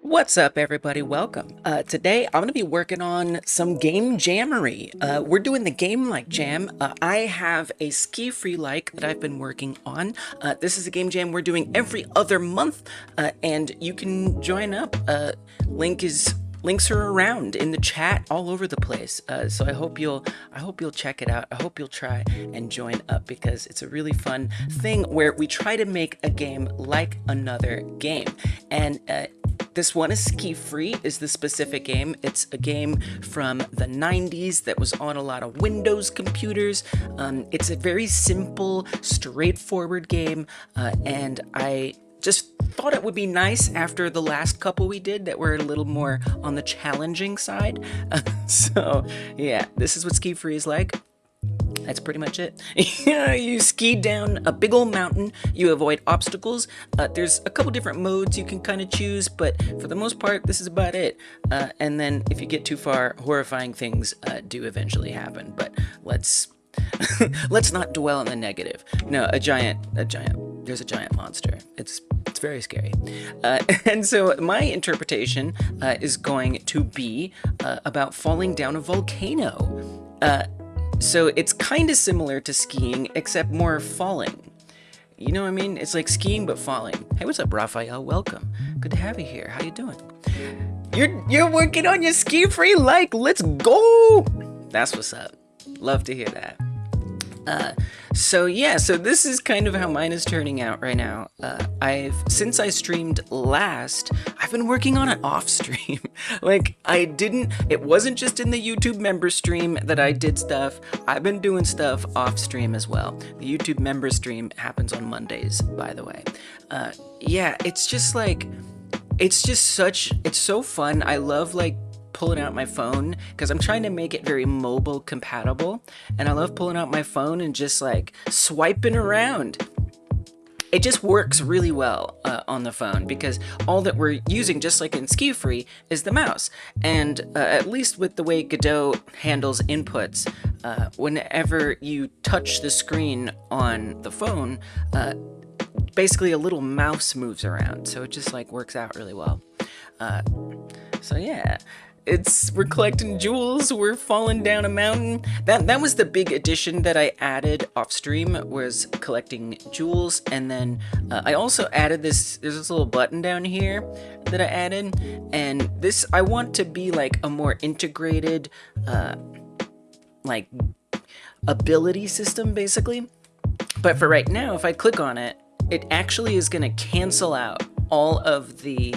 What's up, everybody? Welcome. Today, I'm going to be working on some game jammery. We're doing the game like jam. I have a SkiFree-like that I've been working on. This is a game jam we're doing every other month, and you can join up. Links are around in the chat all over the place. So I hope you'll check it out. I hope you'll try and join up because it's a really fun thing where we try to make a game like another game. And this one is SkiFree is the specific game. It's a game from the 90s that was on a lot of Windows computers. It's a very simple, straightforward game, and I just thought it would be nice after the last couple we did that were a little more on the challenging side. So yeah, this is what SkiFree is like. That's pretty much it. You ski down a big old mountain, you avoid obstacles. There's a couple different modes you can kind of choose, but for the most part, this is about it. And then if you get too far, horrifying things do eventually happen, but let's not dwell on the negative. No, there's a giant monster. It's very scary. And so my interpretation is going to be about falling down a volcano. So it's kind of similar to skiing, except more falling. You know what I mean? It's like skiing, but falling. Hey, what's up, Raphael? Welcome. Good to have you here. How you doing? You're working on your SkiFree-like. Let's go. That's what's up. Love to hear that. So yeah, so this is kind of how mine is turning out right now. Since I streamed last, I've been working on it off stream. It wasn't just in the YouTube member stream that I did stuff. I've been doing stuff off stream as well. The YouTube member stream happens on Mondays, by the way. Yeah, it's so fun. I love pulling out my phone because I'm trying to make it very mobile compatible, and I love pulling out my phone and just swiping around. It just works really well on the phone because all that we're using, just like in SkiFree, is the mouse. And at least with the way Godot handles inputs, whenever you touch the screen on the phone, basically a little mouse moves around, so it just works out really well. So yeah. We're collecting jewels, we're falling down a mountain. That was the big addition that I added off stream, was collecting jewels. And then I also added there's this little button down here that I added. And this, I want to be a more integrated, ability system, basically. But for right now, if I click on it, it actually is gonna cancel out all of the,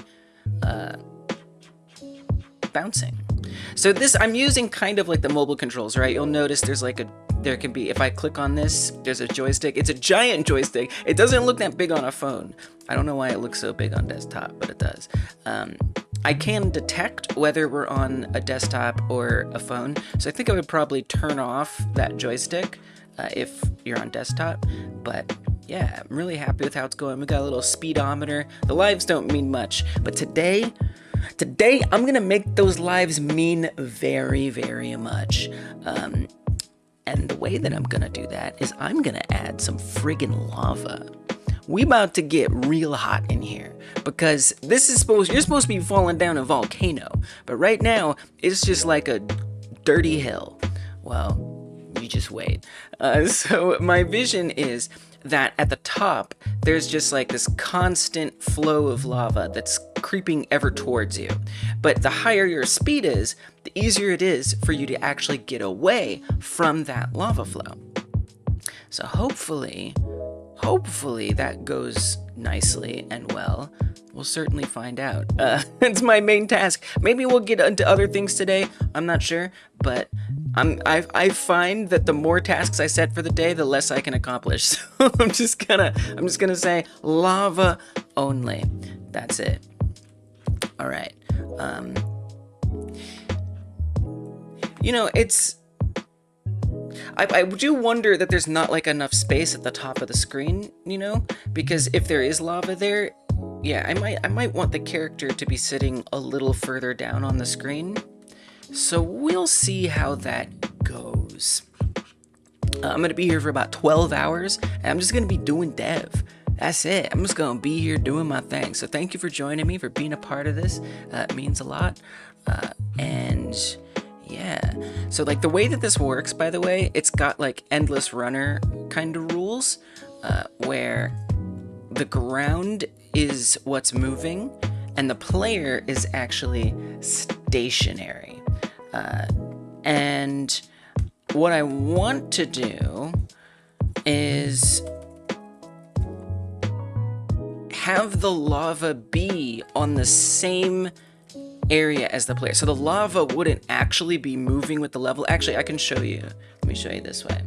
bouncing. So this, I'm using kind of the mobile controls, right? You'll notice there's there can be, if I click on this, there's a joystick. It's a giant joystick. It doesn't look that big on a phone. I don't know why it looks so big on desktop, but it does. I can detect whether we're on a desktop or a phone. So I think I would probably turn off that joystick if you're on desktop, but yeah, I'm really happy with how it's going. We got a little speedometer. The lives don't mean much, but today I'm gonna make those lives mean very, very much. And the way that I'm gonna do that is I'm gonna add some friggin' lava. We about to get real hot in here because you're supposed to be falling down a volcano, but right now it's just like a dirty hill. Well, you just wait. So my vision is that at the top, there's just this constant flow of lava that's creeping ever towards you. But the higher your speed is, the easier it is for you to actually get away from that lava flow. So hopefully that goes nicely and well. We'll certainly find out. It's my main task. Maybe we'll get into other things today. I'm not sure, but I find that the more tasks I set for the day, the less I can accomplish. So I'm just gonna say lava only. That's it. All right. I do wonder that there's not enough space at the top of the screen, because if there is lava there, yeah, I might want the character to be sitting a little further down on the screen. So we'll see how that goes. I'm gonna be here for about 12 hours, and I'm just gonna be doing dev. that's it. I'm just gonna be here doing my thing. So thank you for joining me, for being a part of this. It means a lot. And yeah, so like the way that this works, by the way, it's got like endless runner kind of rules, where the ground is what's moving and the player is actually stationary. And what I want to do is have the lava be on the same area as the player. So the lava wouldn't actually be moving with the level. Actually, I can show you. Let me show you this way.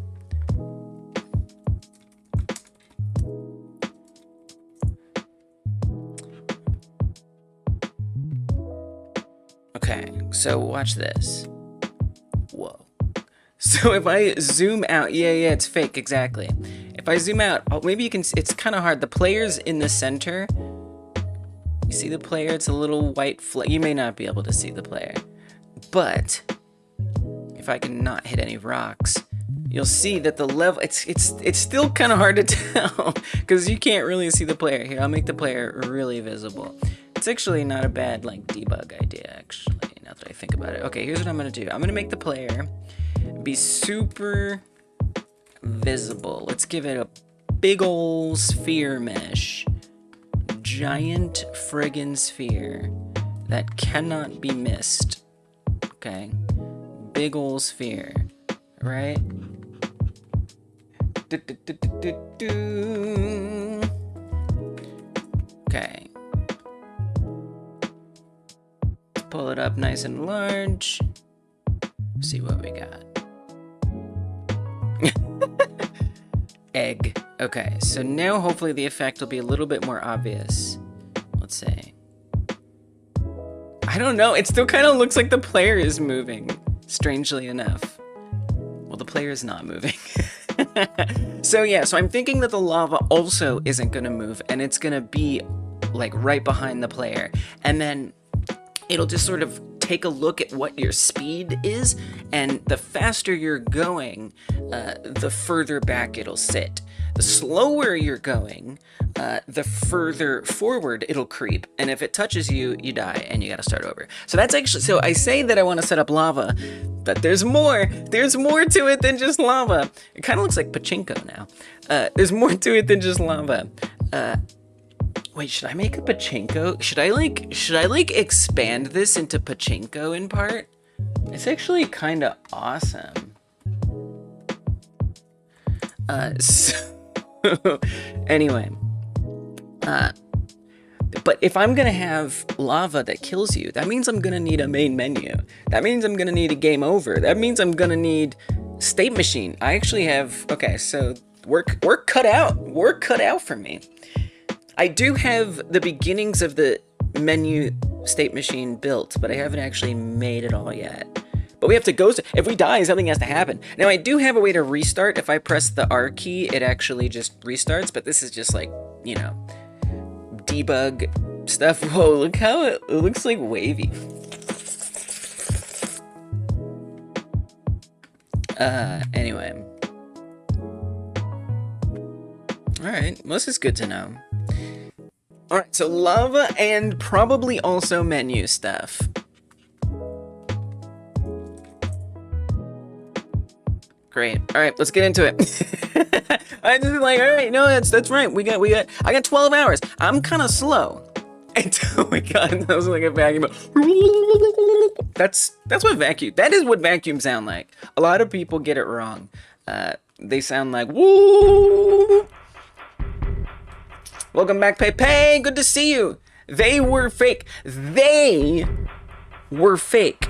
Okay, so watch this. Whoa. So if I zoom out, yeah, it's fake, exactly. If I zoom out, oh, maybe you can, it's kind of hard. The player's in the center. You see the player? It's a little white flag. You may not be able to see the player. But if I can not hit any rocks, you'll see that the level, it's still kind of hard to tell because you can't really see the player. Here, I'll make the player really visible. It's actually not a bad like debug idea, actually, now that I think about it. Okay, here's what I'm gonna do. I'm gonna make the player be super visible. Let's give it a big ol' sphere mesh. Giant friggin' sphere that cannot be missed. Okay, big ol' sphere, right? Okay. Pull it up nice and large. See what we got. Egg. Okay, so now hopefully the effect will be a little bit more obvious. Let's see. I don't know, it still kind of looks like the player is moving, strangely enough. Well, the player is not moving. So yeah, so I'm thinking that the lava also isn't gonna move, and it's gonna be like right behind the player. And then it'll just sort of take a look at what your speed is, and the faster you're going, the further back it'll sit. The slower you're going, the further forward it'll creep, and if it touches you, you die, and you gotta start over. So that's actually, so I say that I want to set up lava, but there's more to it than just lava. It kind of looks like pachinko now. There's more to it than just lava. Wait, should I make a pachinko? Should I like expand this into pachinko in part? It's actually kind of awesome. So anyway, but if I'm gonna have lava that kills you, that means I'm gonna need a main menu. That means I'm gonna need a game over. That means I'm gonna need state machine. I actually have, okay, so work cut out. Work cut out for me. I do have the beginnings of the menu state machine built, but I haven't actually made it all yet. But we have to go, if we die, something has to happen. Now, I do have a way to restart. If I press the R key, it actually just restarts, but this is just like, you know, debug stuff. Whoa, look how it looks like wavy. Anyway. All right, well, this is good to know. All right, so lava and probably also menu stuff. Great. All right, let's get into it. I just like, all right, no, that's right. I got 12 hours. I'm kind of slow. Oh my god, that was like a vacuum. That's what vacuum. That is what vacuums sound like. A lot of people get it wrong. They sound like woo. Welcome back, Pepe. Good to see you. They were fake. They were fake.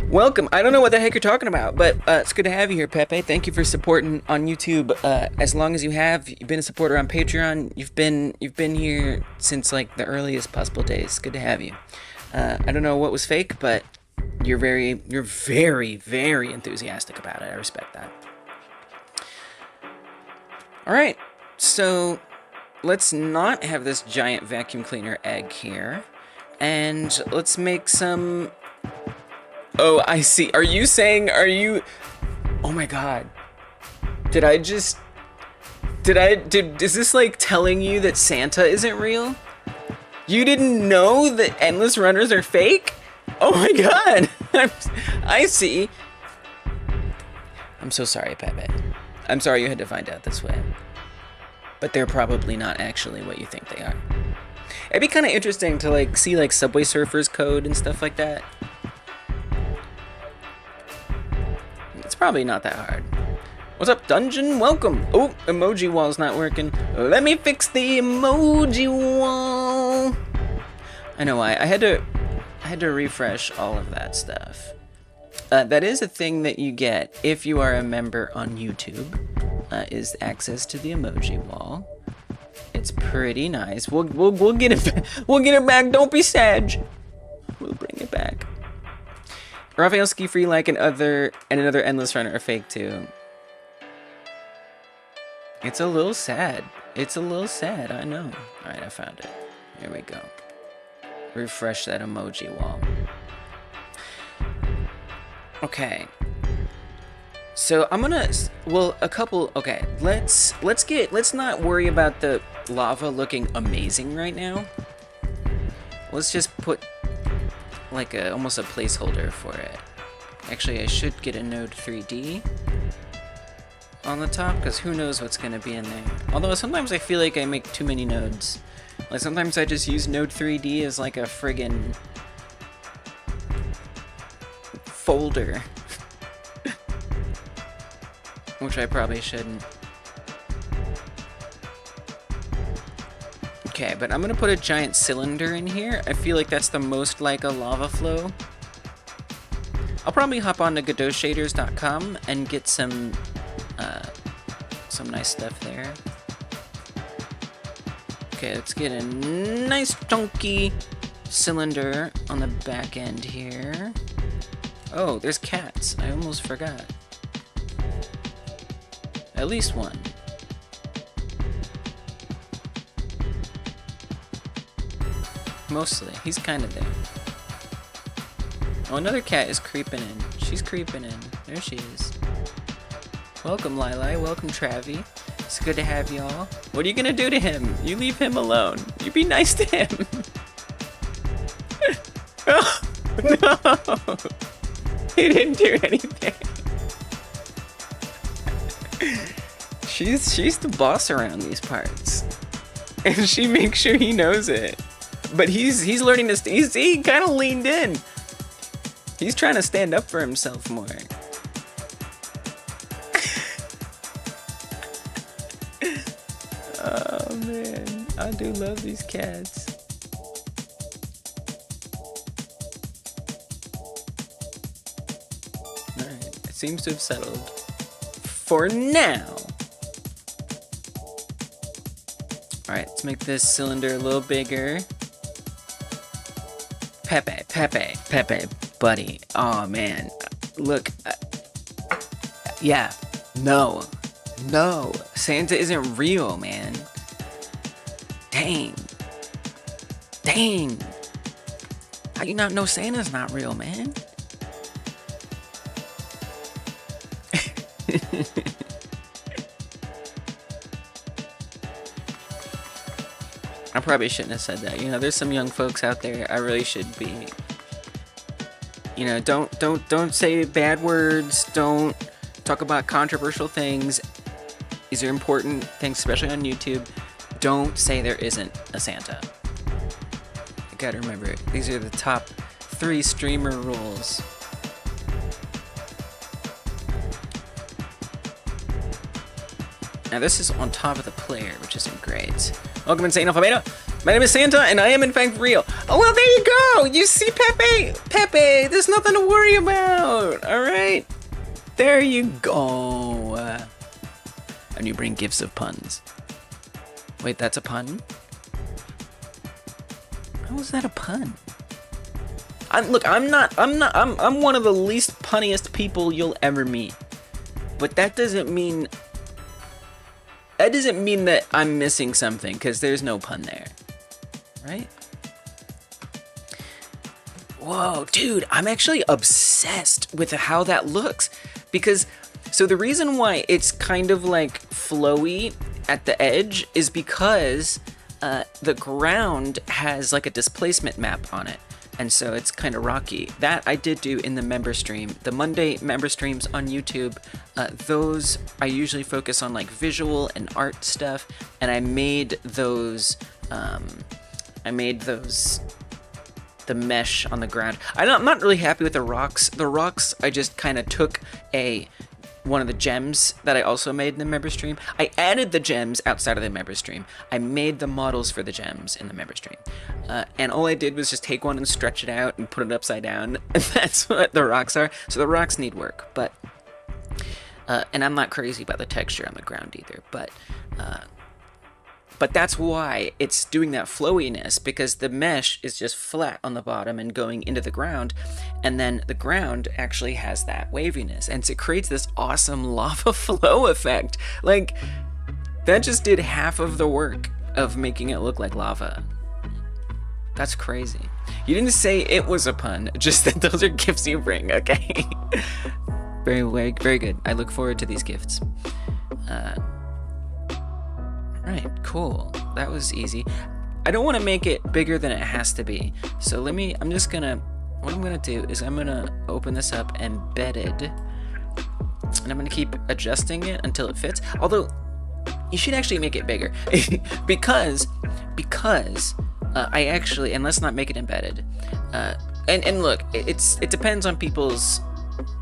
Welcome. I don't know what the heck you're talking about, but it's good to have you here, Pepe. Thank you for supporting on YouTube. As long as you have, you've been a supporter on Patreon. You've been here since like the earliest possible days. Good to have you. I don't know what was fake, but you're very, very enthusiastic about it. I respect that. All right, so let's not have this giant vacuum cleaner egg here, and let's make some. Oh, I see. Are you saying? Oh my god. Is this like telling you that Santa isn't real? You didn't know that endless runners are fake? Oh my god! I see. I'm so sorry, Pepe. I'm sorry you had to find out this way. But they're probably not actually what you think they are. It'd be kind of interesting to like see like Subway Surfers code and stuff like that. It's probably not that hard. What's up, Dungeon? Welcome. Oh, emoji wall's not working. Let me fix the emoji wall. I know why. I had to refresh all of that stuff. That is a thing that you get if you are a member on YouTube. Is access to the emoji wall. It's pretty nice. We'll get it back. We'll get it back. Don't be sad. We'll bring it back. Raphael SkiFree-like and another endless runner are fake too. It's a little sad. It's a little sad. I know. All right, I found it. Here we go. Refresh that emoji wall. Okay. So I'm gonna, well, okay, let's not worry about the lava looking amazing right now. Let's just put like almost a placeholder for it. Actually, I should get a node 3D on the top, because who knows what's gonna be in there. Although sometimes I feel like I make too many nodes. Like sometimes I just use node 3D as like a friggin' folder. Which I probably shouldn't. Okay, but I'm gonna put a giant cylinder in here. I feel like that's the most like a lava flow. I'll probably hop on to godotshaders.com and get some nice stuff there. Okay, let's get a nice chunky cylinder on the back end here. Oh, there's cats. I almost forgot. At least one. Mostly. He's kind of there. Oh, another cat is creeping in. She's creeping in. There she is. Welcome, Lili. Welcome, Travi. It's good to have y'all. What are you gonna do to him? You leave him alone. You be nice to him. Oh, no! He didn't do anything. She's the boss around these parts, and she makes sure he knows it. But he's learning to. He kind of leaned in. He's trying to stand up for himself more. Oh man, I do love these cats. All right, it seems to have settled for now. Alright, let's make this cylinder a little bigger. Pepe, buddy. Oh man. Look. Yeah. No. Santa isn't real, man. Dang. How you not know Santa's not real, man? I probably shouldn't have said that. You know, there's some young folks out there. I really should be. You know, don't say bad words. Don't talk about controversial things. These are important things, especially on YouTube. Don't say there isn't a Santa. You gotta remember, these are the top 3 streamer rules. Now this is on top of the player, which isn't great. Welcome, Insane Alphabeta. My name is Santa, and I am in fact real. Oh, well, there you go. You see, Pepe, there's nothing to worry about. All right, there you go. And you bring gifts of puns. Wait, that's a pun? How is that a pun? I'm one of the least punniest people you'll ever meet. But that doesn't mean that I'm missing something, because there's no pun there. Right? Whoa, dude, I'm actually obsessed with how that looks. Because So the reason why it's kind of like flowy at the edge is because the ground has like a displacement map on it. And so it's kind of rocky. That I did do in the member stream. The Monday member streams on YouTube, those I usually focus on like visual and art stuff. And I made those, the mesh on the ground. I'm not really happy with the rocks. The rocks, I just kind of took one of the gems that I also made in the member stream. I added the gems outside of the member stream. I made the models for the gems in the member stream. And all I did was just take one and stretch it out and put it upside down. And that's what the rocks are. So the rocks need work, but, and I'm not crazy about the texture on the ground either, but that's why it's doing that flowiness, because the mesh is just flat on the bottom and going into the ground, and then the ground actually has that waviness, and so it creates this awesome lava flow effect. Like, that just did half of the work of making it look like lava. That's crazy. You didn't say it was a pun, just that those are gifts you bring, okay? Very good. I look forward to these gifts. Right, cool. That was easy. I don't want to make it bigger than it has to be. So what I'm gonna do is I'm gonna open this up embedded, and I'm gonna keep adjusting it until it fits. Although, you should actually make it bigger because I actually, and let's not make it embedded. And look, it depends on people's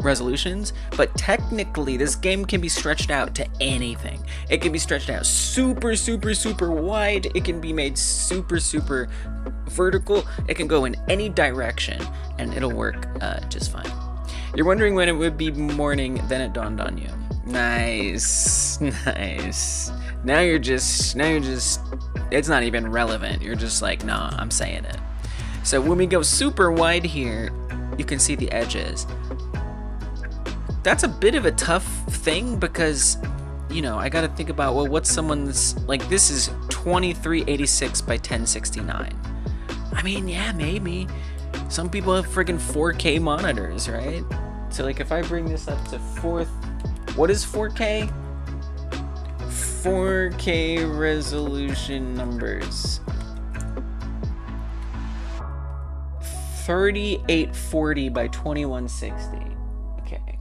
resolutions, but technically this game can be stretched out to anything. It can be stretched out super wide. It can be made super vertical. It can go in any direction and it'll work just fine. You're wondering when it would be morning, then it dawned on you. Nice. Now you're just it's not even relevant. You're just like, nah, I'm saying it. So when we go super wide here, you can see the edges. That's a bit of a tough thing because, you know, I gotta think about, well, what's someone's, like, this is 2386 by 1069. I mean, yeah, maybe. Some people have friggin' 4K monitors, right? So, like, if I bring this up to what is 4K? 4K resolution numbers. 3840 by 2160. Okay.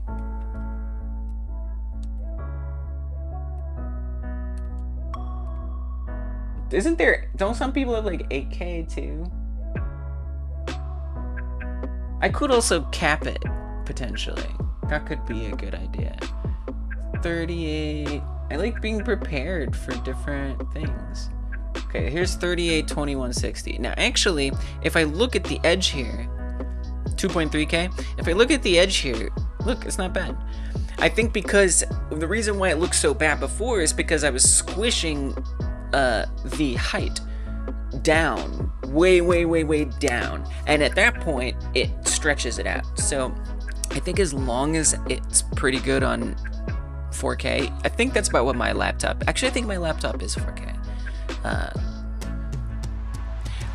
Don't some people have like 8K too? I could also cap it, potentially. That could be a good idea. 38, I like being prepared for different things. Okay, here's 38, 2160. Now actually, if I look at the edge here, 2.3K, if I look at the edge here, look, it's not bad. I think because the reason why it looked so bad before is because I was squishing the height down, way down, and at that point it stretches it out. So I think as long as it's pretty good on 4K, I think that's about what my laptop, actually I think my laptop is 4K.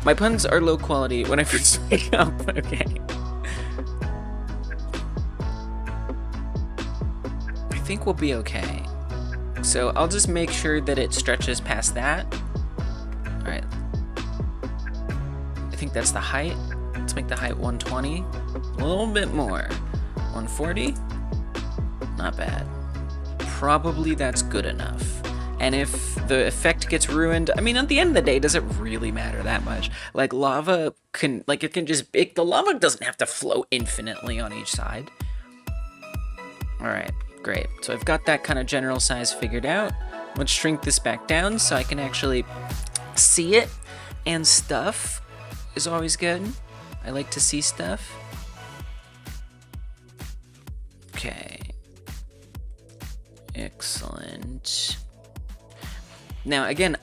My puns are low quality when I first wake up. Okay. I think we'll be okay. So I'll just make sure that it stretches past that. All right. I think that's the height. Let's make the height 120. A little bit more. 140. Not bad. Probably that's good enough. And if the effect gets ruined, I mean, at the end of the day, does it really matter that much? Like, lava can, like, it can just, the lava doesn't have to flow infinitely on each side. All right, great. So I've got that kind of general size figured out. Let's shrink this back down so I can actually see it. And stuff is always good. I like to see stuff. Okay. Excellent. Now, again,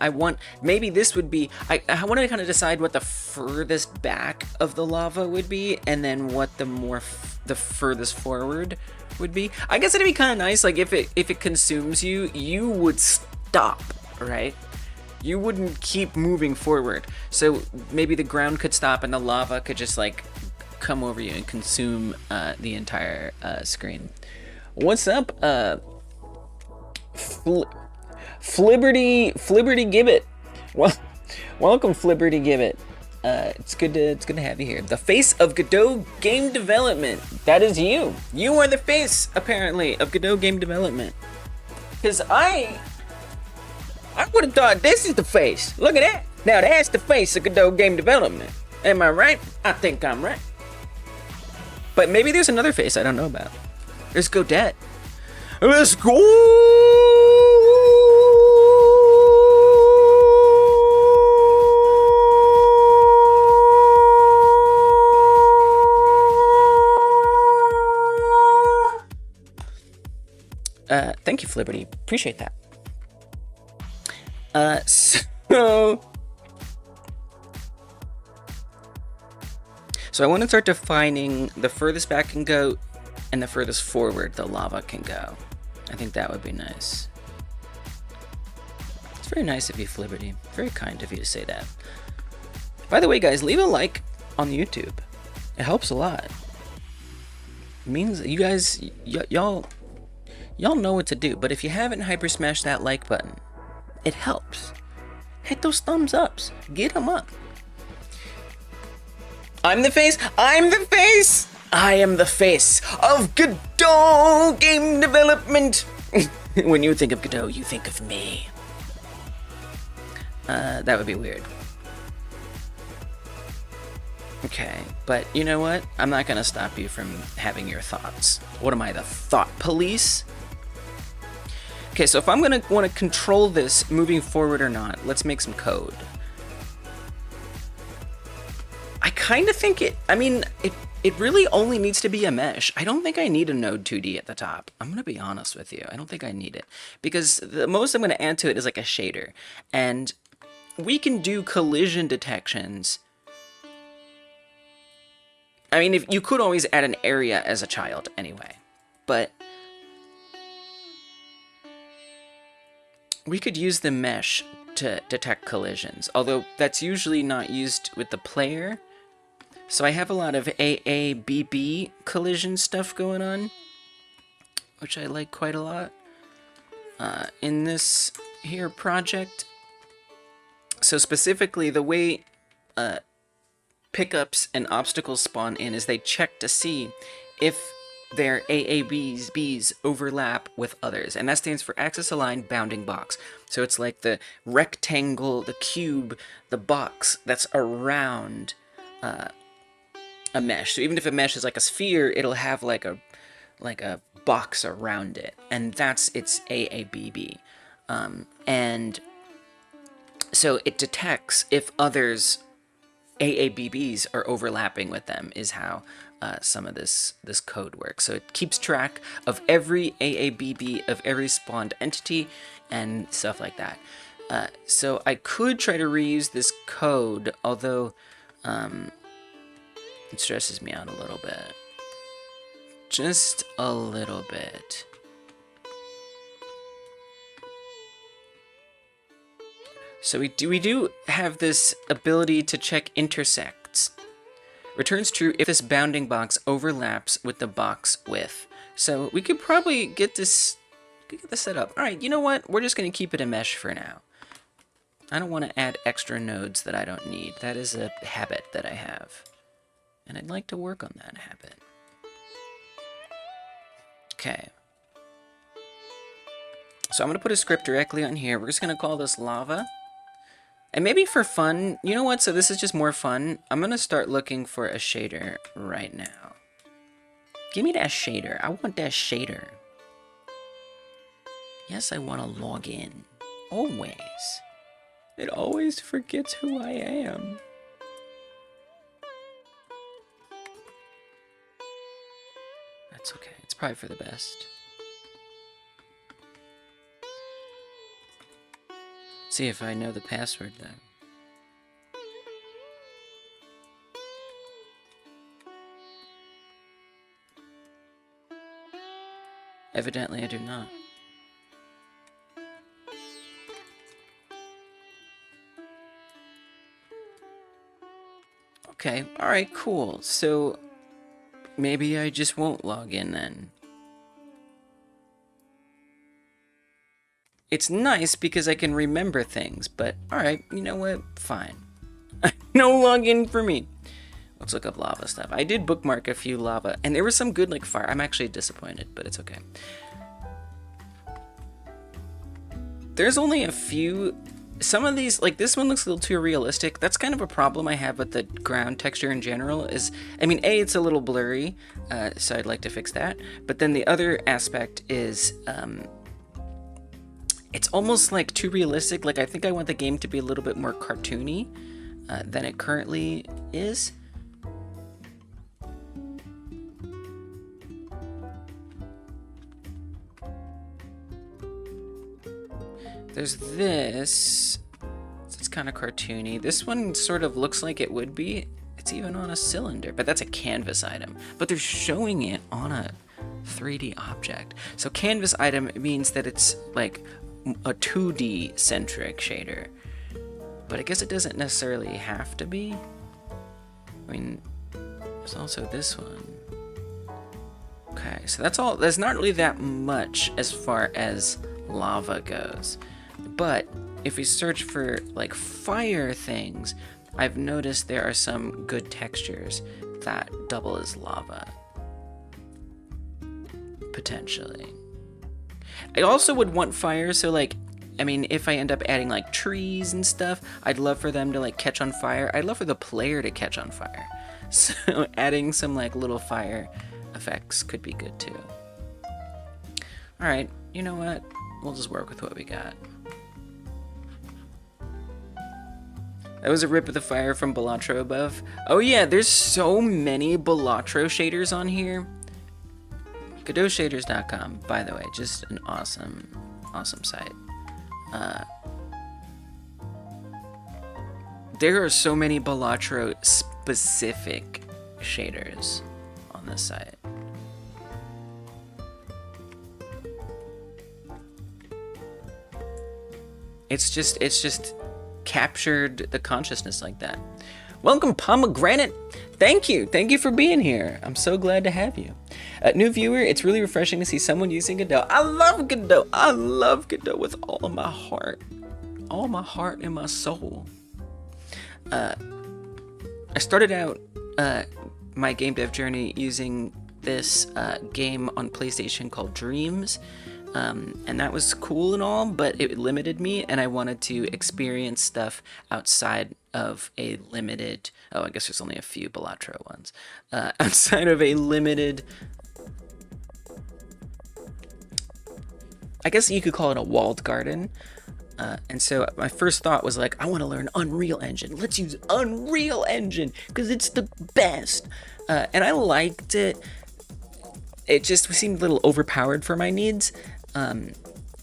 maybe this would be, I want to kind of decide what the furthest back of the lava would be, and then what the furthest forward would be. I guess it'd be kind of nice, like, if it consumes you, you would stop, right? You wouldn't keep moving forward. So maybe the ground could stop and the lava could just, like, come over you and consume the entire screen. What's up, Flibberty Gibbet. Well, welcome, Flibberty Gibbet. It's good to have you here. The face of Godot game development. That is you. You are the face, apparently, of Godot game development. Cause I would have thought this is the face. Look at that. Now that's the face of Godot game development. Am I right? I think I'm right. But maybe there's another face I don't know about. There's Godot. Let's go. Thank you, Flibberty. Appreciate that. So I want to start defining the furthest back can go and the furthest forward the lava can go. I think that would be nice. It's very nice of you, Flibberty. Very kind of you to say that. By the way, guys, leave a like on YouTube. It helps a lot. It means you guys, y'all know what to do. But if you haven't hyper smashed that like button, it helps. Hit those thumbs ups. Get them up. I'm the face. I'm the face. I am the face of Godot game development. When you think of Godot, you think of me. That would be weird. Okay, but you know what? I'm not gonna stop you from having your thoughts. What am I, the thought police? Okay, so if I'm gonna want to control this moving forward or not, let's make some code. I kind of think it really only needs to be a mesh. I don't think I need a node 2D at the top. I'm gonna be honest with you. I don't think I need it. Because the most I'm gonna add to it is like a shader. And we can do collision detections. I mean, if you could always add an area as a child anyway. But we could use the mesh to detect collisions, although that's usually not used with the player. So I have a lot of AABB collision stuff going on, which I like quite a lot in this here project. So specifically, the way pickups and obstacles spawn in is they check to see if their AABs overlap with others, and that stands for axis aligned bounding box. So it's like the rectangle, the cube, the box that's around a mesh. So even if a mesh is like a sphere, it'll have like a box around it, and that's its AABB. And so it detects if others' AABBs are overlapping with them, is how some of this code works. So it keeps track of every AABB of every spawned entity and stuff like that. So I could try to reuse this code, although it stresses me out a little bit. Just a little bit. So we do have this ability to check intersects. Returns true if this bounding box overlaps with the box width. So we could probably get this set up. All right, you know what? We're just going to keep it a mesh for now. I don't want to add extra nodes that I don't need. That is a habit that I have. And I'd like to work on that habit. Okay. So I'm going to put a script directly on here. We're just going to call this lava. And maybe for fun, you know what? So this is just more fun. I'm going to start looking for a shader right now. Give me that shader. I want that shader. Yes, I want to log in. Always. It always forgets who I am. That's okay. It's probably for the best. See if I know the password then. Evidently I do not. Okay, alright, cool. So maybe I just won't log in then. It's nice because I can remember things, but alright, you know what? Fine. No login for me. Let's look up lava stuff. I did bookmark a few lava, and there was some good, like, fire. I'm actually disappointed, but it's okay. There's only a few. Some of these, like this one looks a little too realistic. That's kind of a problem I have with the ground texture in general is, I mean, A, it's a little blurry, so I'd like to fix that. But then the other aspect is, it's almost like too realistic. Like, I think I want the game to be a little bit more cartoony than it currently is. There's this. It's kind of cartoony. This one sort of looks like it would be. It's even on a cylinder, but that's a canvas item. But they're showing it on a 3D object. So canvas item means that it's like a 2D centric shader. But I guess it doesn't necessarily have to be. I mean, there's also this one. Okay, so that's all. There's not really that much as far as lava goes. But if we search for like fire things, I've noticed there are some good textures that double as lava. Potentially. I also would want fire, so like, I mean, if I end up adding like trees and stuff, I'd love for them to like catch on fire. I'd love for the player to catch on fire. So adding some like little fire effects could be good too. Alright, you know what? We'll just work with what we got. That was a rip of the fire from Balatro above. Oh yeah, there's so many Balatro shaders on here. Godotshaders.com, by the way, just an awesome site. There are so many Balatro specific shaders on this site. It's just captured the consciousness like that. Welcome, Pomegranate. Thank you for being here. I'm so glad to have you. New viewer, it's really refreshing to see someone using Godot. I love Godot with all of my heart and my soul. I started out my game dev journey using this game on PlayStation called Dreams. And that was cool and all, but it limited me, and I wanted to experience stuff outside of a limited, oh, I guess there's only a few Balatro ones, outside of a limited, I guess you could call it a walled garden. And so my first thought was like, I want to learn Unreal Engine. Let's use Unreal Engine, because it's the best. And I liked it. It just seemed a little overpowered for my needs. And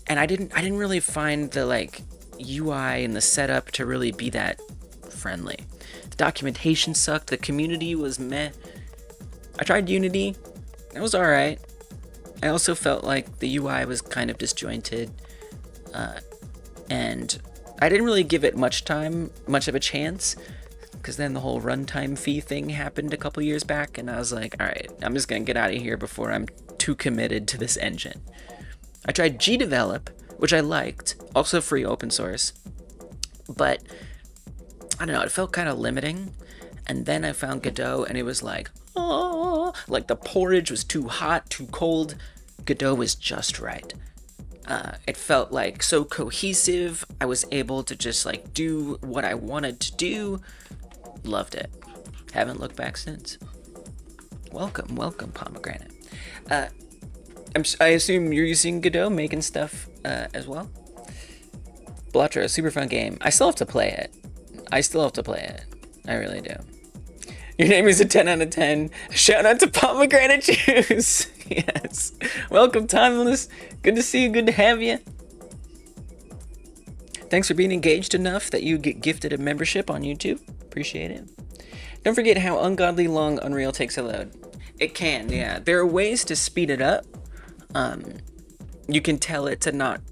I didn't really find the like UI and the setup to really be that friendly. The documentation sucked. The community was meh. I tried Unity. It was alright. I also felt like the UI was kind of disjointed. And I didn't really give it much of a chance. Because then the whole runtime fee thing happened a couple years back. And I was like, alright, I'm just going to get out of here before I'm too committed to this engine. I tried GDevelop, which I liked, also free open source, but I don't know, it felt kind of limiting. And then I found Godot, and it was like, oh, like the porridge was too hot, too cold. Godot was just right. It felt like so cohesive. I was able to just like do what I wanted to do. Loved it. Haven't looked back since. Welcome, Pomegranate. I assume you're using Godot, making stuff as well? Balatro, super fun game. I still have to play it. I really do. Your name is a 10 out of 10. Shout out to Pomegranate Juice. Yes. Welcome, Timeless. Good to see you. Good to have you. Thanks for being engaged enough that you get gifted a membership on YouTube. Appreciate it. Don't forget how ungodly long Unreal takes to load. It can, yeah. There are ways to speed it up. You can tell it to not.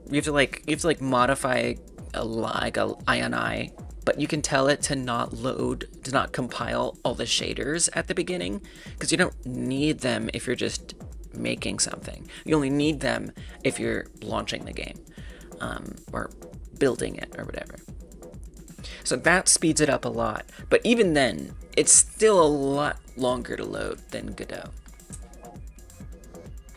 You have to like modify like a INI, but you can tell it to not load, to not compile all the shaders at the beginning, because you don't need them if you're just making something. You only need them if you're launching the game. or building it or whatever. So that speeds it up a lot. But even then, it's still a lot longer to load than Godot.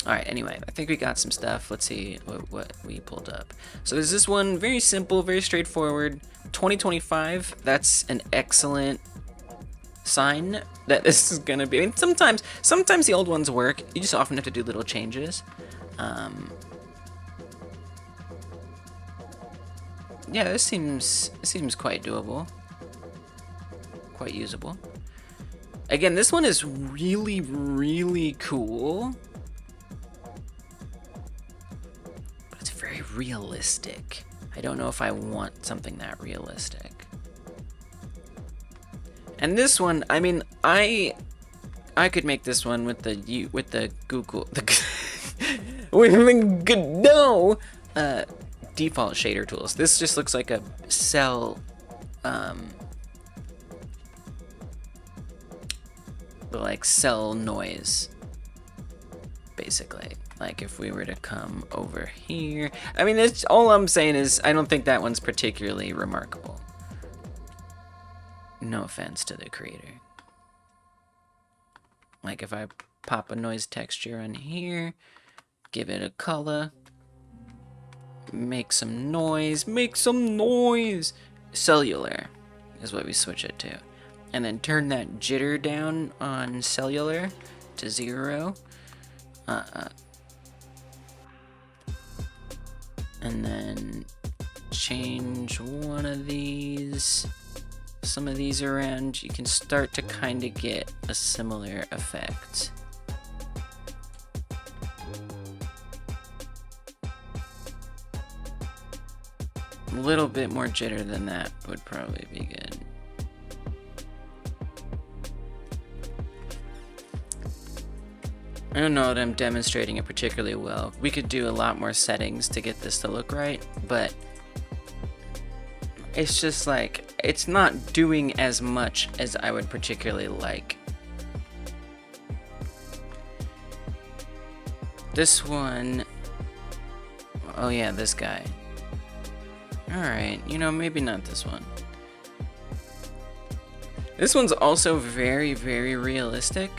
Alright, anyway, I think we got some stuff. Let's see what we pulled up. So there's this one, very simple, very straightforward. 2025, that's an excellent sign that this is gonna be. I mean, sometimes the old ones work. You just often have to do little changes. Yeah, this seems quite doable, quite usable. Again, this one is really, really cool, but it's very realistic. I don't know if I want something that realistic. And this one, I mean, I could make this one with the Google with the Godot default shader tools. This just looks like a cell, like cell noise, basically. Like if we were to come over here, I mean, it's all I'm saying is I don't think that one's particularly remarkable. No offense to the creator. Like if I pop a noise texture on here, give it a color, make some noise, cellular is what we switch it to. And then turn that jitter down on cellular to 0. And then change one of these, some of these around. You can start to kind of get a similar effect. A little bit more jitter than that would probably be good. I don't know that I'm demonstrating it particularly well. We could do a lot more settings to get this to look right, but it's just like, it's not doing as much as I would particularly like. This one, oh yeah, this guy. Alright, you know, maybe not this one. This one's also very, very realistic.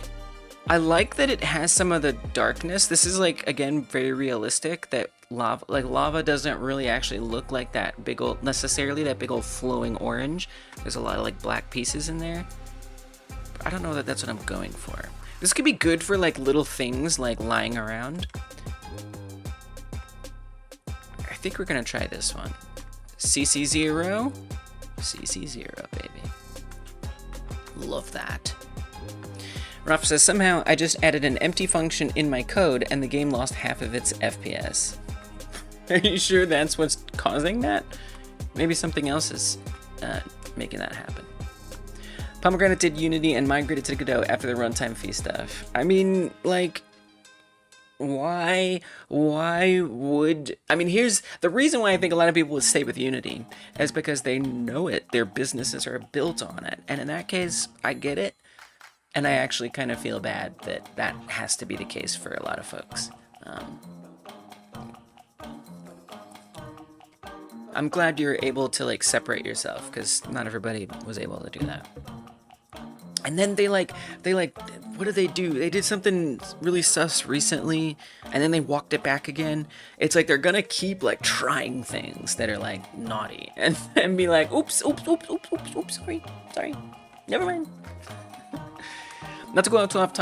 I like that it has some of the darkness. This is like, again, very realistic, that lava doesn't really actually look like that big old, necessarily that big old flowing orange. There's a lot of like black pieces in there. But I don't know that that's what I'm going for. This could be good for like little things like lying around. I think we're gonna try this one. CC0, CC0, baby. Love that. Ralph says, somehow I just added an empty function in my code and the game lost half of its FPS. Are you sure that's what's causing that? Maybe something else is making that happen. Pomegranate did Unity and migrated to Godot after the runtime fee stuff. I mean, like, why would, I mean, here's the reason why I think a lot of people would stay with Unity is because they know it, their businesses are built on it, and in that case, I get it, and I actually kind of feel bad that that has to be the case for a lot of folks. I'm glad you're able to like separate yourself, because not everybody was able to do that. And then they like, what did they do? They did something really sus recently, and then they walked it back again. It's like they're gonna keep like trying things that are like naughty, and then be like, oops, sorry, never mind. Not to go too off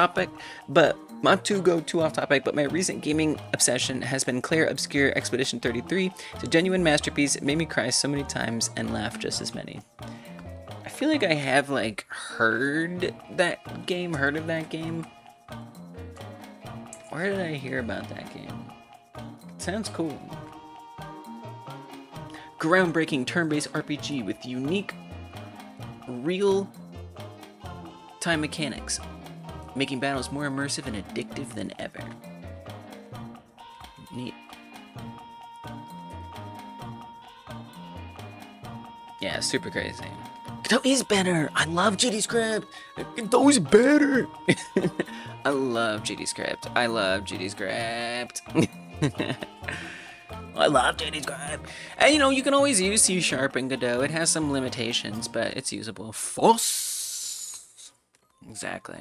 topic, but my recent gaming obsession has been Claire Obscure Expedition 33. It's a genuine masterpiece. It made me cry so many times and laugh just as many. I feel like I have like heard of that game. Where did I hear about that game? It sounds cool. Groundbreaking turn-based RPG with unique real-time mechanics, making battles more immersive and addictive than ever. Neat. Yeah, super crazy. Godot is better. I love GDScript. Godot's better. I love GDScript. I love Danny's Scribe. And you know, you can always use C# and Godot. It has some limitations, but it's usable. Force. Exactly.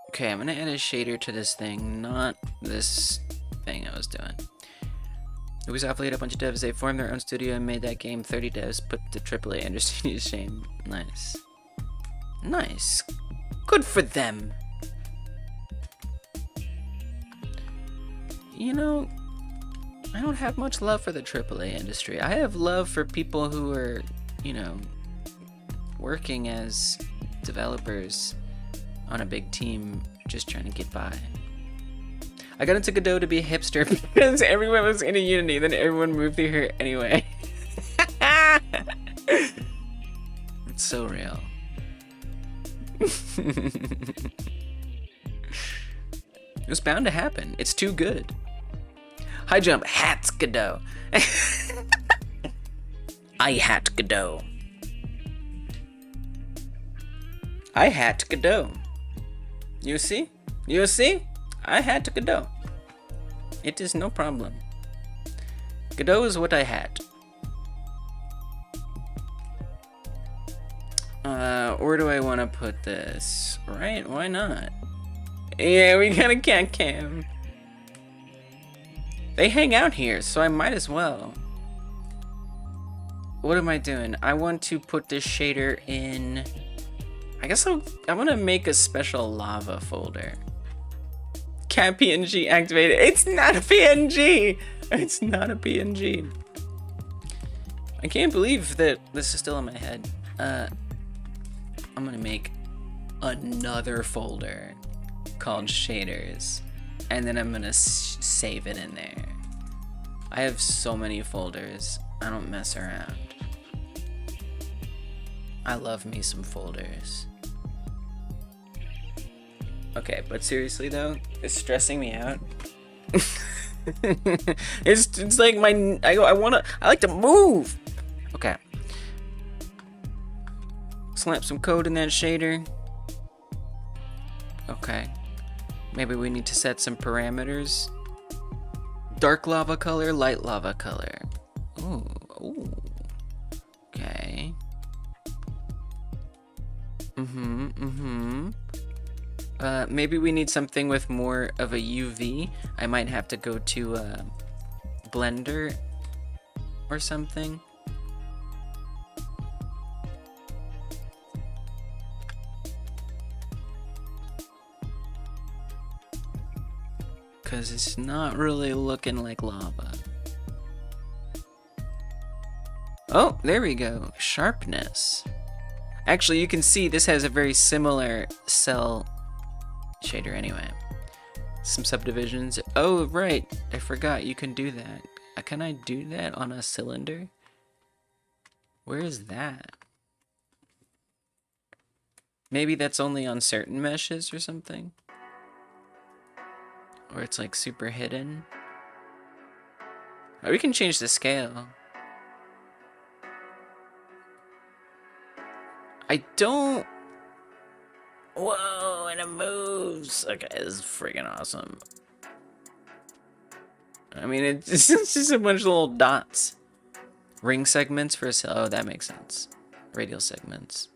Okay, I'm gonna add a shader to this thing, not this thing I was doing. Ubisoft laid a bunch of devs. They formed their own studio and made that game. 30 devs put the AAA industry to shame. Nice. Nice. Good for them. You know, I don't have much love for the AAA industry. I have love for people who are, you know, working as developers on a big team, just trying to get by. I got into Godot to be a hipster because everyone was into Unity, then everyone moved through here anyway. It's so real. It was bound to happen. It's too good. High jump, hats Godot. I hat Godot. I hat Godot. You see? You see? I had Godot. It is no problem. Godot is what I had. Where do I want to put this? Right? Why not? Yeah, we got a cat cam. They hang out here, so I might as well. What am I doing? I want to put this shader in... I guess I'm gonna make a special lava folder. Cat PNG activated. It's not a PNG! It's not a PNG. I can't believe that this is still in my head. I'm gonna make another folder called shaders, and then I'm gonna save it in there. I have so many folders. I don't mess around. I love me some folders. Okay, but seriously though, it's stressing me out. it's like I like to move. Okay. Slap some code in that shader. Okay. Maybe we need to set some parameters. Dark lava color, light lava color. Ooh, ooh. Okay. Maybe we need something with more of a UV. I might have to go to Blender or something. Because it's not really looking like lava. Oh, there we go. Sharpness. Actually, you can see this has a very similar cell shader anyway. Some subdivisions. Oh, right. I forgot you can do that. Can I do that on a cylinder? Where is that? Maybe that's only on certain meshes or something? Or it's like super hidden? Oh, we can change the scale. I don't... Whoa, and it moves. Okay, this is freaking awesome. I mean, it's just a bunch of little dots. Ring segments for a cell. Oh, that makes sense. Radial segments.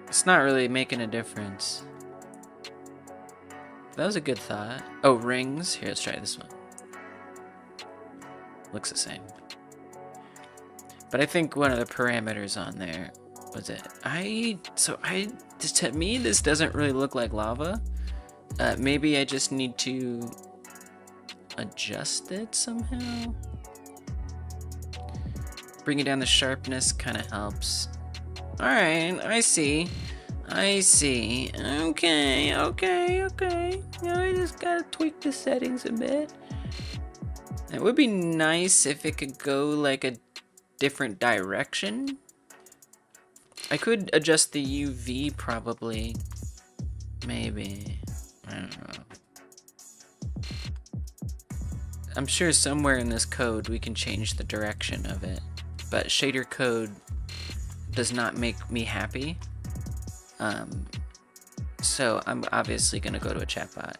It's not really making a difference. That was a good thought. Oh, rings. Here, let's try this one. Looks the same. But I think one of the parameters on there was it. To me, this doesn't really look like lava. Maybe I just need to adjust it somehow. Bringing down the sharpness kind of helps. Alright, I see. I see. Okay. Now I just gotta tweak the settings a bit. It would be nice if it could go like a different direction. I could adjust the UV probably. Maybe. I don't know. I'm sure somewhere in this code we can change the direction of it. but shader code does not make me happy. So I'm obviously gonna go to a chatbot.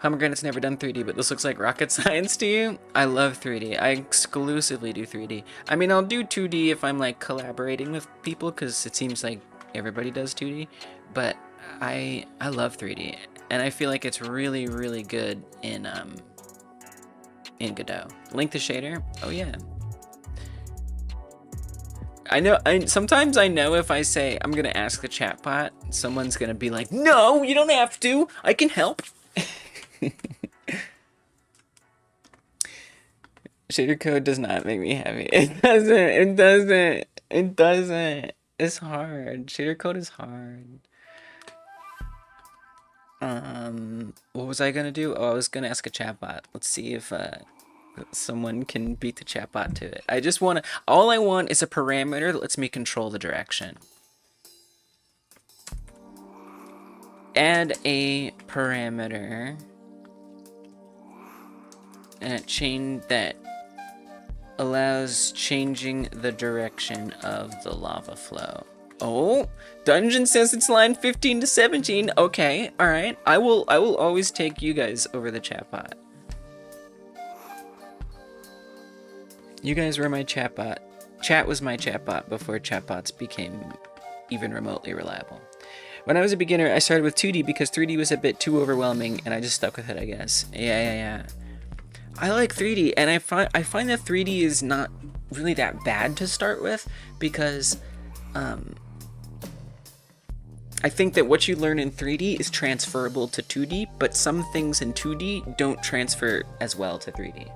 Pomegranate's never done 3D, but this looks like rocket science to you? I love 3D. I exclusively do 3D. I mean, I'll do 2D if I'm like collaborating with people, because it seems like everybody does 2D, but I love 3D, and I feel like it's really, really good in Godot. Link the shader? Oh yeah. Sometimes I know if I say I'm gonna ask the chatbot, someone's gonna be like, no, you don't have to, I can help. Shader code does not make me happy. It doesn't. It's hard. Shader code is hard. What was I gonna do? Oh, I was gonna ask a chatbot. Let's see if someone can beat the chatbot to it. All I want is a parameter that lets me control the direction. Add a parameter that allows changing the direction of the lava flow. Oh, Dungeon says it's line 15 to 17. Okay, all right. I will always take you guys over the chatbot. You guys were my chatbot. Chat was my chatbot before chatbots became even remotely reliable. When I was a beginner, I started with 2D because 3D was a bit too overwhelming, and I just stuck with it, I guess. Yeah. I like 3D, and I find that 3D is not really that bad to start with, because I think that what you learn in 3D is transferable to 2D, but some things in 2D don't transfer as well to 3D.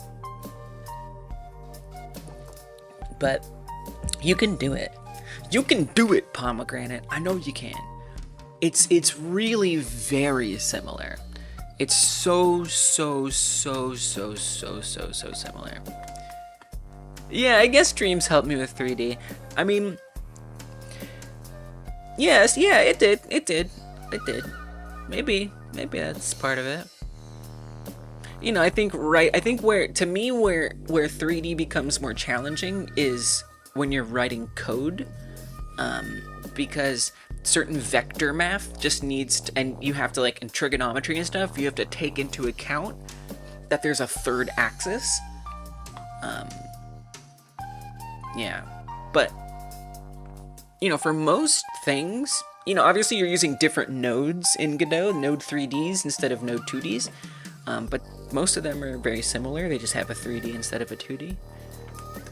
But you can do it. You can do it, Pomegranate. I know you can. It's really very similar. It's so similar. Yeah, I guess Dreams helped me with 3D. I mean, yes, yeah, it did. Maybe that's part of it. You know, I think where 3D becomes more challenging is when you're writing code, because certain vector math just needs to, and you have to, like, in trigonometry and stuff, you have to take into account that there's a third axis. Yeah, but you know, for most things, you know, obviously you're using different nodes in Godot, node 3Ds instead of node 2Ds, but most of them are very similar. They just have a 3D instead of a 2D.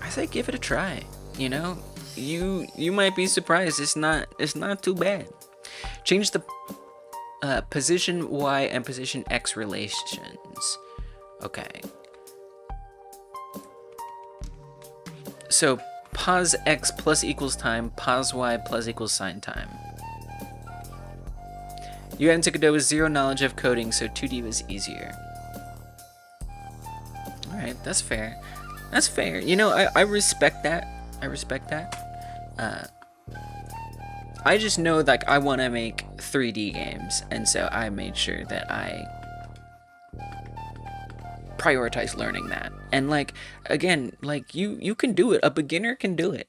I say give it a try. You know, you might be surprised. It's not too bad. Change the position Y and position X relations. Okay. So pos X plus equals time, pos Y plus equals sine time. You got into Godot with zero knowledge of coding, so 2D was easier. Alright, that's fair. That's fair. You know, I respect that. I just know, like, I want to make 3D games, and so I made sure that I prioritize learning that. And, like, again, like, you can do it. A beginner can do it.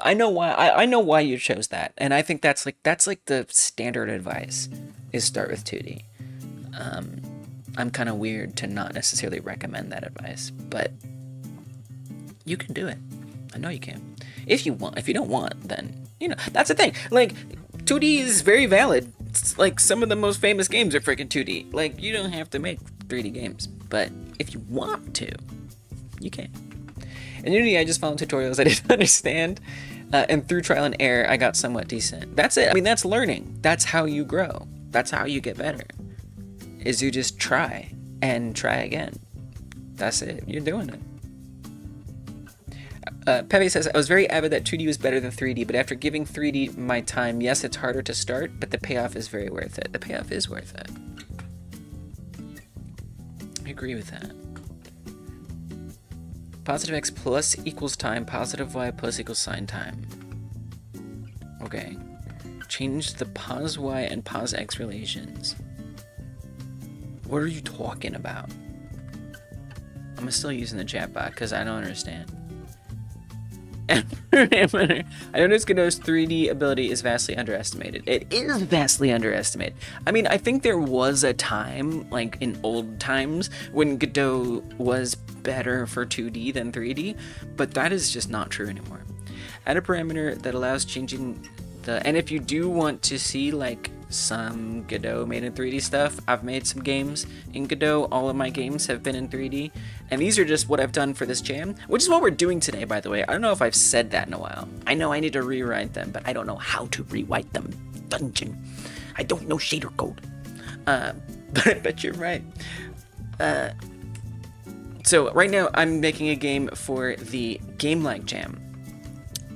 I know why. I know why you chose that, and I think that's like the standard advice is start with 2D. I'm kind of weird to not necessarily recommend that advice, but you can do it. I know you can. If you want. If you don't want, then, you know, that's the thing. Like, 2D is very valid. It's like some of the most famous games are freaking 2D. Like, you don't have to make 3D games, but if you want to, you can. In Unity, I just followed tutorials I didn't understand, and through trial and error, I got somewhat decent. That's it. I mean, that's learning. That's how you grow. That's how you get better, is you just try and try again. That's it. You're doing it. Pepe says, I was very avid that 2D was better than 3D, but after giving 3D my time, yes, it's harder to start, but the payoff is very worth it. The payoff is worth it. I agree with that. Positive X plus equals time, positive Y plus equals sine time. Okay. Change the pos Y and pos X relations. What are you talking about? I'm still using the chat bot because I don't understand. parameter. I noticed Godot's 3D ability is vastly underestimated. It is vastly underestimated. I mean, I think there was a time, like in old times, when Godot was better for 2D than 3D, but that is just not true anymore. Add a parameter that allows changing the, and if you do want to see like some Godot made in 3D stuff, I've made some games in Godot. All of my games have been in 3D, and these are just what I've done for this jam, which is what we're doing today, by the way. I don't know if I've said that in a while. I know I need to rewrite them, but I don't know how to rewrite them. Dungeon. I don't know shader code. But I bet you're right. So right now I'm making a game for the Game Like Jam,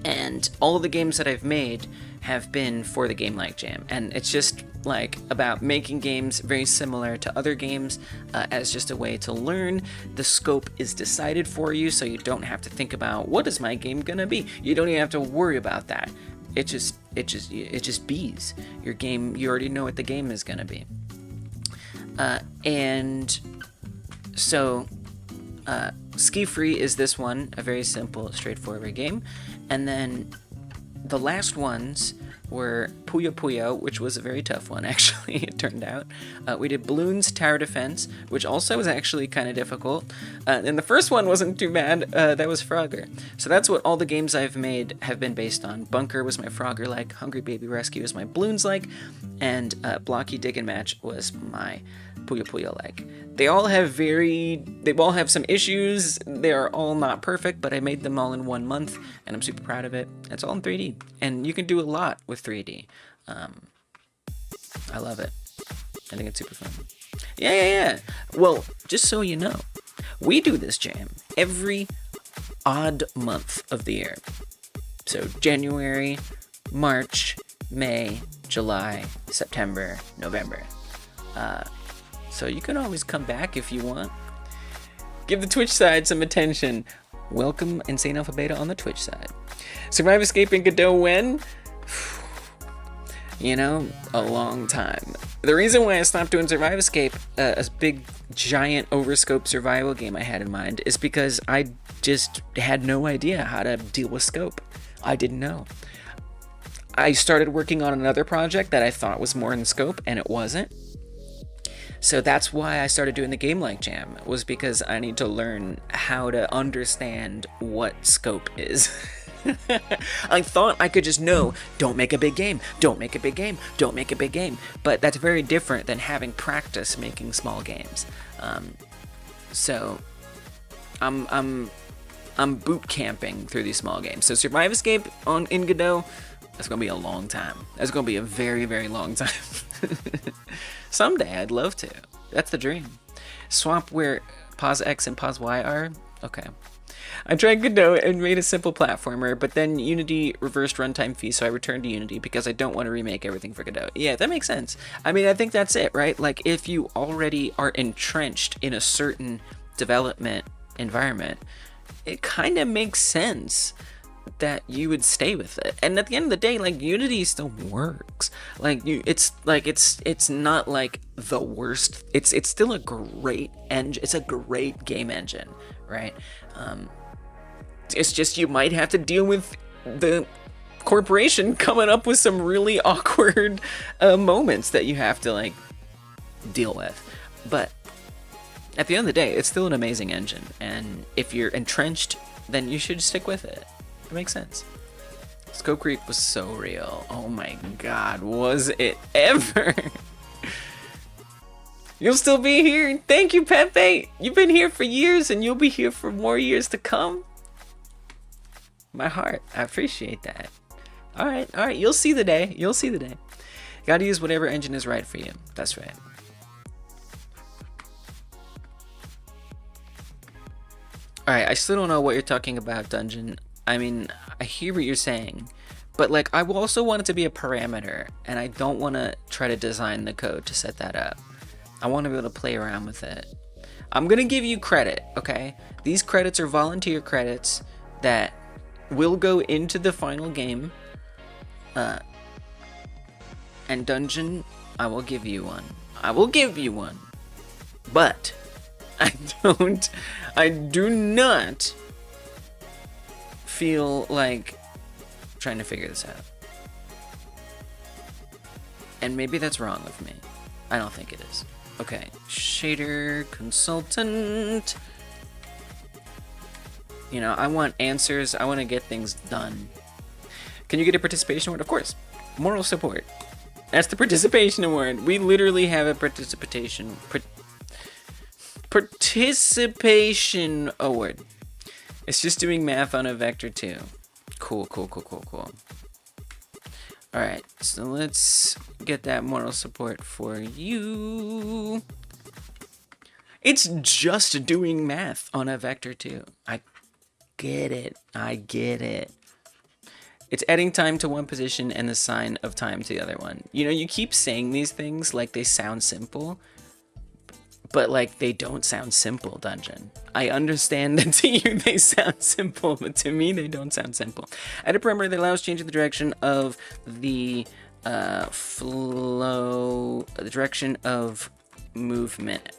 and all of the games that I've made have been for the Game Like Jam, and it's just like about making games very similar to other games as just a way to learn. The scope is decided for you, so you don't have to think about what is my game gonna be. You don't even have to worry about that. It just bees. Your game, you already know what the game is gonna be. And so SkiFree is this one, a very simple, straightforward game, and then the last ones were Puyo Puyo, which was a very tough one, actually, it turned out. We did Balloons Tower Defense, which also was actually kind of difficult. And the first one wasn't too bad, that was Frogger. So that's what all the games I've made have been based on. Bunker was my Frogger-like, Hungry Baby Rescue was my Balloons-like, and Blocky Dig and Match was my Puyo Puyo-like. They all have some issues. They are all not perfect, but I made them all in 1 month, and I'm super proud of it. It's all in 3D, and you can do a lot with 3D. I love it. I think it's super fun. Yeah. Well, just so you know, we do this jam every odd month of the year. So January, March, May, July, September, November. So you can always come back if you want. Give the Twitch side some attention. Welcome Insane Alpha Beta on the Twitch side. Survive Escape in Godot when? You know, a long time. The reason why I stopped doing Survive Escape, a big, giant, overscope survival game I had in mind, is because I just had no idea how to deal with scope. I didn't know. I started working on another project that I thought was more in scope, and it wasn't. So that's why I started doing the Game Like Jam, was because I need to learn how to understand what scope is. I thought I could just know, don't make a big game, don't make a big game, don't make a big game. But that's very different than having practice making small games. So I'm boot camping through these small games. So Survive Escape in Godot, that's gonna be a long time. That's gonna be a very, very long time. Someday I'd love to. That's the dream. Swap where pause X and pause Y are? Okay. I tried Godot and made a simple platformer, but then Unity reversed runtime fees, so I returned to Unity because I don't want to remake everything for Godot. Yeah, that makes sense. I mean, I think that's it, right? Like, if you already are entrenched in a certain development environment, it kind of makes sense that you would stay with it. And at the end of the day, like, Unity still works. Like, it's not like the worst. It's still a great engine. It's a great game engine, right? It's just you might have to deal with the corporation coming up with some really awkward moments that you have to like deal with. But at the end of the day, it's still an amazing engine, and if you're entrenched, then you should stick with it. It makes sense. Scope creep was so real. Oh my god, was it ever? You'll still be here. Thank you, Pepe. You've been here for years, and you'll be here for more years to come. My heart, I appreciate that. All right. You'll see the day. You'll see the day. Gotta use whatever engine is right for you. That's right. All right. I still don't know what you're talking about, Dungeon. I mean, I hear what you're saying, but like, I also want it to be a parameter, and I don't want to try to design the code to set that up. I want to be able to play around with it. I'm gonna give you credit, okay? These credits are volunteer credits that will go into the final game. And Dungeon, I will give you one. I will give you one. But I do not feel like trying to figure this out. And maybe that's wrong of me. I don't think it is. Okay, shader consultant. You know, I want answers. I want to get things done. Can you get a participation award? Of course. Moral support. That's the participation award. We literally have a participation award. It's just doing math on a vector 2. Cool. Alright, so let's get that moral support for you. It's just doing math on a vector 2. I get it. It's adding time to one position and the sign of time to the other one. You know, you keep saying these things like they sound simple, but like they don't sound simple, Dungeon. I understand that to you they sound simple, but to me they don't sound simple. Add a parameter that allows changing the direction of the flow, the direction of movement.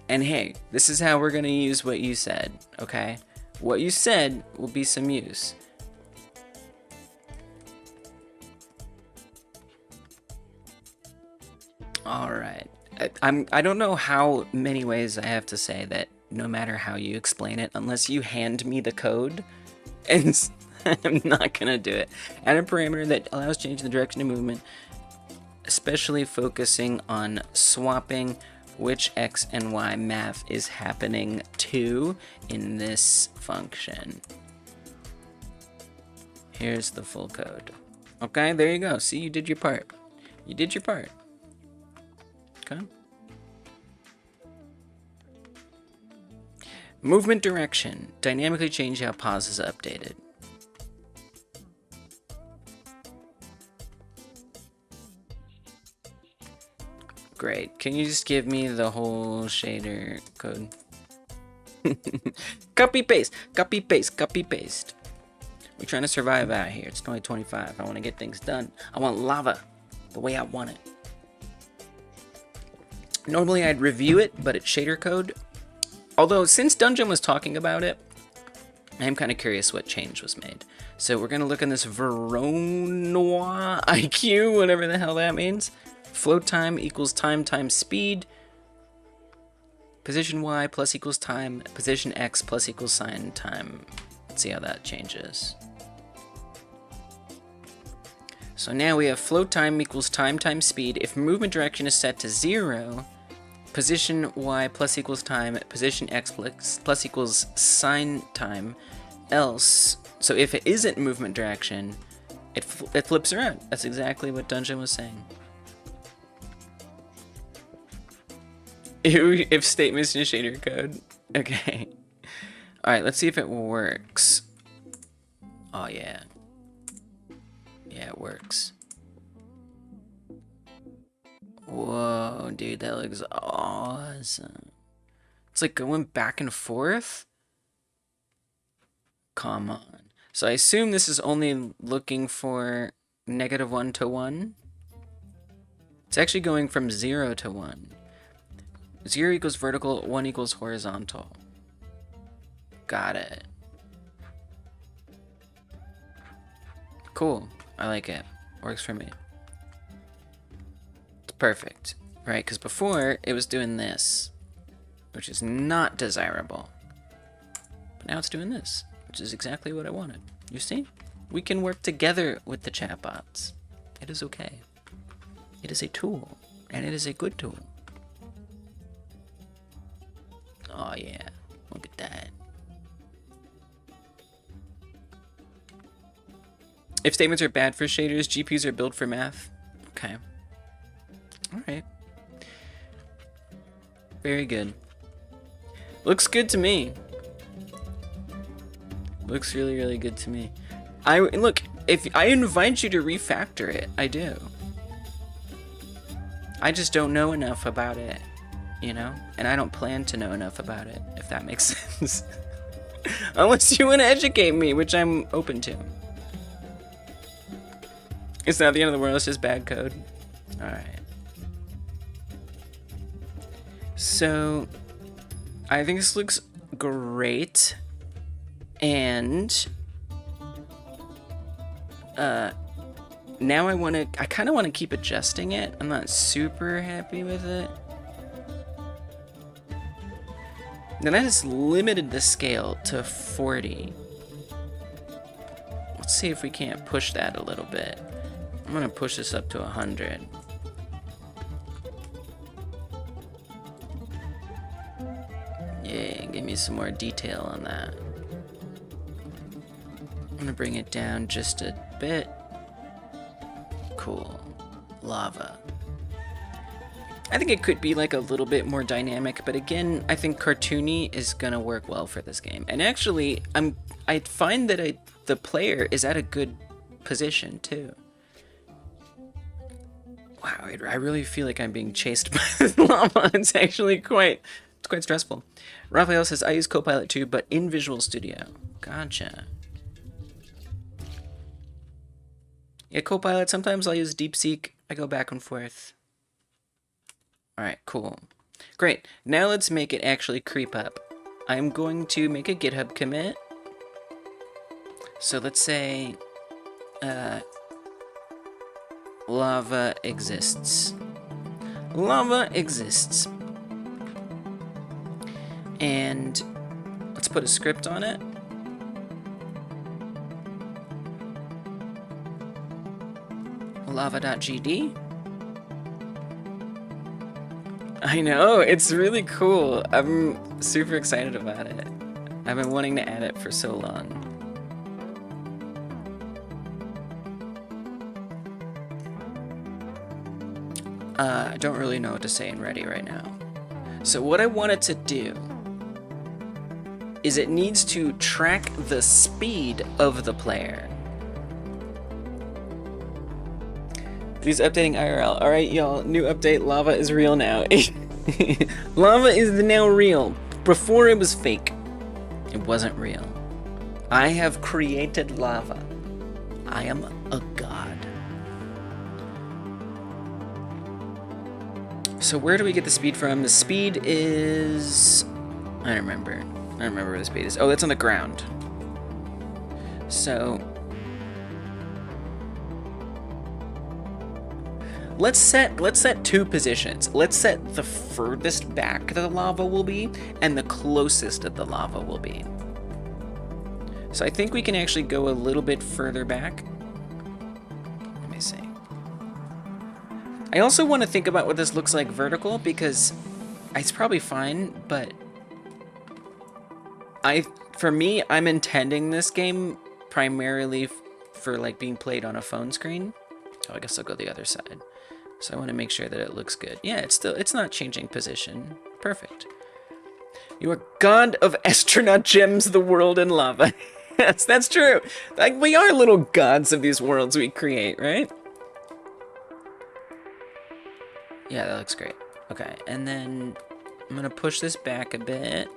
And hey, this is how we're gonna use what you said, okay? What you said will be some use. All right. I don't know how many ways I have to say that no matter how you explain it, unless you hand me the code, and I'm not gonna do it. Add a parameter that allows changing the direction of movement, especially focusing on swapping which x and y math is happening to in this function. Here's the full code. Okay, there you go. See, you did your part. You did your part. Okay. Movement direction. Dynamically change how pause is updated. Great. Can you just give me the whole shader code? Copy paste. We're trying to survive out here. It's 2025. I want to get things done. I want lava the way I want it. Normally I'd review it, but it's shader code. Although since Dungeon was talking about it, I'm kind of curious what change was made. So we're going to look in this Verona IQ, whatever the hell that means. Float time equals time times speed. Position Y plus equals time. Position X plus equals sign time. Let's see how that changes. So now we have float time equals time times speed. If movement direction is set to 0, position Y plus equals time, position X plus equals sign time, else, so if it isn't movement direction, it flips around. That's exactly what Dungeon was saying. If statements in shader code. Okay. Alright, let's see if it works. Oh yeah. Yeah, it works. Whoa, dude, that looks awesome. It's like going back and forth. Come on. So I assume this is only looking for -1 to 1. It's actually going from 0 to 1. 0 equals vertical, 1 equals horizontal. Got it. Cool. I like it. Works for me. It's perfect. Right, because before it was doing this, which is not desirable. But now it's doing this, which is exactly what I wanted. You see? We can work together with the chatbots. It is okay. It is a tool, and it is a good tool. Oh yeah, look at that. If statements are bad for shaders, GPUs are built for math. Okay. Alright. Very good. Looks good to me. Looks really, really good to me. Look, if I invite you to refactor it, I do. I just don't know enough about it, you know? And I don't plan to know enough about it, if that makes sense. Unless you want to educate me, which I'm open to. It's not the end of the world, it's just bad code. Alright. So, I think this looks great. And Now I kind of want to keep adjusting it. I'm not super happy with it. Then I just limited the scale to 40. Let's see if we can't push that a little bit. I'm gonna push this up to 100. Yeah, give me some more detail on that. I'm gonna bring it down just a bit. Cool. Lava. I think it could be like a little bit more dynamic, but again, I think cartoony is gonna work well for this game. And actually, I find that the player is at a good position too. Wow, I really feel like I'm being chased by this lava. It's actually quite stressful. Raphael says, I use Copilot too, but in Visual Studio. Gotcha. Yeah, Copilot, sometimes I'll use DeepSeek. I go back and forth. Alright, cool. Great. Now let's make it actually creep up. I'm going to make a GitHub commit. So let's say lava exists. Lava exists. And let's put a script on it. Lava.gd. I know, it's really cool. I'm super excited about it. I've been wanting to add it for so long. I don't really know what to say in Ready right now. So what I want it to do is it needs to track the speed of the player. He's updating IRL. Alright, y'all, new update. Lava is real now. Lava is now real. Before it was fake. It wasn't real. I have created lava. I am a god. So where do we get the speed from? The speed is... I don't remember. I don't remember where the speed is. Oh, that's on the ground. So... Let's set two positions. Let's set the furthest back the lava will be and the closest that the lava will be. So I think we can actually go a little bit further back. Let me see. I also want to think about what this looks like vertical because it's probably fine, but for me, I'm intending this game primarily for like being played on a phone screen. Oh, I guess I'll go the other side. So I want to make sure that it looks good. Yeah, it's not changing position. Perfect. You are god of astronaut gems, the world, and lava. Yes, that's true. Like, we are little gods of these worlds we create, right? Yeah, that looks great. Okay, and then I'm gonna push this back a bit.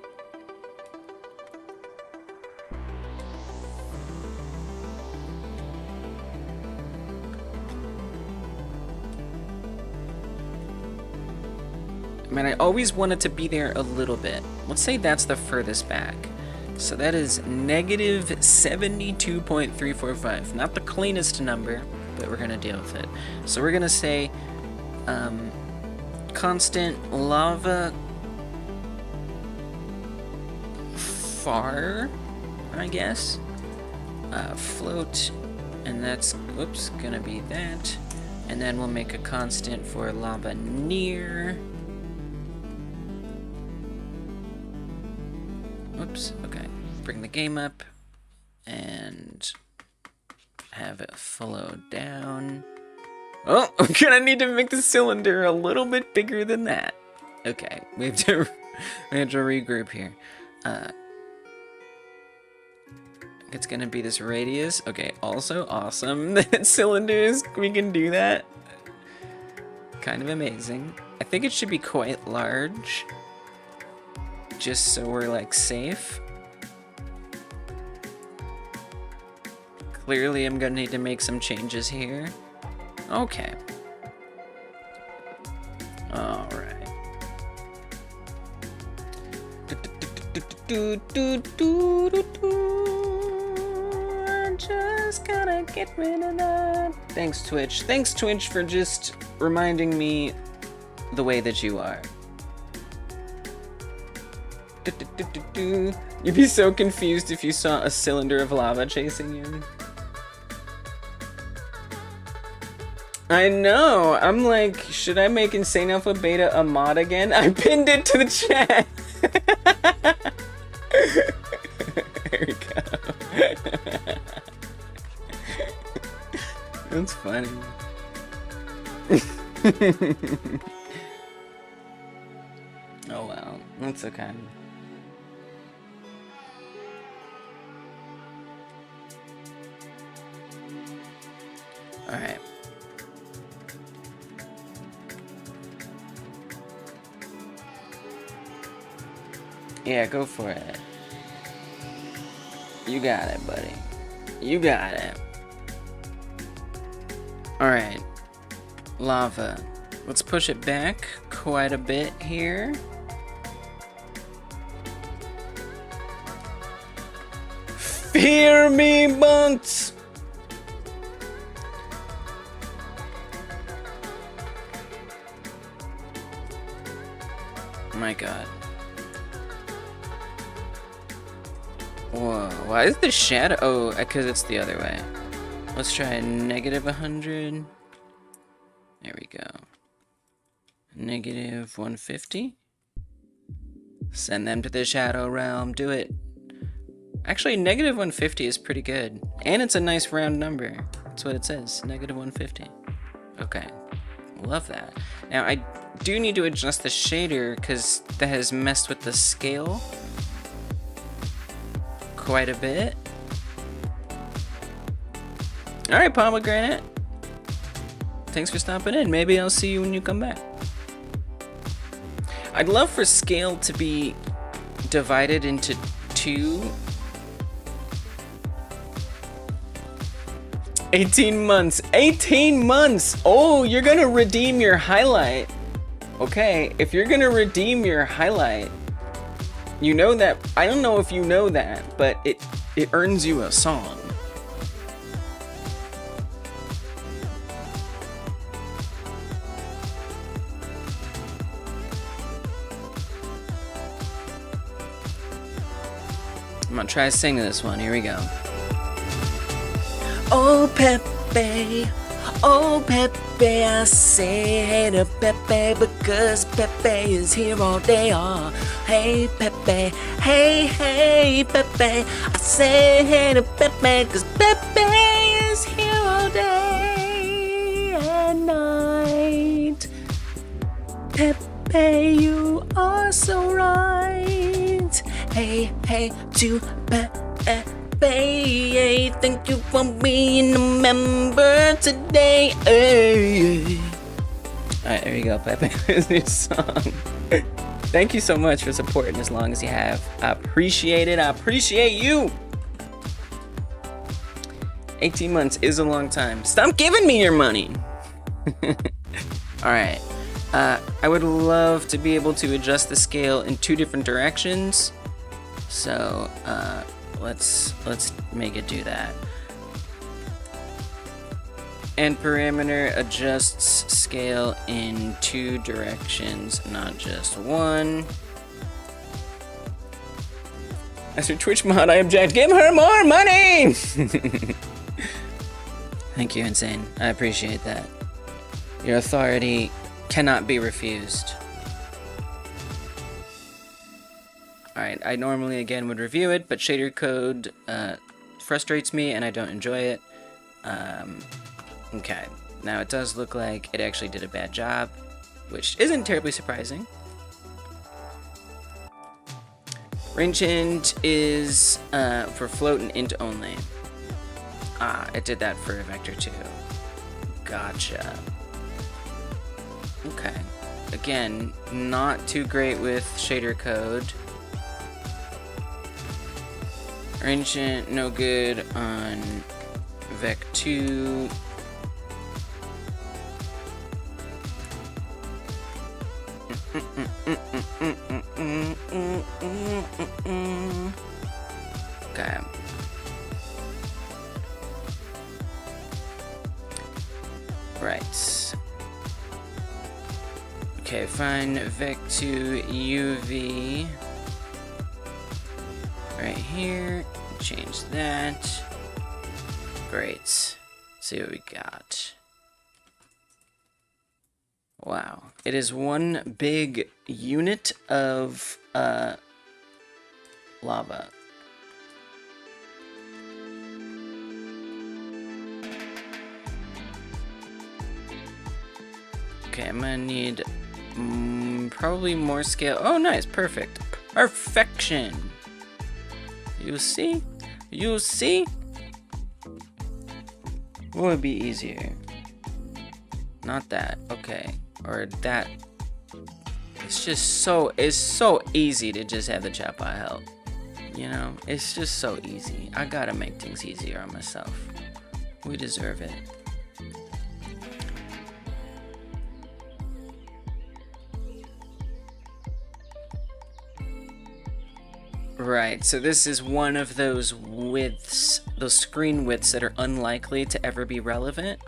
I mean, I always want it to be there a little bit. Let's say that's the furthest back. So that is negative 72.345. Not the cleanest number, but we're gonna deal with it. So we're gonna say constant lava far, I guess. Float, and that's, oops, gonna be that. And then we'll make a constant for lava near. Oops, okay. Bring the game up and have it flow down. Oh, I'm gonna need to make the cylinder a little bit bigger than that. Okay, we have to regroup here. It's gonna be this radius. Okay, also awesome that cylinders, we can do that. Kind of amazing. I think it should be quite large. Just so we're like safe. Clearly I'm gonna need to make some changes here. Okay. Alright. I just just gotta get rid of that. Thanks, Twitch. Thanks, Twitch, for just reminding me the way that you are. You'd be so confused if you saw a cylinder of lava chasing you. I know. I'm like, should I make Insane Alpha Beta a mod again? I pinned it to the chat. There we go. That's funny. Oh well, that's okay. All right. Yeah, go for it. You got it, buddy. You got it. Alright. Lava. Let's push it back quite a bit here. Fear me, bunks! My god. Whoa, why is the shadow? Oh, because it's the other way. Let's try negative 100. There we go. Negative 150. Send them to the shadow realm. Do it. Actually, negative 150 is pretty good. And it's a nice round number. That's what it says. Negative 150. Okay. Love that. Now, I do need to adjust the shader because that has messed with the scale quite a bit. Alright, Pomegranate. Thanks for stopping in. Maybe I'll see you when you come back. I'd love for scale to be divided into two. 18 months. 18 months! Oh, you're gonna redeem your highlight. Okay, if you're gonna redeem your highlight, you know that, I don't know if you know that, but it earns you a song. I'm gonna try to sing this one, here we go. Oh Pepe, I say hey to Pepe because Pepe is here all day. Oh, hey Pepe, hey Pepe, I say hey to Pepe because Pepe is here all day and night. Pepe, you are so right. Hey to Pepe. Thank you for being a member today. Alright, there you go, Pepe. Here's your song. Thank you so much for supporting as long as you have. I appreciate it. I appreciate you. 18 months is a long time. Stop giving me your money. Alright. I would love to be able to adjust the scale in two different directions. So, let's make it do that. And parameter adjusts scale in two directions, not just one. As her Twitch mod, I object. Give her more money! Thank you, Insane. I appreciate that. Your authority cannot be refused. Alright, I normally, again, would review it, but shader code frustrates me and I don't enjoy it. Okay, now it does look like it actually did a bad job, which isn't terribly surprising. Range int is for float and int only. Ah, it did that for vector 2. Gotcha. Okay. Again, not too great with shader code. Range int, no good on vec 2. Okay. Right. Okay, find vec2 UV. Right here. Change that. Great. See what we got. Wow. It is one big unit of lava. Okay, I'm gonna need probably more scale. Oh, nice. Perfect. Perfection. You see? You see? What would be easier? Not that. Okay. Or that. It's just so easy to just have the chat bot help. You know? It's just so easy. I gotta make things easier on myself. We deserve it. Right, so this is one of those widths, those screen widths that are unlikely to ever be relevant.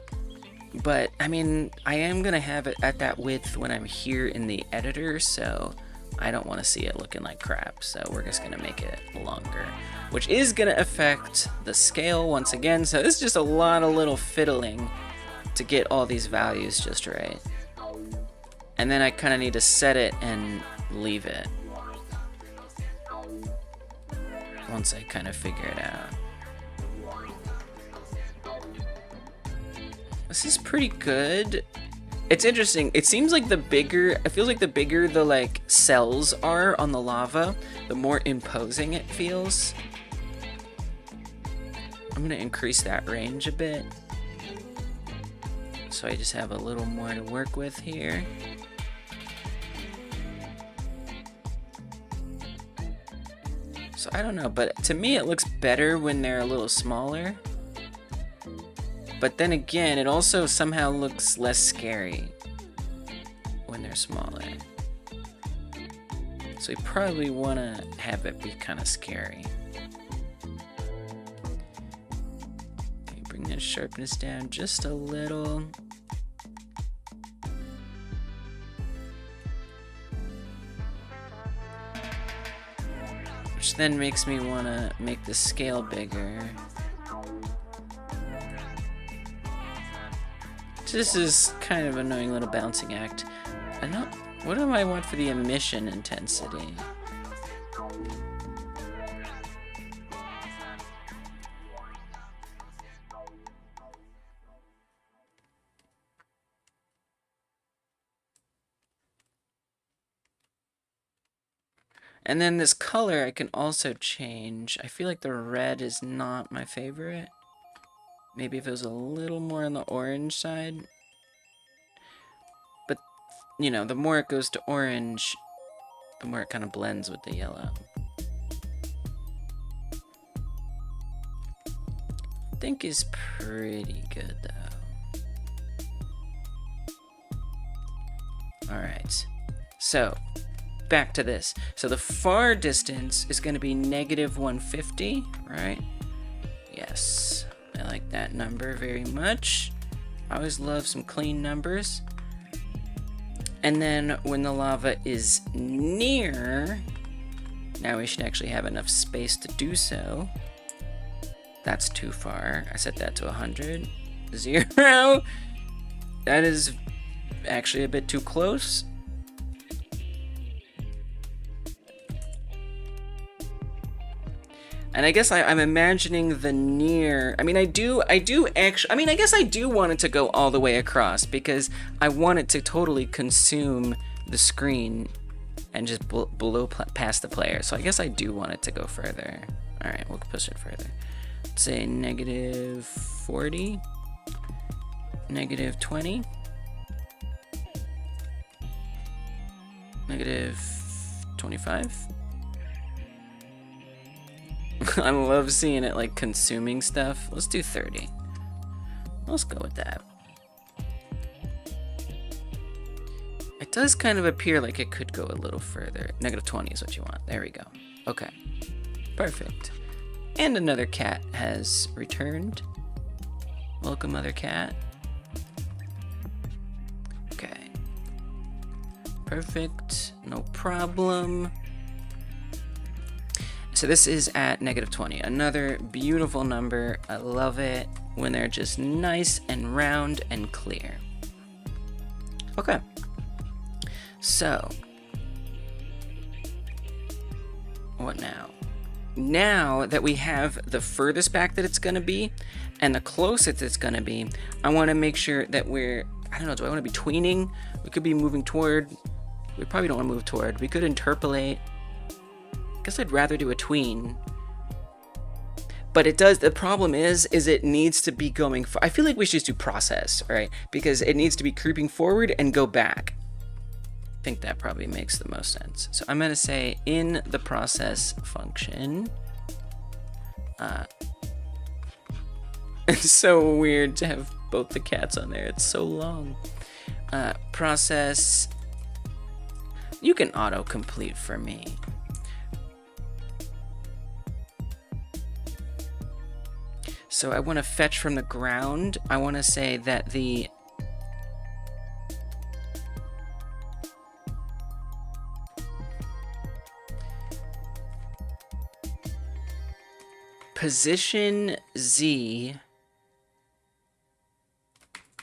But, I mean, I am going to have it at that width when I'm here in the editor, so I don't want to see it looking like crap. So we're just going to make it longer, which is going to affect the scale once again. So it's just a lot of little fiddling to get all these values just right. And then I kind of need to set it and leave it once I kind of figure it out. This is pretty good. It's interesting. It seems like the bigger, it feels like the bigger the like cells are on the lava, the more imposing it feels. I'm gonna increase that range a bit, so I just have a little more to work with here. So I don't know, but to me it looks better when they're a little smaller. But then again, it also somehow looks less scary when they're smaller. So we probably want to have it be kind of scary. Okay, bring that sharpness down just a little. Which then makes me want to make the scale bigger. This is kind of an annoying little bouncing act. I don't. What do I want for the emission intensity? And then this color I can also change. I feel like the red is not my favorite. Maybe if it was a little more on the orange side. But, you know, the more it goes to orange, the more it kind of blends with the yellow. I think is pretty good, though. Alright. So, back to this. So the far distance is going to be -150, right? Yes. I like that number very much. I always love some clean numbers. And then when the lava is near, now we should actually have enough space to do so. That's too far. I set that to 100. 0. That is actually a bit too close. And I guess I'm imagining the near. I mean, I do actually. I mean, I guess I do want it to go all the way across because I want it to totally consume the screen and just blow past the player. So I guess I do want it to go further. All right, we'll push it further. Let's say -40, -20, -25. I love seeing it like consuming stuff. Let's do 30. Let's go with that. It does kind of appear like it could go a little further. -20 is what you want. There we go. Okay. Perfect. And another cat has returned. Welcome, other cat. Perfect, no problem. So this is at -20, another beautiful number. I love it when they're just nice and round and clear. Okay, so what now? Now that we have the furthest back that it's going to be and the closest it's going to be, I want to make sure that we're, I don't know, do I want to be tweening? We could be moving toward, we probably don't want to move toward. We could interpolate. I guess I'd rather do a tween. But it does, the problem is it needs to be going, I feel like we should just do process, right? Because it needs to be creeping forward and go back. I think that probably makes the most sense. So I'm gonna say in the process function, it's so weird to have both the cats on there. It's so long. Process, you can autocomplete for me. So I want to fetch from the ground. I want to say that the position Z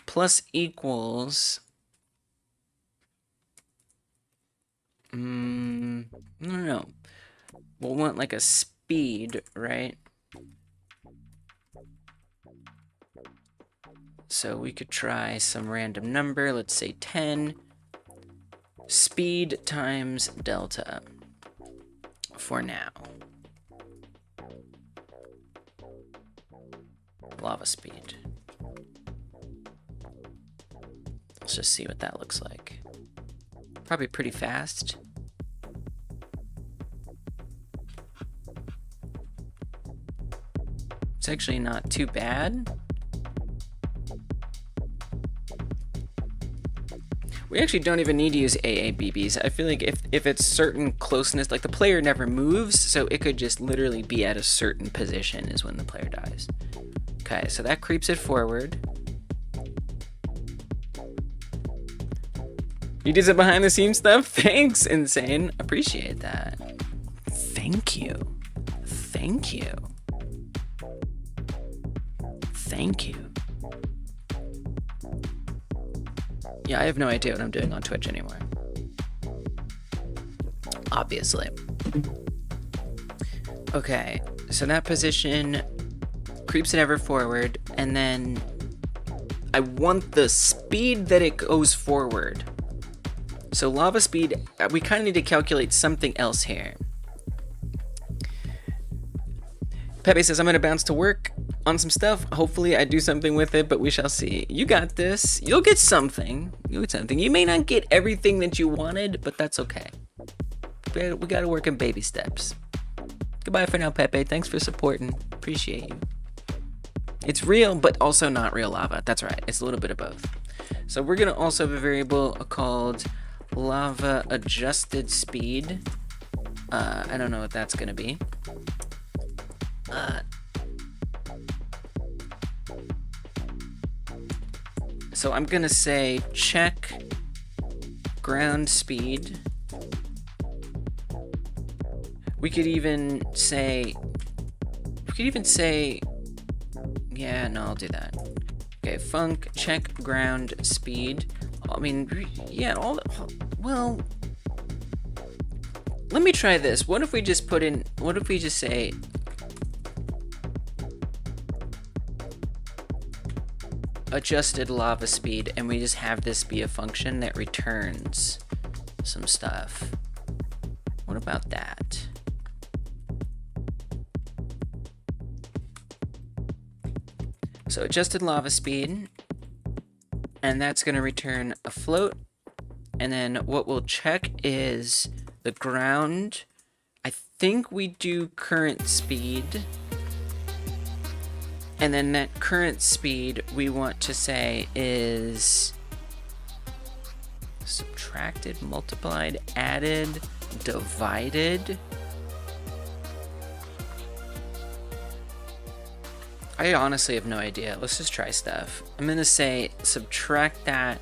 plus equals, no. We'll want like a speed, right? So we could try some random number, let's say 10. Speed times delta for now. Lava speed. Let's just see what that looks like. Probably pretty fast. It's actually not too bad. We actually don't even need to use AABBs. I feel like if it's certain closeness, like the player never moves, so it could just literally be at a certain position is when the player dies. Okay, so that creeps it forward. You did some behind the scenes stuff? Thanks, Insane. Appreciate that. Thank you. Thank you. Thank you. Yeah, I have no idea what I'm doing on Twitch anymore. Obviously. Okay, so that position creeps it ever forward, and then I want the speed that it goes forward. So lava speed, we kind of need to calculate something else here. Pepe says, I'm going to bounce to work on some stuff. Hopefully I do something with it, but we shall see. You got this. You'll get something. You'll get something. You may not get everything that you wanted, but that's okay. We got to work in baby steps. Goodbye for now, Pepe. Thanks for supporting. Appreciate you. It's real, but also not real lava. That's right. It's a little bit of both. So we're going to also have a variable called lava adjusted speed. I don't know what that's going to be. So I'm gonna say check ground speed. We could even say, yeah, no, I'll do that. Okay, func check ground speed. I mean, yeah, well, let me try this. What if we just say adjusted lava speed, and we just have this be a function that returns some stuff. What about that? So adjusted lava speed, and that's going to return a float, and then what we'll check is the ground. I think we do current speed. And then that current speed we want to say is subtracted, multiplied, added, divided. I honestly have no idea. Let's just try stuff. I'm gonna say subtract that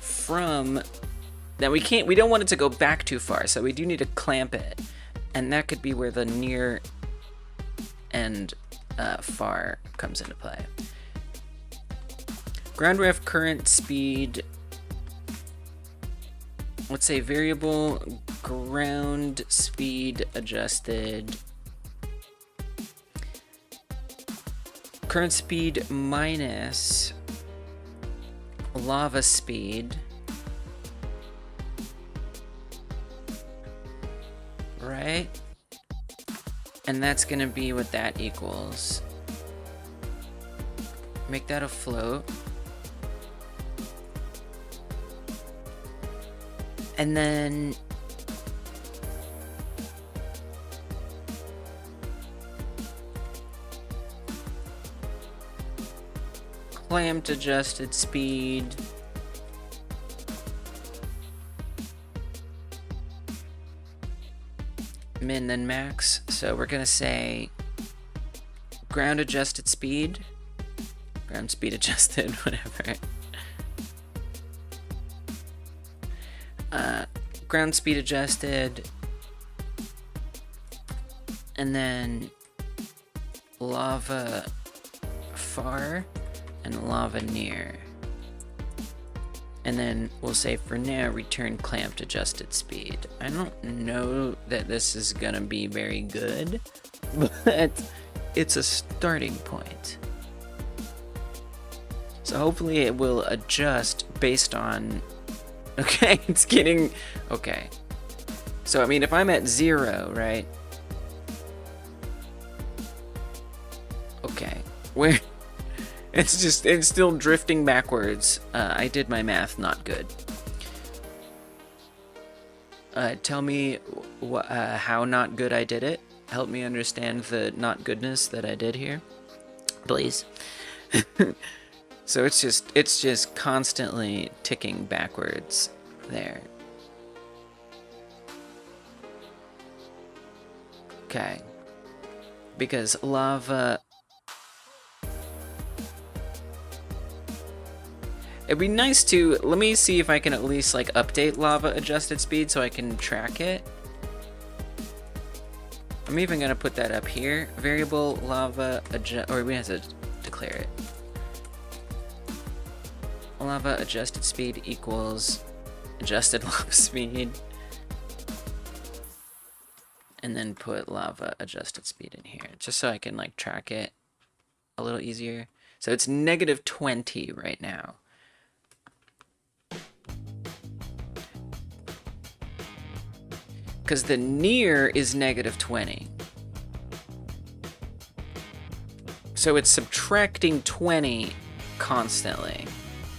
from Now we don't want it to go back too far, so we do need to clamp it. And that could be where the near and far comes into play. Ground ref current speed, let's say variable ground speed adjusted. Current speed minus lava speed. Right? And that's gonna be what that equals. Make that a float. And then clamped adjusted speed. Min then max. So we're gonna say ground adjusted speed. Ground speed adjusted, whatever. Ground speed adjusted, and then lava far and lava near. And then we'll say for now return clamped adjusted speed. I don't know that this is gonna be very good, but it's a starting point. So hopefully it will adjust based on. Okay, it's getting. Okay. So, I mean, if I'm at 0, right? Okay. Where. It's still drifting backwards. I did my math not good. Tell me how not good I did it. Help me understand the not goodness that I did here. Please. So it's just constantly ticking backwards there. Okay. Because lava. It'd be nice to, let me see if I can at least like update lava adjusted speed so I can track it. I'm even gonna put that up here. Variable lava adjust, or we have to declare it. Lava adjusted speed equals adjusted lava speed. And then put lava adjusted speed in here, just so I can like track it a little easier. So it's -20 right now. Because the near is -20. So it's subtracting 20 constantly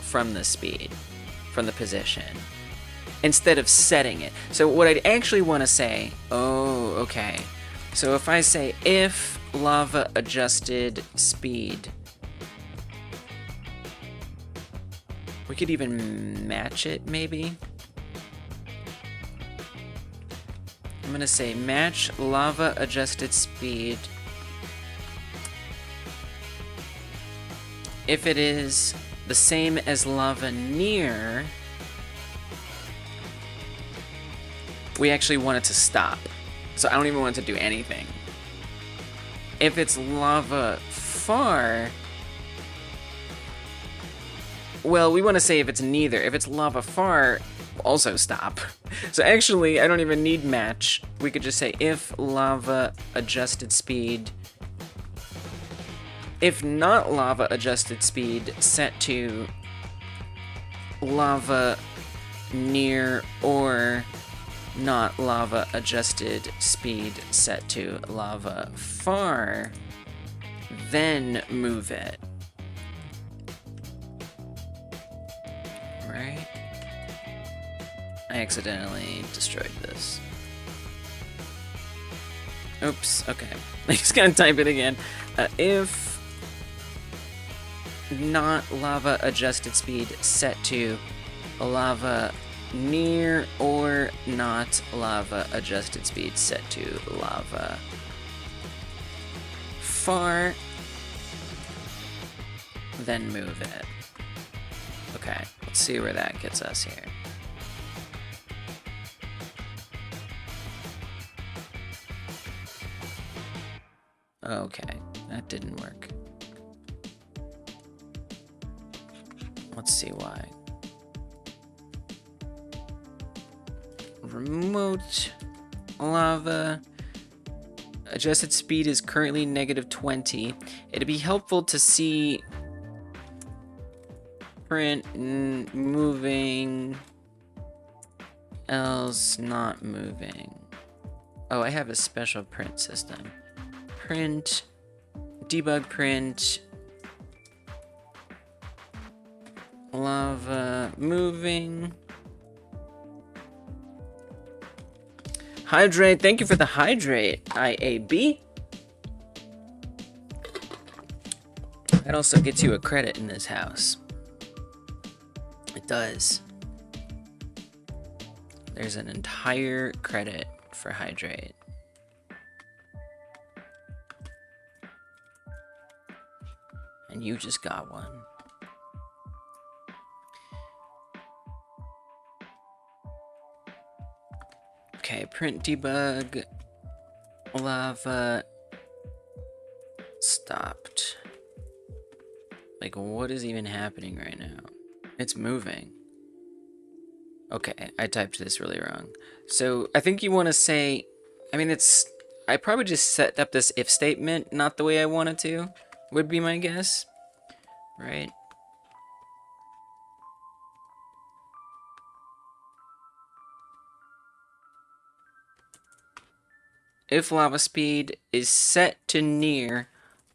from the speed, from the position, instead of setting it. So what I'd actually want to say, oh, okay. So if I say if lava adjusted speed, we could even match it maybe. I'm gonna say match lava adjusted speed if it is the same as lava near. We actually want it to stop, so I don't even want it to do anything. If it's lava far, well, we want to say if it's neither. If it's lava far, also stop. So actually, I don't even need match. We could just say if lava adjusted speed, if not lava adjusted speed set to lava near or not lava adjusted speed set to lava far, then move it. Right? I accidentally destroyed this. Oops, okay. I just gotta type it again. If not lava adjusted speed set to lava near or not lava adjusted speed set to lava far, then move it. Okay, let's see where that gets us here. Okay, that didn't work. Let's see why. Remote lava. Adjusted speed is currently -20. It'd be helpful to see print moving, else not moving. Oh, I have a special print system. Print, debug print, lava moving. Hydrate, thank you for the hydrate, IAB. That also gets you a credit in this house. It does. There's an entire credit for hydrate. And you just got one. Okay, print debug, lava, stopped. Like, what is even happening right now? It's moving. Okay, I typed this really wrong. So, I think you want to say, I mean, I probably just set up this if statement, not the way I wanted to, would be my guess, right? If lava speed is set to near,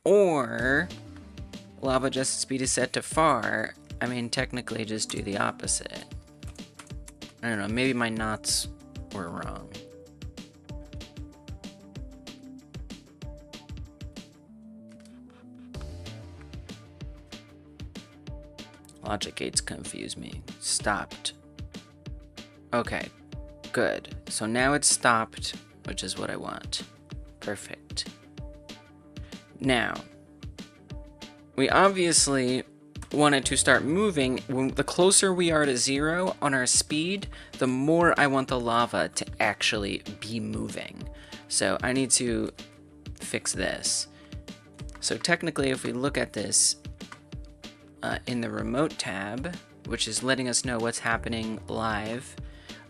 or lava adjusted speed is set to far, I mean, technically just do the opposite. I don't know, maybe my knots were wrong. Logic gates confuse me. Stopped. Okay, good. So now it's stopped, which is what I want. Perfect. Now, we obviously wanted to start moving. The closer we are to 0 on our speed, the more I want the lava to actually be moving. So I need to fix this. So technically, if we look at this in the remote tab, which is letting us know what's happening live,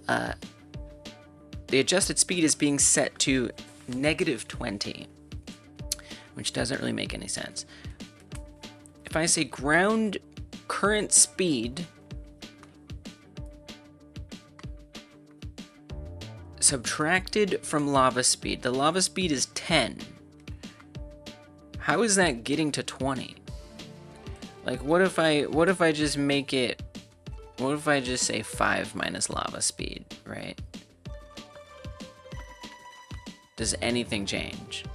the adjusted speed is being set to -20, which doesn't really make any sense. If I say ground current speed subtracted from lava speed, the lava speed is 10. How is that getting to 20? Like, what if I just make it, what if I just say 5 minus lava speed, right? Does anything change?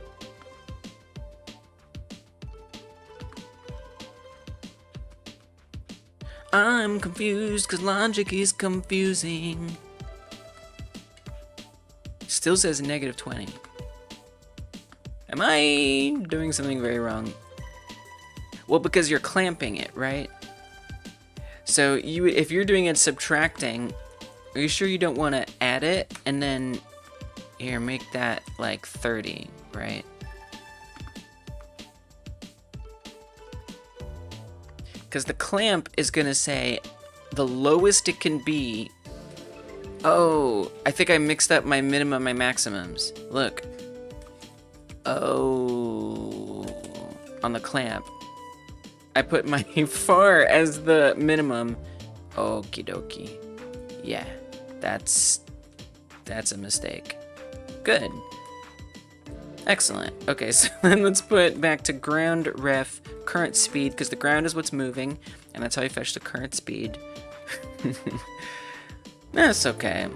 I'm confused because logic is confusing. Still says -20. Am I doing something very wrong? Well, because you're clamping it, right? So if you're doing it subtracting, are you sure you don't want to add it and then here make that like 30, right? Because the clamp is gonna say the lowest it can be. Oh, I think I mixed up my minimum and my maximums. Look. Oh, on the clamp. I put my far as the minimum. Okie dokie. Yeah, that's a mistake. Good. Excellent. Okay, so then let's put back to ground ref current speed, because the ground is what's moving, and that's how you fetch the current speed. That's okay.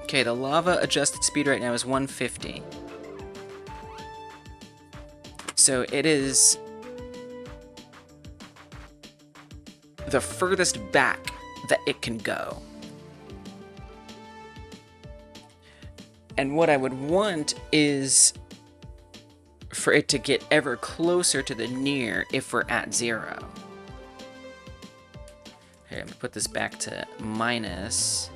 Okay, the lava adjusted speed right now is 150. So it is the furthest back that it can go. And what I would want is for it to get ever closer to the near if we're at 0. Here, I'm gonna put this back to minus.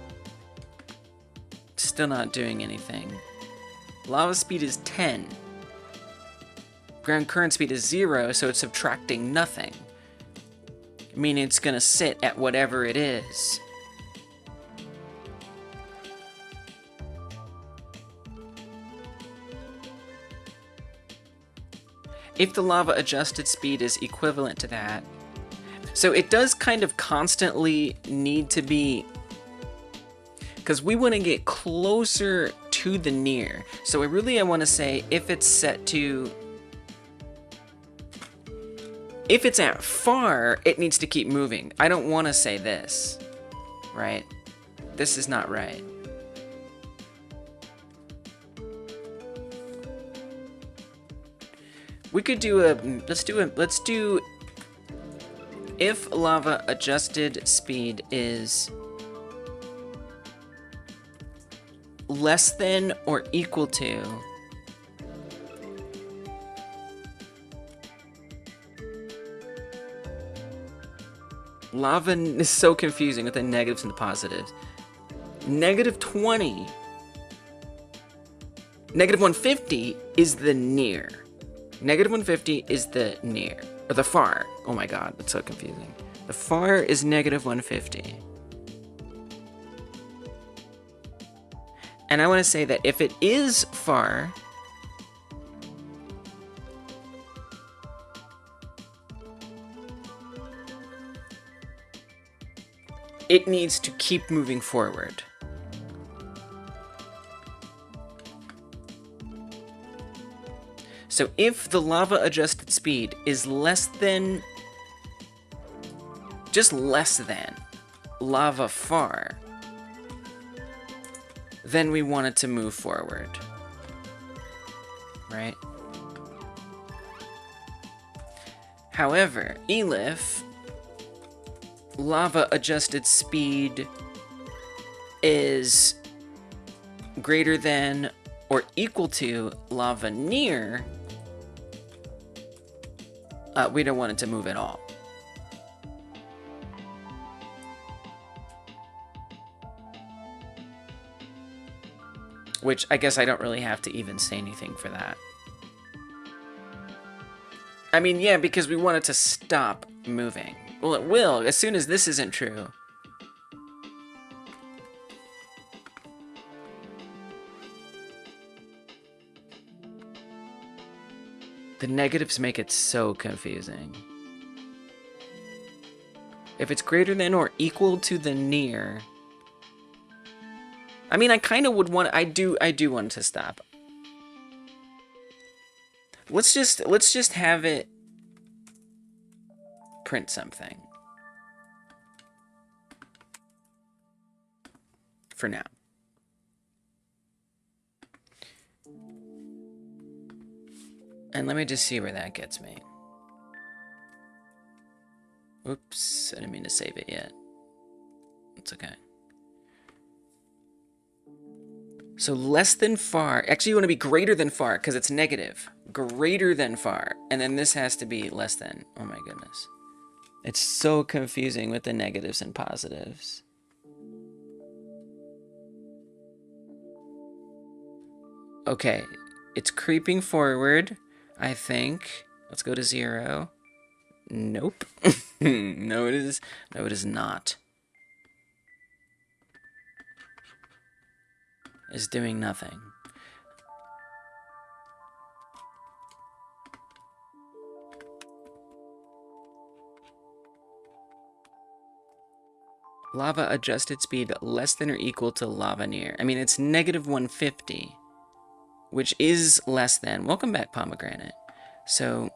Still not doing anything. Lava speed is 10. Ground current speed is 0, so it's subtracting nothing. Meaning it's gonna sit at whatever it is. If the lava adjusted speed is equivalent to that. So it does kind of constantly need to be, because we want to get closer to the near. So I want to say if it's set to, if it's at far, it needs to keep moving. I don't want to say this, right? This is not right. We could do a, let's do, if lava adjusted speed is less than or equal to lava is so confusing with the negatives and the positives. -20. -150 is the near. -150 is the near. Or the far. Oh my god, that's so confusing. The far is -150. And I want to say that if it is far, it needs to keep moving forward. So if the lava adjusted speed is less than, just less than, lava far, then we want it to move forward, right? However, if lava adjusted speed is greater than or equal to lava near, we don't want it to move at all. Which I guess I don't really have to even say anything for that. I mean, yeah, because we want it to stop moving. Well, it will, as soon as this isn't true. The negatives make it so confusing. If it's greater than or equal to the near, I mean, I kind of would want, I do want it to stop. Let's just have it print something. For now. And let me just see where that gets me. Oops, I didn't mean to save it yet. It's okay. So less than far, actually you want to be greater than far because it's negative. Greater than far. And then this has to be less than. Oh my goodness. It's so confusing with the negatives and positives. Okay, it's creeping forward, I think. Let's go to 0. Nope. No, it is not. It's doing nothing. Lava adjusted speed less than or equal to lava near. I mean, it's -150, which is less than. Welcome back, Pomegranate. So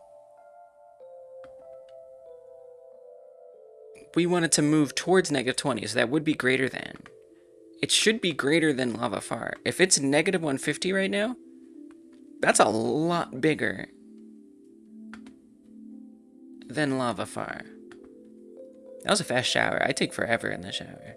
we want it to move towards -20, so that would be greater than. It should be greater than lava far. If it's -150 right now, that's a lot bigger than lava far. That was a fast shower. I take forever in the shower.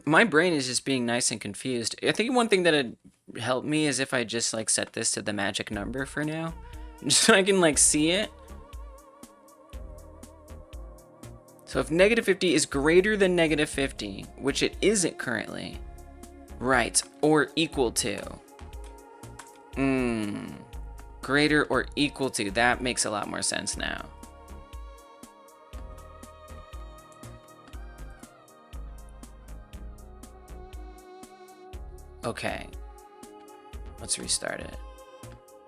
My brain is just being nice and confused. I think one thing that'd help me is if I just like set this to the magic number for now, just so I can like see it. So if negative 50 is greater than negative 50, which it isn't currently, right, or equal to. Greater or equal to, that makes a lot more sense now. Okay, let's restart it.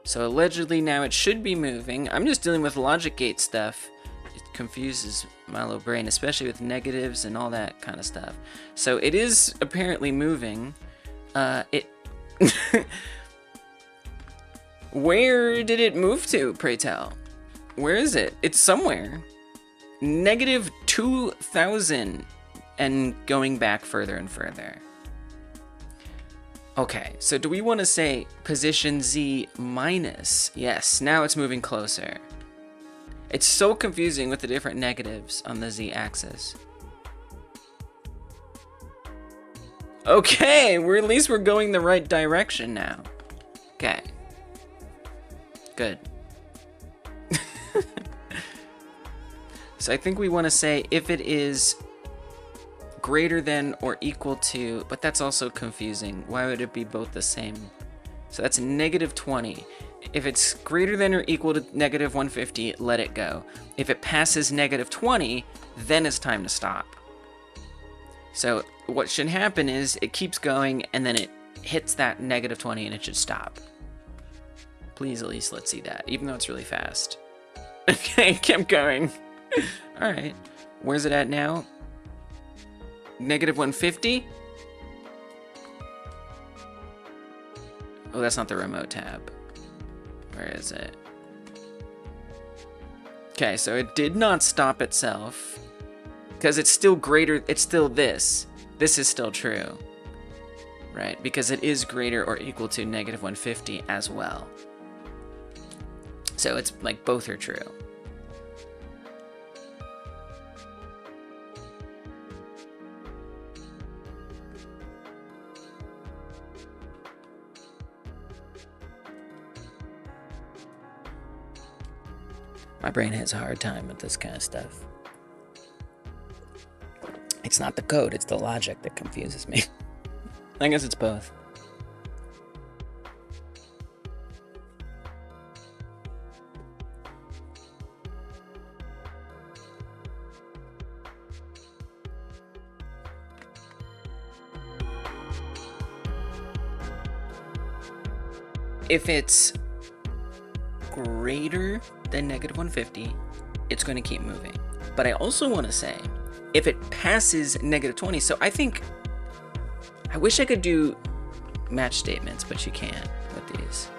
So allegedly now it should be moving. I'm just dealing with logic gate stuff. It confuses my little brain, especially with negatives and all that kind of stuff. So it is apparently moving. Where did it move to, pray tell? Where is it? It's somewhere. Negative 2,000 and going back further and further. Okay, so do we want to say position Z minus? Yes, now it's moving closer. It's so confusing with the different negatives on the Z axis. Okay, at least we're going the right direction now. Okay. Good. So I think we want to say if it is greater than or equal to, but that's also confusing. Why would it be both the same? So that's negative 20. If it's greater than or equal to negative 150, let it go. If it passes negative 20, then it's time to stop. So what should happen is it keeps going and then it hits that negative 20 and it should stop. Please at least let's see that, even though it's really fast. Okay, kept going. All right, where's it at now? Negative 150? Oh, that's not the remote tab. Where is it? Okay, so it did not stop itself. Because it's still greater, it's still this. This is still true. Right, because it is greater or equal to negative 150 as well. So it's like both are true. My brain has a hard time with this kind of stuff. It's not the code, it's the logic that confuses me. I guess it's both. If it's greater than negative 150, it's going to keep moving. But I also want to say, if it passes negative 20, so I think, I wish I could do match statements, but you can't with these.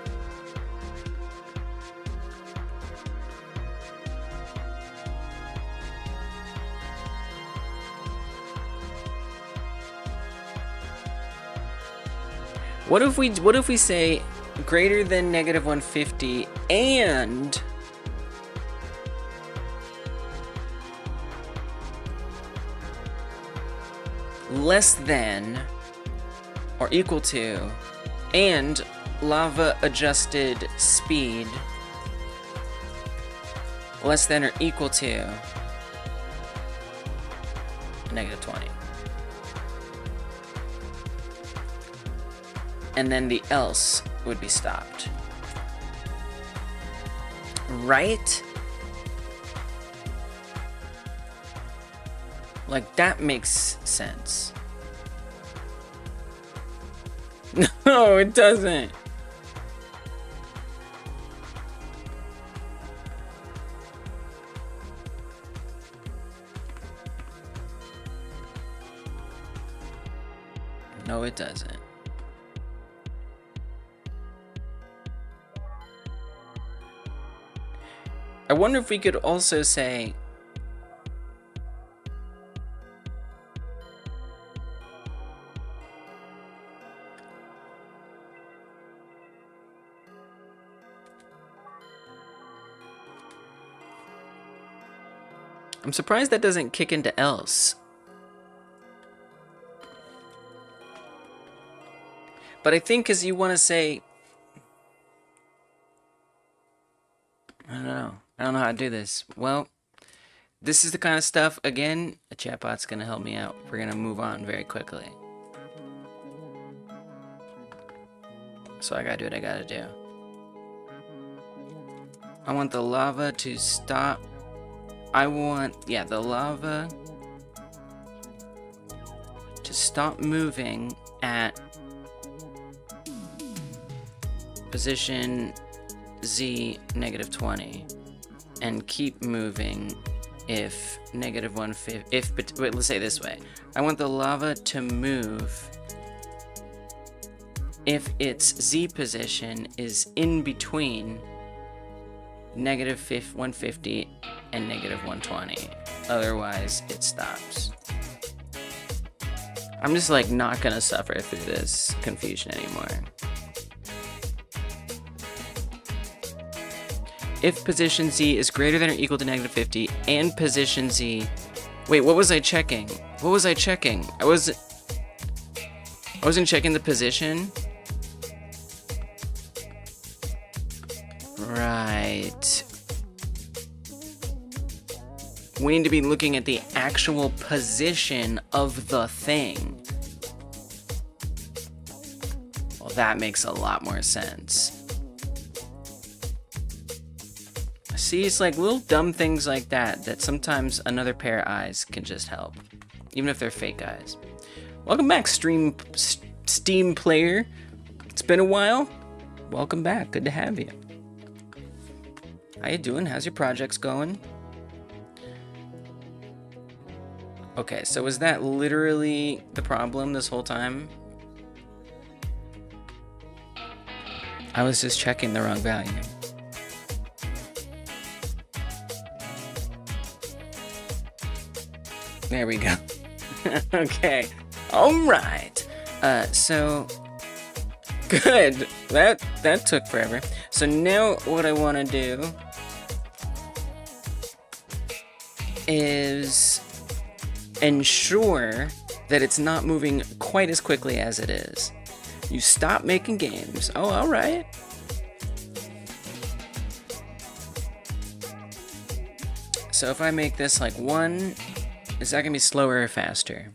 What if we say greater than negative 150 and less than or equal to and lava adjusted speed less than or equal to negative 20. And then the else would be stopped. Right? Like, that makes sense. No, it doesn't. No, it doesn't. I wonder if we could also say I'm surprised that doesn't kick into else. But I think because you want to say, I don't know how to do this. Well, This is the kind of stuff, again, a chatbot's gonna help me out. We're gonna move on very quickly. So I gotta do what I gotta do. I want the lava to stop. I want, yeah, the lava to stop moving at position Z -20 and keep moving if -150, wait, let's say it this way. I want the lava to move if its Z position is in between -150 and -120. Otherwise, it stops. I'm just like not gonna suffer through this confusion anymore. If position Z is greater than or equal to -50 and position Z... Wait, what was I checking? What was I checking? I wasn't checking the position? Right. We need to be looking at the actual position of the thing. Well, that makes a lot more sense. See, it's like little dumb things like that that sometimes another pair of eyes can just help, even if they're fake eyes. Welcome back, Steam player. It's been a while. Welcome back. Good to have you. How you doing? How's your projects going? Okay, so was that literally the problem this whole time? I was just checking the wrong value. There we go. Okay. All right. So good. That took forever. So now what I want to do is ensure that it's not moving quite as quickly as it is. You stop making games. Oh, all right. So if I make this like 1, is that gonna be slower or faster?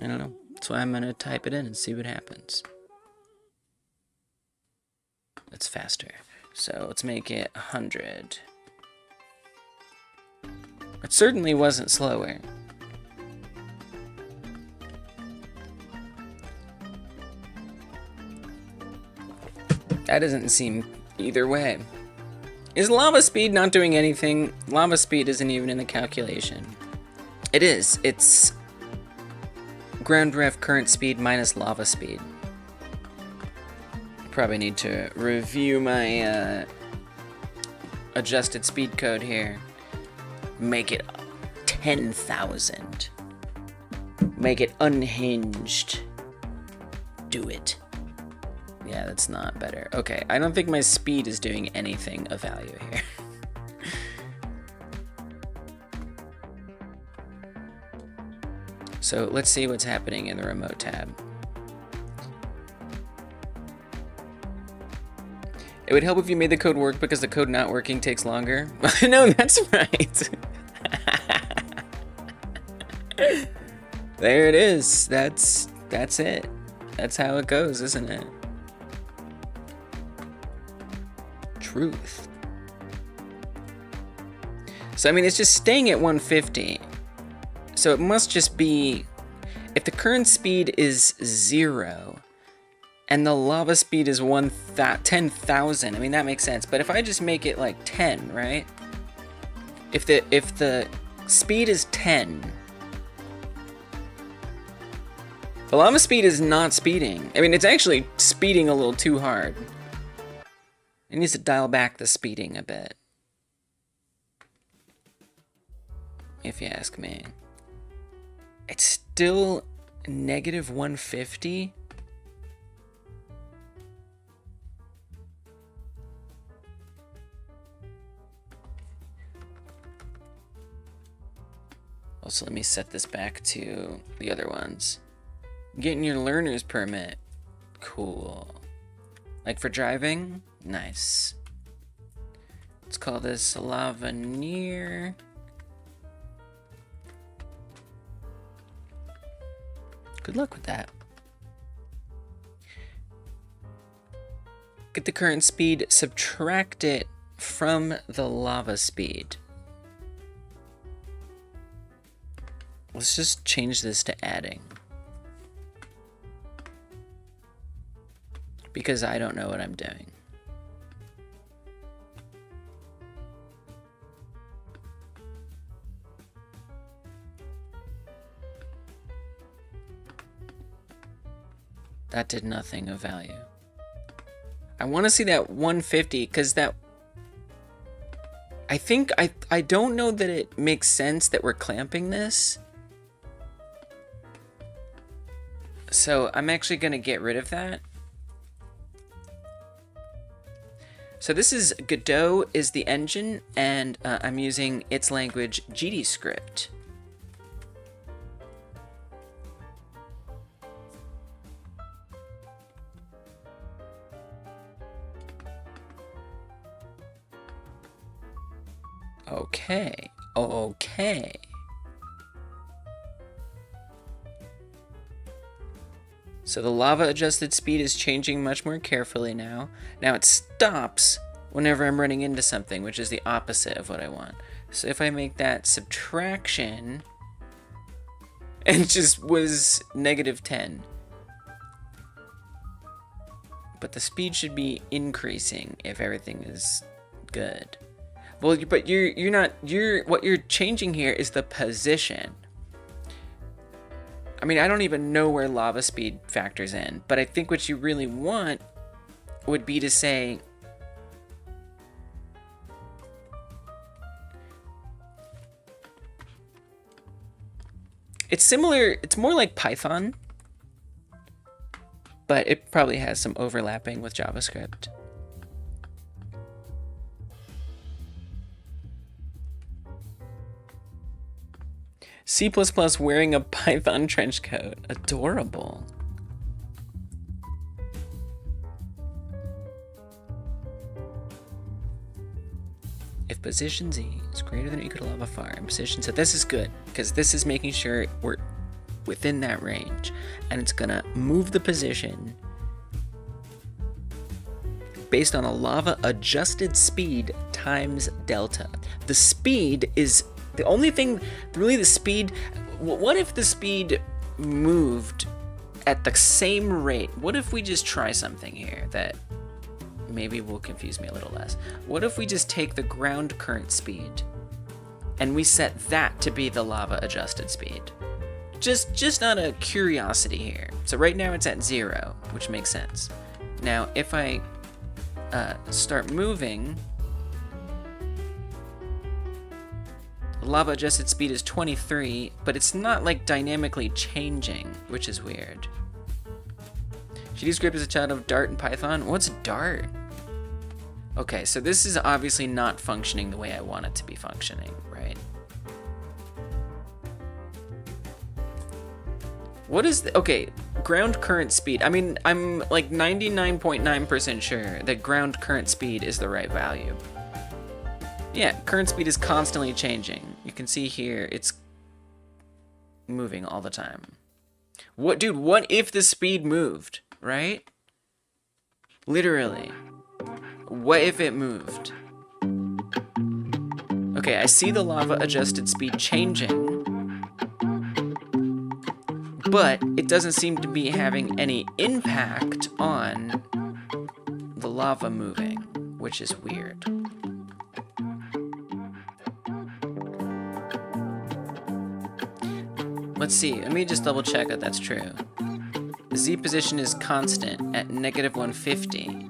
I don't know. That's why I'm gonna type it in and see what happens. It's faster. So let's make it 100. It certainly wasn't slower. That doesn't seem either way. Is lava speed not doing anything? Lava speed isn't even in the calculation. It is. It's ground ref current speed minus lava speed. Probably need to review my adjusted speed code here. Make it 10,000. Make it unhinged. Do it. Yeah, that's not better. Okay, I don't think my speed is doing anything of value here. So let's see what's happening in the remote tab. It would help if you made the code work because the code not working takes longer. No, that's right. There it is. That's it. That's how it goes, isn't it? Truth. So I mean, it's just staying at 150. So it must just be, if the current speed is 0 and the lava speed is 10,000, I mean, that makes sense. But if I just make it like 10, right? If the speed is 10, the lava speed is not speeding. I mean, it's actually speeding a little too hard. It needs to dial back the speeding a bit, if you ask me. It's still -150. Also, let me set this back to the other ones. Getting your learner's permit. Cool. Like for driving? Nice. Let's call this Lavaneer. Good luck with that. Get the current speed, subtract it from the lava speed. Let's just change this to adding. Because I don't know what I'm doing. That did nothing of value. I want to see that 150 because that... I don't know that it makes sense that we're clamping this. So I'm actually going to get rid of that. So this is Godot is the engine, and I'm using its language GDScript. Okay, okay. So the lava adjusted speed is changing much more carefully now. Now it stops whenever I'm running into something, which is the opposite of what I want. So if I make that subtraction, and it just was -10. But the speed should be increasing if everything is good. Well, but what you're changing here is the position. I mean, I don't even know where lava speed factors in, but I think what you really want would be to say, it's similar, it's more like Python, but it probably has some overlapping with JavaScript. C++ wearing a Python trench coat. Adorable. If position Z is greater than or equal to lava farm, position, so this is good, because this is making sure we're within that range. And it's gonna move the position based on a lava adjusted speed times delta. The speed is the only thing, really the speed, what if the speed moved at the same rate? What if we just try something here that maybe will confuse me a little less? What if we just take the ground current speed and we set that to be the lava adjusted speed? Just out of curiosity here. So right now it's at 0, which makes sense. Now if I start moving, lava adjusted speed is 23, but it's not like dynamically changing, which is weird. GDScript is a child of Dart and Python. What's Dart? Okay, so this is obviously not functioning the way I want it to be functioning, right? What is the, okay, ground current speed. I mean, I'm like 99.9% sure that ground current speed is the right value. Yeah, current speed is constantly changing. You can see here, it's moving all the time. What, dude, what if the speed moved, right? Literally. What if it moved? Okay, I see the lava adjusted speed changing, but it doesn't seem to be having any impact on the lava moving, which is weird. Let's see, let me just double check that that's true. The Z position is constant at -150.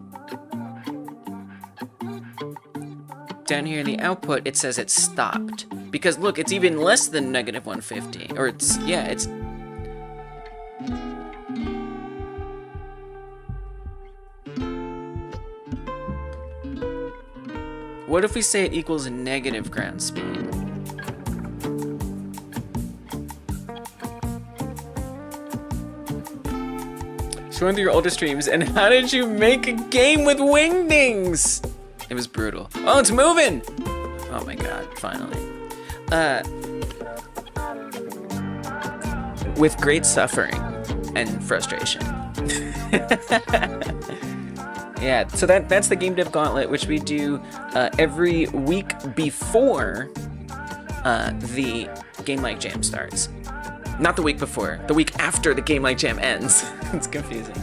Down here in the output, it says it stopped. Because look, it's even less than -150. Or it's, yeah, it's... What if we say it equals negative ground speed? Showing through your older streams, and how did you make a game with wingdings? It was brutal. Oh, it's moving! Oh my god, finally. With great suffering. and frustration. Yeah, so that's the Game Dev Gauntlet, which we do every week before the Game Like Jam starts. Not the week before, the week after the Game Like Jam ends. It's confusing.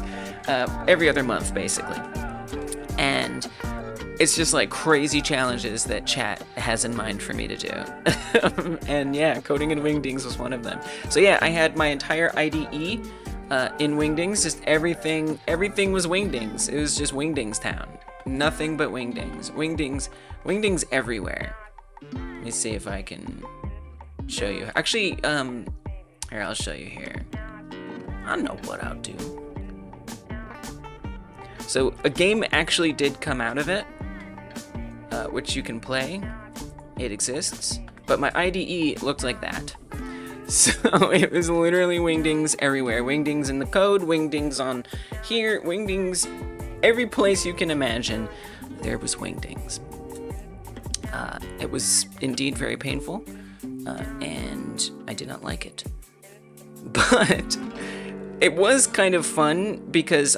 Every other month, basically. And it's just like crazy challenges that chat has in mind for me to do. And yeah, coding in Wingdings was one of them. So yeah, I had my entire IDE in Wingdings. Just everything was Wingdings. It was just Wingdings town. Nothing but Wingdings. Wingdings everywhere. Let me see if I can show you. Actually, here, I'll show you here. I know what I'll do. So a game actually did come out of it, which you can play. It exists, but my IDE looked like that. So it was literally Wingdings everywhere. Wingdings in the code, Wingdings on here, Wingdings every place you can imagine. There was Wingdings. It was indeed very painful, and I did not like it. But it was kind of fun because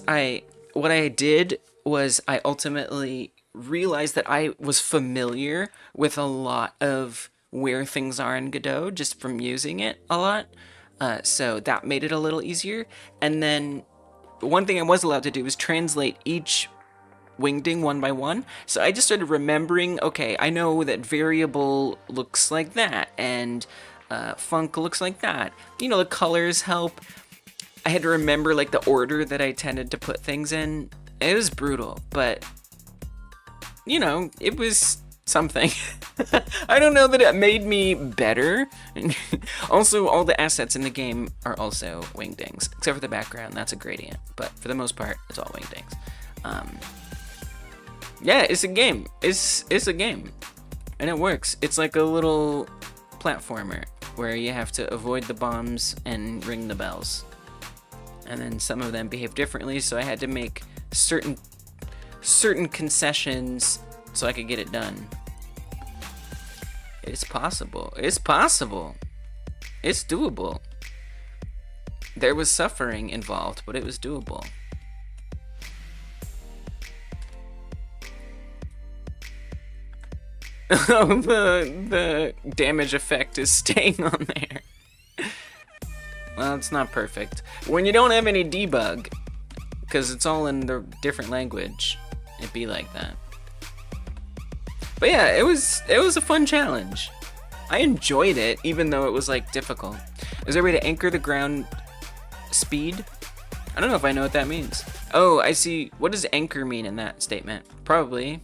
what I did was I ultimately realized that I was familiar with a lot of where things are in Godot just from using it a lot. So that made it a little easier. And then one thing I was allowed to do was translate each Wingding one by one. So I just started remembering, okay, I know that variable looks like that, and func looks like that. You know, the colors help. I had to remember like the order that I tended to put things in. It was brutal, but you know, it was something. I don't know that it made me better. Also, all the assets in the game are also Wingdings, except for the background. That's a gradient, but for the most part, it's all Wingdings. Yeah, it's a game. It's a game, and it works. It's like a little platformer where you have to avoid the bombs and ring the bells. And then some of them behave differently, so I had to make certain concessions so I could get it done. It's possible. It's possible. It's doable. There was suffering involved, but it was doable. Oh, the damage effect is staying on there. Well, it's not perfect. When you don't have any debug, because it's all in the different language, it'd be like that. But yeah, it was a fun challenge. I enjoyed it, even though it was like difficult. Is there a way to anchor the ground speed? I don't know if I know what that means. Oh, I see. What does anchor mean in that statement? Probably.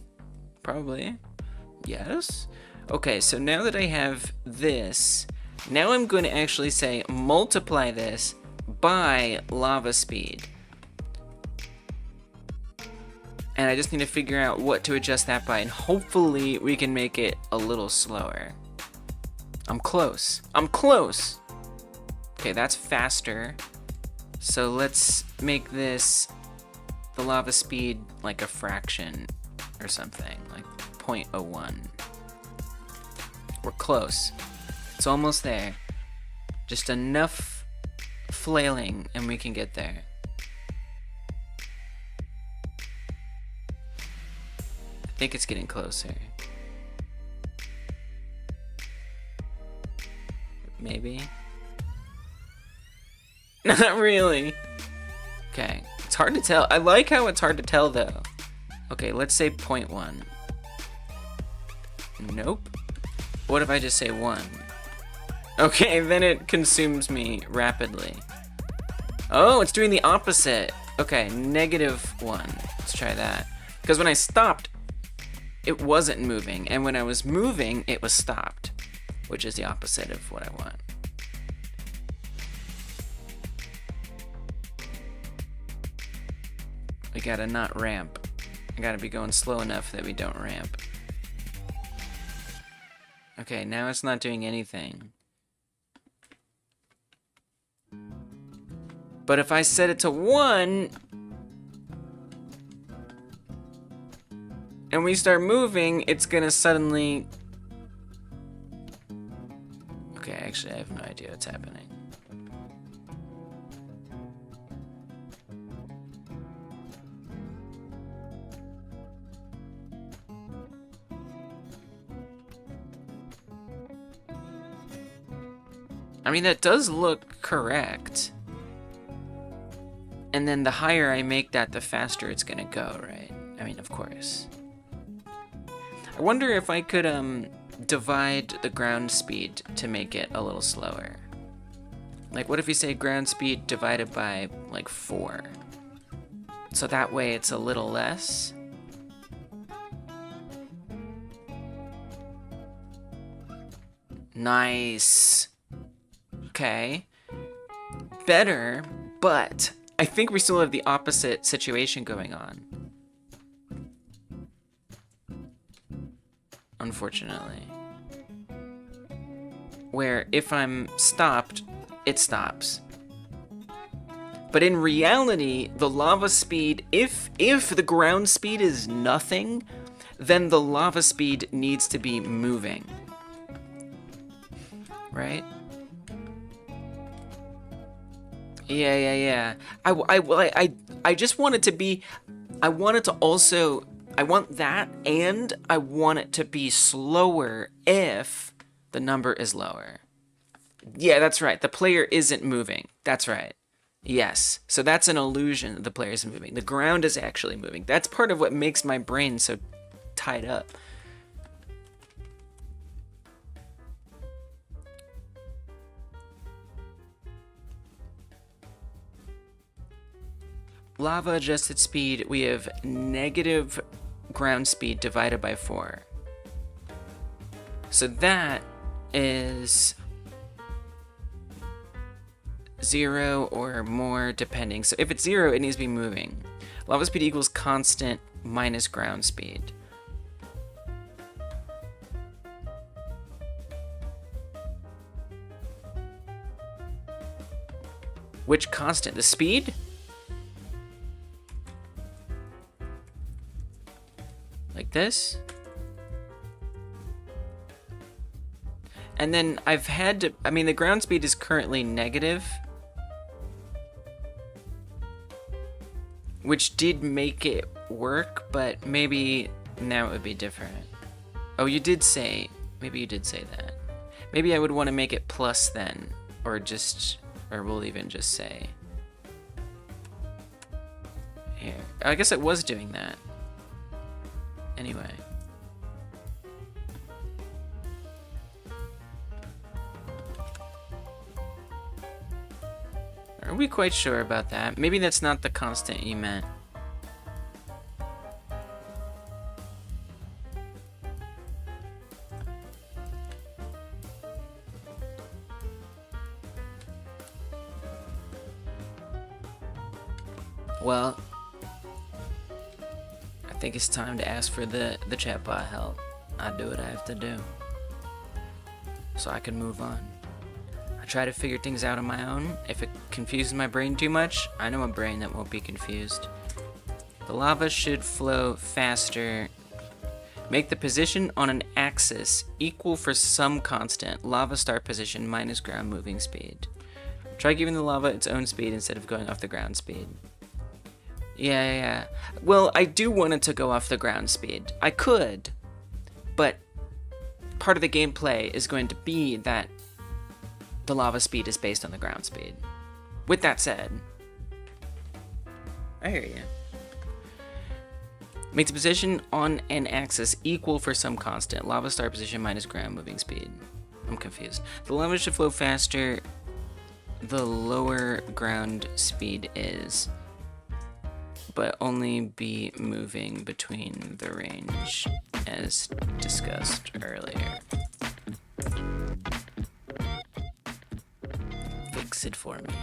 Yes. Okay, so now that I have this, now I'm going to actually say multiply this by lava speed. And I just need to figure out what to adjust that by, and hopefully we can make it a little slower. I'm close. Okay, that's faster. So let's make this, the lava speed, like a fraction or something, like 0.01. We're close. It's almost there. Just enough flailing and we can get there. I think it's getting closer. Maybe? Not really. Okay, it's hard to tell. I like how it's hard to tell though. Okay, let's say 0.1. Nope. What if I just say 1? Okay, then it consumes me rapidly. Oh, it's doing the opposite. Okay, -1. Let's try that. Because when I stopped, it wasn't moving. And when I was moving, it was stopped. Which is the opposite of what I want. We gotta not ramp. I gotta be going slow enough that we don't ramp. Okay, now it's not doing anything. But if I set it to 1, and we start moving, it's gonna suddenly... Okay, actually I have no idea what's happening. I mean, that does look correct. And then the higher I make that, the faster it's gonna go, right? I mean, of course. I wonder if I could divide the ground speed to make it a little slower. Like, what if you say ground speed divided by, like, 4? So that way it's a little less. Nice. Okay. Better, but I think we still have the opposite situation going on. Unfortunately. Where if I'm stopped, it stops. But in reality, the lava speed, if the ground speed is nothing, then the lava speed needs to be moving. Right? Yeah. I just want it to be, I want it to also, I want that, and I want it to be slower if the number is lower. Yeah, that's right. The player isn't moving. That's right. Yes. So that's an illusion that the player isn't moving. The ground is actually moving. That's part of what makes my brain so tied up. Lava adjusted speed, we have negative ground speed divided by 4. So that is 0 or more depending. So if it's 0, it needs to be moving. Lava speed equals constant minus ground speed. Which constant? The speed? Like this. And then I've had to, I mean, the ground speed is currently negative, which did make it work, but maybe now it would be different. Oh, you did say, maybe you did say that. Maybe I would want to make it plus then, or we'll even just say. Here, I guess it was doing that. Anyway. Are we quite sure about that? Maybe that's not the constant you meant. Well, I think it's time to ask for the chatbot help. I do what I have to do, so I can move on. I try to figure things out on my own. If it confuses my brain too much, I know a brain that won't be confused. The lava should flow faster. Make the position on an axis equal for some constant. Lava start position minus ground moving speed. Try giving the lava its own speed instead of going off the ground speed. Yeah. Well, I do want it to go off the ground speed. I could, but part of the gameplay is going to be that the lava speed is based on the ground speed. With that said, I hear you. Make the position on an axis equal for some constant. Lava start position minus ground moving speed. I'm confused. The lava should flow faster the lower ground speed is, but only be moving between the range as discussed earlier. Fix it for me.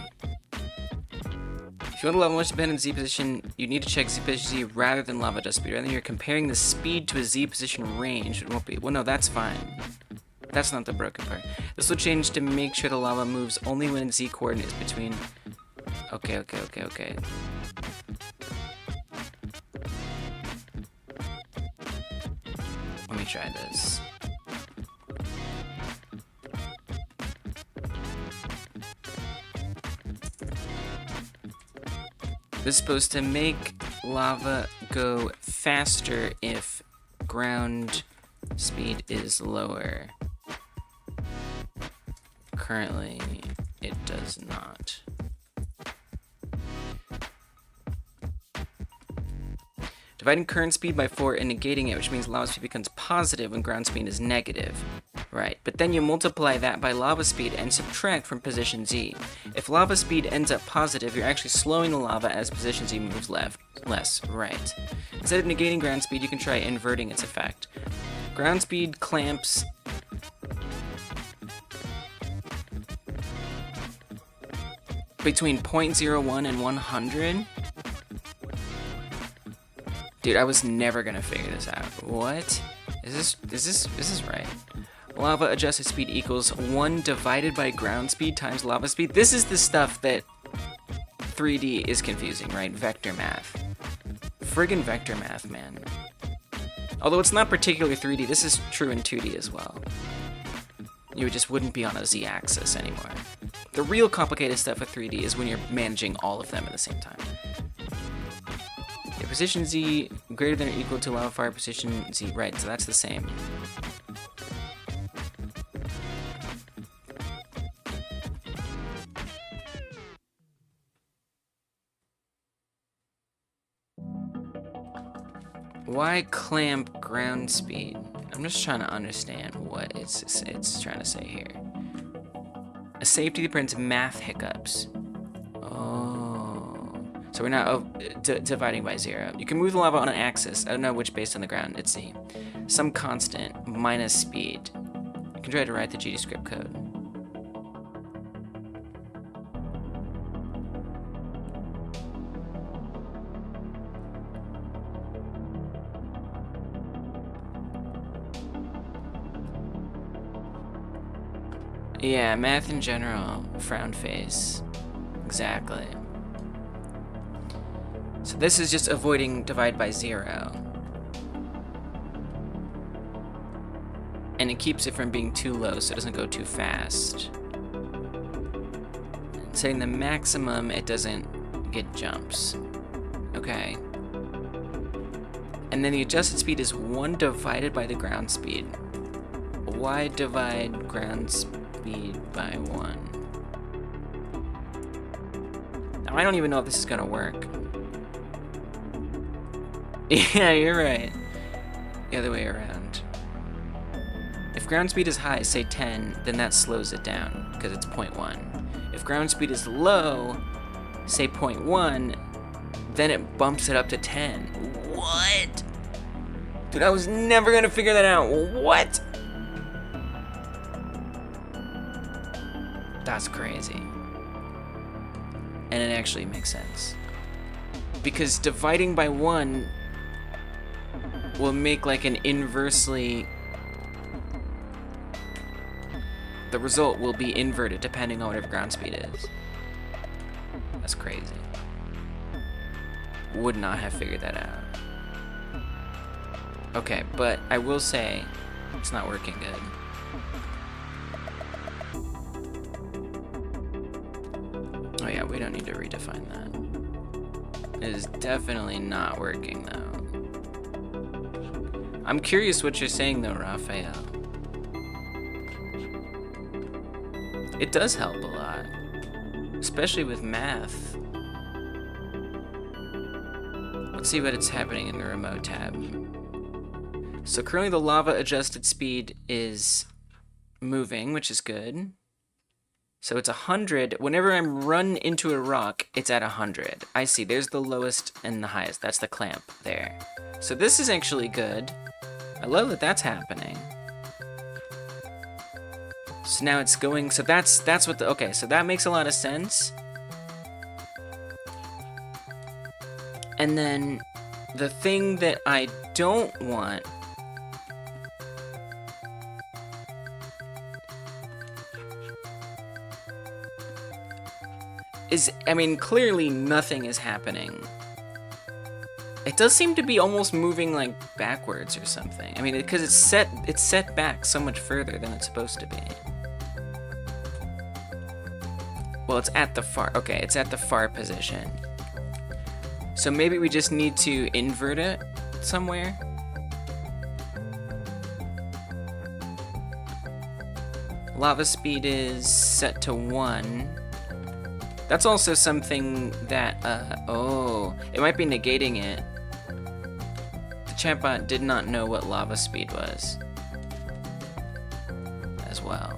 If you want to lava much depend on Z position, you need to check Z position Z rather than lava dust speed. Rather than you're comparing the speed to a Z position range, it won't be. Well, no, that's fine. That's not the broken part. This will change to make sure the lava moves only when Z coordinate is between. Okay. Let me try this. This is supposed to make lava go faster if ground speed is lower. currently it does not. Dividing current speed by 4 and negating it, which means lava speed becomes positive when ground speed is negative. Right, but then you multiply that by lava speed and subtract from position Z. If lava speed ends up positive, you're actually slowing the lava as position Z moves less. Right. Instead of negating ground speed, you can try inverting its effect. Ground speed clamps between 0.01 and 100. Dude, I was never gonna figure this out. What? Is this right? Lava adjusted speed equals 1 divided by ground speed times lava speed. This is the stuff that 3D is confusing, right? Vector math. Friggin' vector math, man. Although it's not particularly 3D, this is true in 2D as well. You just wouldn't be on a Z-axis anymore. The real complicated stuff with 3D is when you're managing all of them at the same time. Yeah, position Z greater than or equal to lava fire position Z, right, so that's the same. Why clamp ground speed? I'm just trying to understand what it's trying to say here. A safety that prevents math hiccups. Oh. So we're not dividing by 0. You can move the lava on an axis. I don't know which based on the ground. It's Z. Some constant minus speed. You can try to write the GDScript code. Yeah, math in general, frown face. Exactly. So this is just avoiding divide by 0. And it keeps it from being too low so it doesn't go too fast. And setting the maximum, it doesn't get jumps. Okay. And then the adjusted speed is 1 divided by the ground speed. Why divide ground speed by 1? Now, I don't even know if this is gonna work. Yeah, you're right. The other way around. If ground speed is high, say 10, then that slows it down, because it's 0.1. If ground speed is low, say 0.1, then it bumps it up to 10. What? Dude, I was never gonna figure that out. What? That's crazy. And it actually makes sense. Because dividing by 1 will make like an inversely... The result will be inverted depending on whatever ground speed is. That's crazy. Would not have figured that out. Okay, but I will say it's not working good. Oh yeah, we don't need to redefine that. It is definitely not working though. I'm curious what you're saying though, Raphael. It does help a lot, especially with math. Let's see what it's happening in the remote tab. So currently the lava adjusted speed is moving, which is good. So it's 100. Whenever I'm run into a rock, it's at 100. I see, there's the lowest and the highest. That's the clamp there. So this is actually good. I love that that's happening. So now it's going, so that's what the, okay, so that makes a lot of sense. And then the thing that I don't want is, I mean, clearly nothing is happening. It does seem to be almost moving like backwards or something. I mean, because it's set back so much further than it's supposed to be. Well, it's at the far, okay, it's at the far position. So maybe we just need to invert it somewhere. Lava speed is set to 1. That's also something that, oh, it might be negating it. The chatbot did not know what lava speed was as well.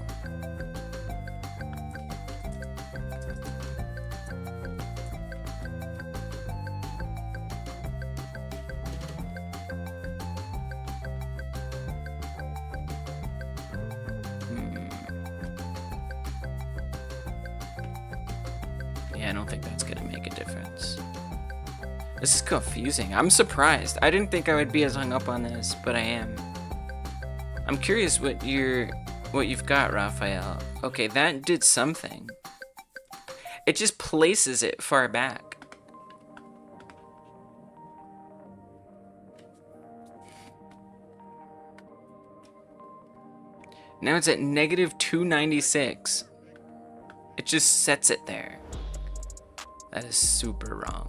Yeah, I don't think that's gonna make a difference. This is confusing. I'm surprised. I didn't think I would be as hung up on this, but I am. I'm curious what you've got, Raphael. Okay, that did something. It just places it far back. Now it's at negative 296. It just sets it there. That is super wrong.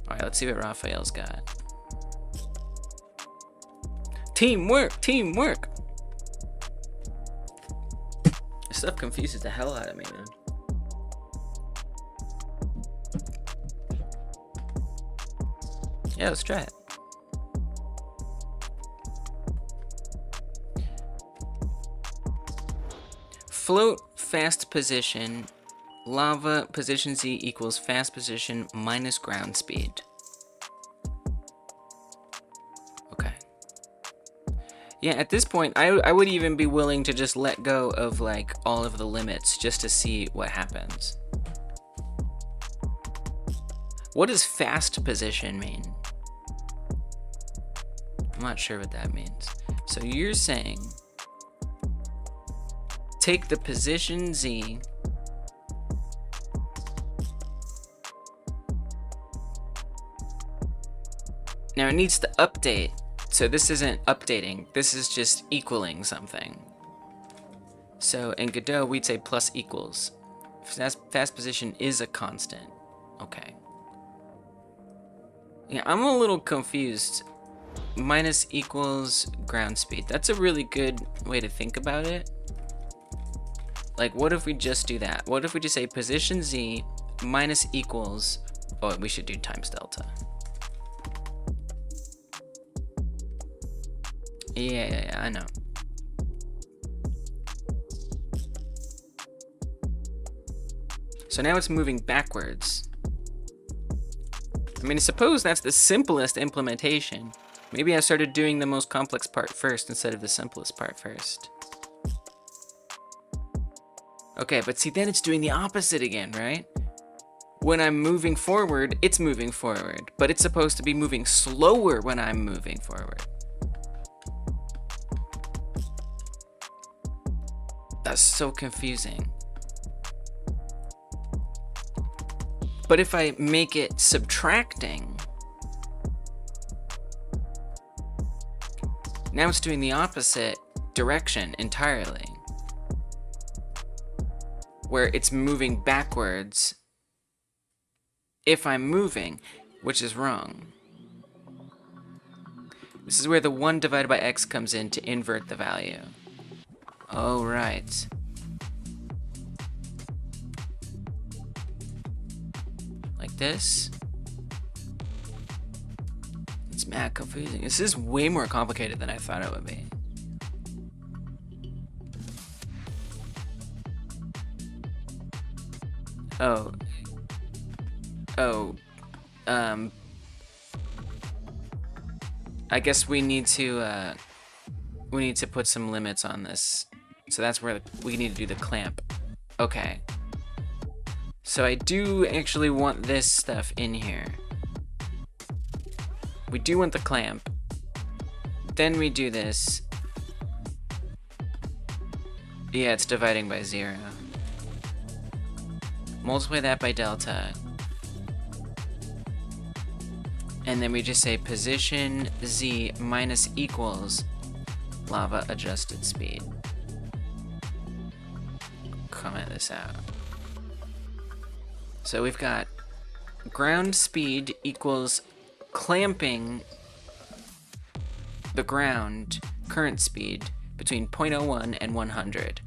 Alright, let's see what Raphael's got. Teamwork! Teamwork! This stuff confuses the hell out of me, man. Yeah, let's try it. Float fast position, lava position Z equals fast position minus ground speed. Okay. Yeah, at this point, I would even be willing to just let go of like all of the limits just to see what happens. What does fast position mean? I'm not sure what that means. So you're saying take the position Z now it needs to update, so this isn't updating, this is just equaling something. So in Godot we'd say plus equals. Fast position is a constant. Okay. Yeah, I'm a little confused. Minus equals ground speed. That's a really good way to think about it. Like, what if we just do that? What if we just say position Z minus equals, oh, we should do times delta. Yeah, I know. So now it's moving backwards. I mean, I suppose that's the simplest implementation. Maybe I started doing the most complex part first instead of the simplest part first. Okay, but see, then it's doing the opposite again, right? When I'm moving forward, it's moving forward, but it's supposed to be moving slower when I'm moving forward. That's so confusing. But if I make it subtracting, now it's doing the opposite direction entirely. Where it's moving backwards if I'm moving, which is wrong. This is where the 1 divided by x comes in to invert the value. Oh, right. Like this. It's mad confusing. This is way more complicated than I thought it would be. Oh. I guess we need to put some limits on this. So that's where we need to do the clamp. Okay. So I do actually want this stuff in here. We do want the clamp. Then we do this. Yeah, it's dividing by 0. Multiply that by delta. And then we just say position Z minus equals lava adjusted speed. Comment this out. So we've got ground speed equals clamping the ground current speed between 0.01 and 100.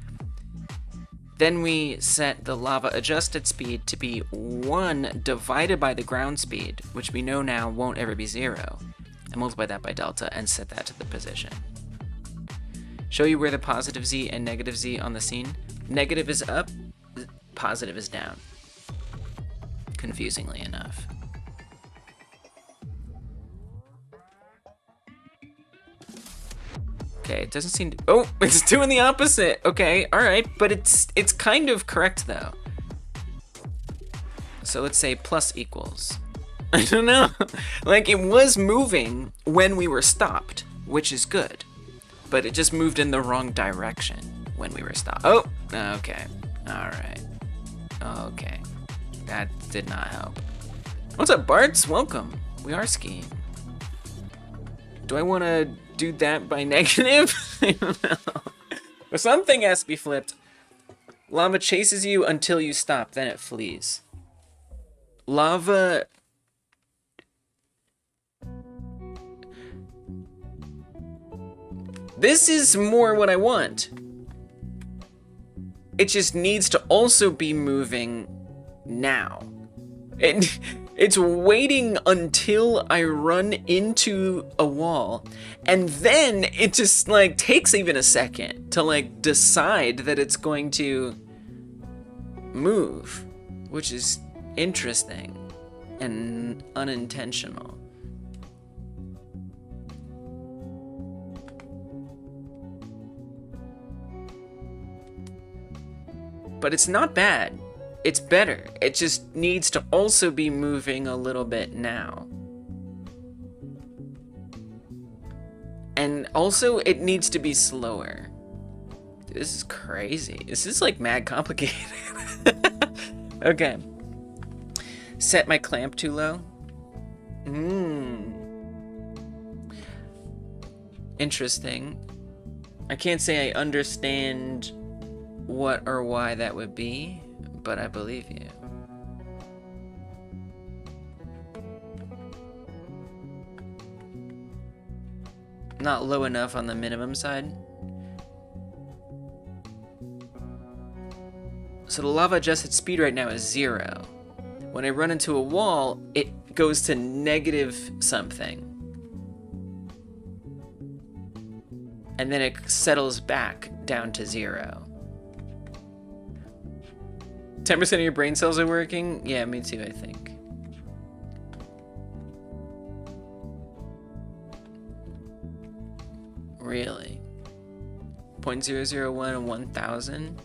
Then we set the lava adjusted speed to be 1 divided by the ground speed, which we know now won't ever be 0, and multiply that by delta and set that to the position. Show you where the positive Z and negative Z on the scene. Negative is up, positive is down. Confusingly enough. Okay, it doesn't seem to, oh, it's doing the opposite. Okay, all right, but it's kind of correct though. So let's say plus equals. I don't know. Like, it was moving when we were stopped, which is good, but it just moved in the wrong direction when we were stopped. Oh, okay, all right, okay. That did not help. What's up, Barts? Welcome. We are skiing. Do I want to do that by negative? I don't know. But something has to be flipped. Lava chases you until you stop, then it flees. Lava... This is more what I want. It just needs to also be moving now. It's waiting until I run into a wall, and then it just like takes even a second to like decide that it's going to move, which is interesting and unintentional. But it's not bad. It's better. It just needs to also be moving a little bit now. And also, it needs to be slower. This is crazy. This is like mad complicated. Okay. Set my clamp too low. Interesting. I can't say I understand what or why that would be, but I believe you. Not low enough on the minimum side. So the lava adjusted speed right now is 0. When I run into a wall, it goes to negative something. And then it settles back down to 0. 10% of your brain cells are working? Yeah, me too, I think. Really? 0.001 and 1000?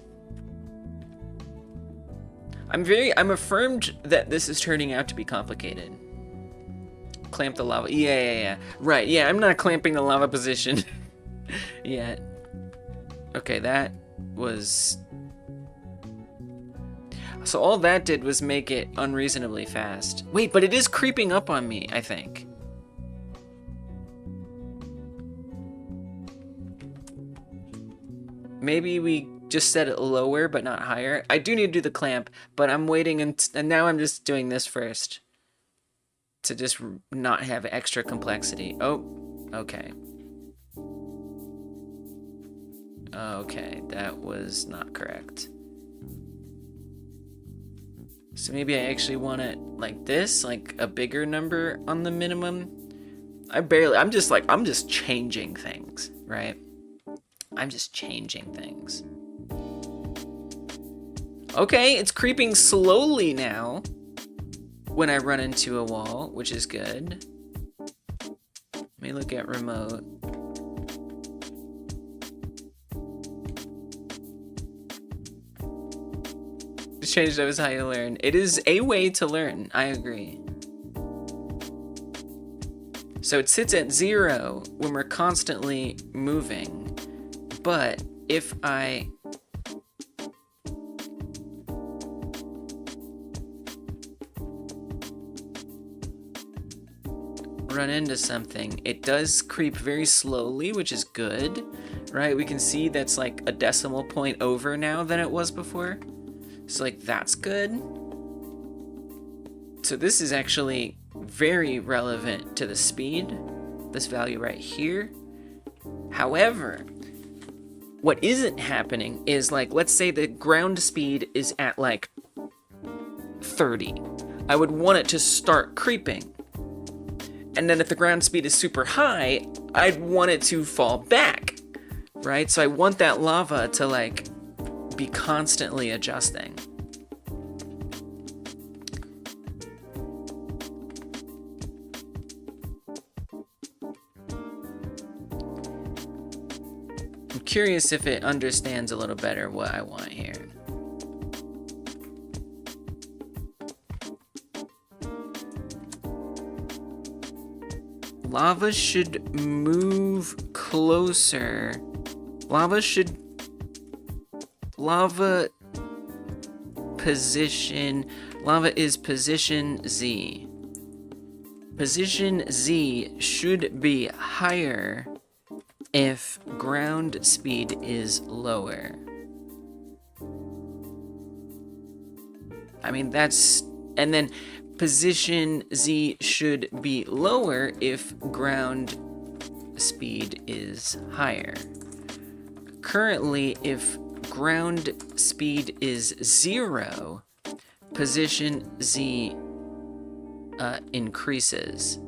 I'm affirmed that this is turning out to be complicated. Clamp the lava. Yeah. Right, yeah, I'm not clamping the lava position yet. Okay, that was... So all that did was make it unreasonably fast. Wait, but it is creeping up on me, I think. Maybe we just set it lower, but not higher. I do need to do the clamp, but I'm waiting, and now I'm just doing this first. To just not have extra complexity. Oh, okay. Okay, that was not correct. So maybe I actually want it like this, like a bigger number on the minimum. I'm just changing things, right? I'm just changing things. Okay, it's creeping slowly now when I run into a wall, which is good. Let me look at remote. Changed up is how you learn. It is a way to learn, I agree. So it sits at 0 when we're constantly moving, but if I run into something, it does creep very slowly, which is good, right? We can see that's like a decimal point over now than it was before. So like that's good. So this is actually very relevant to the speed, this value right here. However, What isn't happening is, like, let's say the ground speed is at like 30. I would want it to start creeping. And then if the ground speed is super high, I'd want it to fall back, right? So I want that lava to like be constantly adjusting. I'm curious if it understands a little better what I want here. Lava should move closer. Lava position. Lava is position Z. Position Z should be higher if ground speed is lower. I mean, and then position Z should be lower if ground speed is higher. Currently, if ground speed is 0, position Z increases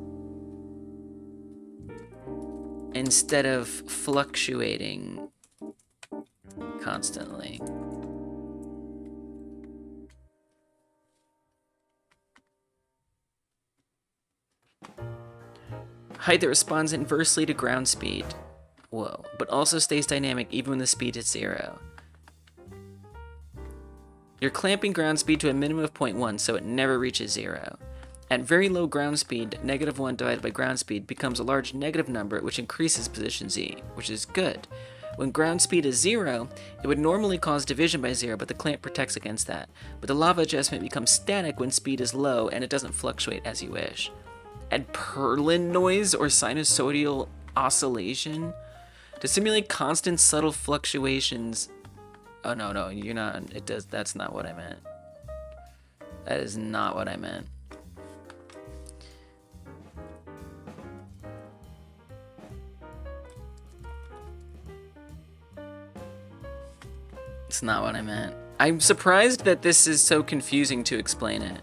instead of fluctuating constantly. Height that responds inversely to ground speed. Whoa. But also stays dynamic even when the speed is 0. You're clamping ground speed to a minimum of 0.1, so it never reaches 0. At very low ground speed, -1 divided by ground speed becomes a large negative number, which increases position Z, which is good. When ground speed is 0, it would normally cause division by 0, but the clamp protects against that. But the lava adjustment becomes static when speed is low, and it doesn't fluctuate as you wish. Add Perlin noise or sinusoidal oscillation to simulate constant subtle fluctuations. Oh no, you're not. It does. That's not what I meant. That is not what I meant. It's not what I meant. I'm surprised that this is so confusing to explain it.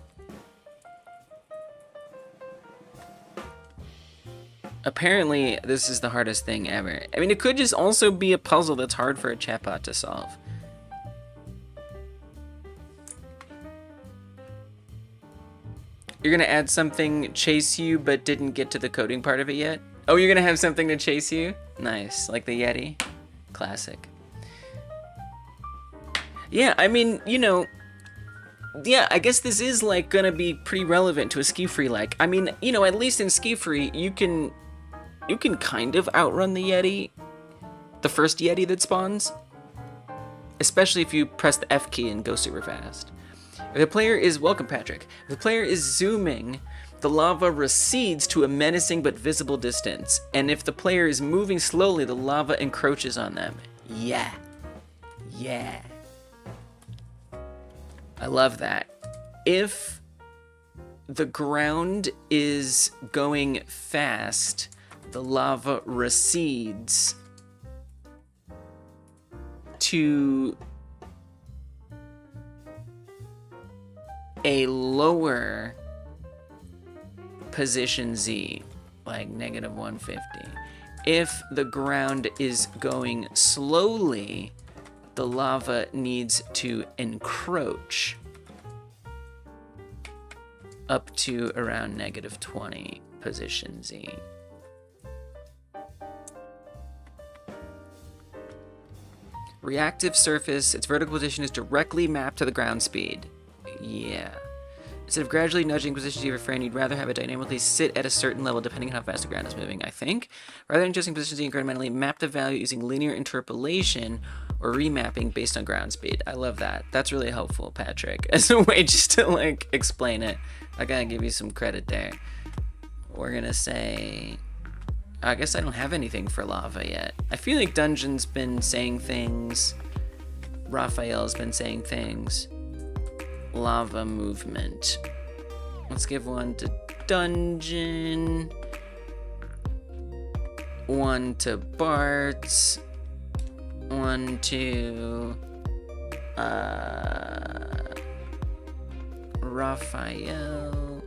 Apparently, this is the hardest thing ever. I mean, it could just also be a puzzle that's hard for a chatbot to solve. You're gonna add something chase you, but didn't get to the coding part of it yet? Oh, you're gonna have something to chase you? Nice, like the Yeti. Classic. Yeah, I mean, you know, yeah, I guess this is like gonna be pretty relevant to a SkiFree-like. I mean, you know, at least in SkiFree, you can kind of outrun the Yeti, the first Yeti that spawns, especially if you press the F key and go super fast. If the player is, welcome Patrick, if the player is zooming, the lava recedes to a menacing but visible distance, and if the player is moving slowly, the lava encroaches on them. Yeah. Yeah. I love that. If the ground is going fast, the lava recedes to a lower position Z, like -150. If the ground is going slowly, the lava needs to encroach up to around -20 position Z. Reactive surface, its vertical position is directly mapped to the ground speed. Yeah. Instead of gradually nudging positions of your frame, you'd rather have it dynamically sit at a certain level depending on how fast the ground is moving, I think. Rather than adjusting positions incrementally, map the value using linear interpolation or remapping based on ground speed. I love that. That's really helpful, Patrick, as a way just to, like, explain it. I gotta give you some credit there. We're gonna say... I guess I don't have anything for lava yet. I feel like Dungeon's been saying things. Raphael's been saying things. Lava movement. Let's give one to Dungeon. One to Bart. 1, 2, Raphael.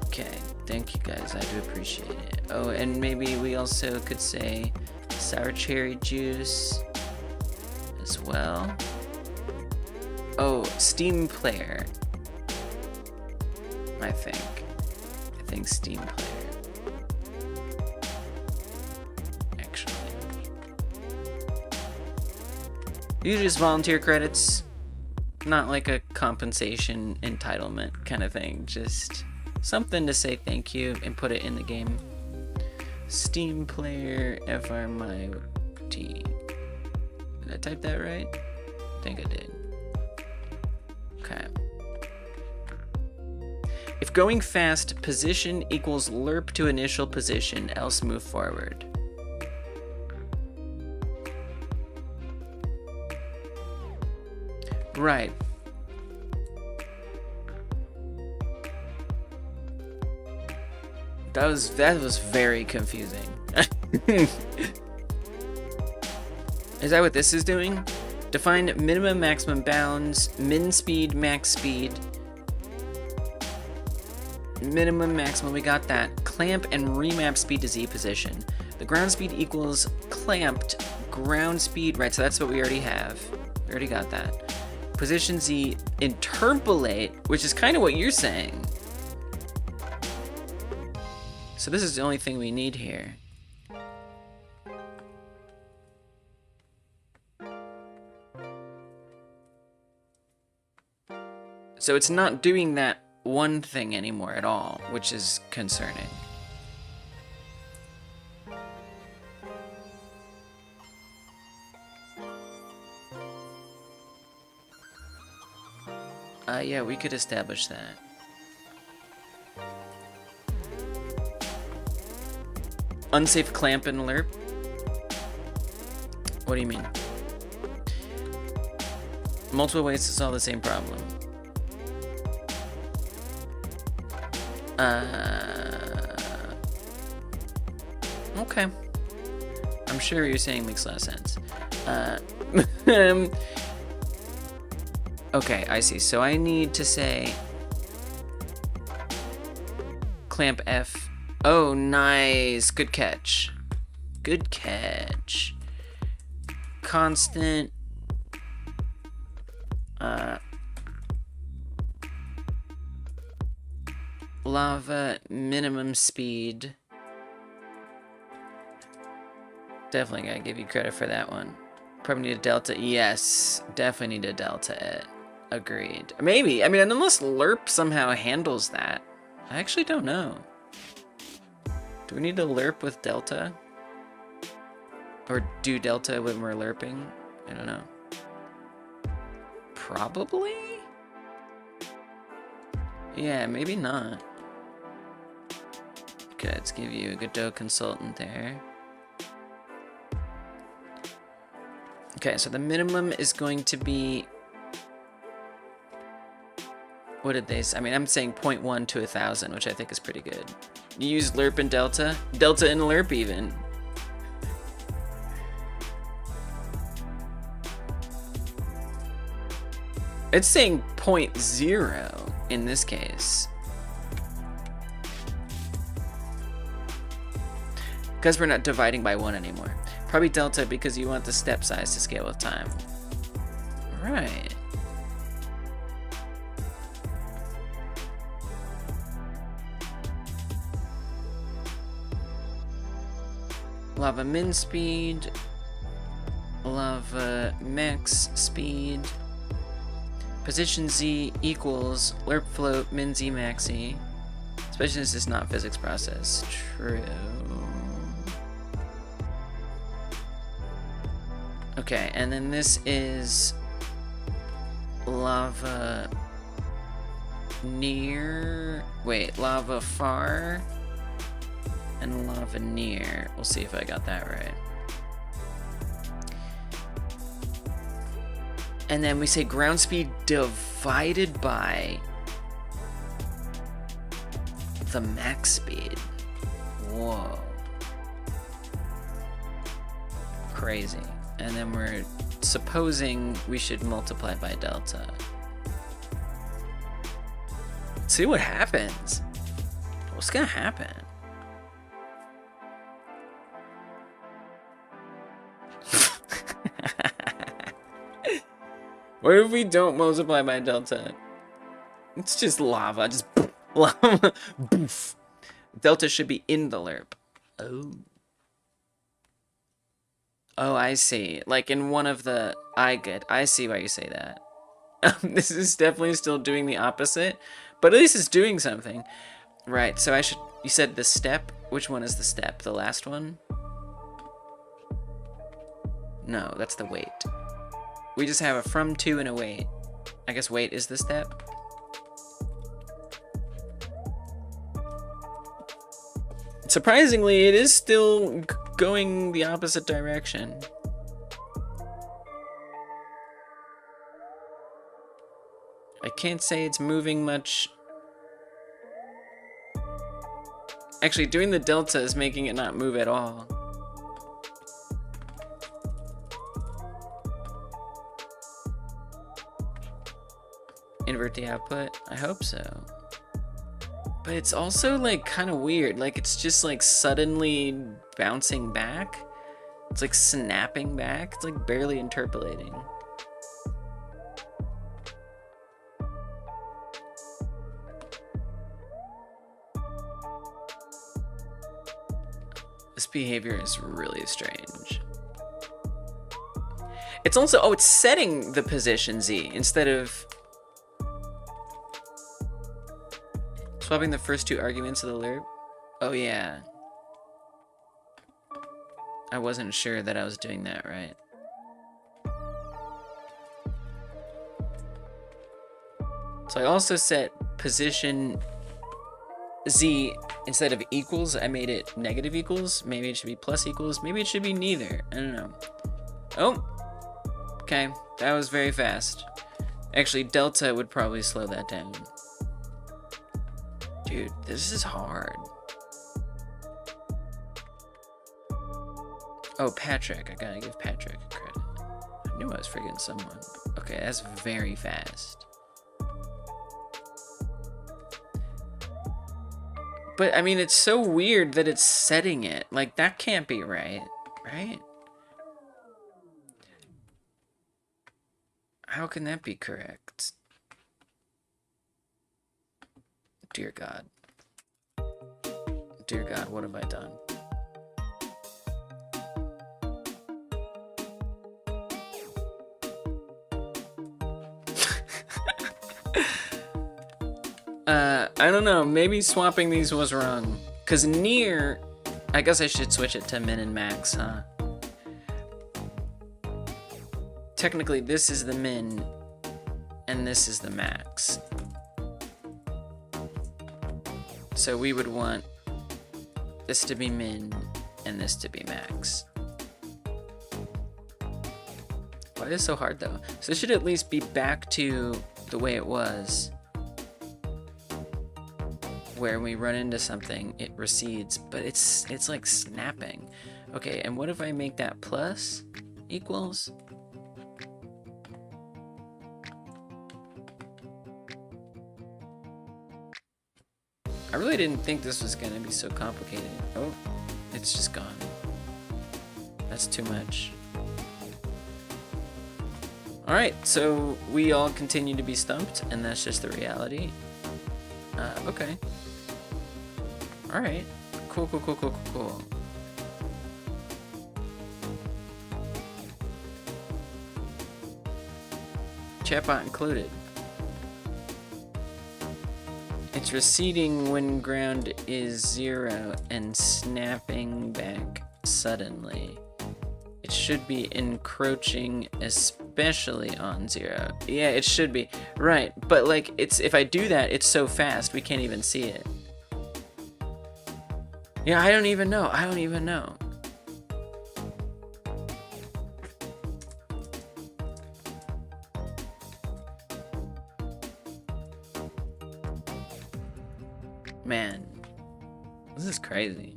Okay, thank you guys, I do appreciate it. Oh, and maybe we also could say sour cherry juice as well. Oh, Steam player. I think Steam player. Actually. Usually just volunteer credits. Not like a compensation entitlement kind of thing. Just something to say thank you and put it in the game. Steam player FRMyT. Did I type that right? I think I did. Okay. If going fast, position equals lerp to initial position, else move forward. Right. That was very confusing. Is that what this is doing? Define minimum maximum bounds, min speed, max speed. Minimum maximum, we got that. Clamp and remap speed to Z position. The ground speed equals clamped ground speed. Right, so that's what we already have. We already got that. Position Z, interpolate, which is kind of what you're saying. So this is the only thing we need here. So it's not doing that one thing anymore at all, which is concerning. Yeah, we could establish that. Unsafe clamp and lerp? What do you mean? Multiple ways to solve the same problem. Okay. I'm sure what you're saying makes a lot of sense. Okay, I see. So I need to say clamp F. Oh, nice. Good catch. Good catch. Constant. Lava minimum speed. Definitely gotta give you credit for that one. Probably need a delta. Yes, definitely need a delta it. Agreed. Maybe. I mean, unless lerp somehow handles that. I actually don't know. Do we need to lerp with delta? Or do delta when we're lerping? I don't know. Probably? Yeah, maybe not. Okay, let's give you a Godot consultant there. Okay, so the minimum is going to be... What did they say? I mean, I'm saying 0.1 to 1,000, which I think is pretty good. You use lerp and delta? Delta and lerp even. It's saying 0.0 in this case. Because we're not dividing by 1 anymore. Probably delta because you want the step size to scale with time. Right. Lava min speed. Lava max speed. Position Z equals lerp float min Z maxi. Especially since it's not physics process. True. Okay, and then this is lava near. Wait, lava far and lava near. We'll see if I got that right. And then we say ground speed divided by the max speed. Whoa. Crazy. And then we're supposing we should multiply by delta. See what happens. What's gonna happen? What if we don't multiply by delta? It's just lava, just lava, boof. Delta should be in the lerp. Oh. Oh, I see. Like in one of the, I see why you say that. This is definitely still doing the opposite, but at least it's doing something. Right, so you said the step? Which one is the step? The last one? No, that's the wait. We just have a from to and a wait. I guess wait is the step. Surprisingly, it is still going the opposite direction. I can't say it's moving much. Actually, doing the delta is making it not move at all. Invert the output? I hope so. But it's also like kind of weird. Like it's just like suddenly bouncing back. It's like snapping back. It's like barely interpolating. This behavior is really strange. It's also, oh, it's setting the position Z instead of swapping the first two arguments of the lerp. Oh yeah. I wasn't sure that I was doing that right. So I also set position Z instead of equals. I made it negative equals. Maybe it should be plus equals. Maybe it should be neither. I don't know. Oh, okay. That was very fast. Actually, delta would probably slow that down. Dude, this is hard. Oh, Patrick. I gotta give Patrick credit. I knew I was forgetting someone. Okay, that's very fast. But, I mean, it's so weird that it's setting it. Like, that can't be right, right? How can that be correct? Dear God. Dear God, what have I done? I don't know, maybe swapping these was wrong. Cause near, I guess I should switch it to min and max, huh? Technically, this is the min, and this is the max. So we would want this to be min, and this to be max. Why is it so hard though? So this should at least be back to the way it was. Where we run into something, it recedes, but it's like snapping. Okay, and what if I make that plus equals? I really didn't think this was gonna be so complicated. Oh, it's just gone. That's too much. Alright, so we all continue to be stumped, and that's just the reality. Okay. Alright. Cool. Chatbot included. It's receding when ground is 0 and snapping back suddenly. It should be encroaching, especially on 0. Yeah, it should be. Right, but like, if I do that, it's so fast, we can't even see it. Yeah, I don't even know. Crazy.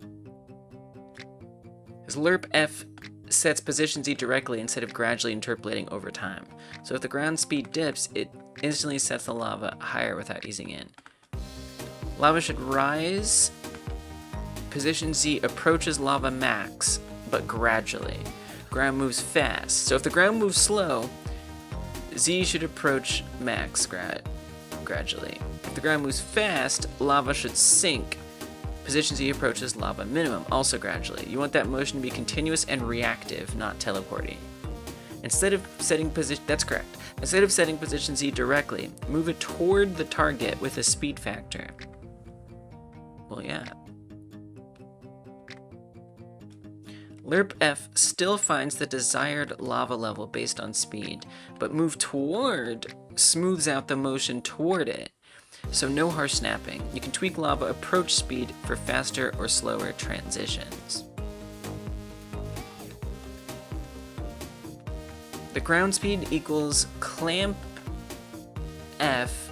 Because lerp F sets position Z directly instead of gradually interpolating over time. So if the ground speed dips, it instantly sets the lava higher without easing in. Lava should rise. Position Z approaches lava max, but gradually. Ground moves fast. So if the ground moves slow, Z should approach max gradually. If the ground moves fast, lava should sink. Position Z approaches lava minimum, also gradually. You want that motion to be continuous and reactive, not teleporting. Instead of setting position, that's correct. Instead of setting position Z directly, move it toward the target with a speed factor. Well, yeah. lerp F still finds the desired lava level based on speed, but move toward smooths out the motion toward it. So no harsh snapping. You can tweak lava approach speed for faster or slower transitions. The ground speed equals clamp F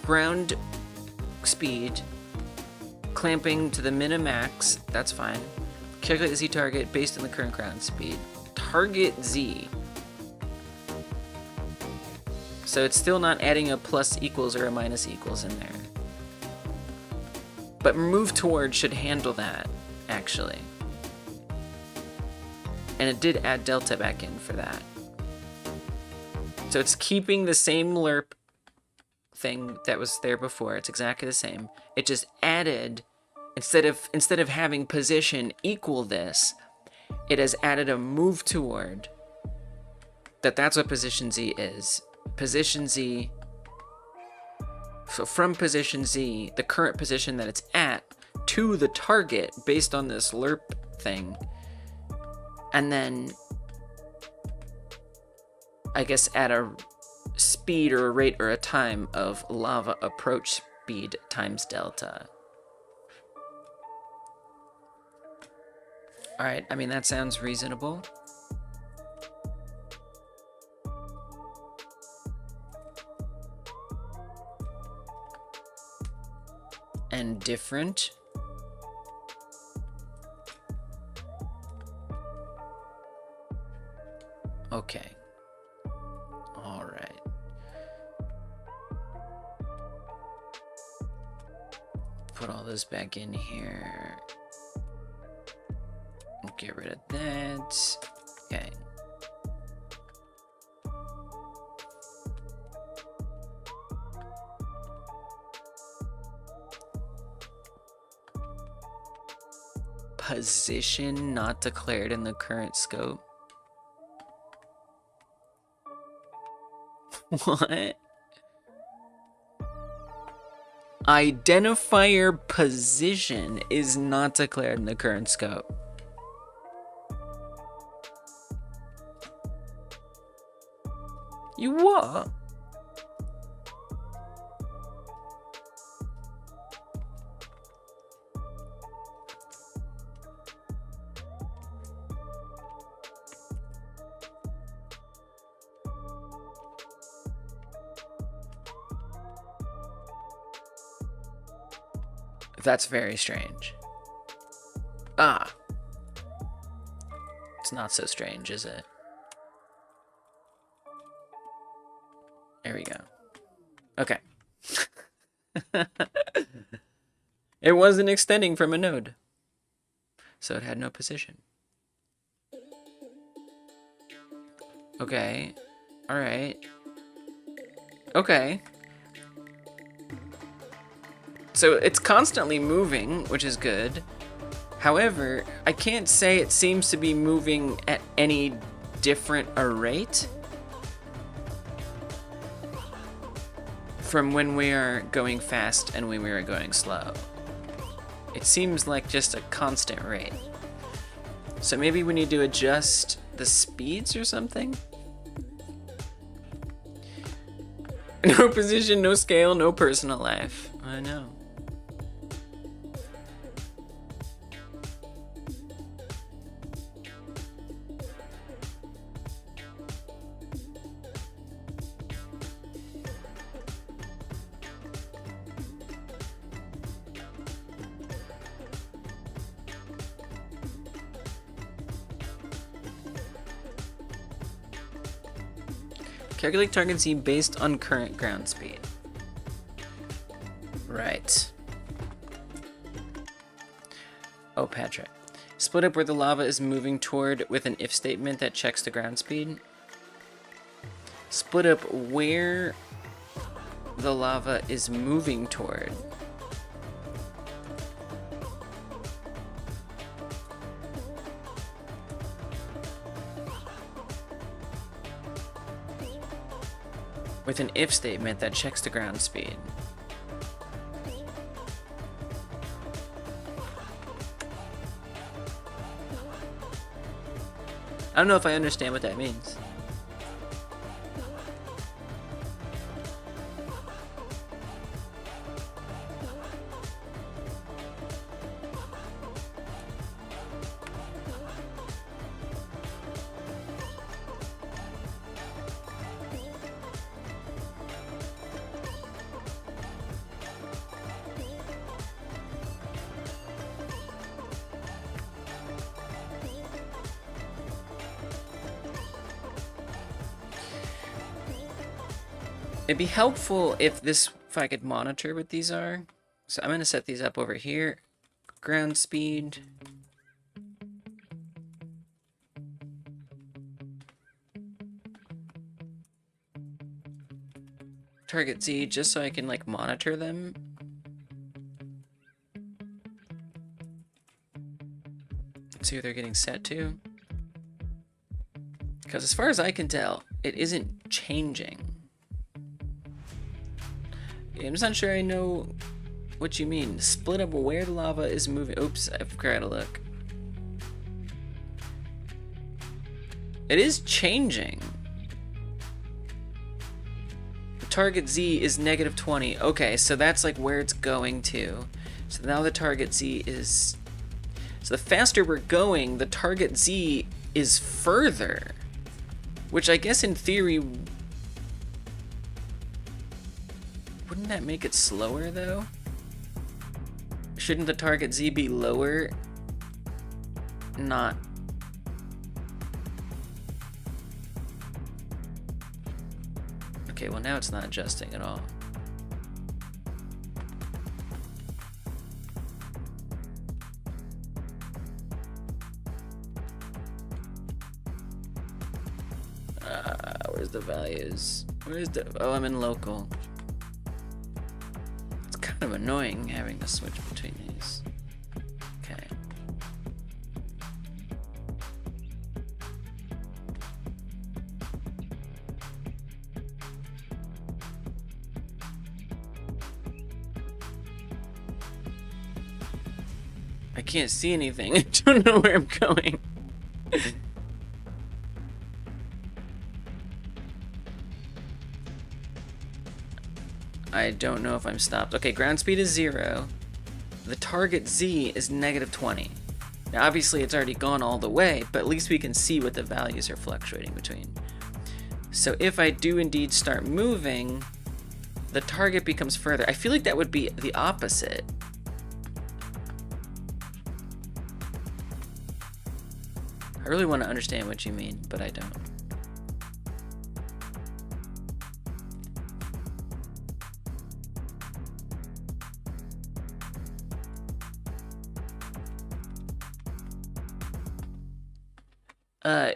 ground speed clamping to the min-max, that's fine. Calculate the Z target based on the current ground speed. Target Z. So it's still not adding a plus equals or a minus equals in there. But move toward should handle that, actually. And it did add delta back in for that. So it's keeping the same lerp thing that was there before. It's exactly the same. It just added, instead of having position equal this, it has added a move toward. That's what position Z is. Position Z, so from position Z, the current position that it's at, to the target based on this lerp thing, and then I guess at a speed or a rate or a time of lava approach speed times delta. Alright, I mean that sounds reasonable. And different. Okay. All right. Put all this back in here. Get rid of that. Okay. Position not declared in the current scope. What? Identifier position is not declared in the current scope. You what? That's very strange. Ah. It's not so strange, is it? There we go. Okay. It wasn't extending from a node, so it had no position. Okay. Alright. Okay. So it's constantly moving, which is good. However, I can't say it seems to be moving at any different a rate from when we are going fast and when we are going slow. It seems like just a constant rate. So maybe we need to adjust the speeds or something? No position, no scale, no personal life. I know. Calculate target Z based on current ground speed. Right. Oh, Patrick. Split up where the lava is moving toward with an if statement that checks the ground speed. Split up where the lava is moving toward. With an if statement that checks the ground speed. I don't know if I understand what that means. It'd be helpful if I could monitor what these are. So I'm gonna set these up over here. Ground speed. Target Z, just so I can like monitor them. See what they're getting set to. Because as far as I can tell, it isn't changing. I'm just not sure I know what you mean. Split up where the lava is moving. Oops, I forgot to look. It is changing. The target Z is -20. Okay, so that's like where it's going to. So now the target Z is... So the faster we're going, the target Z is further. Which I guess in theory... Wouldn't that make it slower, though? Shouldn't the target Z be lower? Not. Okay, well now it's not adjusting at all. Where's the values? Where's the... Oh, I'm in local. Kind of annoying having to switch between these. Okay. I can't see anything. I don't know where I'm going. I don't know if I'm stopped. Okay, ground speed is 0. The target Z is -20. Now, obviously, it's already gone all the way, but at least we can see what the values are fluctuating between. So if I do indeed start moving, the target becomes further. I feel like that would be the opposite. I really want to understand what you mean, but I don't.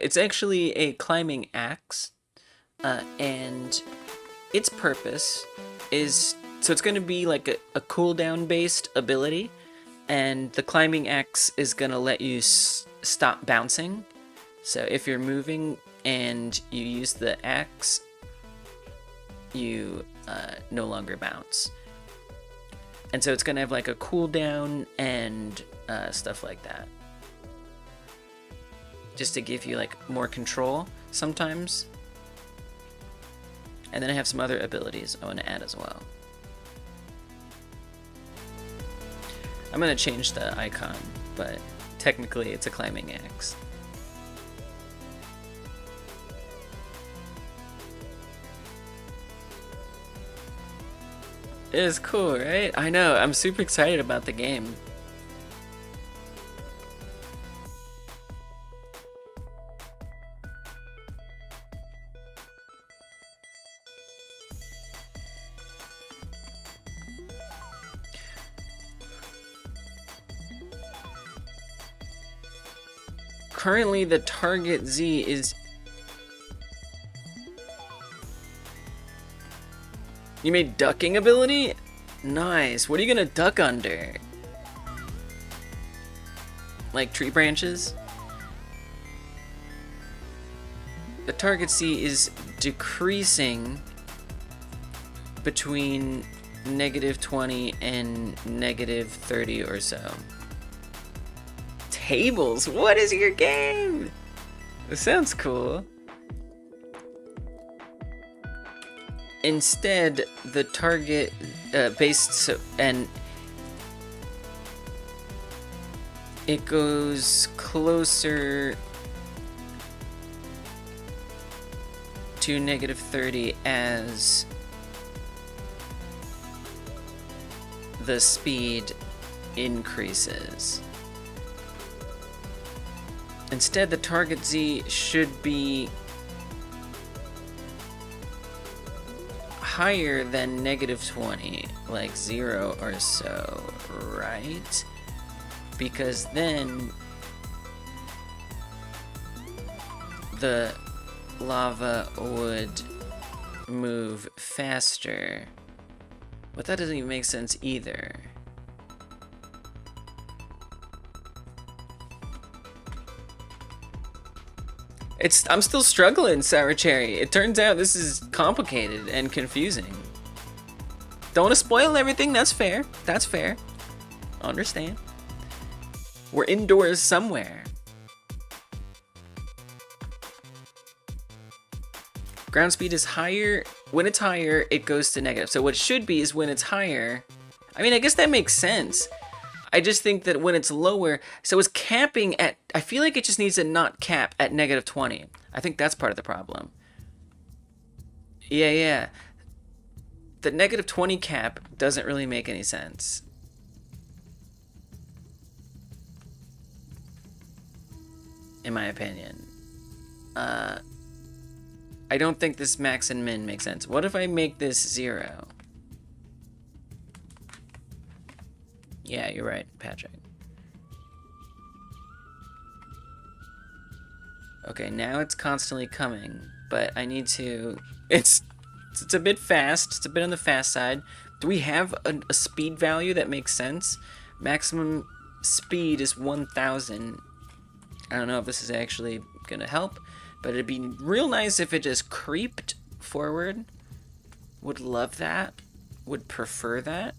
It's actually a climbing axe, and its purpose is, so it's going to be like a cooldown based ability, and the climbing axe is going to let you stop bouncing. So if you're moving and you use the axe, you no longer bounce. And so it's going to have like a cooldown and stuff like that. Just to give you like more control sometimes. And then I have some other abilities I want to add as well. I'm going to change the icon, but technically it's a climbing axe. It is cool, right? I know, I'm super excited about the game. currently the target Z is... You made ducking ability? Nice. What are you gonna duck under? Like tree branches? The target C is decreasing between -20 and -30 or so. Tables? What is your game? This sounds cool. Instead, the target and it goes closer to -30 as the speed increases. Instead, the target Z should be higher than -20, like 0 or so, right? Because then the lava would move faster. But that doesn't even make sense either. I'm still struggling, Sour Cherry. It turns out this is complicated and confusing. Don't want to spoil everything, that's fair. That's fair. Understand. We're indoors somewhere. Ground speed is higher. When it's higher, it goes to negative. So what it should be is when it's higher. I mean, I guess that makes sense. I just think that when it's lower, so it's capping at, I feel like it just needs to not cap at -20. I think that's part of the problem. Yeah. The -20 cap doesn't really make any sense. In my opinion. I don't think this max and min makes sense. What if I make this 0? Yeah, you're right, Patrick. Okay, now it's constantly coming, but I need to... It's a bit fast. It's a bit on the fast side. Do we have a speed value that makes sense? Maximum speed is 1,000. I don't know if this is actually gonna help, but it'd be real nice if it just creeped forward. Would love that. Would prefer that.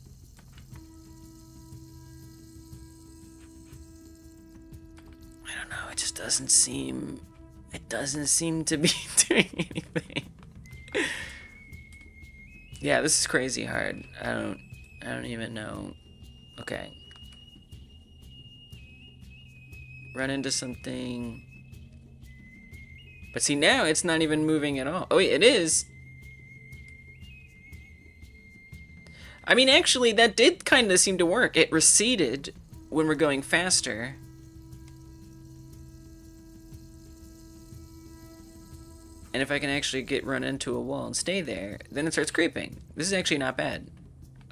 I don't know, it just doesn't seem... It doesn't seem to be doing anything. Yeah, this is crazy hard. I don't even know. Okay. Run into something. But see, now it's not even moving at all. Oh wait, it is. I mean, actually, that did kind of seem to work. It receded when we're going faster. And if I can actually run into a wall and stay there, then it starts creeping. This is actually not bad.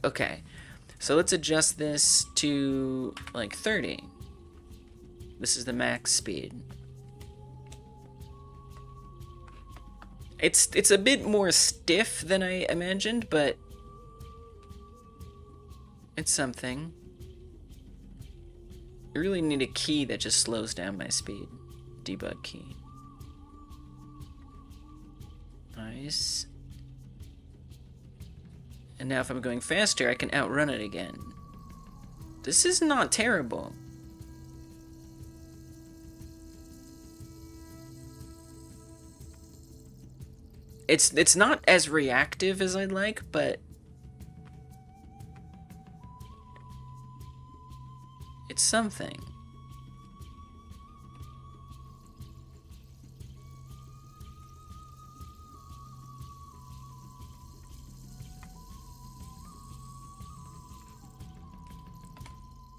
Okay, so let's adjust this to like 30. This is the max speed. It's a bit more stiff than I imagined, but it's something. I really need a key that just slows down my speed. Debug key. Nice. And now if I'm going faster, I can outrun it again. This is not terrible. It's not as reactive as I'd like, but it's something.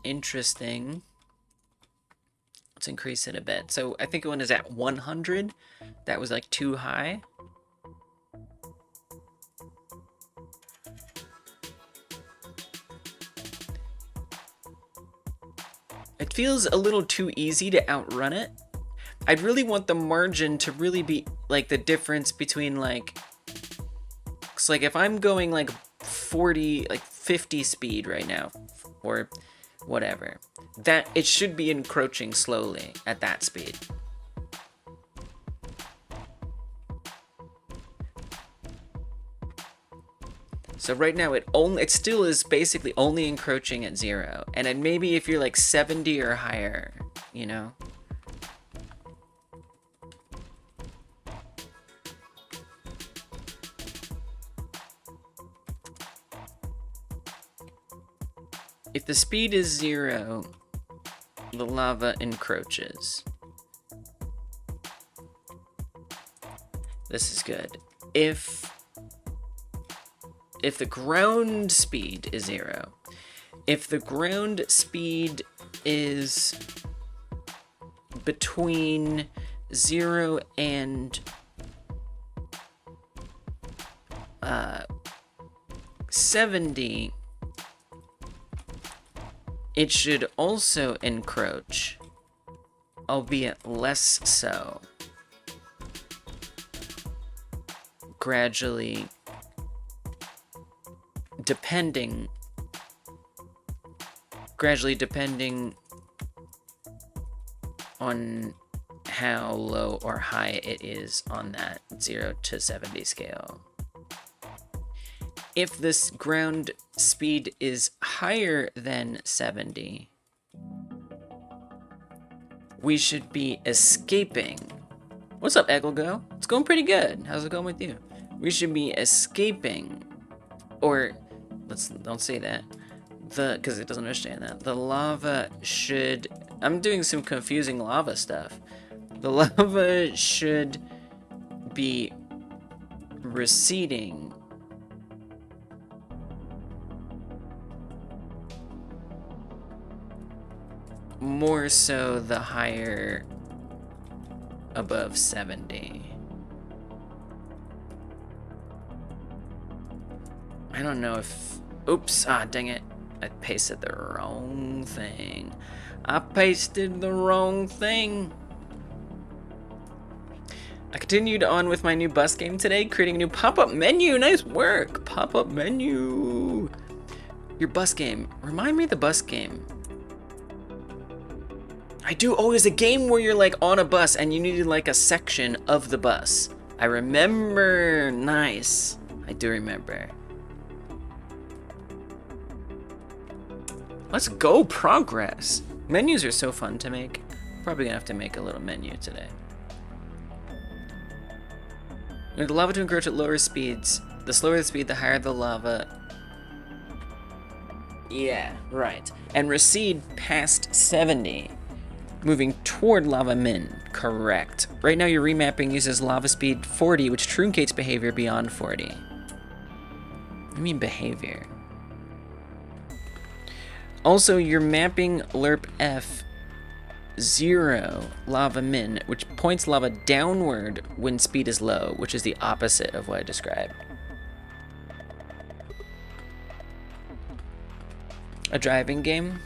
Interesting. Let's increase it a bit. So I think when it's at 100, that was like too high. It feels a little too easy to outrun it. I'd really want the margin to really be like the difference between like, cause like if I'm going like 40, like 50 speed right now, or whatever, that it should be encroaching slowly at that speed. So right now it still is basically only encroaching at 0, and then maybe if you're like 70 or higher, you know. If the speed is 0, the lava encroaches. This is good. If the ground speed is 0, if the ground speed is between 0 and 70, it should also encroach, albeit less so, gradually, depending on how low or high it is on that 0 to 70 scale. If this ground speed is higher than 70, we should be escaping. What's up, Egelgo? It's going pretty good. How's it going with you? We should be escaping, or don't say that. Because it doesn't understand that. The lava should, I'm doing some confusing lava stuff. The lava should be receding more so the higher above 70. I don't know if, oops, dang it. I pasted the wrong thing. I pasted the wrong thing. I continued on with my new bus game today, creating a new pop-up menu. Nice work, pop-up menu. Your bus game, remind me of the bus game. I do, oh, it's a game where you're like on a bus and you needed like a section of the bus. I remember, nice. I do remember. Let's go, progress. Menus are so fun to make. Probably gonna have to make a little menu today. The lava to encroach at lower speeds. The slower the speed, the higher the lava. Yeah, right. And recede past 70. Moving toward lava min. Correct. Right now your remapping uses lava speed 40, which truncates behavior beyond 40. I mean behavior. Also, you're mapping lerp F 0 lava min, which points lava downward when speed is low, which is the opposite of what I described. A driving game?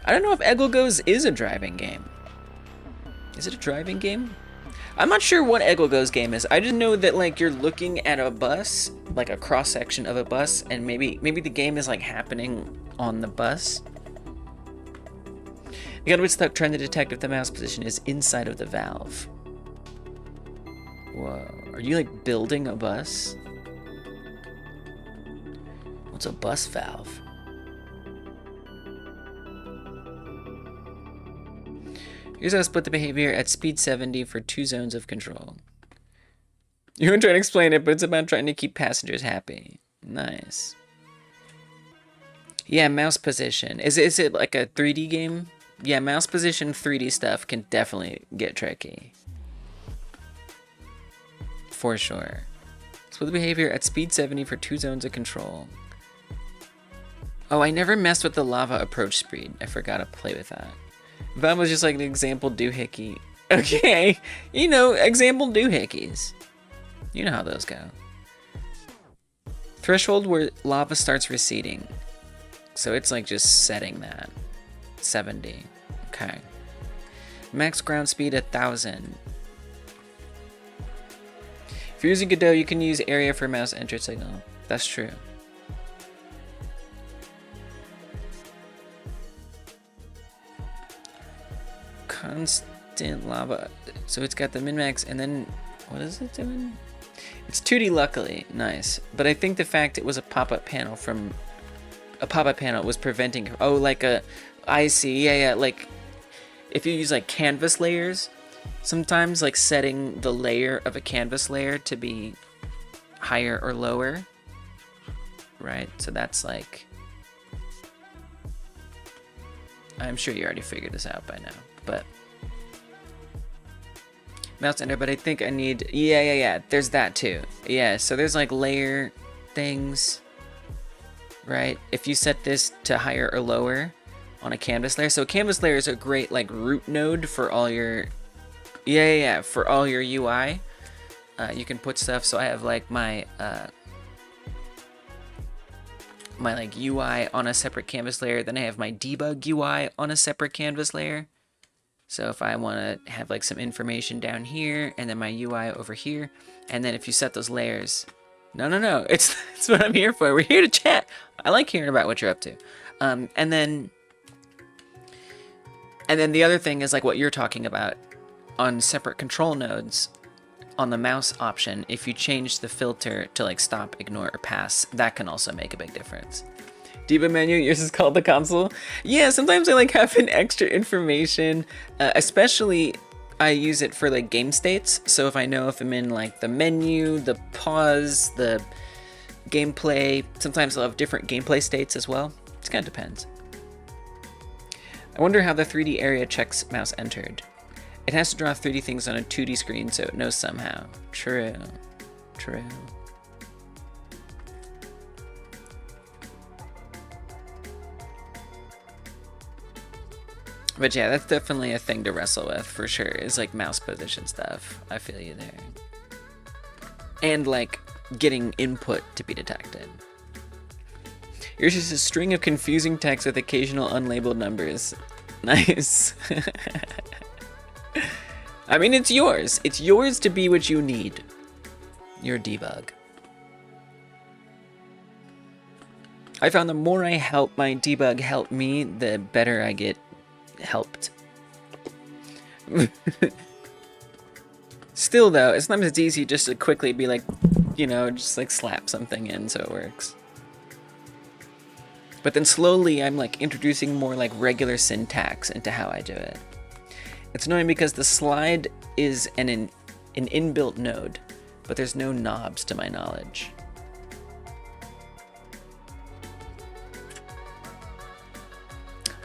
I don't know if Egelgo's is a driving game. Is it a driving game? I'm not sure what Egelgo's game is. I just know that like you're looking at a bus, like a cross section of a bus, and maybe the game is like happening on the bus. You gotta be stuck trying to detect if the mouse position is inside of the valve. Whoa, are you like building a bus? What's a bus valve? Here's how to split the behavior at speed 70 for 2 zones of control. You're gonna try to explain it, but it's about trying to keep passengers happy. Nice. Yeah, mouse position. Is it like a 3D game? Yeah, mouse position 3D stuff can definitely get tricky. For sure. Split the behavior at speed 70 for 2 zones of control. Oh, I never messed with the lava approach speed. I forgot to play with that. That was just like an example doohickey. Okay, you know, example doohickeys. You know how those go. Threshold where lava starts receding. So it's like just setting that. 70. Okay. Max ground speed 1000. If you're using Godot, you can use area for mouse enter signal. That's true. Constant lava. So it's got the min-max, and then what is it doing? It's 2D luckily. Nice. But I think the fact it was a pop-up panel from... A pop-up panel was preventing... Oh, like a... I see. Yeah, like... If you use like canvas layers, sometimes like setting the layer of a canvas layer to be higher or lower, right? So that's like, I'm sure you already figured this out by now, but mouse enter, but I think I need, yeah, there's that too. Yeah, so there's like layer things, right? If you set this to higher or lower on a canvas layer. So a canvas layer is a great like root node for all your, for all your UI. You can put stuff. So I have like my my like UI on a separate canvas layer. Then I have my debug UI on a separate canvas layer. So if I want to have like some information down here, and then my UI over here, and then if you set those layers, no, it's what I'm here for. We're here to chat. I like hearing about what you're up to. And then the other thing is like what you're talking about on separate control nodes on the mouse option. If you change the filter to like stop, ignore, or pass, that can also make a big difference. Debug menu, yours is called the console. Yeah, sometimes I like have an extra information, especially I use it for like game states. So if I know if I'm in like the menu, the pause, the gameplay, sometimes I'll have different gameplay states as well. It kind of depends. I wonder how the 3D area checks mouse entered. It has to draw 3D things on a 2D screen, so it knows somehow. True. But yeah, that's definitely a thing to wrestle with, for sure, is like mouse position stuff. I feel you there. And like getting input to be detected. Yours is a string of confusing text with occasional unlabeled numbers. Nice. I mean, it's yours. It's yours to be what you need. Your debug. I found the more I help my debug help me, the better I get helped. Still though, sometimes it's easy just to quickly be like, you know, just like slap something in so it works. But then slowly I'm like introducing more like regular syntax into how I do it. It's annoying because the slide is an inbuilt node, but there's no knobs to my knowledge.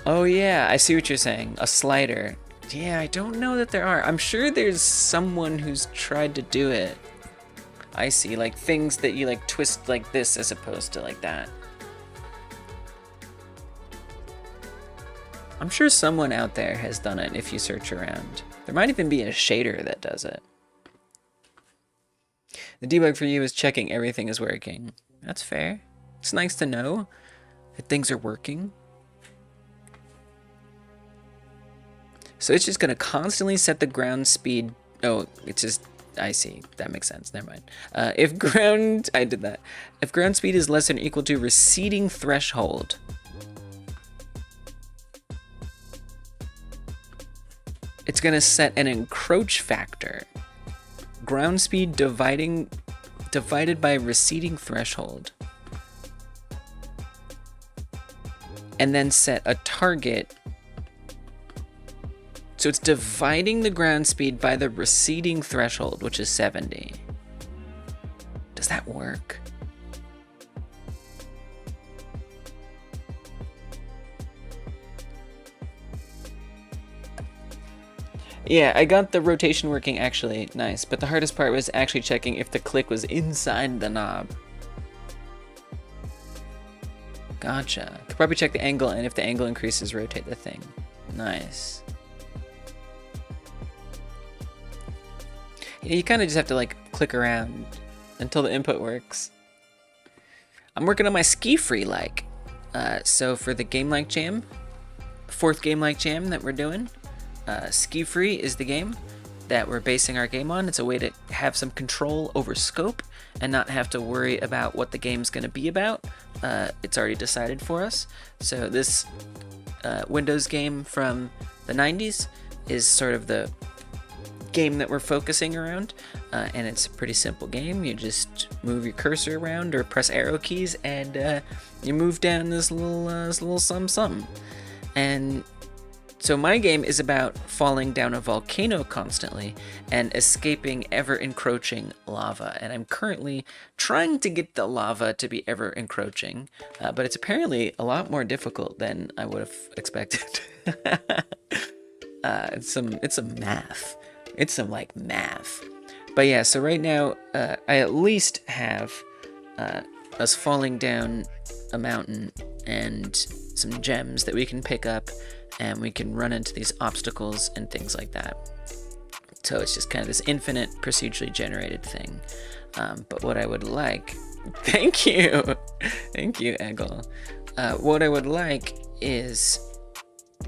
Oh yeah, I see what you're saying. A slider. Yeah, I don't know that there are. I'm sure there's someone who's tried to do it. I see, like things that you like twist like this as opposed to like that. I'm sure someone out there has done it if you search around. There might even be a shader that does it. The debug for you is checking everything is working. That's fair. It's nice to know that things are working. So it's just going to constantly set the ground speed. Oh, it's just, I see. That makes sense. Never mind. If ground speed is less than or equal to receding threshold, it's going to set an encroach factor. Ground speed divided by receding threshold. And then set a target. So it's dividing the ground speed by the receding threshold, which is 70. Does that work? Yeah, I got the rotation working actually, nice, but the hardest part was actually checking if the click was inside the knob. Gotcha. Could probably check the angle, and if the angle increases, rotate the thing. Nice. Yeah, you kind of just have to like click around until the input works. I'm working on my SkiFree-like. So for the game like jam, 4th game like jam that we're doing, SkiFree is the game that we're basing our game on. It's a way to have some control over scope and not have to worry about what the game's going to be about. It's already decided for us. So this Windows game from the 90s is sort of the game that we're focusing around, and it's a pretty simple game. You just move your cursor around or press arrow keys, and you move down this little something. And so my game is about falling down a volcano constantly and escaping ever-encroaching lava. And I'm currently trying to get the lava to be ever-encroaching, but it's apparently a lot more difficult than I would have expected. It's some math. It's some, like, math. But yeah, so right now, I at least have us falling down a mountain and some gems that we can pick up, and we can run into these obstacles and things like that. So it's just kind of this infinite procedurally generated thing. But what I would like... Thank you! Thank you, Eggle. What I would like is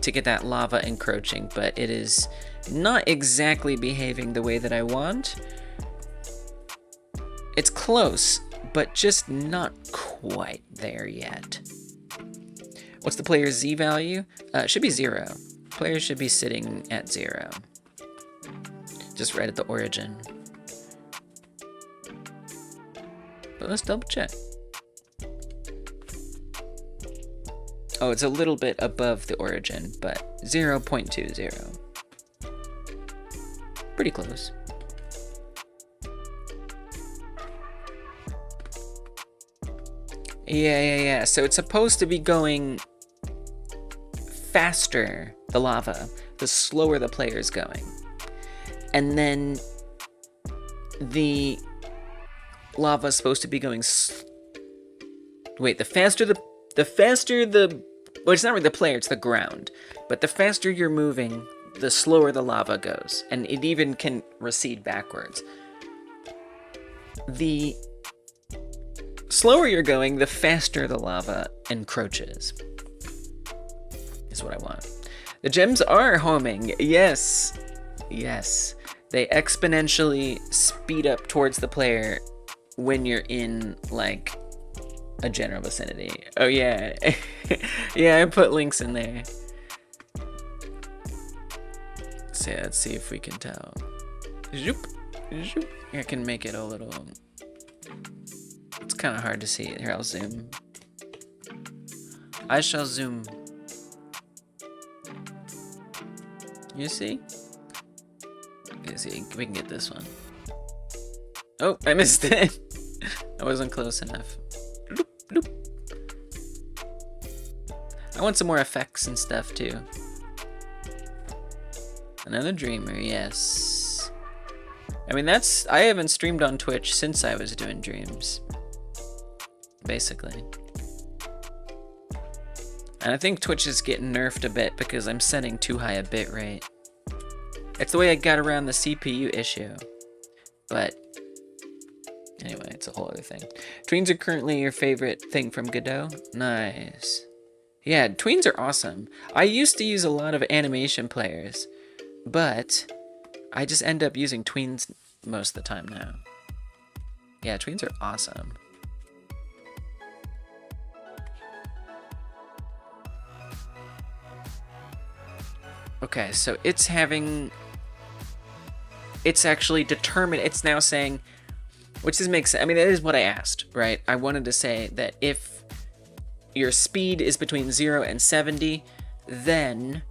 to get that lava encroaching, but it is not exactly behaving the way that I want. It's close, but just not quite there yet. What's the player's Z value? It should be 0. Players should be sitting at 0. Just right at the origin. But let's double check. Oh, it's a little bit above the origin, but 0.20. Pretty close. Yeah. So it's supposed to be going faster, the lava, the slower the player's going. And then the lava is supposed to be going... Wait, the faster the... Well, it's not really the player, it's the ground. But the faster you're moving, the slower the lava goes. And it even can recede backwards. The slower you're going, the faster the lava encroaches. Is what I want. The gems are homing. Yes. Yes. They exponentially speed up towards the player when you're in, like, a general vicinity. Oh, yeah. Yeah, I put links in there. So, yeah, let's see if we can tell. Zoop. Zoop. I can make it a little... It's kind of hard to see. Here, I'll zoom. I shall zoom. You see? You see, we can get this one. Oh, I missed it. I wasn't close enough. Bloop, bloop. I want some more effects and stuff too. Another dreamer, yes. I mean, I haven't streamed on Twitch since I was doing dreams. Basically. And I think Twitch is getting nerfed a bit because I'm setting too high a bitrate. It's the way I got around the CPU issue. But anyway, it's a whole other thing. Tweens are currently your favorite thing from Godot? Nice. Yeah, tweens are awesome. I used to use a lot of animation players, but I just end up using tweens most of the time now. Yeah, tweens are awesome. Okay, so it's actually determined, it's now saying, which this makes sense. I mean, that is what I asked, right? I wanted to say that if your speed is between 0 and 70, then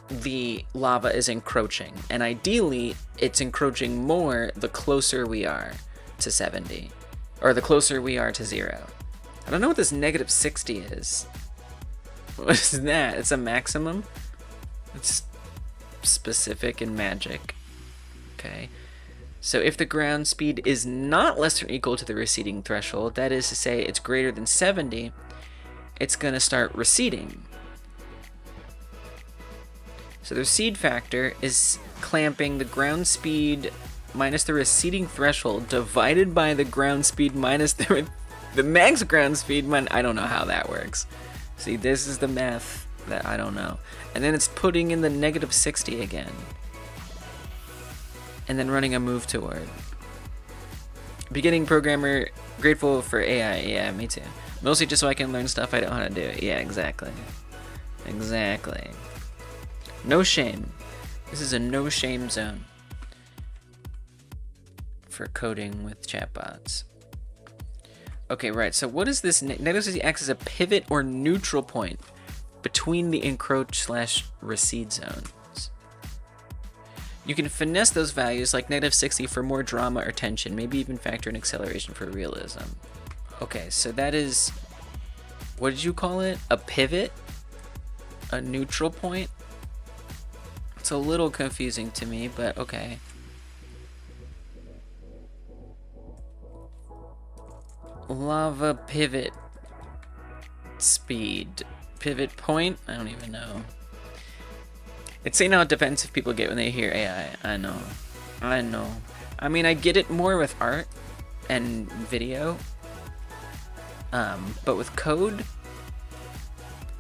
the lava is encroaching. And ideally, it's encroaching more the closer we are to 70, or the closer we are to 0. I don't know what this negative 60 is. What is that? It's a maximum? It's specific in magic. Okay. So if the ground speed is not less than or equal to the receding threshold, that is to say it's greater than 70, it's going to start receding. So the recede factor is clamping the ground speed minus the receding threshold divided by the ground speed minus the max ground speed. I don't know how that works. See, this is the math that I don't know. And then it's putting in the -60 again. And then running a move toward. Beginning programmer, grateful for AI. Yeah, me too. Mostly just so I can learn stuff I don't know how to do. Yeah, exactly. Exactly. No shame. This is a no shame zone for coding with chatbots. Okay, right. So what is this? -60 acts as a pivot or neutral point between the encroach/recede zones. You can finesse those values like -60 for more drama or tension, maybe even factor in acceleration for realism. Okay, so that is, what did you call it? A pivot? A neutral point? It's a little confusing to me, but okay. Lava pivot speed. Pivot point? I don't even know. It's saying how defensive people get when they hear AI. I know. I know. I mean, I get it more with art and video. But with code,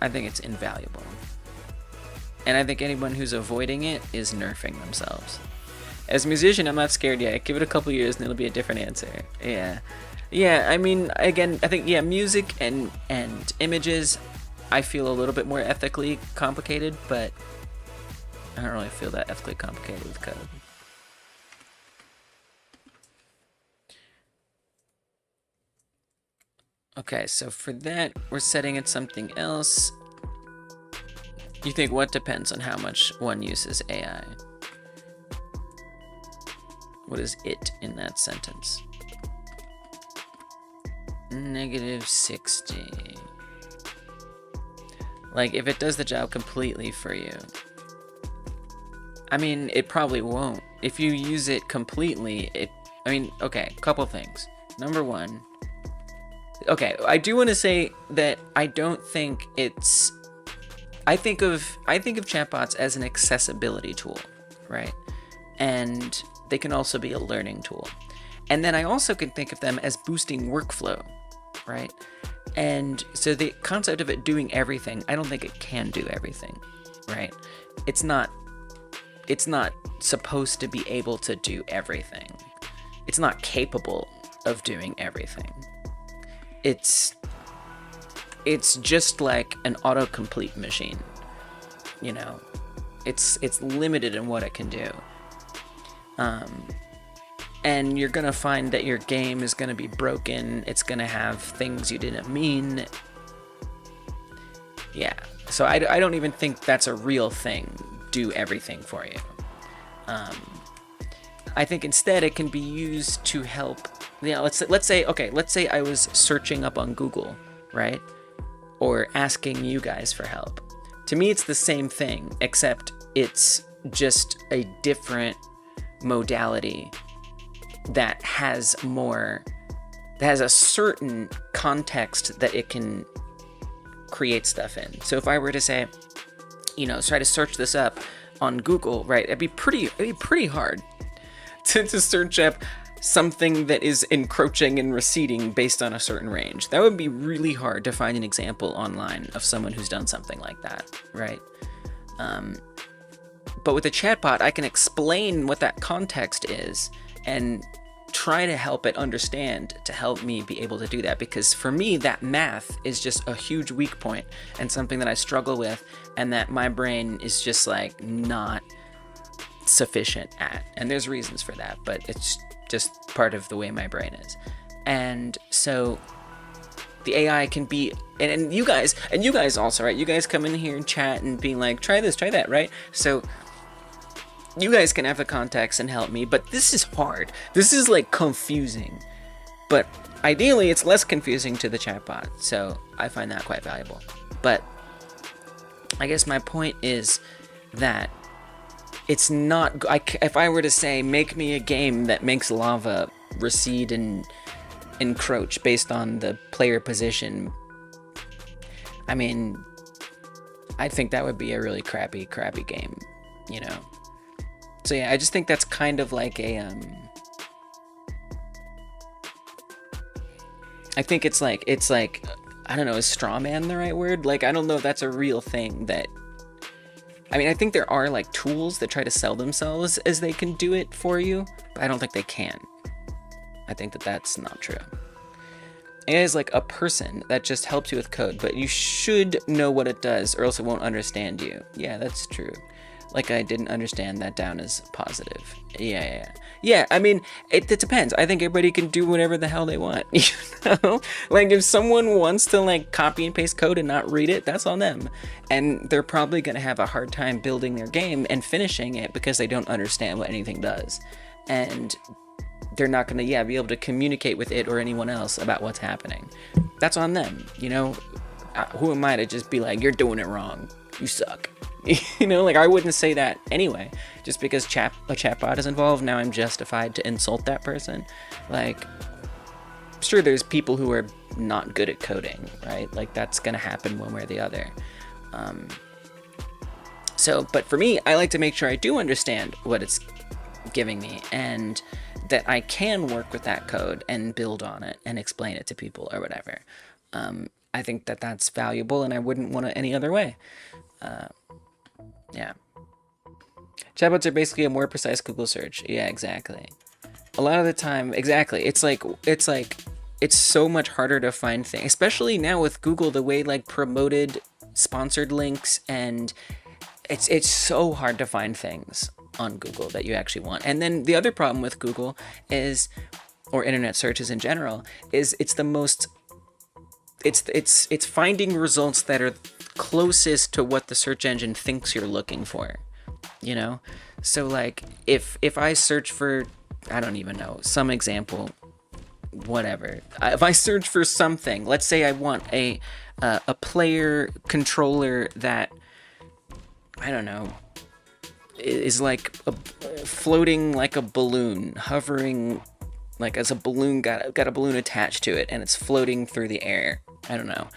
I think it's invaluable. And I think anyone who's avoiding it is nerfing themselves. As a musician, I'm not scared yet. Give it a couple years and it'll be a different answer. Yeah. Yeah, I mean, again, I think, yeah, music and images, I feel a little bit more ethically complicated, but I don't really feel that ethically complicated with code. Okay, so for that, we're setting it something else. You think what depends on how much one uses AI? What is it in that sentence? -60. Like, if it does the job completely for you. I mean, it probably won't. If you use it completely, I mean, okay, couple things. Number one, okay, I do want to say that I don't think it's, I think of chatbots as an accessibility tool, right? And they can also be a learning tool. And then I also can think of them as boosting workflow, right? And so the concept of it doing everything, I don't think it can do everything, right? It's not supposed to be able to do everything. It's not capable of doing everything. It's just like an autocomplete machine, you know? It's limited in what it can do. And you're gonna find that your game is gonna be broken. It's gonna have things you didn't mean. Yeah, so I don't even think that's a real thing. Do everything for you. I think instead it can be used to help. Yeah, let's say I was searching up on Google, right, or asking you guys for help. To me, it's the same thing, except it's just a different modality that has a certain context that it can create stuff in. So if I were to say, you know, try to search this up on Google, right, it'd be pretty hard to search up something that is encroaching and receding based on a certain range. That would be really hard to find an example online of someone who's done something like that, right? But with a chatbot, I can explain what that context is and try to help it understand to help me be able to do that, because for me that math is just a huge weak point and something that I struggle with and that my brain is just like not sufficient at, and there's reasons for that, but it's just part of the way my brain is. And so the AI can be, and you guys also, right, you guys come in here and chat and being like, try this, try that, right? So you guys can have the context and help me, but this is hard. This is like confusing. But ideally, it's less confusing to the chatbot, so I find that quite valuable. But I guess my point is that it's not, if I were to say, make me a game that makes lava recede and encroach based on the player position, I mean, I think that would be a really crappy game, you know? So yeah, I just think that's kind of like a, I think it's like I don't know, is straw man the right word? Like, I don't know if that's a real thing that, I mean, I think there are like tools that try to sell themselves as they can do it for you, but I don't think they can. I think that that's not true. AI is like a person that just helps you with code, but you should know what it does or else it won't understand you. Yeah, that's true. Like, I didn't understand that down as positive. Yeah, I mean, it depends. I think everybody can do whatever the hell they want, you know? Like, if someone wants to, like, copy and paste code and not read it, that's on them. And they're probably going to have a hard time building their game and finishing it because they don't understand what anything does. And they're not going to, be able to communicate with it or anyone else about what's happening. That's on them, you know? Who am I to just be like, you're doing it wrong, you suck? You know, like, I wouldn't say that anyway. Just because a chatbot is involved, now I'm justified to insult that person. Like, sure, there's people who are not good at coding, right? Like, that's gonna happen one way or the other. But for me, I like to make sure I do understand what it's giving me, and that I can work with that code and build on it and explain it to people or whatever. I think that that's valuable, and I wouldn't want it any other way. Yeah. Chatbots are basically a more precise Google search. Yeah, exactly. A lot of the time, exactly. It's so much harder to find things, especially now with Google, the way like promoted sponsored links, and it's so hard to find things on Google that you actually want. And then the other problem with Google is, or internet searches in general, is it's finding results that are closest to what the search engine thinks you're looking for, you know? So like, if I search for, I don't even know, some example, whatever. If I search for something, let's say I want a player controller that, I don't know, is like floating like a balloon, hovering like as a balloon, got a balloon attached to it, and it's floating through the air. I don't know.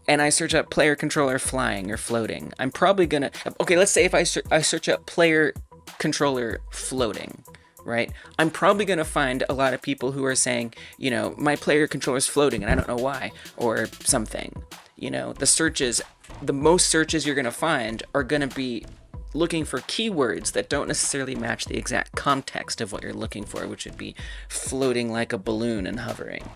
And I search up player controller flying or floating. I'm probably gonna, okay, let's say if I search up player controller floating, right? I'm probably gonna find a lot of people who are saying, you know, my player controller is floating and I don't know why, or something. You know, the most searches you're gonna find are gonna be looking for keywords that don't necessarily match the exact context of what you're looking for, which would be floating like a balloon and hovering.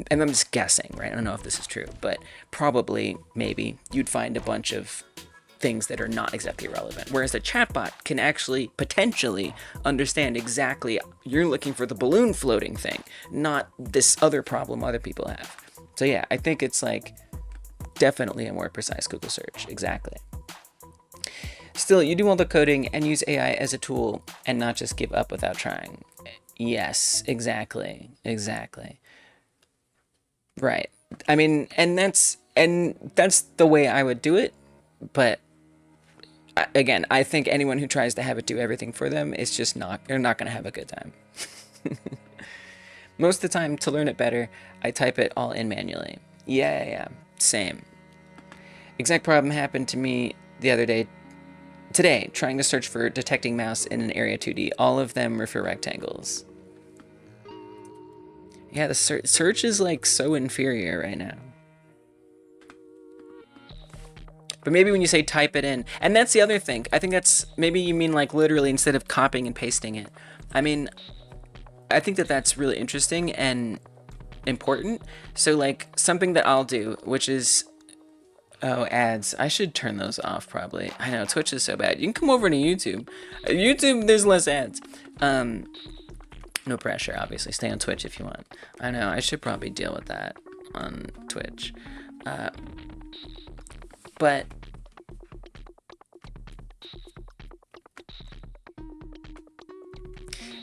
And I'm just guessing, right? I don't know if this is true, but probably, maybe, you'd find a bunch of things that are not exactly relevant. Whereas the chatbot can actually potentially understand exactly, you're looking for the balloon floating thing, not this other problem other people have. So yeah, I think it's like definitely a more precise Google search. Exactly. Still, you do all the coding and use AI as a tool and not just give up without trying. Yes, exactly. Right. I mean, and that's the way I would do it. But again, I think anyone who tries to have it do everything for them is just they're not going to have a good time. Most of the time, to learn it better, I type it all in manually. Yeah, same. Exact problem happened to me the other day. Today, trying to search for detecting mouse in an area 2D. All of them were for rectangles. Yeah, the search is like so inferior right now. But maybe when you say type it in, and that's the other thing. I think that's, maybe you mean like literally instead of copying and pasting it. I mean, I think that that's really interesting and important. So like something that I'll do, which is, oh, ads. I should turn those off probably. I know, Twitch is so bad. You can come over to YouTube. YouTube, there's less ads. No pressure, obviously. Stay on Twitch if you want. I know, I should probably deal with that on Twitch. But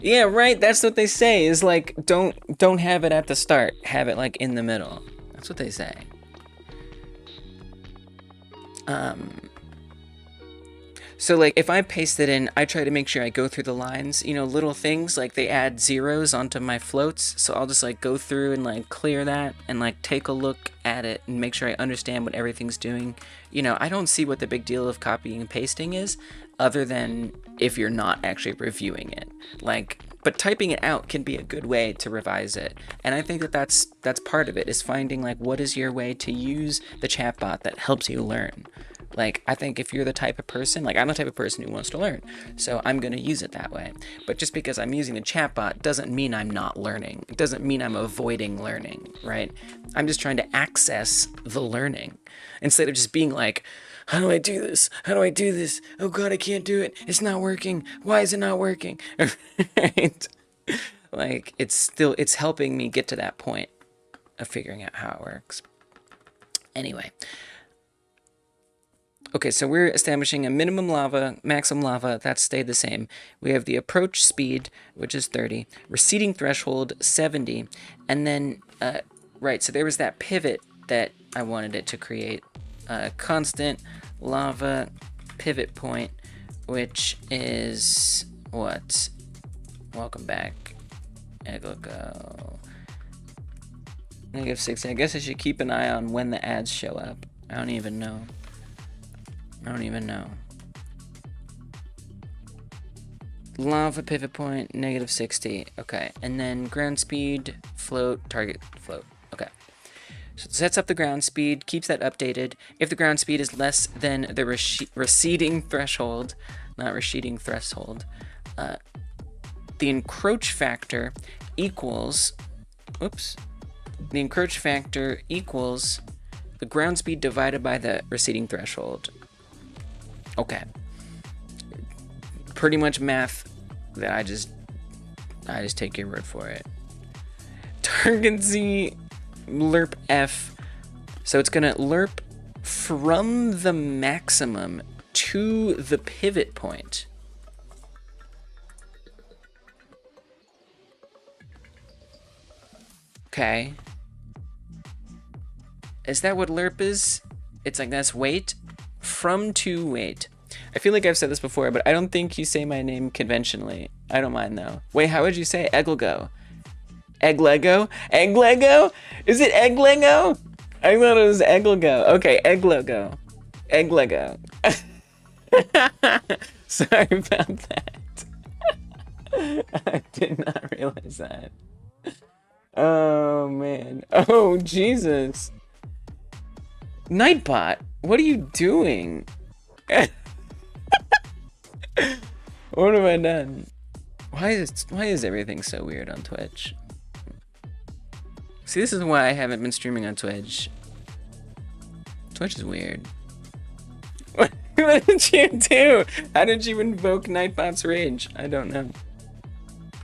yeah, right, that's what they say, is like, don't have it at the start. Have it like in the middle. That's what they say. So like if I paste it in, I try to make sure I go through the lines, you know, little things like they add zeros onto my floats. So I'll just like go through and like clear that and like take a look at it and make sure I understand what everything's doing. You know, I don't see what the big deal of copying and pasting is, other than if you're not actually reviewing it. Like But typing it out can be a good way to revise it. And I think that that's part of it, is finding like what is your way to use the chatbot that helps you learn. Like, I think if you're the type of person, like I'm the type of person who wants to learn, so I'm going to use it that way. But just because I'm using the chatbot doesn't mean I'm not learning. It doesn't mean I'm avoiding learning, right? I'm just trying to access the learning instead of just being like, how do I do this? How do I do this? Oh God, I can't do it. It's not working. Why is it not working? Right? Like, it's helping me get to that point of figuring out how it works. Anyway. Okay, so we're establishing a minimum lava, maximum lava, that's stayed the same. We have the approach speed, which is 30, receding threshold, 70, and then, right, so there was that pivot that I wanted it to create. Constant lava pivot point, which is what? Welcome back. Go. -60. I guess I should keep an eye on when the ads show up. I don't even know. Lava pivot point, -60. Okay, and then ground speed, float, target, float. Okay. So it sets up the ground speed, keeps that updated. If the ground speed is less than the receding threshold, not receding threshold, the encroach factor equals, the encroach factor equals the ground speed divided by the receding threshold. Okay. Pretty much math that I just take your word for it. Target Z, lerp F. So it's gonna lerp from the maximum to the pivot point. Okay. Is that what lerp is? It's like, that's wait. From to wait. I feel like I've said this before, but I don't think you say my name conventionally. I don't mind though. Wait, how would you say it? Egglego? Egg Lego? Egg Lego? Is it Egg Lego? I thought it was Egglego. Okay, Egg Lego. Egg Lego. Sorry about that. I did not realize that. Oh man. Oh Jesus. Nightbot, what are you doing? What have I done? Why is everything so weird on Twitch? See, this is why I haven't been streaming on Twitch. Twitch is weird. What did you do? How did you invoke Nightbot's rage? I don't know.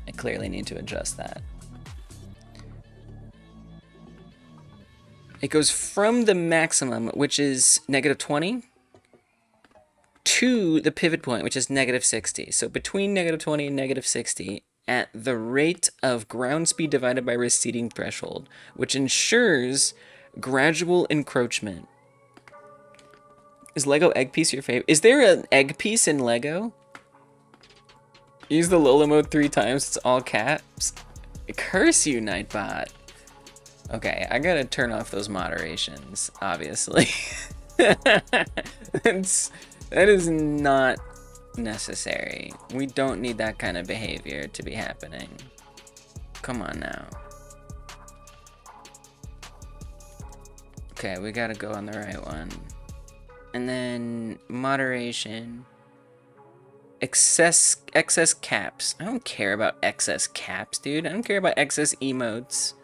I clearly need to adjust that. It goes from the maximum, which is -20, to the pivot point, which is -60. So between -20 and -60, at the rate of ground speed divided by receding threshold, which ensures gradual encroachment. Is Lego egg piece your favorite? Is there an egg piece in Lego? Use the Lola mode 3 times, it's all caps. Curse you, Nightbot. Okay, I gotta turn off those moderations, obviously. That is not necessary. We don't need that kind of behavior to be happening. Come on now. Okay, we gotta go on the right one. And then moderation. Excess caps. I don't care about excess caps, dude. I don't care about excess emotes.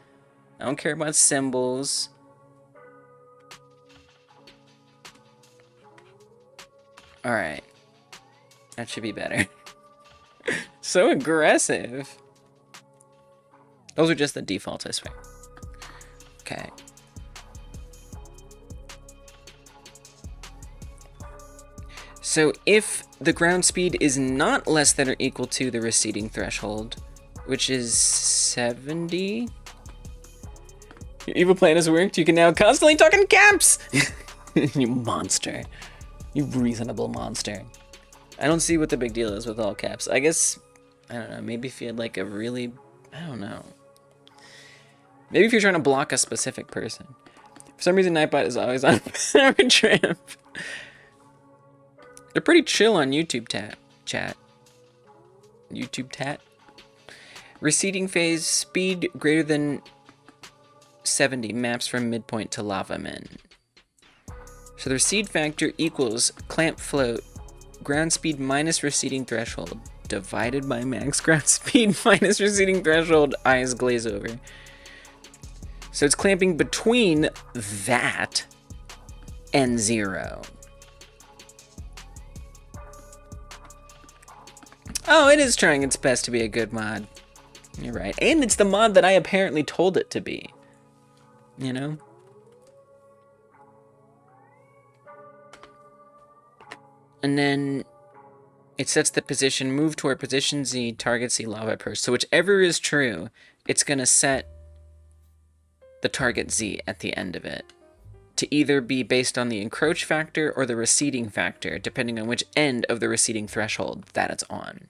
I don't care about symbols. Alright. That should be better. So aggressive. Those are just the defaults, I swear. Okay. So if the ground speed is not less than or equal to the receding threshold, which is 70... Your evil plan has worked. You can now constantly talk in caps! You monster. You reasonable monster. I don't see what the big deal is with all caps. I guess, I don't know, maybe if you had like a really, I don't know. Maybe if you're trying to block a specific person. For some reason, Nightbot is always on Power Trip. They're pretty chill on YouTube chat. YouTube tat. Receding phase, speed greater than 70 maps from midpoint to lava min. So the recede factor equals clamp float, ground speed minus receding threshold, divided by max ground speed minus receding threshold, eyes glaze over. So it's clamping between that and 0. Oh, it is trying its best to be a good mod. You're right. And it's the mod that I apparently told it to be. You know? And then it sets the position, move toward position Z, target C, lava burst. So whichever is true, it's going to set the target Z at the end of it to either be based on the encroach factor or the receding factor, depending on which end of the receding threshold that it's on.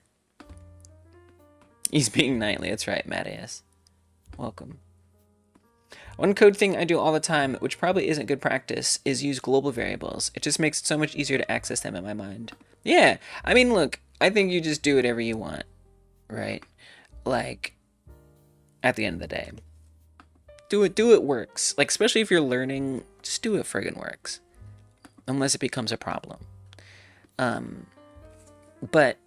He's being knightly. That's right, Mattias. Welcome. One code thing I do all the time, which probably isn't good practice, is use global variables. It just makes it so much easier to access them in my mind. Yeah, I mean, look, I think you just do whatever you want, right? Like, at the end of the day. Do it works. Like, especially if you're learning, just do it friggin' works. Unless it becomes a problem. But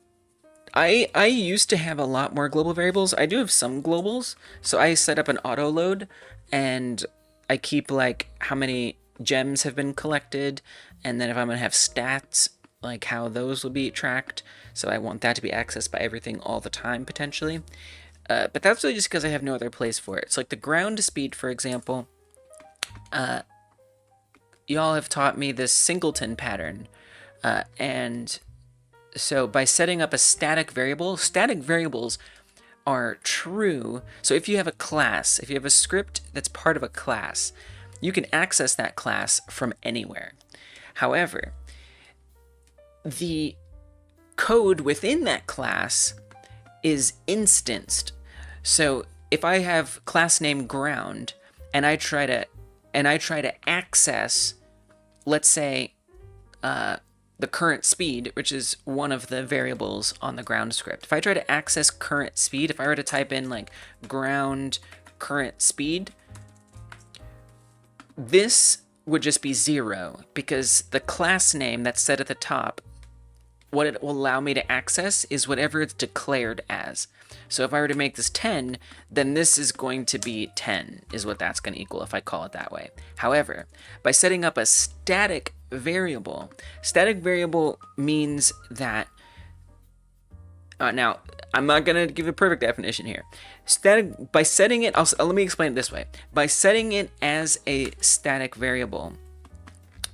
I used to have a lot more global variables. I do have some globals. So I set up an auto load and I keep like how many gems have been collected. And then if I'm going to have stats, like how those will be tracked. So I want that to be accessed by everything all the time, potentially. But that's really just because I have no other place for it. So like the ground speed, for example, y'all have taught me this singleton pattern. And so by setting up a static variables are true. So if you have a class, if you have a script that's part of a class, you can access that class from anywhere. However, the code within that class is instanced. So if I have class name ground and I try to access, let's say, the current speed, which is one of the variables on the ground script. If I try to access current speed, if I were to type in like ground current speed, this would just be 0 because the class name that's set at the top, what it will allow me to access is whatever it's declared as. So if I were to make this 10, then this is going to be 10 is what that's going to equal if I call it that way. However, by setting up a static variable means that, now I'm not going to give a perfect definition here. By setting it, let me explain it this way. By setting it as a static variable,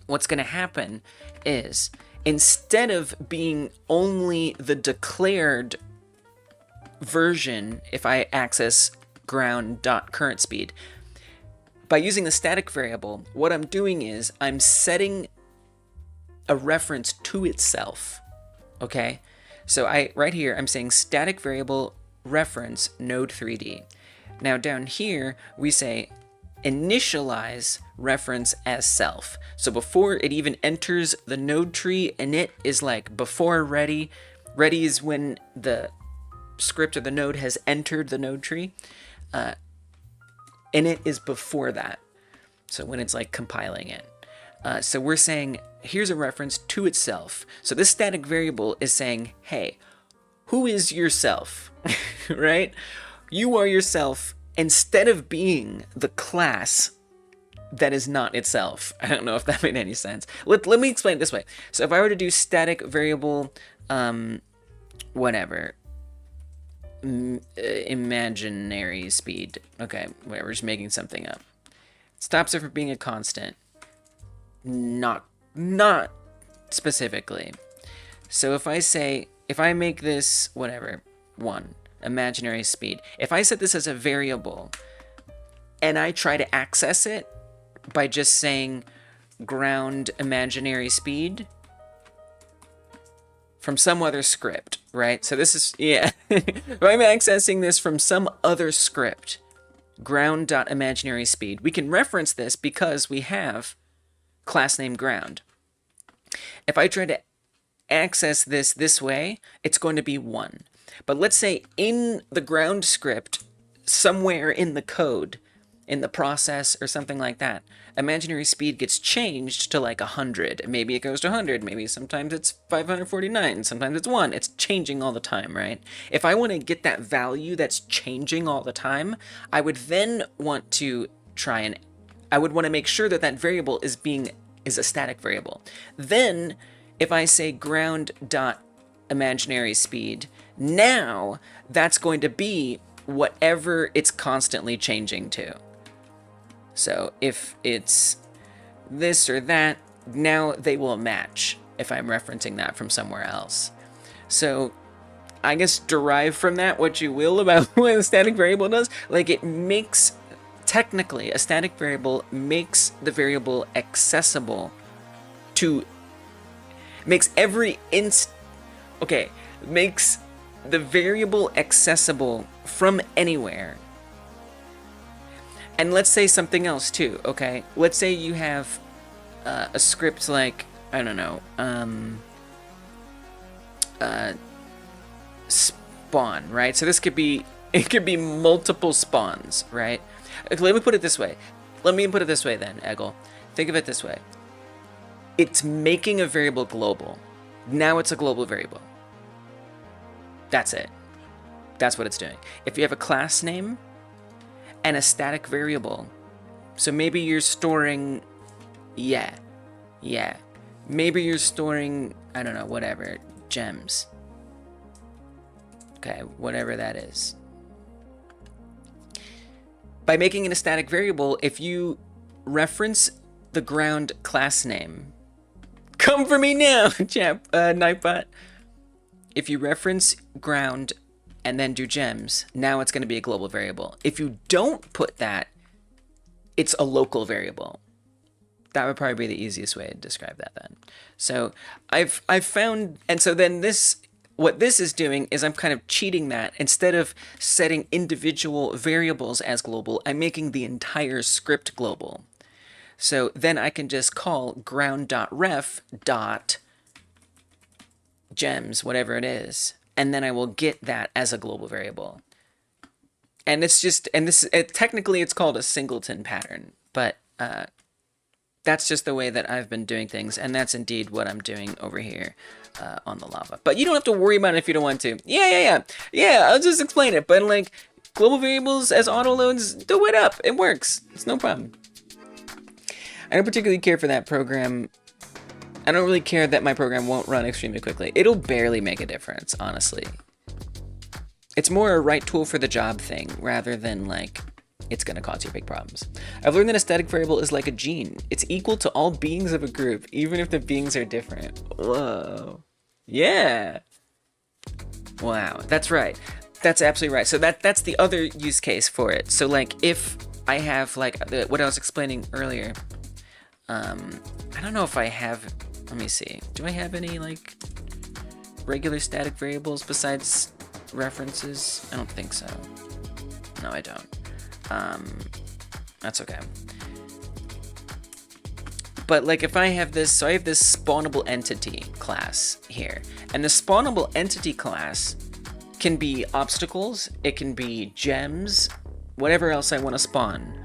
what's going to happen is instead of being only the declared version, if I access ground.current speed, by using the static variable, what I'm doing is I'm setting a reference to itself. Okay? So right here, I'm saying static variable reference node 3D. Now down here, we say initialize reference as self. So before it even enters the node tree, init is like before ready. Ready is when the script or the node has entered the node tree. Init is before that. So when it's like compiling it. So we're saying, here's a reference to itself. So this static variable is saying, hey, who is yourself, right? You are yourself instead of being the class that is not itself. I don't know if that made any sense. Let me explain it this way. So if I were to do static variable, whatever, imaginary speed. Okay, whatever, just making something up. Stops it from being a constant. Not specifically. So if I make this, whatever, 1, imaginary speed. If I set this as a variable, and I try to access it by just saying ground imaginary speed from some other script, right? So this is, yeah. If I'm accessing this from some other script, ground.imaginary speed, we can reference this because we have class name ground. If I try to access this way, it's going to be 1. But let's say in the ground script, somewhere in the code, in the process or something like that, imaginary speed gets changed to like 100. Maybe it goes to 100. Maybe sometimes it's 549. Sometimes it's 1. It's changing all the time, right? If I want to get that value that's changing all the time, I would then want to I would want to make sure that that variable is a static variable. Then if I say ground dot imaginary speed, now that's going to be whatever it's constantly changing to. So if it's this or that, now they will match if I'm referencing that from somewhere else. So I guess derive from that what you will about what a static variable does. Like, it makes, technically, a static variable makes the variable accessible to, makes the variable accessible from anywhere. And let's say something else too, okay? Let's say you have a script like, I don't know, spawn, right? So this could be, it could be multiple spawns, right? Let me put it this way. Let me put it this way then, Eggle. Think of it this way. It's making a variable global. Now it's a global variable. That's it. That's what it's doing. If you have a class name and a static variable, so maybe you're storing, maybe you're storing, I don't know, whatever, gems. Okay, whatever that is. By making it a static variable, if you reference the ground class name, come for me now, chap, Nightbot. If you reference ground and then do gems, now it's going to be a global variable. If you don't put that, it's a local variable. That would probably be the easiest way to describe that then. So I've found, and so then this, what this is doing is I'm kind of cheating that. Instead of setting individual variables as global, I'm making the entire script global. So then I can just call ground.ref.gems, whatever it is, and then I will get that as a global variable. And it's just, and this, technically it's called a singleton pattern, but that's just the way that I've been doing things, and that's indeed what I'm doing over here on the lava. But you don't have to worry about it if you don't want to. Yeah, I'll just explain it, but like, global variables as auto loads, do it up. It works. It's no problem. I don't particularly care for that program. I don't really care that my program won't run extremely quickly. It'll barely make a difference, honestly. It's more a right tool for the job thing, rather than like, it's gonna cause you big problems. I've learned that a static variable is like a gene. It's equal to all beings of a group, even if the beings are different. Whoa. Yeah. Wow, that's right. That's absolutely right. So that's the other use case for it. So like, if I have like what I was explaining earlier, I don't know if I have, let me see. Do I have any like regular static variables besides references? I don't think so. No, I don't. That's okay. But like, if I have this, so I have this spawnable entity class here, and the spawnable entity class can be obstacles, it can be gems, whatever else I want to spawn.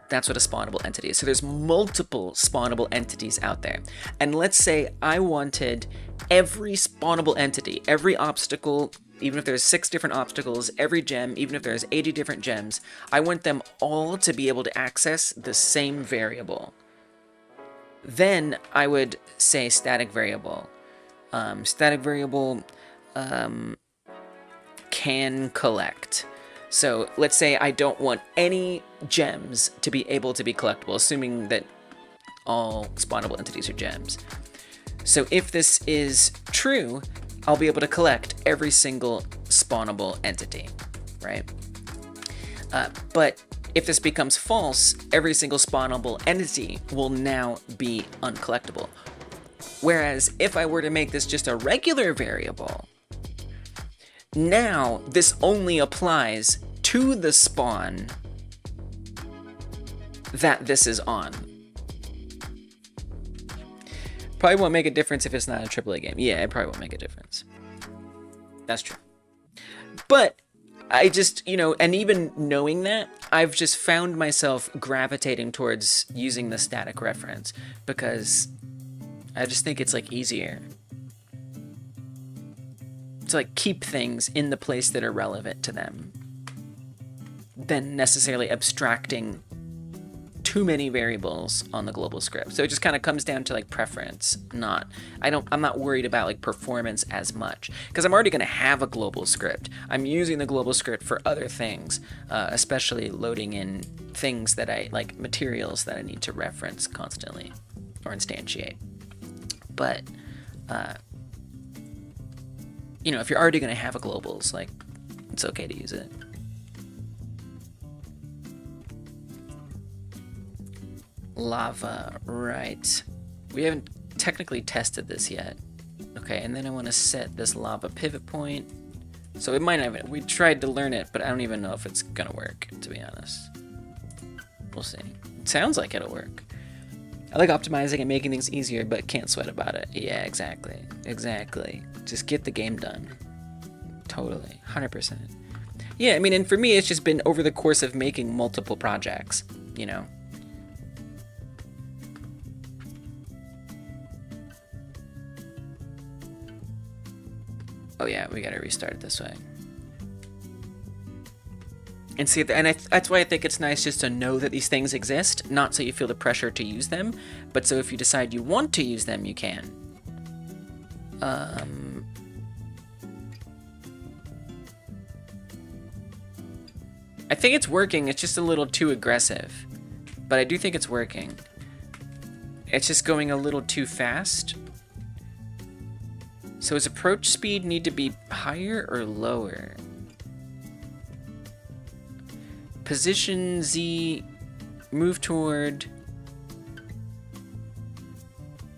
That's what a spawnable entity is. So there's multiple spawnable entities out there. And let's say I wanted every spawnable entity, every obstacle, even if there's 6 different obstacles, every gem, even if there's 80 different gems, I want them all to be able to access the same variable. Then I would say static variable. Static variable can collect. So let's say I don't want any gems to be able to be collectible, assuming that all spawnable entities are gems. So if this is true, I'll be able to collect every single spawnable entity, right? But if this becomes false, every single spawnable entity will now be uncollectible. Whereas if I were to make this just a regular variable, now this only applies to the spawn that this is on. Probably won't make a difference if it's not a AAA game. Yeah, it probably won't make a difference. That's true. But I just, you know, and even knowing that, I've just found myself gravitating towards using the static reference because I just think it's like easier to like keep things in the place that are relevant to them than necessarily abstracting too many variables on the global script. So it just kind of comes down to like preference. I'm not worried about like performance as much because I'm already going to have a global script. I'm using the global script for other things, especially loading in things that I like, materials that I need to reference constantly or instantiate. But you know, if you're already going to have a globals, like, it's okay to use it. Lava, right. We haven't technically tested this yet. Okay, and then I want to set this lava pivot point. So it might not, we tried to learn it, but I don't even know if it's gonna work, to be honest. We'll see. It sounds like it'll work. I like optimizing and making things easier, but can't sweat about it. Yeah, exactly. Exactly. Just get the game done. Totally. 100%. Yeah, I mean, and for me, it's just been over the course of making multiple projects, you know? Oh yeah, we gotta restart it this way. And see, that's why I think it's nice just to know that these things exist, not so you feel the pressure to use them, but so if you decide you want to use them, you can. I think it's working, it's just a little too aggressive, but I do think it's working. It's just going a little too fast. So his approach speed need to be higher or lower? Position Z, move toward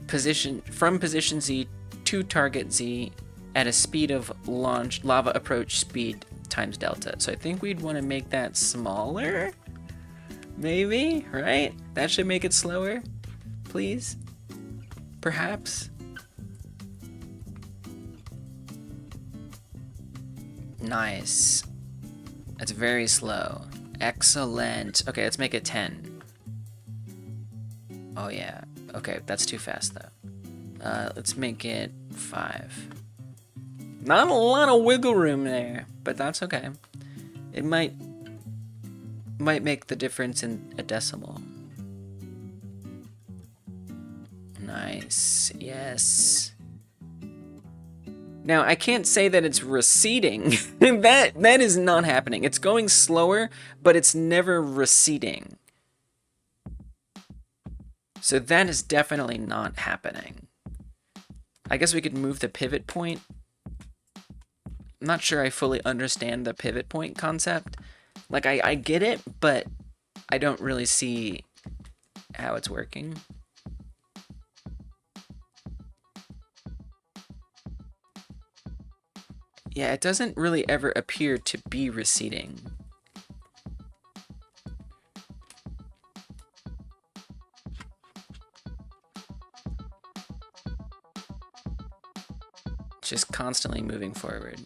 position, from position Z to target Z at a speed of launch, lava approach speed times delta. So I think we'd want to make that smaller, maybe, right? That should make it slower, please, perhaps. Nice. That's very slow. Excellent. Okay, let's make it 10. Oh yeah. Okay, that's too fast though. Let's make it 5. Not a lot of wiggle room there, but that's okay. It might make the difference in a decimal. Nice. Yes. Now, I can't say that it's receding. that is not happening. It's going slower, but it's never receding. So that is definitely not happening. I guess we could move the pivot point. I'm not sure I fully understand the pivot point concept. Like, I get it, but I don't really see how it's working. Yeah, it doesn't really ever appear to be receding. It's just constantly moving forward.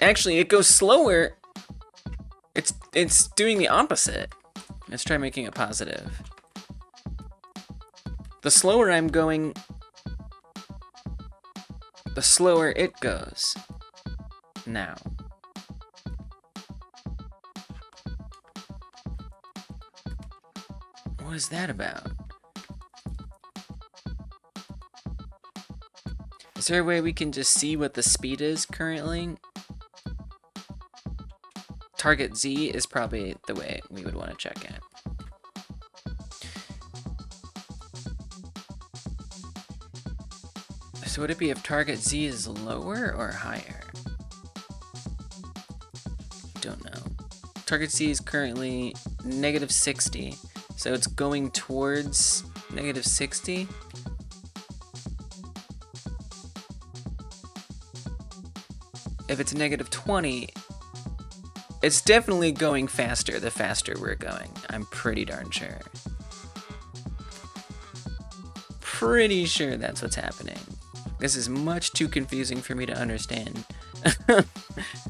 Actually, it goes slower. It's doing the opposite. Let's try making it positive. The slower I'm going, the slower it goes. Now. What is that about? Is there a way we can just see what the speed is currently? Target Z is probably the way we would want to check it. So would it be if target Z is lower or higher? Don't know. Target Z is currently -60, so it's going towards -60. If it's -20, it's definitely going faster the faster we're going. I'm pretty darn sure. pretty sure that's what's happening. This is much too confusing for me to understand.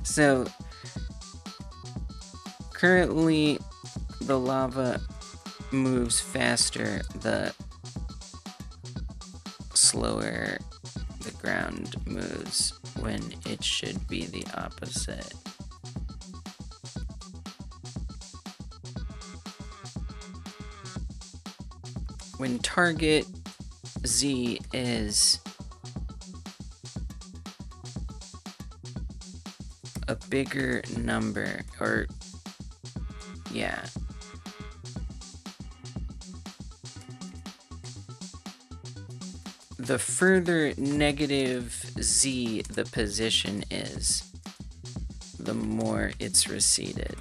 So, currently, the lava moves faster the slower the ground moves, when it should be the opposite. When target Z is a bigger number, or yeah. The further negative Z the position is, the more it's receded.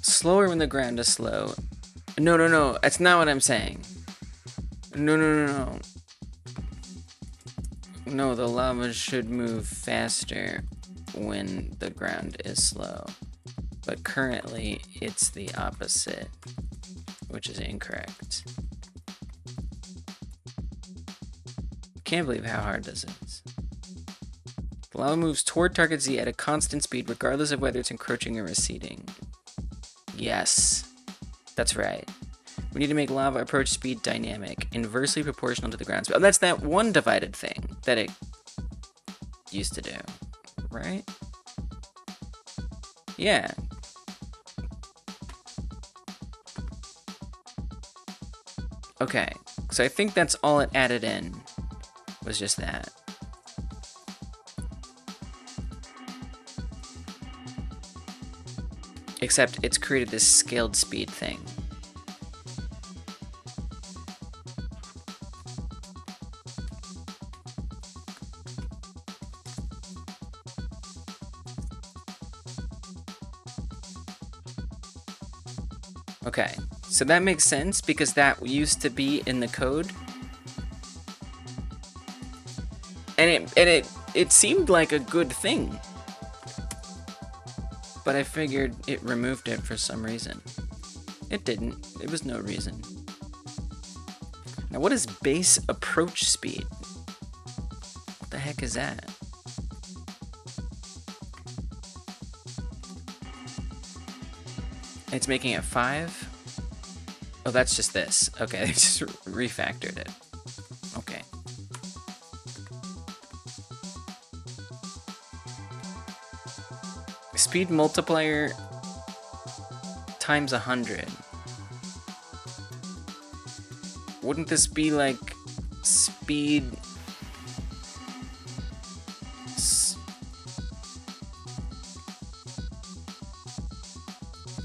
Slower when the ground is slow. No, that's not what I'm saying. No. No, the lava should move faster when the ground is slow. But currently, it's the opposite, which is incorrect. Can't believe how hard this is. The lava moves toward target Z at a constant speed, regardless of whether it's encroaching or receding. Yes, that's right. We need to make lava approach speed dynamic, inversely proportional to the ground speed. Oh, that's that one divided thing that it used to do, right? Yeah. Okay, so I think that's all it added in, was just that. Except it's created this scaled speed thing. Okay, so that makes sense because that used to be in the code. And it seemed like a good thing. But I figured it removed it for some reason. It didn't. It was no reason. Now what is base approach speed? What the heck is that? It's making it 5? Oh, that's just this. Okay, they just refactored it. Okay. Speed multiplier times 100. Wouldn't this be like speed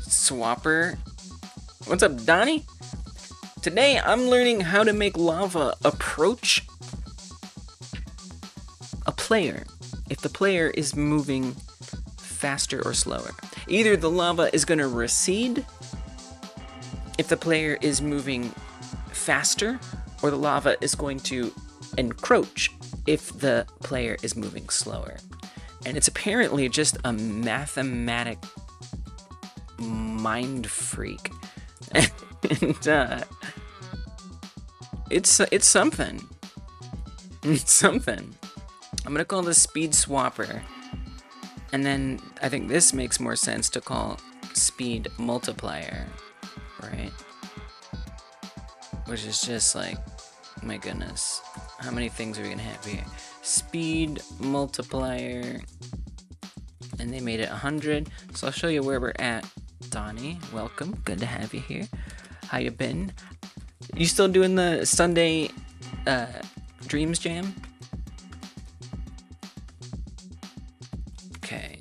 swapper? What's up, Donnie? Today I'm learning how to make lava approach a player if the player is moving faster or slower. Either the lava is going to recede if the player is moving faster, or the lava is going to encroach if the player is moving slower. And it's apparently just a mathematic mind freak. And it's something. It's something. I'm gonna call this speed swapper. And then I think this makes more sense to call speed multiplier, right? Which is just like, my goodness, how many things are we gonna have here? Speed multiplier, and they made it 100. So I'll show you where we're at. Donnie, welcome, good to have you here. How you been? You still doing the Sunday Dreams Jam? Okay.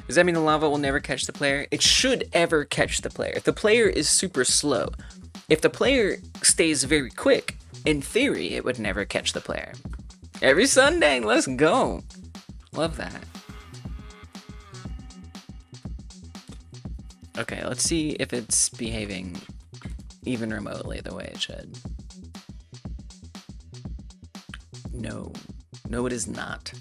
Does that mean the lava will never catch the player? It should ever catch the player. If the player is super slow, if the player stays very quick, in theory, it would never catch the player. Every Sunday, let's go. Love that. Okay, let's see if it's behaving even remotely the way it should. No. No, it is not.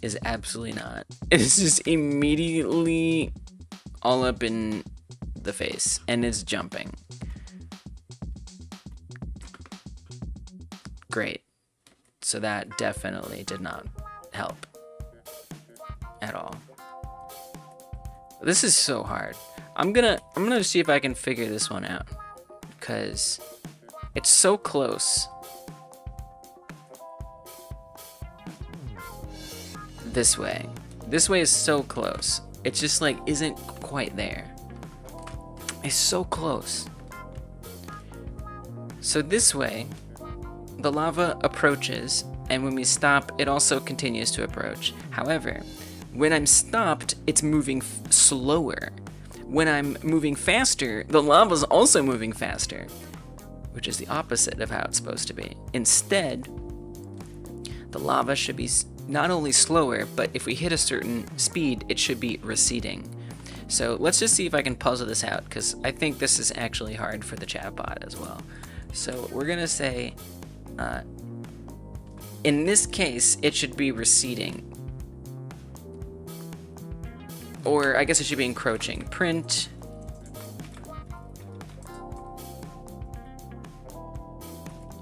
It is absolutely not. It is just immediately all up in the face, and it's jumping. Great. So that definitely did not help at all. This is so hard. I'm gonna see if I can figure this one out, because it's so close. This way is so close. It just like isn't quite there. It's so close. So this way, the lava approaches, and when we stop, it also continues to approach. However, when I'm stopped, it's moving slower. When I'm moving faster, the lava's also moving faster, which is the opposite of how it's supposed to be. Instead, the lava should be not only slower, but if we hit a certain speed, it should be receding. So let's just see if I can puzzle this out, because I think this is actually hard for the chatbot as well. So we're gonna say, in this case, it should be receding. Or I guess it should be encroaching. Print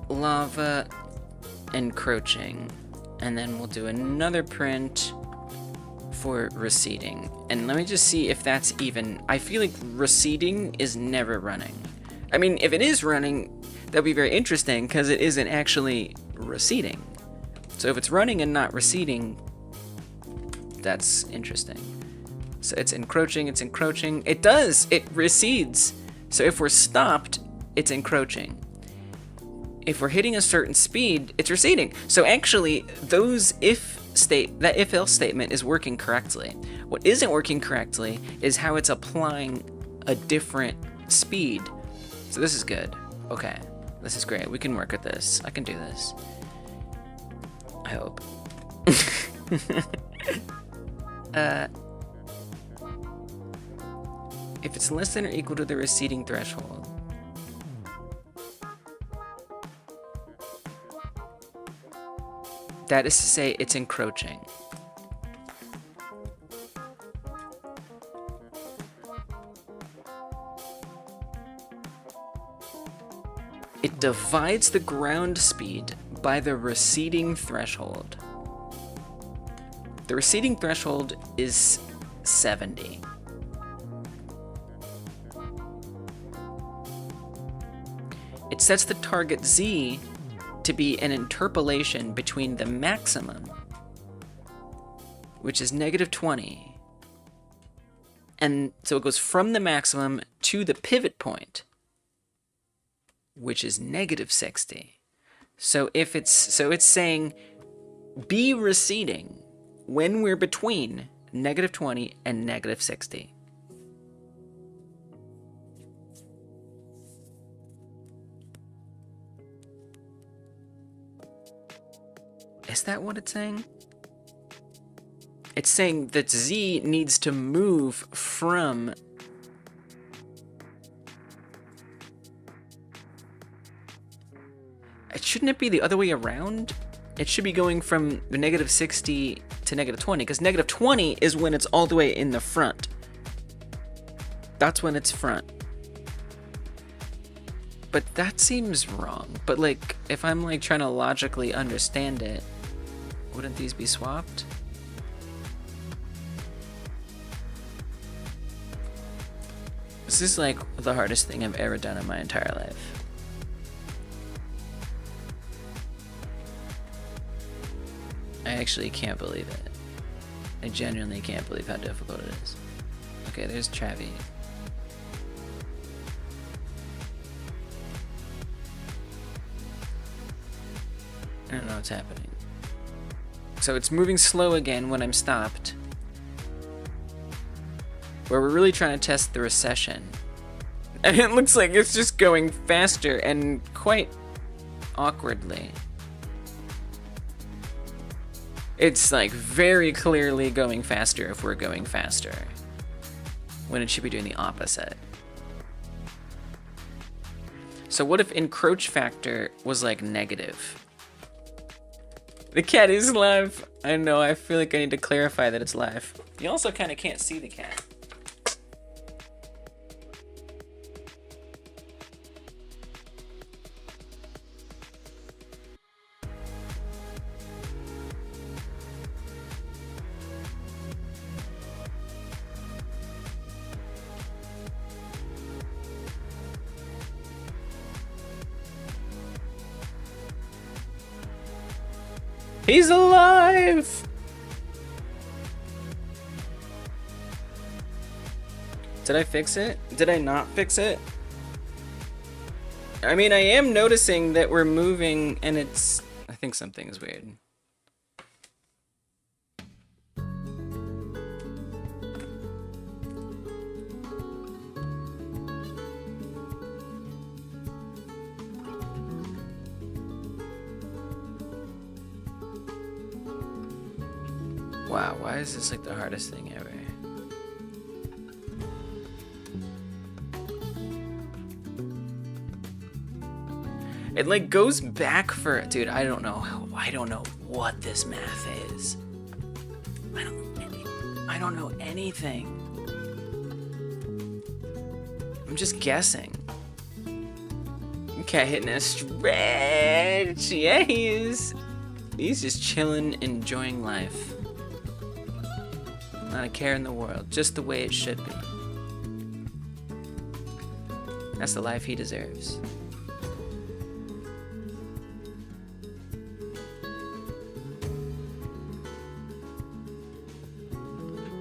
lava encroaching. And then we'll do another print for receding. And let me just see if that's even... I feel like receding is never running. I mean, if it is running, that'd be very interesting, because it isn't actually receding. So if it's running and not receding, that's interesting. So it's encroaching, it's encroaching. It does! It recedes! So if we're stopped, it's encroaching. If we're hitting a certain speed, it's receding. So actually, that if-else statement is working correctly. What isn't working correctly is how it's applying a different speed. So this is good. Okay, this is great. We can work with this. I can do this. I hope. If it's less than or equal to the receding threshold, that is to say, it's encroaching. It divides the ground speed by the receding threshold. The receding threshold is 70. It sets the target Z to be an interpolation between the maximum, which is -20, and so it goes from the maximum to the pivot point, which is -60. So it's saying be receding when we're between -20 and -60. Is that what it's saying? It's saying that Z needs to move from... Shouldn't it be the other way around? It should be going from the -60 to -20, because -20 is when it's all the way in the front. That's when it's front. But that seems wrong. But like, if I'm like trying to logically understand it, wouldn't these be swapped? This is like the hardest thing I've ever done in my entire life. I actually can't believe it. I genuinely can't believe how difficult it is. Okay, there's Travi. I don't know what's happening. So it's moving slow again when I'm stopped. Where we're really trying to test the recession. And it looks like it's just going faster and quite awkwardly. It's like very clearly going faster if we're going faster, when it should be doing the opposite. So what if encroach factor was like negative? The cat is live. I know, I feel like I need to clarify that it's live. You also kind of can't see the cat. He's alive! Did I fix it? Did I not fix it? I mean, I am noticing that we're moving and it's... I think something is weird. Wow, why is this like the hardest thing ever? It like goes back for, dude, I don't know what this math is. I don't know anything. I'm just guessing. Okay, hitting a stretch. Yeah, he is. He's just chilling, enjoying life. Not a care in the world, just the way it should be. That's the life he deserves.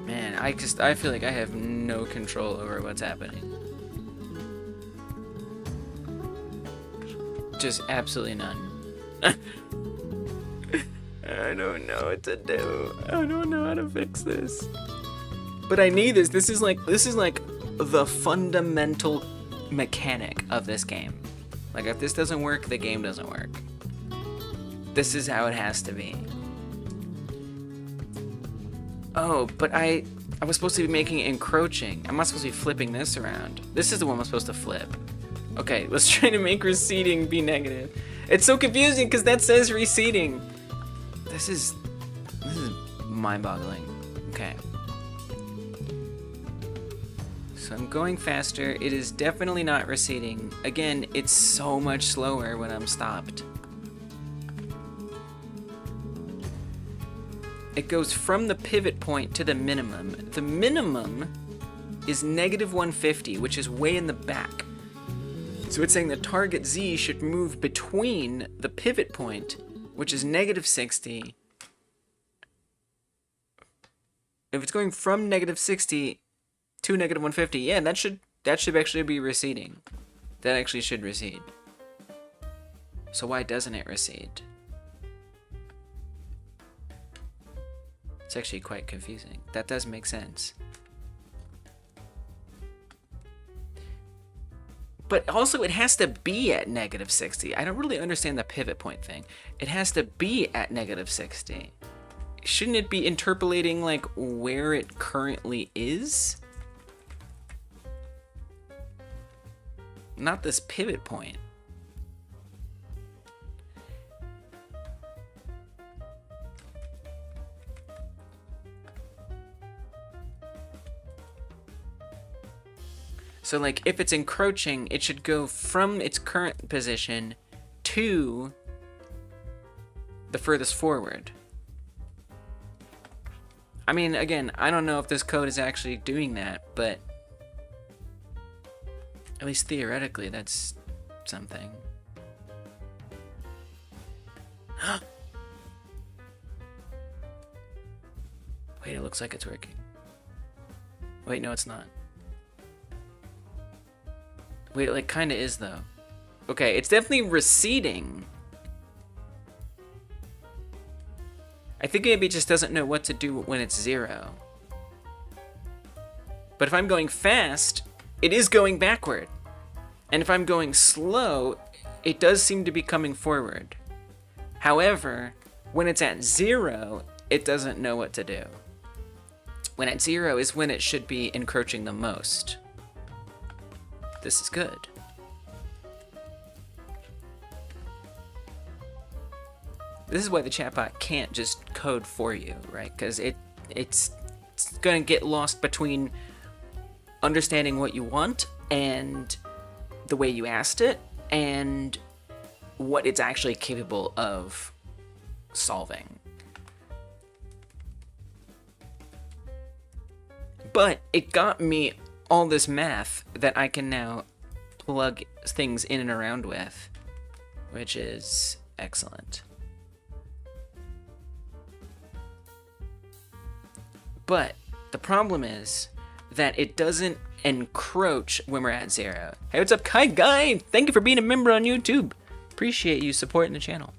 Man, I feel like I have no control over what's happening. Just absolutely none. I don't know what to do. I don't know how to fix this. But I need this. This is like the fundamental mechanic of this game. Like if this doesn't work, the game doesn't work. This is how it has to be. Oh, but I was supposed to be making it encroaching. I'm not supposed to be flipping this around. This is the one I'm supposed to flip. Okay, let's try to make receding be negative. It's so confusing because that says receding. This is mind-boggling. Okay. So I'm going faster. It is definitely not receding. Again, it's so much slower when I'm stopped. It goes from the pivot point to the minimum. The minimum is negative 150, which is way in the back. So it's saying the target Z should move between the pivot point, which is negative 60. If it's going from negative 60 to negative 150, yeah, that should actually be receding. That actually should recede. So why doesn't it recede? It's actually quite confusing. That does make sense. But also it has to be at negative 60. I don't really understand the pivot point thing. It has to be at negative 60. Shouldn't it be interpolating like where it currently is? Not this pivot point. So like if it's encroaching, it should go from its current position to the furthest forward. I mean, again, I don't know if this code is actually doing that, but at least theoretically, that's something. Wait, it looks like it's working. Wait, no, it's not. Wait, it like kind of is though. Okay, it's definitely receding. I think maybe it just doesn't know what to do when it's 0. But if I'm going fast, it is going backward. And if I'm going slow, it does seem to be coming forward. However, when it's at 0, it doesn't know what to do. When at 0 is when it should be encroaching the most. This is good. This is why the chatbot can't just code for you, right? Because it's gonna get lost between understanding what you want and the way you asked it and what it's actually capable of solving. But it got me all this math that I can now plug things in and around with, which is excellent. But the problem is that it doesn't encroach when we're at 0. Hey, what's up, Kai Guy? Thank you for being a member on YouTube. Appreciate you supporting the channel.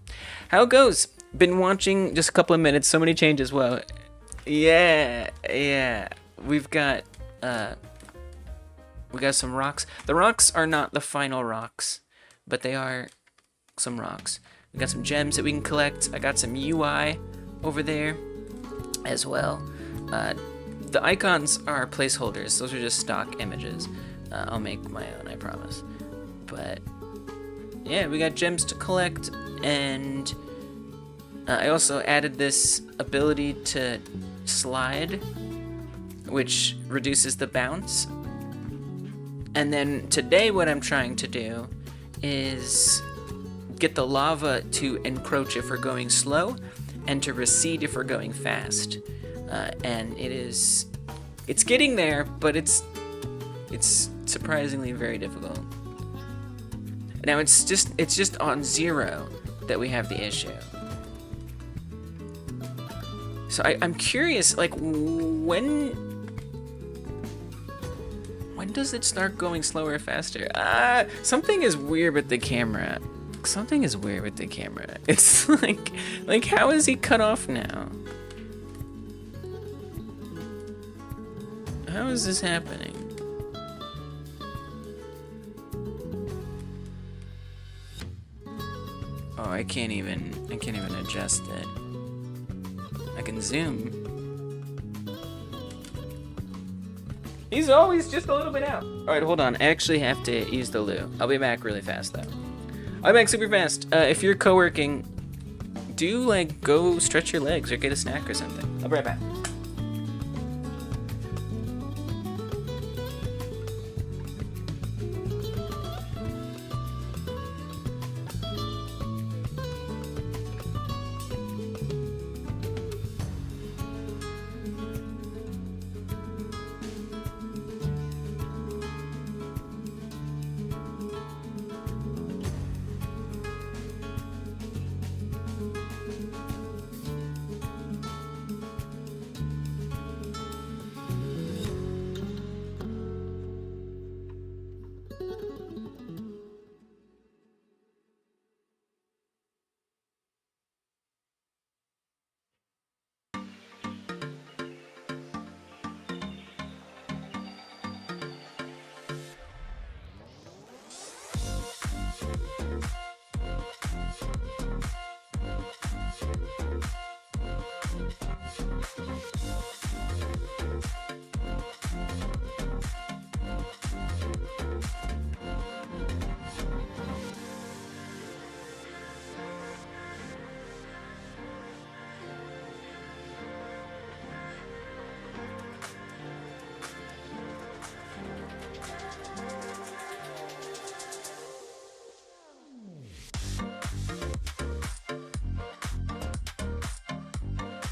How it goes? Been watching just a couple of minutes. So many changes. Well, yeah. We've got some rocks. The rocks are not the final rocks, but they are some rocks. We got some gems that we can collect. I got some UI over there as well. The icons are placeholders. Those are just stock images. I'll make my own, I promise. But yeah, we got gems to collect, and I also added this ability to slide, which reduces the bounce. And then today what I'm trying to do is get the lava to encroach if we're going slow and to recede if we're going fast. And it's getting there, but it's surprisingly very difficult. Now it's just on 0 that we have the issue. So I'm curious, like, when does it start going slower or faster? Something is weird with the camera. It's like how is he cut off now? How is this happening? Oh, I can't even adjust it. I can zoom. He's always just a little bit out. All right, hold on. I actually have to use the loo. I'll be back really fast though. I'll be back super fast. If you're co-working, do like go stretch your legs or get a snack or something. I'll be right back.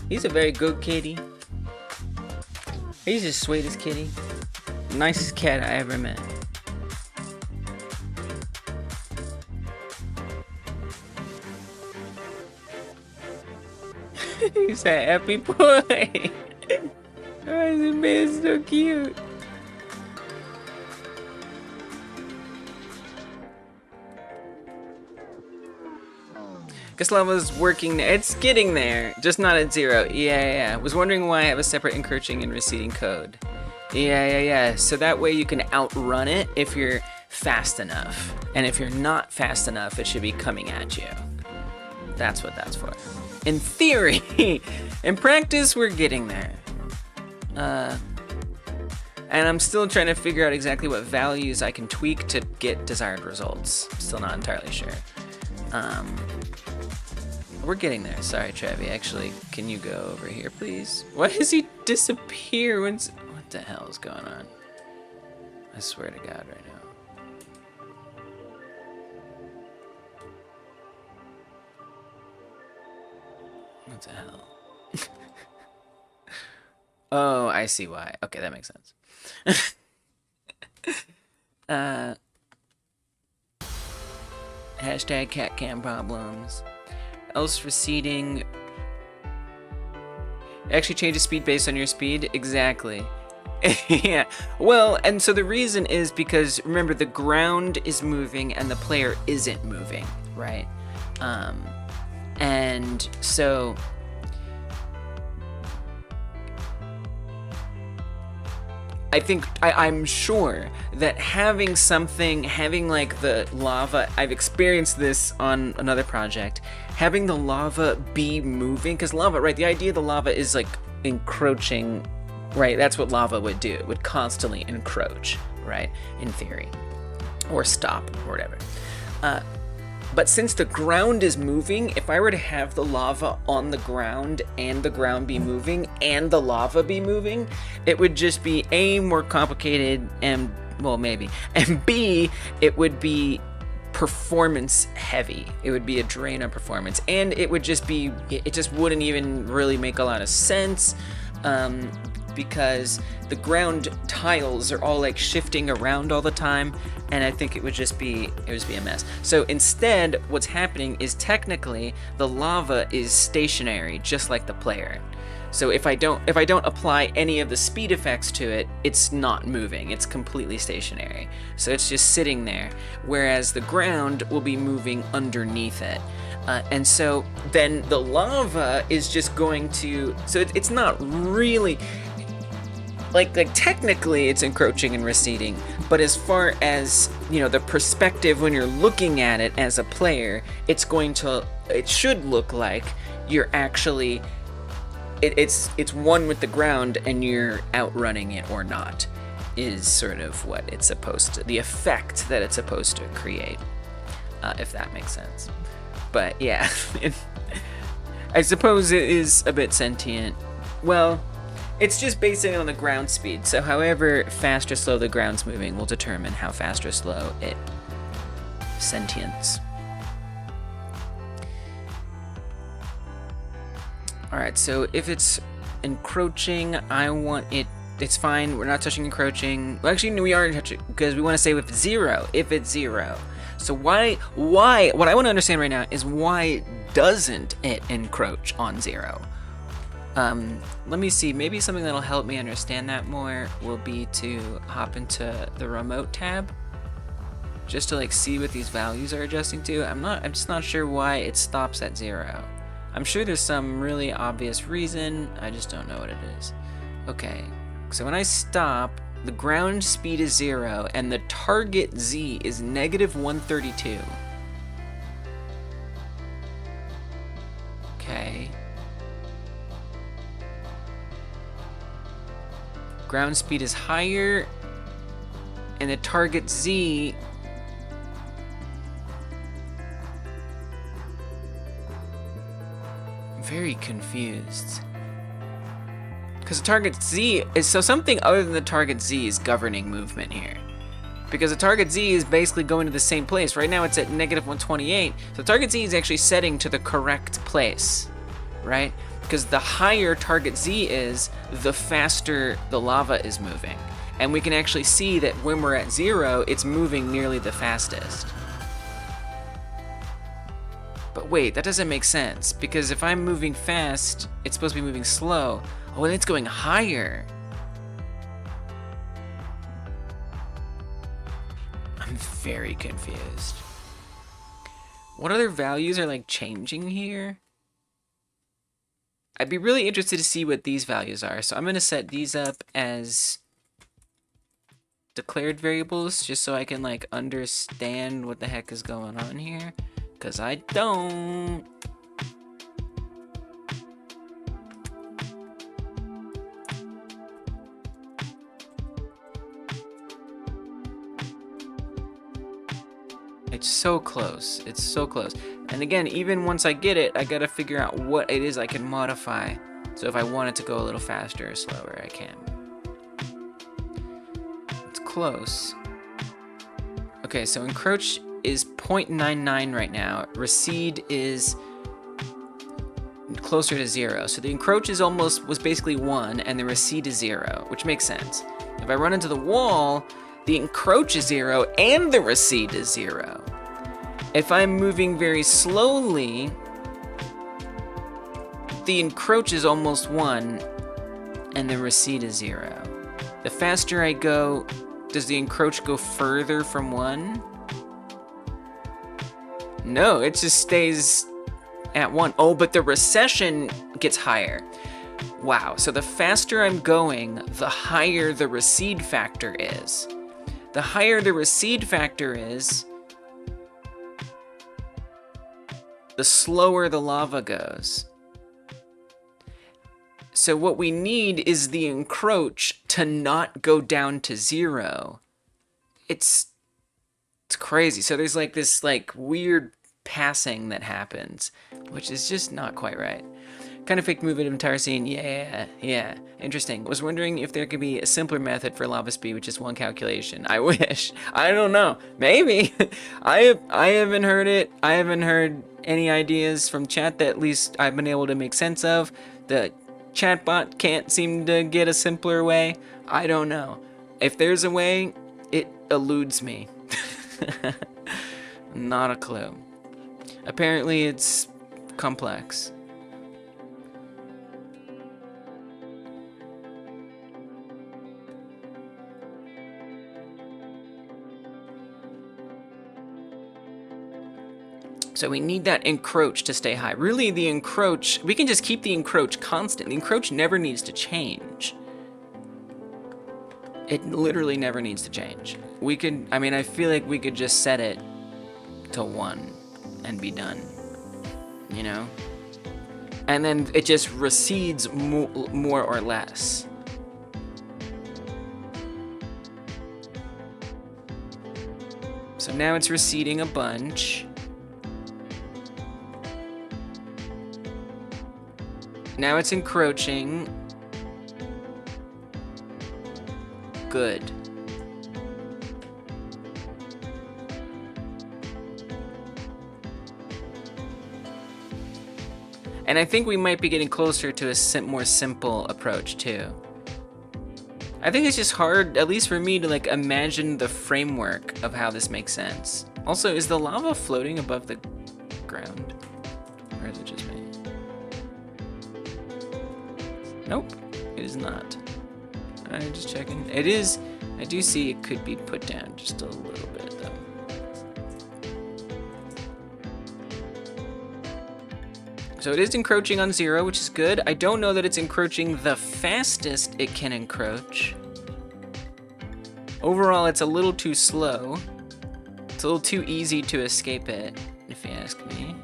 He's a very good kitty. He's the sweetest kitty. Nicest cat I ever met. He's a happy boy. Oh, this man's so cute. Guess lava's working. It's getting there, just not at 0. Yeah. Was wondering why I have a separate encroaching and receding code. Yeah. So that way you can outrun it if you're fast enough. And if you're not fast enough, it should be coming at you. That's what that's for. In theory. In practice, we're getting there. And I'm still trying to figure out exactly what values I can tweak to get desired results. Still not entirely sure. We're getting there. Sorry, Travi. Actually, can you go over here, please? Why does he disappear? What the hell is going on? I swear to God right now. What the hell? Oh, I see why. Okay, that makes sense. Hashtag cat cam problems. Else receding. It actually changes speed based on your speed. Exactly. Yeah. Well, and so the reason is because, remember, the ground is moving and the player isn't moving, right? And so I think, I'm sure that having like the lava, I've experienced this on another project, having the lava be moving, because lava, right, the idea of the lava is like encroaching, right? That's what lava would do. It would constantly encroach, right, in theory, or stop, or whatever. But since the ground is moving, if I were to have the lava on the ground and the ground be moving and the lava be moving, it would just be A, more complicated, and, well, maybe, and B, it would be performance heavy. It would be a drain on performance, and it would just be, it just wouldn't even really make a lot of sense, because the ground tiles are all like shifting around all the time, and I think it would just be a mess. So instead, what's happening is technically the lava is stationary, just like the player. So if I don't apply any of the speed effects to it, it's not moving. It's completely stationary. So it's just sitting there, whereas the ground will be moving underneath it. And so then the lava is just going to, so it's not really, like technically it's encroaching and receding, but as far as, you know, the perspective when you're looking at it as a player, it should look like you're actually, it's one with the ground and you're outrunning it or not, is sort of what it's supposed to, the effect that it's supposed to create, if that makes sense. But yeah, I suppose it is a bit sentient. Well, it's just based on the ground speed, so however fast or slow the ground's moving will determine how fast or slow it sentients. Alright, so if it's encroaching, I want it, it's fine, we're not touching encroaching. Well, actually, we are touching, because we want to say if it's zero. So why, what I want to understand right now is why doesn't it encroach on zero? Let me see, maybe something that'll help me understand that more will be to hop into the remote tab, just to like see what these values are adjusting to. I'm just not sure why it stops at zero. I'm sure there's some really obvious reason, I just don't know what it is. Okay, so when I stop, the ground speed is 0, and the target Z is -132. Okay. Ground speed is higher, and the target Z I'm very confused. Because the target Z is, so something other than the target Z is governing movement here. Because the target Z is basically going to the same place. Right now it's at -128, so the target Z is actually setting to the correct place, right? Because the higher target Z is, the faster the lava is moving. And we can actually see that when we're at 0, it's moving nearly the fastest. But wait, that doesn't make sense, because if I'm moving fast, it's supposed to be moving slow. Oh, and it's going higher. I'm very confused. What other values are like changing here? I'd be really interested to see what these values are. So I'm gonna set these up as declared variables just so I can like understand what the heck is going on here. 'Cause I don't. It's so close. It's so close. And again, even once I get it, I gotta figure out what it is I can modify. So if I want it to go a little faster or slower, I can. It's close. Okay, so encroach is 0.99 right now. Recede is closer to 0. So the encroach was basically 1, and the recede is 0, which makes sense. If I run into the wall, the encroach is 0 and the recede is 0. If I'm moving very slowly, the encroach is almost 1, and the recede is 0. The faster I go, does the encroach go further from 1? No, it just stays at 1. Oh, but the recession gets higher. Wow, so the faster I'm going, the higher the recede factor is. The higher the recede factor is, the slower the lava goes. So what we need is the encroach to not go down to 0. It's crazy. So there's like this like weird passing that happens, which is just not quite right. Kind of fake movement of entire scene. Yeah. Interesting. Was wondering if there could be a simpler method for lava speed, which is 1 calculation. I wish. I don't know. Maybe. I haven't heard it. I haven't heard any ideas from chat that at least I've been able to make sense of. The chatbot can't seem to get a simpler way. I don't know. If there's a way, it eludes me. Not a clue. Apparently it's complex. So we need that encroach to stay high. Really, the encroach, we can just keep the encroach constant. The encroach never needs to change. It literally never needs to change. We could, I mean, I feel like we could just set it to 1 and be done, you know? And then it just recedes more or less. So now it's receding a bunch. Now it's encroaching. Good. And I think we might be getting closer to a more simple approach too. I think it's just hard, at least for me, to like imagine the framework of how this makes sense. Also, is the lava floating above the ground? Or is it just me? Nope, it is not. I'm just checking. It is, I do see it could be put down just a little bit though. So it is encroaching on 0, which is good. I don't know that it's encroaching the fastest it can encroach. Overall, it's a little too slow. It's a little too easy to escape it, if you ask me.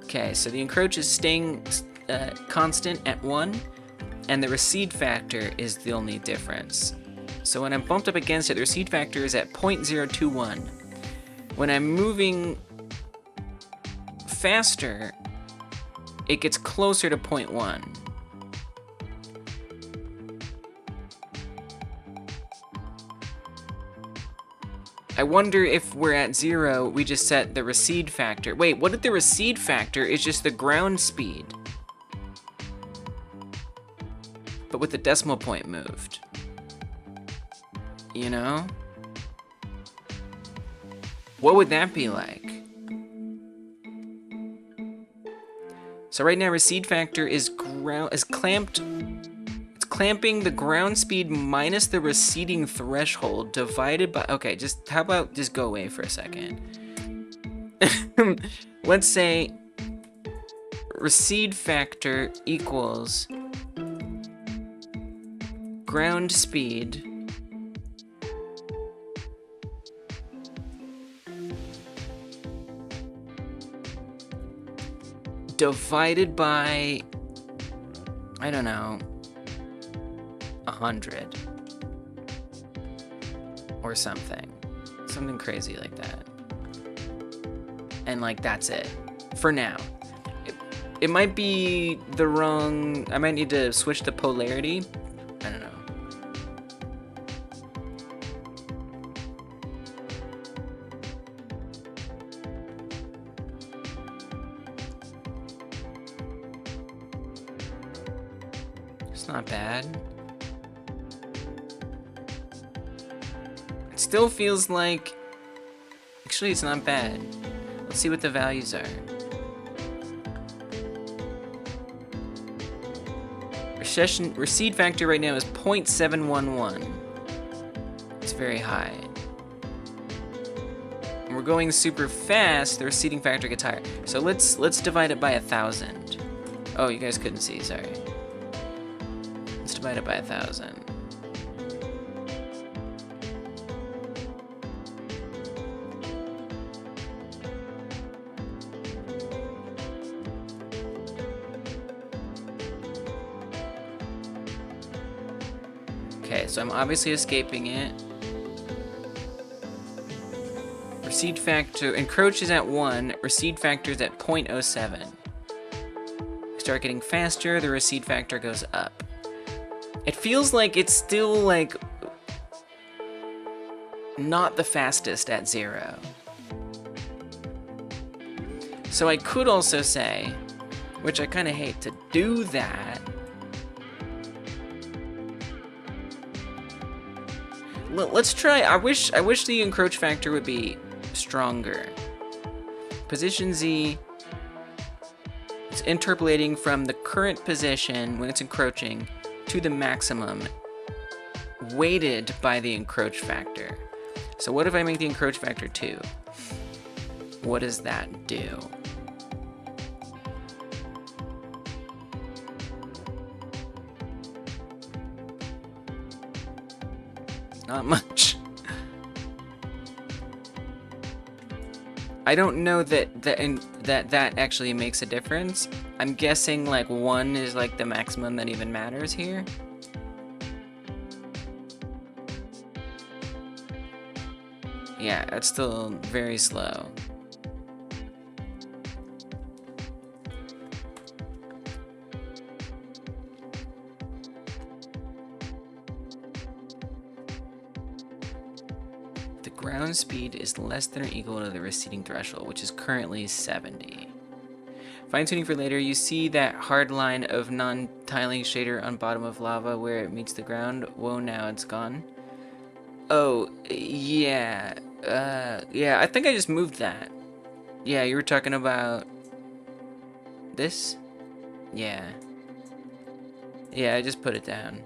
Okay, so the encroach is staying constant at 1, and the recede factor is the only difference. So when I'm bumped up against it, the recede factor is at 0.021. When I'm moving faster, it gets closer to 0.1. I wonder if we're at 0, we just set the recede factor. Wait, what if the recede factor is just the ground speed, but with the decimal point moved? You know? What would that be like? So right now, recede factor is clamped. It's clamping the ground speed minus the receding threshold divided by. Okay, just how about just go away for a second. Let's say recede factor equals ground speed divided by, I don't know, 100 or something crazy like that, and like that's it for now. It might be the wrong, I might need to switch the polarity. I don't know. It's not bad. It still feels like, actually it's not bad. Let's see what the values are. Recede factor right now is 0.711. It's very high. When we're going super fast, the receding factor gets higher. So let's divide it by 1,000. Oh, you guys couldn't see, sorry. Let's divide it by 1,000. Okay, so I'm obviously escaping it. Recede factor, encroach is at 1, recede factor is at 0.07. Start getting faster, the recede factor goes up. It feels like it's still, like, not the fastest at 0. So I could also say, which I kind of hate to do that, let's try. I wish the encroach factor would be stronger. Position Z, it's interpolating from the current position when it's encroaching to the maximum, weighted by the encroach factor. So what if I make the encroach factor 2? What does that do? Not much. I don't know that actually makes a difference. I'm guessing like 1 is like the maximum that even matters here. Yeah, that's still very slow. Ground speed is less than or equal to the receding threshold, which is currently 70. Fine-tuning for later, you see that hard line of non-tiling shader on bottom of lava where it meets the ground? Whoa, now it's gone. Oh, yeah. Yeah, I think I just moved that. Yeah, you were talking about this? Yeah. Yeah, I just put it down.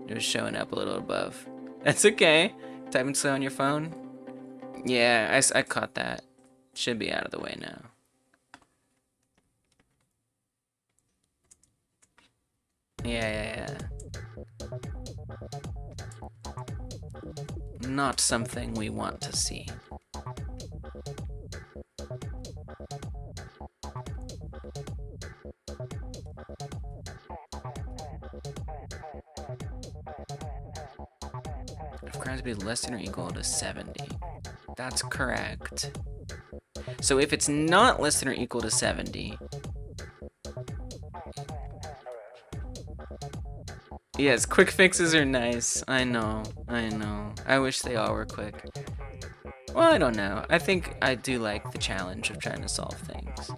It was showing up a little above. That's okay. Typing slow on your phone? Yeah, I caught that. Should be out of the way now. Yeah. Not something we want to see. Ground speed less than or equal to 70. That's correct. So if it's not less than or equal to 70... Yes, quick fixes are nice. I know. I wish they all were quick. Well, I don't know. I think I do like the challenge of trying to solve things.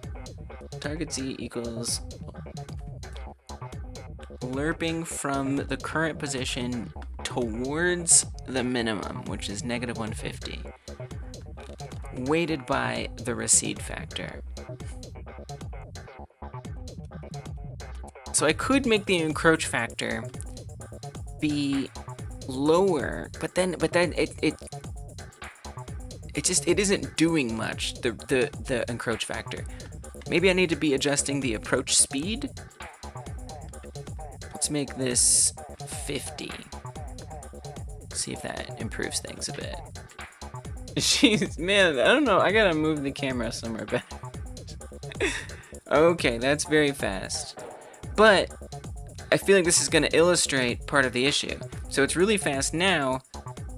Target Z equals... lerping from the current position towards the minimum, which is negative 150, weighted by the recede factor. So I could make the encroach factor be lower, but then it isn't doing much, the encroach factor. Maybe I need to be adjusting the approach speed. Let's make this 50. See if that improves things a bit. Jeez, man, I don't know. I gotta move the camera somewhere better. Okay, that's very fast. But I feel like this is gonna illustrate part of the issue. So it's really fast now,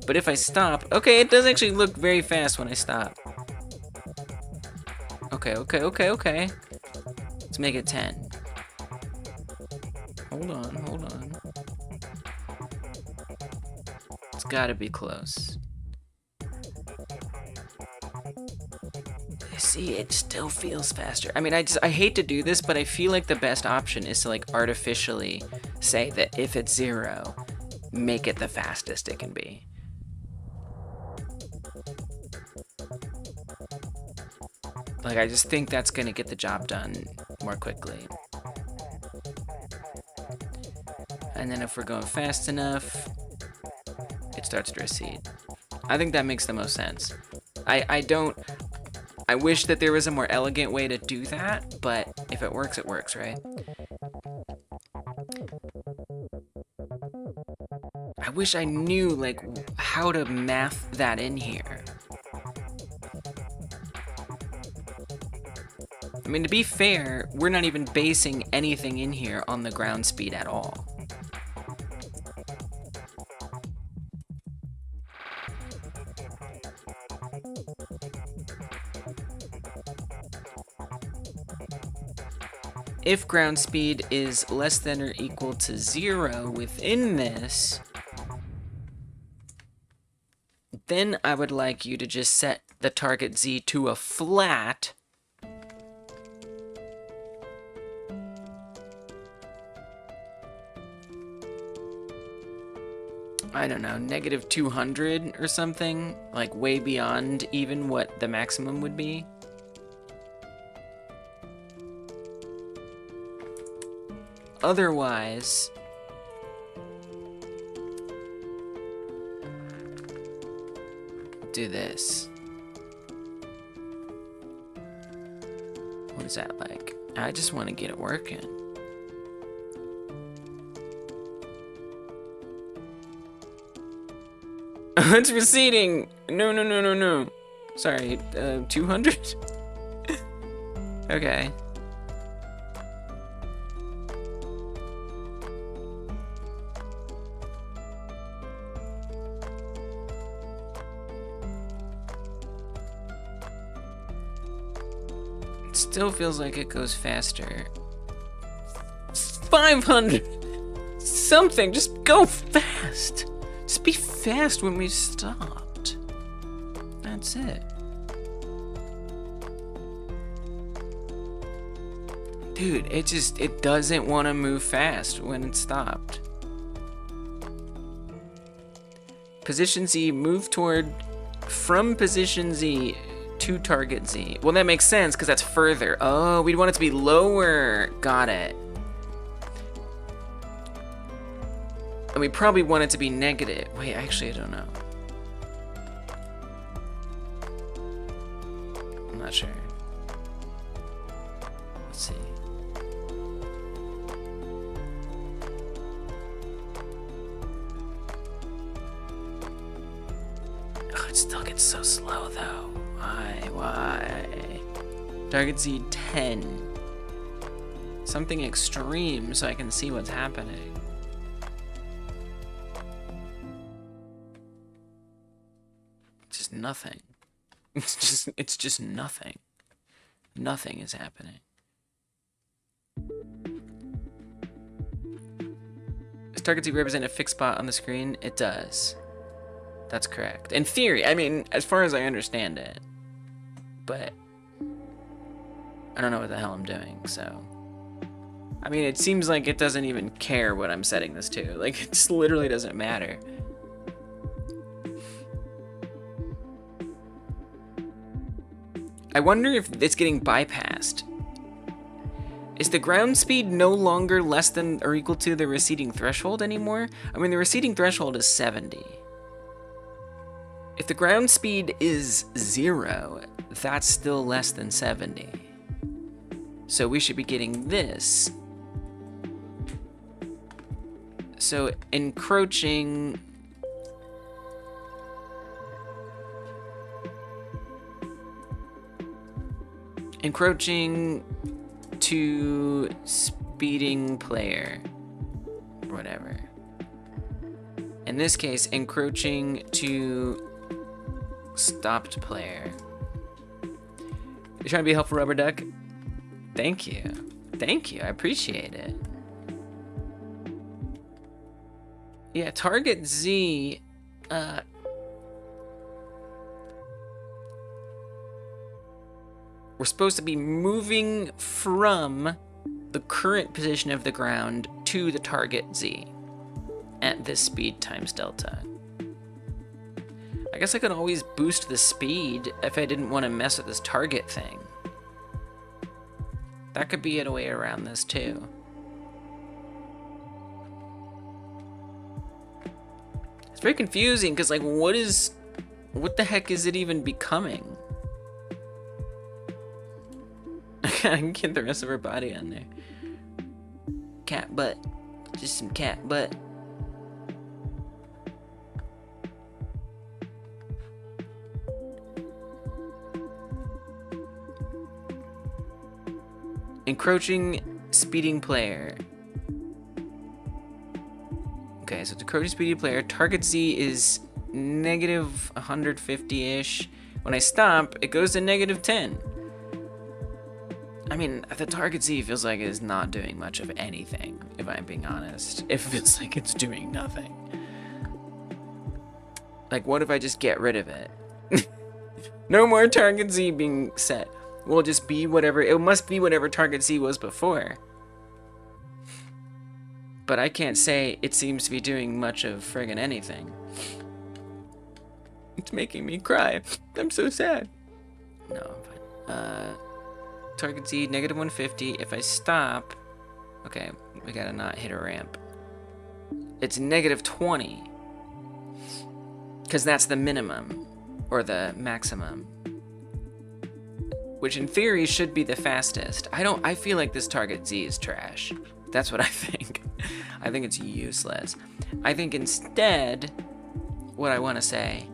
but if I stop... Okay, it does actually look very fast when I stop. Okay. Let's make it 10. Hold on. It's gotta be close. See, it still feels faster. I mean, I hate to do this, but I feel like the best option is to like artificially say that if it's 0, make it the fastest it can be. Like, I just think that's gonna get the job done more quickly. And then if we're going fast enough, it starts to recede. I think that makes the most sense. I wish that there was a more elegant way to do that, but if it works, right? I wish I knew, like, how to math that in here. I mean, to be fair, we're not even basing anything in here on the ground speed at all. If ground speed is less than or equal to 0 within this, then I would like you to just set the target Z to a flat. I don't know, negative 200 or something, like way beyond even what the maximum would be. Otherwise, do this. What is that like? I just want to get it working. It's receding. No. Sorry, 200? Okay. Still feels like it goes faster. 500! Something, just go fast! Just be fast when we stopped. That's it. Dude, it doesn't want to move fast when it stopped. Position Z, move toward, from position Z to target Z. Well, that makes sense because that's further. Oh, we'd want it to be lower. Got it. And we probably want it to be negative. Wait, actually, I don't know. I'm not sure. Let's see. Oh, it still gets so slow, though. Why? Target Z 10. Something extreme so I can see what's happening. Just nothing. It's just nothing. Nothing is happening. Does target Z represent a fixed spot on the screen? It does. That's correct. In theory, I mean, as far as I understand it. But I don't know what the hell I'm doing, so. I mean, it seems like it doesn't even care what I'm setting this to. Like, it just literally doesn't matter. I wonder if it's getting bypassed. Is the ground speed no longer less than or equal to the receding threshold anymore? I mean, the receding threshold is 70. If the ground speed is 0, that's still less than 70. So we should be getting this. So encroaching to speeding player, whatever. In this case, encroaching to stopped player. You trying to be a helpful, rubber duck? Thank you. Thank you. I appreciate it. Yeah, target Z. We're supposed to be moving from the current position of the ground to the target Z at this speed times delta. I guess I could always boost the speed if I didn't want to mess with this target thing. That could be a way around this too. It's very confusing because, like, what the heck is it even becoming? I can get the rest of her body on there. Cat butt. Just some cat butt. Encroaching speeding player. Okay, so the encroaching speeding player, target Z is negative 150-ish. When I stop, it goes to negative 10. I mean, the target Z feels like it is not doing much of anything, if I'm being honest. It feels like it's doing nothing. Like, what if I just get rid of it? No more target Z being set. Will just be whatever, it must be whatever target Z was before. But I can't say it seems to be doing much of friggin' anything. It's making me cry. I'm so sad. No, I'm fine. Target Z, negative 150. If I stop, okay, we gotta not hit a ramp. It's negative 20. Because that's the minimum, or the maximum. Which in theory should be the fastest. I feel like this target Z is trash. That's what I think. I think it's useless. I think instead, what I want to say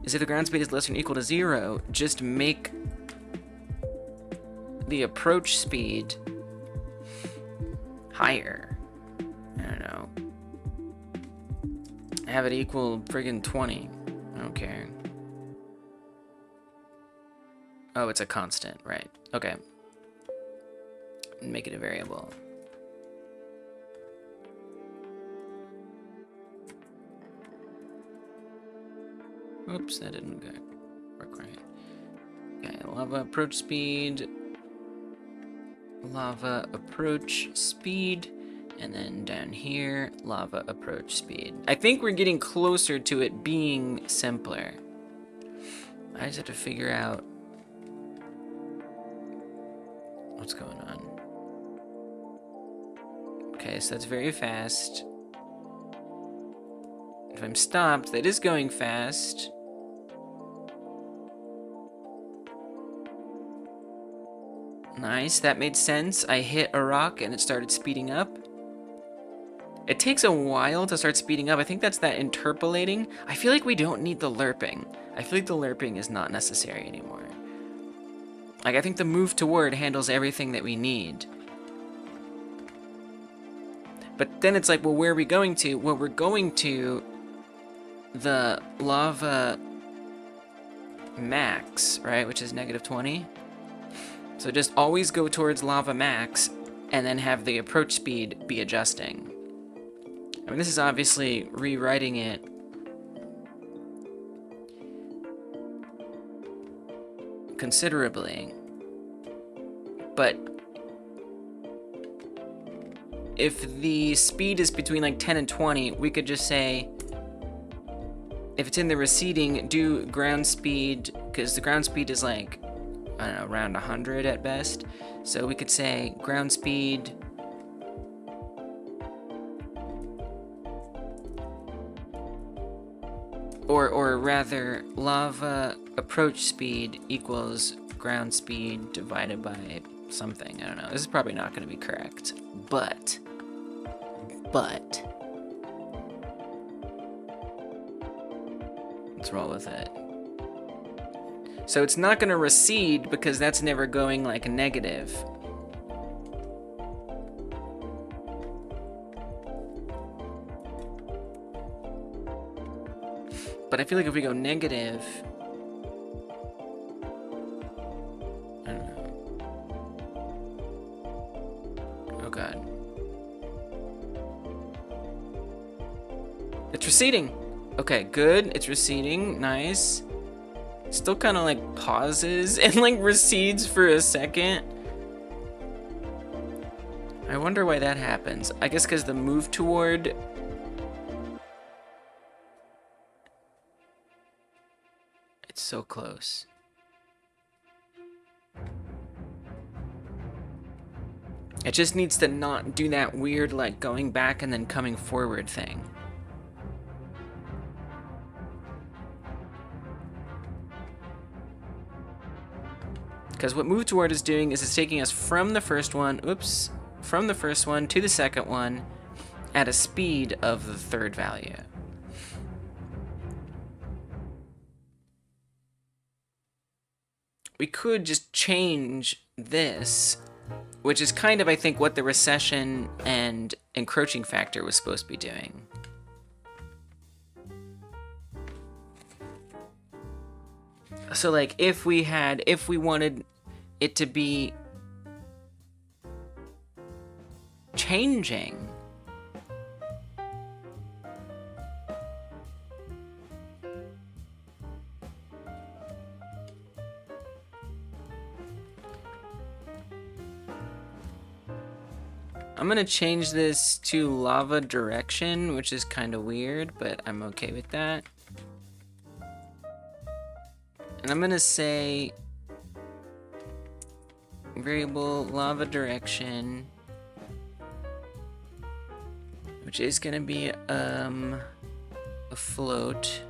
is if the ground speed is less than or equal to 0, just make the approach speed higher. I don't know. Have it equal friggin' 20. I don't care. Oh, it's a constant, right. Okay. Make it a variable. Oops, that didn't work right. Okay, lava approach speed. Lava approach speed. And then down here, lava approach speed. I think we're getting closer to it being simpler. I just have to figure out what's going on. Okay, so that's very fast. If I'm stopped, that is going fast. Nice, that made sense. I hit a rock and it started speeding up. It takes a while to start speeding up. I think that's that interpolating. I feel like we don't need the lerping. I feel like the lerping is not necessary anymore. Like, I think the move toward handles everything that we need. But then it's like, well, where are we going to? Well, we're going to the lava max, right? Which is negative 20. So just always go towards lava max and then have the approach speed be adjusting. I mean, this is obviously rewriting it considerably, but if the speed is between like 10 and 20, we could just say, if it's in the receding, do ground speed, because the ground speed is like, I don't know, around 100 at best. So we could say ground speed or rather lava approach speed equals ground speed divided by something. I don't know. This is probably not going to be correct, but let's roll with it. So it's not going to recede because that's never going like negative. But I feel like if we go negative, I don't know. Oh god. It's receding. Okay, good. It's receding. Nice. Still kind of like pauses and like recedes for a second. I wonder why that happens. I guess because the move toward it's so close. It just needs to not do that weird, like, going back and then coming forward thing. Because what move toward is doing is it's taking us from the first one, from the first one to the second one at a speed of the third value. We could just change this, which is kind of, I think, what the recession and encroaching factor was supposed to be doing. So, like, if we wanted it to be changing, I'm gonna change this to lava direction, which is kind of weird, but I'm okay with that. And I'm gonna say variable lava direction, which is gonna be a float.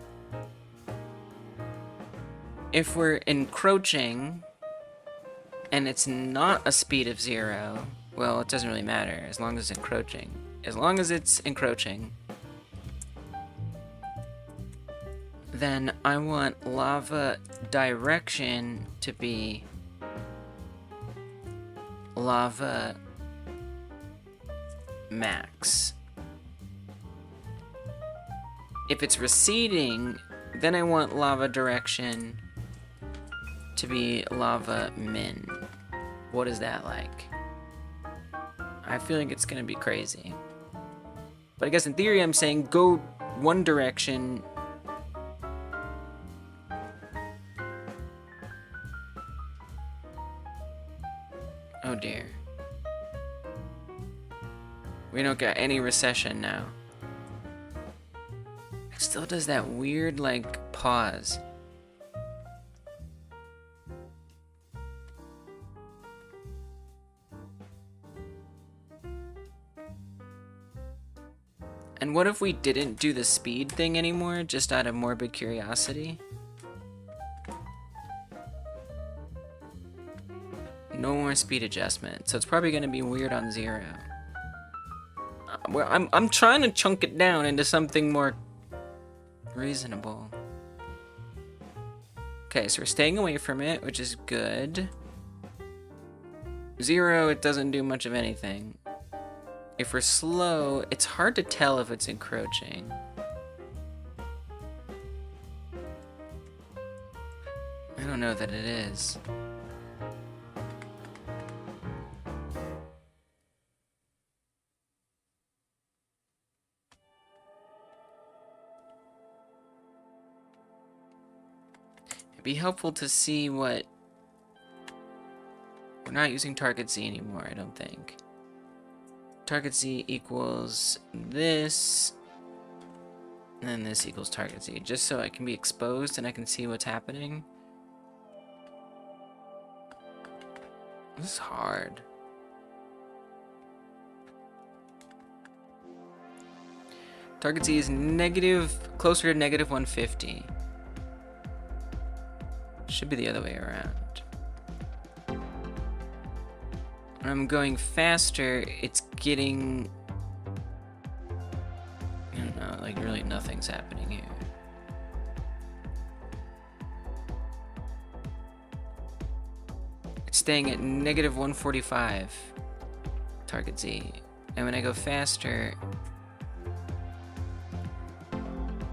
If we're encroaching and it's not a speed of 0, well, it doesn't really matter as long as it's encroaching. As long as it's encroaching, then I want lava direction to be lava max. If it's receding, then I want lava direction to be lava min. What is that like? I feel like it's gonna be crazy. But I guess in theory I'm saying go one direction. Oh dear. We don't got any recession now. It still does that weird, like, pause. And what if we didn't do the speed thing anymore, just out of morbid curiosity? No more speed adjustment, so it's probably going to be weird on 0. Well, I'm trying to chunk it down into something more reasonable. Okay, so we're staying away from it, which is good. 0, it doesn't do much of anything. If we're slow, it's hard to tell if it's encroaching. I don't know that it is. It'd be helpful to see what... We're not using target Z anymore, I don't think. Target Z equals this, and then this equals target Z, just so I can be exposed and I can see what's happening. This is hard. Target Z is closer to negative 150. Should be the other way around. When I'm going faster, it's getting... I don't know, like really nothing's happening here. It's staying at negative 145, target Z. And when I go faster, I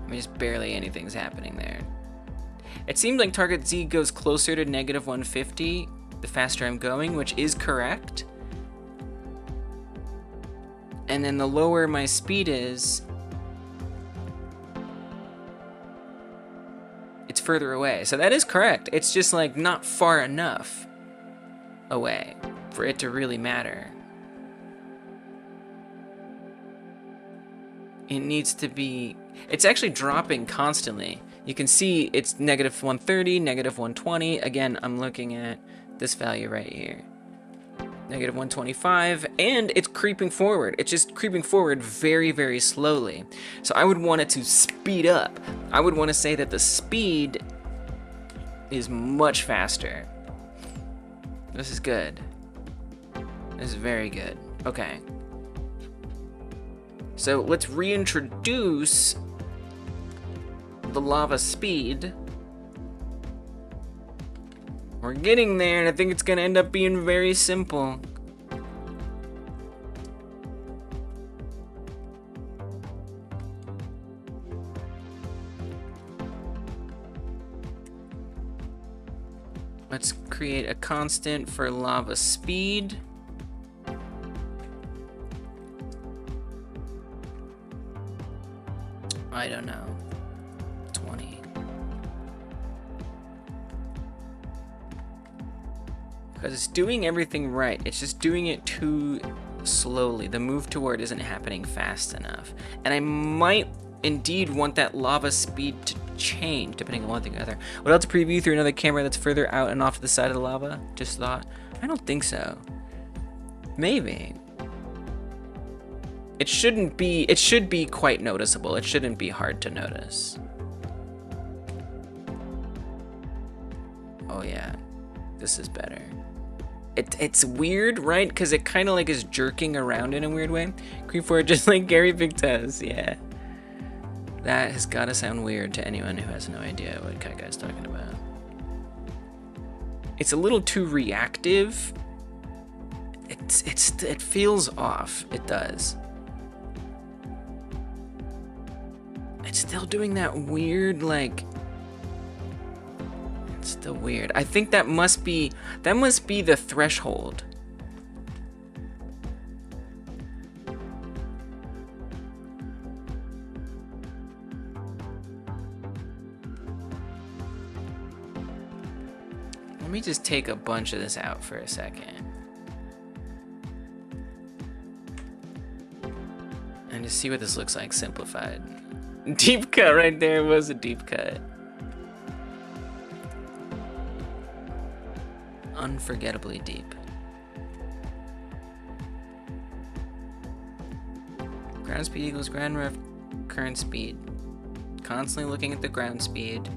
mean, just barely anything's happening there. It seemed like target Z goes closer to negative 150 the faster I'm going, which is correct. And then the lower my speed is, it's further away. So that is correct. It's just like not far enough away for it to really matter. It needs to be, it's actually dropping constantly. You can see it's negative 130, negative 120. Again, I'm looking at this value right here. Negative 125, and it's creeping forward. It's just creeping forward very, very slowly. So I would want it to speed up. I would want to say that the speed is much faster. This is good. This is very good. Okay. So let's reintroduce the lava speed. We're getting there, and I think it's gonna end up being very simple. Let's create a constant for lava speed. I don't know. 20. Because it's doing everything right. It's just doing it too slowly. The move toward isn't happening fast enough. And I might indeed want that lava speed to change, depending on one thing or other. Would I have to preview through another camera that's further out and off to the side of the lava? Just thought. I don't think so. Maybe. It shouldn't be, it should be quite noticeable. It shouldn't be hard to notice. Oh yeah, this is better. It's weird, right? Because it kind of like is jerking around in a weird way. Creep forward just like Gary Victez, yeah. That has got to sound weird to anyone who has no idea what Kai Guy's talking about. It's a little too reactive. It feels off. It does. It's still doing that weird, like, it's still weird. I think that must be the threshold. Let me just take a bunch of this out for a second. And just see what this looks like simplified. Deep cut right there was a deep cut. Unforgettably deep. Ground speed equals ground ref current speed. Constantly looking at the ground speed.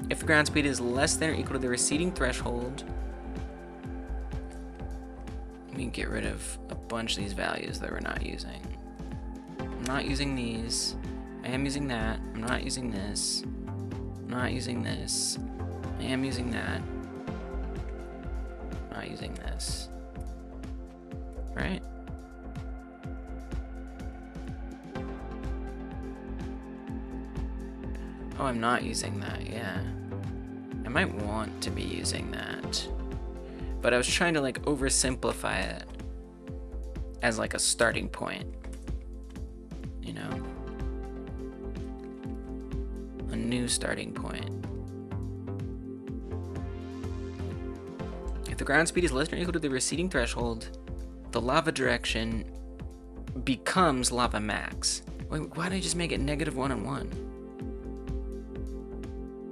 If the ground speed is less than or equal to the receding threshold, we can get rid of a bunch of these values that we're not using. I'm not using these. I am using that. I'm not using this. I'm not using this. I am using that. I'm not using this. Right? Oh, I'm not using that, yeah. I might want to be using that. But I was trying to like oversimplify it as like a starting point. You know? A new starting point. If the ground speed is less than or equal to the receding threshold, the lava direction becomes lava max. Wait, why don't I just make it -1 and 1?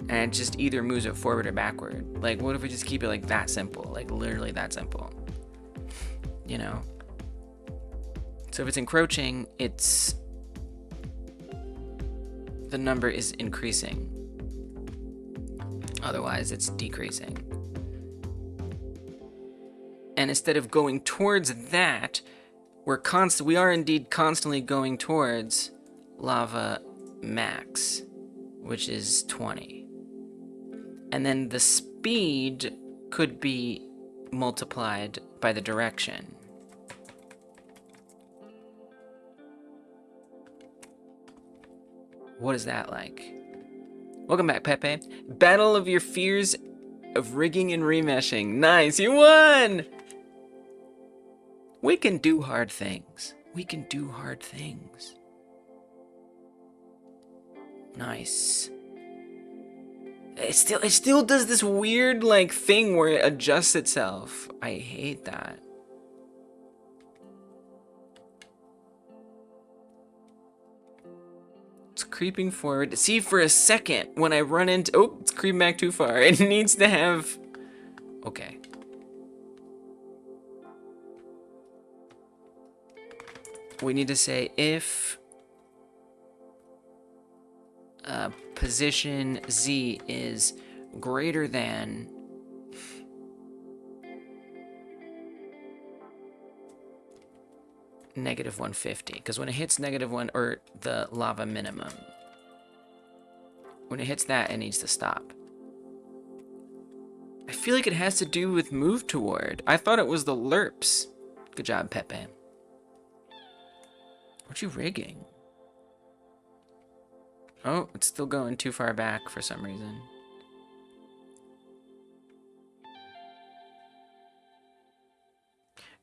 And it just either moves it forward or backward. Like, what if we just keep it like that simple? Like, literally that simple. You know? So if it's encroaching, it's... the number is increasing. Otherwise, it's decreasing. And instead of going towards that, we are indeed constantly going towards lava max, which is 20. And then the speed could be multiplied by the direction. What is that like? Welcome back, Pepe. Battle of your fears of rigging and remeshing. Nice, you won! We can do hard things. We can do hard things. Nice. It still does this weird like thing where it adjusts itself. I hate that. It's creeping forward. See, for a second when I run into, oh, it's creeping back too far. It needs to have, okay. we need to say if position Z is greater than -150, because when it hits -1, or the lava minimum, when it hits that, it needs to stop. I feel like it has to do with move toward. I thought it was the lerps. Good job, Pepe. What you rigging? Oh, it's still going too far back for some reason.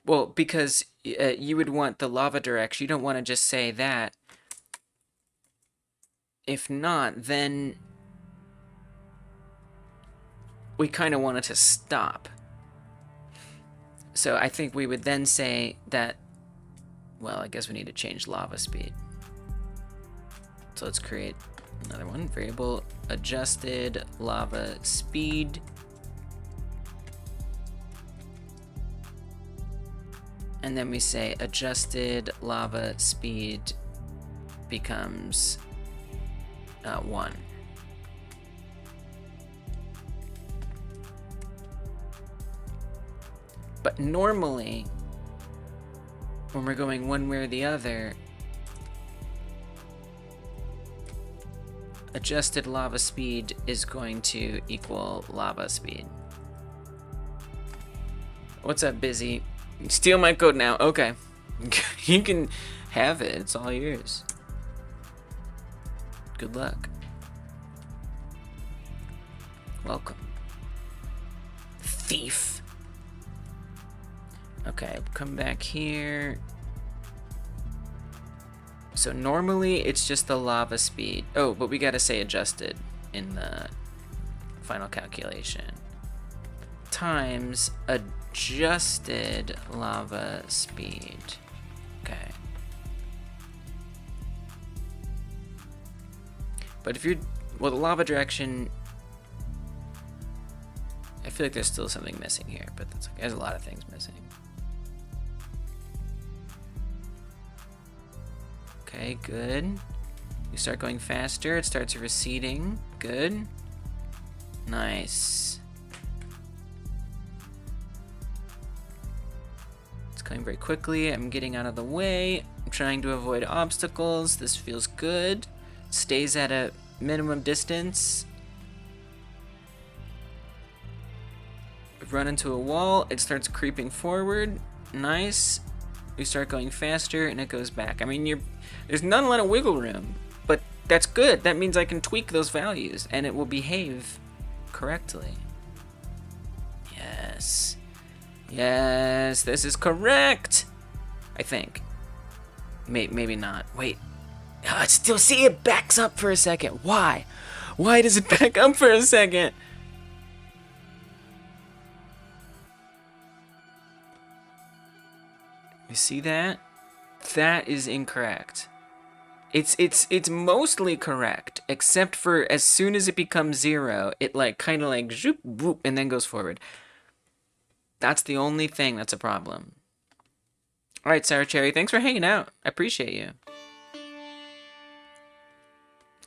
Well, because you would want the lava direction. You don't want to just say that. If not, then we kind of want it to stop. So I think we would then say that, well, I guess we need to change lava speed. So let's create another one, variable adjusted lava speed. And then we say adjusted lava speed becomes 1. But normally, when we're going one way or the other, adjusted lava speed is going to equal lava speed. What's up, Busy? Steal my code now. Okay. You can have it. It's all yours. Good luck. Welcome. Thief. Okay, come back here. So normally it's just the lava speed. Oh, but we gotta say adjusted in the final calculation. Times adjusted lava speed. Okay. But if you're, well, the lava direction, I feel like there's still something missing here, but that's okay. There's a lot of things missing. Okay, good. You start going faster, it starts receding. Good. Nice. It's coming very quickly. I'm getting out of the way. I'm trying to avoid obstacles. This feels good. Stays at a minimum distance. Run into a wall. It starts creeping forward. Nice. We start going faster and it goes back. I mean, there's not a lot of wiggle room, but that's good. That means I can tweak those values and it will behave correctly. Yes. Yes, this is correct. I think. Maybe not. Wait. I still see it backs up for a second. Why? Why does it back up for a second? You see that? That is incorrect. It's mostly correct, except for as soon as it becomes 0, it like kind of like zoop, whoop, and then goes forward. That's the only thing that's a problem. All right, Sarah Cherry, thanks for hanging out. I appreciate you.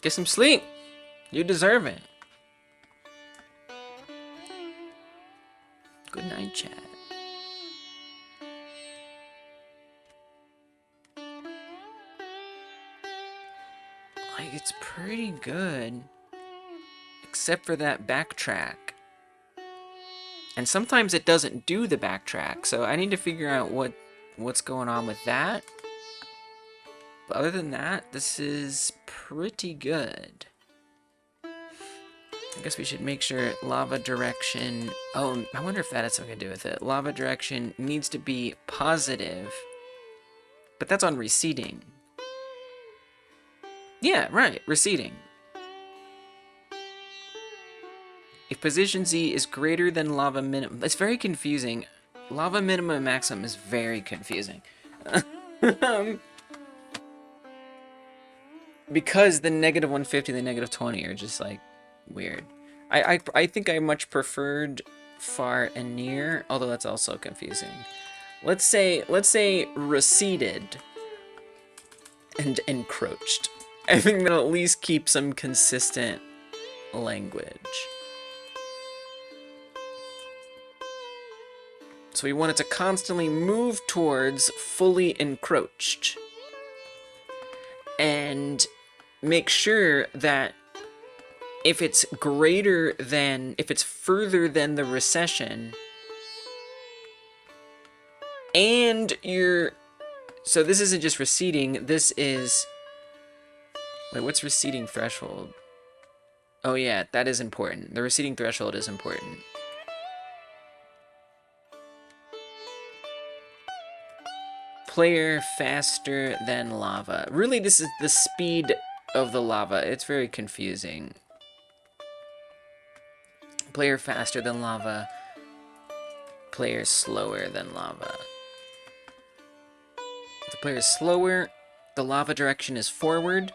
Get some sleep. You deserve it. Good night, chat. Like, it's pretty good, except for that backtrack. And sometimes it doesn't do the backtrack, so I need to figure out what's going on with that. But other than that, this is pretty good. I guess we should make sure lava direction... Oh, I wonder if that has something to do with it. Lava direction needs to be positive, but that's on receding. Yeah, right, receding. If position Z is greater than lava minimum... It's very confusing. Lava minimum and maximum is very confusing. Because the -150 and the -20 are just, like, weird. I think I much preferred far and near, although that's also confusing. Let's say receded. and encroached. I think that'll at least keep some consistent language. So we want it to constantly move towards fully encroached. And make sure that if it's further than the recession, and so this isn't just receding, this is, wait, what's receding threshold? Oh yeah, that is important. The receding threshold is important. Player faster than lava. Really, this is the speed of the lava. It's very confusing. Player faster than lava. Player slower than lava. If the player is slower, the lava direction is forward,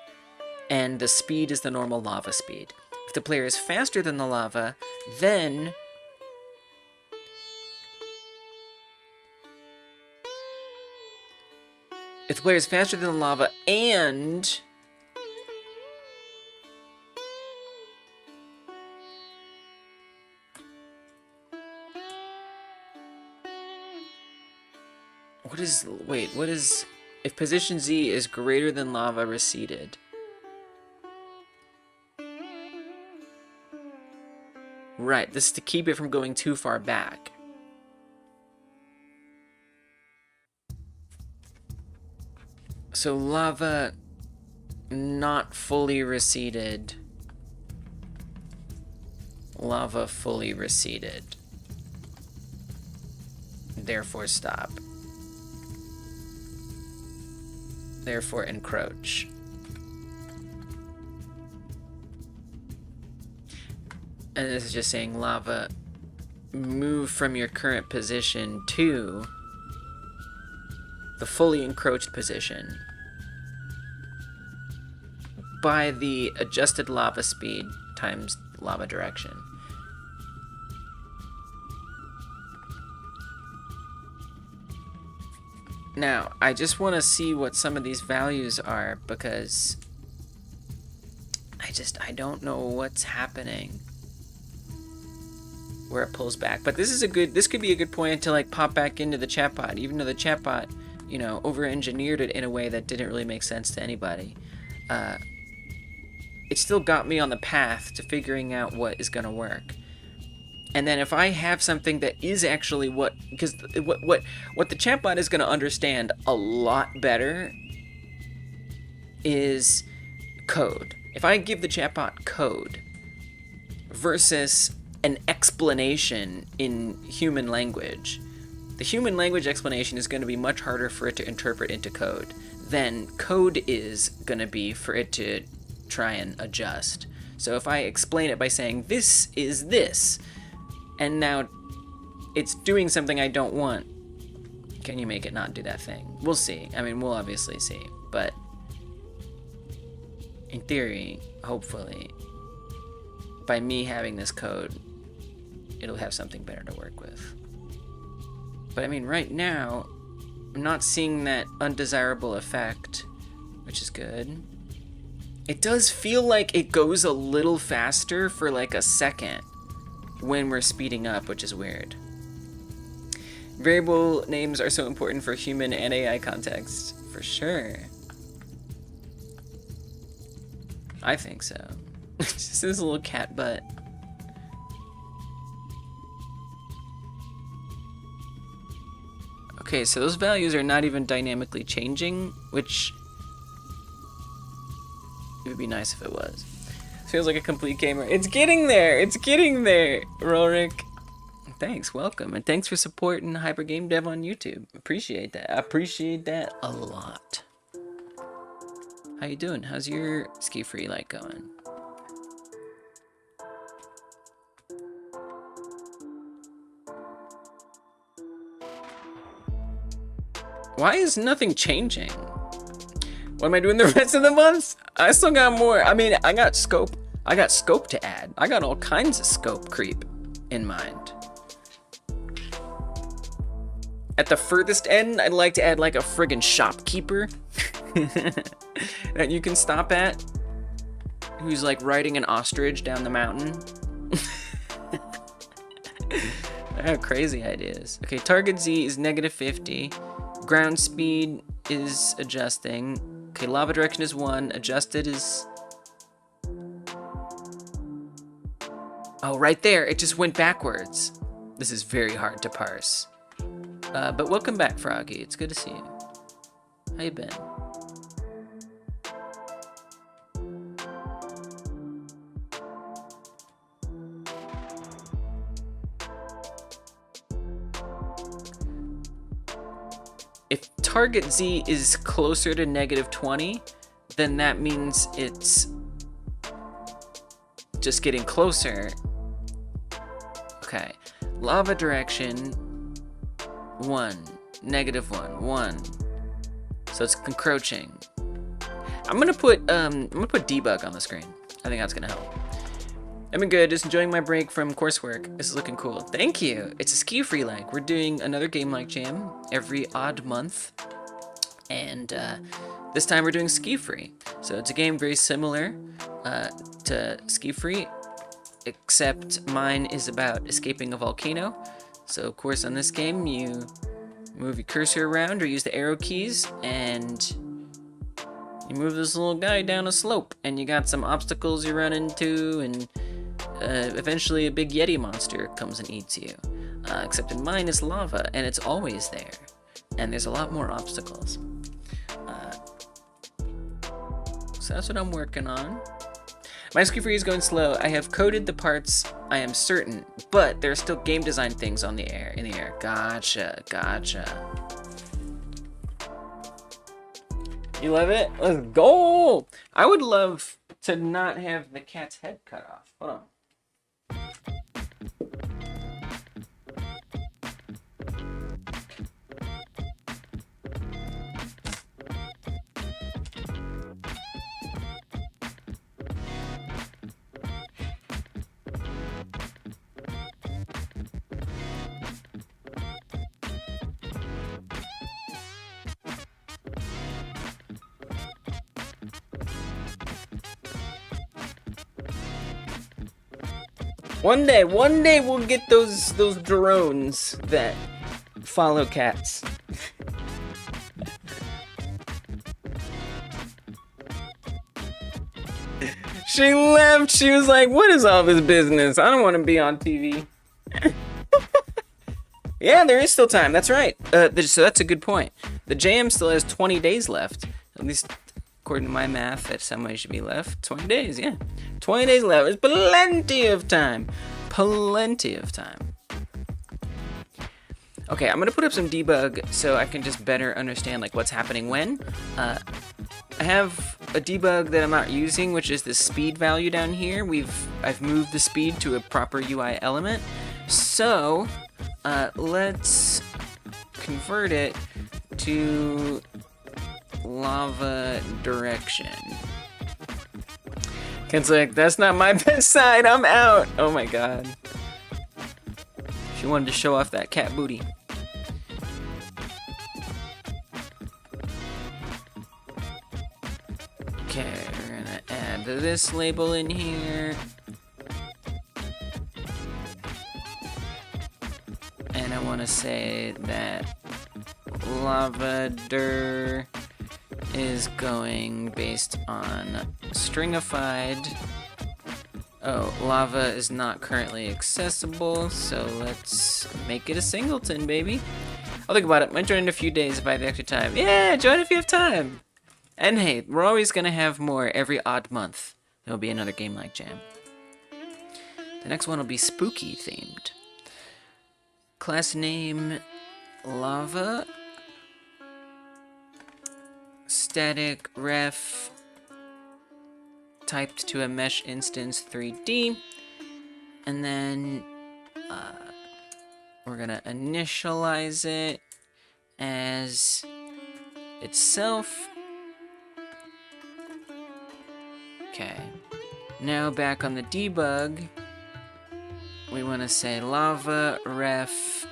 and the speed is the normal lava speed. If the player is faster than the lava, then if the player is faster than the lava and what is, if position Z is greater than lava receded? Right, this is to keep it from going too far back. So lava not fully receded. Lava fully receded. Therefore stop. Therefore encroach. And this is just saying lava, move from your current position to the fully encroached position by the adjusted lava speed times lava direction. Now, I just want to see what some of these values are, because I don't know what's happening where it pulls back. But this could be a good point to like pop back into the chatbot, even though the chatbot, you know, over-engineered it in a way that didn't really make sense to anybody. It still got me on the path to figuring out what is going to work. And then if I have something that is actually what the chatbot is going to understand a lot better is code. If I give the chatbot code versus an explanation in human language, the human language explanation is going to be much harder for it to interpret into code than code is going to be for it to try and adjust. So if I explain it by saying, this is this, and now it's doing something I don't want, can you make it not do that thing? We'll see. I mean, we'll obviously see. But in theory, hopefully, by me having this code, it'll have something better to work with. But I mean, right now, I'm not seeing that undesirable effect, which is good. It does feel like it goes a little faster for like a second when we're speeding up, which is weird. Variable names are so important for human and AI context, for sure. I think so. Just this little cat butt. Okay, so those values are not even dynamically changing, which it would be nice if it was. Feels like a complete gamer. It's getting there! It's getting there, Rorik. Thanks, welcome, and thanks for supporting Hyper Game Dev on YouTube. Appreciate that. I appreciate that a lot. How you doing? How's your SkiFree-like going? Why is nothing changing? What am I doing the rest of the months? I still got more. I mean, I got scope to add. I got all kinds of scope creep in mind. At the furthest end, I'd like to add like a friggin' shopkeeper. that you can stop at, who's like riding an ostrich down the mountain. I have crazy ideas. Okay, target Z is -50. Ground speed is adjusting. Okay, lava direction is 1. Adjusted is... Oh, right there. It just went backwards. This is very hard to parse. But welcome back, Froggy. It's good to see you. How you been? If target Z is closer to -20, then that means it's just getting closer. Okay, lava direction 1, -1, 1. So it's encroaching. I'm gonna put debug on the screen. I think that's gonna help. I've been good, just enjoying my break from coursework. This is looking cool. Thank you. It's a SkiFree-like. We're doing another game like jam every odd month. And this time we're doing SkiFree. So it's a game very similar to SkiFree, except mine is about escaping a volcano. So of course on this game you move your cursor around or use the arrow keys and you move this little guy down a slope, and you got some obstacles you run into, and eventually a big Yeti monster comes and eats you. Except in mine is lava, and it's always there. And there's a lot more obstacles. So that's what I'm working on. My SkiFree is going slow. I have coded the parts, I am certain, but there are still game design things in the air. Gotcha, gotcha. You love it? Let's go! I would love to not have the cat's head cut off. Hold on. One day we'll get those drones that follow cats. She left. She was like, "What is all this business? I don't want to be on TV." Yeah, there is still time. That's right. So that's a good point. The jam still has 20 days left. At least according to my math, that's how much should be left. 20 days, yeah. 20 days left. There's plenty of time. Plenty of time. Okay, I'm gonna put up some debug so I can just better understand like what's happening when. I have a debug that I'm not using, which is the speed value down here. I've moved the speed to a proper UI element. So let's convert it to lava direction. It's like, that's not my best side, I'm out. Oh my god. She wanted to show off that cat booty. Okay, we're gonna add this label in here. And I want to say that lava-der is going based on stringified. Oh, lava is not currently accessible, so let's make it a singleton, baby. I'll think about it. Might join in a few days if I have extra time. Yeah, join if you have time. And hey, we're always gonna have more every odd month. There'll be another game like jam. The next one will be spooky themed. Class name lava. Static ref typed to a mesh instance 3D, and then we're gonna initialize it as itself. Okay, now back on the debug, we want to say lava ref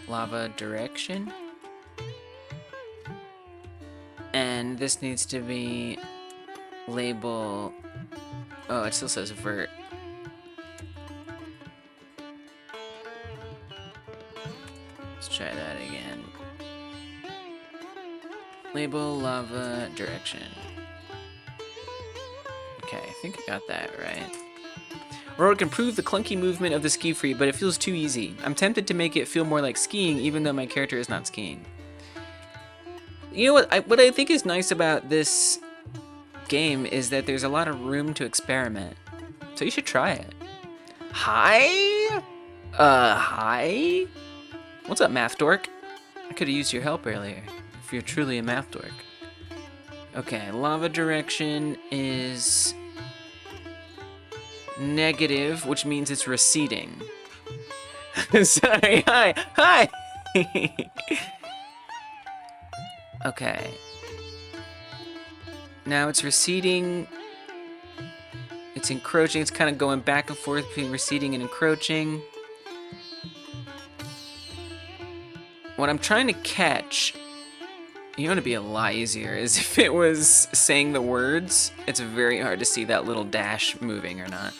lava direction. then this needs to be label... Oh, it still says vert. Let's try that again. Label lava direction. Okay, I think I got that right. Or it can improve the clunky movement of the SkiFree, but it feels too easy. I'm tempted to make it feel more like skiing, even though my character is not skiing. You know what I think is nice about this game is that there's a lot of room to experiment. So you should try it. Hi? Hi? What's up, math dork? I could have used your help earlier, if you're truly a math dork. Okay, lava direction is negative, which means it's receding. Sorry, hi! Okay. Now it's receding. It's encroaching. It's kind of going back and forth between receding and encroaching. What I'm trying to catch, you know what would be a lot easier, is if it was saying the words. It's very hard to see that little dash moving or not.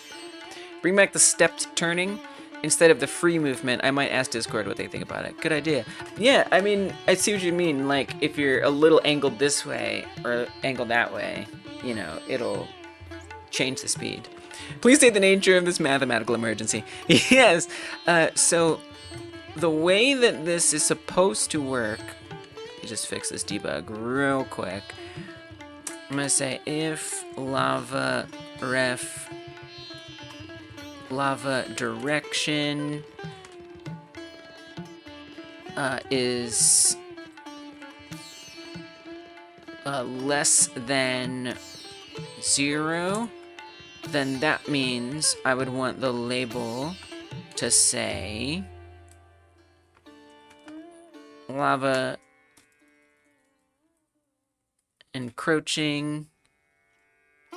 Bring back the stepped turning. Instead of the free movement, I might ask Discord what they think about it. Good idea. Yeah, I mean, I see what you mean. Like, if you're a little angled this way or angled that way, you know, it'll change the speed. Please state the nature of this mathematical emergency. Yes, so the way that this is supposed to work, let me just fix this debug real quick. I'm gonna say if lava direction is less than 0, then that means I would want the label to say lava encroaching.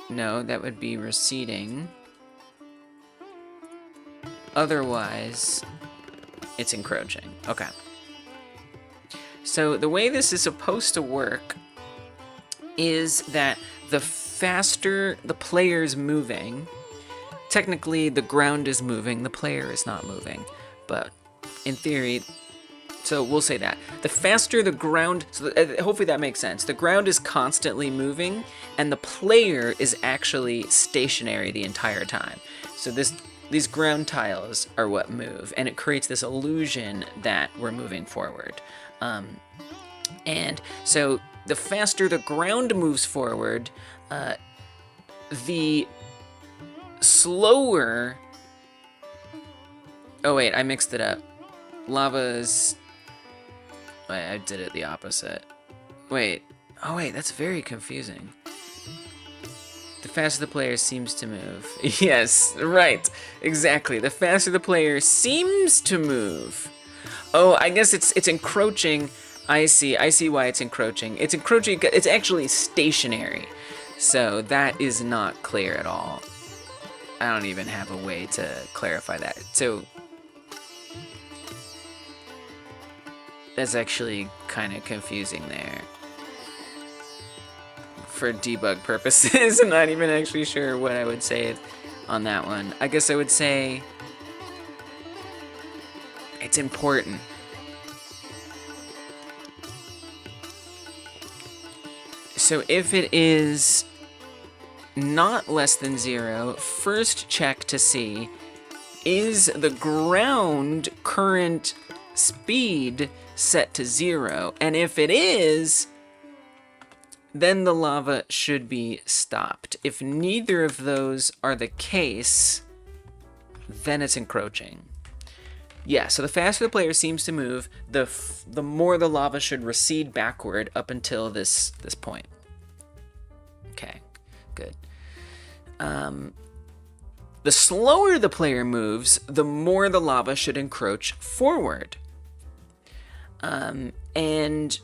No, that would be receding. Otherwise, it's encroaching. Okay. So the way this is supposed to work is that the faster the player's moving, technically the ground is moving, the player is not moving, but in theory, so we'll say that. The faster the ground, so hopefully that makes sense. The ground is constantly moving, and the player is actually stationary the entire time. So these ground tiles are what move, and it creates this illusion that we're moving forward. And so the faster the ground moves forward, the slower... Oh wait, I mixed it up. Lava's... Wait, I did it the opposite. Wait. Oh wait, that's very confusing. The faster the player seems to move. Yes, right. Exactly. The faster the player seems to move. Oh, I guess it's encroaching. I see why it's encroaching. It's encroaching, it's actually stationary. So that is not clear at all. I don't even have a way to clarify that. So that's actually kind of confusing there. For debug purposes, I'm not even actually sure what I would say on that one. I guess I would say it's important. So if it is not less than 0, first check to see, is the ground current speed set to 0? And if it is, then the lava should be stopped. If neither of those are the case, then it's encroaching. Yeah, so the faster the player seems to move, the more the lava should recede backward up until this point. Okay, good. The slower the player moves, the more the lava should encroach forward. And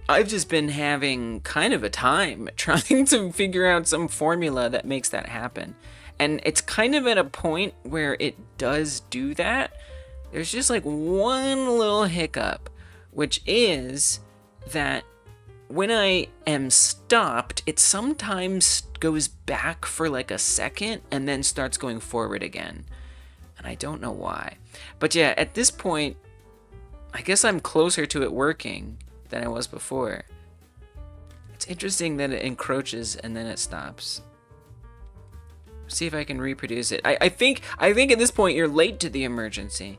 I've just been having kind of a time trying to figure out some formula that makes that happen. And it's kind of at a point where it does do that. There's just like one little hiccup, which is that when I am stopped, it sometimes goes back for like a second and then starts going forward again. And I don't know why. But yeah, at this point, I guess I'm closer to it working than I was before. It's interesting that it encroaches and then it stops. See if I can reproduce it. I think at this point you're late to the emergency.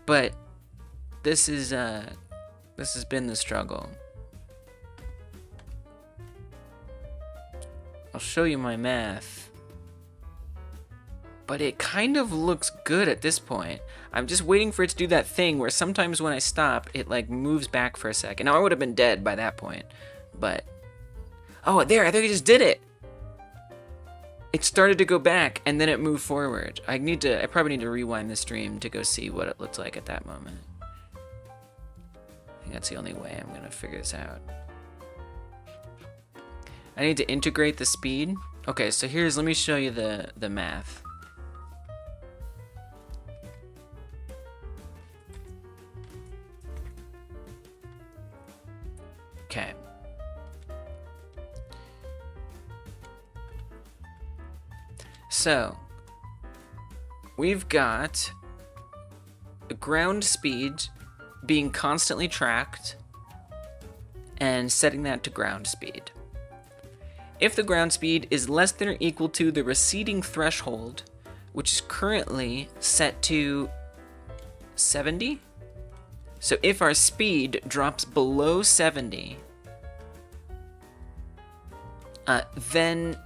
But this has been the struggle. I'll show you my math. But it kind of looks good at this point. I'm just waiting for it to do that thing where sometimes when I stop, it like moves back for a second. Now I would have been dead by that point. But oh, there, I think I just did it. It started to go back and then it moved forward. I probably need to rewind the stream to go see what it looked like at that moment. I think that's the only way I'm gonna figure this out. I need to integrate the speed. Okay, so let me show you the math. Okay. So, we've got the ground speed being constantly tracked and setting that to ground speed. If the ground speed is less than or equal to the receding threshold, which is currently set to 70, so if our speed drops below 70, then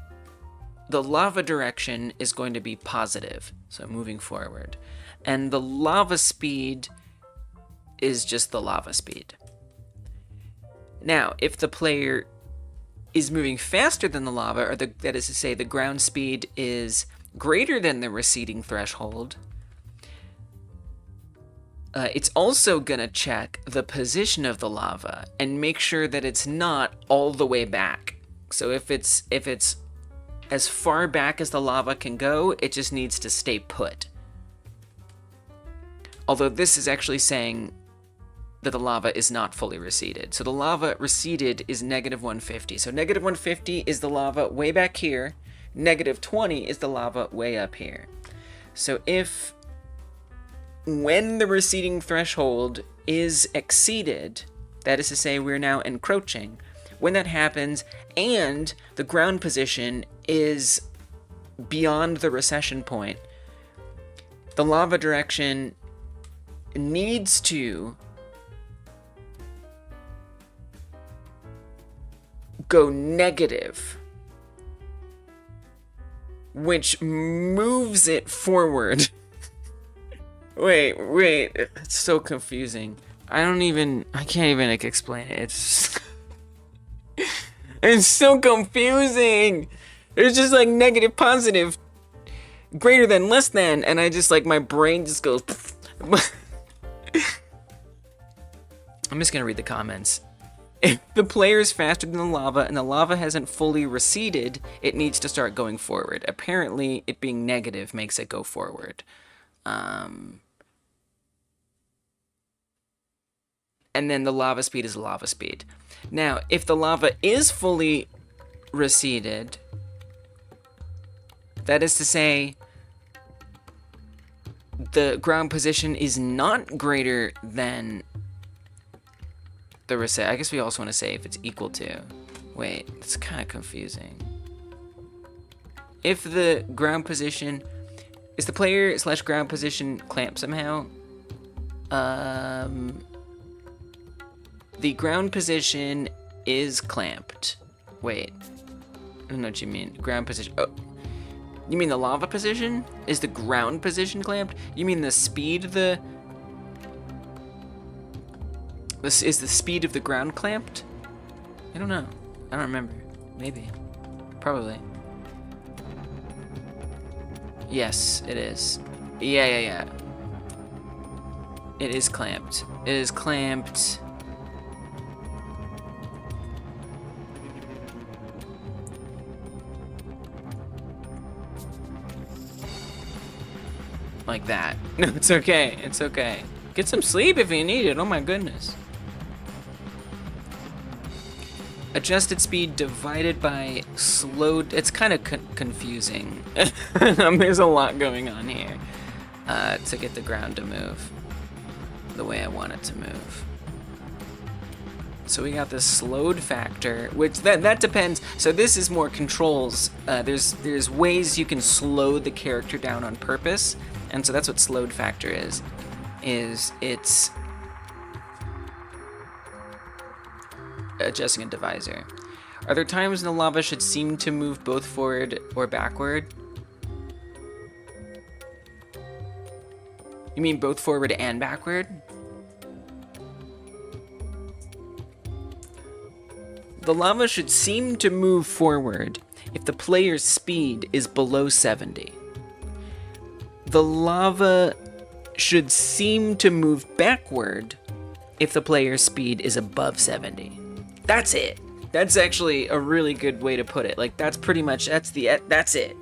the lava direction is going to be positive, so moving forward. And the lava speed is just the lava speed. Now, if the player is moving faster than the lava, or that is to say the ground speed is greater than the receding threshold, it's also gonna check the position of the lava and make sure that it's not all the way back. So if it's as far back as the lava can go, it just needs to stay put. Although this is actually saying that the lava is not fully receded. So the lava receded is -150. So -150 is the lava way back here. -20 is the lava way up here. So when the receding threshold is exceeded, that is to say we're now encroaching, when that happens and the ground position is beyond the recession point, the lava direction needs to go negative, which moves it forward. Wait, it's so confusing. I can't even explain it. It's so confusing. There's just like negative, positive, greater than, less than, and I just like, my brain just goes. I'm just gonna read the comments. If the player is faster than the lava and the lava hasn't fully receded, it needs to start going forward. Apparently, it being negative makes it go forward. And then the lava speed is lava speed. Now, if the lava is fully receded, that is to say, the ground position is not greater than the recession. I guess we also want to say if it's equal to. Wait, it's kind of confusing. If the ground position is the player / ground position clamped somehow, the ground position is clamped. Wait, I don't know what you mean. Ground position. Oh, you mean the lava position? Is the ground position clamped? You mean the speed of the... Is the speed of the ground clamped? I don't know. I don't remember. Maybe. Probably. Yes, it is. Yeah. It is clamped. It is clamped. Like that. No, it's okay. It's okay. Get some sleep if you need it. Oh my goodness. Adjusted speed divided by slowed. It's kind of confusing. There's a lot going on here to get the ground to move the way I want it to move. So we got this slowed factor, which that depends. So this is more controls. There's ways you can slow the character down on purpose, and so that's what slowed factor is. It's adjusting a divisor. Are there times when the lava should seem to move both forward or backward? You mean both forward and backward? The lava should seem to move forward if the player's speed is below 70. The lava should seem to move backward if the player's speed is above 70. That's it. That's actually a really good way to put it. Like, that's pretty much, that's it.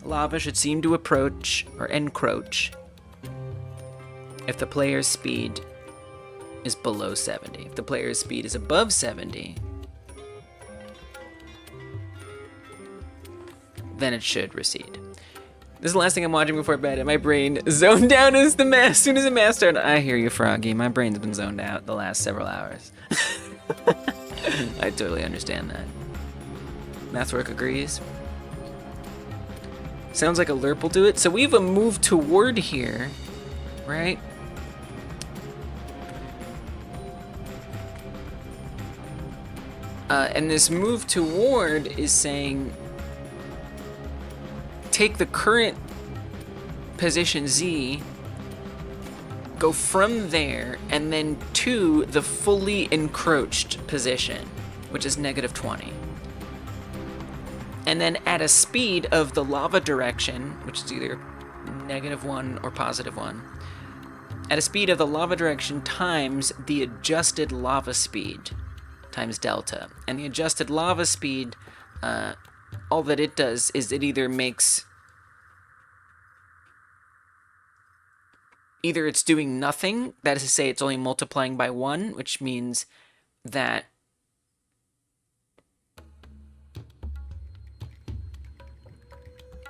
Lava should seem to approach or encroach if the player's speed is below 70. If the player's speed is above 70, then it should recede. This is the last thing I'm watching before bed, and my brain zoned out as soon as the math started. I hear you, Froggy. My brain's been zoned out the last several hours. I totally understand that. Mathwork agrees. Sounds like a lerp will do it. So we have a move toward here, right? And this move toward is saying take the current position Z, go from there, and then to the fully encroached position, which is -20. And then at a speed of the lava direction, which is either -1 or +1, at a speed of the lava direction times the adjusted lava speed times delta. And the adjusted lava speed, all that it does is it either makes, either it's doing nothing, that is to say it's only multiplying by 1, which means that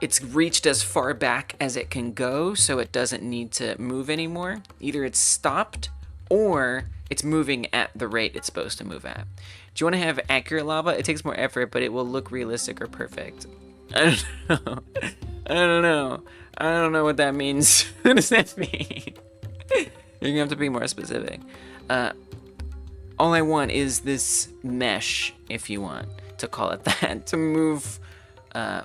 it's reached as far back as it can go, so it doesn't need to move anymore. Either it's stopped, or it's moving at the rate it's supposed to move at. Do you want to have accurate lava? It takes more effort, but it will look realistic or perfect. I don't know. I don't know. I don't know what that means. What does that mean? You're gonna have to be more specific. All I want is this mesh, if you want to call it that, to move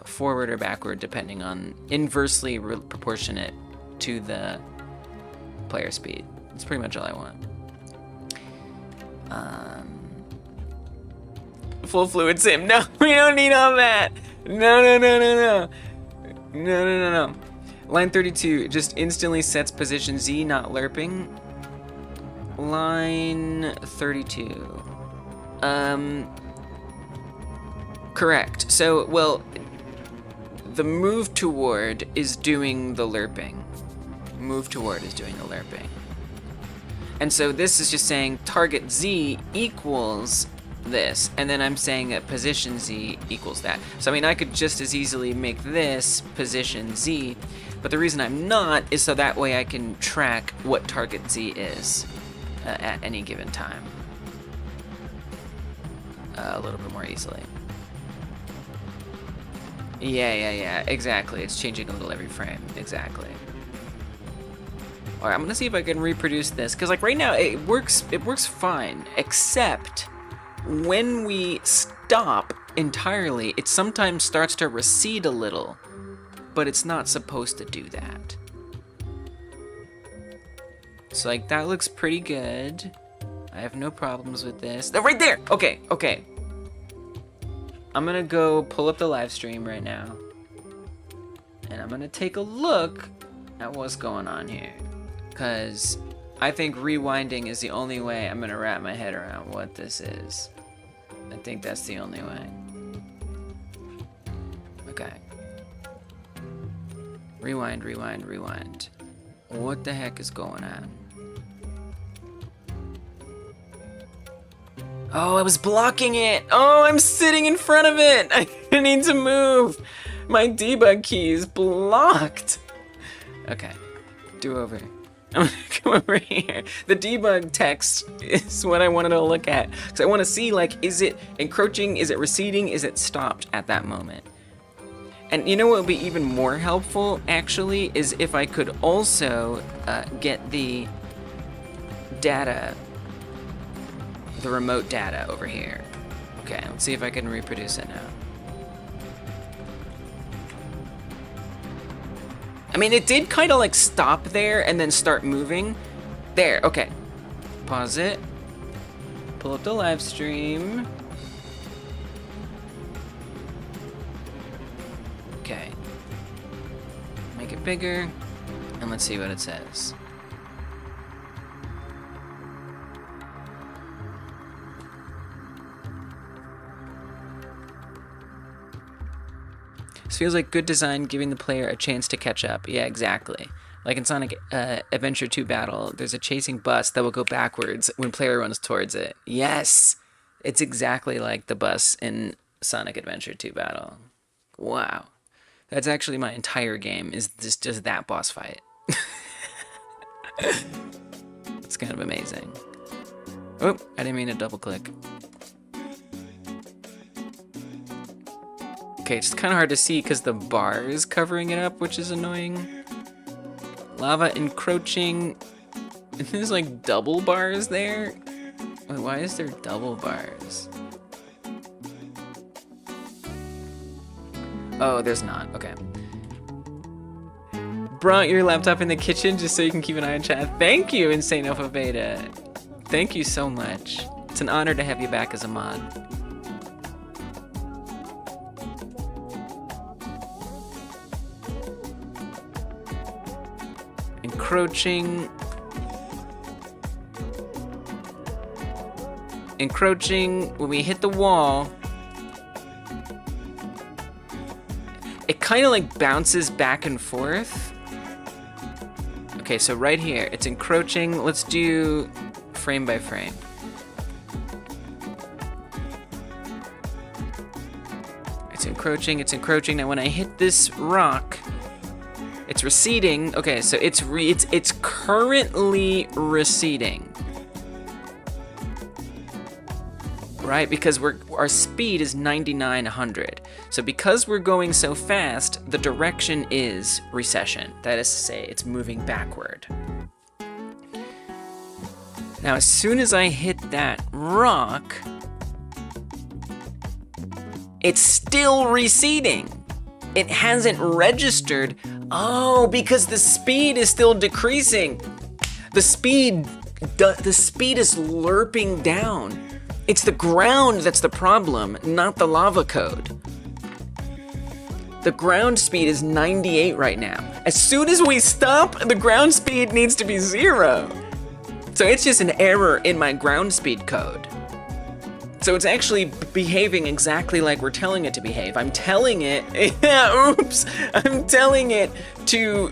forward or backward depending on inversely proportionate to the player speed. That's pretty much all I want. Full fluid sim. No, we don't need all that. No. Line 32 just instantly sets position Z, not lerping. Line 32. Correct. So, well, the move toward is doing the lerping. Move toward is doing the lerping. And so this is just saying target Z equals this, and then I'm saying that position Z equals that. So I mean, I could just as easily make this position Z, but the reason I'm not is so that way I can track what target Z is at any given time a little bit more easily. Yeah, exactly. It's changing a little every frame, exactly. All right, I'm gonna see if I can reproduce this, because like right now it works fine, except when we stop entirely, it sometimes starts to recede a little, but it's not supposed to do that. So like that looks pretty good. I have no problems with this. Oh, right there! Okay. I'm gonna go pull up the live stream right now, and I'm gonna take a look at what's going on here, because I think rewinding is the only way I'm gonna wrap my head around what this is. I think that's the only way. Okay. Rewind. What the heck is going on? Oh, I was blocking it. Oh, I'm sitting in front of it. I need to move. My debug key is blocked. Okay, do over. I'm gonna come over here. The debug text is what I wanted to look at. Because I want to see, like, is it encroaching? Is it receding? Is it stopped at that moment? And you know what would be even more helpful, actually, is if I could also get the data, the remote data over here. Okay, let's see if I can reproduce it now. I mean, it did kind of like stop there and then start moving. There, okay. Pause it. Pull up the live stream. Okay. Make it bigger, and let's see what it says. This feels like good design, giving the player a chance to catch up. Yeah, exactly. Like in Sonic Adventure 2 Battle, there's a chasing bus that will go backwards when player runs towards it. Yes! It's exactly like the bus in Sonic Adventure 2 Battle. Wow. That's actually my entire game, is just that boss fight. It's kind of amazing. Oh, I didn't mean to double click. Okay, it's kind of hard to see because the bar is covering it up, which is annoying. Lava encroaching. And there's like double bars there. Wait, why is there double bars? Oh, there's not. Okay. Brought your laptop in the kitchen just so you can keep an eye on chat. Thank you, Insane Alpha Beta. Thank you so much. It's an honor to have you back as a mod. Encroaching, when we hit the wall, it kind of like bounces back and forth. Okay, so right here, it's encroaching. Let's do frame by frame. It's encroaching. Now when I hit this rock, it's receding. Okay, so it's currently receding. Right? Because our speed is 9900. So because we're going so fast, the direction is recession. That is to say, it's moving backward. Now, as soon as I hit that rock, it's still receding. It hasn't registered. Oh, because the speed is still decreasing. The speed is lurping down. It's the ground that's the problem, not the lava code. The ground speed is 98 right now. As soon as we stop, the ground speed needs to be 0. So it's just an error in my ground speed code. So it's actually behaving exactly like we're telling it to behave. I'm telling it, oops, I'm telling it to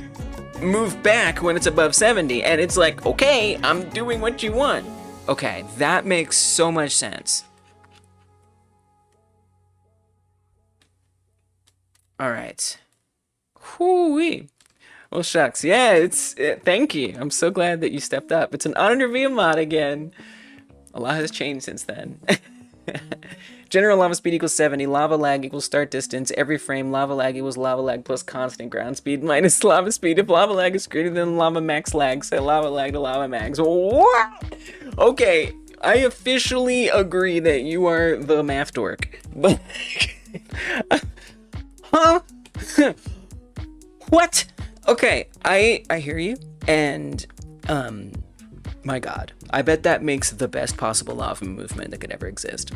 move back when it's above 70, and it's like, okay, I'm doing what you want. Okay, that makes so much sense. All right. Whoo-wee. Well, shucks. Yeah, thank you. I'm so glad that you stepped up. It's an honor to be a mod again. A lot has changed since then. General lava speed equals 70. Lava lag equals start distance. Every frame, lava lag equals lava lag plus constant ground speed minus lava speed. If lava lag is greater than lava max lag, set lava lag to lava max. What? Okay, I officially agree that you are the math dork. But huh? What? Okay, I hear you, and my God, I bet that makes the best possible lava movement that could ever exist.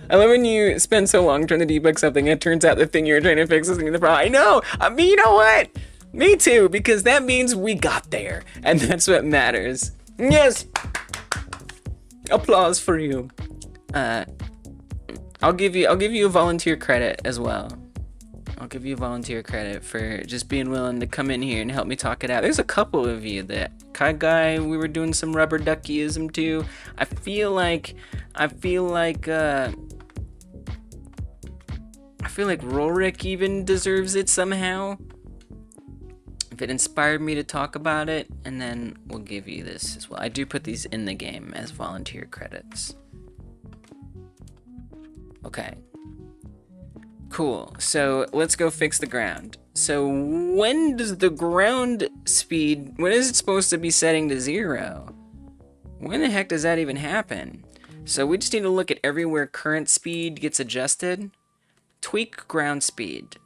I love when you spend so long trying to debug something and it turns out the thing you're trying to fix isn't the problem. I know! I mean, you know what? Me too, because that means we got there, and that's what matters. Yes! Applause for you. I'll give you a volunteer credit as well. I'll give you volunteer credit for just being willing to come in here and help me talk it out. There's a couple of you. That Kai Guy, we were doing some rubber duckyism too. I feel like Rorik even deserves it somehow. If it inspired me to talk about it, and then we'll give you this as well. I do put these in the game as volunteer credits. Okay. Cool. So let's go fix the ground. So when does the ground speed, when is it supposed to be setting to 0? When the heck does that even happen? So we just need to look at everywhere current speed gets adjusted. Tweak ground speed.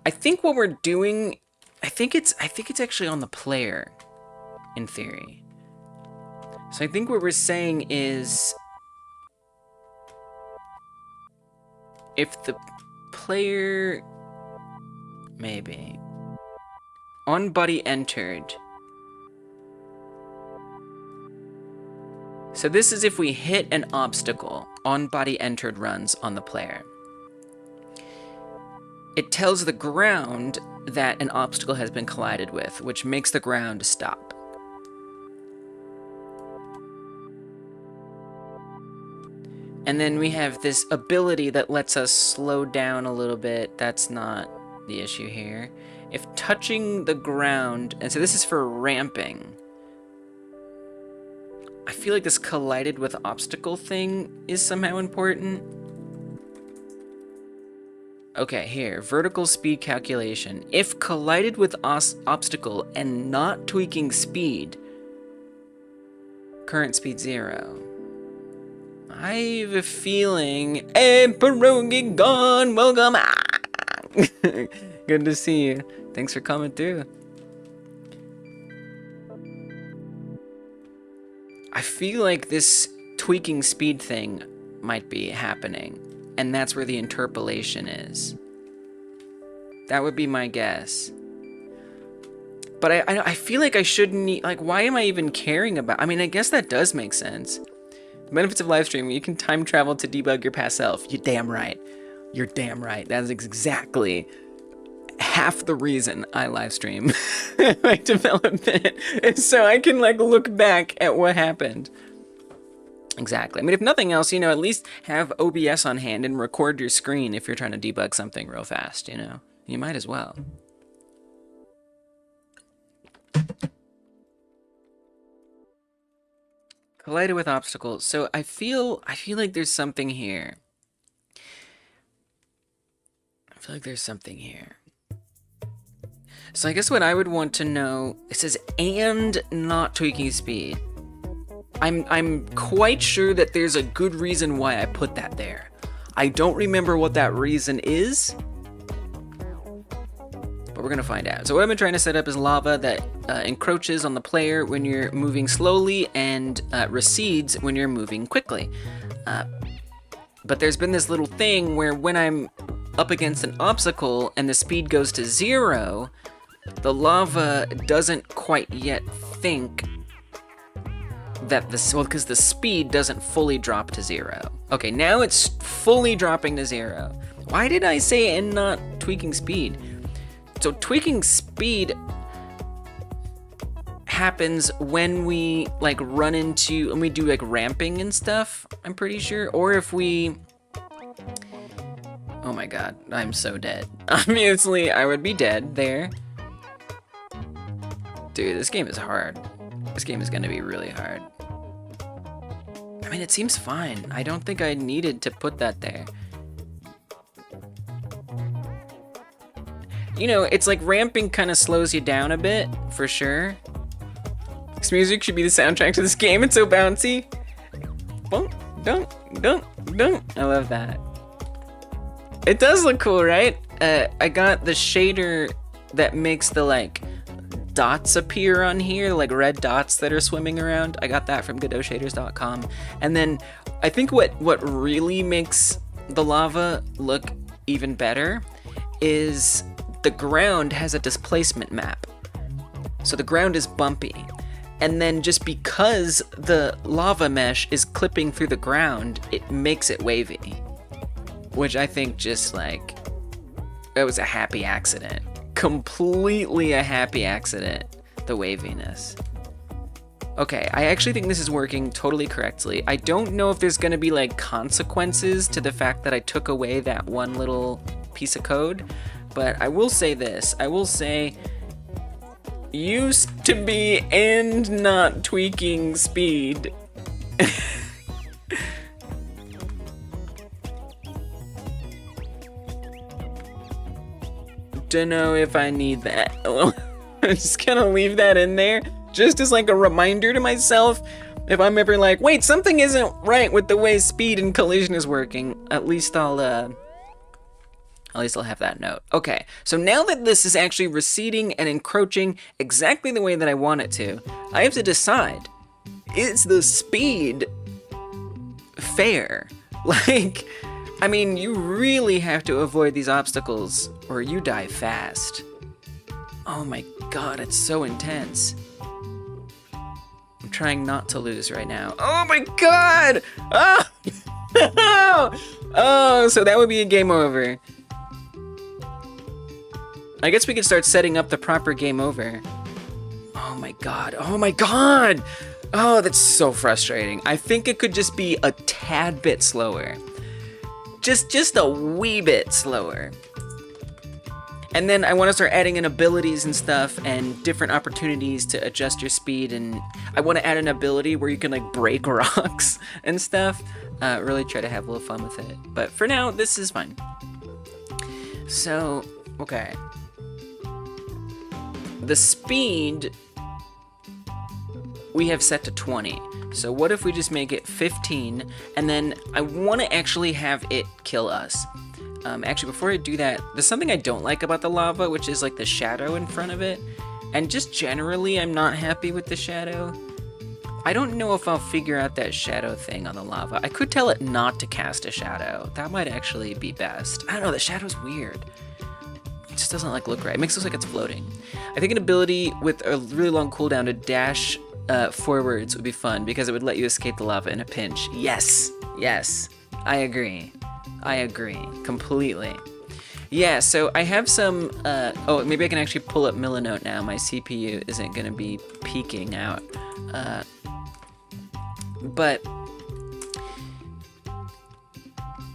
I think what we're doing, I think it's actually on the player, in theory. So I think what we're saying is, if the player, maybe, on buddy entered. So this is if we hit an obstacle on buddy entered runs on the player. It tells the ground that an obstacle has been collided with, which makes the ground stop. And then we have this ability that lets us slow down a little bit. That's not the issue here. If touching the ground, and so this is for ramping. I feel like this collided with obstacle thing is somehow important. Okay, here, vertical speed calculation. If collided with obstacle and not tweaking speed, current speed 0. I have a feeling, hey, pierogi gone, welcome. Good to see you. Thanks for coming through. I feel like this tweaking speed thing might be happening, and that's where the interpolation is. That would be my guess. But I feel like I shouldn't, like, why am I even caring about, I mean, I guess that does make sense. The benefits of live streaming, you can time travel to debug your past self. You're damn right. You're damn right. That is exactly half the reason I live stream my development. And so I can, like, look back at what happened. Exactly. I mean, if nothing else, you know, at least have OBS on hand and record your screen if you're trying to debug something real fast, you know? You might as well. Collided with obstacles. So I feel like there's something here. So I guess what I would want to know, it says and not tweaking speed. I'm quite sure that there's a good reason why I put that there. I don't remember what that reason is, but we're gonna find out. So what I've been trying to set up is lava that encroaches on the player when you're moving slowly and recedes when you're moving quickly. But there's been this little thing where when I'm up against an obstacle and the speed goes to 0, the lava doesn't quite yet think that because the speed doesn't fully drop to 0. Okay, now it's fully dropping to 0. Why did I say and not tweaking speed? So tweaking speed happens when we like run into, and we do like ramping and stuff, I'm pretty sure. Or if we, oh my god, I'm so dead. Obviously, I would be dead there. Dude, this game is hard. This game is gonna be really hard. I mean, it seems fine. I don't think I needed to put that there. You know, it's like ramping kind of slows you down a bit, for sure. This music should be the soundtrack to this game. It's so bouncy. Bunk, dunk, dunk, dunk. I love that. It does look cool, right? I got the shader that makes the, like, dots appear on here, like red dots that are swimming around. I got that from godotshaders.com. And then I think what really makes the lava look even better is the ground has a displacement map. So the ground is bumpy. And then just because the lava mesh is clipping through the ground, it makes it wavy. Which I think just like It was a happy accident. Completely a happy accident, the waviness. Okay, I actually think this is working totally correctly. I don't know if there's gonna be like consequences to the fact that I took away that one little piece of code, but I will say this. I will say used to be and not tweaking speed. Don't know if I need that. I'm just gonna leave that in there just as like a reminder to myself if I'm ever like, wait, something isn't right with the way speed and collision is working. At least I'll have that note. Okay, so now that this is actually receding and encroaching exactly the way that I want it to, I have to decide, is the speed fair? Like, I mean, you really have to avoid these obstacles or you die fast. Oh my god, it's so intense. I'm trying not to lose right now. Oh my god! Oh! Oh, so that would be a game over. I guess we could start setting up the proper game over. Oh my god, oh my god! Oh, that's so frustrating. I think it could just be a tad bit slower. Just a wee bit slower. And then I want to start adding in abilities and stuff and different opportunities to adjust your speed, and I want to add an ability where you can like break rocks and stuff. Really try to have a little fun with it. But for now, this is fine. So, okay. The speed we have set to 20. So what if we just make it 15, and then I want to actually have it kill us. Actually, before I do that, there's something I don't like about the lava, which is like the shadow in front of it. And just generally, I'm not happy with the shadow. I don't know if I'll figure out that shadow thing on the lava. I could tell it not to cast a shadow. That might actually be best. I don't know, the shadow's weird. It just doesn't like look right. It makes it look like it's floating. I think an ability with a really long cooldown to dash forwards would be fun because it would let you escape the lava in a pinch. Yes, yes, I agree. I agree completely. Yeah, so I have some, oh, maybe I can actually pull up Millinote now. My CPU isn't gonna be peaking out. But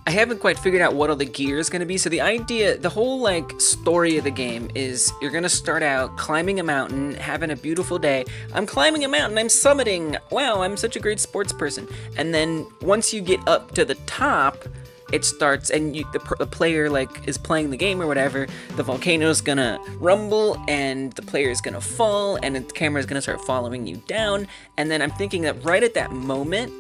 I haven't quite figured out what all the gear is gonna be. So the idea, the whole like story of the game is you're gonna start out climbing a mountain, having a beautiful day. I'm climbing a mountain, I'm summiting. Wow, I'm such a great sports person. And then once you get up to the top, it starts, and the player like is playing the game or whatever. The volcano's gonna rumble, and the player is gonna fall, and the camera is gonna start following you down. And then I'm thinking that right at that moment,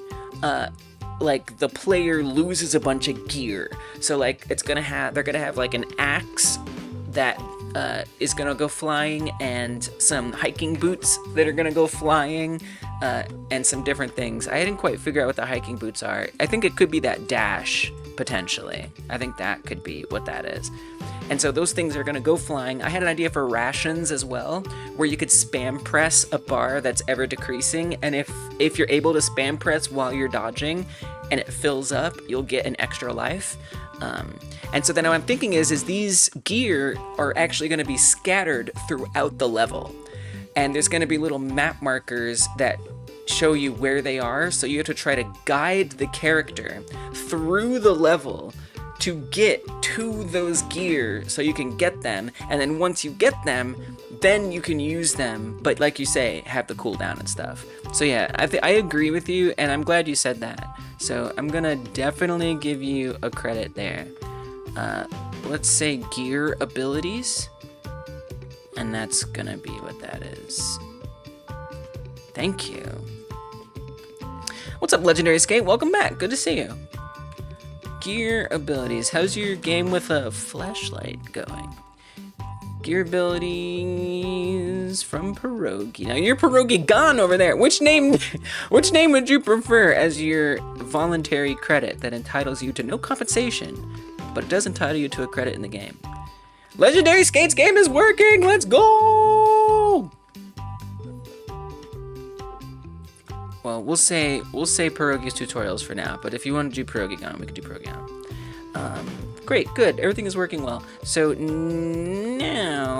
like the player loses a bunch of gear. So like they're gonna have like an axe that is gonna go flying, and some hiking boots that are gonna go flying, and some different things. I didn't quite figure out what the hiking boots are. I think it could be that dash, potentially. I think that could be what that is. And so those things are gonna go flying. I had an idea for rations as well, where you could spam press a bar that's ever decreasing, and if you're able to spam press while you're dodging and it fills up, you'll get an extra life. And so then what I'm thinking is these gear are actually gonna be scattered throughout the level. And there's gonna be little map markers that show you where they are, so you have to try to guide the character through the level to get to those gear so you can get them, and then once you get them, then you can use them, but like you say, have the cooldown and stuff. So yeah, I agree with you, and I'm glad you said that. So I'm gonna definitely give you a credit there. Let's say gear abilities, and that's gonna be what that is. Thank you. What's up, Legendary Skate? Welcome back. Good to see you. Gear abilities. How's your game with a flashlight going? Gear abilities from Pierogi. Now you're Pierogi gone over there. Which name would you prefer as your voluntary credit that entitles you to no compensation, but it does entitle you to a credit in the game? Legendary Skate's game is working. Let's go. Well, we'll say Pierogi's tutorials for now, but if you want to do Pierogi Gone, we can do Pierogi Gone. Great, good. Everything is working well. So now...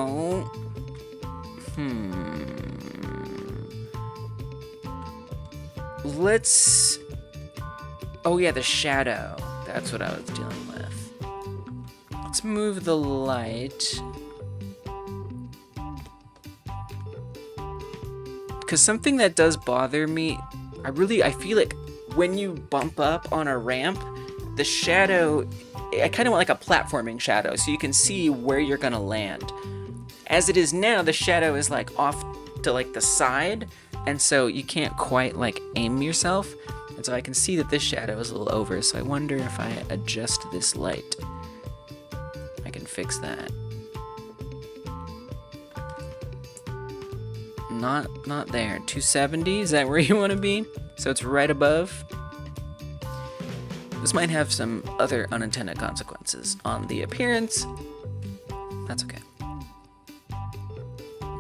Let's... Oh yeah, the shadow. That's what I was dealing with. Let's move the light. Because something that does bother me, I feel like when you bump up on a ramp, the shadow, I kind of want like a platforming shadow so you can see where you're gonna land. As it is now, the shadow is like off to like the side, and so you can't quite like aim yourself. And so I can see that this shadow is a little over, so I wonder if I adjust this light, I can fix that. Not there. 270, is that where you want to be? So it's right above. This might have some other unintended consequences on the appearance. That's okay.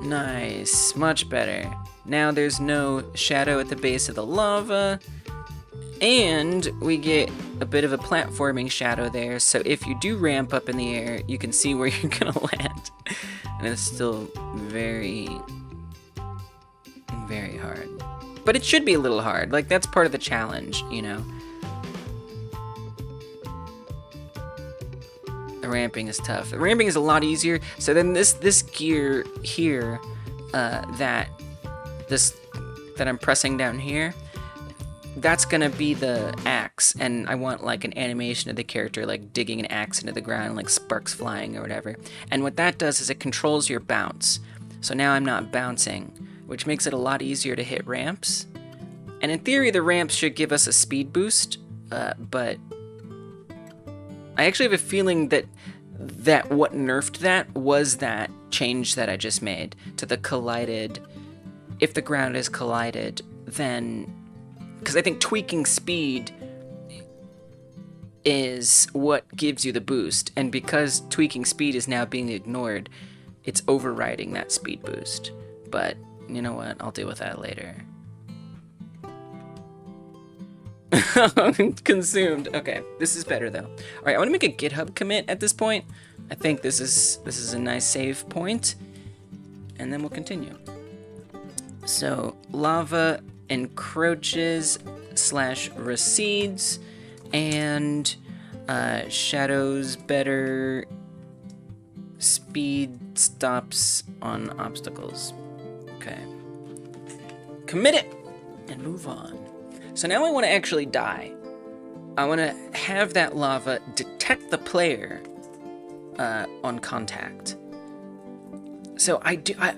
Nice, much better. Now there's no shadow at the base of the lava, and we get a bit of a platforming shadow there, so if you do ramp up in the air, you can see where you're gonna land. And it's still very hard. But it should be a little hard, like that's part of the challenge, you know? The ramping is tough. The ramping is a lot easier, so then this gear here, that I'm pressing down here, that's gonna be the axe, and I want like an animation of the character like digging an axe into the ground, like sparks flying or whatever. And what that does is it controls your bounce. So now I'm not bouncing, which makes it a lot easier to hit ramps. And in theory, the ramps should give us a speed boost, but I actually have a feeling that what nerfed that was that change that I just made to the collided. If the ground is collided, then, because I think tweaking speed is what gives you the boost, and because tweaking speed is now being ignored, it's overriding that speed boost. But you know what? I'll deal with that later. Consumed. Okay, this is better though. All right, I want to make a GitHub commit at this point. I think this is a nice save point, and then we'll continue. So lava encroaches / recedes, and shadows better, speed stops on obstacles. Okay. Commit it and move on. So now I want to actually die. I want to have that lava detect the player on contact. So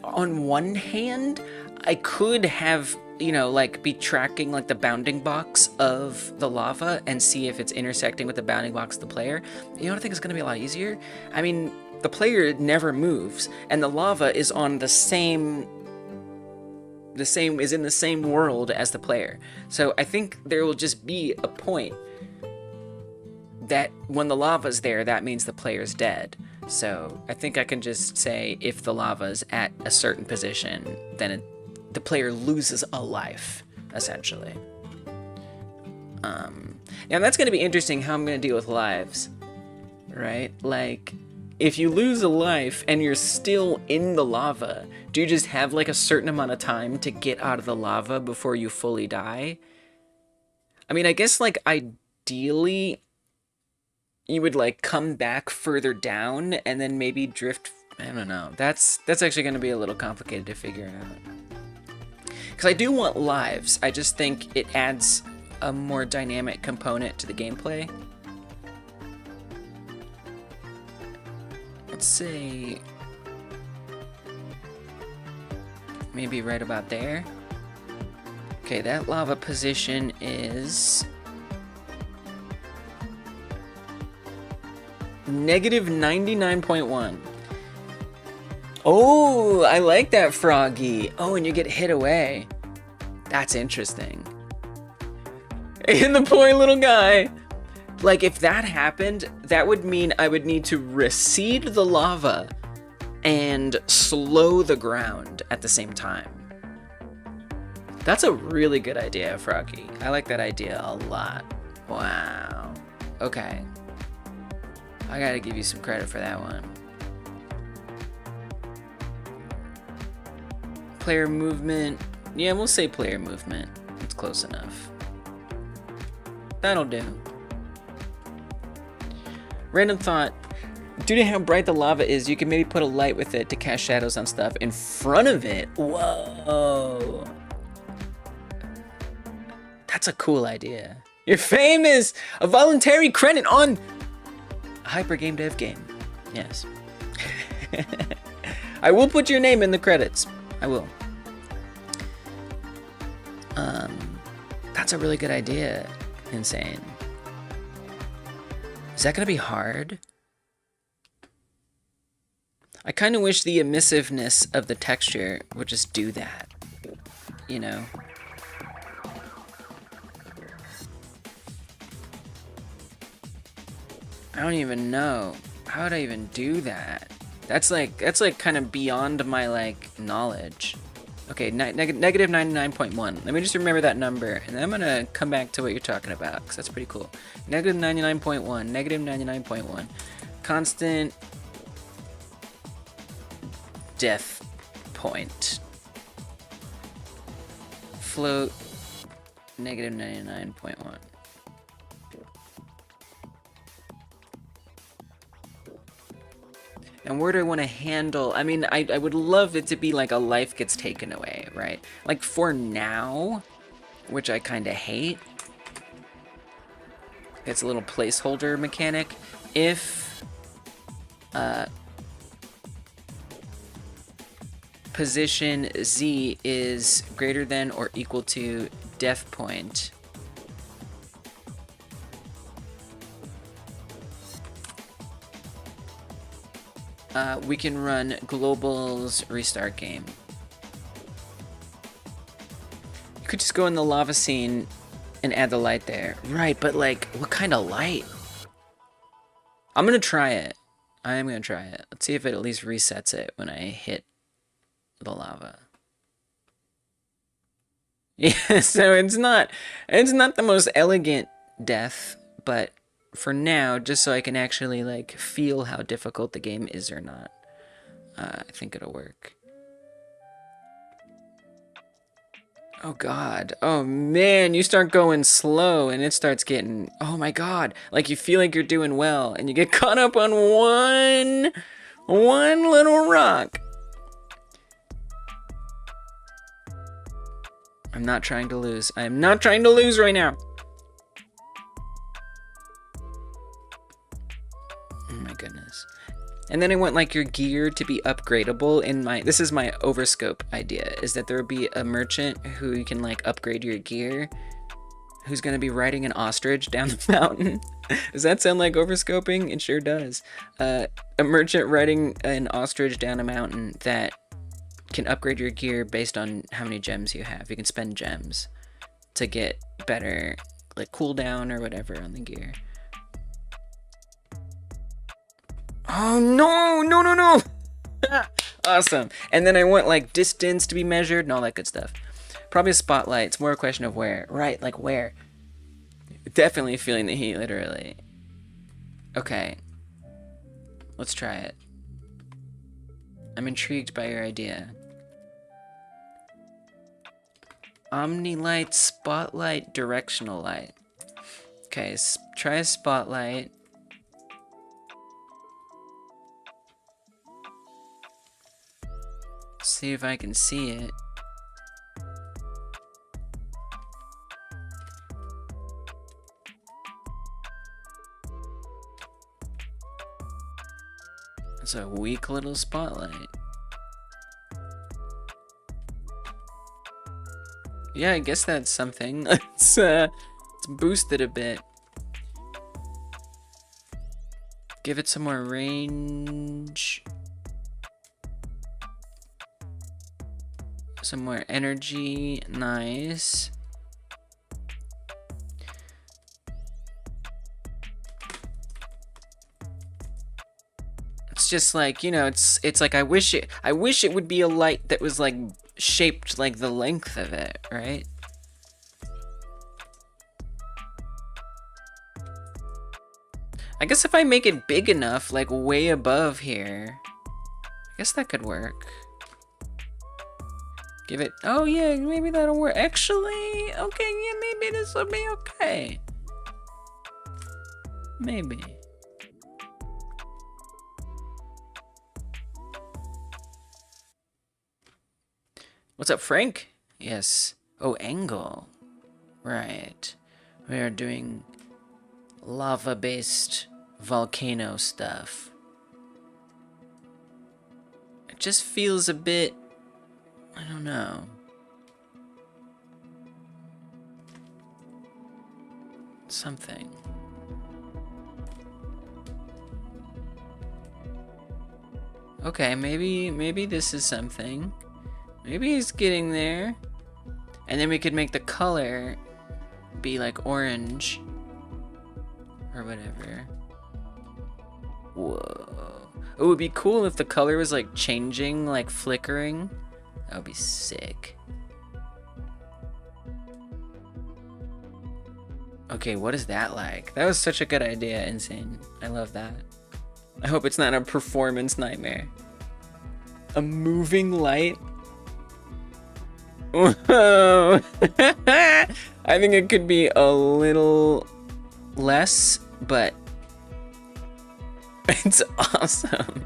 on one hand, I could have, you know, like be tracking like the bounding box of the lava and see if it's intersecting with the bounding box of the player. You know what I think is going to be a lot easier? I mean, the player never moves, and the lava is on is in the same world as the player. So I think there will just be a point that when the lava's there, that means the player's dead. So I think I can just say if the lava's at a certain position, then the player loses a life, essentially. Now that's going to be interesting how I'm going to deal with lives, right? Like, if you lose a life and you're still in the lava, do you just have like a certain amount of time to get out of the lava before you fully die? I mean, I guess like ideally you would like come back further down and then maybe drift. I don't know. That's actually going to be a little complicated to figure out. Because I do want lives. I just think it adds a more dynamic component to the gameplay. Let's say maybe right about there. Okay, that lava position is -99.1. Oh, I like that, Froggy. Oh, and you get hit away. That's interesting. And the poor little guy. Like, if that happened, that would mean I would need to recede the lava and slow the ground at the same time. That's a really good idea, Froggy. I like that idea a lot. Wow. Okay. I gotta give you some credit for that one. Player movement. Yeah, we'll say player movement. It's close enough. That'll do. Random thought. Due to how bright the lava is, you can maybe put a light with it to cast shadows on stuff in front of it. Whoa. That's a cool idea. Your fame is a voluntary credit on a hyper game dev game. Yes. I will put your name in the credits. I will. That's a really good idea. Insane. Is that gonna be hard? I kind of wish the emissiveness of the texture would just do that, you know? I don't even know. How would I even do that? That's like kind of beyond my like knowledge. Okay, negative 99.1. Let me just remember that number, and then I'm gonna come back to what you're talking about, because that's pretty cool. Negative 99.1, negative 99.1. Constant depth point. Float, negative 99.1. And where do I want to handle? I mean, I would love it to be like a life gets taken away, right? Like for now, which I kind of hate. It's a little placeholder mechanic. If position Z is greater than or equal to depth point, we can run global's restart game. You could just go in the lava scene and add the light there. Right, but like, what kind of light? I'm gonna try it. I am gonna try it. Let's see if it at least resets it when I hit the lava. Yeah, so it's not the most elegant death, but for now, just so I can actually like feel how difficult the game is or not, I think it'll work. Oh god. Oh man, you start going slow and it starts getting, oh my god, like you feel like you're doing well and you get caught up on one little rock. I'm not trying to lose. I am not trying to lose right now. Oh my goodness. And then I want like your gear to be upgradable in my, this is my overscope idea, is that there would be a merchant who you can like upgrade your gear, who's gonna be riding an ostrich down the mountain. Does that sound like overscoping? It sure does. A merchant riding an ostrich down a mountain that can upgrade your gear based on how many gems you have. You can spend gems to get better like cooldown or whatever on the gear. Oh no, no, no, no. Awesome. And then I want like distance to be measured and all that good stuff. Probably a spotlight. It's more a question of where. Right, like where. Definitely feeling the heat, literally. Okay. Let's try it. I'm intrigued by your idea. Omni light, spotlight, directional light. Okay, try a spotlight. See if I can see it. It's a weak little spotlight. Yeah, I guess that's something. Let's boost it a bit. Give it some more range. Some more energy. Nice. It's just like, you know, it's like I wish it would be a light that was like shaped like the length of it, right? I guess if I make it big enough, like way above here, I guess that could work. Give it, oh yeah, maybe that'll work. Actually, okay, yeah, maybe this will be okay. Maybe. What's up, Frank? Yes. Oh, angle. Right. We are doing lava-based volcano stuff. It just feels a bit, I don't know. Something. Okay, maybe this is something. Maybe he's getting there. And then we could make the color be like orange or whatever. Whoa. It would be cool if the color was like changing, like flickering. That would be sick. Okay, what is that like? That was such a good idea, Insane. I love that. I hope it's not a performance nightmare. A moving light? Whoa. I think it could be a little less, but it's awesome.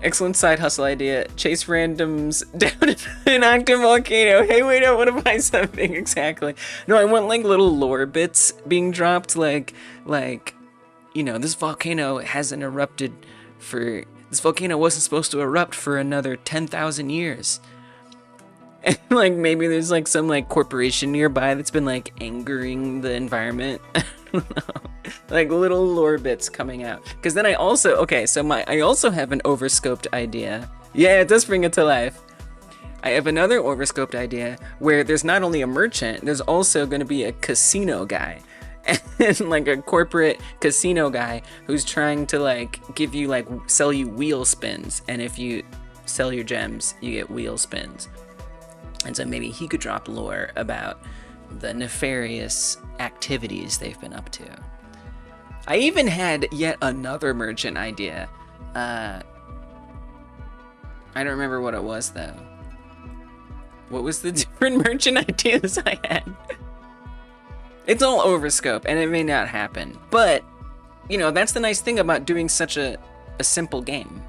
Excellent side hustle idea. Chase randoms down an active volcano. Hey, wait, I want to buy something. Exactly. No, I want like little lore bits being dropped. Like, you know, this volcano hasn't erupted for, this volcano wasn't supposed to erupt for another 10,000 years. And like maybe there's like some like corporation nearby that's been like angering the environment. I don't know. Like little lore bits coming out. Because then I also, okay, so I also have an overscoped idea. Yeah, it does bring it to life. I have another overscoped idea where there's not only a merchant, there's also going to be a casino guy. And like a corporate casino guy who's trying to like give you like, sell you wheel spins. And if you sell your gems, you get wheel spins. And so maybe he could drop lore about the nefarious activities they've been up to. I even had yet another merchant idea. I don't remember what it was though. What was the different merchant ideas I had? It's all overscope and it may not happen. But, you know, that's the nice thing about doing such a simple game.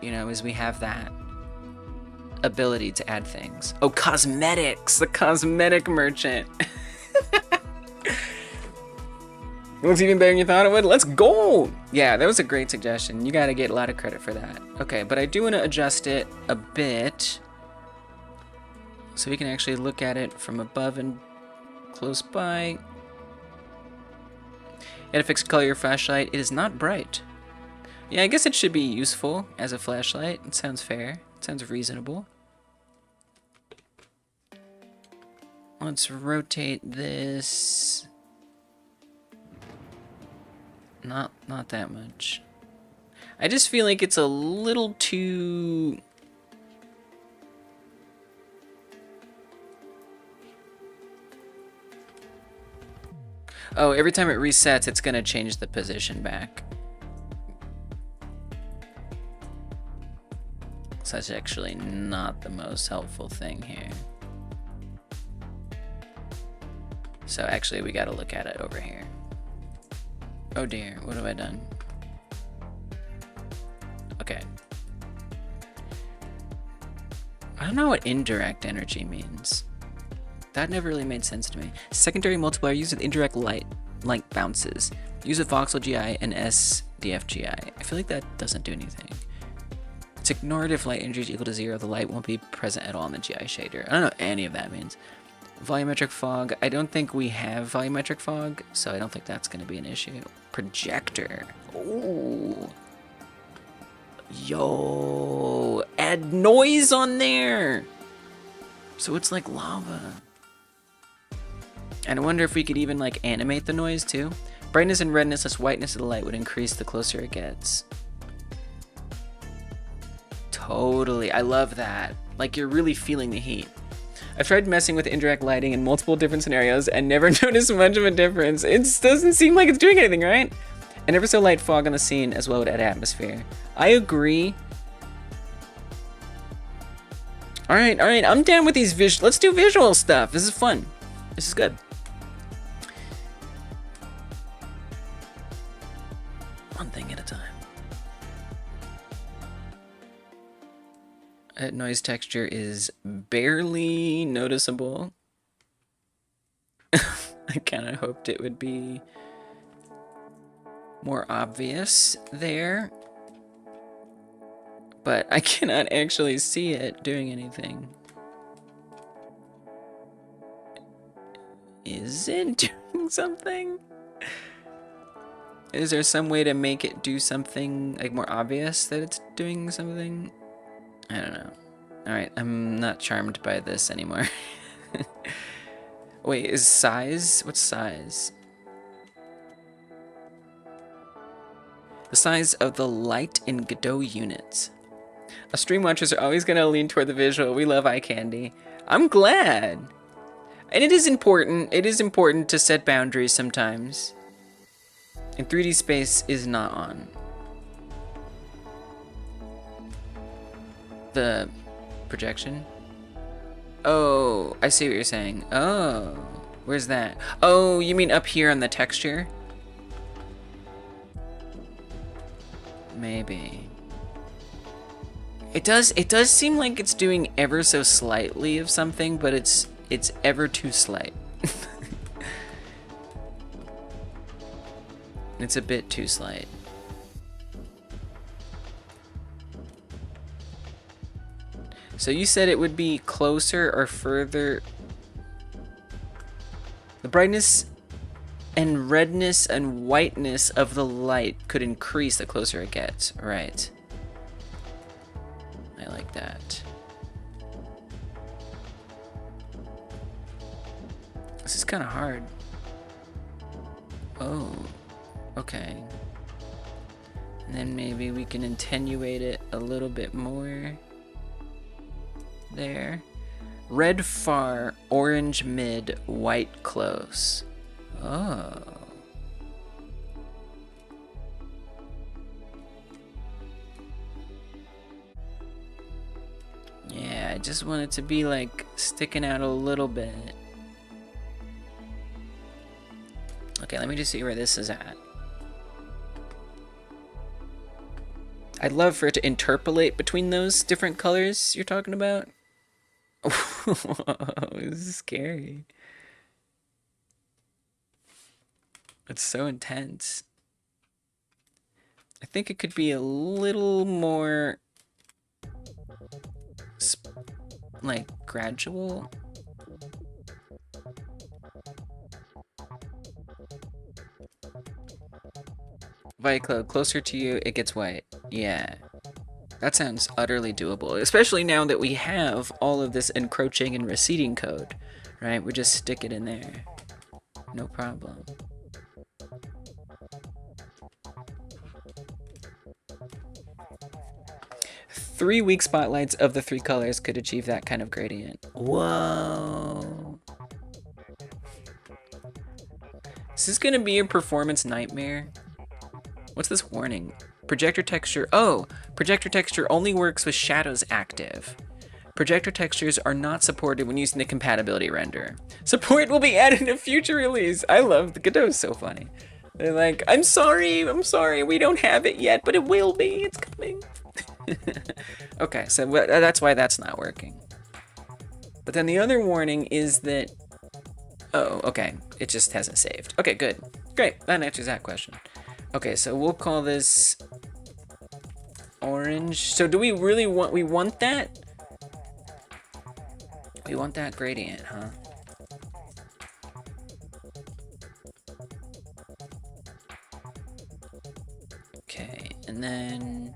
You know, is we have that ability to add things. Oh, cosmetics! The cosmetic merchant. It looks even better than you thought it would. Let's go! Yeah, that was a great suggestion. You gotta get a lot of credit for that. Okay, but I do want to adjust it a bit so we can actually look at it from above and close by. You gotta fix color your flashlight. It is not bright. Yeah, I guess it should be useful as a flashlight. It sounds fair. It sounds reasonable. Let's rotate this. Not that much. I just feel like it's a little too... Oh, every time it resets, it's gonna change the position back. So that's actually not the most helpful thing here. So actually we gotta look at it over here. Oh dear, what have I done? Okay. I don't know what indirect energy means. That never really made sense to me. Secondary multiplier used with indirect light bounces. Use with voxel GI and SDF GI. I feel like that doesn't do anything. It's ignored if light energy is equal to 0. The light won't be present at all in the GI shader. I don't know what any of that means. Volumetric fog. I don't think we have volumetric fog, so I don't think that's going to be an issue. Projector. Ooh. Yo. Add noise on there. So it's like lava. And I wonder if we could even like animate the noise too. Brightness and redness as whiteness of the light would increase the closer it gets. Totally. I love that. Like you're really feeling the heat. I've tried messing with indirect lighting in multiple different scenarios and never noticed much of a difference. It doesn't seem like it's doing anything, right? An ever so light fog on the scene as well would add atmosphere. I agree. All right, I'm down with these visual. Let's do visual stuff. This is fun. This is good. One thing at a time. Noise texture is barely noticeable. I kind of hoped it would be more obvious there, but I cannot actually see it doing anything. Is it doing something? Is there some way to make it do something like more obvious that it's doing something? I don't know. Alright, I'm not charmed by this anymore. Wait, is size? What's size? The size of the light in Godot units. Us stream watchers are always going to lean toward the visual. We love eye candy. I'm glad. And it is important. It is important to set boundaries sometimes. And 3D space is not on. The projection? Oh, I see what you're saying. Oh, where's that? Oh, you mean up here on the texture? Maybe. It does seem like it's doing ever so slightly of something, but it's ever too slight. It's a bit too slight. So you said it would be closer or further. The brightness and redness and whiteness of the light could increase the closer it gets. Right. I like that. This is kind of hard. Oh, okay. And then maybe we can attenuate it a little bit more. There. Red far, orange mid, white close. Oh. Yeah, I just want it to be like sticking out a little bit. Okay, let me just see where this is at. I'd love for it to interpolate between those different colors you're talking about. This is scary. It's so intense. I think it could be a little more like gradual. Viclo, closer to you, it gets white. Yeah. That sounds utterly doable, especially now that we have all of this encroaching and receding code, right? We just stick it in there. No problem. Three weak spotlights of the three colors could achieve that kind of gradient. Whoa. Is this gonna be a performance nightmare? What's this warning? Projector texture. Oh, projector texture only works with shadows active. Projector textures are not supported when using the compatibility render. Support will be added in a future release. I love the Godot's so funny. They're like, I'm sorry, we don't have it yet, but it will be. It's coming. Okay, so that's why that's not working. But then the other warning is that, oh, okay, it just hasn't saved. Okay, good, great, that answers that question. Okay, so we'll call this orange. So do we really want, we want that? We want that gradient, huh? Okay, and then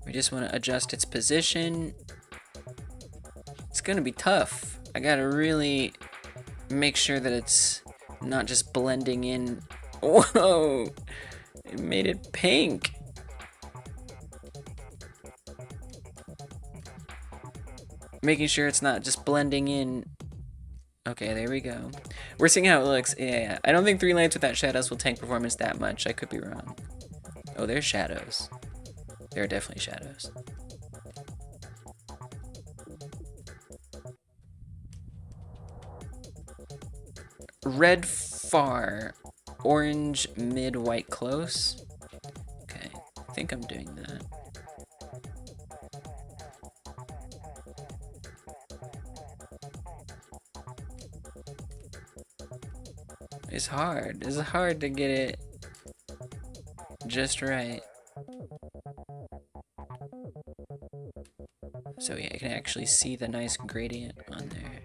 we just want to adjust its position. It's gonna be tough. I gotta really make sure that it's not just blending in. Whoa! It made it pink. Making sure it's not just blending in. Okay, there we go. We're seeing how it looks. Yeah. I don't think 3 lights without shadows will tank performance that much. I could be wrong. Oh, there's shadows. There are definitely shadows. Red far, orange mid, white close. Okay, I think I'm doing that. It's hard. It's hard to get it just right. So yeah, you can actually see the nice gradient on there.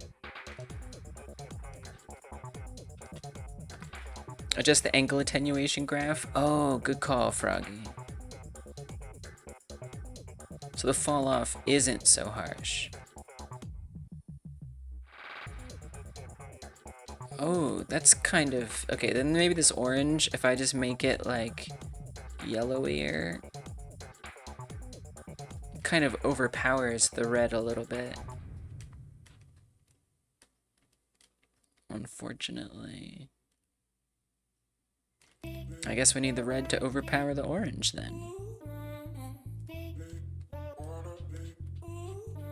Adjust the angle attenuation graph. Oh, good call, Froggy. So the fall off isn't so harsh. Oh, that's kind of... Okay, then maybe this orange, if I just make it like yellowier, kind of overpowers the red a little bit. Unfortunately. I guess we need the red to overpower the orange then.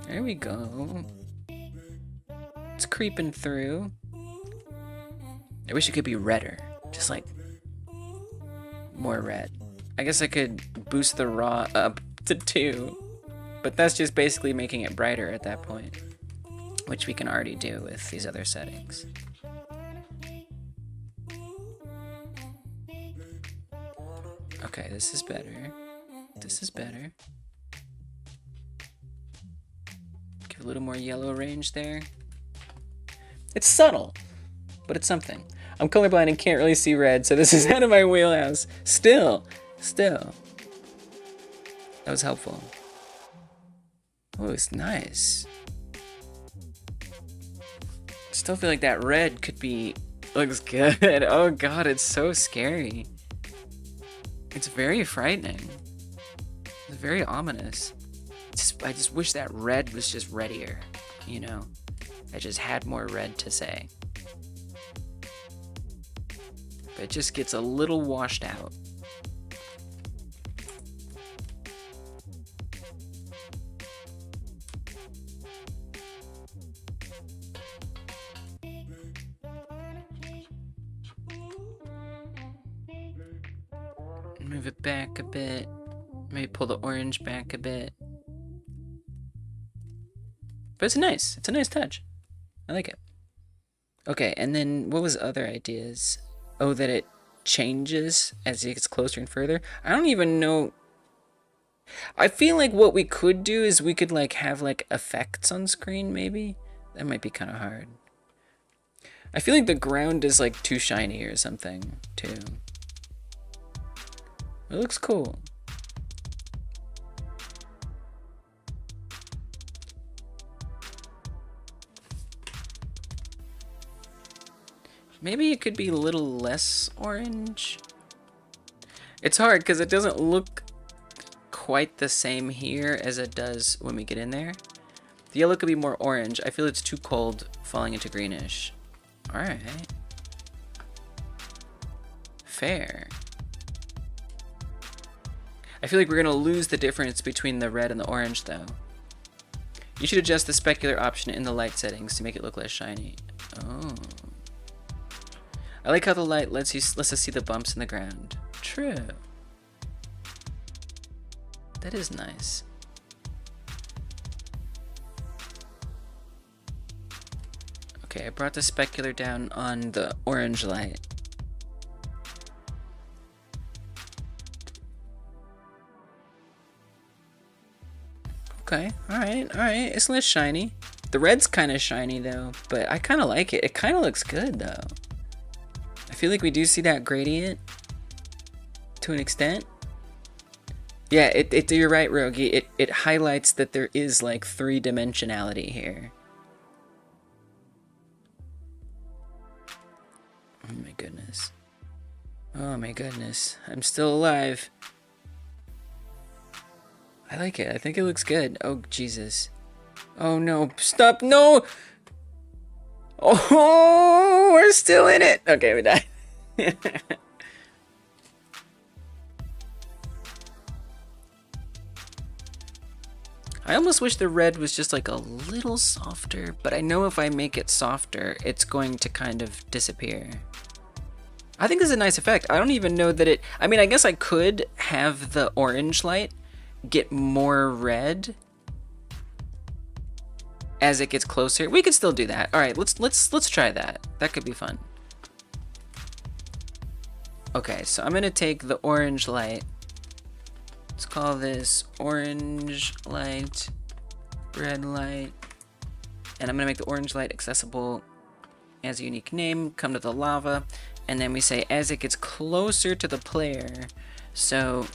There we go. It's creeping through. I wish it could be redder. Just like more red. I guess I could boost the raw up to 2. But that's just basically making it brighter at that point. Which we can already do with these other settings. Okay, this is better. This is better. Give a little more yellow range there. It's subtle, but it's something. I'm colorblind and can't really see red, so this is out of my wheelhouse. Still. That was helpful. Oh, it's nice. Still feel like that red could be... Looks good. Oh god, it's so scary. It's very frightening. It's very ominous. I just wish that red was just reddier, you know? I just had more red to say. But it just gets a little washed out. Move it back a bit. Maybe pull the orange back a bit. But it's nice. It's a nice touch. I like it. Okay, and then what was other ideas? Oh, that it changes as it gets closer and further. I don't even know. I feel like what we could do is we could like have like effects on screen maybe. That might be kind of hard. I feel like the ground is like too shiny or something too. It looks cool. Maybe it could be a little less orange. It's hard because it doesn't look quite the same here as it does when we get in there. The yellow could be more orange. I feel it's too cold falling into greenish. All right. Fair. I feel like we're gonna lose the difference between the red and the orange though. You should adjust the specular option in the light settings to make it look less shiny. Oh. I like how the light lets us see the bumps in the ground. True. That is nice. Okay, I brought the specular down on the orange light. Okay, alright. It's less shiny. The red's kind of shiny though, but I kind of like it. It kind of looks good though. I feel like we do see that gradient to an extent. Yeah, you're right, Rogi. It highlights that there is like 3-dimensionality here. Oh my goodness. Oh my goodness. I'm still alive. I like it. I think it looks good. Oh, Jesus. Oh no, stop, no! Oh, we're still in it! Okay, we died. I almost wish the red was just like a little softer, but I know if I make it softer, it's going to kind of disappear. I think this is a nice effect. I don't even know that it... I mean, I guess I could have the orange light get more red as it gets closer. We could still do that. All right, let's try that. That could be fun. Okay, so I'm gonna take the orange light. Let's call this orange light, red light, and I'm gonna make the orange light accessible as a unique name. Come to the lava, and then we say as it gets closer to the player. So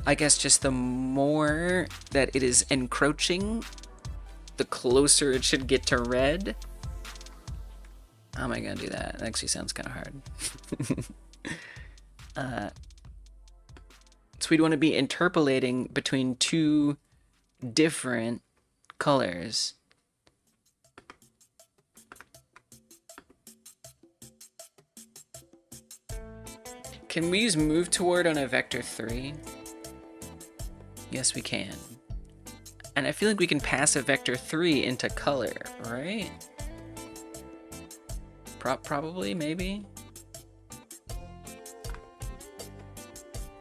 I guess just the more that it is encroaching, the closer it should get to red. How am I gonna do that? That actually sounds kind of hard. So we'd want to be interpolating between two different colors. Can we use move toward on a vector 3? Yes, we can. And I feel like we can pass a vector 3 into color, right? Probably, maybe?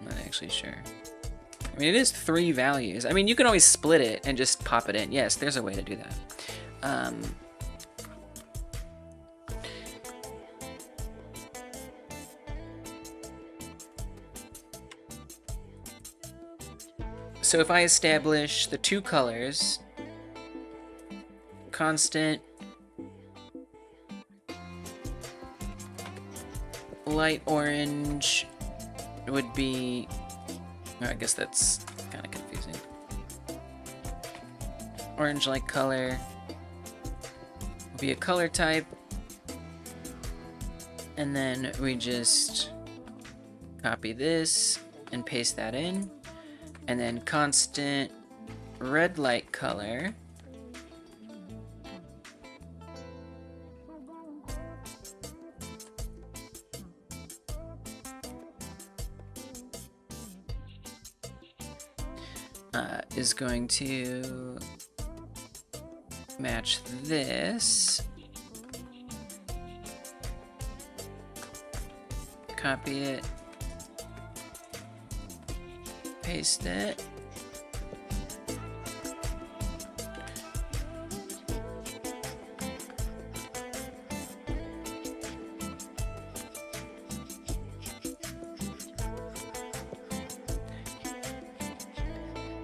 I'm not actually sure. I mean, it is 3 values. I mean, you can always split it and just pop it in. Yes, there's a way to do that. So if I establish the 2 colors, constant light orange would be, oh, I guess that's kind of confusing. Orange light color will be a color type, and then we just copy this and paste that in, and then constant red light color is going to match this. Copy it, paste it.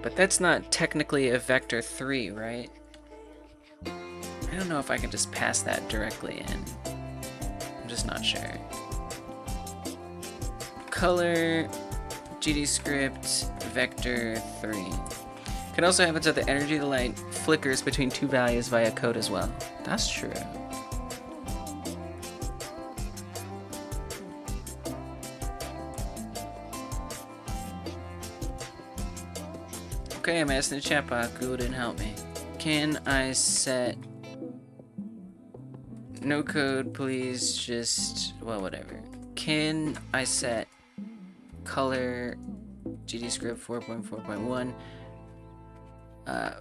But that's not technically a vector 3, right? I don't know if I can just pass that directly in. I'm just not sure. Color, GD script, vector 3. Could also happen so the energy of the light flickers between 2 values via code as well. That's true. Okay, I'm asking the chat box. Google didn't help me. Can I set no code, please? Just, well, whatever. Can I set color GD script 4.4.1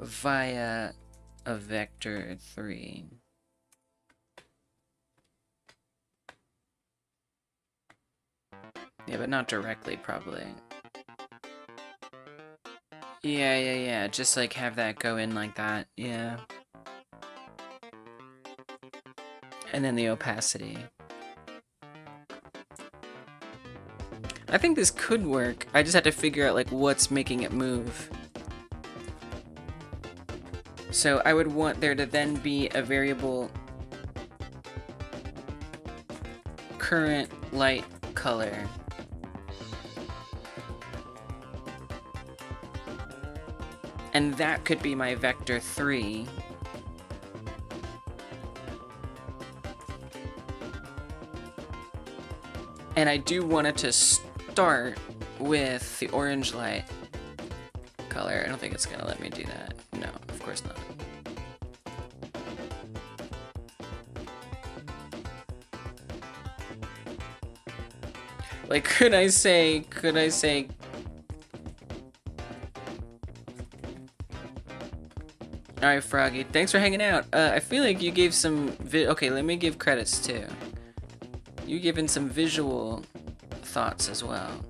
via a vector 3? Yeah, but not directly, probably. Yeah. Just like have that go in like that. Yeah. And then the opacity. I think this could work. I just have to figure out like what's making it move. So I would want there to then be a variable current light color. And that could be my vector 3. And I do want it to start with the orange light color. I don't think it's gonna let me do that. No, of course not. Like, could I say... Alright, Froggy, thanks for hanging out. I feel like you gave some okay, let me give credits too. You given some visual thoughts as well.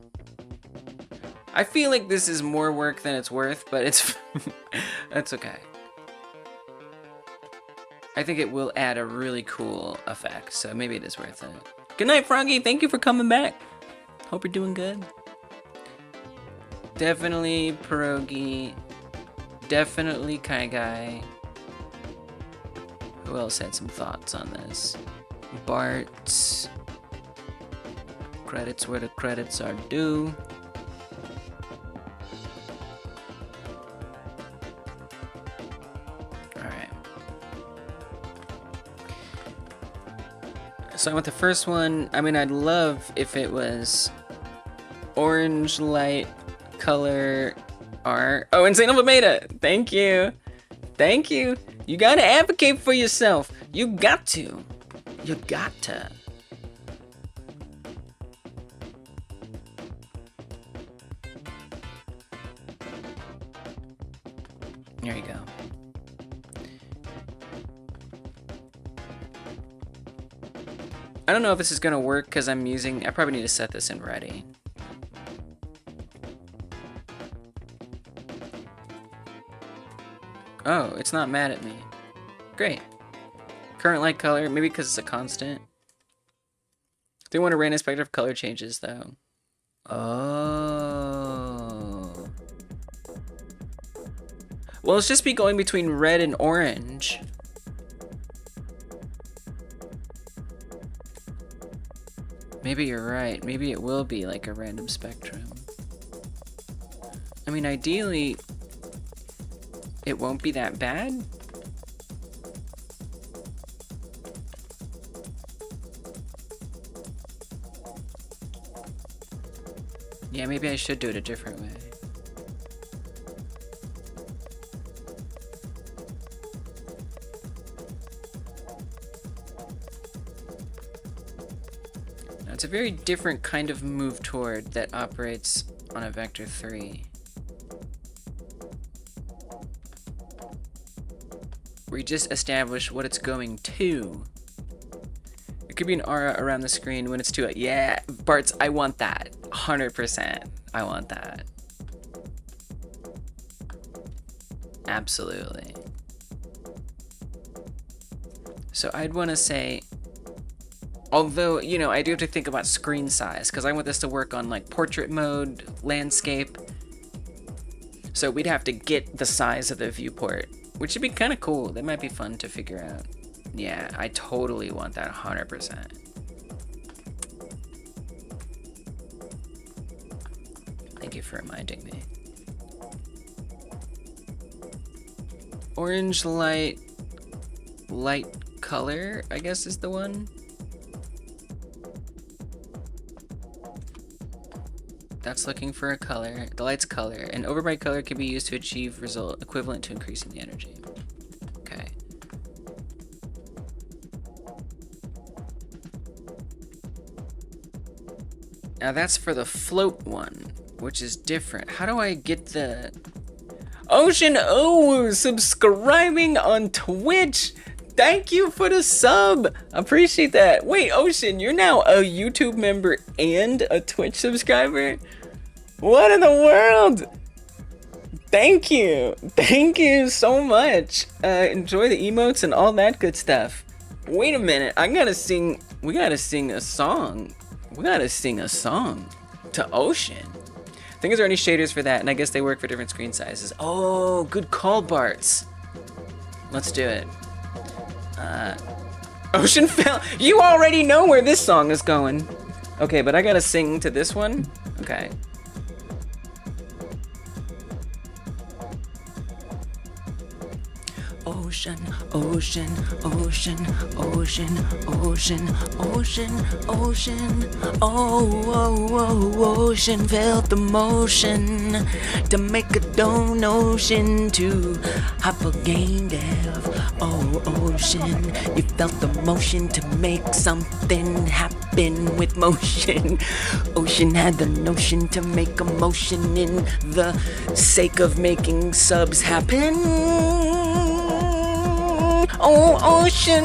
I feel like this is more work than it's worth, but it's that's okay. I think it will add a really cool effect, so maybe it is worth it. Good night, Froggy. Thank you for coming back. Hope you're doing good. Definitely Pierogi. Definitely Kai Guy. Who else had some thoughts on this? Bart. Credits where the credits are due. Alright. So with the first one, I mean, I'd love if it was orange light color art. Oh, Insane Beta! Thank you! Thank you! You gotta advocate for yourself! You got to! You got to! There you go. I don't know if this is gonna work because I probably need to set this in ready. Oh, it's not mad at me. Great. Current light color, maybe because it's a constant. They want a random spectrum of color changes though. Oh. Well, it's just be going between red and orange. Maybe you're right. Maybe it will be like a random spectrum. I mean, ideally, it won't be that bad. Yeah, maybe I should do it a different way. Now, it's a very different kind of move toward that operates on a vector 3. We just establish what it's going to. It could be an aura around the screen when it's to it. Yeah, Bart's, I want that. 100%. I want that. Absolutely. So I'd want to say, although, you know, I do have to think about screen size, because I want this to work on like portrait mode, landscape. So we'd have to get the size of the viewport, which would be kind of cool. That might be fun to figure out. Yeah, I totally want that 100%. Thank you for reminding me. Orange light color, I guess is the one. That's looking for a color. The light's color. An overbright color can be used to achieve result equivalent to increasing the energy. Okay. Now that's for the float one, which is different. How do I get the... Ocean O subscribing on Twitch. Thank you for the sub. Appreciate that. Wait, Ocean, you're now a YouTube member and a Twitch subscriber? What in the world? Thank you. Thank you so much. Enjoy the emotes and all that good stuff. Wait a minute. We gotta sing a song. We gotta sing a song to Ocean. I think, is there any shaders for that? And I guess they work for different screen sizes. Oh, good call, Barts. Let's do it. Ocean fell. You already know where this song is going. Okay, but I gotta sing to this one. Okay. ocean, ocean, ocean, ocean, ocean, ocean, ocean. Oh, ocean felt the motion to make a donation to hyper game dev. Oh, ocean, you felt the motion to make something happen with motion. Ocean had the notion to make a motion in the sake of making subs happen. Oh, ocean,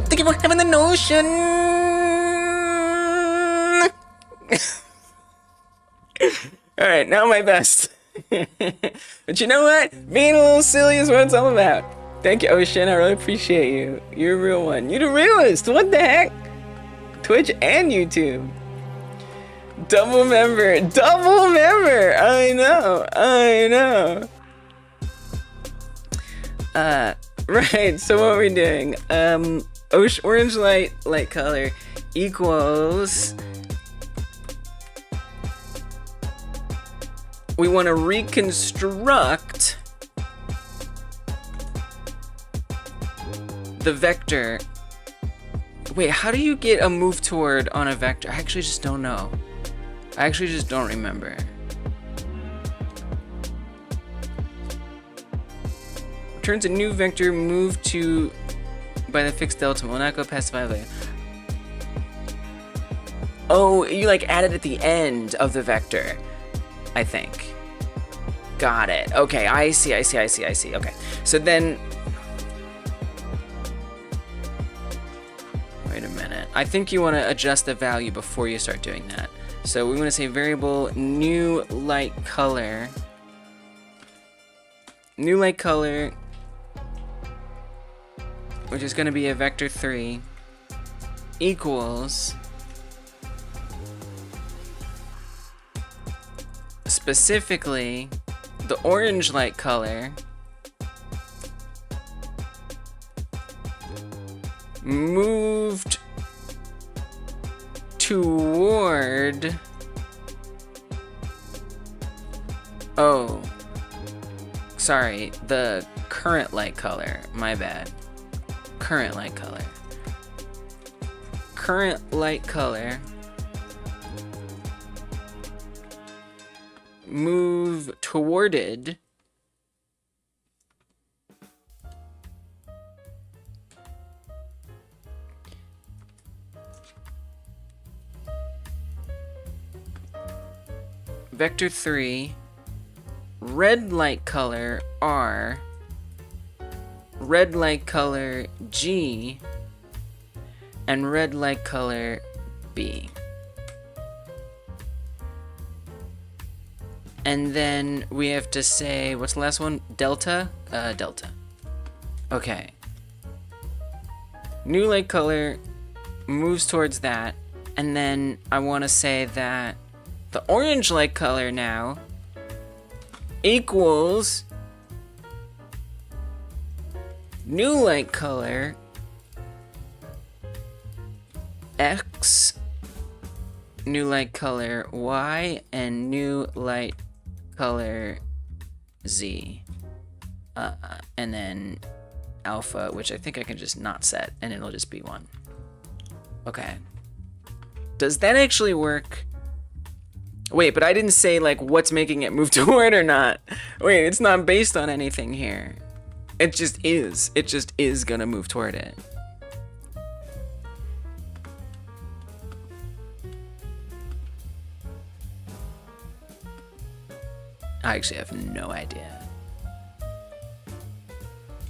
thank you for having the notion. All right, now my best. But you know what? Being a little silly is what it's all about. Thank you, Ocean. I really appreciate you. You're a real one. You're the realest. What the heck? Twitch and YouTube. Double member. Double member. I know. I know. Right. So what are we doing? Orange light color equals. We want to reconstruct the vector. Wait, how do you get a move toward on a vector? I actually just don't know. I actually just don't remember. Returns a new vector, move to by the fixed delta, will not go past the value. Oh, you like add it at the end of the vector, I think. Got it. Okay, I see. Okay, so then, wait a minute. I think you want to adjust the value before you start doing that. So we want to say variable new light color. New light color, which is going to be a vector 3, equals specifically the orange light color moved toward, oh, sorry, the current light color, my bad. Current light color. Current light color move towarded vector 3 red light color R, red light color G, and red light color B. And then we have to say, what's the last one? Delta? Delta. Okay. New light color moves towards that, and then I want to say that the orange light color now equals new light color X, new light color Y, and new light color Z. And then alpha, which I think I can just not set, and it'll just be 1. Okay. Does that actually work? Wait, but I didn't say like what's making it move toward or not. Wait, it's not based on anything here. It just is. It just is gonna move toward it. I actually have no idea.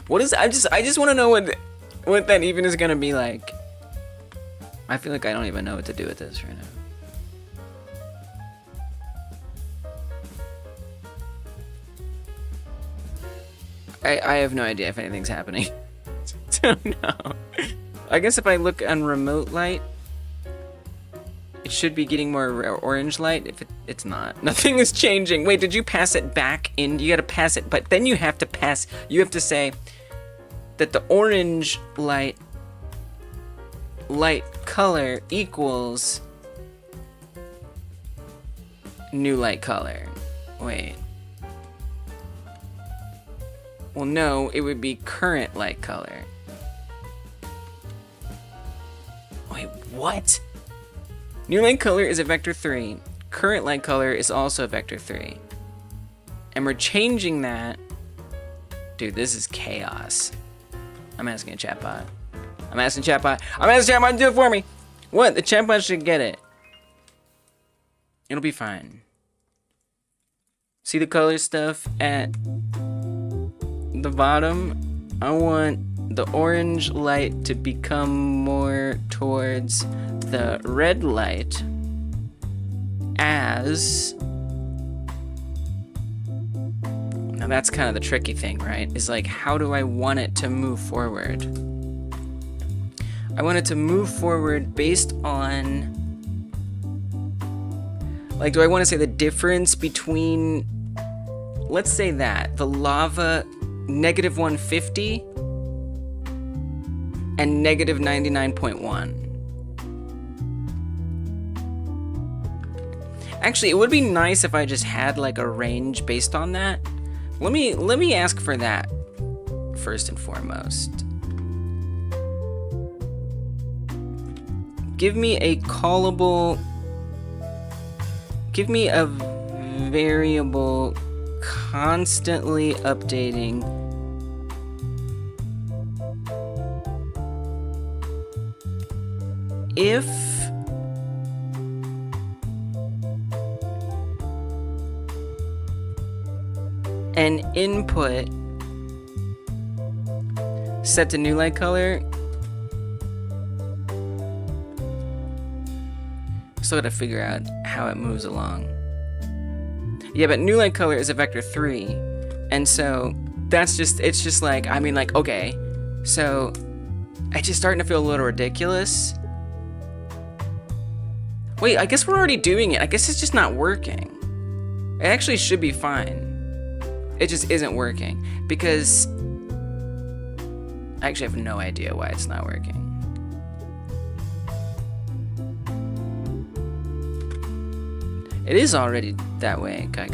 What is, I just want to know what that even is gonna be like. I feel like I don't even know what to do with this right now. I have no idea if anything's happening. Don't know. I guess if I look on remote light, it should be getting more orange light. If it's not, nothing is changing. Wait, did you pass it back in? You gotta pass it, but then you have to pass. You have to say that the orange light color equals new light color. Wait. Well, no, it would be current light color. Wait, what? New light color is a vector 3. Current light color is also a vector 3. And we're changing that. Dude, this is chaos. I'm asking a chatbot. I'm asking chatbot to do it for me. What? The chatbot should get it. It'll be fine. See the color stuff at the bottom? I want the orange light to become more towards the red light as... Now that's kind of the tricky thing, right? Is like, how do I want it to move forward? I want it to move forward based on... Like, do I want to say the difference between... Let's say that. The lava negative 150 and negative 99.1. Actually, it would be nice if I just had like a range based on that. Let me ask for that first and foremost. Give me a callable... Give me a variable constantly updating if an input set to new light color. Still gotta figure out how it moves along. Yeah, but new light color is a vector 3, and so that's just, it's just like, I mean, like, okay, so it's just starting to feel a little ridiculous. Wait, I guess we're already doing it. I guess it's just not working. It actually should be fine. It just isn't working because I actually have no idea why it's not working. It is already that way, Kai.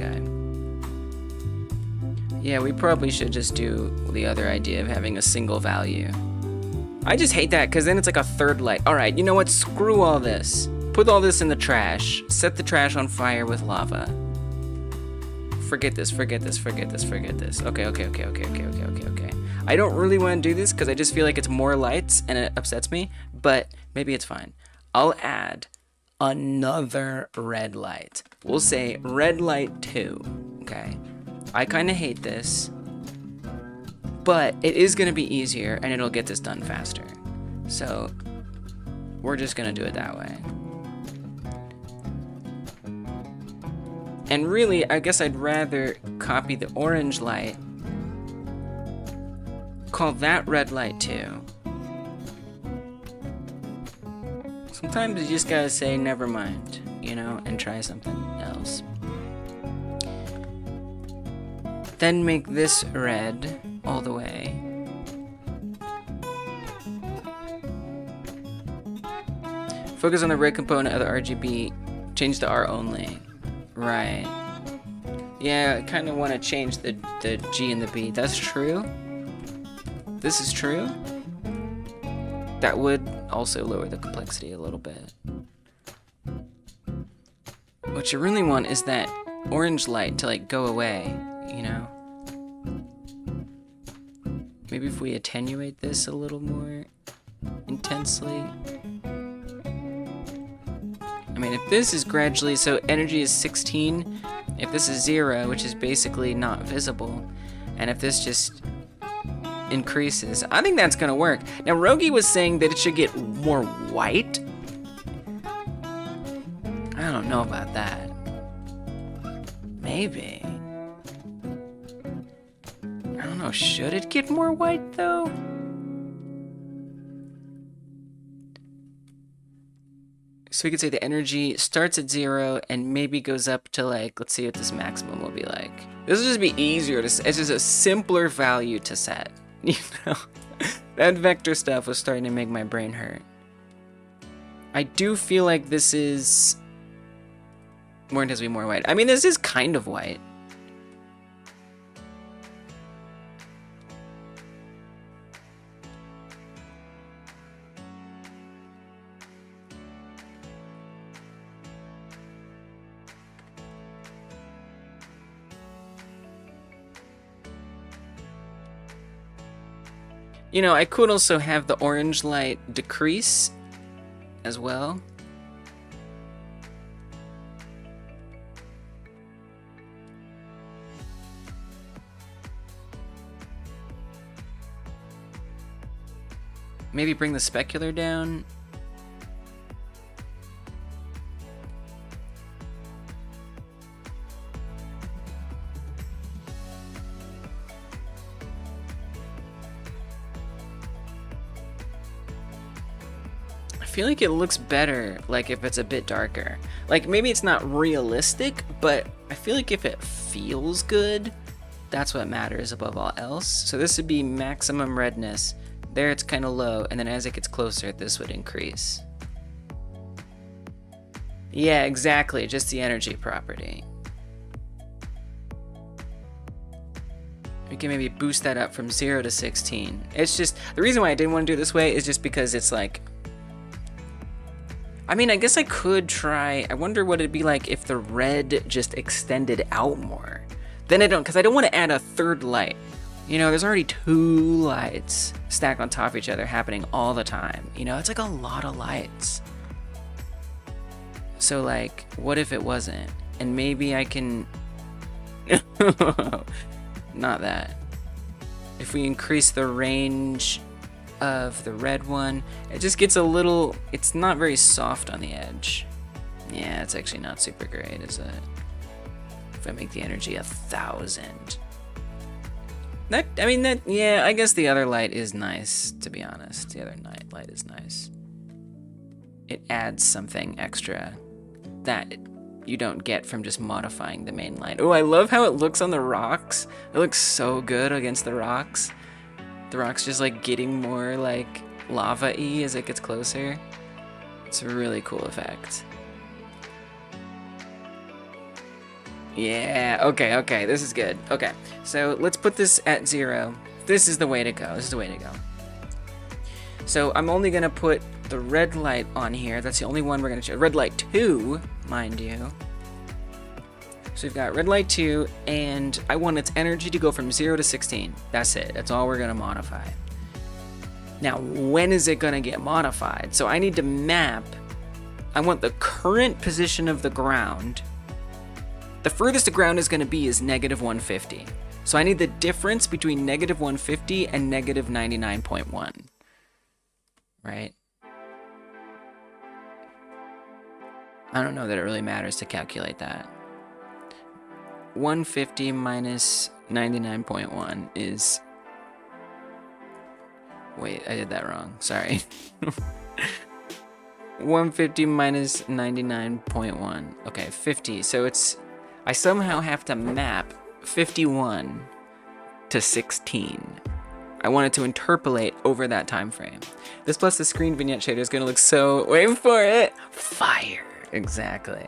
Yeah, we probably should just do the other idea of having a single value. I just hate that because then it's like a third light. All right, you know what? Screw all this. Put all this in the trash. Set the trash on fire with lava. Forget this, forget this, forget this, forget this. Okay. I don't really want to do this because I just feel like it's more lights and it upsets me, but maybe it's fine. I'll add another red light. We'll say red light 2, okay? I kind of hate this, but it is going to be easier and it'll get this done faster. So we're just going to do it that way. And really, I guess I'd rather copy the orange light, call that red light 2. Sometimes you just gotta say never mind, you know, and try something else. Then make this red all the way. Focus on the red component of the RGB, change to R only. Right. Yeah, I kind of want to change the G and the B. That's true. This is true. That would also lower the complexity a little bit. What you really want is that orange light to like go away, you know? Maybe if we attenuate this a little more intensely. I mean, if this is gradually, so energy is 16, if this is 0, which is basically not visible, and if this just increases, I think that's gonna work. Now, Rogi was saying that it should get more white. I don't know about that. Maybe. I don't know, should it get more white though? So we could say the energy starts at 0 and maybe goes up to like, let's see what this maximum will be like. This will just be easier to, it's just a simpler value to set. You know, that vector stuff was starting to make my brain hurt. I do feel like this is more intensely more white. I mean, this is kind of white. You know, I could also have the orange light decrease as well. Maybe bring the specular down. I feel like it looks better, like if it's a bit darker. Like maybe it's not realistic, but I feel like if it feels good, that's what matters above all else. So this would be maximum redness. There it's kind of low, and then as it gets closer, this would increase. Yeah, exactly, just the energy property. We can maybe boost that up from 0 to 16. It's just, the reason why I didn't want to do it this way is just because it's like, I mean, I guess I could try, I wonder what it'd be like if the red just extended out more. Then I don't, because I don't want to add a third light. You know, there's already 2 lights stacked on top of each other happening all the time. You know, it's like a lot of lights. So like, what if it wasn't? And maybe I can, not that. If we increase the range of the red one, it just gets a little, it's not very soft on the edge. Yeah, it's actually not super great, is it? If I make the energy 1,000. That, I mean, that, yeah, I guess the other light is nice, to be honest. The other night light is nice. It adds something extra that you don't get from just modifying the main light. Oh, I love how it looks on the rocks. It looks so good against the rocks. The rock's just like getting more like lava-y as it gets closer. It's a really cool effect. Yeah, okay, this is good. Okay, so let's put this at 0. This is the way to go, this is the way to go. So I'm only gonna put the red light on here. That's the only one we're gonna choose. Red light 2, mind you. So we've got red light 2, and I want its energy to go from 0 to 16. That's it, that's all we're gonna modify. Now, when is it gonna get modified? So I need to map, I want the current position of the ground. The furthest the ground is gonna be is -150. So I need the difference between -150 and -99.1, right? I don't know that it really matters to calculate that. 150 minus 99.1 is... Wait, I did that wrong. Sorry. 150 minus 99.1. Okay, 50. So it's... I somehow have to map 51 to 16. I want it to interpolate over that time frame. This plus the screen vignette shader is going to look so... Wait for it! Fire! Exactly.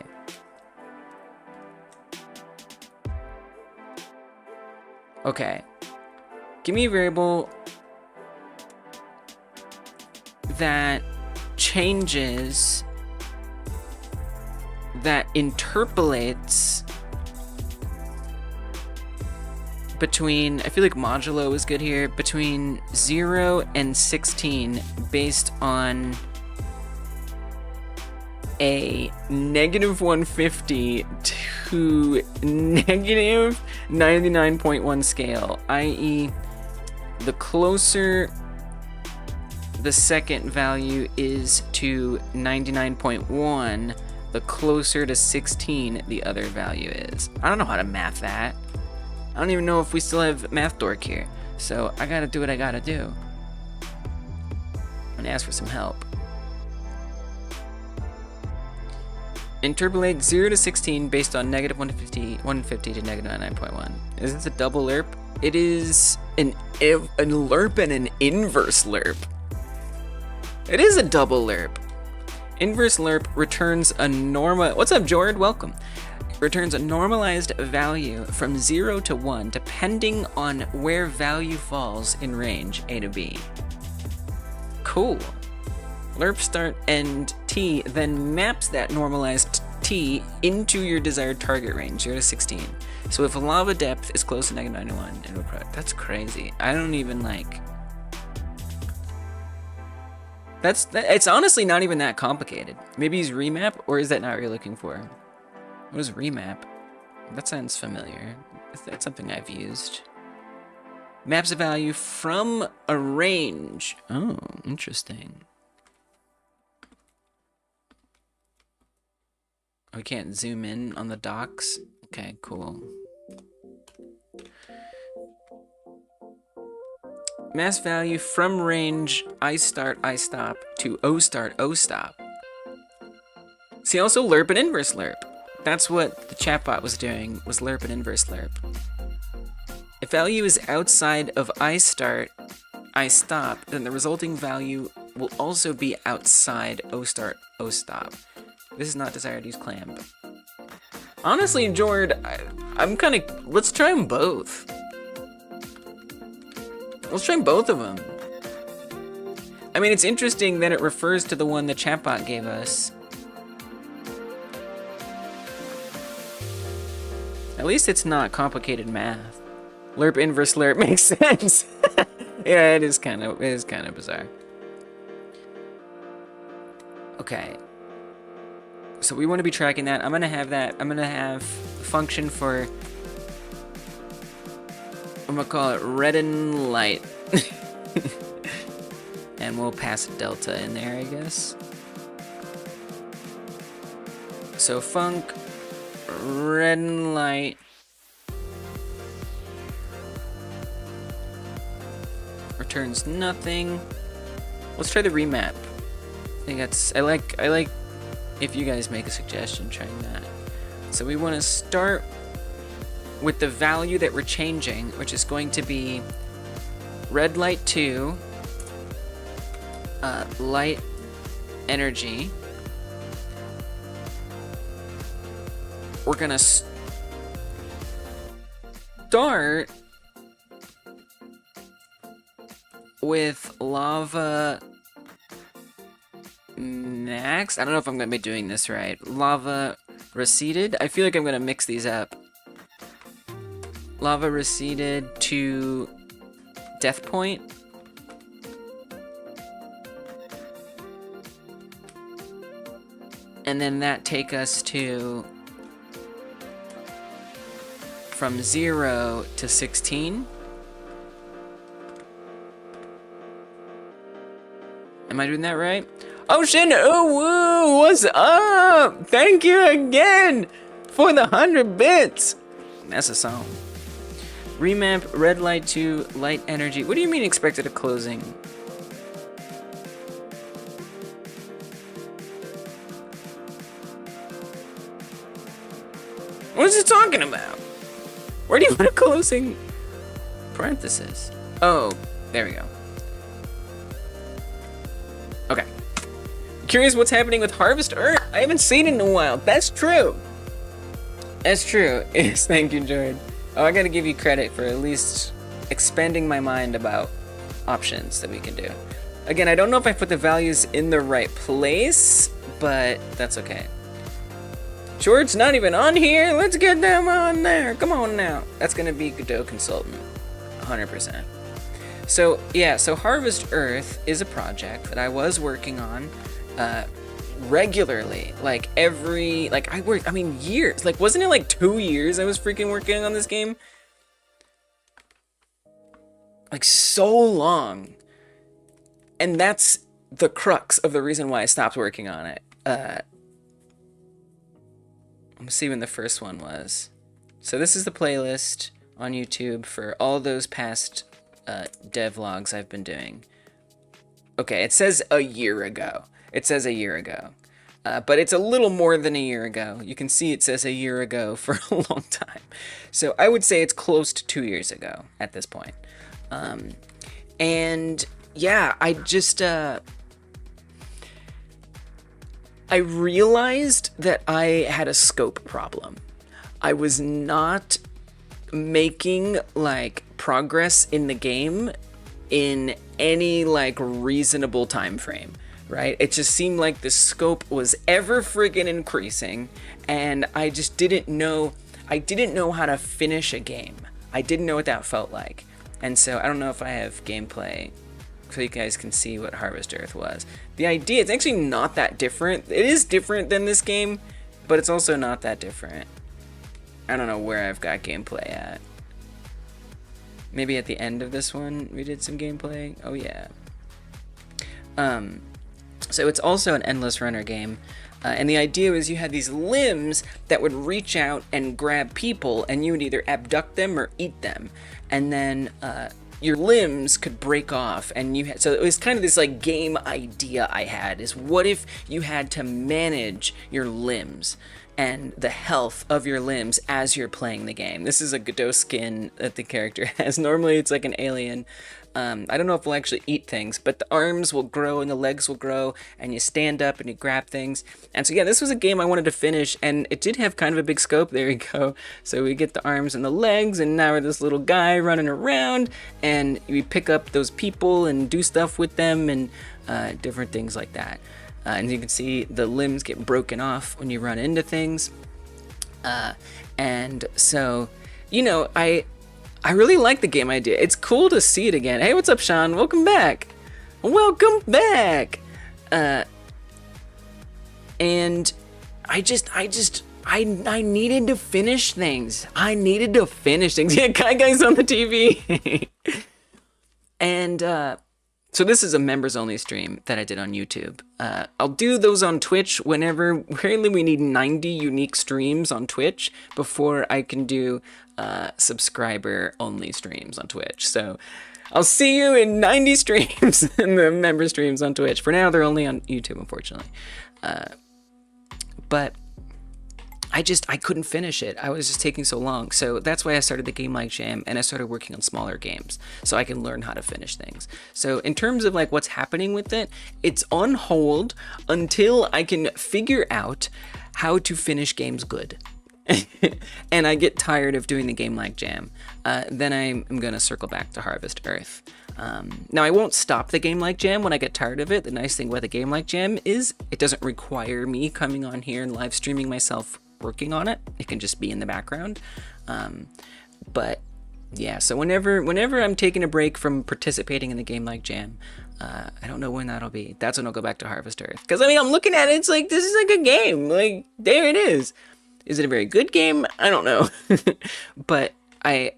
Okay. Give me a variable that changes, that interpolates between, I feel like modulo is good here, between 0 and 16 based on a -150 to -99.1 scale, i.e. the closer the second value is to 99.1, the closer to 16 the other value is. I don't know how to math that. I don't even know if we still have Math Dork here, so I gotta do what I gotta do. I'm gonna ask for some help. Interpolate 0 to 16 based on -150 to -99.1. Is this a double lerp? It is an lerp and an inverse lerp. It is a double lerp. Inverse lerp returns a normal... What's up, Jord? Welcome. Returns a normalized value from 0 to 1 depending on where value falls in range A to B. Cool. Lerp start end t then maps that normalized t into your desired target range, 0 to 16. So if a lava depth is close to -91, it'll product. That's crazy. I don't even like... It's honestly not even that complicated. Maybe he's remap, or is that not what you're looking for? What is remap? That sounds familiar. That's something I've used. Maps a value from a range. Oh, interesting. We can't zoom in on the docks. Okay, cool. Mass value from range I start, I stop to O start, O stop. See, also lerp and inverse lerp. That's what the chatbot was doing, was lerp and inverse lerp. If value is outside of I start, I stop, then the resulting value will also be outside O start, O stop. This is not desired use clamp. Honestly, Jord, I'm kind of... Let's try them both. Let's try both of them. I mean, it's interesting that it refers to the one the chatbot gave us. At least it's not complicated math. Lerp inverse lerp makes sense. Yeah, it is kind of bizarre. Okay. So we want to be tracking that. I'm gonna have that. I'm gonna have function for... I'm gonna call it red and light. And we'll pass delta in there, I guess. So func red and light. Returns nothing. Let's try the remap. I think that's... I like if you guys make a suggestion trying that. So we want to start with the value that we're changing, which is going to be red light 2, light energy. We're gonna start with lava max. I don't know if I'm gonna be doing this right. Lava receded. I feel like I'm gonna mix these up. Lava receded to death point. And then that take us to from 0 to 16. Am I doing that right? Oh shit! Oh woo! What's up? Thank you again for the 100 bits. That's a song. Remap red light to light energy. What do you mean expected a closing? What is it talking about? Where do you put a closing parenthesis? Oh, there we go. Okay. Curious what's happening with Harvest Earth? I haven't seen it in a while. That's true. That's true. Yes, thank you, Jared. Oh, I gotta give you credit for at least expanding my mind about options that we can do. Again, I don't know if I put the values in the right place, but that's okay. George's not even on here. Let's get them on there. Come on now. That's gonna be Godot Consultant, 100%. So yeah, so Harvest Earth is a project that I was working on regularly, like years. Like, wasn't it like 2 years I was freaking working on this game? Like, so long. And that's the crux of the reason why I stopped working on it. Let's see when the first one was. So this is the playlist on YouTube for all those past devlogs I've been doing. Okay, it says a year ago. It says a year ago. But it's a little more than a year ago. You can see it says a year ago for a long time. So I would say it's close to 2 years ago at this point. And yeah, I just... I realized that I had a scope problem. I was not making, like, progress in the game in any, like, reasonable time frame, right? It just seemed like the scope was ever friggin' increasing, and I just didn't know how to finish a game. I didn't know what that felt like. And so I don't know if I have gameplay so you guys can see what Harvest Earth was. The idea, it's actually not that different. It is different than this game, but it's also not that different. I don't know where I've got gameplay at. Maybe at the end of this one we did some gameplay. Oh yeah. So it's also an endless runner game. And the idea was you had these limbs that would reach out and grab people, and you would either abduct them or eat them. And then your limbs could break off, and you had, so it was kind of this like game idea I had, is what if you had to manage your limbs and the health of your limbs as you're playing the game. This is a Godot skin that the character has. Normally it's like an alien. I don't know if we'll actually eat things, but the arms will grow and the legs will grow, and you stand up and you grab things. And so yeah, this was a game I wanted to finish, and it did have kind of a big scope. There you go. So we get the arms and the legs, and now we're this little guy running around, and we pick up those people and do stuff with them, and different things like that. And you can see the limbs get broken off when you run into things. And so, you know, I really like the game idea. It's cool to see it again. Hey, what's up, Sean? Welcome back. Welcome back. And I needed to finish things. Yeah, Guy's on the TV. And so this is a members only stream that I did on YouTube. I'll do those on Twitch whenever, apparently we need 90 unique streams on Twitch before I can do subscriber only streams on Twitch. So I'll see you in 90 streams in the member streams on Twitch. For now, they're only on YouTube, unfortunately. But I couldn't finish it. I was just taking so long. So that's why I started the Game Like Jam, and I started working on smaller games so I can learn how to finish things. So in terms of like what's happening with it, it's on hold until I can figure out how to finish games good. And I get tired of doing the Game Like Jam. Then I'm going to circle back to Harvest Earth. Now I won't stop the Game Like Jam when I get tired of it. The nice thing about the Game Like Jam is it doesn't require me coming on here and live streaming myself working on it. It can just be in the background. But yeah, so whenever I'm taking a break from participating in the Game Like Jam, I don't know when that'll be. That's when I'll go back to Harvest Earth. Because I mean, I'm looking at it, it's like, this is like a game. Like, there it is. Is it a very good game? I don't know. But I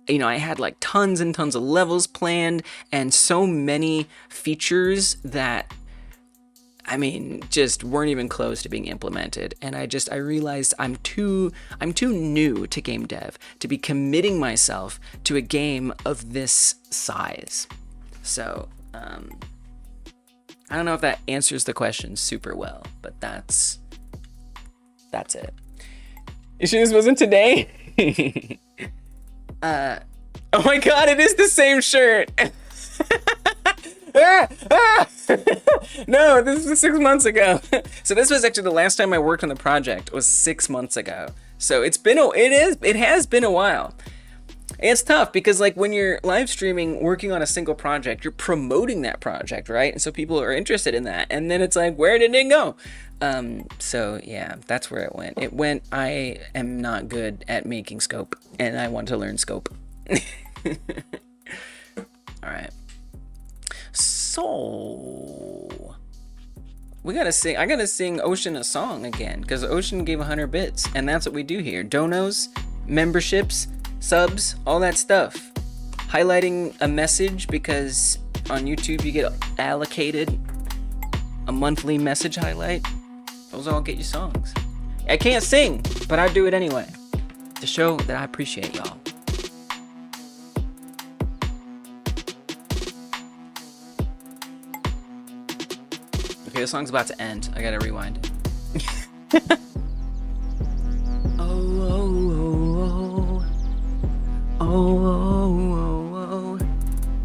had like tons and tons of levels planned and so many features that, I mean, just weren't even close to being implemented. And I realized I'm too new to game dev to be committing myself to a game of this size. So, I don't know if that answers the question super well, but that's it. You sure this wasn't today? Oh my god, it is the same shirt. No, this was 6 months ago. So this was actually the last time I worked on the project, was 6 months ago. So it has been a while. And it's tough because like when you're live streaming, working on a single project, you're promoting that project, right? And so people are interested in that. And then it's like, where did it go? So yeah, that's where it went. I am not good at making scope, and I want to learn scope. All right. So I gotta sing Ocean a song again, because Ocean gave 100 bits, and that's what we do here. Donos, memberships, subs, all that stuff. Highlighting a message, because on YouTube you get allocated a monthly message highlight. Those all get you songs. I can't sing, but I do it anyway to show that I appreciate y'all. Okay, the song's about to end. I gotta rewind it.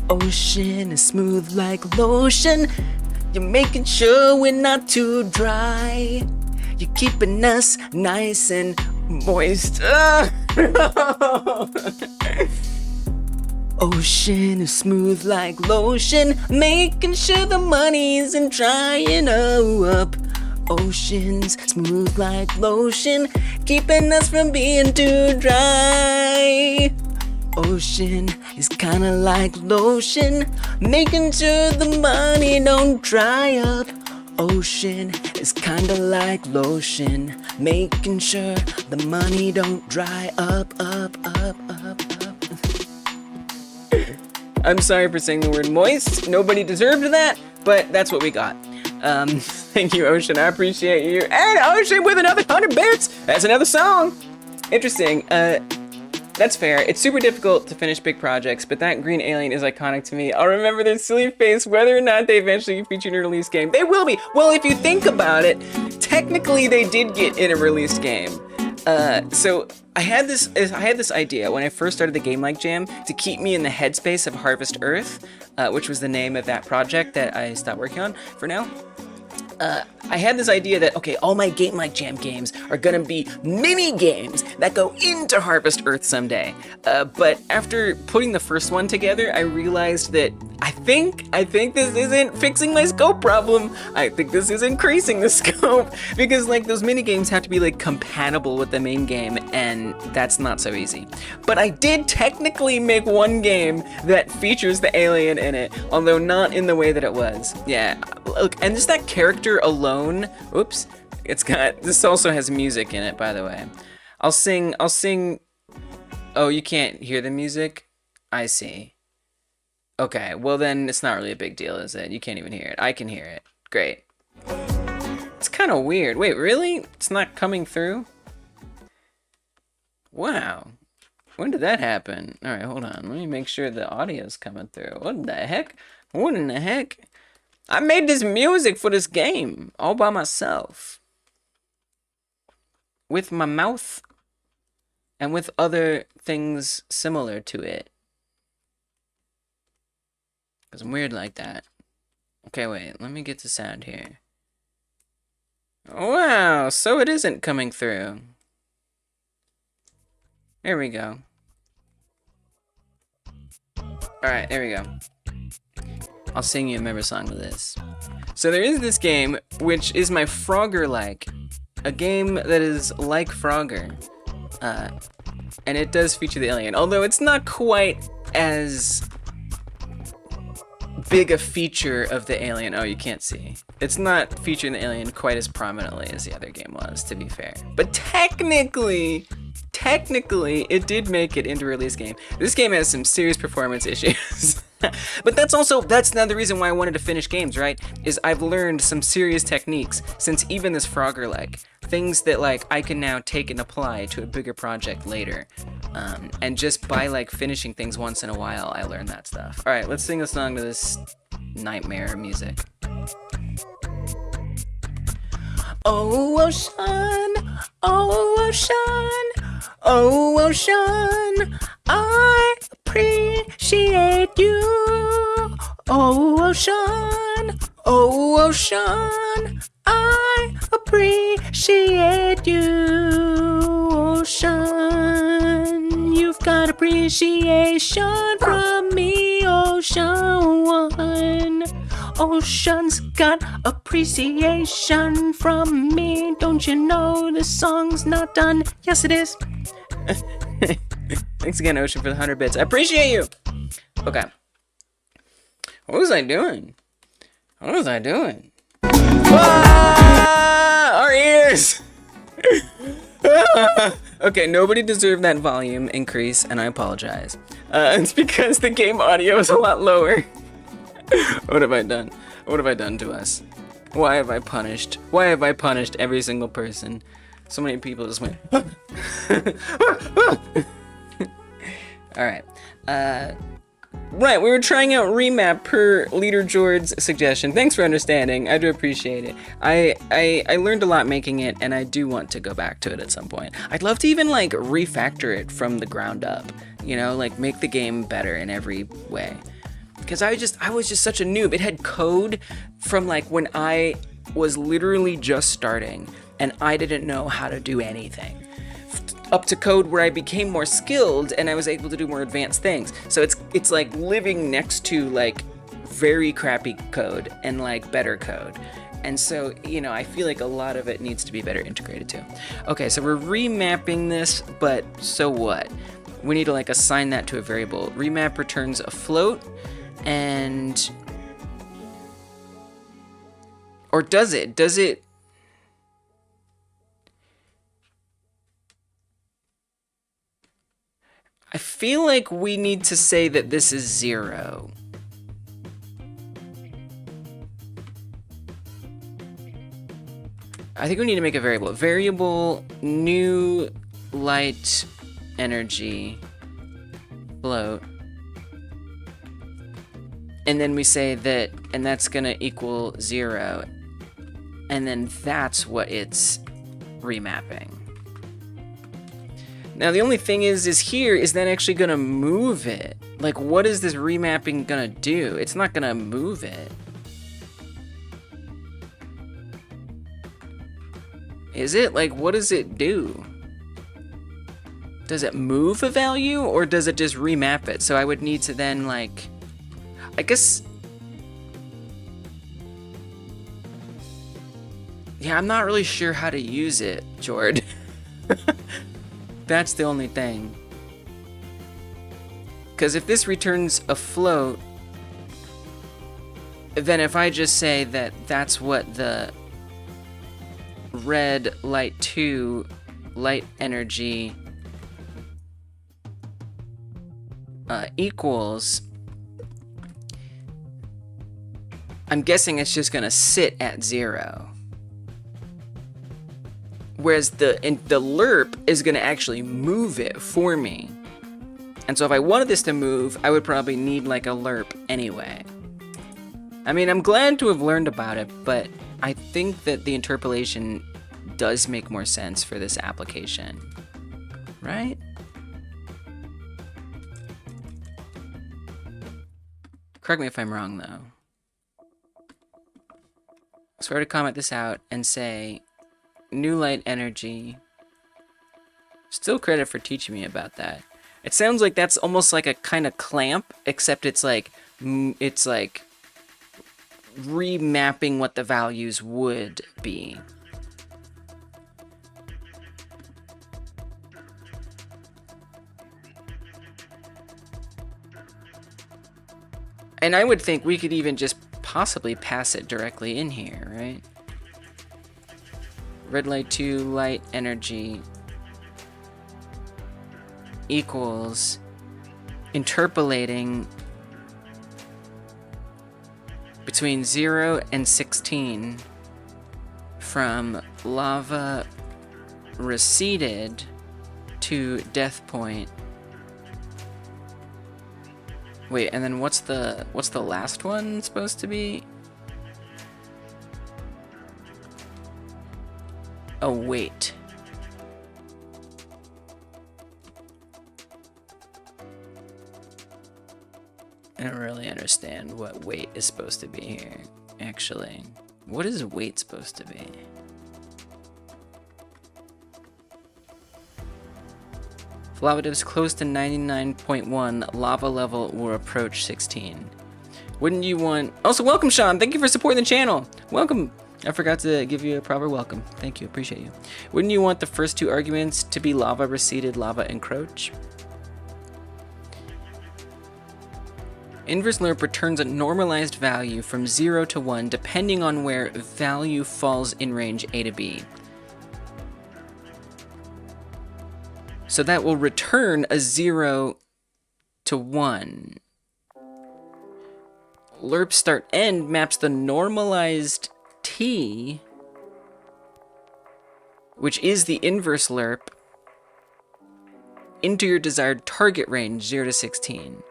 Ocean is smooth like lotion. You're making sure we're not too dry. You're keeping us nice and moist. Ocean is smooth like lotion, making sure the money isn't drying up. Ocean's smooth like lotion, keeping us from being too dry. Ocean is kinda like lotion, making sure the money don't dry up. Ocean is kinda like lotion, making sure the money don't dry up. I'm sorry for saying the word moist. Nobody deserved that, but that's what we got. Thank you, Ocean. I appreciate you. And Ocean with another 100 bits. That's another song. Interesting. That's fair. It's super difficult to finish big projects, but that green alien is iconic to me. I'll remember their silly face whether or not they eventually feature in a release game. They will be. Well, if you think about it, technically they did get in a released game. So I had this idea when I first started the Game Like Jam to keep me in the headspace of Harvest Earth, which was the name of that project that I stopped working on for now. I had this idea that, okay, all my Game Like Jam games are gonna be mini games that go into Harvest Earth someday. But after putting the first one together, I realized that I think this isn't fixing my scope problem. I think this is increasing the scope because like those mini games have to be like compatible with the main game, and that's not so easy. But I did technically make one game that features the alien in it, although not in the way that it was. Yeah, look, and just that character alone, oops, this also has music in it, by the way. I'll sing, oh, you can't hear the music? I see. Okay, well then it's not really a big deal, is it? You can't even hear it. I can hear it. Great. It's kind of weird. Wait, really? It's not coming through? Wow. When did that happen? Alright, hold on. Let me make sure the audio's coming through. What the heck? What in the heck? I made this music for this game all by myself. With my mouth and with other things similar to it. Because I'm weird like that. Okay, wait. Let me get the sound here. Wow, so it isn't coming through. There we go. Alright, there we go. I'll sing you a member song with this. So there is this game, which is my Frogger-like. A game that is like Frogger. And it does feature the alien. Although it's not quite as big a feature of the alien. Oh, you can't see. It's not featuring the alien quite as prominently as the other game was, to be fair. But technically, it did make it into a release game. This game has some serious performance issues. But that's another reason why I wanted to finish games, right? Is I've learned some serious techniques since even this Frogger-like. Things that like I can now take and apply to a bigger project later. And just by like finishing things once in a while, I learned that stuff. All right, let's sing a song to this nightmare music. Oh, ocean, oh, ocean, oh, ocean, I appreciate you. Oh, ocean, I appreciate you. Ocean, you've got appreciation from me, ocean one. Ocean's got appreciation from me. Don't you know the song's not done? Yes, it is. Thanks again, Ocean, for the 100 bits. I appreciate you. Okay. What was I doing? Ah, our ears! Okay, nobody deserved that volume increase, and I apologize. It's because the game audio is a lot lower. What have I done? What have I done to us? Why have I punished every single person? So many people just went. Alright. Right, we were trying out remap per Leader Jord's suggestion. Thanks for understanding. I do appreciate it. I learned a lot making it, and I do want to go back to it at some point. I'd love to even like refactor it from the ground up. You know, like make the game better in every way. Because I was just such a noob. It had code from like when I was literally just starting and I didn't know how to do anything. Up to code where I became more skilled and I was able to do more advanced things. So it's like living next to like very crappy code and like better code. And so, you know, I feel like a lot of it needs to be better integrated too. Okay, so we're remapping this, but so what? we need to like assign that to a variable. Remap returns a float, and or does it? Does it? I feel like we need to say that this is 0. I think we need to make a variable. Variable new light energy float. And then we say that, and that's gonna equal 0. And then that's what it's remapping. Now the only thing is here, is that actually gonna move it? Like, what is this remapping gonna do? It's not gonna move it. Is it? Like, what does it do? Does it move a value, or does it just remap it? So I would need to then, like, I guess... Yeah, I'm not really sure how to use it, Jord. That's the only thing. Because if this returns a float, then if I just say that that's what the red light 2 light energy equals, I'm guessing it's just gonna sit at 0. Whereas the lerp is gonna actually move it for me. And so if I wanted this to move, I would probably need like a lerp anyway. I mean, I'm glad to have learned about it, but I think that the interpolation does make more sense for this application, right? Correct me if I'm wrong, though. So we're to comment this out and say, new light energy. Still credit for teaching me about that. It sounds like that's almost like a kind of clamp, except it's like remapping what the values would be. And I would think we could even just possibly pass it directly in here, right? Red light 2 light energy equals interpolating between 0 and 16 from lava receded to death point. Wait, and then what's the last one supposed to be? Oh, wait. I don't really understand what weight is supposed to be here, actually. What is weight supposed to be? If lava depth is close to 99.1, lava level will approach 16. Wouldn't you want... Also, welcome, Sean. Thank you for supporting the channel. Welcome. I forgot to give you a proper welcome. Thank you. Appreciate you. Wouldn't you want the first two arguments to be lava receded, lava encroach? Inverse lerp returns a normalized value from 0 to 1 depending on where value falls in range A to B. So that will return a 0 to 1. Lerp start end maps the normalized T, which is the inverse lerp, into your desired target range 0 to 16.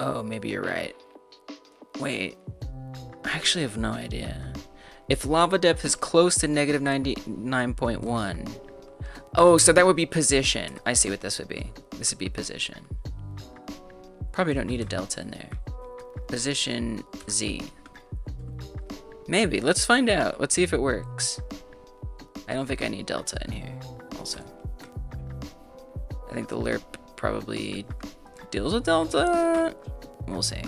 Oh, maybe you're right. Wait, I actually have no idea. If lava depth is close to negative 99.1. Oh, so that would be position. I see what this would be. This would be position. Probably don't need a delta in there. Position Z. Maybe. Let's find out. Let's see if it works. I don't think I need delta in here also. I think the lerp probably deals with delta. We'll see.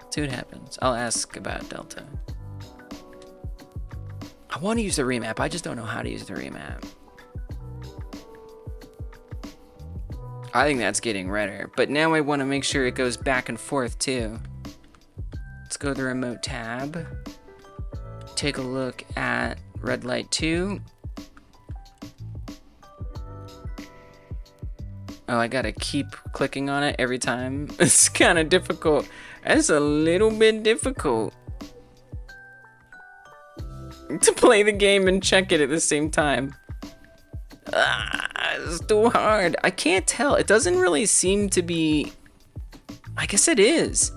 See what happens. I'll ask about delta. I want to use the remap. I just don't know how to use the remap. I think that's getting redder, but now I want to make sure it goes back and forth too. Let's go to the remote tab. Take a look at red light 2. Oh, I gotta keep clicking on it every time. It's kind of difficult. That's a little bit difficult to play the game and check it at the same time. It's too hard. I can't tell. It doesn't really seem to be... I guess it is.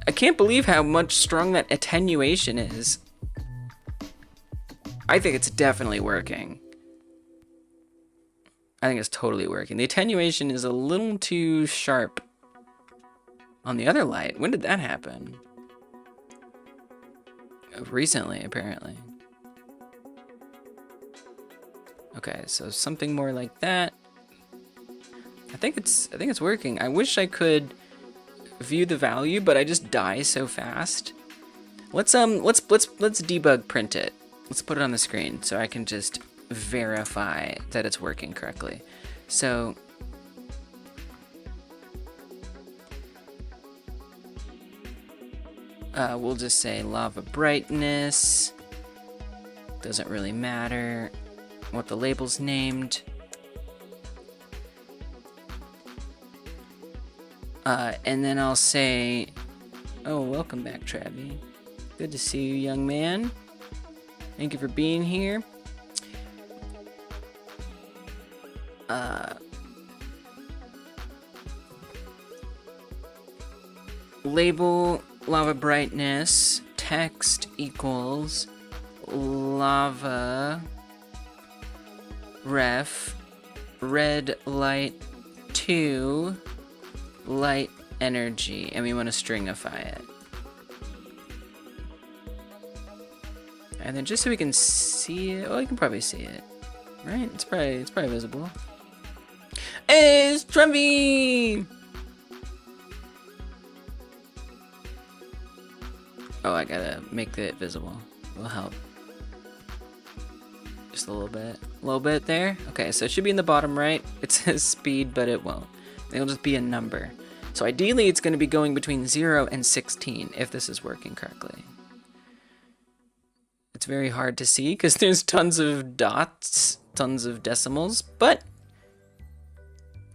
I can't believe how much strong that attenuation is. I think it's definitely working. I think it's totally working. The attenuation is a little too sharp on the other light. When did that happen? Recently, apparently. Okay, so something more like that. I think it's working. I wish I could view the value, but I just die so fast. Let's debug print it. Let's put it on the screen so I can just verify that it's working correctly. So we'll just say lava brightness. Doesn't really matter what the label's named. And then I'll say, oh, welcome back, Travi. Good to see you, young man. Thank you for being here. Label lava brightness, text equals lava ref red light 2 light energy, and we want to stringify it. And then just so we can see it, well, you can probably see it, right? It's probably visible. Hey, it's Trevi! Oh, I gotta make it visible. It'll help. Just a little bit there. Okay, so it should be in the bottom right. It says speed, but it won't. It'll just be a number. So ideally, it's going to be going between 0 and 16 if this is working correctly. It's very hard to see because there's tons of dots, tons of decimals, but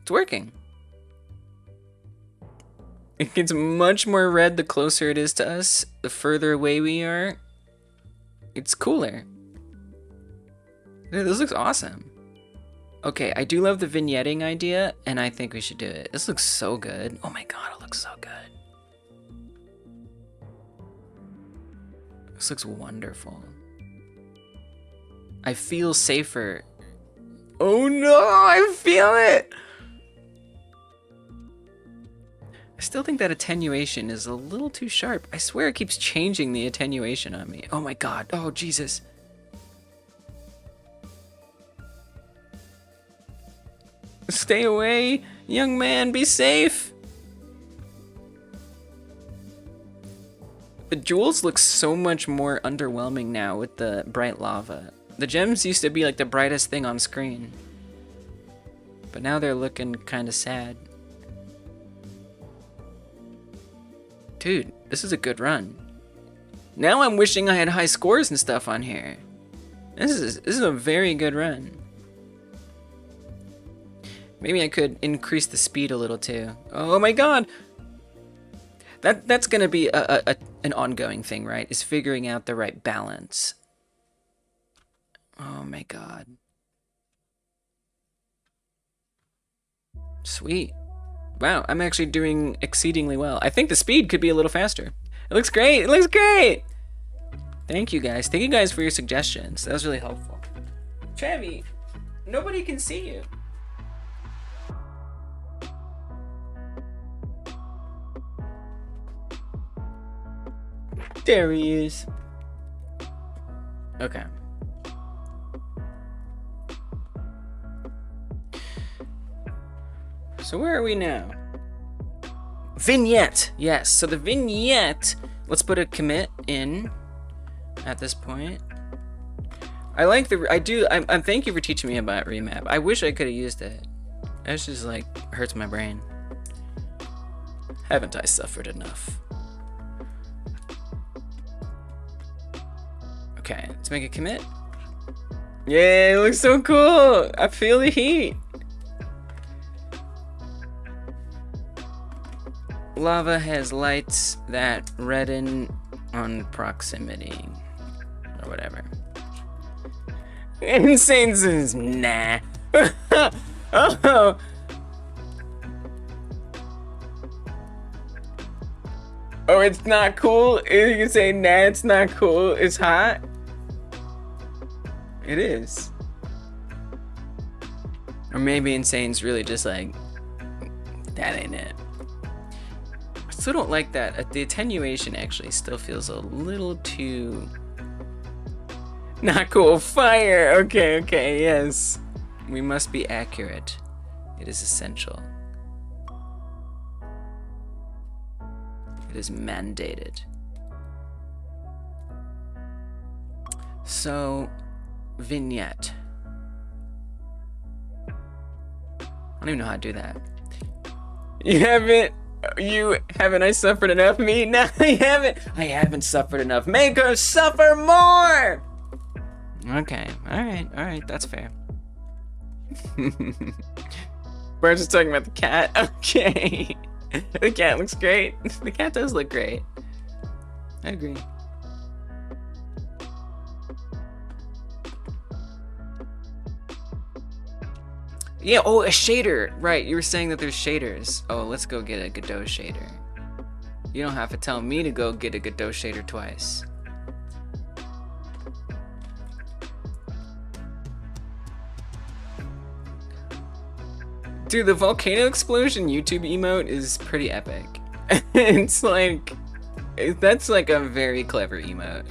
it's working. It gets much more red the closer it is to us. The further away we are, it's cooler. This looks awesome. Okay, I do love the vignetting idea, and I think we should do it. This looks so good. Oh my god, it looks so good. This looks wonderful. I feel safer. Oh no, I feel it! I still think that attenuation is a little too sharp. I swear it keeps changing the attenuation on me. Oh my god, oh Jesus. Stay away, young man, be safe. The jewels look so much more underwhelming now with the bright lava. The gems used to be like the brightest thing on screen, but now they're looking kind of sad. Dude, this is a good run. Now I'm wishing I had high scores and stuff on here. This is a very good run. Maybe I could increase the speed a little too. Oh my god! That's gonna be an ongoing thing, right? Is figuring out the right balance. Oh my god. Sweet. Wow, I'm actually doing exceedingly well. I think the speed could be a little faster. It looks great! It looks great! Thank you guys. Thank you guys for your suggestions. That was really helpful. Travi, nobody can see you. There he is. Okay. So where are we now? Vignette! Yes, so the vignette, let's put a commit in at this point. I like the, I do, I'm thank you for teaching me about remap. I wish I could have used it. It's just like, hurts my brain. Haven't I suffered enough? Okay, let's make a commit. Yeah, it looks so cool. I feel the heat. Lava has lights that redden on proximity, or whatever. Insane says, nah. Oh. Oh, it's not cool? You can say, nah, it's not cool. It's hot. It is. Or maybe Insane's really just like, that ain't it. I still don't like that. The attenuation actually still feels a little too... Not cool. Fire! Okay, okay, yes. We must be accurate. It is essential. It is mandated. So, vignette. I don't even know how to do that. You haven't I suffered enough? Me? No, I haven't suffered enough. Make her suffer more! Okay, alright, that's fair. We're just talking about the cat. Okay. The cat looks great. The cat does look great. I agree. Yeah, oh, a shader. Right, you were saying that there's shaders. Oh, let's go get a Godot shader. You don't have to tell me to go get a Godot shader twice. Dude, the volcano explosion YouTube emote is pretty epic. It's like, that's like a very clever emote.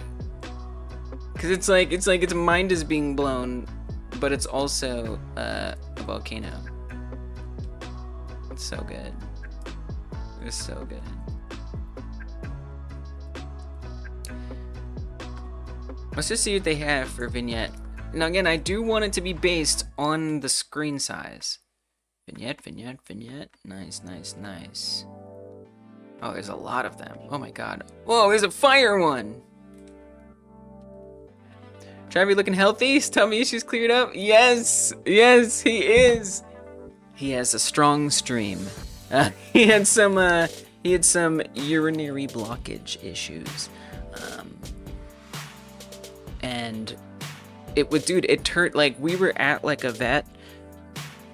Cause it's like its mind is being blown, but it's also a volcano. It's so good. It's so good. Let's just see what they have for vignette. Now again, I do want it to be based on the screen size. Vignette, vignette, vignette. Nice, nice, nice. Oh, there's a lot of them. Oh my god. Whoa, there's a fire one! Travi looking healthy? Tummy issues cleared up? Yes! Yes, he is! He has a strong stream. He had some urinary blockage issues. And it would, dude, it turned, like, we were at like a vet.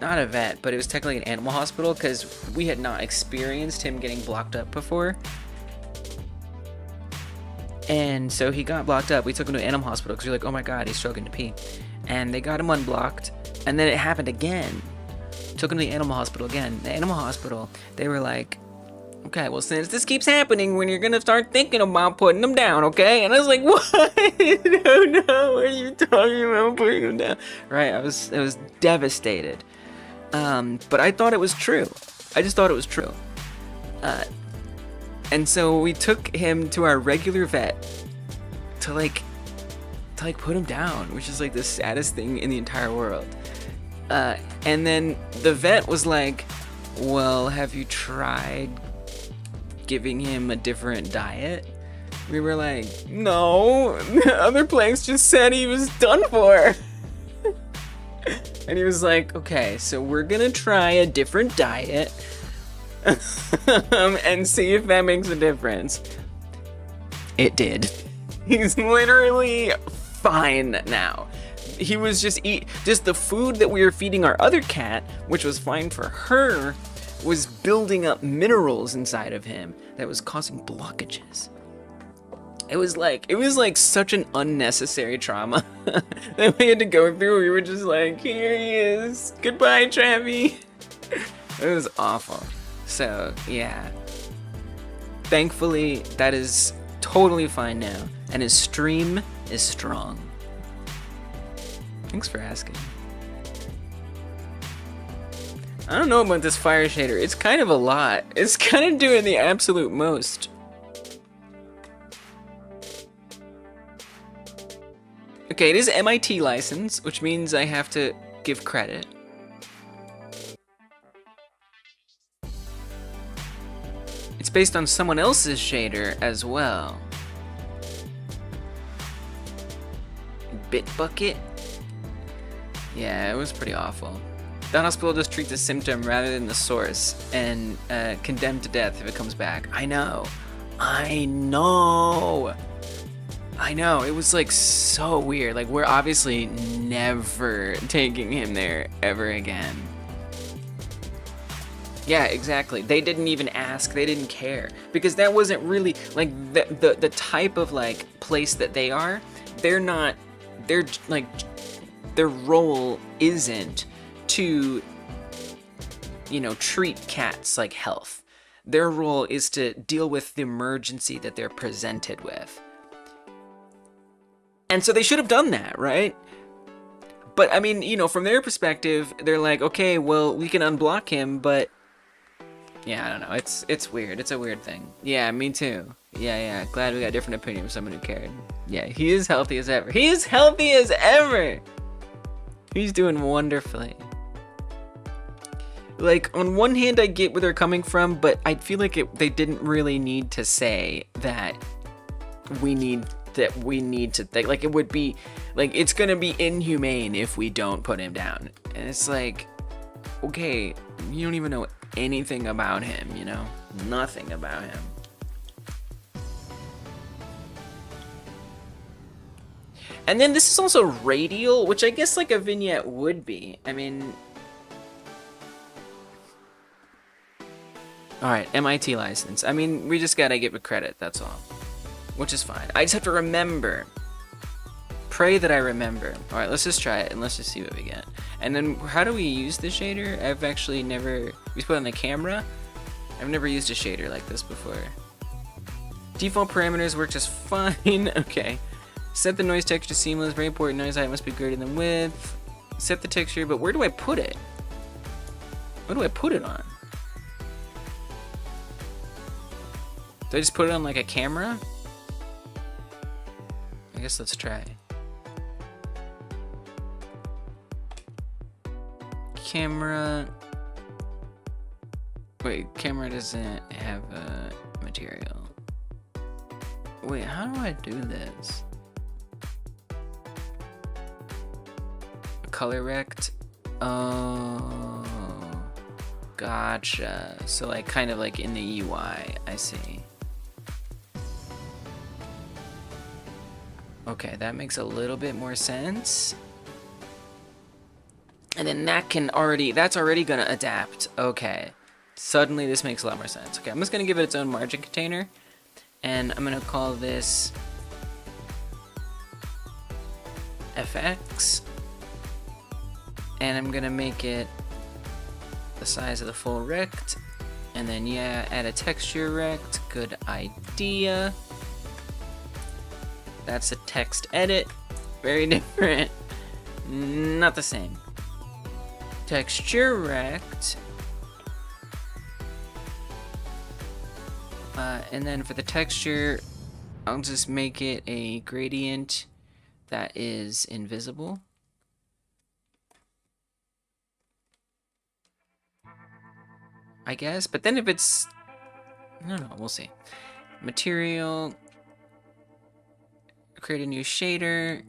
Not a vet, but it was technically an animal hospital because we had not experienced him getting blocked up before. And so he got blocked up. We took him to an animal hospital because we were like, oh my god, he's struggling to pee. And they got him unblocked. And then it happened again. Took him to the animal hospital again. The animal hospital, they were like, okay, well, since this keeps happening, when you're gonna start thinking about putting them down, okay? And I was like, what? No, what are you talking about putting them down? Right, I was devastated. But I thought it was true. I just thought it was true. And so we took him to our regular vet to put him down, which is like the saddest thing in the entire world. And then the vet was like, well, have you tried giving him a different diet? We were like, no, the other place just said he was done for. And he was like, okay, so we're gonna try a different diet and see if that makes a difference. It did. He's literally fine now. He was just the food that we were feeding our other cat, which was fine for her, was building up minerals inside of him that was causing blockages. It was like such an unnecessary trauma that we had to go through. We were just like, here he is. Goodbye, Travi. It was awful. So, yeah. Thankfully, that is totally fine now. And his stream is strong. Thanks for asking. I don't know about this fire shader. It's kind of a lot. It's kind of doing the absolute most. Okay, it is MIT license, which means I have to give credit. It's based on someone else's shader as well. Bitbucket? Yeah, it was pretty awful. The hospital just treats the symptom rather than the source, and condemned to death if it comes back. I know. I know. It was like so weird. Like, we're obviously never taking him there ever again. Yeah, exactly. They didn't even ask. They didn't care, because that wasn't really like the type of like place that they are. They're not. They're like, their role isn't to, you know, treat cats like health. Their role is to deal with the emergency that they're presented with. And so they should have done that, right? But I mean, you know, from their perspective, they're like, okay, well, we can unblock him, but yeah, I don't know. It's weird. It's a weird thing. Yeah, me too. Yeah. Glad we got a different opinion from someone who cared. Yeah, he is healthy as ever. He is healthy as ever. He's doing wonderfully. Like, on one hand, I get where they're coming from, but I feel like they didn't really need to say that we need to think. Like, it would be, like, it's gonna be inhumane if we don't put him down. And it's like, okay, you don't even know anything about him, you know? Nothing about him. And then this is also radial, which I guess like a vignette would be. I mean... Alright, MIT license. I mean, we just gotta give it credit, that's all. Which is fine. I just have to remember. Pray that I remember. Alright, let's just try it, and let's just see what we get. And then, how do we use the shader? I've actually never... We put it on the camera? I've never used a shader like this before. Default parameters work just fine. Okay. Set the noise texture seamless. Very important. Noise height must be greater than width. Set the texture, but where do I put it? What do I put it on? Do I just put it on like a camera? I guess let's try. Camera. Wait, camera doesn't have a material. Wait, how do I do this? Color rect? Oh, gotcha. So like kind of like in the UI, I see. Okay, that makes a little bit more sense. And then that's already gonna adapt. Okay, suddenly this makes a lot more sense. Okay, I'm just gonna give it its own margin container, and I'm gonna call this FX, and I'm gonna make it the size of the full rect, and then yeah, add a texture rect. Good idea. That's a text edit. Very different. Not the same. Texture rect. And then for the texture, I'll just make it a gradient that is invisible. I guess, but then if it's... I don't know, we'll see. Material... Create a new shader.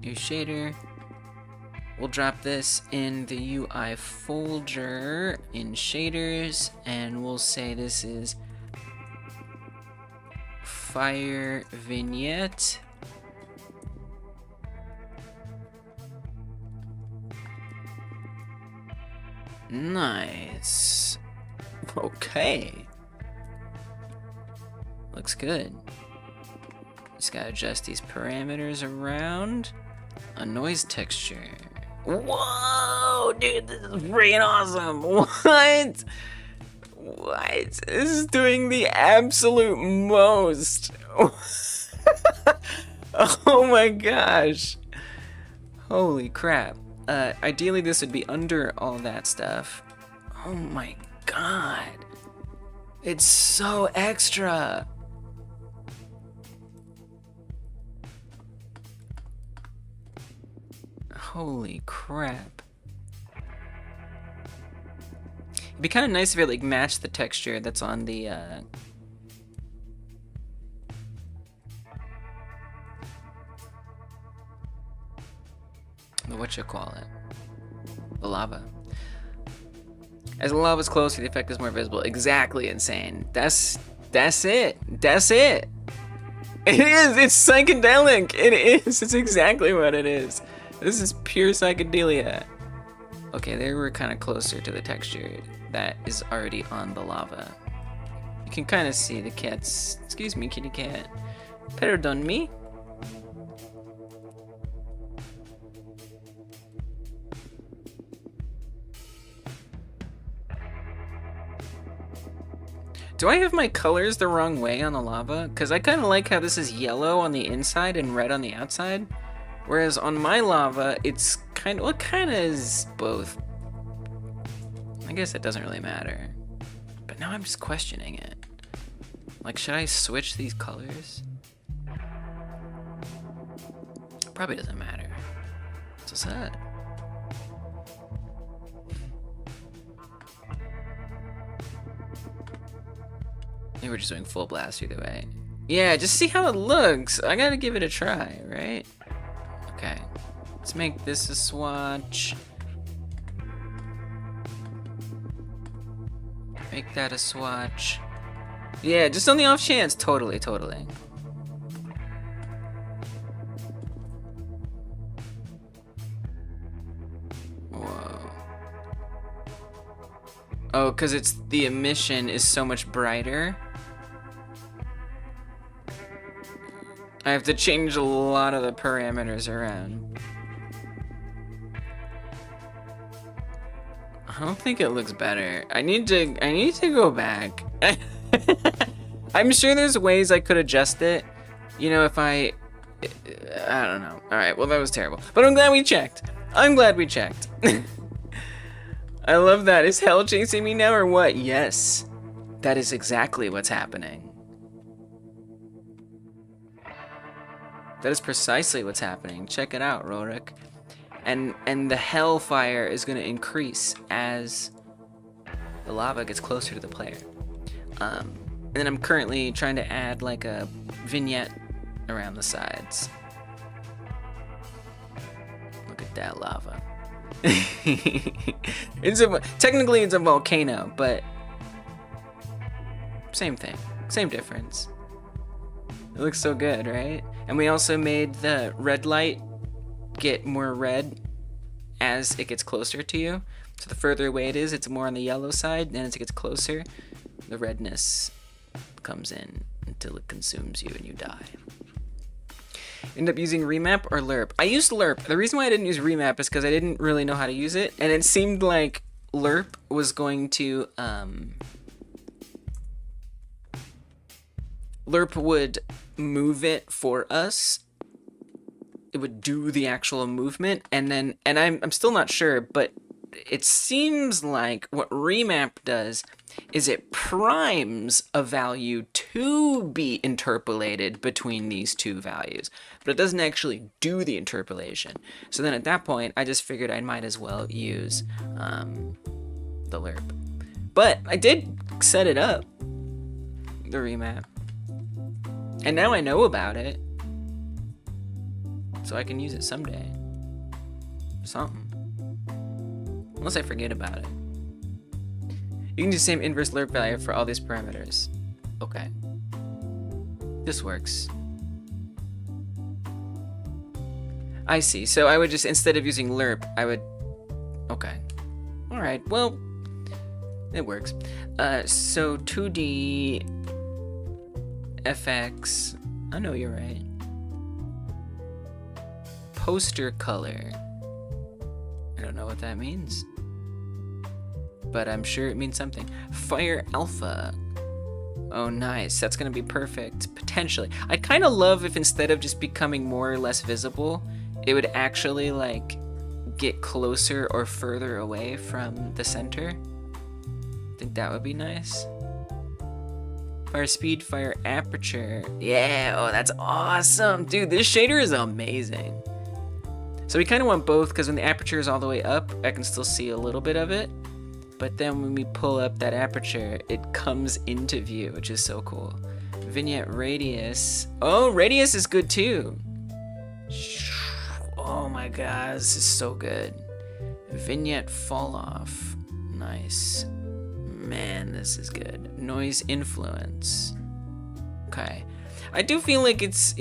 New shader. We'll drop this in the UI folder in shaders, and we'll say this is fire vignette. Nice. Okay. Looks good. Just gotta adjust these parameters around. A noise texture. Whoa, dude, this is freaking awesome. What? What? This is doing the absolute most. Oh my gosh. Holy crap. Ideally this would be under all that stuff. Oh my god. It's so extra. Holy crap. It'd be kind of nice if it like matched the texture that's on the whatchamacallit, the lava. As the lava's closer, the effect is more visible. Exactly, insane. That's it. That's it. It is. It's psychedelic. It is. It's exactly what it is. This is pure psychedelia. Okay, there we're kind of closer to the texture that is already on the lava. You can kind of see the cat's. Excuse me, kitty cat. Pardon me. Do I have my colors the wrong way on the lava? Because I kind of like how this is yellow on the inside and red on the outside. Whereas on my lava, it's kind of, well, it kind of is both. I guess it doesn't really matter. But now I'm just questioning it. Like, should I switch these colors? Probably doesn't matter. What's that? Maybe we're just doing full blast either way. Yeah, just see how it looks. I gotta give it a try, right? Okay. Let's make this a swatch. Make that a swatch. Yeah, just on the off chance. Totally, totally. Whoa. Oh, because it's the emission is so much brighter. I have to change a lot of the parameters around. I don't think it looks better. I need to go back. I'm sure there's ways I could adjust it. You know, if I don't know. All right, well that was terrible. But I'm glad we checked. I'm glad we checked. I love that. Is hell chasing me now or what? Yes. That is exactly what's happening. That is precisely what's happening. Check it out, Rorik. And the hellfire is going to increase as the lava gets closer to the player. And then I'm currently trying to add like a vignette around the sides. Look at that lava. Technically it's a volcano, but same thing, same difference. It looks so good, right? And we also made the red light get more red as it gets closer to you. So the further away it is, it's more on the yellow side. And as it gets closer, the redness comes in until it consumes you and you die. End up using remap or lerp? I used lerp. The reason why I didn't use remap is because I didn't really know how to use it. And it seemed like lerp was going to... lerp would move it for us. It would do the actual movement, and I'm still not sure, but it seems like what remap does is it primes a value to be interpolated between these two values, but it doesn't actually do the interpolation. So then at that point, I just figured I might as well use the lerp. But I did set it up, the remap. And now I know about it, so I can use it someday. Something. Unless I forget about it. You can do the same inverse lerp value for all these parameters. Okay. This works. I see. So I would just, instead of using lerp, I would... Okay. Alright, well, it works. So 2D... FX... I know you're right. Poster color. I don't know what that means, but I'm sure it means something. Fire alpha. Oh, nice. That's gonna be perfect, potentially. I'd kind of love if instead of just becoming more or less visible, it would actually like get closer or further away from the center. think that would be nice. Fire speed, fire aperture. Yeah, oh, that's awesome. Dude, this shader is amazing. So we kind of want both because when the aperture is all the way up, I can still see a little bit of it. But then when we pull up that aperture, it comes into view, which is so cool. Vignette radius. Oh, radius is good too. Oh my god, this is so good. Vignette fall off. Nice. Man, this is good. Noise influence. Okay. I do feel like it's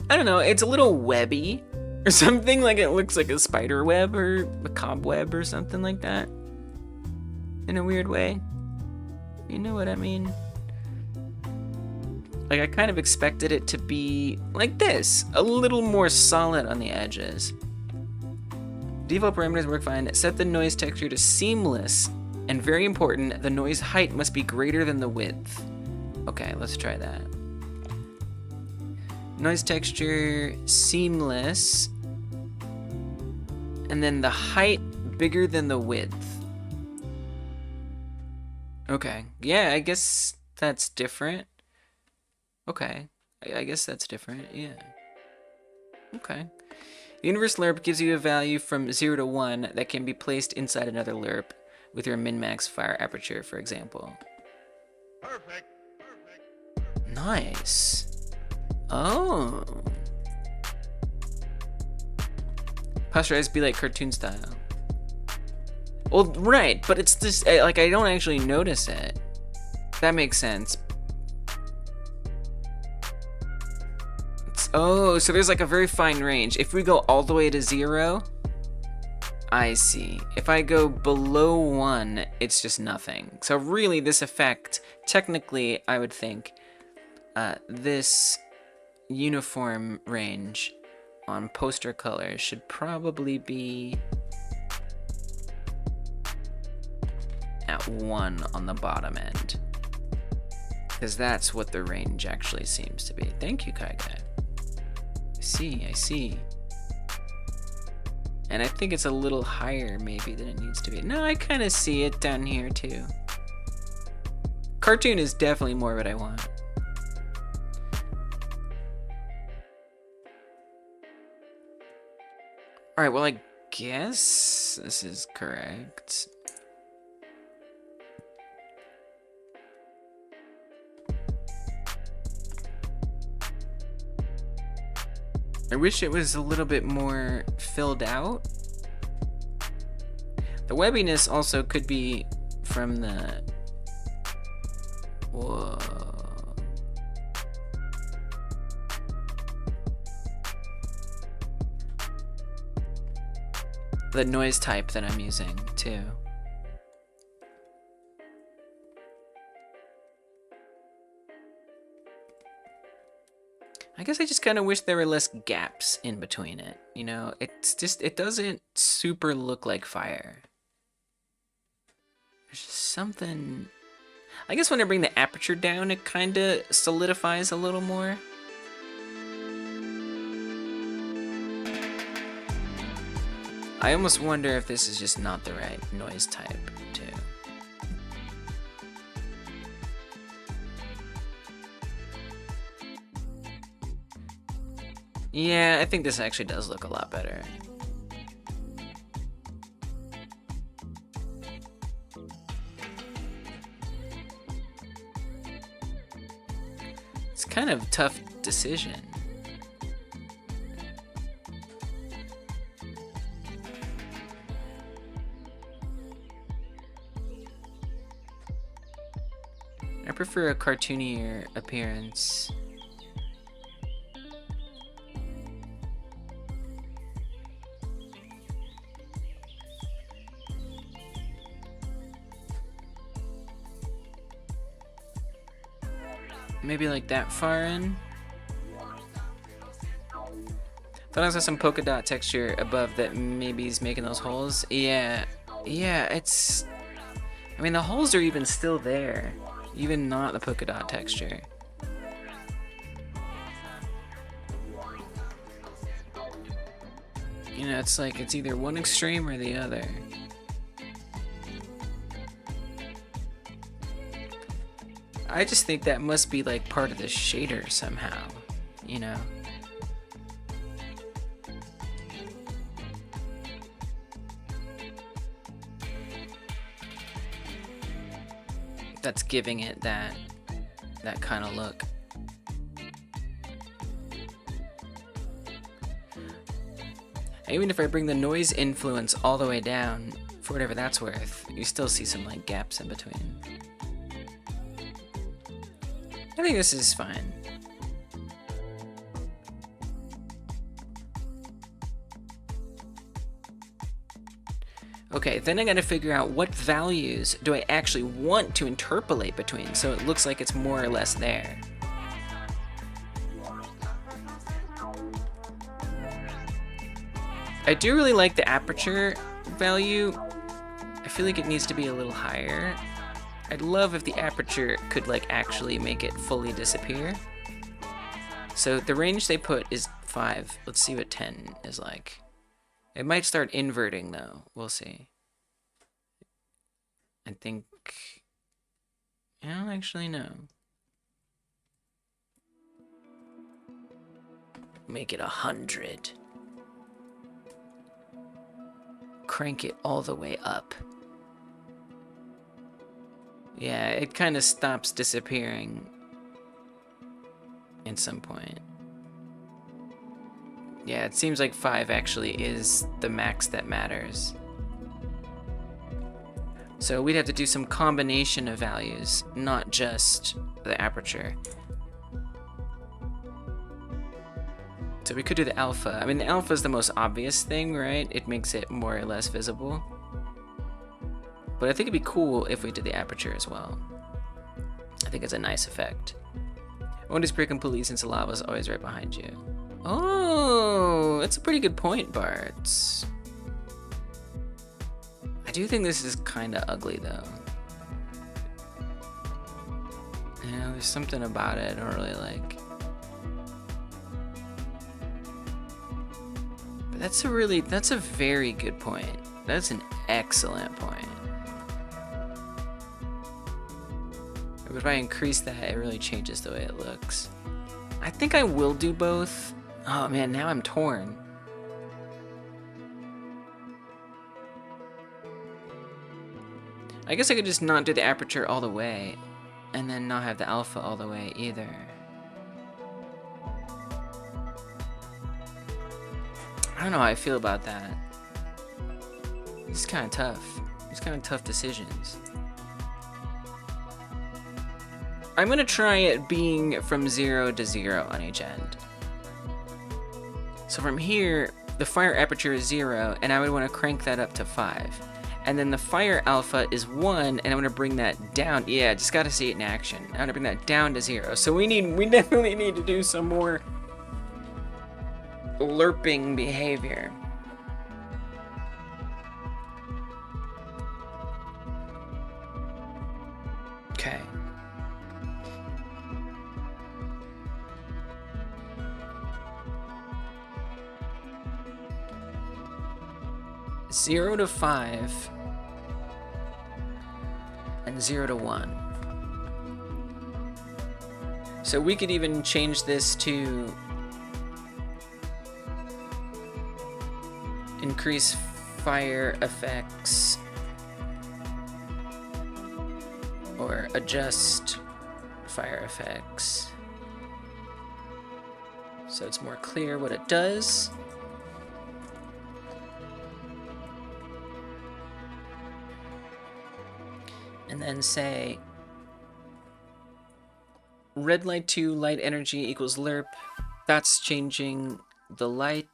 I don't know, it's a little webby or something, like it looks like a spider web or a cobweb or something like that. In a weird way. You know what I mean? Like I kind of expected it to be like this, a little more solid on the edges. Default parameters work fine. Set the noise texture to seamless, and very important, the noise height must be greater than the width. Okay, let's try that. Noise texture, seamless, and then the height bigger than the width. Okay, yeah, I guess that's different. Okay, I guess that's different, yeah. Okay. The inverse lerp gives you a value from 0 to 1 that can be placed inside another lerp with your min-max fire aperture, for example. Perfect. Nice. Oh. Posterize be like cartoon style. Well, right, but it's this, like, I don't actually notice it. That makes sense. Oh, so there's like a very fine range. If we go all the way to 0, I see. If I go below 1, it's just nothing. So really this effect, technically I would think, this uniform range on poster color should probably be at 1 on the bottom end. Because that's what the range actually seems to be. Thank you, Kai Guy. I see. And I think it's a little higher maybe than it needs to be. No, I kind of see it down here too. Cartoon is definitely more what I want. Alright, well I guess this is correct. I wish it was a little bit more filled out. The webbiness also could be from the... Whoa. The noise type that I'm using, too. I guess I just kind of wish there were less gaps in between it, you know? It's just, it doesn't super look like fire. There's just something... I guess when I bring the aperture down, it kind of solidifies a little more. I almost wonder if this is just not the right noise type, too. Yeah, I think this actually does look a lot better. It's kind of a tough decision. I prefer a cartoonier appearance. Maybe like that far in. Thought I saw some polka dot texture above that maybe is making those holes. Yeah, it's... I mean, the holes are even still there. Even not the polka dot texture. You know, it's like it's either one extreme or the other. I just think that must be like part of the shader somehow, you know? That's giving it that kind of look. Even if I bring the noise influence all the way down, for whatever that's worth, you still see some like gaps in between. I think this is fine. Okay, then I gotta figure out what values do I actually want to interpolate between so it looks like it's more or less there. I do really like the aperture value. I feel like it needs to be a little higher. I'd love if the aperture could like actually make it fully disappear. So the range they put is 5. Let's see what 10 is like. It might start inverting though. We'll see. I think... I don't actually know. Make it 100. Crank it all the way up. Yeah, it kind of stops disappearing at some point. Yeah, it seems like 5 actually is the max that matters. So we'd have to do some combination of values, not just the aperture. So we could do the alpha. I mean, the alpha is the most obvious thing, right? It makes it more or less visible. But I think it'd be cool if we did the aperture as well. I think it's a nice effect. Won't disappear completely since the lava is always right behind you. Oh, that's a pretty good point, Bart. I do think this is kind of ugly, though. You know, there's something about it I don't really like. But that's a very good point. That's an excellent point. But if I increase that, it really changes the way it looks. I think I will do both. Oh man, now I'm torn. I guess I could just not do the aperture all the way, and then not have the alpha all the way either. I don't know how I feel about that. It's kind of tough. It's kind of tough decisions. I'm gonna try it being from 0 to 0 on each end. So from here, the fire aperture is 0, and I would want to crank that up to 5. And then the fire alpha is 1, and I'm gonna bring that down. Yeah, just gotta see it in action. I'm gonna bring that down to 0. So we definitely need to do some more lerping behavior. Okay. Zero to 5 and 0 to 1. So we could even change this to increase fire effects or adjust fire effects so it's more clear what it does. And then say red light to light energy equals lerp. That's changing the light.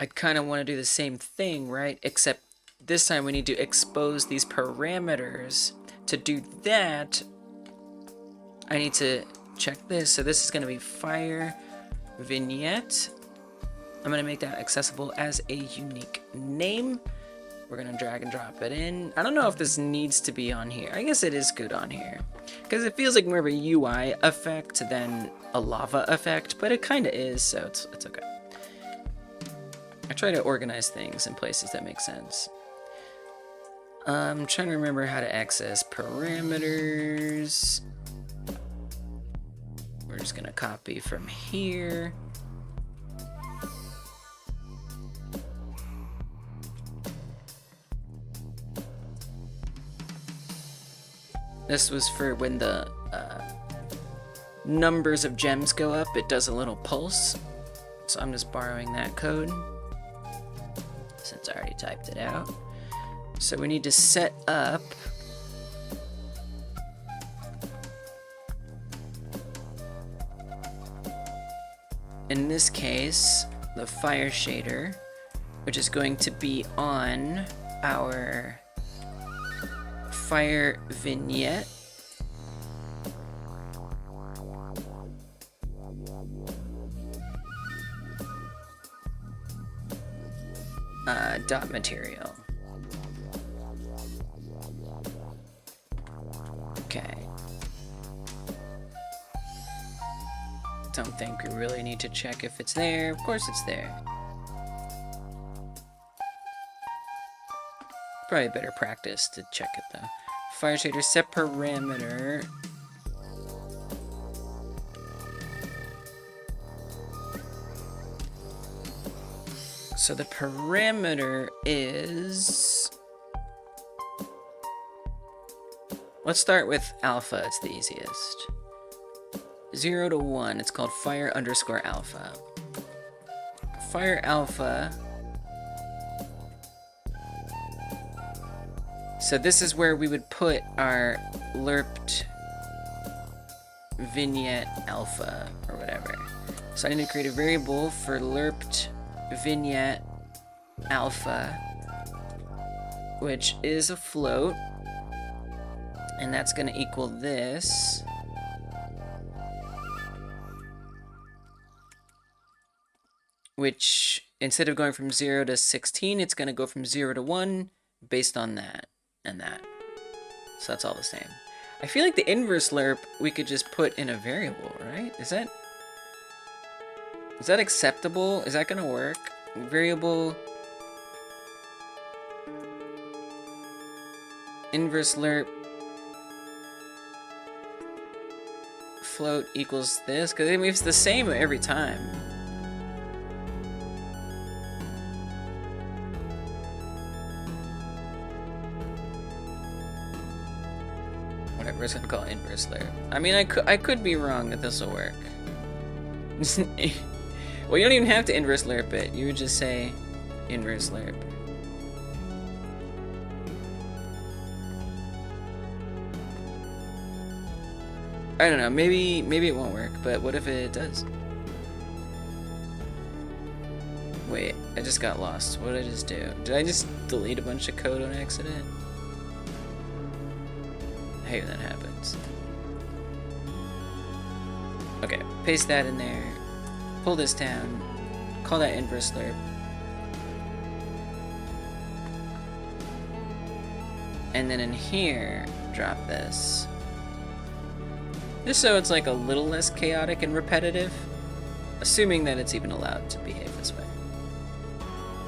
I kind of want to do the same thing, right? Except this time we need to expose these parameters. To do that, I need to check this. So this is going to be fire vignette. I'm going to make that accessible as a unique name. We're going to drag and drop it in. I don't know if this needs to be on here. I guess it is good on here, because it feels like more of a UI effect than a lava effect, but it kind of is, so it's okay. I try to organize things in places that make sense. I'm trying to remember how to access parameters. We're just gonna copy from here. This was for when the numbers of gems go up, it does a little pulse. So I'm just borrowing that code since I already typed it out. So we need to set up in this case the fire shader, which is going to be on our fire vignette. Dot material. Okay. Don't think we really need to check if it's there. Of course it's there. Probably better practice to check it though. Fire shader set parameter. So the parameter is... Let's start with alpha, it's the easiest. 0 to 1, it's called fire underscore alpha. Fire alpha. So this is where we would put our lerped vignette alpha, or whatever. So I need to create a variable for lerped vignette alpha, which is a float, and that's going to equal this. Which, instead of going from 0 to 16, it's going to go from 0 to 1 based on that and that. So that's all the same. I feel like the inverse lerp we could just put in a variable, right? Is that acceptable? Is that going to work? Variable inverse lerp float equals this? Because it's the same every time. Whatever, it's gonna call inverse lerp. I mean, I could be wrong that this will work. Well, you don't even have to inverse lerp it. You would just say inverse lerp. I don't know. Maybe it won't work. But what if it does? Wait, I just got lost. What did I just do? Did I just delete a bunch of code on accident? I hate when that happens. Okay, paste that in there. Pull this down. Call that inverse lerp. And then in here, drop this. Just so it's like a little less chaotic and repetitive. Assuming that it's even allowed to behave this way.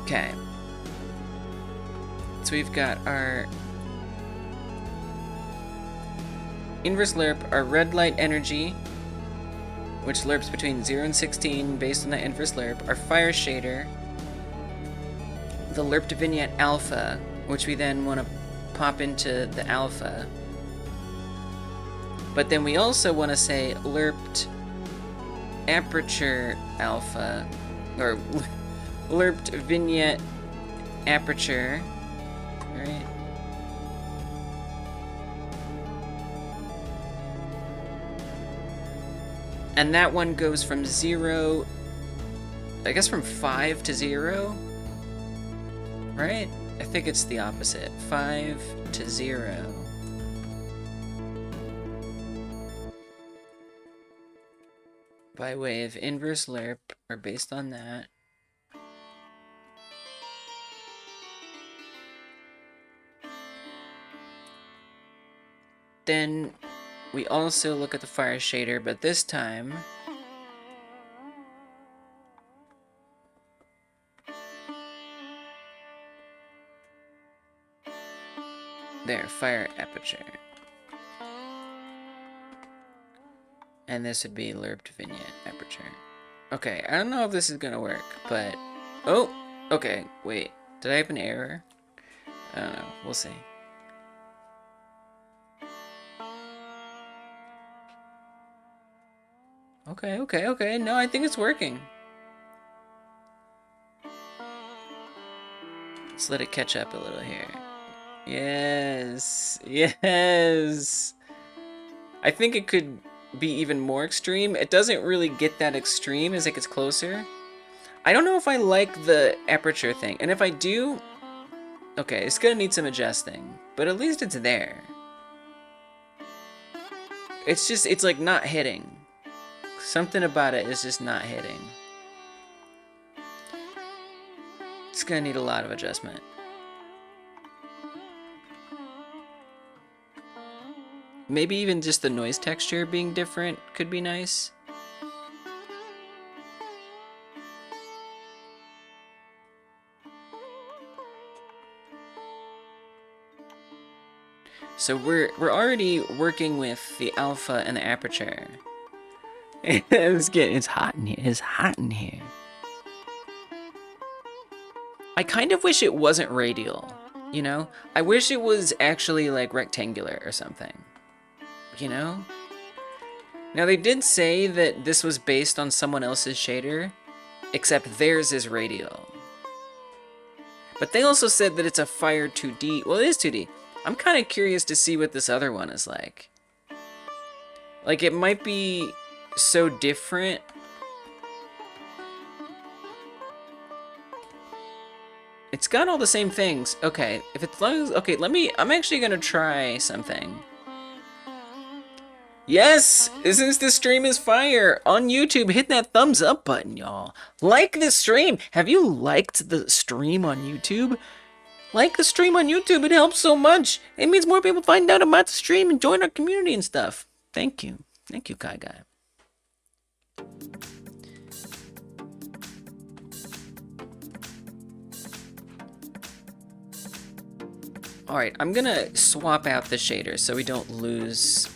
Okay. So we've got our inverse lerp, our red light energy, which lerps between 0 and 16 based on that inverse lerp, our fire shader, the lerped vignette alpha, which we then want to pop into the alpha. But then we also want to say lerped aperture alpha, or lerped vignette aperture, right? And that one goes from 0, I guess from 5 to 0, right? I think it's the opposite, 5 to 0. By way of inverse lerp, or based on that. Then we also look at the fire shader, but this time There, fire aperture. And this would be lerped vignette aperture. Okay, I don't know if this is gonna work, but... Oh! Okay, wait. Did I have an error? I don't know. We'll see. Okay. No, I think it's working. Let's let it catch up a little here. Yes! Yes! I think it could be even more extreme. It doesn't really get that extreme as it gets closer. I don't know if I like the aperture thing. And if I do... Okay, it's gonna need some adjusting. But at least it's there. It's just, it's like not hitting. Something about it is just not hitting. It's gonna need a lot of adjustment. Maybe even just the noise texture being different could be nice. So we're already working with the alpha and the aperture. It's hot in here. It's hot in here. I kind of wish it wasn't radial, you know? I wish it was actually like rectangular or something, you know? Now they did say that this was based on someone else's shader, except theirs is radial. But they also said that it's a Fire 2D. Well, it is 2D. I'm kind of curious to see what this other one is like. Like, it might be so different. It's got all the same things. Okay, if it's long as, okay, I'm actually gonna try something. Yes, since this stream is fire on YouTube, hit that thumbs up button, y'all. Like this stream. Have you liked the stream on YouTube? Like the stream on YouTube, it helps so much. It means more people find out about the stream and join our community and stuff. Thank you. Thank you, Kai Guy. Alright, I'm gonna swap out the shader so we don't lose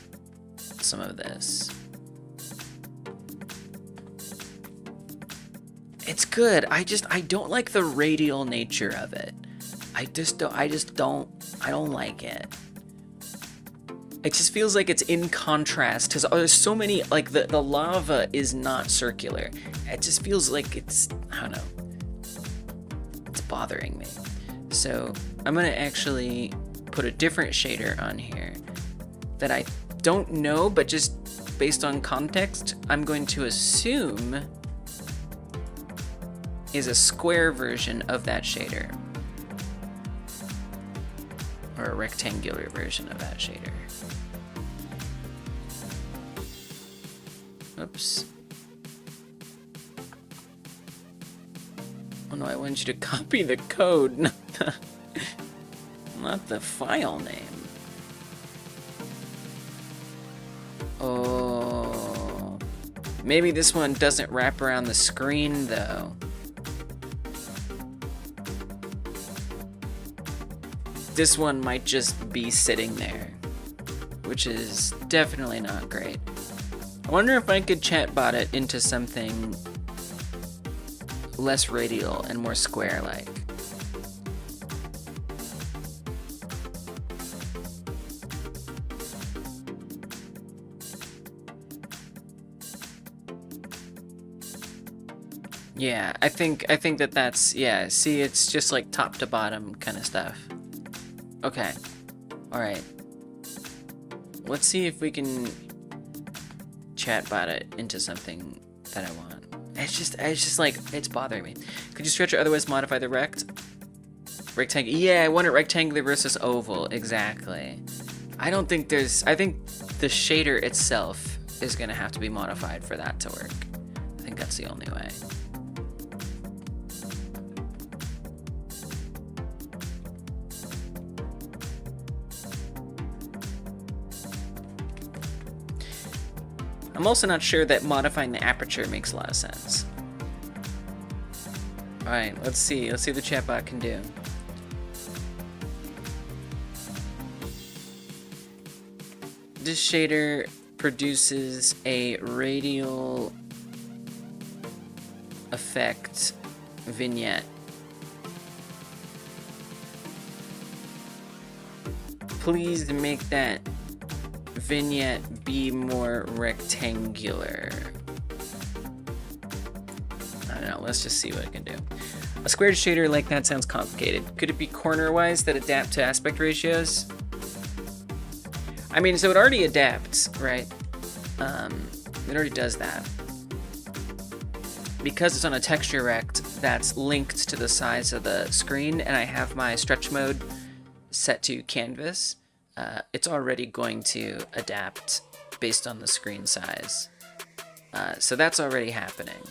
some of this. It's good. I don't like the radial nature of it. I don't like it. It just feels like it's in contrast, because there's so many, like, the lava is not circular. It just feels like it's, I don't know, it's bothering me. So I'm gonna actually put a different shader on here that I don't know, but just based on context, I'm going to assume is a square version of that shader. Or a rectangular version of that shader. Oops. Oh no, I want you to copy the code, not the file name. Oh. Maybe this one doesn't wrap around the screen though. This one might just be sitting there, which is definitely not great. I wonder if I could chatbot it into something less radial and more square-like. Yeah, I think that's, yeah, see, it's just like top to bottom kind of stuff. Okay. Alright. Let's see if we can chatbot it into something that I want. It's just like, it's bothering me. Could you stretch or otherwise modify the rectangle? Yeah, I want it rectangular versus oval. Exactly. I think the shader itself is gonna have to be modified for that to work. I think that's the only way. I'm also not sure that modifying the aperture makes a lot of sense. Alright, let's see what the chatbot can do. This shader produces a radial effect vignette. Please make that vignette be more rectangular. I don't know, let's just see what it can do. A squared shader like that sounds complicated. Could it be corner-wise that adapt to aspect ratios? I mean, so it already adapts, right? It already does that. Because it's on a texture rect that's linked to the size of the screen, and I have my stretch mode set to canvas, it's already going to adapt based on the screen size. So that's already happening.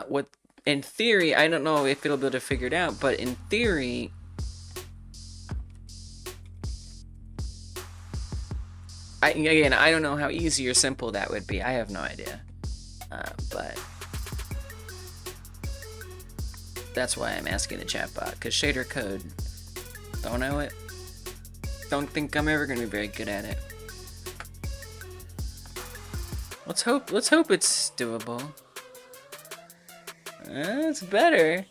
What, in theory, I don't know if it'll be able to figure it out, but in theory, again, I don't know how easy or simple that would be. I have no idea. But that's why I'm asking the chatbot, because shader code, don't know it. Don't think I'm ever going to be very good at it. Let's hope it's doable. It's better.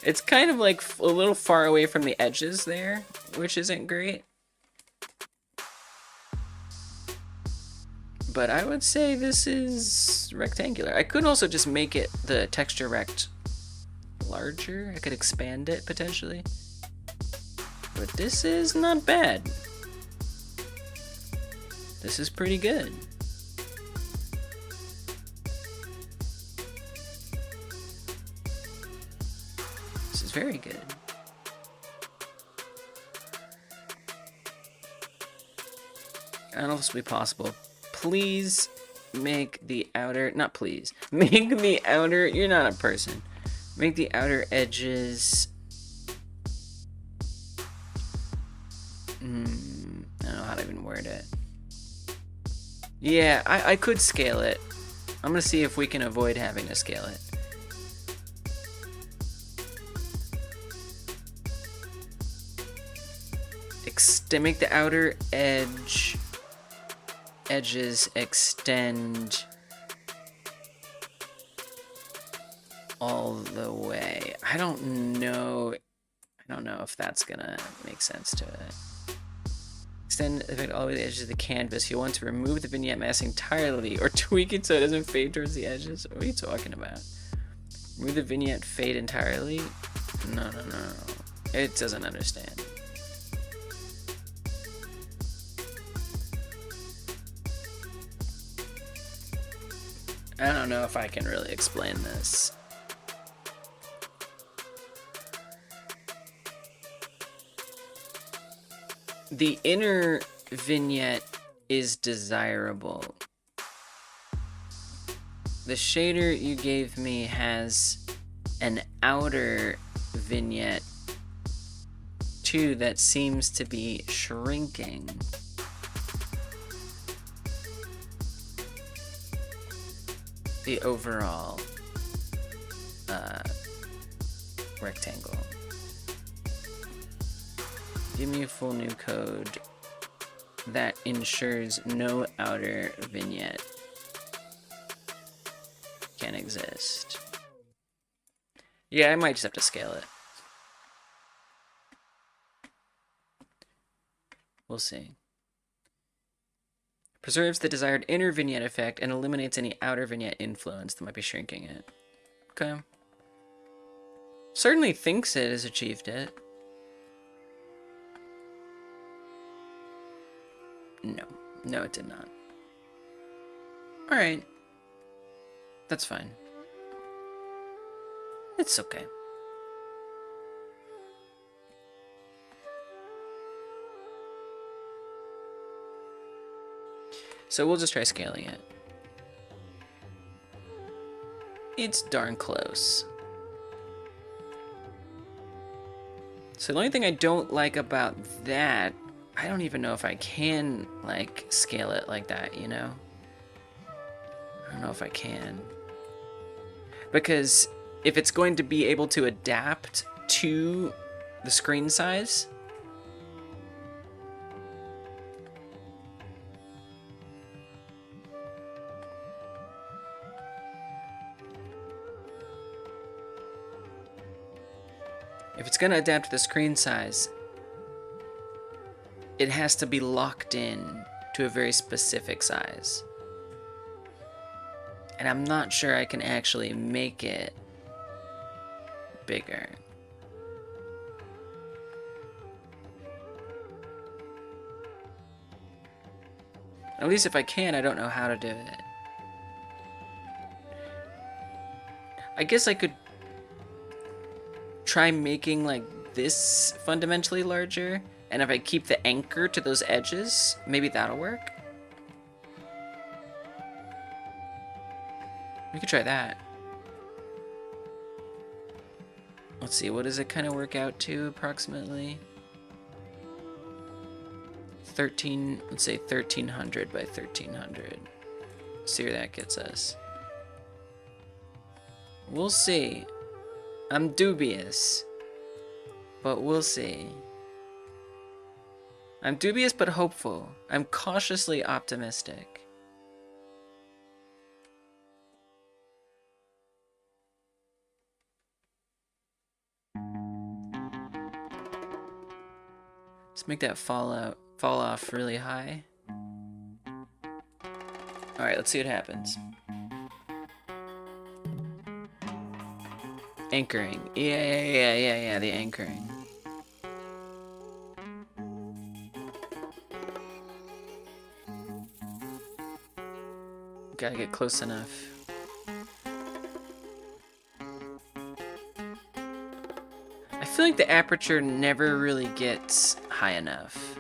It's kind of like a little far away from the edges there, which isn't great. But I would say this is rectangular. I could also just make it the texture rect larger. I could expand it potentially. But this is not bad. This is pretty good. This is very good. I don't know if this will be possible. Please make the outer, not please, make the outer, you're not a person. Make the outer edges, I don't know how to even word it. Yeah, I could scale it. I'm gonna see if we can avoid having to scale it. Make the outer edges extend all the way. I don't know if that's gonna make sense to it. Extend all the way to the edges of the canvas. You'll want to remove the vignette mask entirely or tweak it so it doesn't fade towards the edges. What are you talking about? Remove the vignette fade entirely? No. It doesn't understand. I don't know if I can really explain this. The inner vignette is desirable. The shader you gave me has an outer vignette too that seems to be shrinking. The overall rectangle. Give me a full new code that ensures no outer vignette can exist. Yeah, I might just have to scale it. We'll see. Preserves the desired inner vignette effect and eliminates any outer vignette influence that might be shrinking it. Okay. Certainly thinks it has achieved it. No, it did not. Alright. That's fine. It's okay. So we'll just try scaling it. It's darn close. So the only thing I don't like about that, I don't even know if I can, like, scale it like that, you know? I don't know if I can. Because if it's going to be able to adapt to the screen size, If it's gonna adapt to the screen size, it has to be locked in to a very specific size. And I'm not sure I can actually make it bigger. At least if I can, I don't know how to do it. I guess I could try making like this fundamentally larger, and if I keep the anchor to those edges, maybe that'll work. We could try that. Let's see, what does it kind of work out to approximately? 13, let's say 1300 by 1300. See where that gets us. We'll see. I'm dubious, but we'll see. I'm dubious but hopeful. I'm cautiously optimistic. Let's make that fall off really high. Alright, let's see what happens. Anchoring. Yeah, the anchoring. Gotta get close enough. I feel like the aperture never really gets high enough.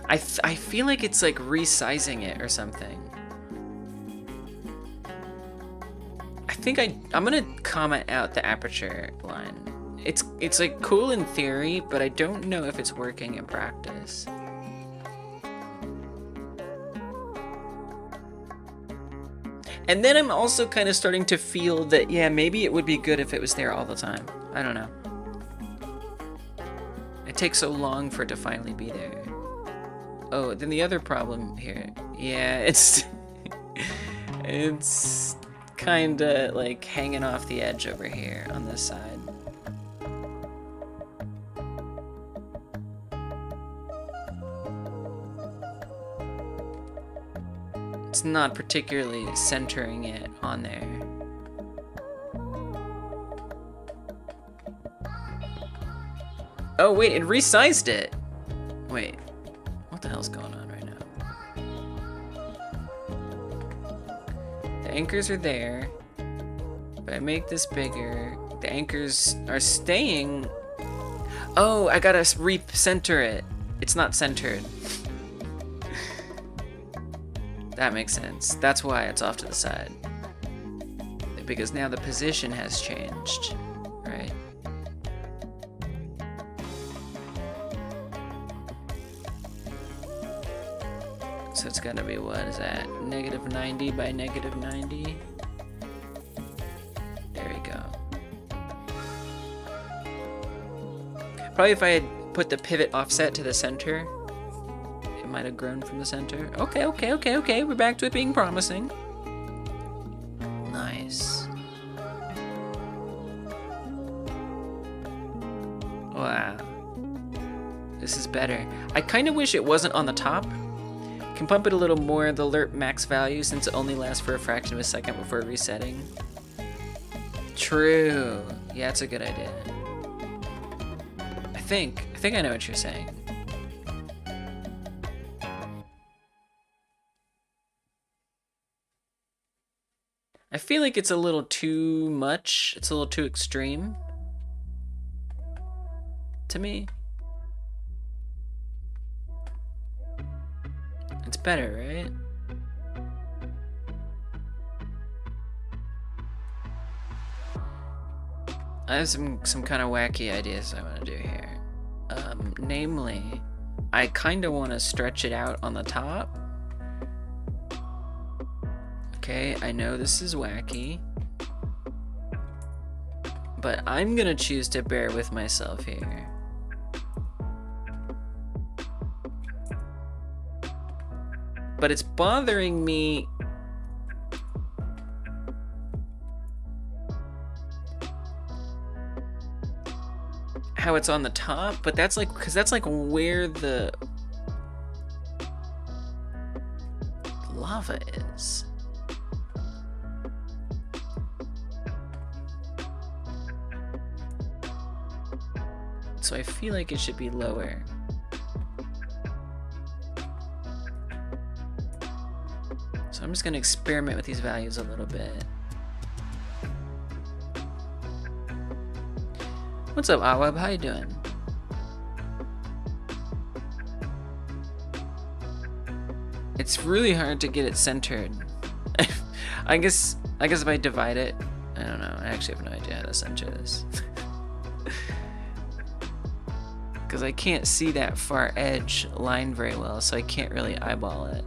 I feel like it's like resizing it or something. I think I'm gonna comment out the aperture line. It's like cool in theory, but I don't know if it's working in practice. And then I'm also kind of starting to feel that, yeah, maybe it would be good if it was there all the time. I don't know. It takes so long for it to finally be there. Oh, then the other problem here. Yeah, it's it's kind of like hanging off the edge over here on this side. It's not particularly centering it on there. Oh wait, it resized it. Wait, what the hell's going on right now? The anchors are there. If I make this bigger, the anchors are staying. Oh, I gotta re-center it. It's not centered. That makes sense. That's why it's off to the side. Because now the position has changed, right? So it's gonna be, what is that? -90 by -90? There we go. Probably if I had put the pivot offset to the center, might have grown from the center. Okay. We're back to it being promising. Nice. Wow. This is better. I kind of wish it wasn't on the top. Can pump it a little more, the alert max value, since it only lasts for a fraction of a second before resetting. True. Yeah, that's a good idea. I think I know what you're saying. I feel like it's a little too much. It's a little too extreme to me. It's better, right? I have some kind of wacky ideas I want to do here. Namely, I kind of want to stretch it out on the top. Okay, I know this is wacky, but I'm gonna choose to bear with myself here. But it's bothering me how it's on the top, but that's like, because that's like where the lava is. So I feel like it should be lower. So I'm just gonna experiment with these values a little bit. What's up, Awab? How you doing? It's really hard to get it centered. I guess if I divide it, I don't know. I actually have no idea how to center this. Because I can't see that far edge line very well, so I can't really eyeball it.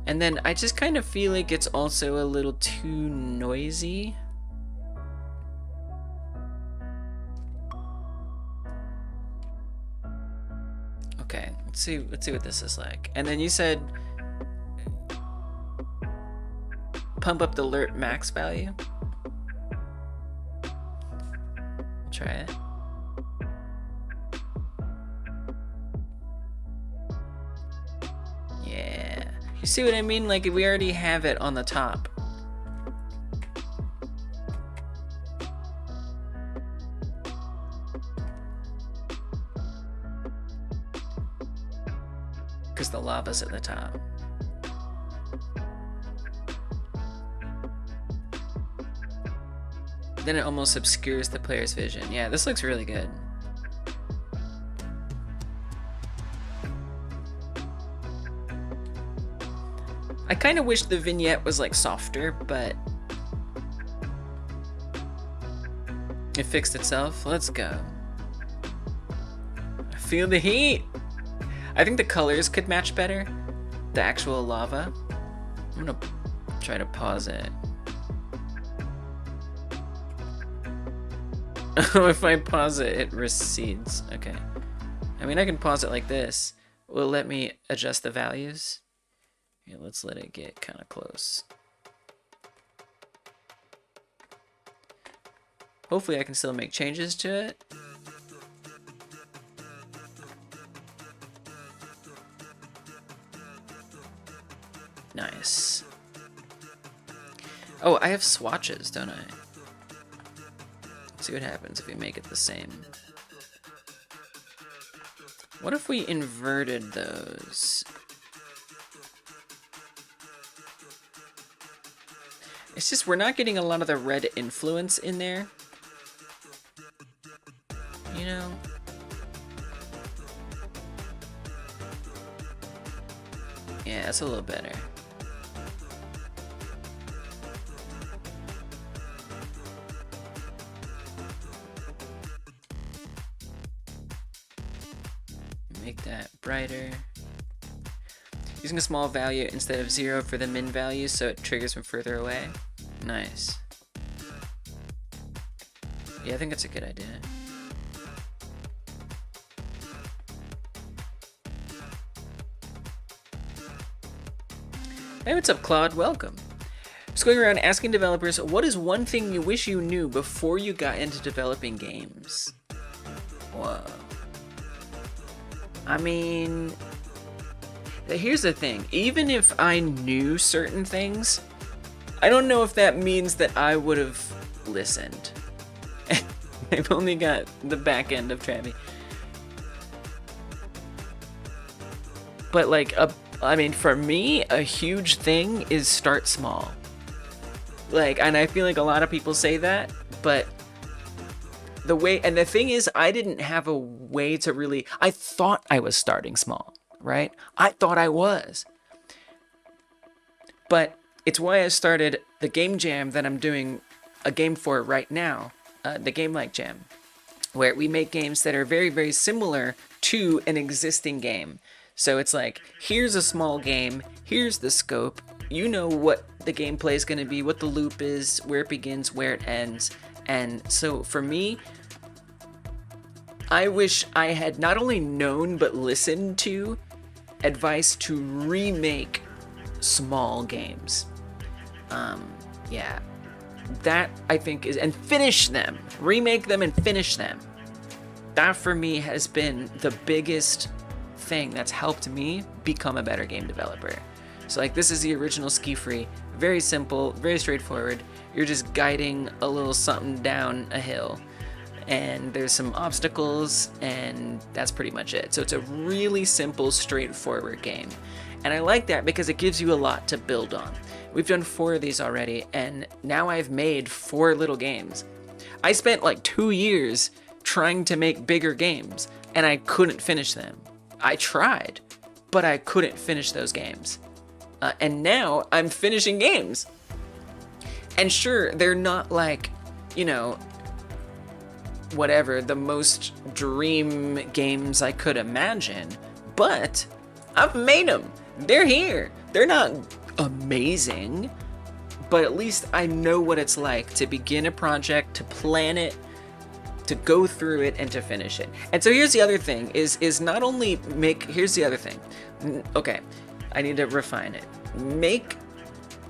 And then I just kind of feel like it's also a little too noisy. Okay, let's see what this is like. And then you said pump up the alert max value. Try it. Yeah. You see what I mean? Like, we already have it on the top. Because the lava's at the top. Then it almost obscures the player's vision. Yeah, this looks really good. I kind of wish the vignette was like softer, but it fixed itself. Let's go. I feel the heat. I think the colors could match better. The actual lava. I'm gonna try to pause it. Oh, if I pause it, it recedes. Okay. I mean, I can pause it like this. Will it let me adjust the values? Yeah, let's let it get kind of close. Hopefully I can still make changes to it. Nice. Oh, I have swatches, don't I? Let's see what happens if we make it the same. What if we inverted those? It's just we're not getting a lot of the red influence in there. You know? Yeah, that's a little better. Make that brighter. Using a small value instead of 0 for the min value so it triggers from further away. Nice. Yeah, I think that's a good idea. Hey, what's up, Claude? Welcome. Just going around asking developers, what is one thing you wish you knew before you got into developing games? Whoa. I mean, here's the thing. Even if I knew certain things, I don't know if that means that I would have listened. I've only got the back end of Travi. But like, I mean, for me, a huge thing is start small. Like, and I feel like a lot of people say that, but the thing is, I didn't have a way to really, I thought I was starting small, right? I thought I was. But it's why I started the game jam that I'm doing a game for right now, the Game Like Jam, where we make games that are very, very similar to an existing game. So it's like, here's a small game, here's the scope, you know what the gameplay is going to be, what the loop is, where it begins, where it ends. And so for me, I wish I had not only known but listened to advice to remake small games. Yeah, that I think is, and finish them, remake them and finish them. That for me has been the biggest thing that's helped me become a better game developer. So like, this is the original SkiFree, very simple, very straightforward. You're just guiding a little something down a hill, and there's some obstacles, and that's pretty much it. So it's a really simple, straightforward game. And I like that because it gives you a lot to build on. We've done 4 of these already, and now I've made 4 little games. I spent like 2 years trying to make bigger games, and I couldn't finish them. I tried, but I couldn't finish those games. And now I'm finishing games. And sure, they're not like, you know, whatever, the most dream games I could imagine, but I've made them. They're here. They're not amazing, but at least I know what it's like to begin a project, to plan it, to go through it, and to finish it. And so here's the other thing, is not only here's the other thing. Okay, I need to refine it. Make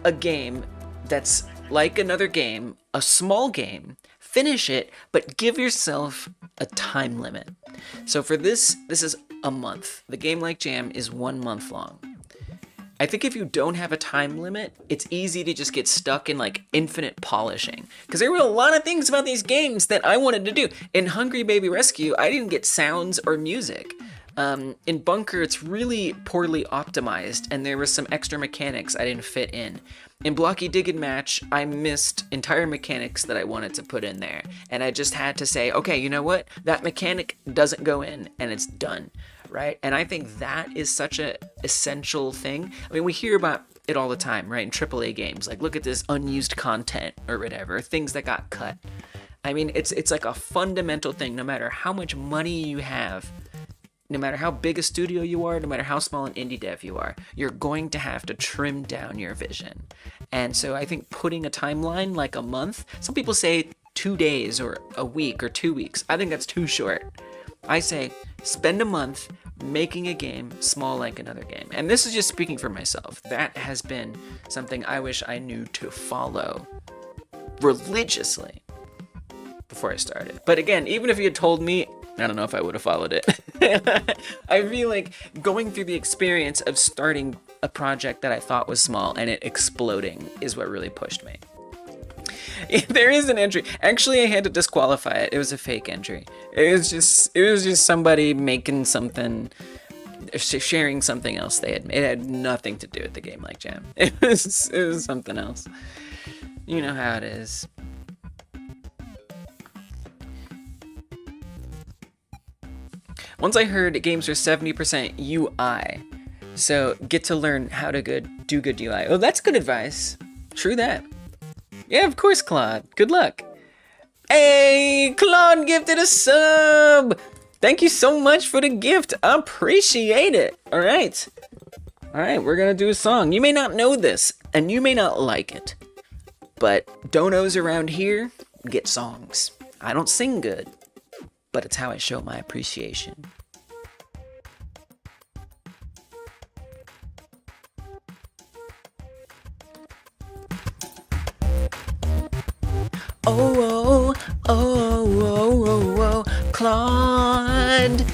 a game that's like another game, a small game, finish it, but give yourself a time limit. So for this is a month. The Game Like Jam is 1 month long. I think if you don't have a time limit, it's easy to just get stuck in like infinite polishing. Because there were a lot of things about these games that I wanted to do. In Hungry Baby Rescue, I didn't get sounds or music. In Bunker, it's really poorly optimized, and there was some extra mechanics I didn't fit in. In Blocky Dig and Match, I missed entire mechanics that I wanted to put in there, and I just had to say, okay, you know what? That mechanic doesn't go in, and it's done, right? And I think that is such an essential thing. I mean, we hear about it all the time, right? In AAA games, like, look at this unused content or whatever, things that got cut. I mean, it's like a fundamental thing. No matter how much money you have, no matter how big a studio you are, no matter how small an indie dev you are, you're going to have to trim down your vision. And so I think putting a timeline like a month, some people say 2 days or a week or 2 weeks. I think that's too short. I say spend a month making a game small like another game. And this is just speaking for myself. That has been something I wish I knew to follow religiously before I started. But again, even if you had told me, I don't know if I would have followed it. I feel like going through the experience of starting a project that I thought was small and it exploding is what really pushed me. There is an entry. Actually, I had to disqualify it. It was a fake entry. It was just somebody making something, sharing something else they had made. It had nothing to do with the Game Like Jam. It was something else. You know how it is. Once I heard games were 70% UI, so get to learn how to do good UI. Oh, that's good advice. True that. Yeah, of course, Claude. Good luck. Hey, Claude gifted a sub. Thank you so much for the gift. I appreciate it. All right, we're gonna do a song. You may not know this, and you may not like it, but donos around here get songs. I don't sing good, but it's how I show my appreciation. Oh, oh, oh, oh, oh, oh, Claude.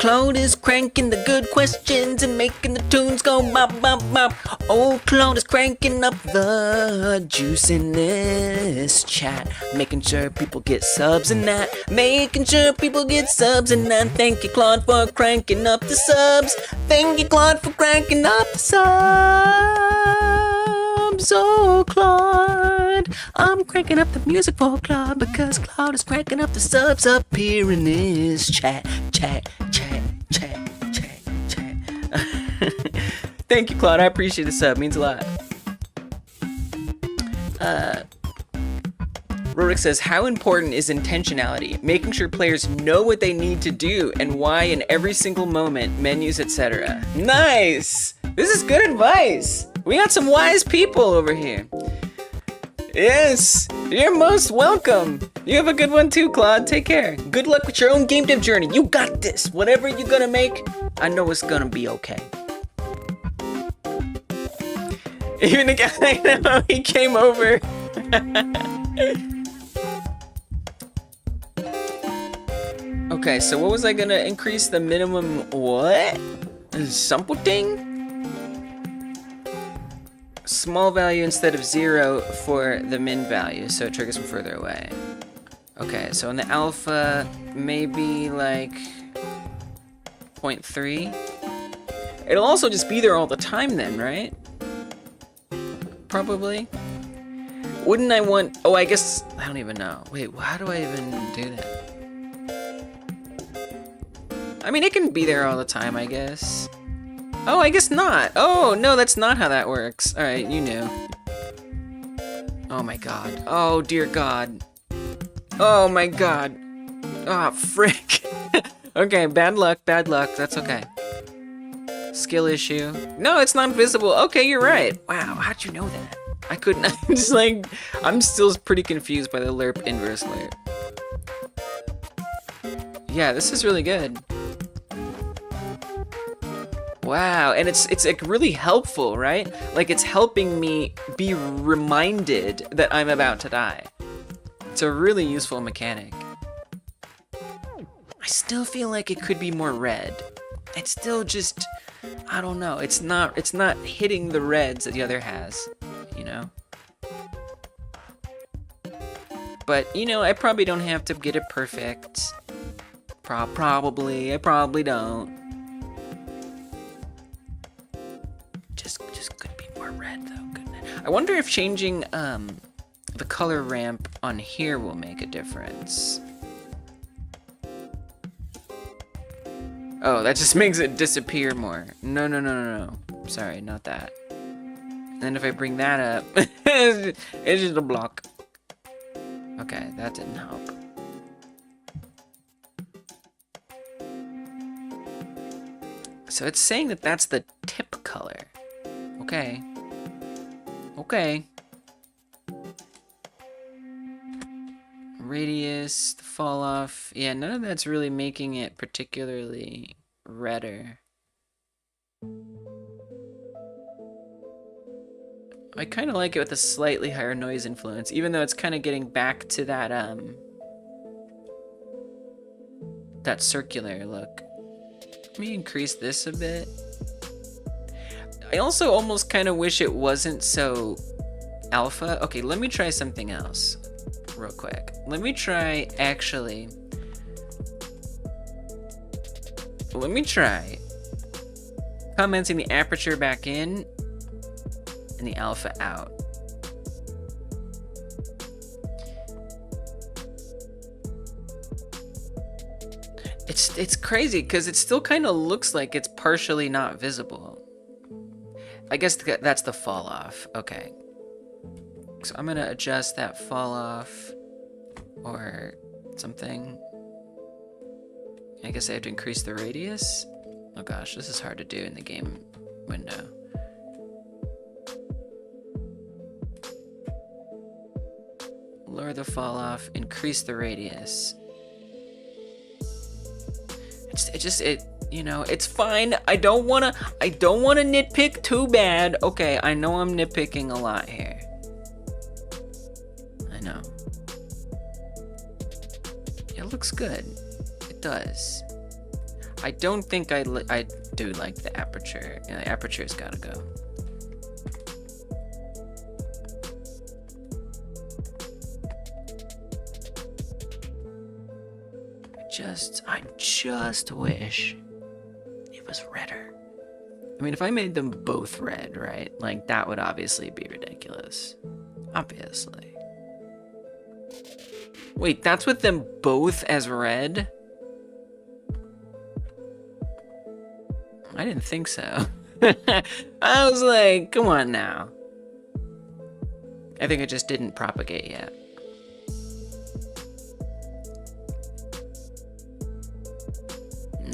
Claude is cranking the good questions and making the tunes go bop, bop, bop. Oh, Claude is cranking up the juice in this chat, making sure people get subs and that, Thank you, Claude, for cranking up the subs. Thank you, Claude, for cranking up the subs. Oh, Claude, I'm cranking up the music for Claude because Claude is cranking up the subs up here in this chat. Thank you, Claude. I appreciate the sub. It means a lot. Rorik says, how important is intentionality? Making sure players know what they need to do and why in every single moment, menus, etc. Nice! This is good advice. We got some wise people over here. Yes, you're most welcome. You have a good one too, Claude. Take care. Good luck with your own game dev journey. You got this. Whatever you're gonna make, I know it's gonna be okay. Even the guy, I know, he came over. Okay, so what was I gonna increase the minimum? What? Something? Small value instead of 0 for the min value, so it triggers from further away. Okay, so in the alpha, maybe like 0.3. It'll also just be there all the time then, right? Probably. Wouldn't I want... Oh, I guess... I don't even know. Wait, how do I even do that? I mean, it can be there all the time, I guess. Oh, I guess not. Oh, no, that's not how that works. Alright, you knew. Oh my god. Oh, dear god. Oh my god. Ah, frick. Okay, bad luck, that's okay. Skill issue. No, it's not visible. Okay, you're right. Wow, how'd you know that? I couldn't, I'm just like, I'm still pretty confused by the lerp inverse lerp. Yeah, this is really good. Wow, and it's like really helpful, right? Like it's helping me be reminded that I'm about to die. It's a really useful mechanic. I still feel like it could be more red. It's still just, I don't know. It's not hitting the reds that the other has, you know? But, you know, I probably don't have to get it perfect. Probably, I probably don't. Just could be more red though, couldn't it? I wonder if changing the color ramp on here will make a difference. Oh, that just makes it disappear more. No. Sorry, not that. And then if I bring that up, it's just a block. Okay, that didn't help. So it's saying that that's the tip color. Okay. Okay. Radius, the fall off. Yeah, none of that's really making it particularly redder. I kind of like it with a slightly higher noise influence, even though it's kind of getting back to that that circular look. Let me increase this a bit. I also almost kind of wish it wasn't so alpha. Okay, let me try something else real quick. Let me try, actually, let me try commenting the aperture back in and the alpha out. It's crazy because it still kind of looks like it's partially not visible. I guess that's the fall off. Okay. So I'm gonna adjust that fall off or something. I guess I have to increase the radius. Oh gosh, this is hard to do in the game window. Lower the fall off, increase the radius. You know, it's fine. I don't wanna nitpick too bad. Okay, I know I'm nitpicking a lot here. I know. It looks good. It does. I don't think I do like the aperture. Yeah, the aperture's gotta go. I just wish it was redder. I mean, if I made them both red, right? Like, that would obviously be ridiculous. Obviously. Wait, that's with them both as red? I didn't think so. I was like, come on now. I think it just didn't propagate yet.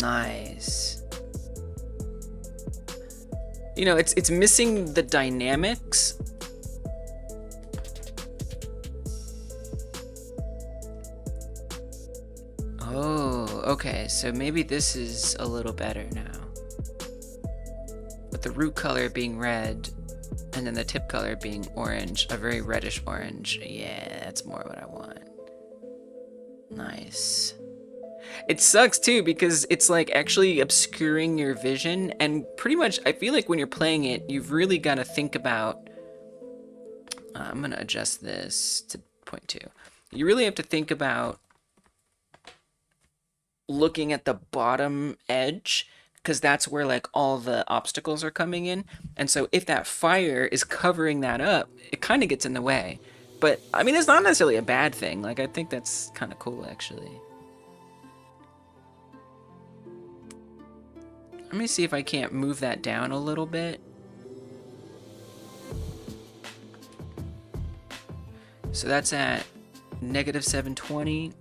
Nice. You know, it's missing the dynamics. Oh, okay, so maybe this is a little better now. With the root color being red And then the tip color being orange, a very reddish orange. Yeah, that's more what I want. Nice. It sucks too because it's like actually obscuring your vision, and pretty much I feel like when you're playing it, you've really got to think about, I'm gonna adjust this to 0.2. You really have to think about looking at the bottom edge, because that's where like all the obstacles are coming in. And so if that fire is covering that up, it kind of gets in the way. But I mean, it's not necessarily a bad thing. Like, I think that's kind of cool, actually. Let me see if I can't move that down a little bit. So that's at -720.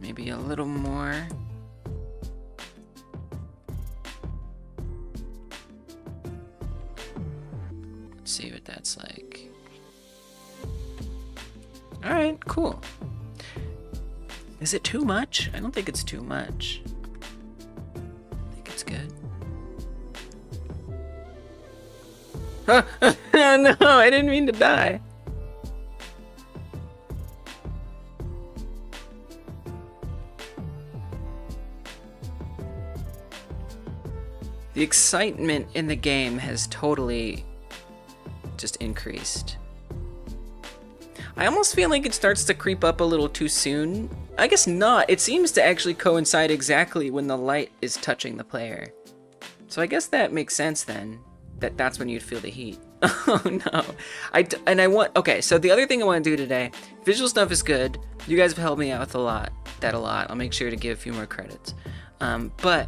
Maybe a little more. Let's see what that's like. All right, cool. Is it too much? I don't think it's too much. I think it's good. No, I didn't mean to die. The excitement in the game has totally just increased. I almost feel like it starts to creep up a little too soon. I guess not. It seems to actually coincide exactly when the light is touching the player. So I guess that makes sense then, that's when you'd feel the heat. Oh no. Okay, so the other thing I want to do today, visual stuff is good. You guys have helped me out with a lot. I'll make sure to give a few more credits. But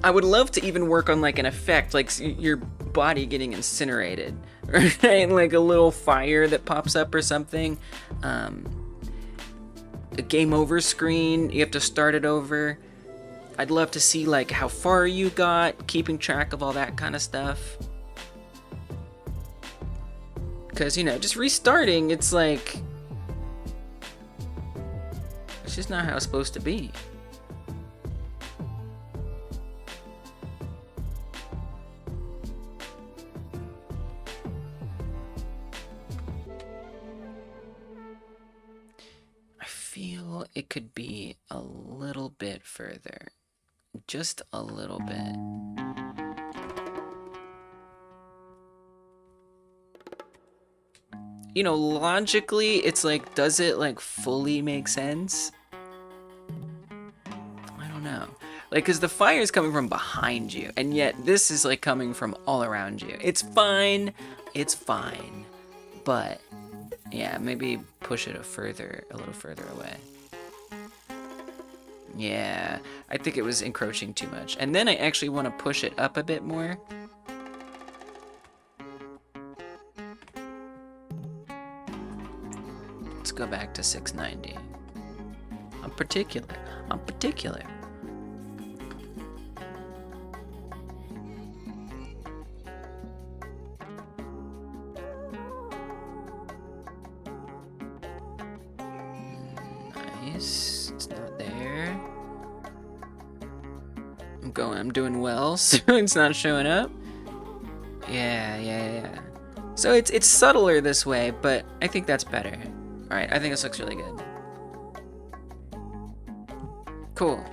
I would love to even work on like an effect, like your body getting incinerated, right? Like a little fire that pops up or something. A game over screen, you have to start it over. I'd love to see like how far you got, keeping track of all that kind of stuff. Because, you know, just restarting, it's like, it's just not how it's supposed to be. It could be a little bit further, just a little bit. You know, logically, it's like, does it like fully make sense? I don't know. Like, because the fire is coming from behind you, and yet this is like coming from all around you. It's fine, but yeah, maybe push it a little further away. Yeah, I think it was encroaching too much. And then I actually want to push it up a bit more. Let's go back to 690. I'm particular. Nice. It's not there. I'm doing well, so it's not showing up. Yeah. So it's subtler this way, but I think that's better. All right, I think this looks really good. Cool.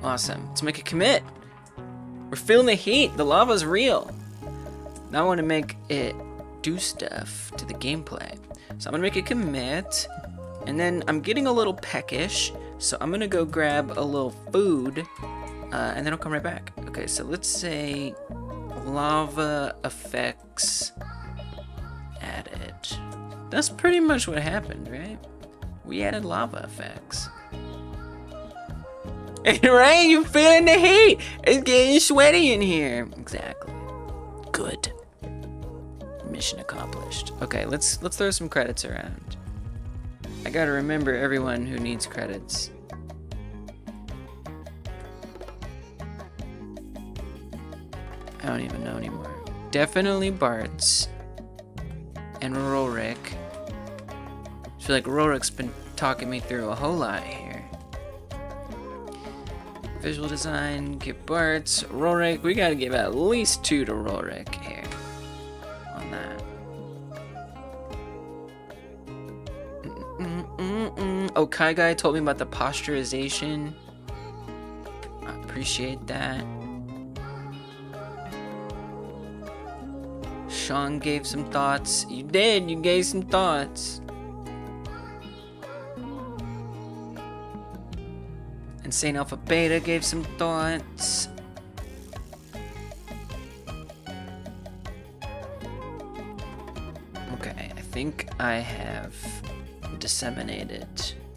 Awesome. Let's make a commit. We're feeling the heat. The lava's real. Now I want to make it do stuff to the gameplay. So I'm gonna make a commit, and then I'm getting a little peckish, so I'm gonna go grab a little food, and then I'll come right back. Okay, so let's say lava effects added. That's pretty much what happened, right? We added lava effects. Right? You feeling the heat? It's getting sweaty in here. Exactly. Good. Mission accomplished. Okay, let's throw some credits around. I gotta remember everyone who needs credits. I don't even know anymore. Definitely Bart's and Rorik. I feel like Rorik's been talking me through a whole lot here. Visual design, give Bart's, Rorik. We gotta give at least 2 to Rorik here on that. Oh, Kai Guy told me about the posturization. I appreciate that. Sean gave some thoughts. You did, you gave some thoughts. Insane Alpha Beta gave some thoughts. Okay, I think I have disseminated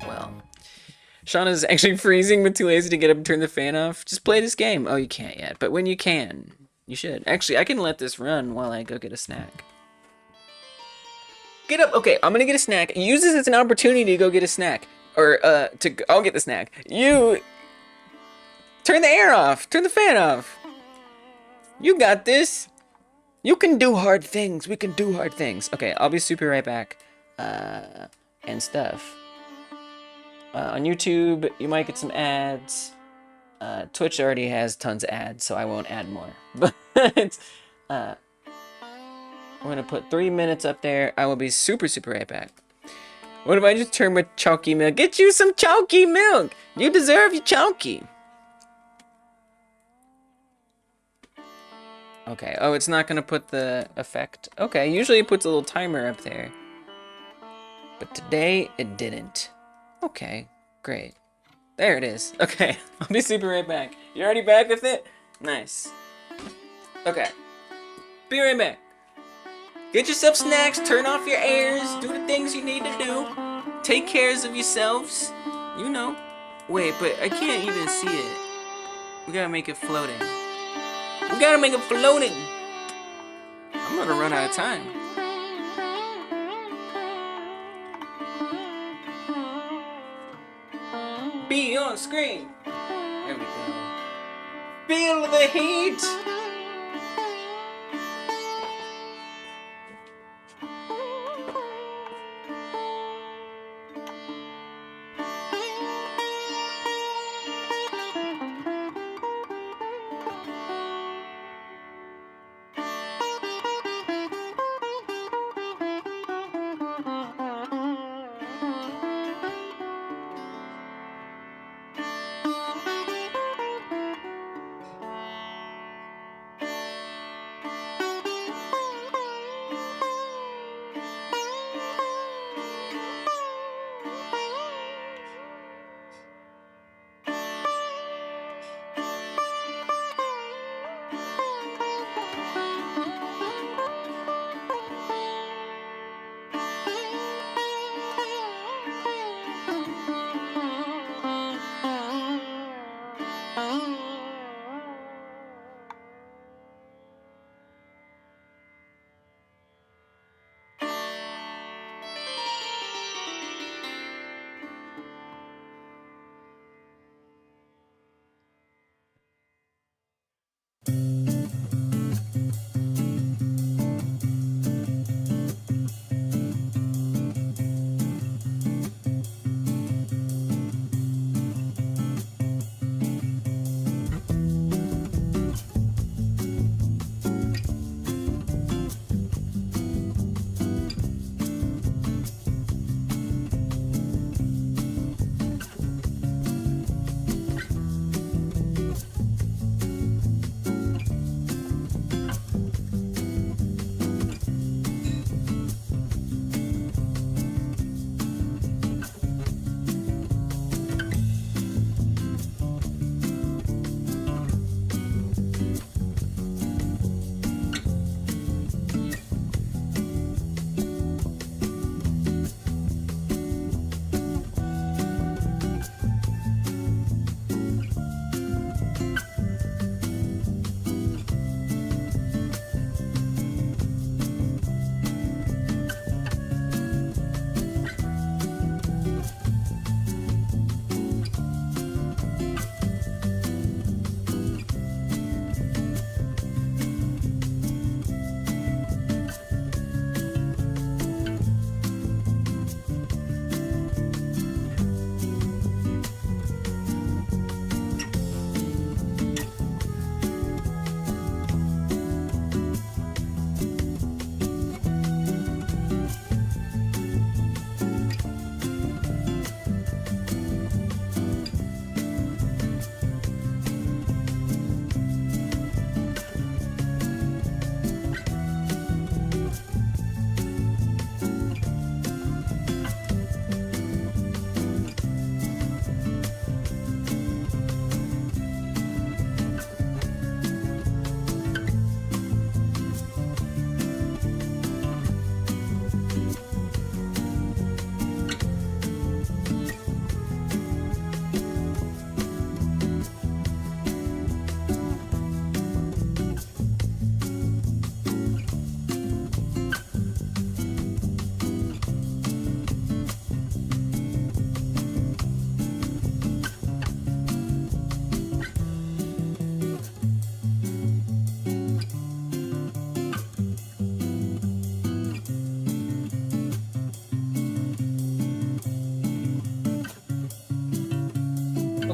well. Sean is actually freezing but too lazy to get up and turn the fan off. Just play this game. Oh, you can't yet, but when you can, you should. Actually, I can let this run while I go get a snack. Get up. Okay, I'm gonna get a snack. Use this as an opportunity to go get a snack. Or, I'll get the snack. You turn the air off. Turn the fan off. You got this. You can do hard things. We can do hard things. Okay, I'll be super right back. And stuff. On YouTube, you might get some ads. Twitch already has tons of ads, so I won't add more. But, we're gonna put 3 minutes up there. I will be super right back. What if I just turn with chalky milk? Get you some chalky milk! You deserve your chalky! Okay, oh, it's not gonna put the effect. Okay, usually it puts a little timer up there. But today, it didn't. Okay, great. There it is. Okay, I'll be super right back. You already back with it? Nice. Okay. Be right back. Get yourself snacks, turn off your airs, do the things you need to do. Take cares of yourselves. You know. Wait, but I can't even see it. We gotta make it floating. We gotta make it floating. I'm gonna run out of time. Be on screen. There we go. Feel the heat.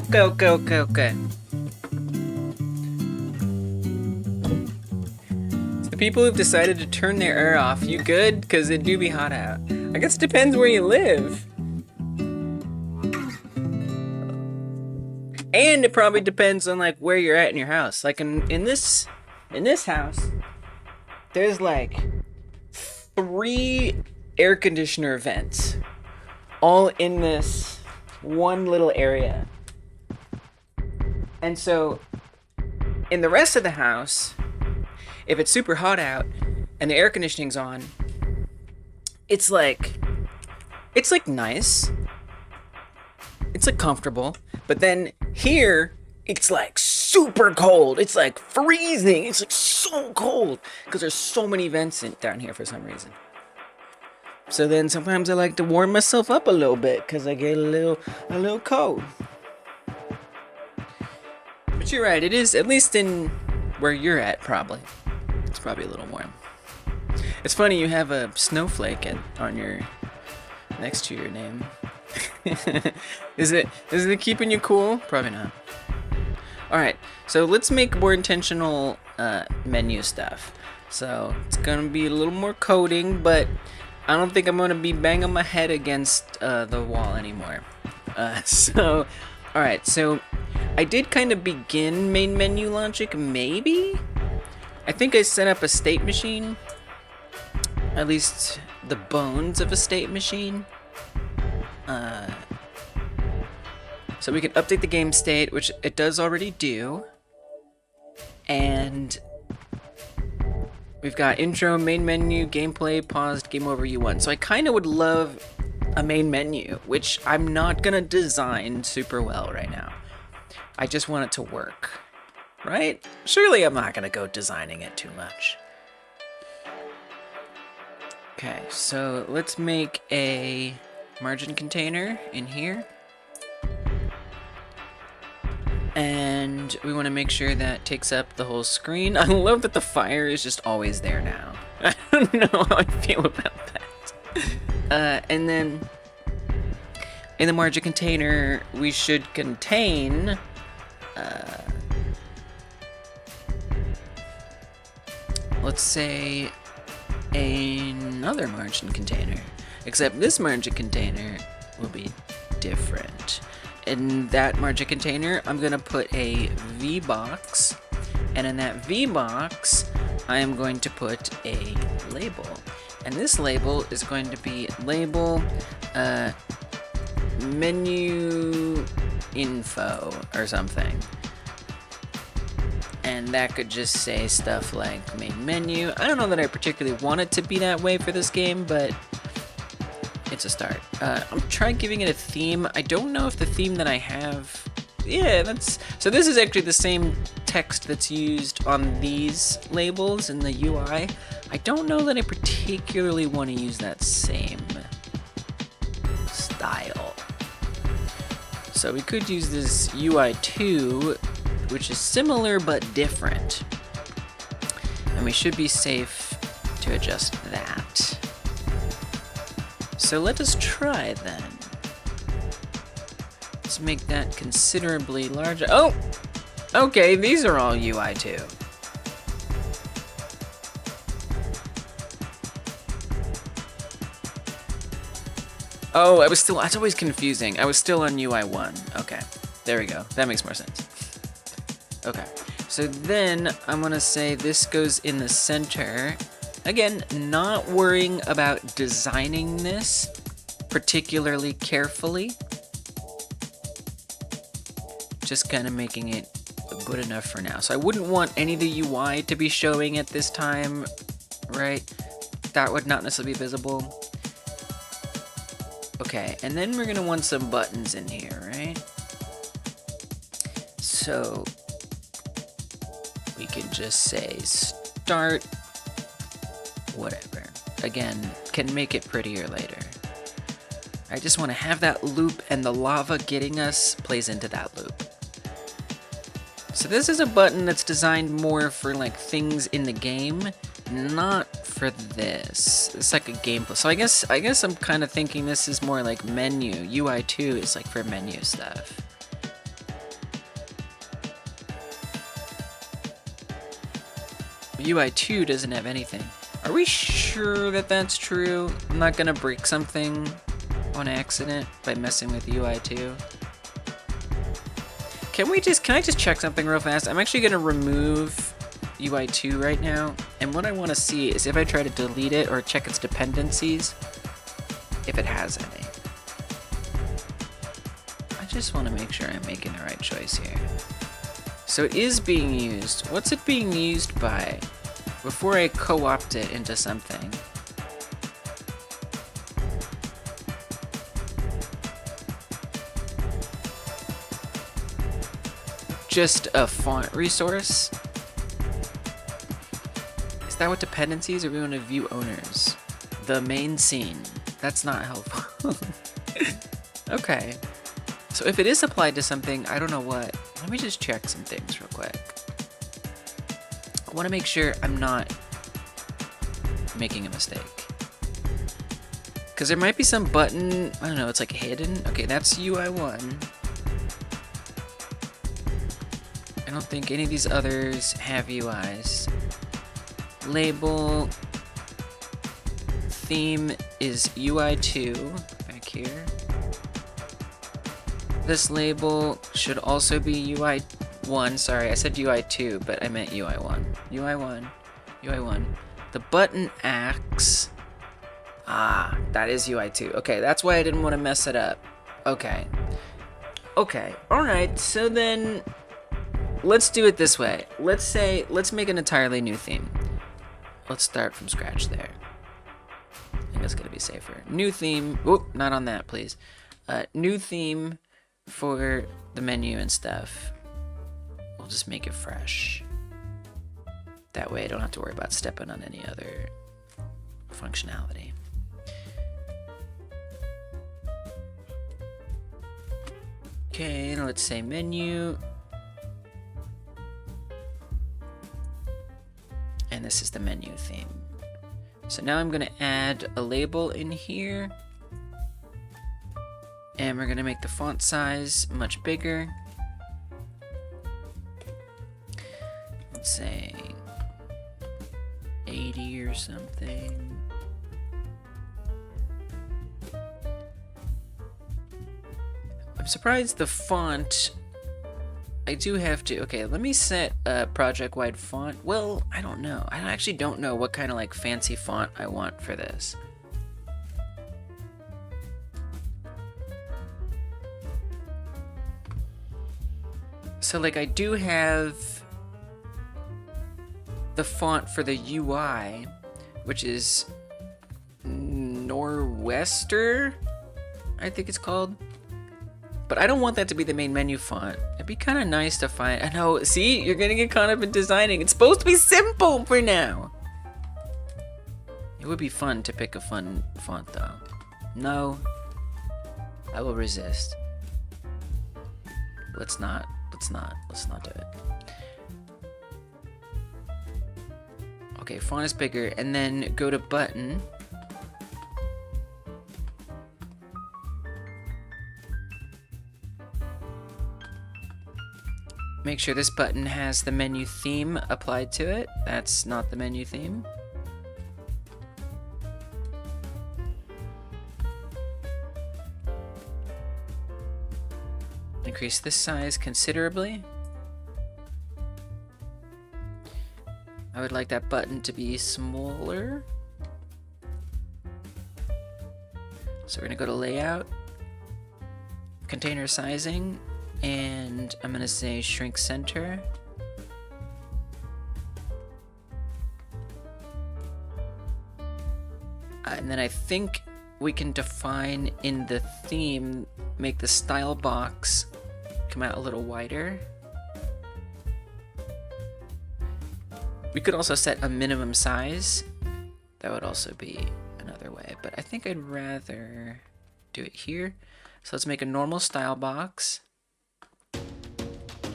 Okay, okay, okay, okay. The people who've decided to turn their air off, you good? Because it do be hot out. I guess it depends where you live. And it probably depends on like where you're at in your house. Like in this house, there's like 3 air conditioner vents all in this one little area. And so in the rest of the house, if it's super hot out and the air conditioning's on, it's like nice. It's like comfortable. But then here, it's like super cold. It's like freezing. It's like so cold because there's so many vents down here for some reason. So then sometimes I like to warm myself up a little bit because I get a little cold. But you're right, it is, at least in where you're at, probably. It's probably a little warm. It's funny you have a snowflake on your next to your name. Is it keeping you cool? Probably not. Alright, so let's make more intentional menu stuff. So it's gonna be a little more coding, but I don't think I'm gonna be banging my head against the wall anymore. Alright, so I did kind of begin main menu logic, maybe? I think I set up a state machine. At least the bones of a state machine. So we can update the game state, which it does already do. And we've got intro, main menu, gameplay, paused, game over, you won. So I kind of would love a main menu, which I'm not gonna design super well right now. I just want it to work, right? Surely I'm not gonna go designing it too much. Okay, so let's make a margin container in here. And we want to make sure that takes up the whole screen. I love that the fire is just always there now. I don't know how I feel about that. And then in the margin container, we should contain let's say another margin container. Except this margin container will be different. In that margin container, I'm gonna put a VBox, and in that VBox, I am going to put a label. And this label is going to be label menu info or something. And that could just say stuff like main menu. I don't know that I particularly want it to be that way for this game, but it's a start. I'm trying giving it a theme. I don't know if the theme that I have... Yeah, so this is actually the same text that's used on these labels in the UI. I don't know that I particularly want to use that same style. So we could use this UI2, which is similar but different. And we should be safe to adjust that. So let us try then. Let's make that considerably larger. Oh! Okay, these are all UI2. Oh, that's always confusing. I was still on UI1. Okay, there we go. That makes more sense. Okay, so then I'm gonna say this goes in the center. Again, not worrying about designing this particularly carefully. Just kind of making it good enough for now. So I wouldn't want any of the UI to be showing at this time, right? That would not necessarily be visible. Okay, and then we're gonna want some buttons in here, right? So we can just say start, whatever. Again, can make it prettier later. I just want to have that loop, and the lava getting us plays into that loop. So this is a button that's designed more for like things in the game, not for this. It's like a gameplay. So I guess I'm kind of thinking this is more like menu. UI2 is like for menu stuff. UI2 doesn't have anything. Are we sure that that's true? I'm not gonna break something on accident by messing with UI2. Can I just check something real fast? I'm actually gonna remove UI2 right now, and what I want to see is if I try to delete it or check its dependencies, if it has any. I just want to make sure I'm making the right choice here. So it is being used. What's it being used by? Before I co-opt it into something. Just a font resource? Is that what dependencies, or we want to view owners? The main scene. That's not helpful. Okay. So if it is applied to something, I don't know what. Let me just check some things real quick. I want to make sure I'm not making a mistake. Because there might be some button, I don't know, it's like hidden. Okay, that's UI1. I don't think any of these others have UIs. Label theme is UI2 back here. This label should also be UI1. Sorry, I said UI2, but I meant UI1. UI1. The button axe. Ah, that is UI2. Okay, that's why I didn't want to mess it up. Okay. Okay, alright, so then let's do it this way. Let's make an entirely new theme. Let's start from scratch there. I think that's gonna be safer. New theme. Whoop, not on that, please. New theme for the menu and stuff. We'll just make it fresh. That way I don't have to worry about stepping on any other functionality. Okay, let's say menu. And this is the menu theme. So now I'm gonna add a label in here. And we're gonna make the font size much bigger. Let's say 80 or something. I'm surprised the font, I do have to, okay, let me set a project-wide font. Well, I don't know. I actually don't know what kind of like fancy font I want for this. So like I do have the font for the UI, which is Norwester, I think it's called. But I don't want that to be the main menu font. It'd be kind of nice to find. I know, see, you're gonna get caught up in designing. It's supposed to be simple for now. It would be fun to pick a fun font though. No, I will resist. Let's not do it. Okay, font is bigger, and then go to button. Make sure this button has the menu theme applied to it. That's not the menu theme. Increase this size considerably. I would like that button to be smaller. So we're gonna go to layout, container sizing, and I'm gonna say shrink center. And then I think we can define in the theme, make the style box come out a little wider. We could also set a minimum size. That would also be another way, but I think I'd rather do it here. So let's make a normal style box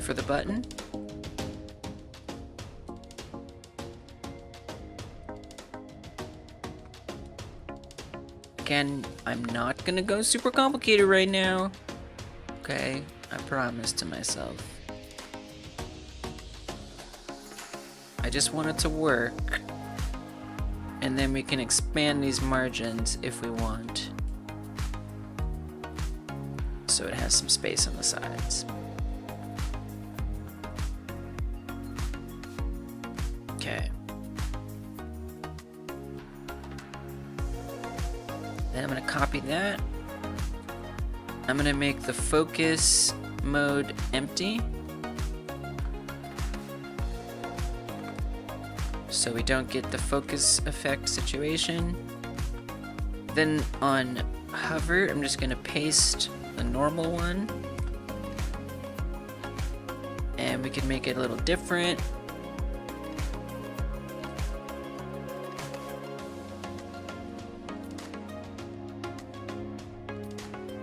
for the button. Again, I'm not gonna go super complicated right now. Okay, I promise to myself. I I just want it to work. And then we can expand these margins if we want. So it has some space on the sides. Okay. Then I'm gonna copy that. I'm gonna make the focus mode empty, so we don't get the focus effect situation. Then on hover, I'm just gonna paste the normal one, and we can make it a little different.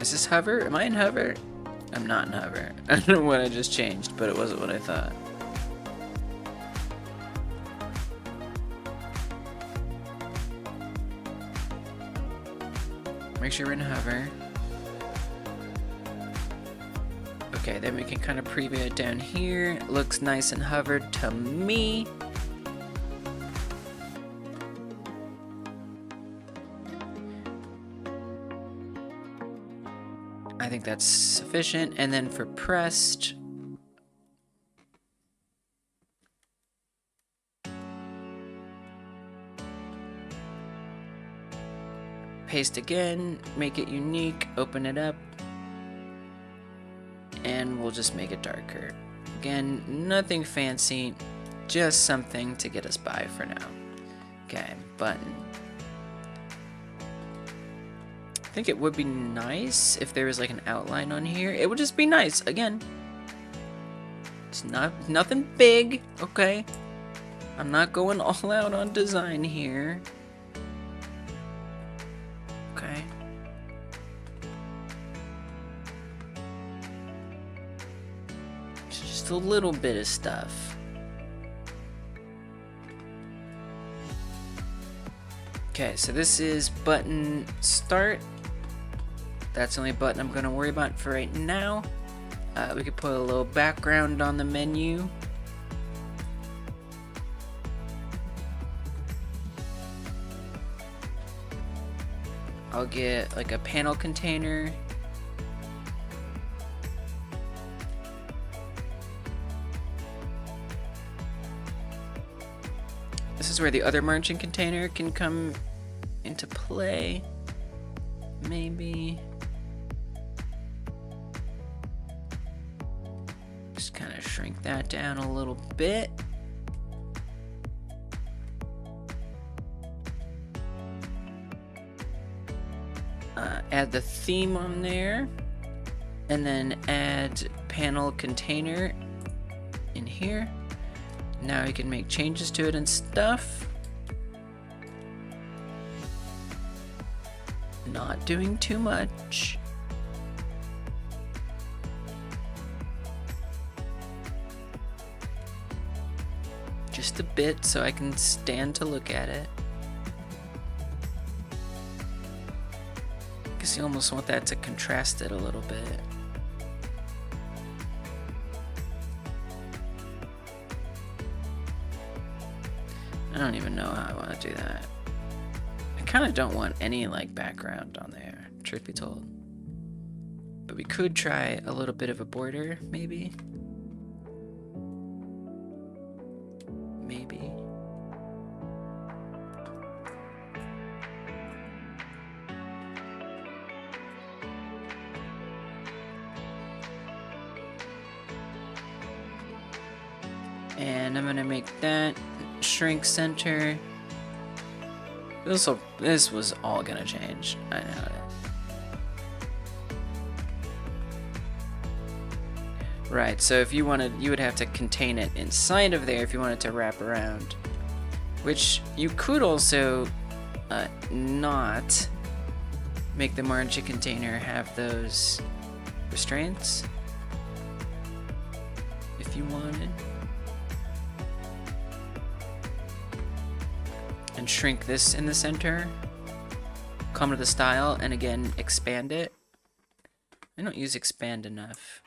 Is this hover? Am I in hover? I'm not in hover. I don't know what I just changed, but it wasn't what I thought. Make sure we're in hover. Okay, then we can kind of preview it down here. It looks nice and hovered to me. I think that's sufficient. And then for pressed, paste again, make it unique, open it up, and we'll just make it darker. Again, nothing fancy, just something to get us by for now. Okay, button. I think it would be nice if there was like an outline on here. It would just be nice. Again, it's nothing big, okay? I'm not going all out on design here. Okay. It's just a little bit of stuff. Okay, so this is button start. That's the only button I'm going to worry about for right now. We could put a little background on the menu. I'll get like a panel container. This is where the other margin container can come into play. Maybe. Just kind of shrink that down a little bit. Add the theme on there, and then add panel container in here. Now you can make changes to it and stuff. Not doing too much. Just a bit so I can stand to look at it. You almost want that to contrast it a little bit. I don't even know how I want to do that. I kind of don't want any like background on there, truth be told. But we could try a little bit of a border, maybe. Maybe. And I'm gonna make that shrink center. This was all gonna change. I know it. Right, so if you wanted, you would have to contain it inside of there if you wanted to wrap around. Which you could also not make the margin container have those restraints if you wanted. And shrink this in the center, come to the style, and again expand it. I don't use expand enough.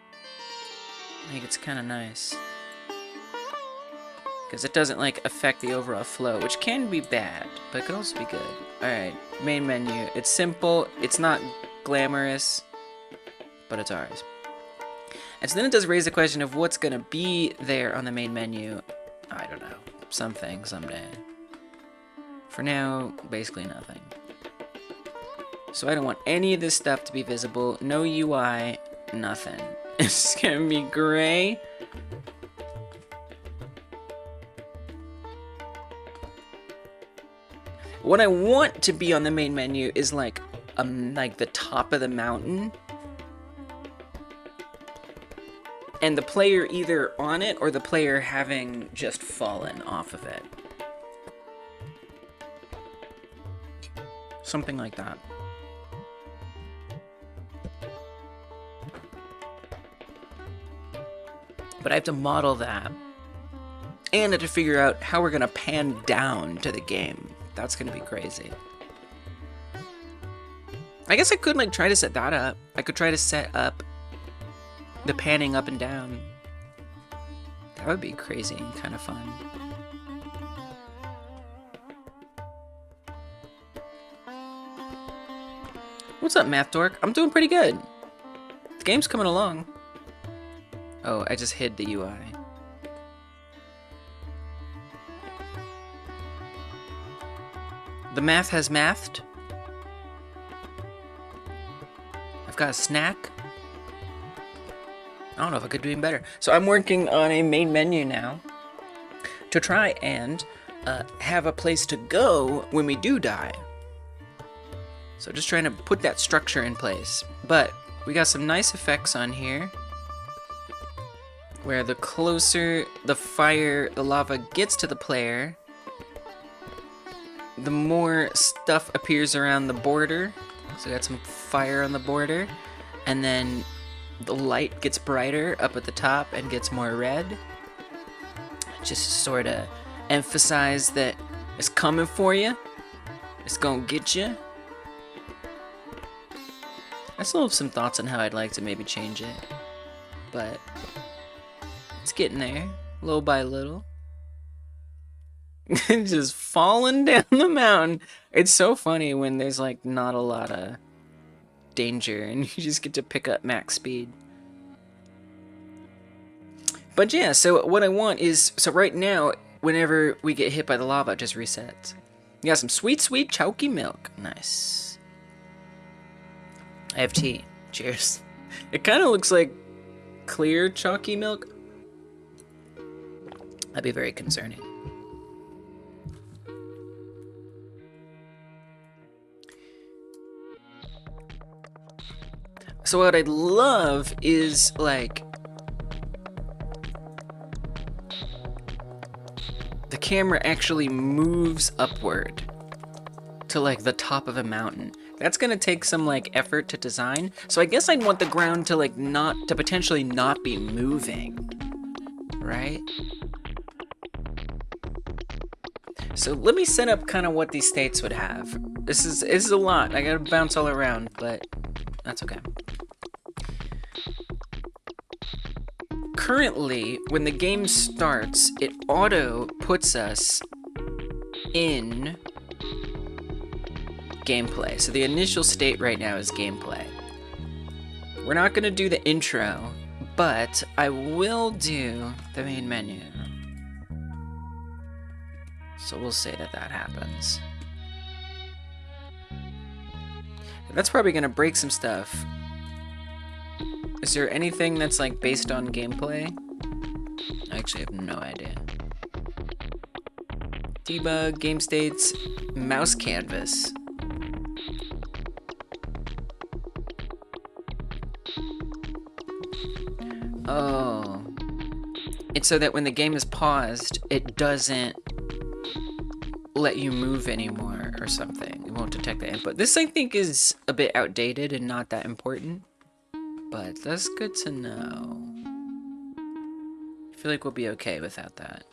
I think it's kind of nice. because it doesn't like affect the overall flow, which can be bad, but it could also be good. Alright, main menu. It's simple, it's not glamorous, but it's ours. And so then it does raise the question of what's going to be there on the main menu. I don't know. Something, someday. For now, basically nothing. So I don't want any of this stuff to be visible. No UI, nothing. It's going to be gray. What I want to be on the main menu is like the top of the mountain. And the player either on it or the player having just fallen off of it. Something like that. But I have to model that. And I have to figure out how we're going to pan down to the game. That's going to be crazy. I guess I could like try to set that up. I could try to set up the panning up and down. That would be crazy and kind of fun. What's up, Math Dork? I'm doing pretty good. The game's coming along. Oh, I just hid the UI. The math has mathed. I've got a snack. I don't know if I could do even better. So I'm working on a main menu now to try and have a place to go when we do die. So just trying to put that structure in place. But we got some nice effects on here where the closer the lava gets to the player, the more stuff appears around the border. So we got some fire on the border, and then the light gets brighter up at the top and gets more red. Just to sort of emphasize that it's coming for you. It's gonna get you. I still have some thoughts on how I'd like to maybe change it, but it's getting there, little by little. Just falling down the mountain. It's so funny when there's like not a lot of danger and you just get to pick up max speed. But yeah, so what I want is, so right now, whenever we get hit by the lava, it just resets. You got some sweet, sweet chalky milk. Nice. I have tea. Cheers. It kind of looks like clear chalky milk. That'd be very concerning. So what I'd love is like the camera actually moves upward to like the top of a mountain. That's gonna take some like effort to design. So I guess I'd want the ground to like potentially not be moving, right? So let me set up kind of what these states would have. This is a lot. I gotta bounce all around, but that's okay. Currently, when the game starts, it auto puts us in gameplay. So the initial state right now is gameplay. We're not gonna do the intro, but I will do the main menu. So we'll say that that happens. That's probably gonna break some stuff. Is there anything that's like based on gameplay? I actually have no idea. Debug, game states, mouse canvas. Oh. It's so that when the game is paused, it doesn't let you move anymore or something. It won't detect the input. This I think is a bit outdated and not that important, but that's good to know. I feel like we'll be okay without that.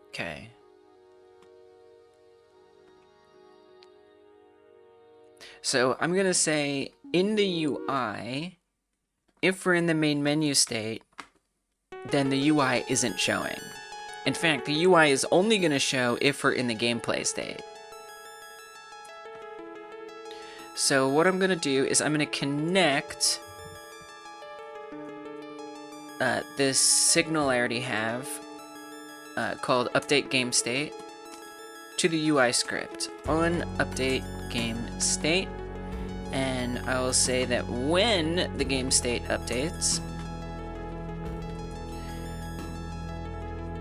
Okay. So I'm gonna say in the UI, if we're in the main menu state, then the UI isn't showing. In fact, the UI is only going to show if we're in the gameplay state. So what I'm going to do is I'm going to connect this signal I already have called update game state to the UI script on update game state, and I will say that when the game state updates,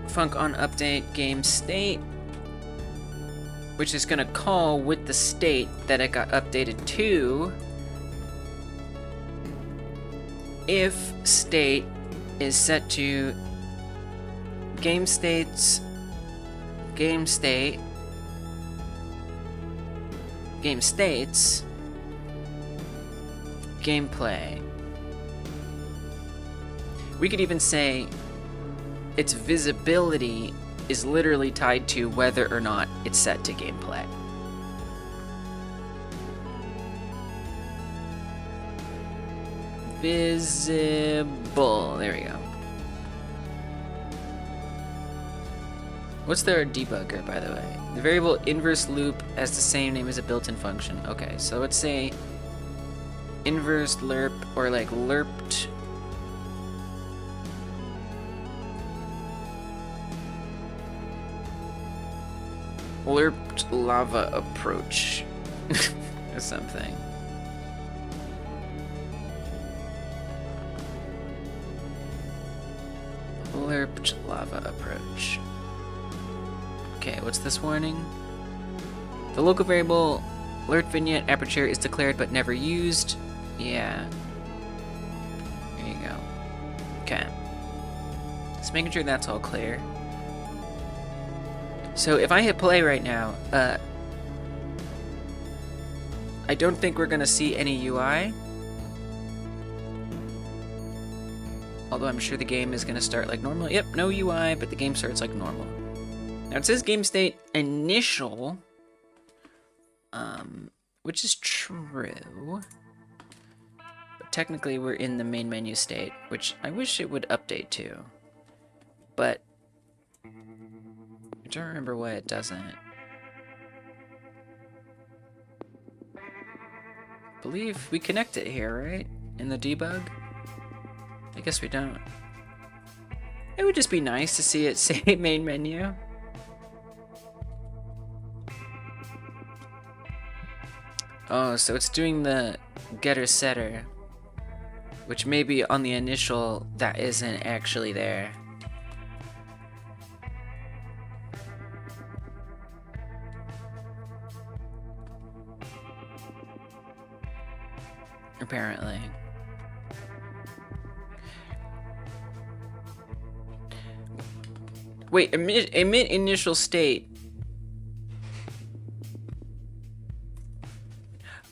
func on update game state, which is going to call with the state that it got updated to, if state is set to game states, game state, game states, gameplay. We could even say its visibility is literally tied to whether or not it's set to gameplay. Visible. There we go. What's their debugger, by the way? The variable inverse loop has the same name as a built-in function. Okay, so let's say inverse lerp, or like lerped. Lerped lava approach or something. Lerped lava approach. Okay, what's this warning? The local variable lerp vignette aperture is declared but never used. Yeah. There you go. Okay. Just making sure that's all clear. So if I hit play right now, I don't think we're gonna see any UI. Although I'm sure the game is gonna start like normal. Yep, no UI, but the game starts like normal. Now it says game state initial, which is true. But technically we're in the main menu state, which I wish it would update to. But I don't remember why it doesn't. I believe we connect it here, right? In the debug? I guess we don't. It would just be nice to see it say main menu. Oh, so it's doing the getter setter, which maybe on the initial that isn't actually there. Apparently. Wait, emit initial state.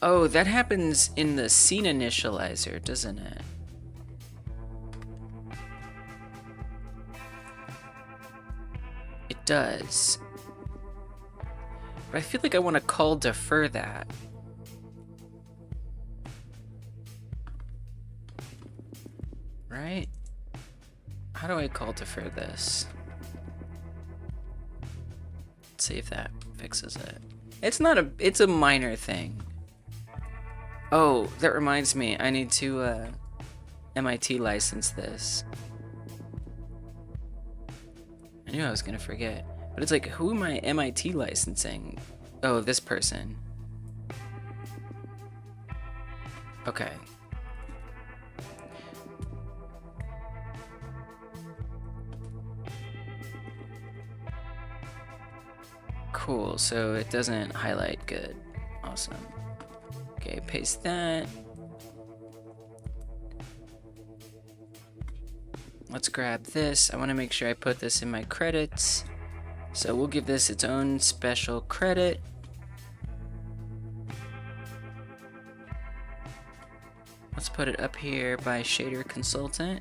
Oh, that happens in the scene initializer, doesn't it? It does. But I feel like I want to call defer that. Right? How do I call defer this? Let's see if that fixes it. It's a minor thing. Oh, that reminds me, I need to MIT license this. I knew I was gonna forget. But it's like, who am I MIT licensing? Oh, this person. Okay. Cool, so it doesn't highlight good. Awesome. Okay, paste that. Let's grab this. I want to make sure I put this in my credits. So we'll give this its own special credit. Let's put it up here by Shader Consultant.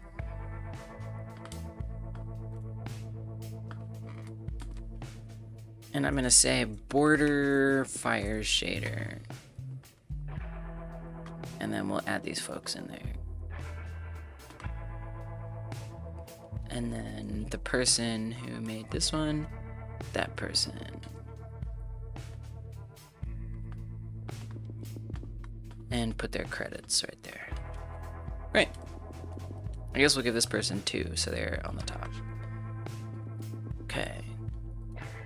And I'm gonna say border fire shader. And then we'll add these folks in there. And then the person who made this one, that person. And put their credits right there. Right. I guess we'll give this person 2, so they're on the top. Okay.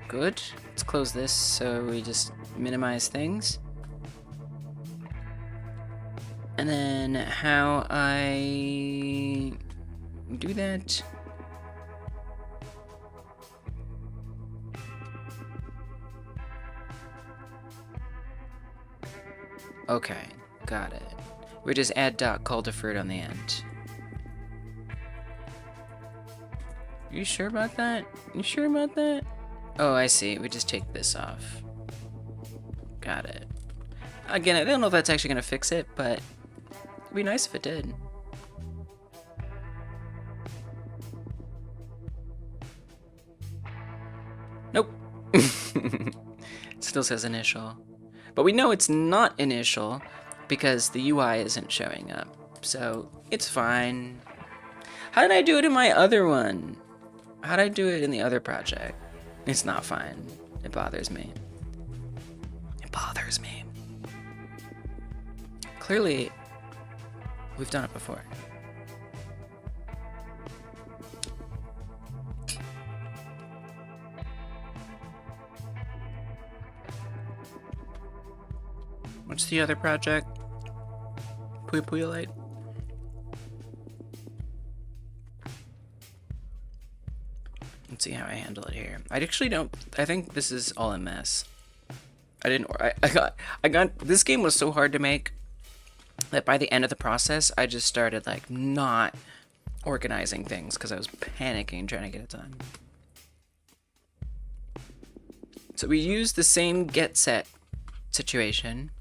Good. Let's close this so we just minimize things. And then how I do that. Okay, got it. We just add dot call deferred on the end. You sure about that? You sure about that? Oh, I see. We just take this off. Got it. Again, I don't know if that's actually gonna fix it, but it'd be nice if it did. Nope. It still says initial. But we know it's not initial because the UI isn't showing up. So it's fine. How did I do it in my other one? How did I do it in the other project? It's not fine. It bothers me. It bothers me. Clearly, we've done it before. What's the other project? Puyo Puyo Light? Let's see how I handle it here. I actually don't. I think this is all a mess. I got. This game was so hard to make that by the end of the process, I just started like not organizing things because I was panicking trying to get it done. So we used the same get set situation.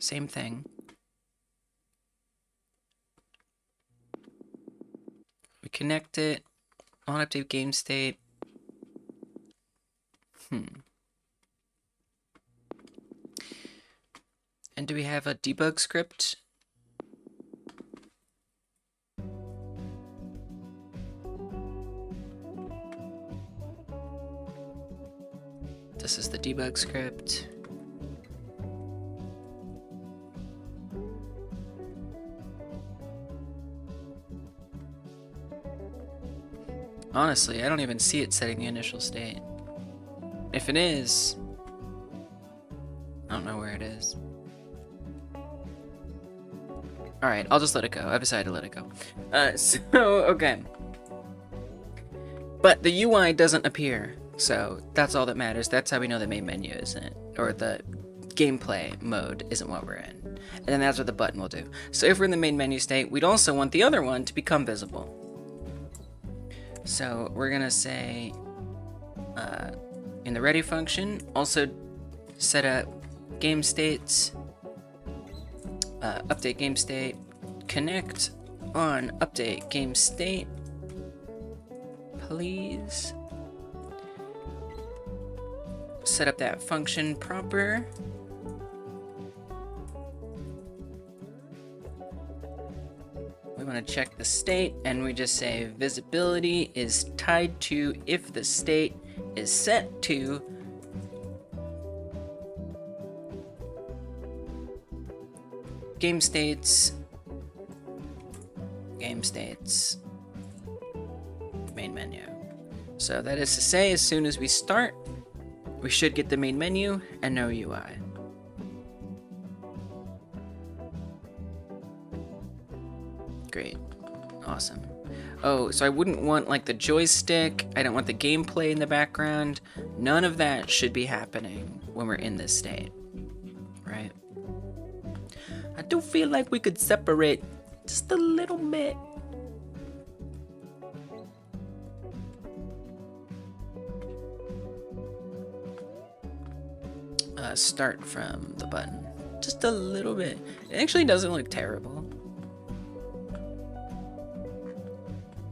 Same thing. We connect it on update game state. And do we have a debug script? This is the debug script. Honestly, I don't even see it setting the initial state. If it is, I don't know where it is. Alright, I'll just let it go. I've decided to let it go. Okay. But the UI doesn't appear, so that's all that matters. That's how we know the main menu isn't, or the gameplay mode isn't what we're in. And then that's what the button will do. So if we're in the main menu state, we'd also want the other one to become visible. So we're gonna say, in the ready function, also set up game states, update game state, connect on update game state, please. Set up that function proper. We want to check the state, and we just say visibility is tied to if the state is set to game states, main menu. So that is to say, as soon as we start, we should get the main menu and no UI. Great. Awesome. Oh, so I wouldn't want like the joystick, I don't want the gameplay in the background. None of that should be happening when we're in this state, right? I do feel like we could separate just a little bit. Start from the button. Just a little bit. It actually doesn't look terrible.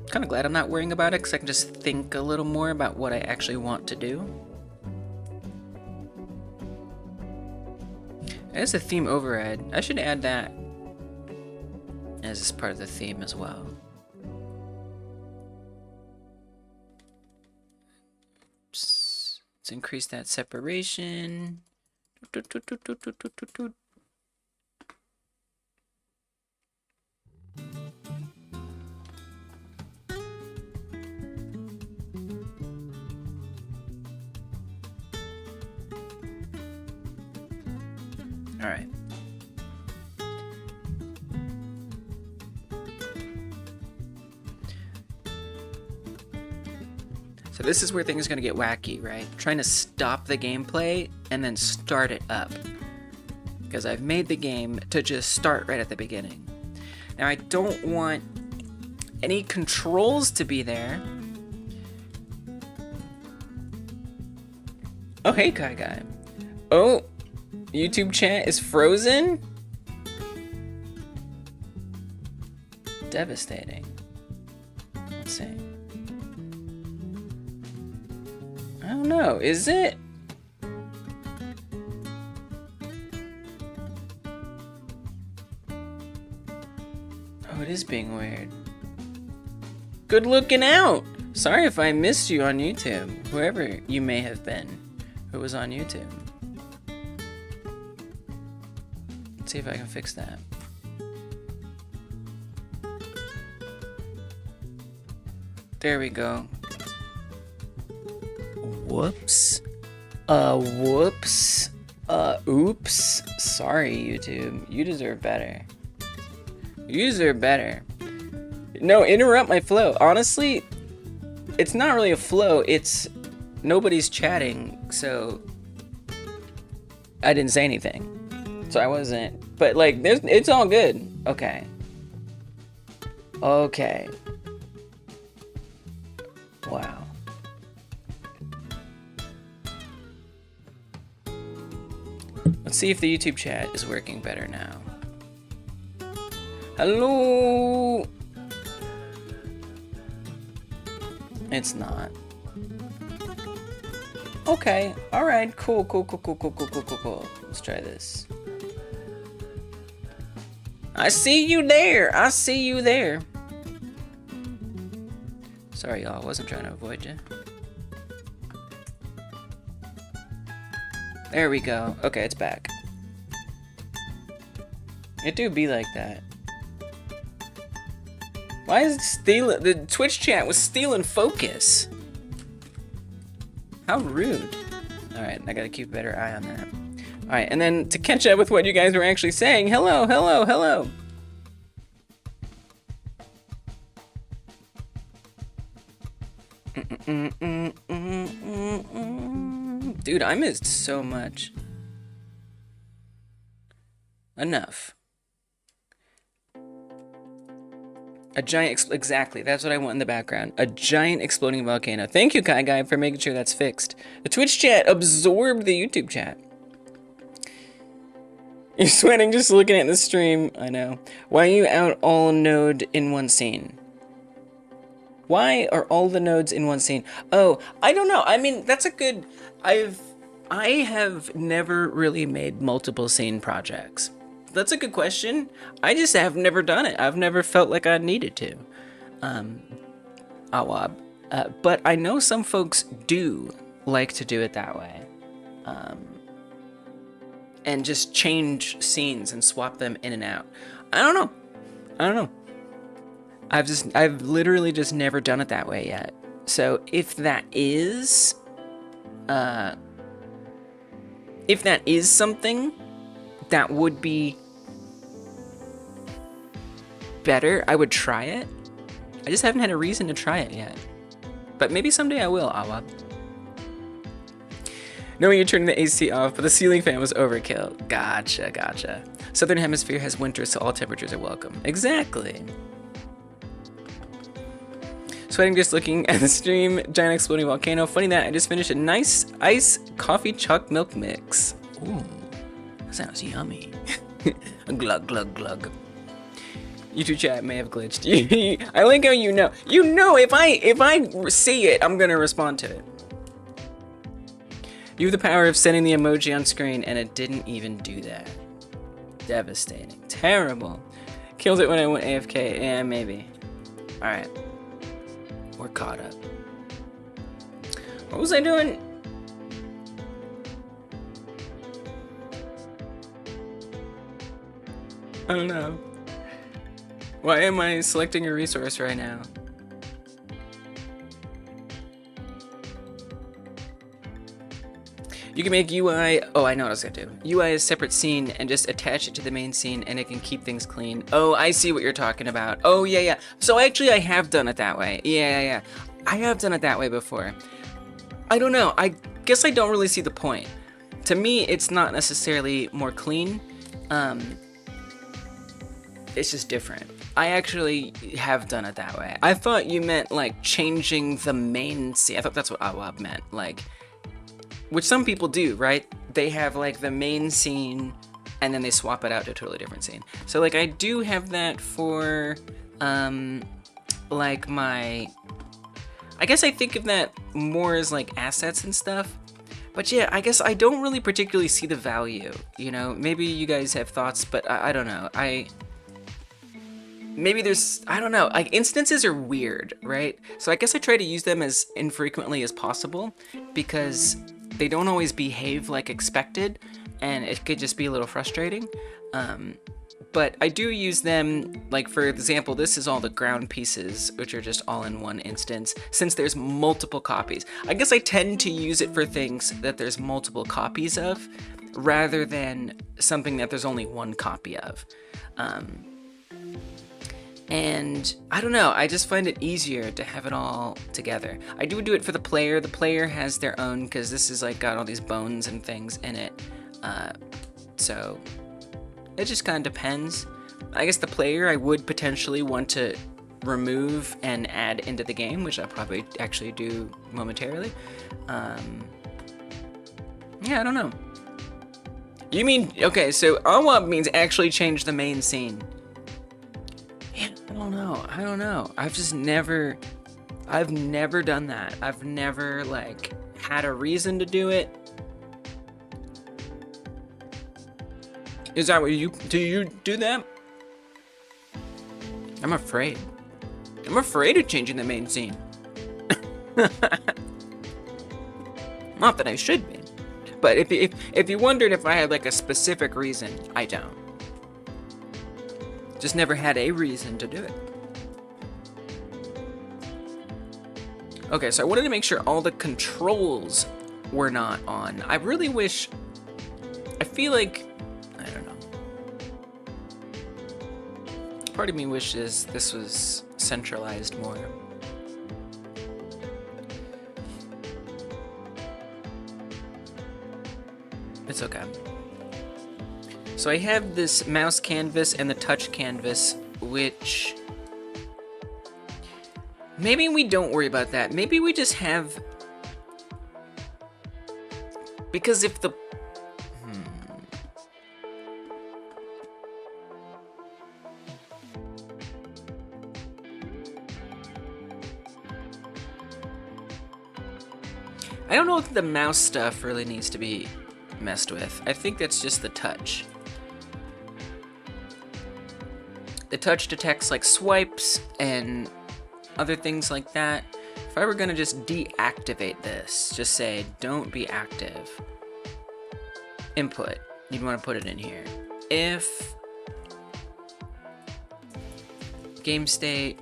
Kind of glad I'm not worrying about it because I can just think a little more about what I actually want to do. As a theme override, I should add that as part of the theme as well. Let's increase that separation. All right. So this is where things are going to get wacky, right? I'm trying to stop the gameplay and then start it up. Because I've made the game to just start right at the beginning. Now I don't want any controls to be there. Oh, hey, Kai Guy. Oh, YouTube chat is frozen? Devastating. Let's see. I don't know, is it? Oh, it is being weird. Good looking out! Sorry if I missed you on YouTube, whoever you may have been who was on YouTube. Let's see if I can fix that. There we go. Whoops. Whoops. Oops. Sorry, YouTube. You deserve better. You deserve better. No, interrupt my flow. Honestly, it's not really a flow. It's nobody's chatting, so I didn't say anything. So I wasn't. But like, it's all good. Okay. Okay. Wow. Let's see if the YouTube chat is working better now. Hello. It's not. Okay. All right. Cool. Let's try this. I see you there. I see you there. Sorry, y'all. I wasn't trying to avoid you. There we go. Okay, it's back. It do be like that. Why is it stealing? The Twitch chat was stealing focus. How rude. Alright, I gotta keep a better eye on that. Alright, and then to catch up with what you guys were actually saying, hello. Dude, I missed so much. Enough. A giant, exactly, that's what I want in the background. A giant exploding volcano. Thank you, Kai Guy, for making sure that's fixed. The Twitch chat absorbed the YouTube chat. You're sweating just looking at the stream. I know. Why are you out all node in one scene? Why are all the nodes in one scene? Oh, I don't know. I mean, that's a good... I have never really made multiple scene projects. That's a good question. I just have never done it. I've never felt like I needed to. Awab. But I know some folks do like to do it that way. And just change scenes and swap them in and out. I don't know. I've literally just never done it that way yet. So if that is something that would be better, I would try it. I just haven't had a reason to try it yet. But maybe someday I will, Awab. No, you're turning the AC off, but the ceiling fan was overkill. Gotcha. Southern Hemisphere has winter, so all temperatures are welcome. Exactly. Sweating just looking at the stream. Giant exploding volcano. Funny that I just finished a nice ice coffee choc milk mix. Ooh, that sounds yummy. Glug. YouTube chat may have glitched. I like how you know. You know, if I see it, I'm gonna respond to it. You have the power of sending the emoji on screen, and it didn't even do that. Devastating. Terrible. Killed it when I went AFK. Yeah, maybe. Alright. We're caught up. What was I doing? I don't know. Why am I selecting a resource right now? You can make UI, oh, I know what I was gonna do. UI is a separate scene and just attach it to the main scene and it can keep things clean. Oh, I see what you're talking about. Oh, yeah, yeah. So actually I have done it that way. Yeah. I have done it that way before. I don't know. I guess I don't really see the point. To me, it's not necessarily more clean. It's just different. I actually have done it that way. I thought you meant like changing the main scene. I thought that's what AWAB meant. Like, which some people do, right? They have like the main scene and then they swap it out to a totally different scene. So like I do have that for like my, I guess I think of that more as like assets and stuff. But yeah, I guess I don't really particularly see the value, you know? Maybe you guys have thoughts, but I don't know. Maybe there's, I don't know, like instances are weird, right? So I guess I try to use them as infrequently as possible because they don't always behave like expected and it could just be a little frustrating. But I do use them, like for example, this is all the ground pieces, which are just all in one instance, since there's multiple copies. I guess I tend to use it for things that there's multiple copies of, rather than something that there's only one copy of. And I don't know, I just find it easier to have it all together. I do it for the player. The player has their own, because this is like got all these bones and things in it. So it just kind of depends. I guess the player I would potentially want to remove and add into the game, which I'll probably actually do momentarily. Yeah, I don't know. You mean, okay, so AWAB means actually change the main scene. Yeah, I don't know. I've never done that. I've never, like, had a reason to do it. Is that what do you do that? I'm afraid. I'm afraid of changing the main scene. Not that I should be. But if you wondered if I had, like, a specific reason, I don't. Just never had a reason to do it. Okay, so I wanted to make sure all the controls were not on. I really wish, I feel like, I don't know. Part of me wishes this was centralized more. It's okay. So I have this mouse canvas and the touch canvas, which maybe we don't worry about that. Maybe we just have, because if the, I don't know if the mouse stuff really needs to be messed with. I think that's just the touch. The touch detects like swipes and other things like that. If I were gonna just deactivate this, just say don't be active. Input, you'd wanna put it in here. If game state,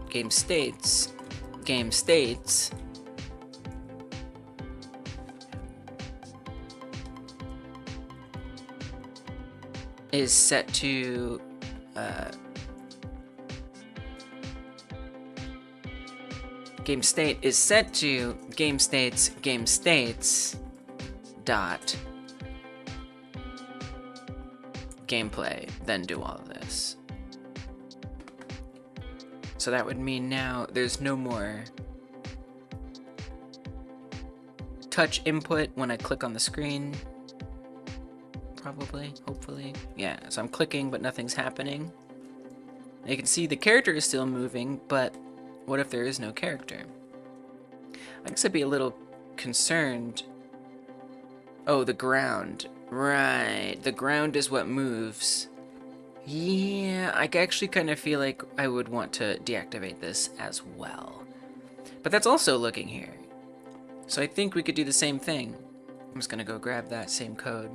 game states, is set to game state is set to game states dot gameplay, then do all of this. So that would mean now there's no more touch input when I click on the screen. Probably, hopefully. Yeah, so I'm clicking, but nothing's happening. Now you can see the character is still moving, but what if there is no character? I guess I'd be a little concerned. Oh, the ground. Right, the ground is what moves. Yeah, I actually kind of feel like I would want to deactivate this as well. But that's also looking here. So I think we could do the same thing. I'm just gonna go grab that same code.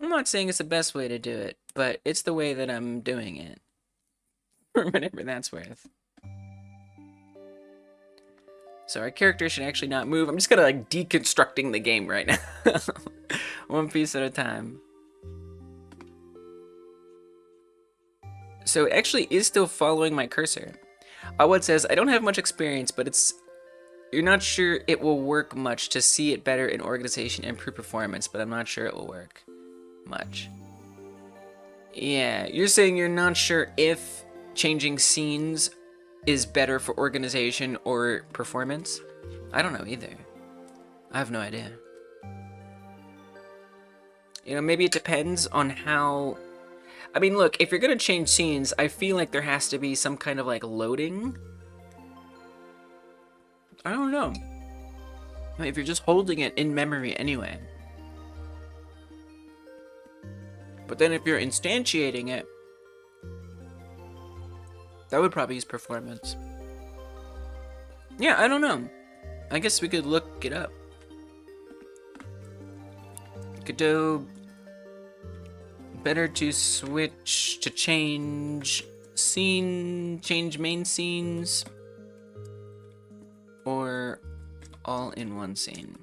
I'm not saying it's the best way to do it, but it's the way that I'm doing it. For whatever that's worth. So our character should actually not move. I'm just gonna like deconstructing the game right now. One piece at a time. So it actually is still following my cursor. What says, I don't have much experience, but you're not sure it will work much to see it better in organization and improve performance, but I'm not sure it will work much. Yeah, you're saying you're not sure if changing scenes is better for organization or performance? I don't know either. I have no idea. You know, maybe it depends on how... I mean, look, if you're gonna change scenes, I feel like there has to be some kind of, like, loading. I don't know. I mean, if you're just holding it in memory anyway. But then if you're instantiating it, that would probably use performance. Yeah, I don't know. I guess we could look it up. Godot... Better to switch to change main scenes, or all in one scene.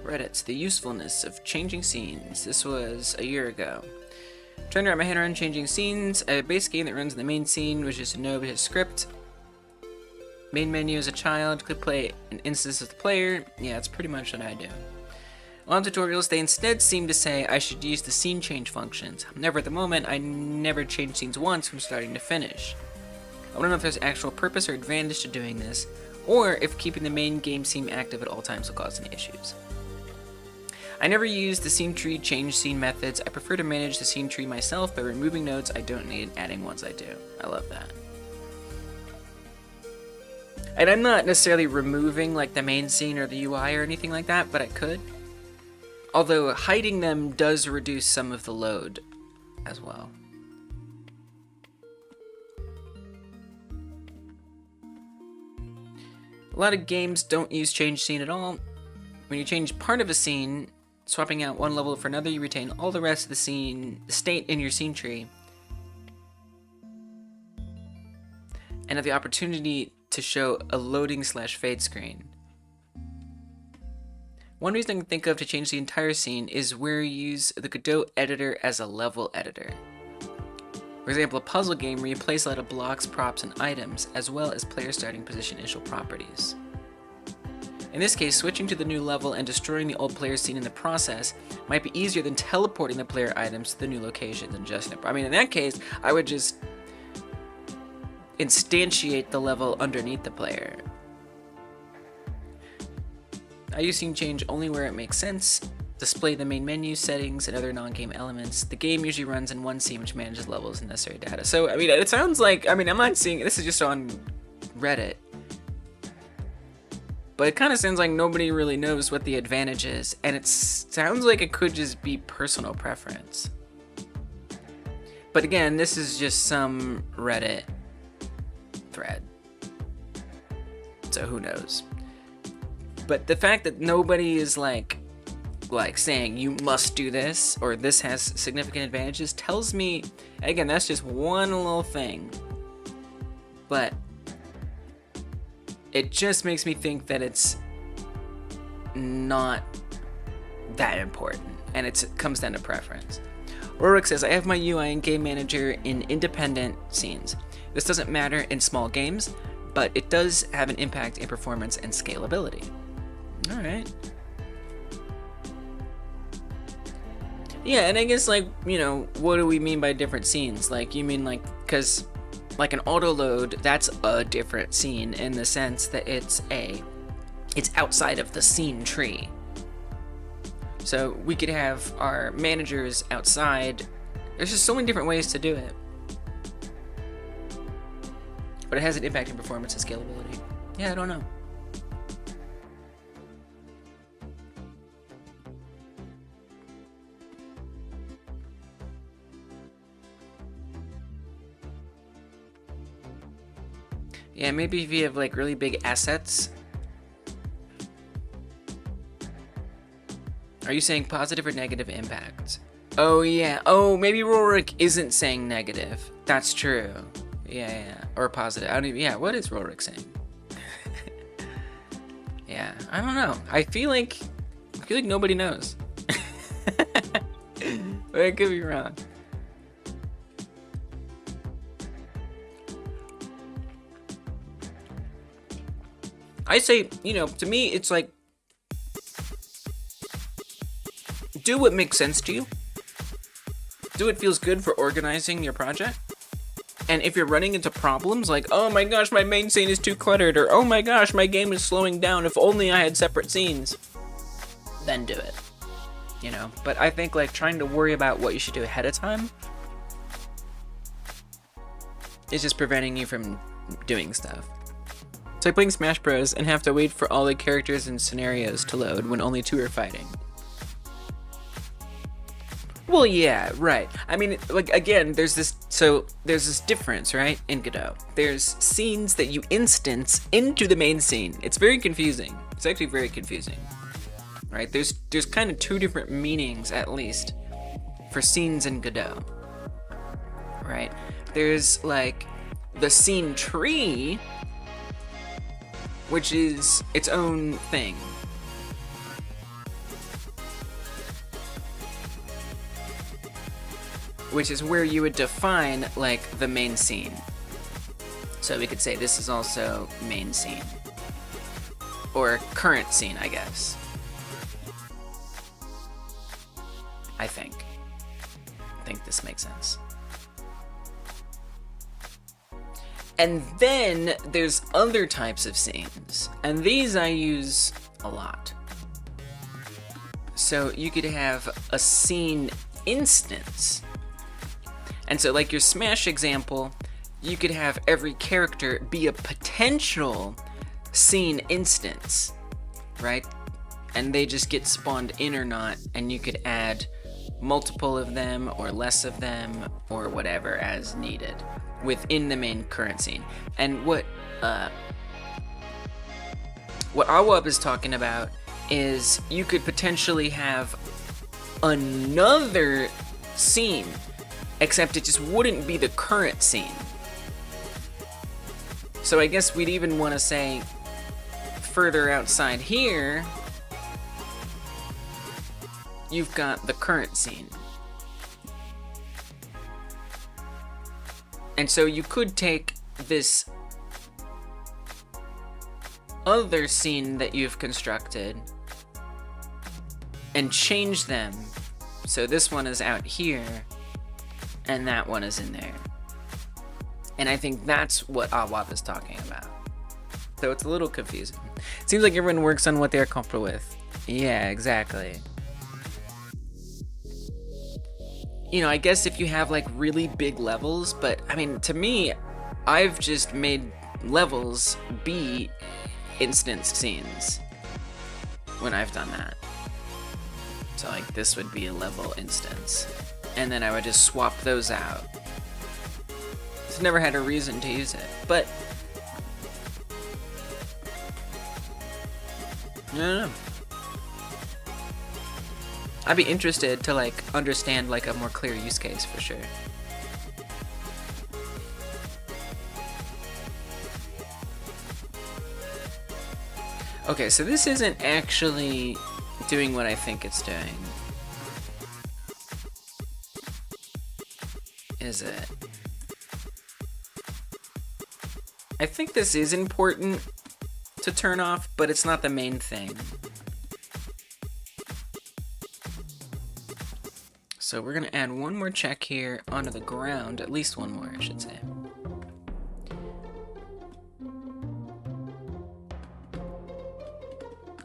Reddit, the usefulness of changing scenes. This was a year ago. Trying to wrap my head around changing scenes. A base game that runs in the main scene, which is to know his script. Main menu as a child, could play an instance of the player. Yeah, it's pretty much what I do. On tutorials, they instead seem to say I should use the scene change functions. Never at the moment, I never change scenes once from starting to finish. I want to know if there's actual purpose or advantage to doing this, or if keeping the main game scene active at all times will cause any issues. I never use the scene tree change scene methods. I prefer to manage the scene tree myself by removing nodes I don't need and adding ones I do. I love that. And I'm not necessarily removing like the main scene or the UI or anything like that, but I could. Although hiding them does reduce some of the load as well. A lot of games don't use change scene at all. When you change part of a scene, swapping out one level for another, you retain all the rest of the scene state in your scene tree. And have the opportunity to show a loading/fade screen. One reason I can think of to change the entire scene is where you use the Godot editor as a level editor. For example, a puzzle game where you place a lot of blocks, props, and items, as well as player starting position initial properties. In this case, switching to the new level and destroying the old player scene in the process might be easier than teleporting the player items to the new locations and adjusting it. I mean, in that case, I would just instantiate the level underneath the player. I use scene change only where it makes sense. Display the main menu, settings, and other non-game elements. The game usually runs in one scene which manages levels and necessary data. So, I mean, it sounds like, I mean, I'm not seeing, this is just on Reddit. But it kind of sounds like nobody really knows what the advantage is, and it sounds like it could just be personal preference. But again, this is just some Reddit thread, so who knows. But the fact that nobody is like saying you must do this or this has significant advantages tells me, again, that's just one little thing, but it just makes me think that it's not that important, and it comes down to preference. Rorik says, I have my UI and game manager in independent scenes. This doesn't matter in small games, but it does have an impact in performance and scalability. All right. Yeah, and I guess, like, you know, what do we mean by different scenes? Like, you mean, like, because, like, an auto load, that's a different scene in the sense that it's outside of the scene tree. So we could have our managers outside. There's just so many different ways to do it. But it has an impact in performance and scalability. Yeah, I don't know. Yeah, maybe if you have like really big assets, Are you saying positive or negative impact? Oh yeah. Oh, maybe Rorik isn't saying negative. That's true. Yeah. Or positive. I don't even. Yeah. What is Rorik saying? Yeah. I don't know. I feel like nobody knows. But I could be wrong. I say, you know, to me, it's like, do what makes sense to you. Do what feels good for organizing your project. And if you're running into problems like, oh my gosh, my main scene is too cluttered, or oh my gosh, my game is slowing down, if only I had separate scenes, then do it. You know, but I think like trying to worry about what you should do ahead of time is just preventing you from doing stuff. It's like playing Smash Bros. And have to wait for all the characters and scenarios to load when only 2 are fighting. Well, yeah, right. I mean, like, again, there's this difference, right, in Godot. There's scenes that you instance into the main scene. It's very confusing. It's actually very confusing, right? There's kind of 2 different meanings, at least, for scenes in Godot, right? There's, like, the scene tree, which is its own thing. Which is where you would define, like, the main scene. So we could say this is also main scene. Or current scene, I guess. I think this makes sense. And then there's other types of scenes, and these I use a lot. So you could have a scene instance. And so like your Smash example, you could have every character be a potential scene instance, right? And they just get spawned in or not, and you could add multiple of them or less of them or whatever as needed within the main current scene. And what Awab is talking about is you could potentially have another scene, except it just wouldn't be the current scene. So I guess we'd even want to say further outside here, you've got the current scene. And so you could take this other scene that you've constructed and change them. So this one is out here, and that one is in there. And I think that's what Awab is talking about. So it's a little confusing. It seems like everyone works on what they're comfortable with. Yeah, exactly. You know, I guess if you have like really big levels, but I mean, to me, I've just made levels be instanced scenes when I've done that. So like this would be a level instance, and then I would just swap those out. It's never had a reason to use it, but I don't know. I'd be interested to like understand like a more clear use case for sure. Okay, so this isn't actually doing what I think it's doing. Is it? I think this is important to turn off, but it's not the main thing. So we're gonna add one more check here onto the ground, at least one more, I should say.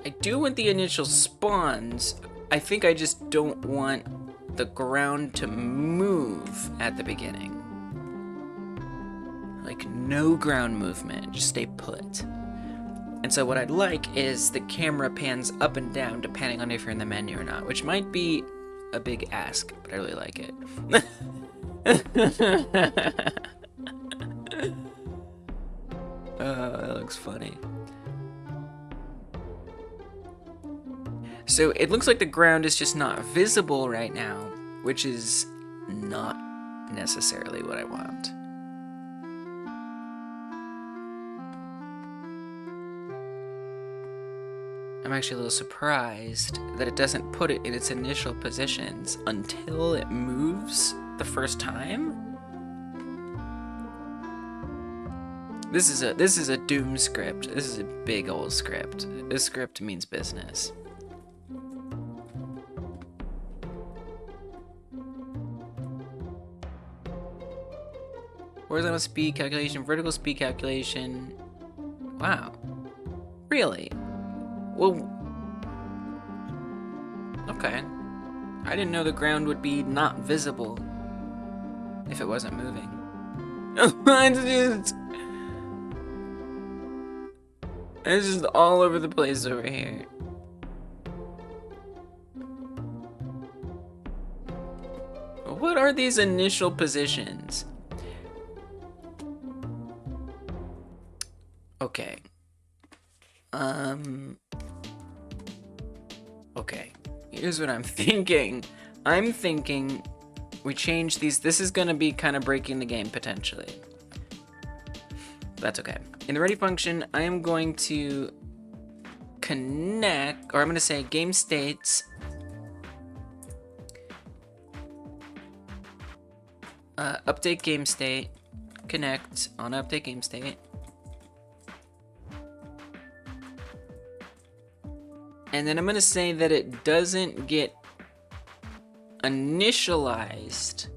I do want the initial spawns. I think I just don't want the ground to move at the beginning. Like no ground movement, just stay put. And so what I'd like is the camera pans up and down depending on if you're in the menu or not, which might be a big ask, but I really like it. Oh, that looks funny. So it looks like the ground is just not visible right now, which is not necessarily what I want. I'm actually a little surprised that it doesn't put it in its initial positions until it moves the first time. This is a Doom script. This is a big old script. This script means business. Horizontal speed calculation, vertical speed calculation. Wow. Really? Well, okay. I didn't know the ground would be not visible if it wasn't moving. It's just all over the place over here. What are these initial positions? Okay. Okay. Here's what I'm thinking. I'm thinking we change these. This is gonna be kind of breaking the game potentially. That's okay. In the ready function, I am going to connect, or I'm gonna say game states update game state, connect on update game state. And then I'm gonna say that it doesn't get initialized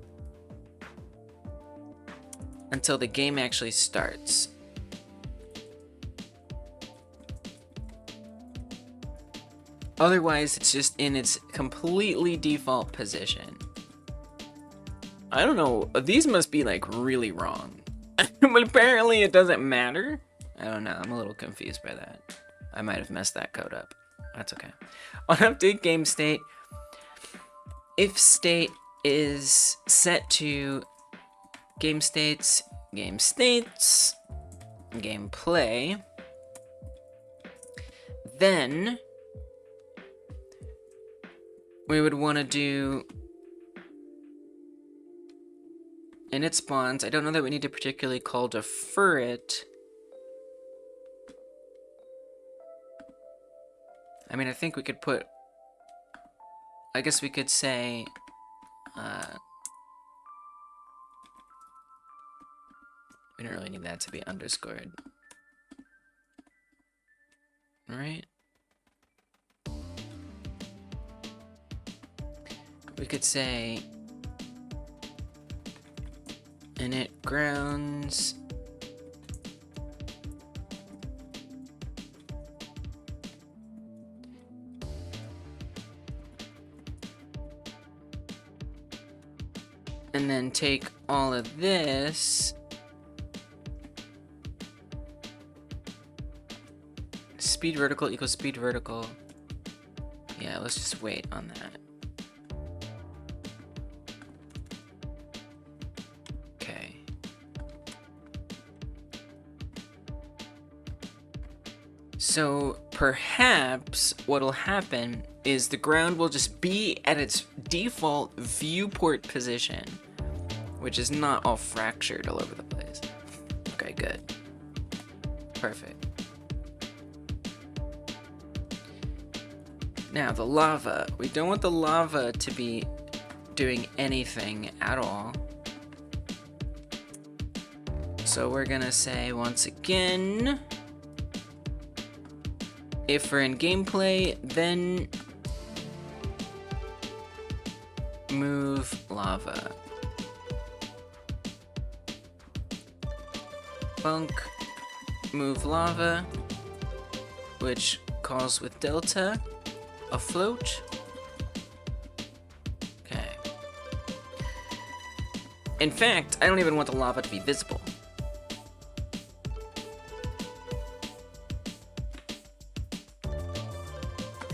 until the game actually starts. Otherwise, it's just in its completely default position. I don't know, these must be like really wrong. But apparently it doesn't matter. I don't know, I'm a little confused by that. I might have messed that code up. That's okay. On update game state, if state is set to game states, gameplay, then we would want to do init spawns. I don't know that we need to particularly call defer it. I mean, I think we could put, I guess we could say, we don't really need that to be underscored. Right? We could say, init grounds, and then take all of this, speed vertical equals speed vertical. Yeah, let's just wait on that. Okay. So perhaps what'll happen is the ground will just be at its default viewport position, which is not all fractured all over the place. Okay, good. Perfect. Now, the lava. We don't want the lava to be doing anything at all. So we're gonna say, once again, if we're in gameplay, then move lava. Bunk, move lava, which calls with delta, afloat. Okay. In fact, I don't even want the lava to be visible.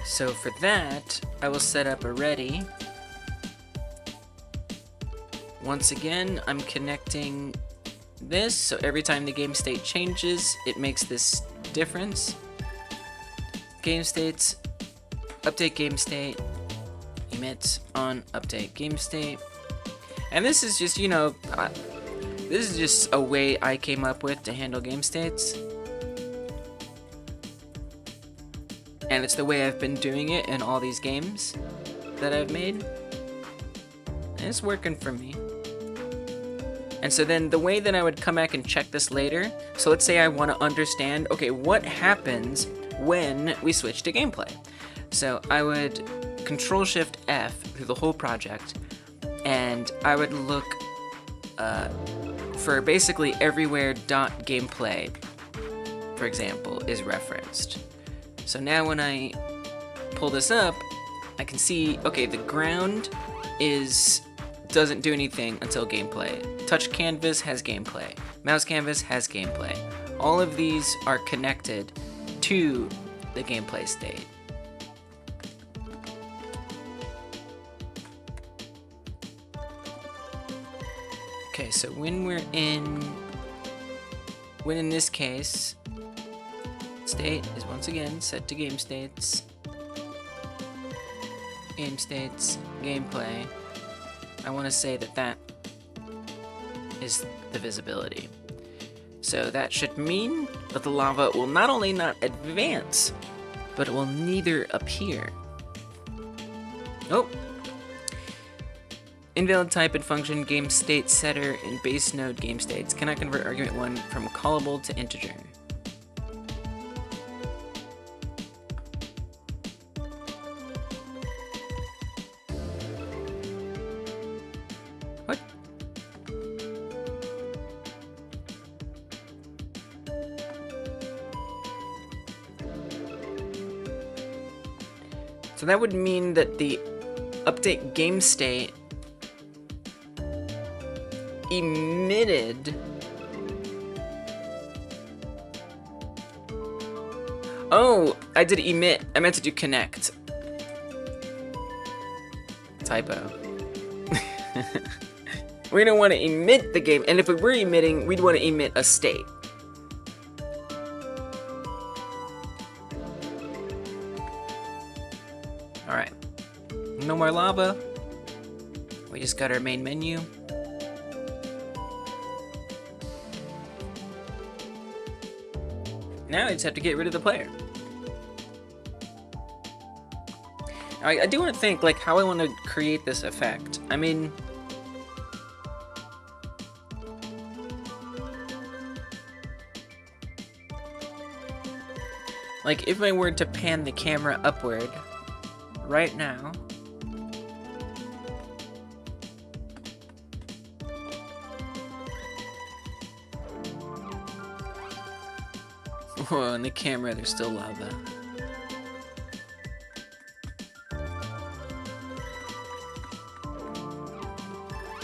So for that, I will set up a ready. Once again, I'm connecting this, so every time the game state changes, it makes this difference. Game states update game state, emit on update game state. And this is just, you know, this is just a way I came up with to handle game states. And it's the way I've been doing it in all these games that I've made. And it's working for me. And so then the way that I would come back and check this later, so let's say I want to understand, okay, what happens when we switch to gameplay? So I would Control-Shift-F through the whole project, and I would look for basically everywhere .gameplay, for example, is referenced. So now when I pull this up, I can see, okay, the ground doesn't do anything until gameplay. Touch canvas has gameplay. Mouse canvas has gameplay. All of these are connected to the gameplay state. Okay, so when in this case, state is once again set to game states, gameplay, I want to say that is the visibility. So that should mean that the lava will not only not advance, but it will neither appear. Oh! Invalid type and function game state setter in base node game states cannot convert argument 1 from callable to integer. What? So that would mean that the update game state emitted. Oh, I did emit. I meant to do connect. Typo. We don't want to emit the game, and if we were emitting, we'd want to emit a state. Alright. No more lava. We just got our main menu. Now I just have to get rid of the player. I do want to think, like, how I want to create this effect. I mean, like, if I were to pan the camera upward right now, whoa, in the camera there's still lava.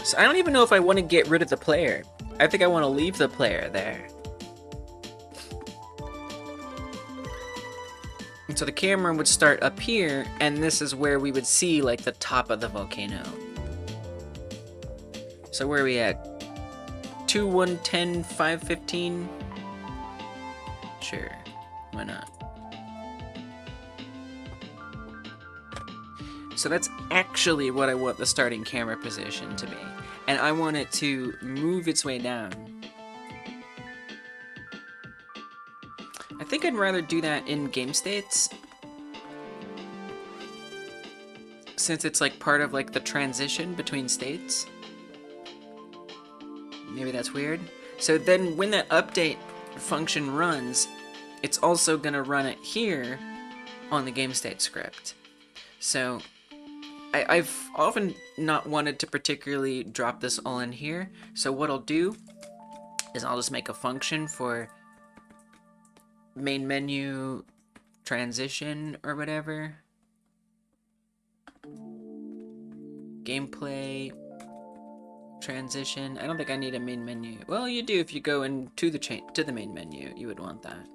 So I don't even know if I want to get rid of the player. I think I want to leave the player there. And so the camera would start up here, and this is where we would see, like, the top of the volcano. So where are we at? 2, 1, 10, 5, 15? Sure, why not? So that's actually what I want the starting camera position to be. And I want it to move its way down. I think I'd rather do that in game states, since it's like part of like the transition between states. Maybe that's weird. So then when that update function runs, it's also gonna run it here on the game state script. So I've often not wanted to particularly drop this all in here, so what I'll do is I'll just make a function for main menu transition or whatever. Gameplay transition. I don't think I need a main menu. Well, you do if you go into the main menu. You would want that.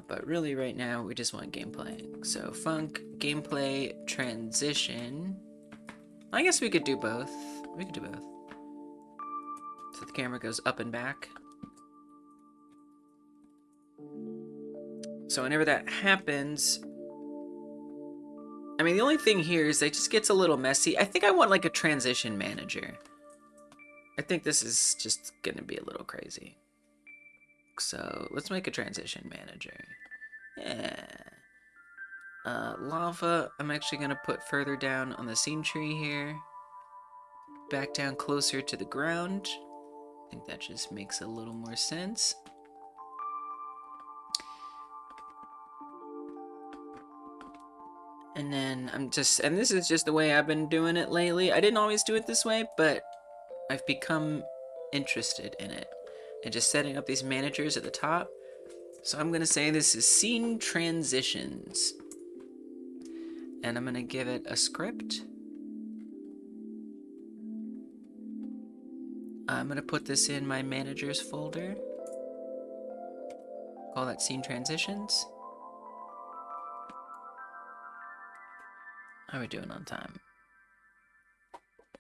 But really right now we just want gameplay. So func gameplay transition. I guess we could do both. We could do both. So the camera goes up and back. So whenever that happens, I mean, the only thing here is it just gets a little messy. I think I want like a transition manager. I think this is just gonna be a little crazy. So let's make a transition manager. Yeah. Lava, I'm actually gonna put further down on the scene tree here. Back down closer to the ground. I think that just makes a little more sense. And then and this is just the way I've been doing it lately. I didn't always do it this way, but I've become interested in it. And just setting up these managers at the top. So I'm gonna say this is scene transitions. And I'm gonna give it a script. I'm gonna put this in my managers folder. Call that scene transitions. How are we doing on time?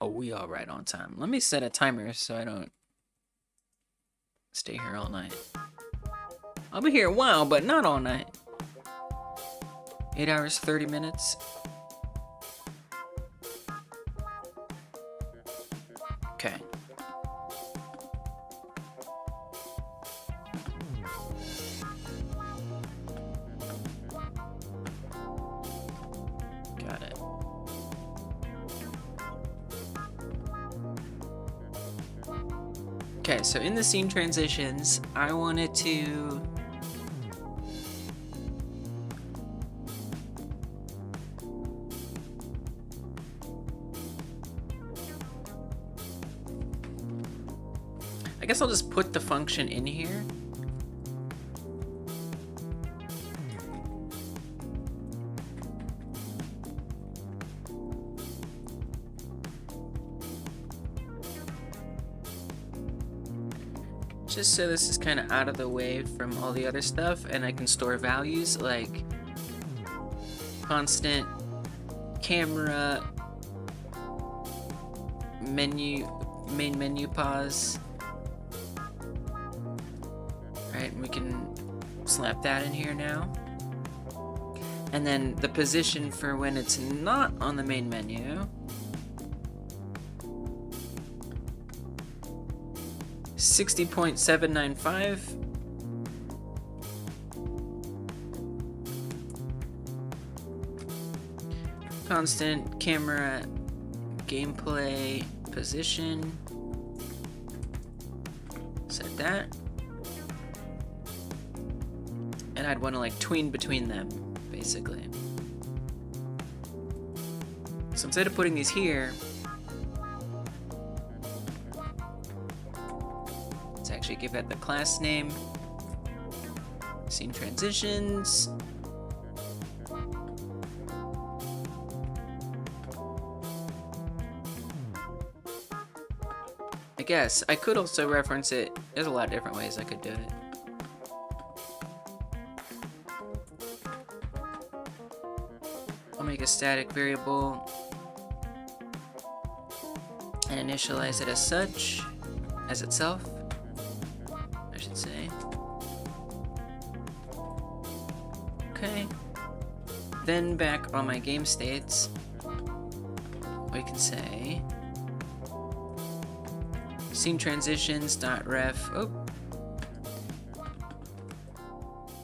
Oh, we are right on time. Let me set a timer so I don't stay here all night. I'll be here a while, but not all night. 8 hours, 30 minutes. Okay. Got it. Okay, so in the scene transitions, I wanted to I guess I'll just put the function in here. Just so this is kind of out of the way from all the other stuff, and I can store values like constant camera, menu, main menu pause. Right, we can slap that in here now. And then the position for when it's not on the main menu. 60.795. Constant camera gameplay position. Set that. And I'd want to like tween between them, basically. So instead of putting these here, let's actually give that the class name. Scene transitions. I guess I could also reference it. There's a lot of different ways I could do it. I'll make a static variable and initialize it as such, as itself, I should say. Okay. Then back on my game states, we can say scene transitions.ref. Oh.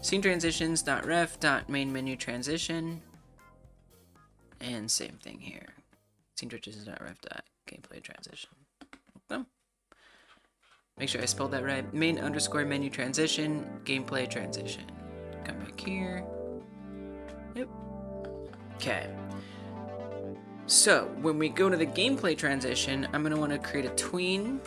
Scene transitions.ref.main menu transition. And same thing here. Scene transitions.ref.gameplay transition. Okay. Make sure I spelled that right. Main underscore menu transition, gameplay transition. Come back here. Yep. Okay. So when we go to the gameplay transition, I'm going to want to create a tween.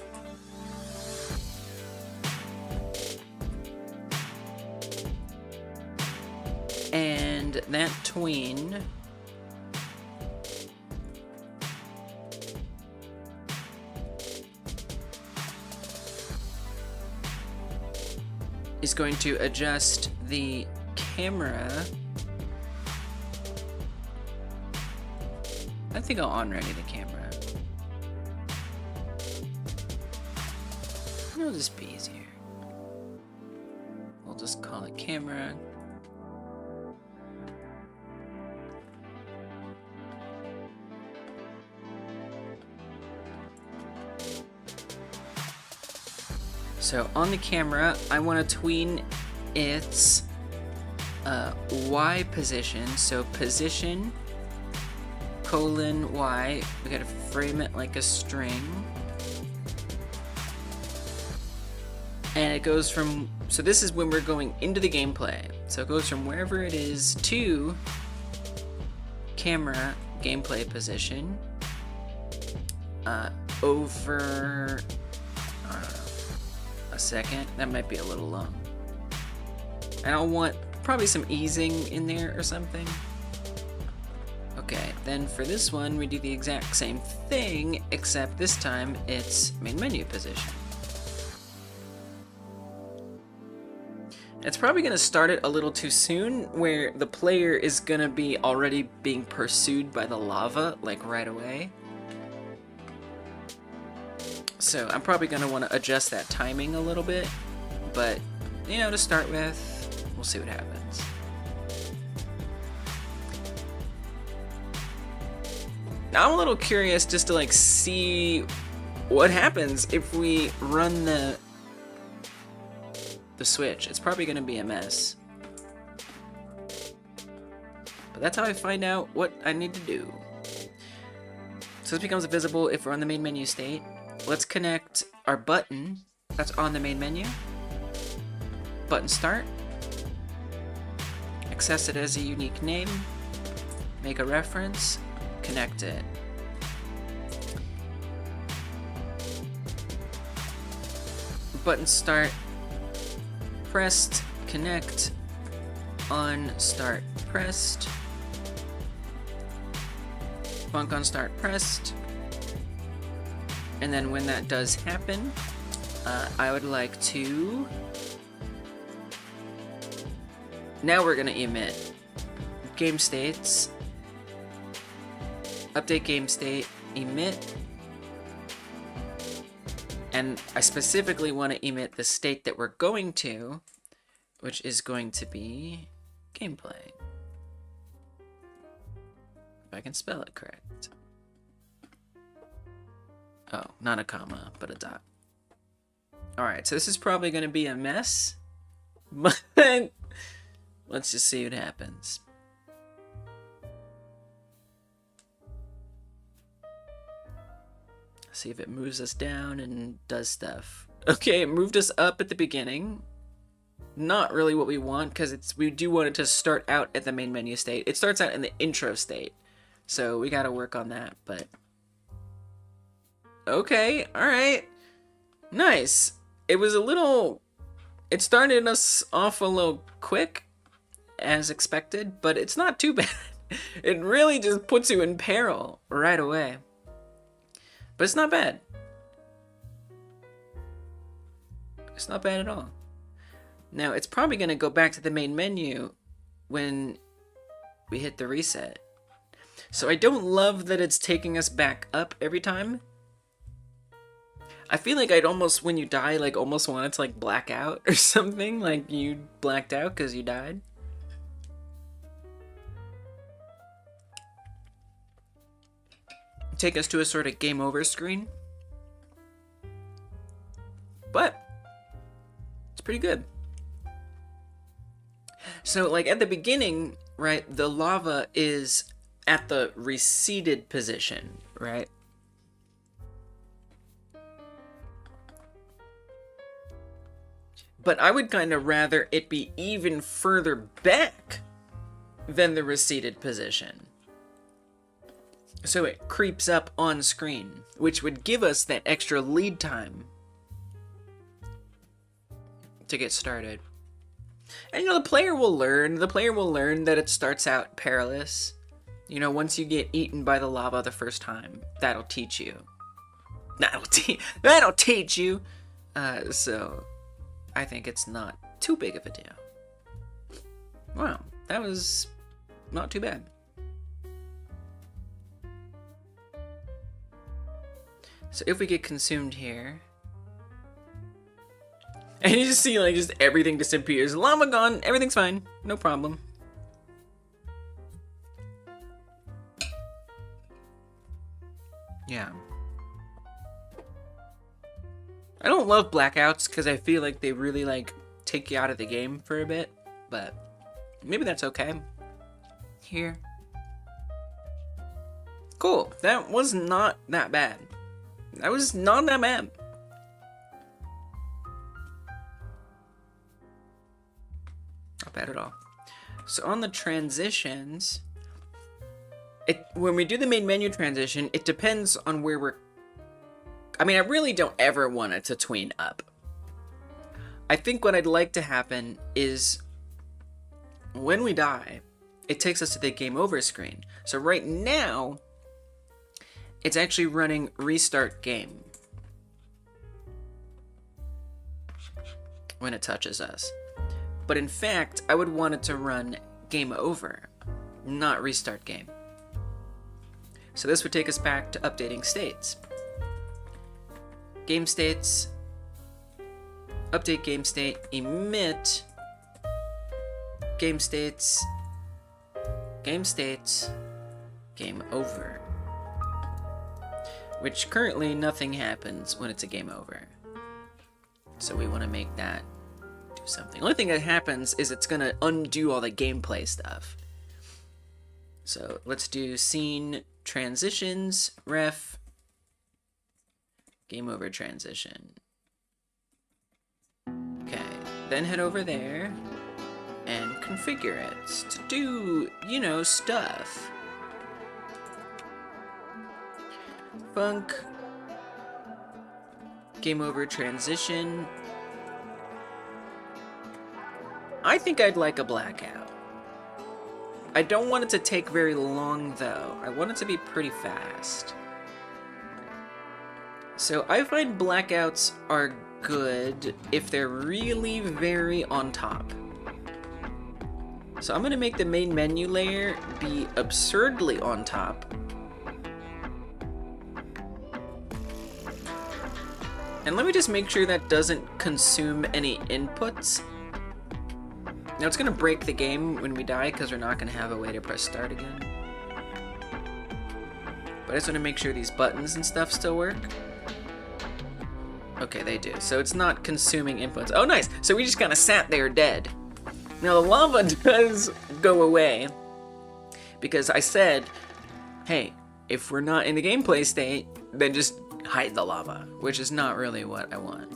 And that tween is going to adjust the camera. I think I'll on-ready the camera. It'll just be easier. We'll just call it camera. So on the camera, I want to tween its Y position. So position colon Y. We gotta frame it like a string. And it goes from, so this is when we're going into the gameplay. So it goes from wherever it is to camera gameplay position. Over, I don't know, a second. That might be a little long. And I'll want probably some easing in there or something. Okay, then for this one, we do the exact same thing, except this time it's main menu position. It's probably going to start it a little too soon, where the player is going to be already being pursued by the lava, like right away. So I'm probably going to want to adjust that timing a little bit, but, you know, to start with, we'll see what happens. Now I'm a little curious just to, like, see what happens if we run the switch. It's probably going to be a mess. But that's how I find out what I need to do. So this becomes visible if we're on the main menu state. Let's connect our button that's on the main menu. Button start. Access it as a unique name. Make a reference. Connect it. Button start. Pressed, connect, on start pressed, bunk on start pressed, and then when that does happen, I would like to, now we're going to emit game states, update game state, emit, and I specifically want to emit the state that we're going to, which is going to be gameplay. If I can spell it correct. Oh, not a comma, but a dot. Alright, so this is probably going to be a mess, but let's just see what happens. See if it moves us down and does stuff. Okay, it moved us up at the beginning. Not really what we want, because we do want it to start out at the main menu state. It starts out in the intro state, so we gotta work on that, but... Okay, alright. Nice. It was a little... It started us off a little quick, as expected, but it's not too bad. It really just puts you in peril right away. But it's not bad. It's not bad at all. Now, it's probably going to go back to the main menu when we hit the reset. So I don't love that it's taking us back up every time. I feel like I'd almost, when you die, like almost want it to like black out or something. Like you blacked out because you died. Take us to a sort of game over screen. But it's pretty good. So like at the beginning, right, the lava is at the receded position, right? But I would kind of rather it be even further back than the receded position. So it creeps up on screen, which would give us that extra lead time to get started. And you know, the player will learn that it starts out perilous. You know, once you get eaten by the lava the first time, that'll teach you. That'll teach you. So I think it's not too big of a deal. Wow, that was not too bad. So if we get consumed here, and you just see like just everything disappears. Llama gone, everything's fine, no problem. Yeah. I don't love blackouts because I feel like they really like take you out of the game for a bit, but maybe that's okay. Here. Cool. That was not that bad. That was not that bad. Not bad at all. So on the transitions, when we do the main menu transition, it depends on where we're... I mean, I really don't ever want it to tween up. I think what I'd like to happen is when we die, it takes us to the game over screen. So right now, it's actually running restart game when it touches us. But in fact, I would want it to run game over, not restart game. So this would take us back to updating states. Game states, update game state, emit, game states, game over. Which currently nothing happens when it's a game over. So we want to make that do something. The only thing that happens is it's going to undo all the gameplay stuff. So let's do scene transitions, ref, game over transition. Okay, then head over there and configure it to do, you know, stuff. Func, game over transition. I think I'd like a blackout. I don't want it to take very long though. I want it to be pretty fast. So I find blackouts are good if they're really very on top. So I'm gonna make the main menu layer be absurdly on top. And let me just make sure that doesn't consume any inputs. Now it's gonna break the game when we die because we're not gonna have a way to press start again. But I just wanna make sure these buttons and stuff still work. Okay, they do. So it's not consuming inputs. Oh, nice. So we just kind of sat there dead. Now the lava does go away because I said, hey, if we're not in the gameplay state, then just hide the lava, which is not really what I want.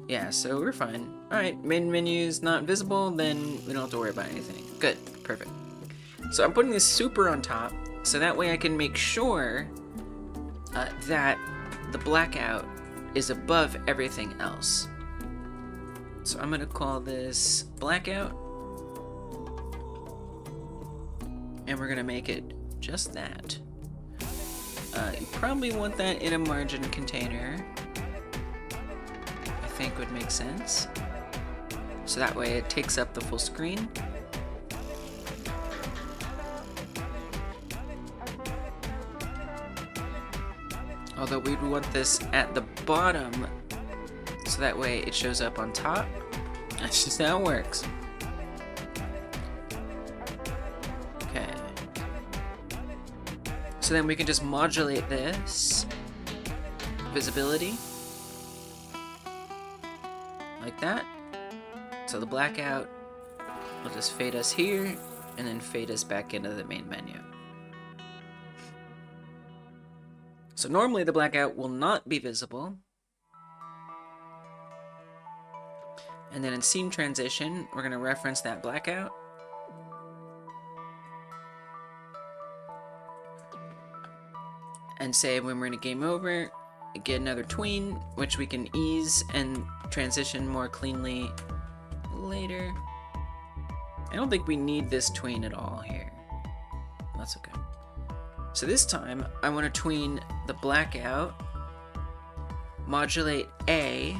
Yeah, so we're fine. Alright, main menu's not visible, then we don't have to worry about anything. Good, perfect. So I'm putting this super on top, so that way I can make sure that the blackout is above everything else. So I'm gonna call this blackout, and we're gonna make it just that. You probably want that in a margin container. I think would make sense. So that way it takes up the full screen. Although we'd want this at the bottom, so that way it shows up on top. That's just how it works. Okay. So then we can just modulate this visibility like that. So the blackout will just fade us here and then fade us back into the main menu. So normally the blackout will not be visible. And then in scene transition, we're going to reference that blackout. And say when we're in a game over, get another tween, which we can ease and transition more cleanly later. I don't think we need this tween at all here. That's okay. So this time, I want to tween the blackout, modulate A,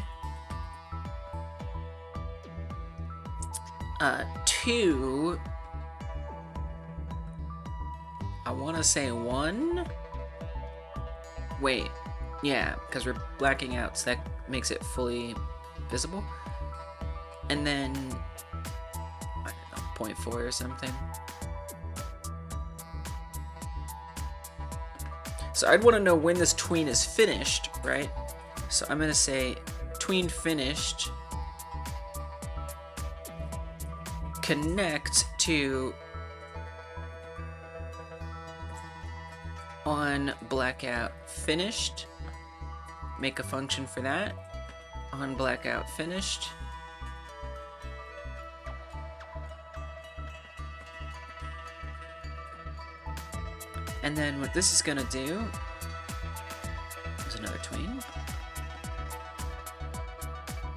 to, I want to say 1. Wait, yeah, because we're blacking out, so that makes it fully visible. And then, I don't know, 0.4 or something. So I'd want to know when this tween is finished, right? So I'm gonna say tween finished connect to on blackout finished. Make a function for that. On blackout finished. And then what this is gonna do is another tween.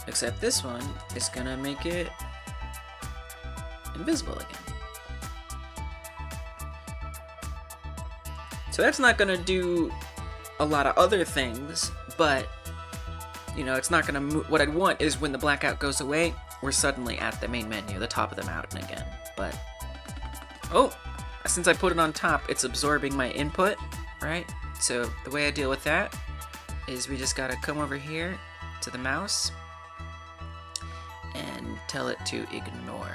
Except this one is gonna make it invisible again. So that's not gonna do a lot of other things, but you know, it's not gonna move. What I'd want is when the blackout goes away, we're suddenly at the main menu, the top of the mountain again. But, oh, since I put it on top, it's absorbing my input, right? So the way I deal with that is we just gotta come over here to the mouse and tell it to ignore.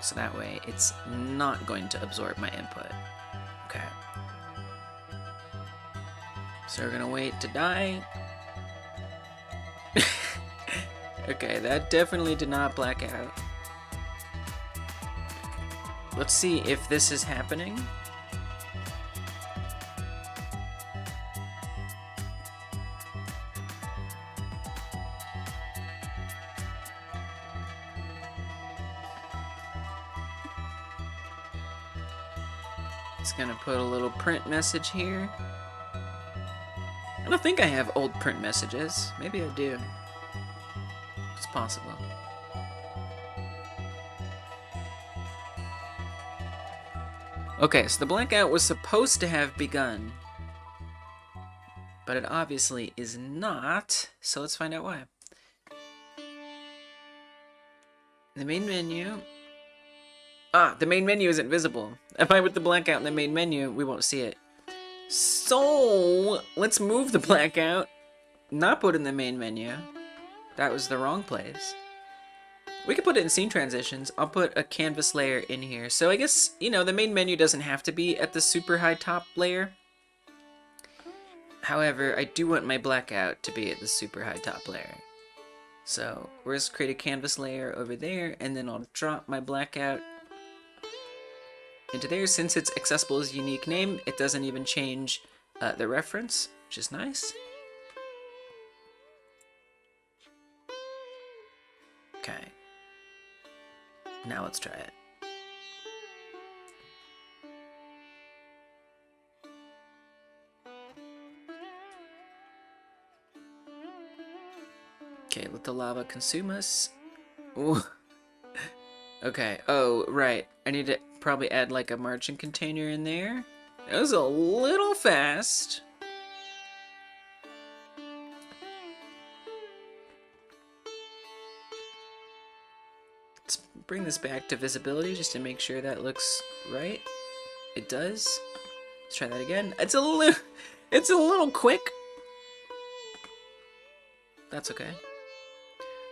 So that way it's not going to absorb my input. Okay. So we're gonna wait to die. Okay, that definitely did not black out. Let's see if this is happening. It's gonna put a little print message here. I don't think I have old print messages. Maybe I do. It's possible. Okay, so the blackout was supposed to have begun, but it obviously is not, so let's find out why. The main menu. Ah, the main menu isn't visible. If I put the blackout in the main menu, we won't see it. So, let's move the blackout, not put it in the main menu. That was the wrong place. We could put it in scene transitions. I'll put a canvas layer in here. So I guess, you know, the main menu doesn't have to be at the super high top layer. However, I do want my blackout to be at the super high top layer. So we'll just create a canvas layer over there, and then I'll drop my blackout into there. Since it's accessible as a unique name, it doesn't even change the reference, which is nice. Okay. Now let's try it. Okay, let the lava consume us. Ooh. Okay, oh, right. I need to probably add like a margin container in there. That was a little fast. Let's bring this back to visibility just to make sure that looks right. It does. Let's try that again. It's a little quick. That's okay.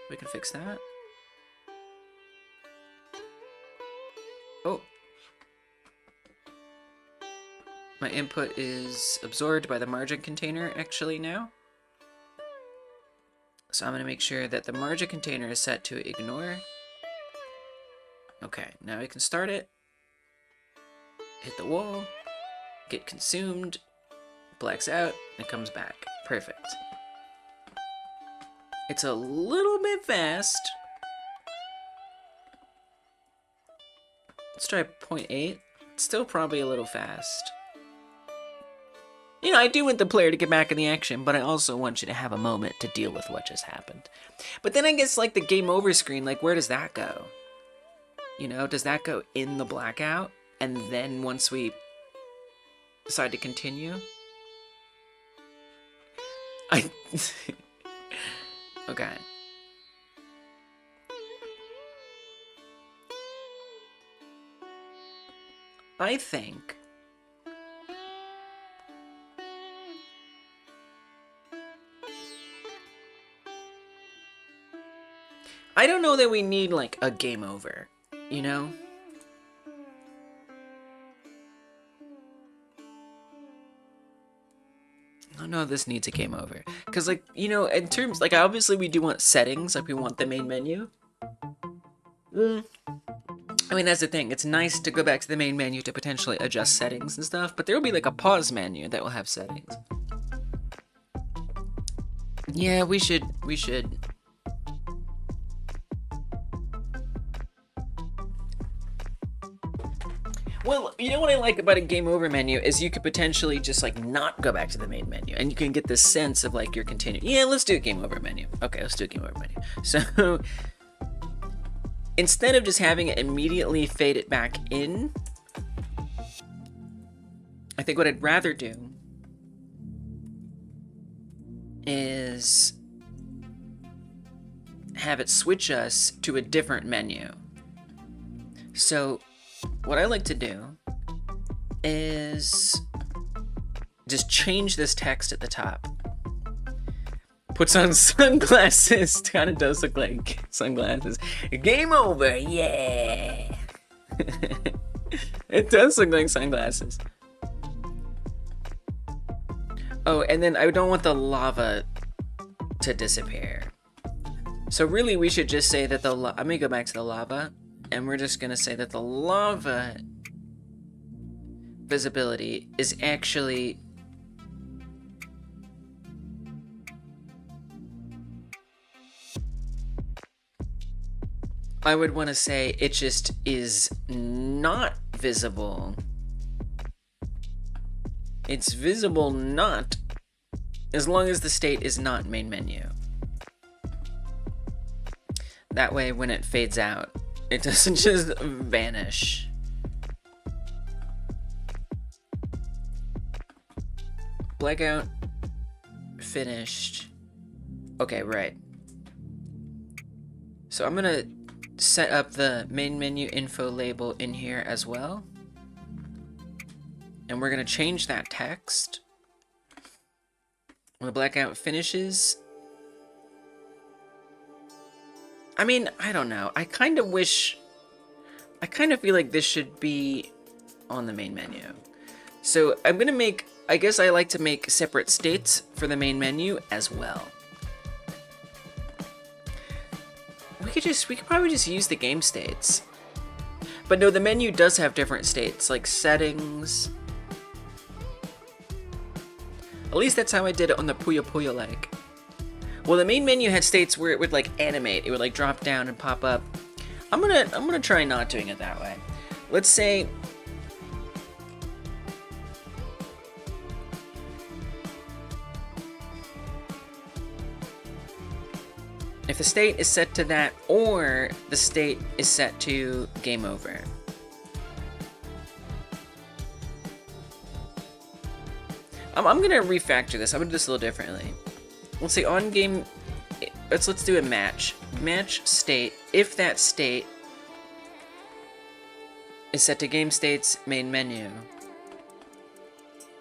We can fix that. Oh. My input is absorbed by the margin container actually now. So I'm going to make sure that the margin container is set to ignore. Okay, now we can start it. Hit the wall. Get consumed. Blacks out. And comes back. Perfect. It's a little bit fast. Let's try 0.8. It's still probably a little fast. You know, I do want the player to get back in the action, but I also want you to have a moment to deal with what just happened. But then I guess, like, the game over screen, like, where does that go? You know, does that go in the blackout? And then once we decide to continue? Okay. I think I don't know that we need like a game over, you know? Oh no, this needs a game over. Because, like, you know, in terms, like, obviously we do want settings, like, we want the main menu. I mean, that's the thing. It's nice to go back to the main menu to potentially adjust settings and stuff, but there will be, like, a pause menu that will have settings. Yeah, we should. Well, you know what I like about a game over menu is you could potentially just like not go back to the main menu and you can get this sense of like you're continuing. Yeah, let's do a game over menu. Okay, let's do a game over menu. So instead of just having it immediately fade it back in, I think what I'd rather do is have it switch us to a different menu. So what I like to do is just change this text at the top. Puts on sunglasses. Kind of does look like sunglasses. Game over, yeah. It does look like sunglasses. Oh, and then I don't want the lava to disappear. So really we should just say that I'm gonna go back to the lava. And we're just gonna say that the lava visibility is actually I would want to say it just is not visible. It's visible not as long as the state is not main menu. That way when it fades out, it doesn't just vanish. Blackout. Finished. Okay, right. So I'm gonna set up the main menu info label in here as well. And we're gonna change that text. When the blackout finishes, I mean, I don't know. I kind of feel like this should be on the main menu. So I'm gonna make, I guess I like to make separate states for the main menu as well. We could probably just use the game states. But no, the menu does have different states, like settings. At least that's how I did it on the Puyo Puyo like. Well, the main menu had states where it would like animate. It would like drop down and pop up. I'm gonna try not doing it that way. Let's say if the state is set to that or the state is set to game over. I'm gonna refactor this. I'm gonna do this a little differently. Let's say on game, let's do a match. Match state, if that state is set to game state's main menu,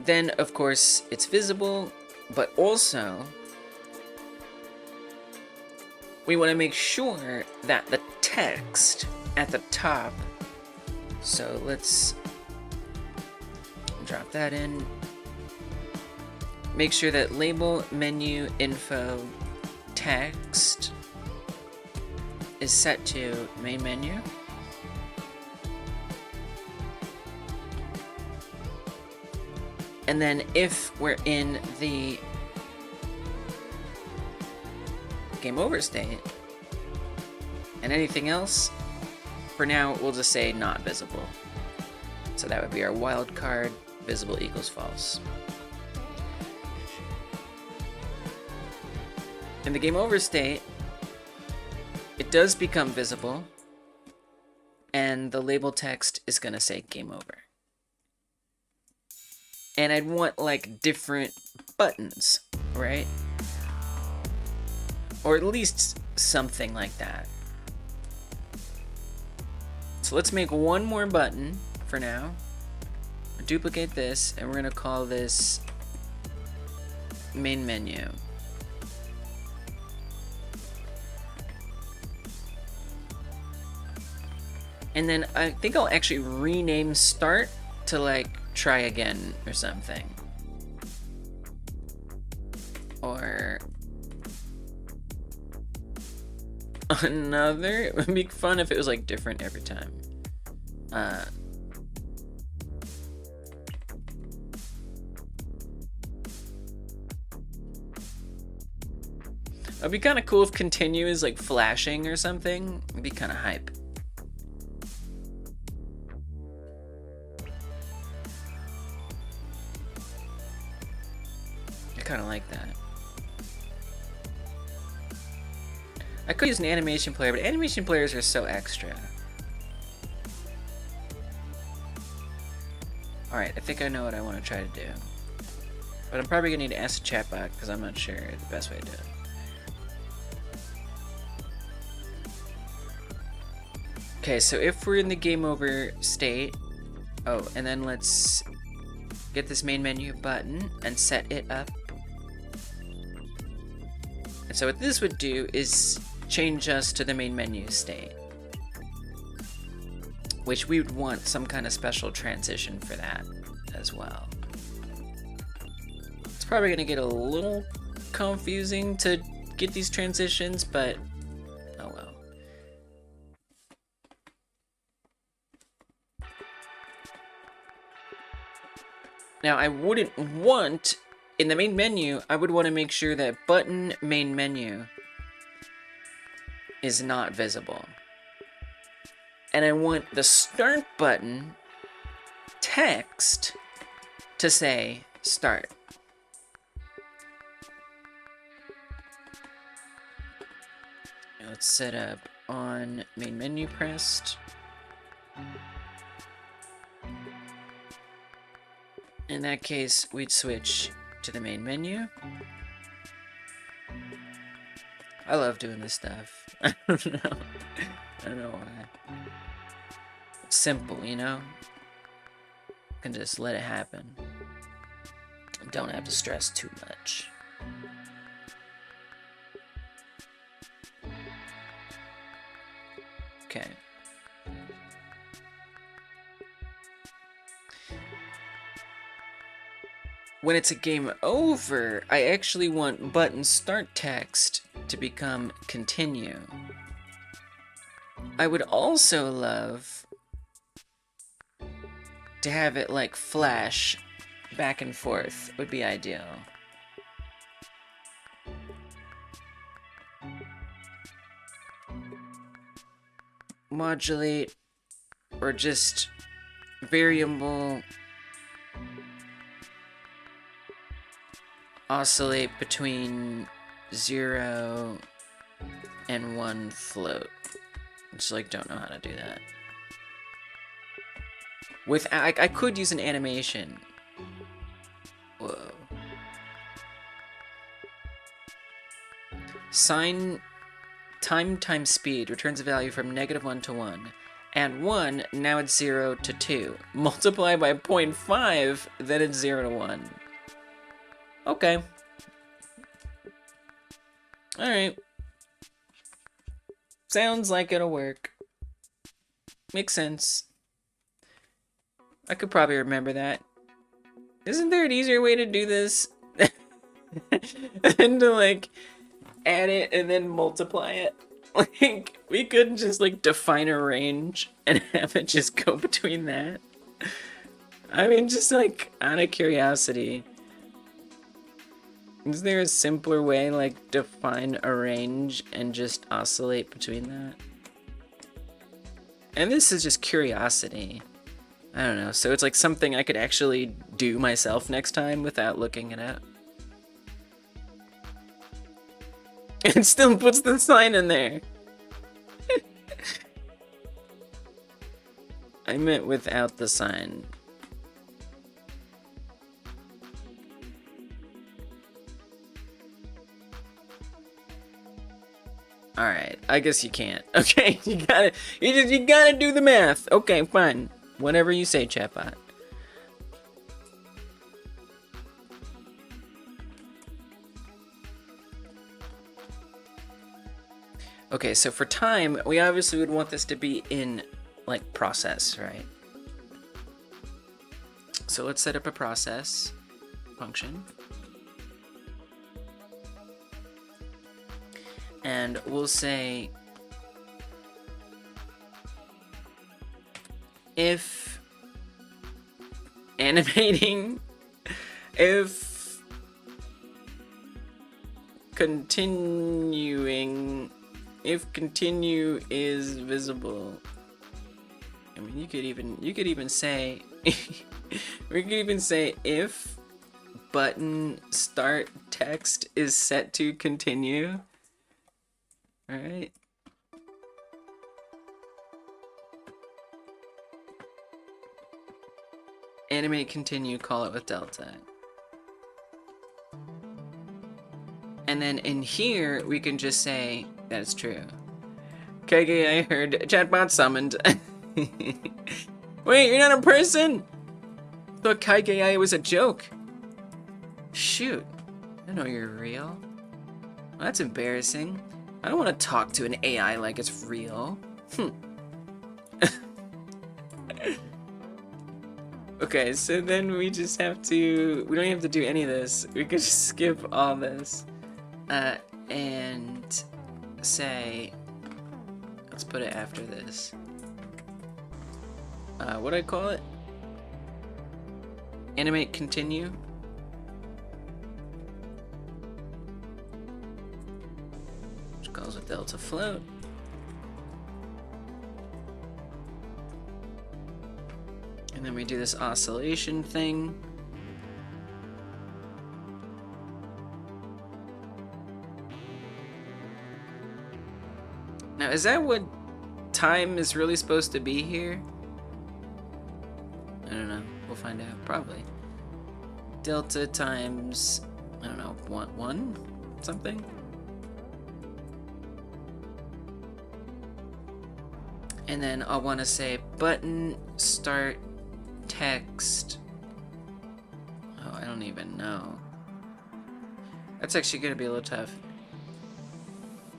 then of course it's visible, but also we want to make sure that the text at the top, so let's drop that in. Make sure that label menu info text is set to main menu. And then if we're in the game over state and anything else, for now we'll just say not visible. So that would be our wildcard, visible equals false. In the game over state, it does become visible, and the label text is gonna say game over. And I'd want like different buttons, right? Or at least something like that. So let's make one more button for now. Duplicate this, and we're gonna call this main menu. And then I think I'll actually rename start to like try again or something. Another? It would be fun if it was like different every time. It'd be kind of cool if continue is like flashing or something. It'd be kind of hype. I kind of like that. I could use an animation player, but animation players are so extra. Alright, I think I know what I want to try to do. But I'm probably going to need to ask the chatbot because I'm not sure the best way to do it. Okay, so if we're in the game over state, oh, and then let's get this main menu button and set it up. And so what this would do is change us to the main menu state, which we would want some kind of special transition for that as well. It's probably going to get a little confusing to get these transitions, but oh well. Now I wouldn't want, in the main menu, I would want to make sure that button main menu is not visible. And I want the start button text to say start. Let's set up on main menu pressed. In that case, we'd switch to the main menu. I love doing this stuff. I don't know. I don't know why. It's simple, you know? You can just let it happen. Don't have to stress too much. Okay. When it's a game over, I actually want button start text to become continue. I would also love to have it like flash back and forth, would be ideal. Modulate or just variable oscillate between 0 and 1 float. Just like don't know how to do that. I could use an animation. Whoa. Sine time times speed returns a value from -1 to 1. And 1, now it's 0 to 2. Multiply by 0.5, then it's 0 to 1. Okay. Alright. Sounds like it'll work. Makes sense. I could probably remember that. Isn't there an easier way to do this? Than to, like, add it and then multiply it? Like, we couldn't just, like, define a range and have it just go between that? I mean, just, like, out of curiosity. Is there a simpler way, like, define a range and just oscillate between that? And this is just curiosity. I don't know, so it's like something I could actually do myself next time without looking it up. It still puts the sign in there. I meant without the sign. Alright, I guess you can't. Okay, you gotta do the math. Okay, fine. Whatever you say, chatbot. Okay, so for time, we obviously would want this to be in, like, process, right? So let's set up a process function. And we'll say if animating, if continuing, if continue is visible. I mean, you could even say we could even say if button start text is set to continue. All right. Animate continue, call it with delta. And then in here, we can just say that it's true. KG, I heard chatbot summoned. Wait, you're not a person? I thought KGI was a joke. Shoot, I know you're real. Well, that's embarrassing. I don't want to talk to an AI like it's real. Okay, so then we just have to, we don't have to do any of this. We could just skip all this. And say, let's put it after this. What do I call it? Animate continue. Which calls it delta float. And then we do this oscillation thing. Now, is that what time is really supposed to be here? I don't know. We'll find out. Probably. Delta times, I don't know, one something? And then I'll want to say button start text. Oh, I don't even know. That's actually going to be a little tough.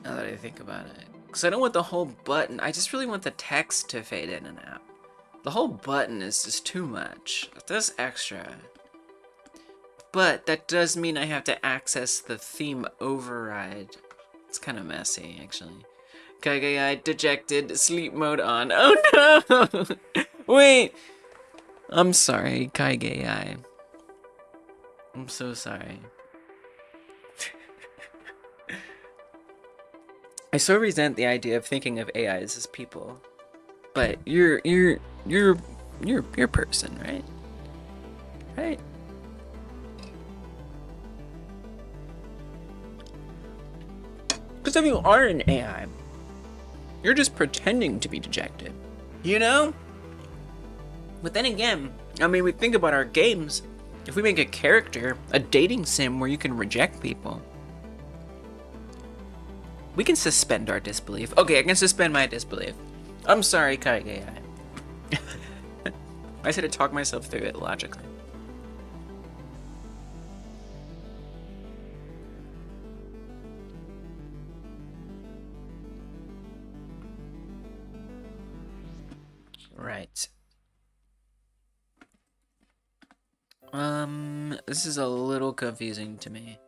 Now that I think about it. Because I don't want the whole button. I just really want the text to fade in and out. The whole button is just too much. That's extra. But that does mean I have to access the theme override. It's kind of messy, actually. KGI dejected, sleep mode on. Oh no! Wait! I'm sorry, KGI. I'm so sorry. I so resent the idea of thinking of AIs as people. But you're a person, right? Right? Because if you are an AI, you're just pretending to be dejected. You know? But then again, I mean, we think about our games. If we make a character, a dating sim where you can reject people, we can suspend our disbelief. Okay, I can suspend my disbelief. I'm sorry, KGI. I just had to talk myself through it logically. Right. This is a little confusing to me.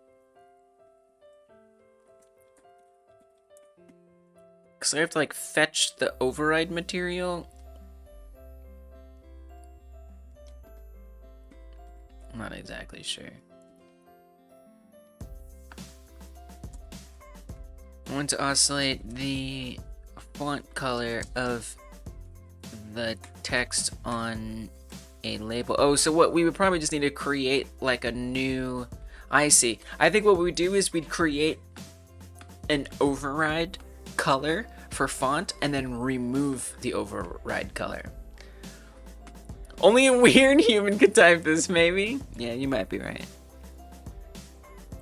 Because I have to, like, fetch the override material. I'm not exactly sure. I want to oscillate the font color of the text on a label. Oh, so what we would probably just need to create, like, a new... I see. I think what we would do is we'd create an override color for font and then remove the override color. Only a weird human could type this, maybe? Yeah, you might be right.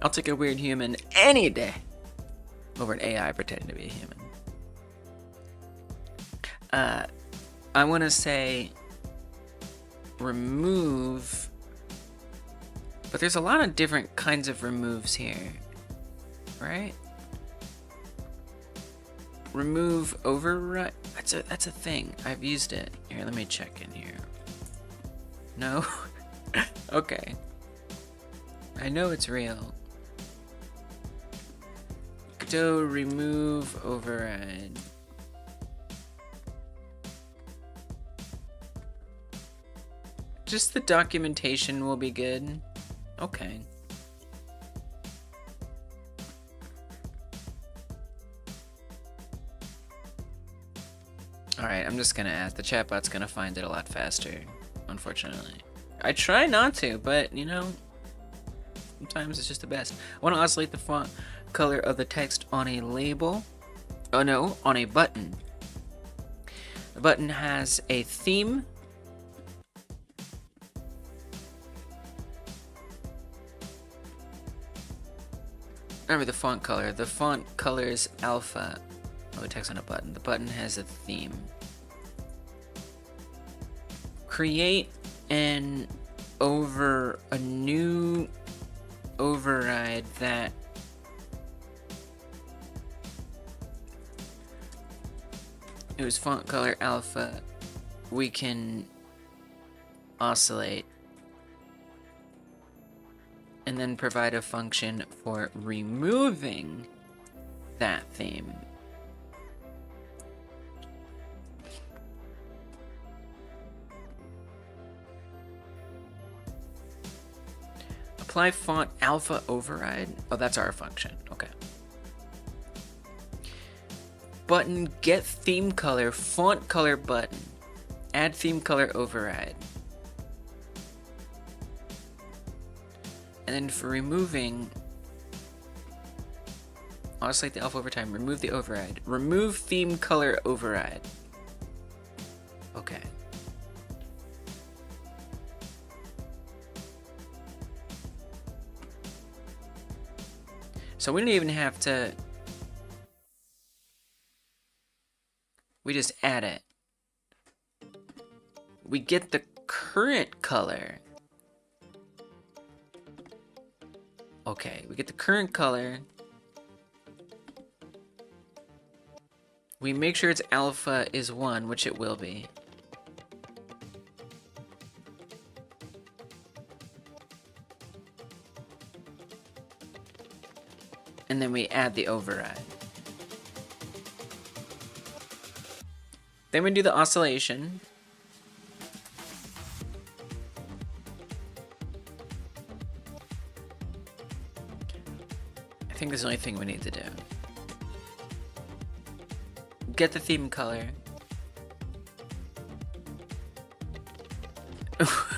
I'll take a weird human any day over an AI pretending to be a human. I want to say remove, but there's a lot of different kinds of removes here, right? Remove override. That's a thing. I've used it. Here, let me check in here. No? Okay. I know it's real. Godot remove override. Just the documentation will be good. Okay. Alright, I'm just gonna ask. The chatbot's gonna find it a lot faster, unfortunately. I try not to, but, you know, sometimes it's just the best. I want to oscillate the font color of the text on a label. Oh no, on a button. The button has a theme. Remember the font color. The font color is alpha. Oh, the text on a button. The button has a theme. Create a new override that whose font color alpha we can oscillate, and then provide a function for removing that theme. Apply font alpha override. Oh, that's our function. Okay. Button get theme color font color button. Add theme color override. And then for removing, oscillate the alpha over time. Remove the override. Remove theme color override. Okay. So we don't even have to. We just add it. We get the current color. Okay, we get the current color. We make sure its alpha is 1, which it will be. And then we add the override. Then we do the oscillation. I think this is the only thing we need to do. Get the theme color.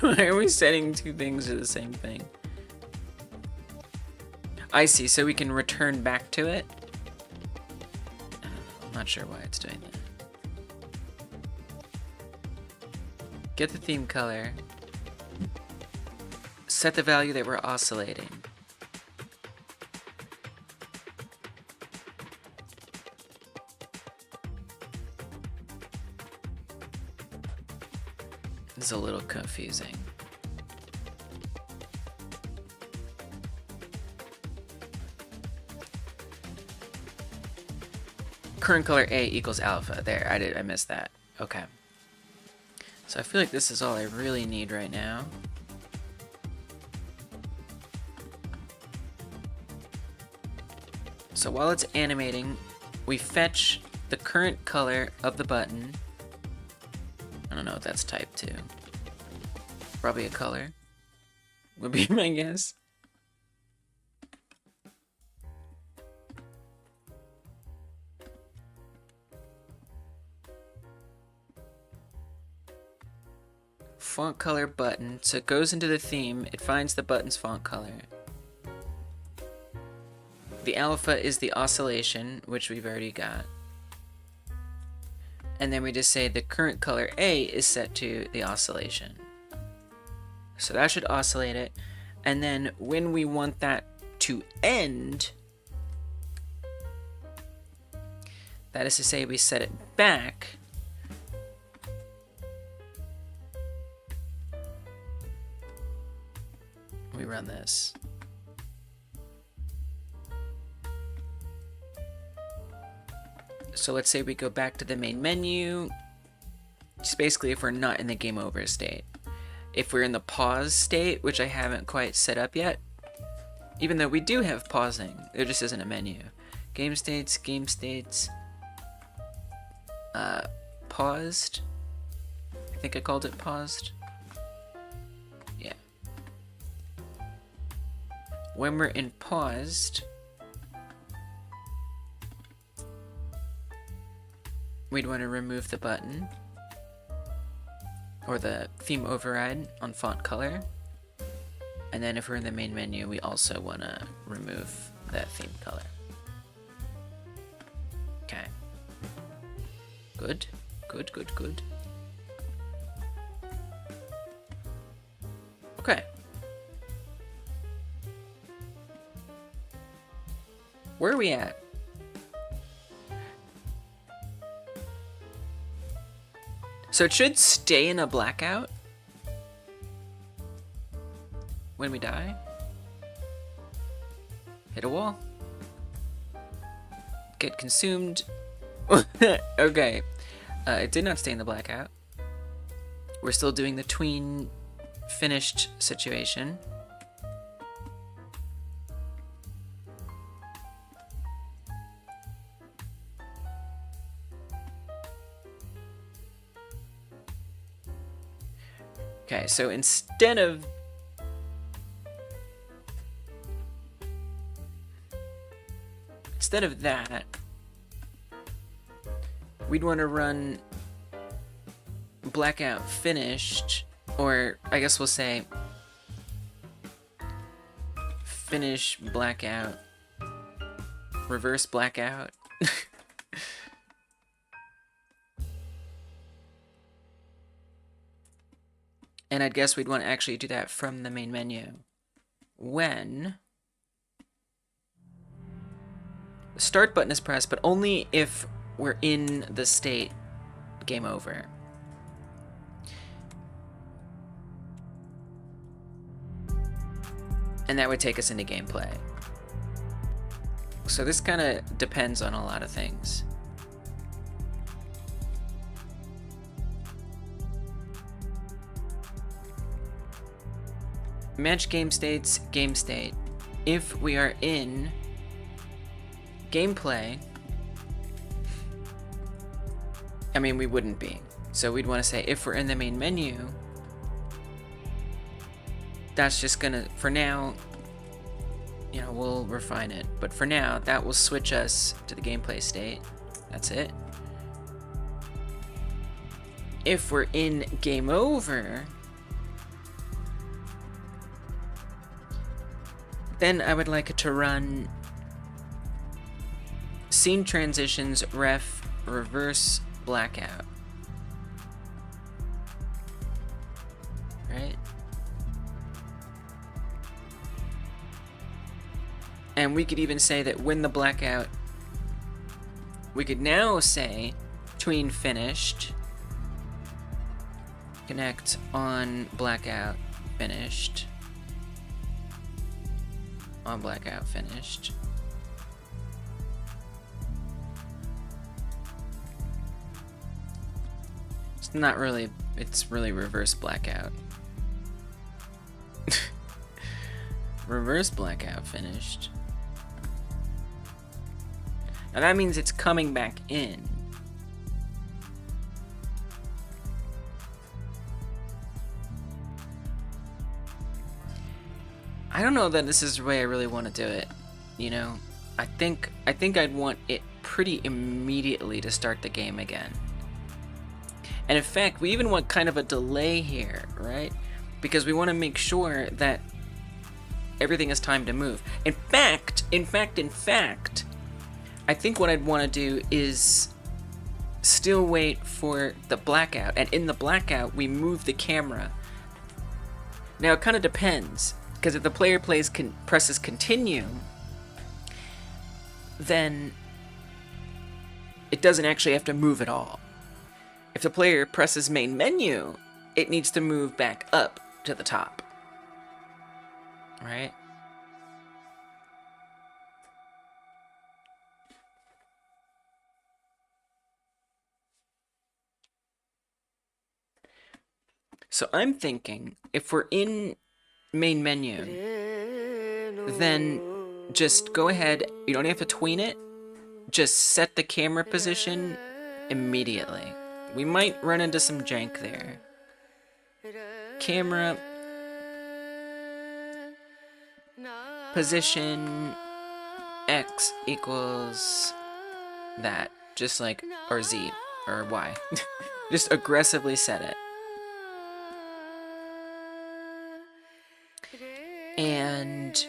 Why are we setting two things to the same thing? I see, so we can return back to it. I'm not sure why it's doing that. Get the theme color. Set the value that we're oscillating. This is a little confusing. Current color A equals alpha. There, I missed that. Okay. So I feel like this is all I really need right now. So while it's animating, we fetch the current color of the button. I don't know if that's type 2. Probably a color would be my guess. Font color button. So it goes into the theme, it finds the button's font color. The alpha is the oscillation, which we've already got. And then we just say the current color A is set to the oscillation. So that should oscillate it. And then when we want that to end, that is to say we set it back. We run this. So let's say we go back to the main menu. Just basically if we're not in the game over state. If we're in the pause state, which I haven't quite set up yet, even though we do have pausing, there just isn't a menu. Game states, paused. I think I called it paused. when we're in paused, we'd want to remove the button or the theme override on font color. And then if we're in the main menu, we also want to remove that theme color. Okay. Good, good, good, good. Okay. Where are we at? So it should stay in a blackout when we die. Hit a wall. Get consumed. Okay. It did not stay in the blackout. We're still doing the tween finished situation. Okay, so instead of that, we'd want to run blackout finished, or I guess we'll say finish blackout, reverse blackout. And I'd guess we'd want to actually do that from the main menu when the start button is pressed, but only if we're in the state game over. And that would take us into gameplay. So this kind of depends on a lot of things. Match game states, game state. If we are in gameplay, I mean, we wouldn't be. So we'd want to say if we're in the main menu, that's just gonna, for now, you know, we'll refine it. But for now, that will switch us to the gameplay state. That's it. If we're in game over, then I would like it to run scene transitions ref reverse blackout. Right? And we could even say that when the blackout, we could now say tween finished, connect on blackout finished, on blackout finished. It's not really, it's really reverse blackout. Reverse blackout finished. Now that means it's coming back in. I don't know that this is the way I really want to do it, you know? I think I'd want it pretty immediately to start the game again. And in fact, we even want kind of a delay here, right? Because we want to make sure that everything has time to move. In fact, I think what I'd want to do is still wait for the blackout, and in the blackout, we move the camera. Now, it kind of depends, because if the player presses continue, then it doesn't actually have to move at all. If the player presses main menu, it needs to move back up to the top. Right? So I'm thinking, if we're in main menu, then just go ahead, you don't have to tween it, just set the camera position immediately. We might run into some jank there. Camera. position X equals that, just like, or Z, or Y. Just aggressively set it. And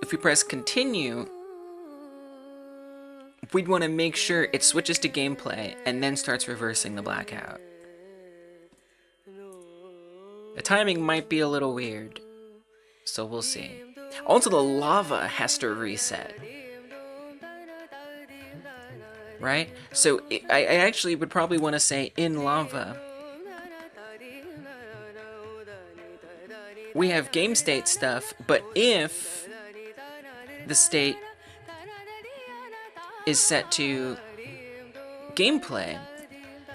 if we press continue, we'd want to make sure it switches to gameplay and then starts reversing the blackout. The timing might be a little weird, so we'll see. Also, the lava has to reset. Right? So I actually would probably want to say in lava, we have game state stuff, but if the state is set to gameplay,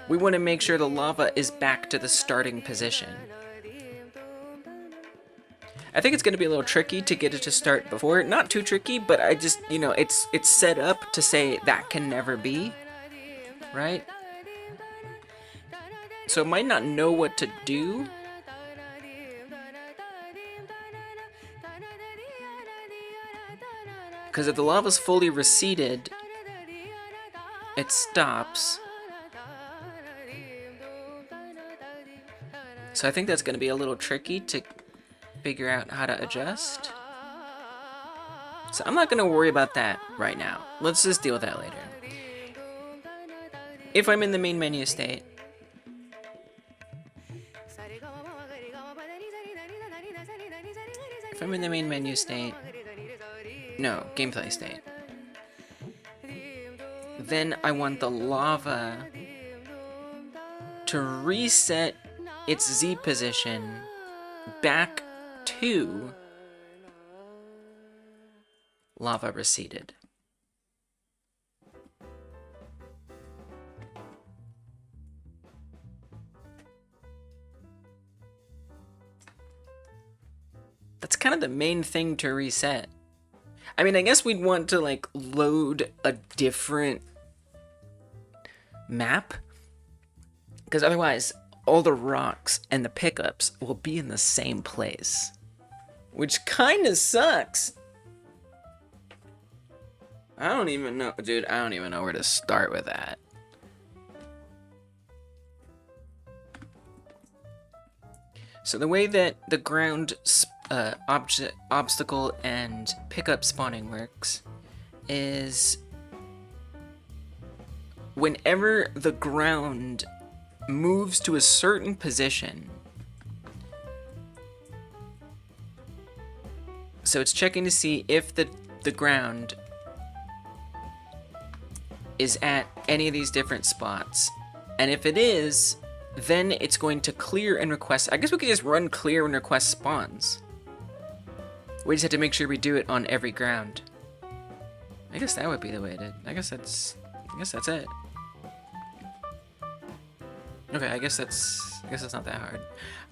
we want to make sure the lava is back to the starting position. I think it's going to be a little tricky to get it to start before. Not too tricky, but I just, you know, it's set up to say that can never be, right? So it might not know what to do. Because if the lava's fully receded, it stops. So I think that's going to be a little tricky to figure out how to adjust. So I'm not going to worry about that right now. Let's just deal with that later. If I'm in the main menu state, no, gameplay state, then I want the lava to reset its Z position back to lava receded. That's kind of the main thing to reset. I mean, I guess we'd want to, like, load a different map, because otherwise all the rocks and the pickups will be in the same place, which kind of sucks. I don't even know, dude, I don't even know where to start with that. So the way that the ground obstacle and pickup spawning works is whenever the ground moves to a certain position, so it's checking to see if the ground is at any of these different spots, and if it is, then it's going to clear and request. I guess we could just run clear and request spawns. We just have to make sure we do it on every ground. I guess that would be the way to. I guess that's it. Okay, I guess that's not that hard.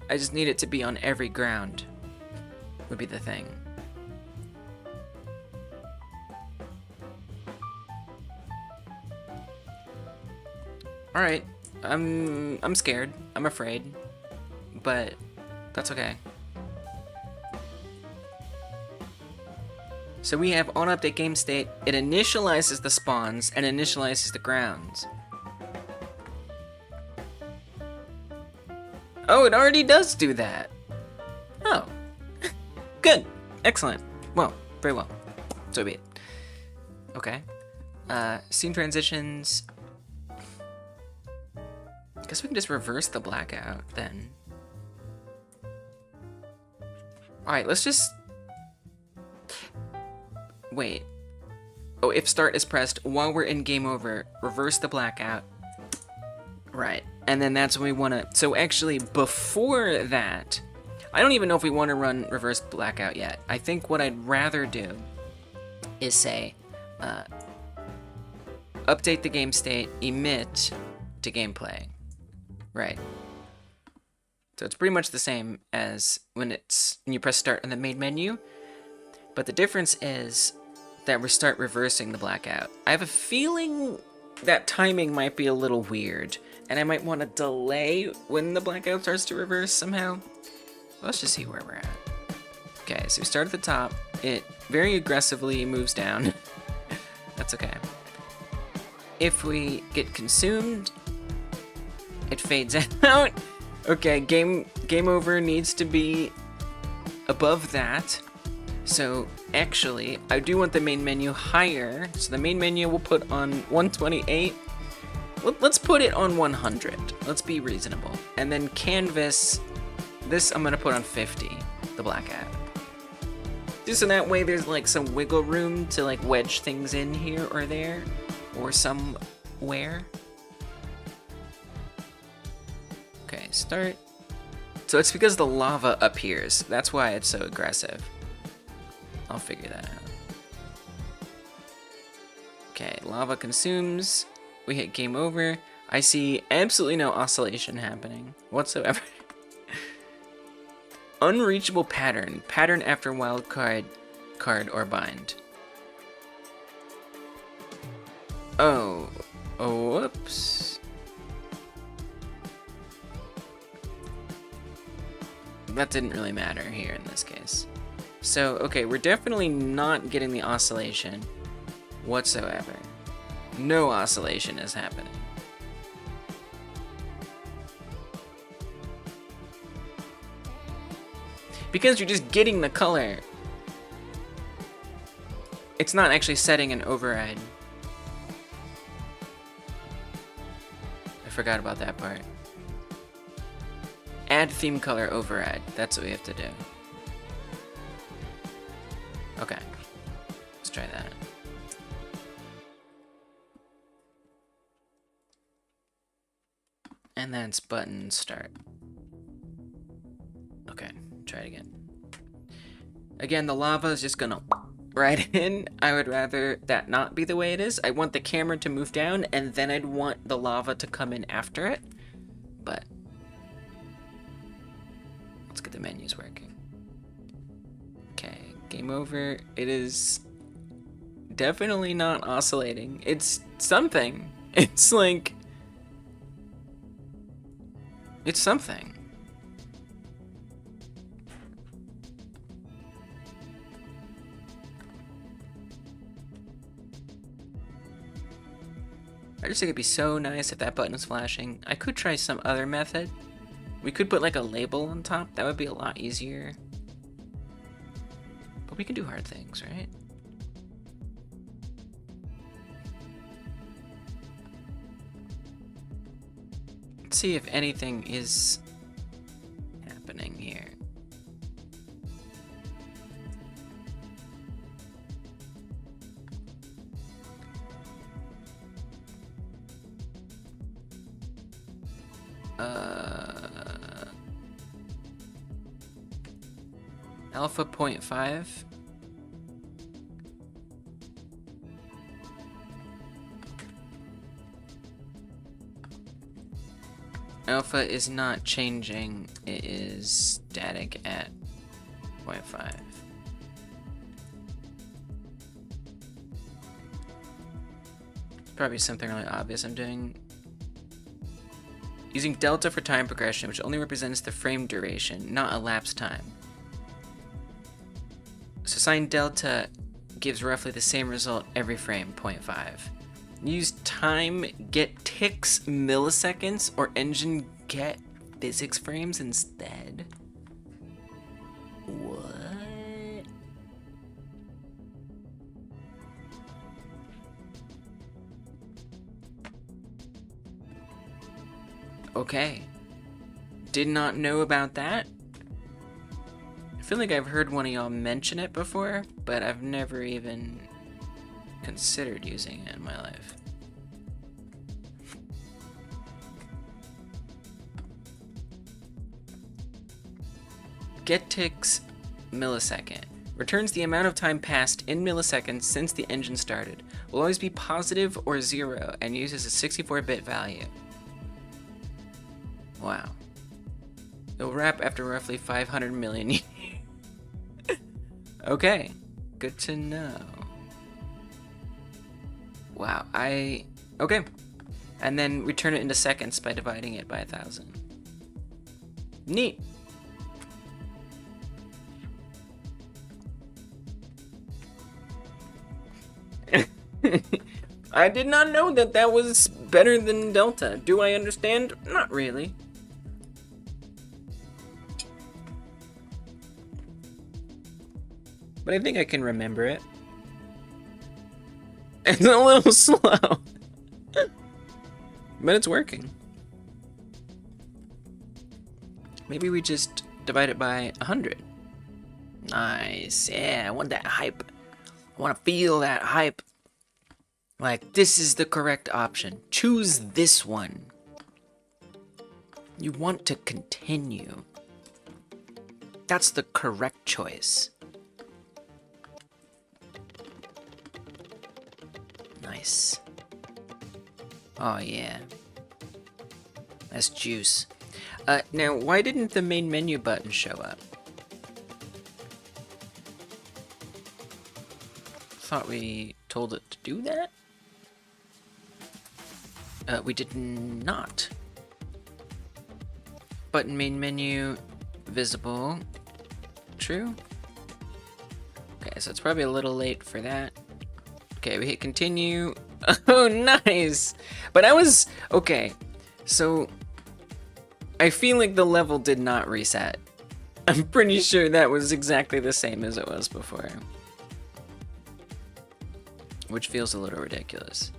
I just need it to be on every ground. Would be the thing. All right. I'm scared. I'm afraid. But that's okay. So we have on update game state, it initializes the spawns and initializes the grounds. Oh, it already does do that. Oh. Good. Excellent. Well, very well. So be it. Okay. Scene transitions. I guess we can just reverse the blackout then. Alright, let's just... Wait. Oh, if start is pressed while we're in game over, reverse the blackout. Right. And then that's when we want to... So actually, before that, I don't even know if we want to run reverse blackout yet. I think what I'd rather do is say, update the game state, emit to gameplay. Right. So it's pretty much the same as when you press start in the main menu, but the difference is that we start reversing the blackout. I have a feeling that timing might be a little weird, and I might want to delay when the blackout starts to reverse somehow. Let's just see where we're at. Okay, so we start at the top. It very aggressively moves down. That's okay. If we get consumed, it fades out. Okay, game over needs to be above that. So actually, I do want the main menu higher. So the main menu we'll put on 128. Let's put it on 100. Let's be reasonable. And then canvas, this I'm gonna put on 50, the black hat. Just so that way there's like some wiggle room to like wedge things in here or there or somewhere. Okay, start. So it's because the lava appears. That's why it's so aggressive. I'll figure that out. Okay, lava consumes. We hit game over. I see absolutely no oscillation happening whatsoever. Unreachable pattern. Pattern after wild card or bind. Oh, whoops. That didn't really matter here in this case. So, okay, we're definitely not getting the oscillation whatsoever. No oscillation is happening. Because you're just getting the color. It's not actually setting an override. I forgot about that part. Add theme color override. That's what we have to do. Okay. Let's try that. And that's button start. Okay, try it again. Again, the lava is just gonna right in. I would rather that not be the way it is. I want the camera to move down, and then I'd want the lava to come in after it. But let's get the menus working. Okay, game over. It is definitely not oscillating. It's something. It's like... It's something. I just think it'd be so nice if that button was flashing. I could try some other method. We could put like a label on top. That would be a lot easier. But we can do hard things, right? Let's see if anything is happening here. Alpha 0.5. Alpha is not changing, it is static at 0.5. Probably something really obvious I'm doing. Using delta for time progression, which only represents the frame duration, not elapsed time. So sine delta gives roughly the same result every frame, 0.5. Use time get ticks milliseconds or engine get physics frames instead. What? Okay. Did not know about that. I feel like I've heard one of y'all mention it before, but I've never even considered using it in my life. Get ticks millisecond. Returns the amount of time passed in milliseconds since the engine started. Will always be positive or 0 and uses a 64-bit value. Wow. It'll wrap after roughly 500 million years. Okay, good to know. Wow, okay. And then we turn it into seconds by dividing it by 1,000. Neat. I did not know that that was better than Delta. Do I understand? Not really. But I think I can remember it. It's a little slow. But it's working. Maybe we just divide it by 100. Nice. Yeah, I want that hype. I want to feel that hype. Like, this is the correct option. Choose this one. You want to continue. That's the correct choice. Nice. Oh, yeah. That's juice. Now, why didn't the main menu button show up? Thought we told it to do that? We did not. Button main menu, visible. True? Okay, so it's probably a little late for that. Okay, we hit continue. Oh, nice! But I was... Okay, so... I feel like the level did not reset. I'm pretty sure that was exactly the same as it was before. Which feels a little ridiculous.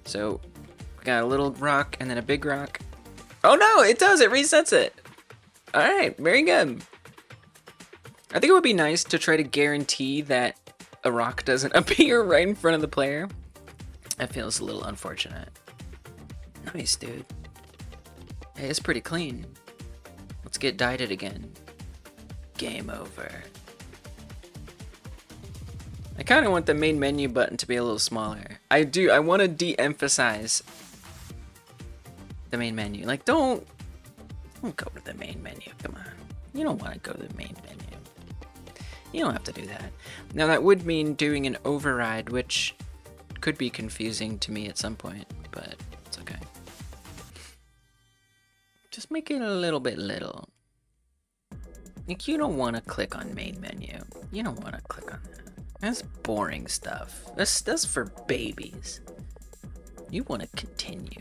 So, we got a little rock and then a big rock. Oh no, it does, it resets it! Alright, very good. I think it would be nice to try to guarantee that a rock doesn't appear right in front of the player. That feels a little unfortunate. Nice, dude. Hey, it's pretty clean. Let's get dieted again. Game over. I kind of want the main menu button to be a little smaller. I want to de-emphasize the main menu. Like, don't go to the main menu. Come on. You don't want to go to the main menu. You don't have to do that. Now, that would mean doing an override, which could be confusing to me at some point, but it's okay. Just make it a little bit little. Like, you don't want to click on main menu. You don't want to click on that. That's boring stuff. That's for babies. You want to continue.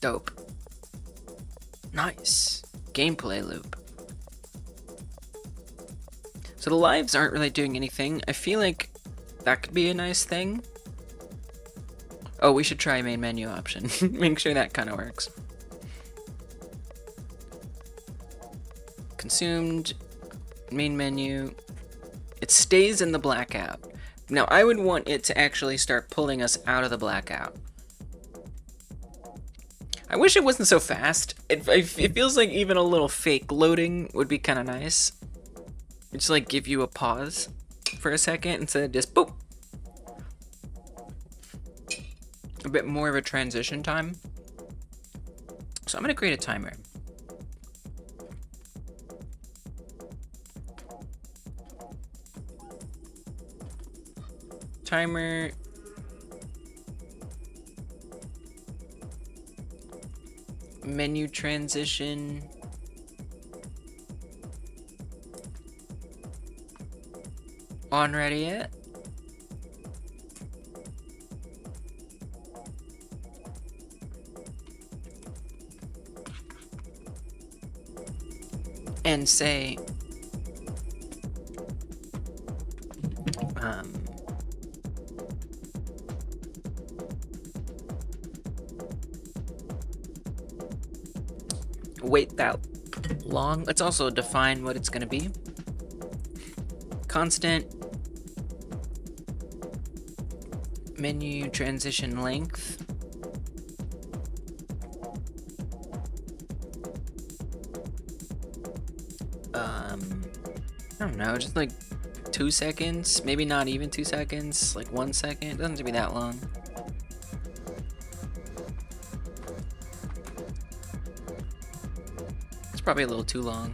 Dope. Nice. Gameplay loop. So the lives aren't really doing anything. I feel like that could be a nice thing. Oh, we should try main menu option. Make sure that kind of works. Consumed, main menu. It stays in the blackout. Now, I would want it to actually start pulling us out of the blackout. I wish it wasn't so fast. It feels like even a little fake loading would be kind of nice. Just like give you a pause for a second instead of just boop. A bit more of a transition time. So I'm gonna create a timer. Timer. Menu transition. On ready yet? And say wait that long. Let's also define what it's going to be. Constant menu transition length. I don't know, just like 2 seconds, maybe not even 2 seconds, like 1 second. It doesn't have to be that long. It's probably a little too long.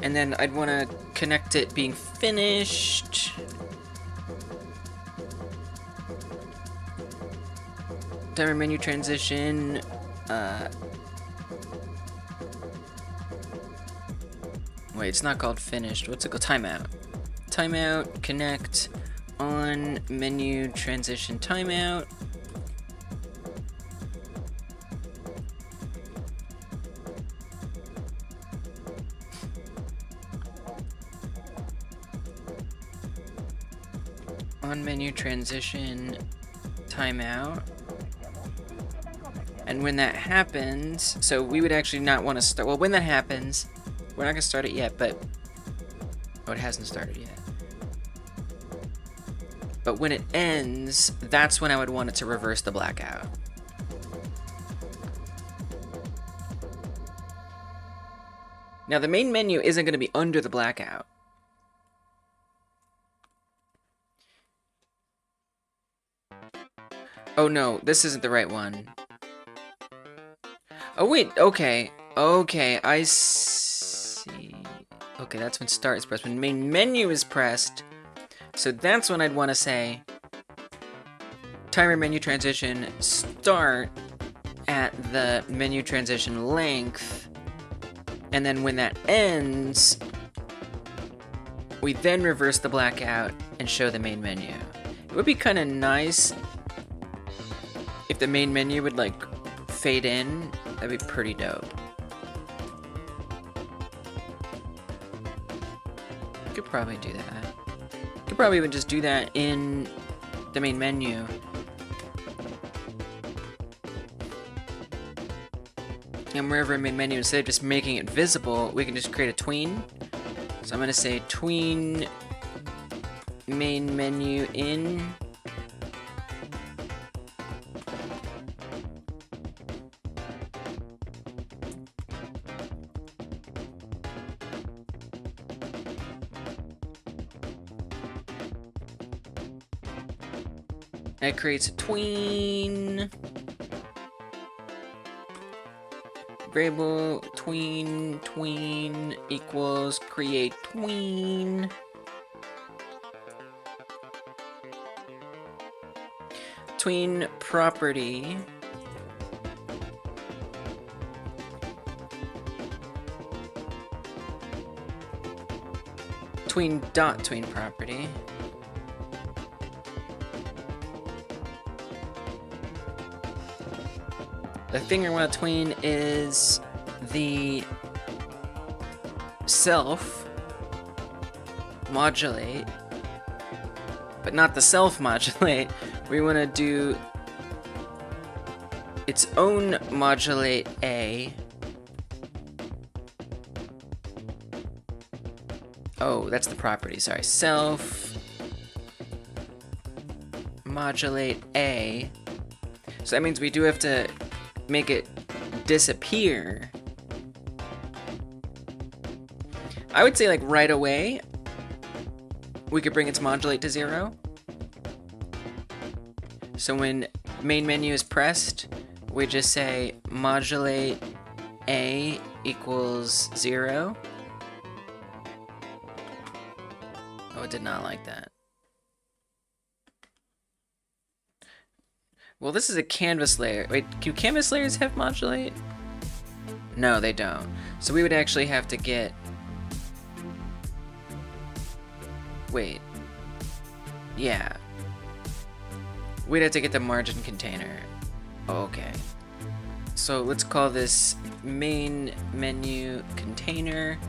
And then I'd want to connect it being finished. Timer menu transition. Wait, it's not called finished. What's it called? Timeout. Timeout, connect, on, menu, transition, timeout. On menu, transition, timeout. And when that happens, so we would actually not want to start, well, when that happens, we're not going to start it yet, but, oh, it hasn't started yet. But when it ends, that's when I would want it to reverse the blackout. Now, the main menu isn't going to be under the blackout. Oh no, this isn't the right one. Oh wait, okay. Okay, I see. Okay, that's when start is pressed. When main menu is pressed, so that's when I'd want to say timer menu transition start at the menu transition length, and then when that ends, we then reverse the blackout and show the main menu. It would be kind of nice if the main menu would like fade in. That'd be pretty dope. Could probably do that. Could probably even just do that in the main menu. And wherever in main menu, instead of just making it visible, we can just create a tween. So I'm gonna say tween main menu in. That creates a tween. Variable tween equals create tween. Tween property. Tween dot tween property. The thing I want to tween is the self modulate, but not the self modulate. We want to do its own modulate A. Oh, that's the property, sorry. Self modulate A. So that means we do have to make it disappear. I would say like right away we could bring its modulate to 0. So when main menu is pressed, we just say modulate A equals 0. Oh, it did not like that. Well, this is a canvas layer. Wait, do canvas layers have modulate? No, they don't. So we would actually have to get... Wait. Yeah. We'd have to get the margin container. Okay. So let's call this main menu container.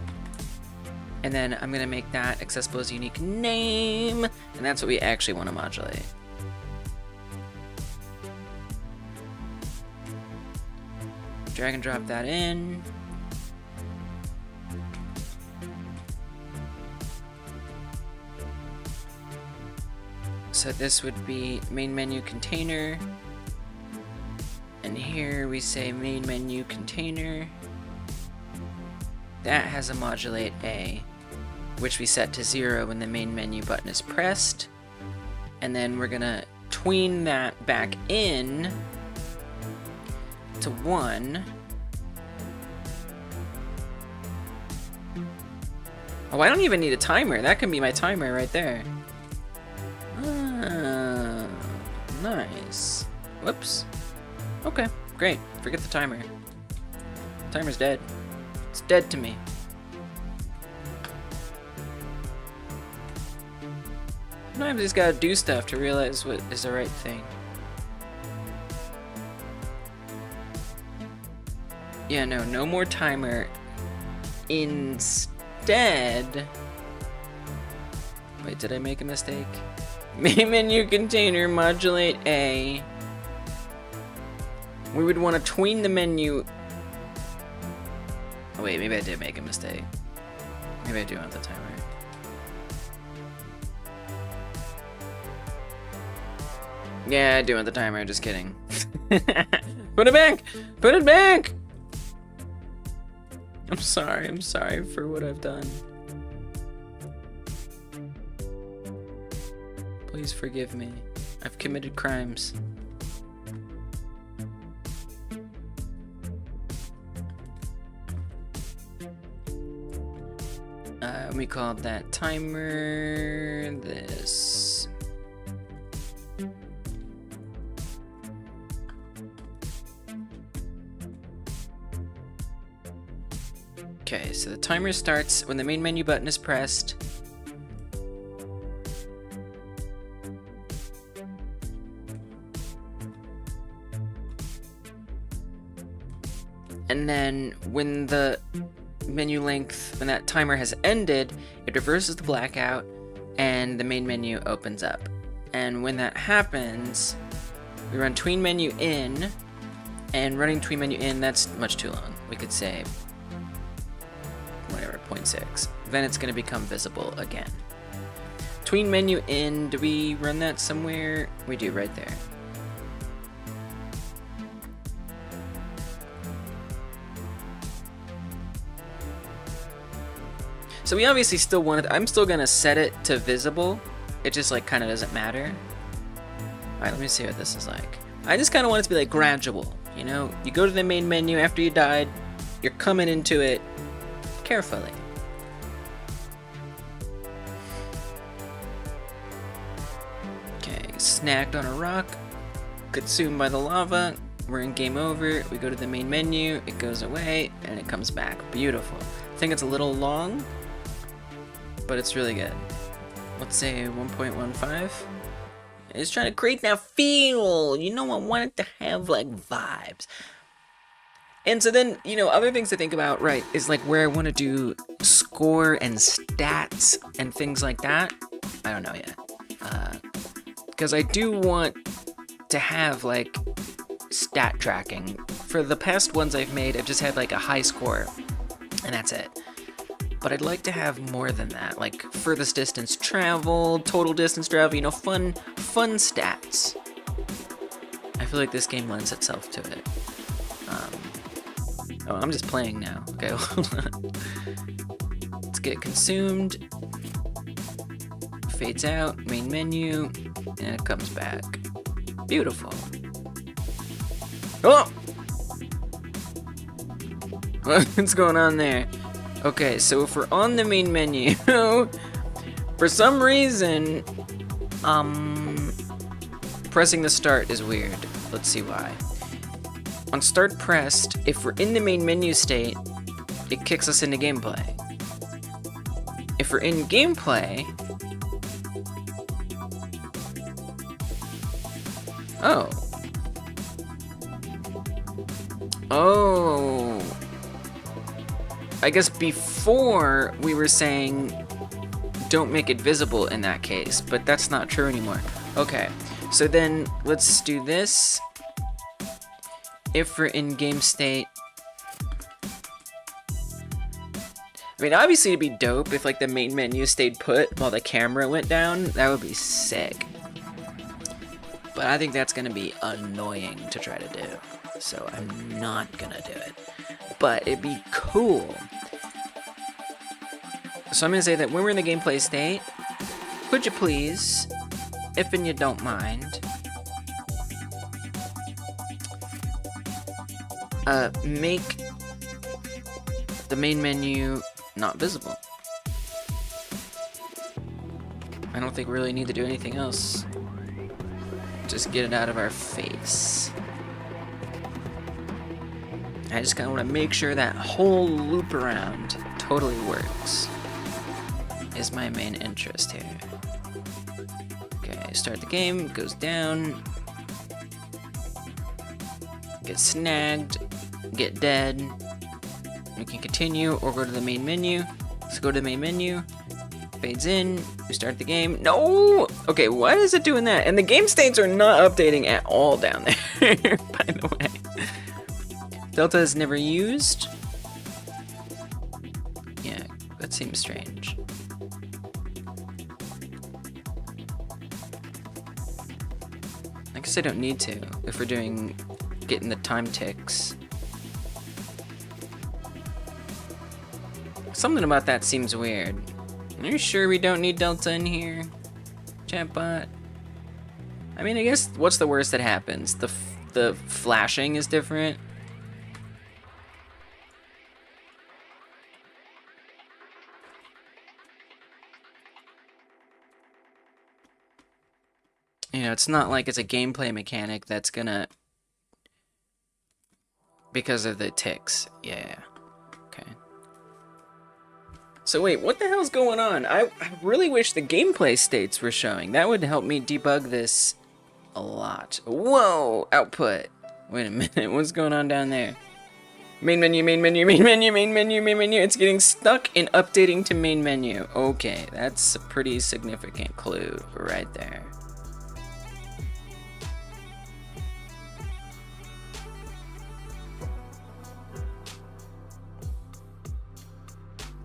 And then I'm gonna make that accessible as unique name. And that's what we actually want to modulate. Drag and drop that in. So this would be main menu container. And here we say main menu container. That has a modulate A, which we set to 0 when the main menu button is pressed. And then we're gonna tween that back in to 1. Oh, I don't even need a timer. That can be my timer right there. Ah, nice. Whoops. Okay, great. Forget the timer. Timer's dead. It's dead to me. Sometimes you just gotta do stuff to realize what is the right thing. Yeah, no more timer. Instead... Wait, did I make a mistake? Main menu container, modulate A. We would want to tween the menu... Oh wait, maybe I did make a mistake. Maybe I do want the timer. Yeah, I do want the timer, just kidding. Put it back! Put it back! I'm sorry for what I've done. Please forgive me. I've committed crimes. We called that timer this. Okay, so the timer starts when the main menu button is pressed. And then when the menu length, when that timer has ended, it reverses the blackout and the main menu opens up. And when that happens, we run tween menu in, and running tween menu in, that's much too long. We could say, whatever, 0.6. Then it's gonna become visible again. Tween menu in, do we run that somewhere? We do, right there. So we obviously still want it. I'm still gonna set it to visible. It just like kind of doesn't matter. All right, let me see what this is like. I just kind of want it to be like gradual. You know, you go to the main menu after you died. You're coming into it carefully. Okay, snagged on a rock, consumed by the lava. We're in game over. We go to the main menu. It goes away and it comes back. Beautiful. I think it's a little long, but it's really good. Let's say 1.15. It's trying to create that feel. You know, I want it to have like vibes. And so then, you know, other things to think about, right, is like where I want to do score and stats and things like that. I don't know yet. Because I do want to have like stat tracking. For the past ones I've made, I've just had like a high score and that's it. But I'd like to have more than that, like furthest distance traveled, total distance travel, you know, fun stats. I feel like this game lends itself to it. Oh, I'm just playing now. Okay, hold on. Let's get consumed. Fades out, main menu, and it comes back. Beautiful. Oh! What's going on there? Okay, so if we're on the main menu, for some reason, pressing the start is weird. Let's see why. On start pressed, if we're in the main menu state, it kicks us into gameplay. If we're in gameplay... Oh. Oh. I guess before we were saying don't make it visible in that case, but that's not true anymore. Okay, so then let's do this. If we're in game state, I mean, obviously it'd be dope if like the main menu stayed put while the camera went down. That would be sick. But I think that's gonna be annoying to try to do, so I'm not gonna do it. But it'd be cool. So I'm gonna say that when we're in the gameplay state, could you please, if and you don't mind, make the main menu not visible. I don't think we really need to do anything else. Just get it out of our face. I just kind of want to make sure that whole loop around totally works. Is my main interest here. Okay, start the game, goes down. Get snagged, get dead. We can continue or go to the main menu. Let's go to the main menu. Fades in, we start the game. No! Okay, why is it doing that? And the game states are not updating at all down there, by the way. Delta is never used. Yeah, that seems strange. I guess I don't need to if we're getting the time ticks. Something about that seems weird. Are you sure we don't need Delta in here, chatbot? I mean, I guess what's the worst that happens? The flashing is different. You know, it's not like it's a gameplay mechanic that's gonna... Because of the ticks. Yeah. Okay. So wait, what the hell's going on? I really wish the gameplay states were showing. That would help me debug this a lot. Whoa! Output. Wait a minute, what's going on down there? Main menu, main menu, main menu, main menu, main menu. It's getting stuck in updating to main menu. Okay, that's a pretty significant clue right there.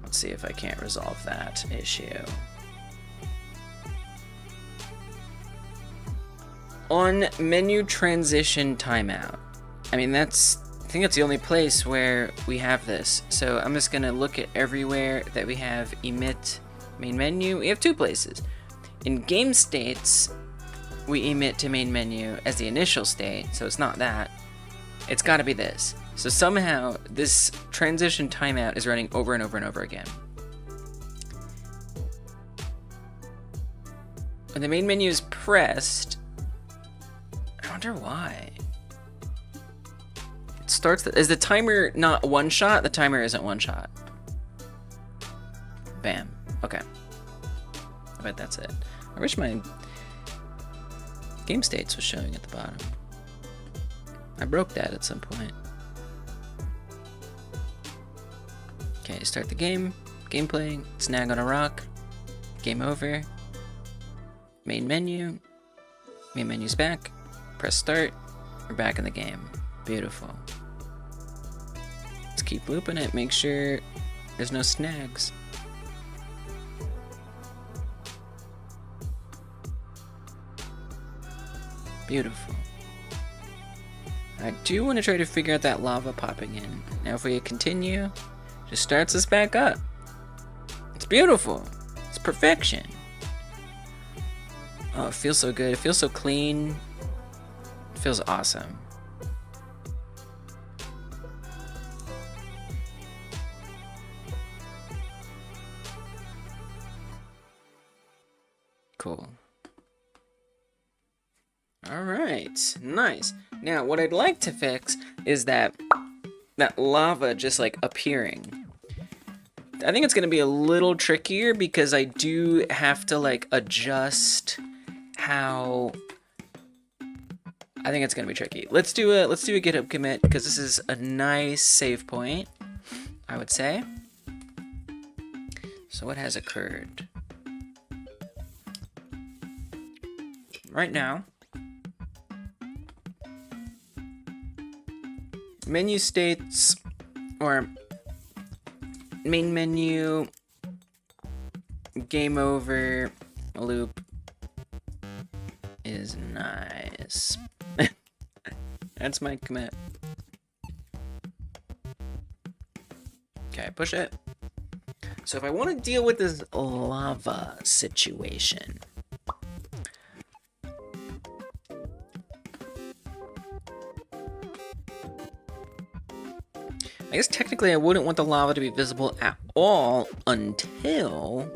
Let's see if I can't resolve that issue. On menu transition timeout. I mean, I think that's the only place where we have this. So I'm just gonna look at everywhere that we have emit main menu. We have two places. In game states, we emit to main menu as the initial state, so it's not that. It's gotta be this. So somehow this transition timeout is running over and over and over again. When the main menu is pressed, I wonder why. It starts, is the timer not one shot? The timer isn't one shot. Bam, okay. I bet that's it. I wish my game states was showing at the bottom. I broke that at some point. Okay, start the game. Gameplay. Snag on a rock. Game over. Main menu. Main menu's back. Press start. We're back in the game. Beautiful. Let's keep looping it. Make sure there's no snags. Beautiful. I do want to try to figure out that lava popping in. Now if we continue, just starts us back up. It's beautiful. It's perfection. Oh, it feels so good. It feels so clean. It feels awesome. Cool. All right, nice. Now, what I'd like to fix is that lava just like appearing. I think it's gonna be a little trickier because I do have to like adjust how. I think it's gonna be tricky. Let's do a GitHub commit because this is a nice save point, I would say. So what has occurred? Right now, menu states, or main menu, game over, loop is nice. That's my commit. Okay, push it. So if I want to deal with this lava situation, I guess technically I wouldn't want the lava to be visible at all until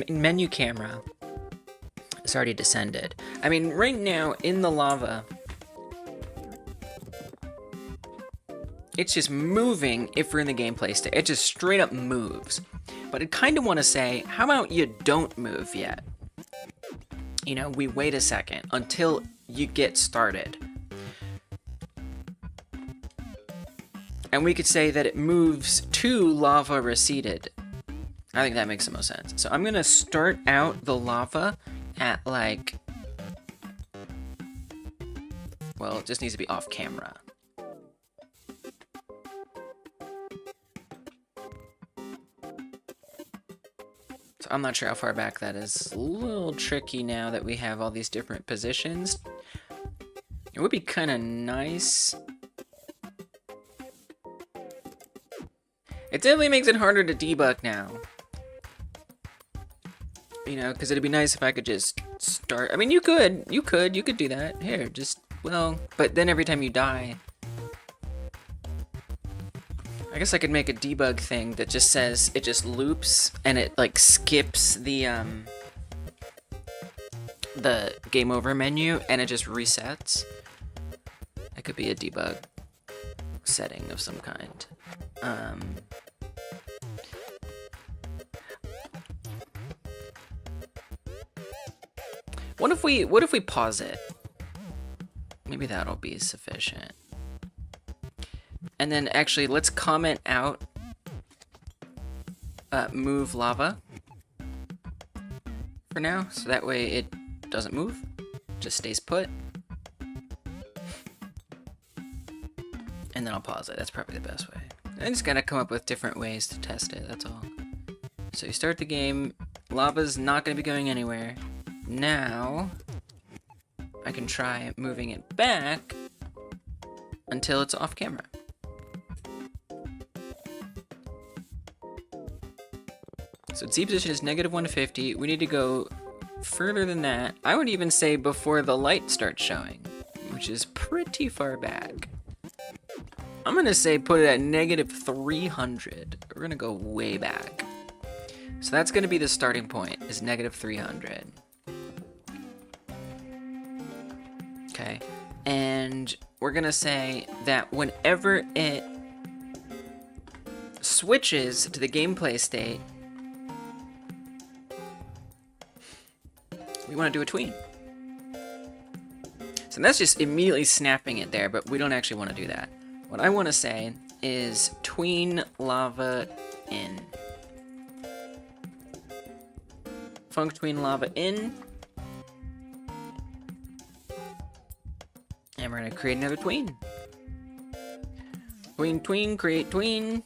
the menu camera is already descended. I mean, right now in the lava, it's just moving if we're in the gameplay state. It just straight up moves. But I kind of want to say, how about you don't move yet? You know, we wait a second until you get started. And we could say that it moves to lava receded. I think that makes the most sense. So I'm gonna start out the lava at like, well, it just needs to be off camera. So I'm not sure how far back that is. A little tricky now that we have all these different positions. It would be kind of nice. It definitely makes it harder to debug now. You know, because it'd be nice if I could just start. I mean, you could do that. Here, just, well, but then every time you die. I guess I could make a debug thing that just says, it just loops, and it, like, skips the game over menu, and it just resets. That could be a debug setting of some kind. What if we pause it? Maybe that'll be sufficient. And then actually, let's comment out move lava for now, so that way it doesn't move, just stays put. And then I'll pause it. That's probably the best way. I just gotta come up with different ways to test it, that's all. So you start the game, lava's not gonna be going anywhere. Now, I can try moving it back until it's off camera. So Z position is -150. We need to go further than that. I would even say before the light starts showing, which is pretty far back. I'm gonna say put it at -300. We're gonna go way back. So that's gonna be the starting point, is -300. Okay, and we're gonna say that whenever it switches to the gameplay state, we want to do a tween. So that's just immediately snapping it there, but we don't actually want to do that. What I want to say is tween lava in. Func tween lava in. And we're going to create another tween. Tween, tween, create tween.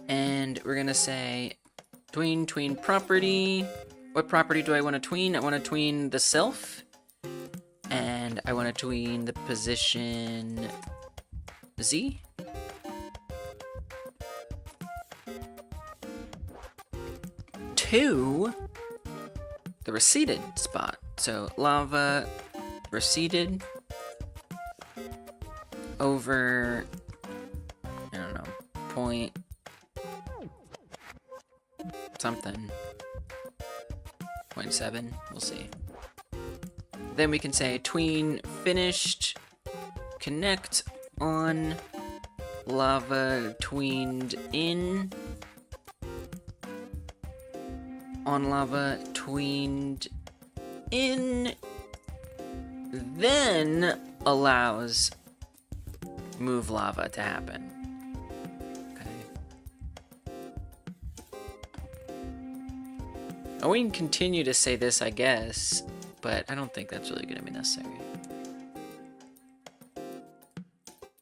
And we're going to say tween, tween property. What property do I want to tween? I want to tween the self. And I want to tween the position Z. To the receded spot. So lava receded over, I don't know, point something. 0.7, we'll see. Then we can say tween finished, connect on, lava tweened in, on lava tweened in, then allows move lava to happen. We can continue to say this, I guess, but I don't think that's really going to be necessary.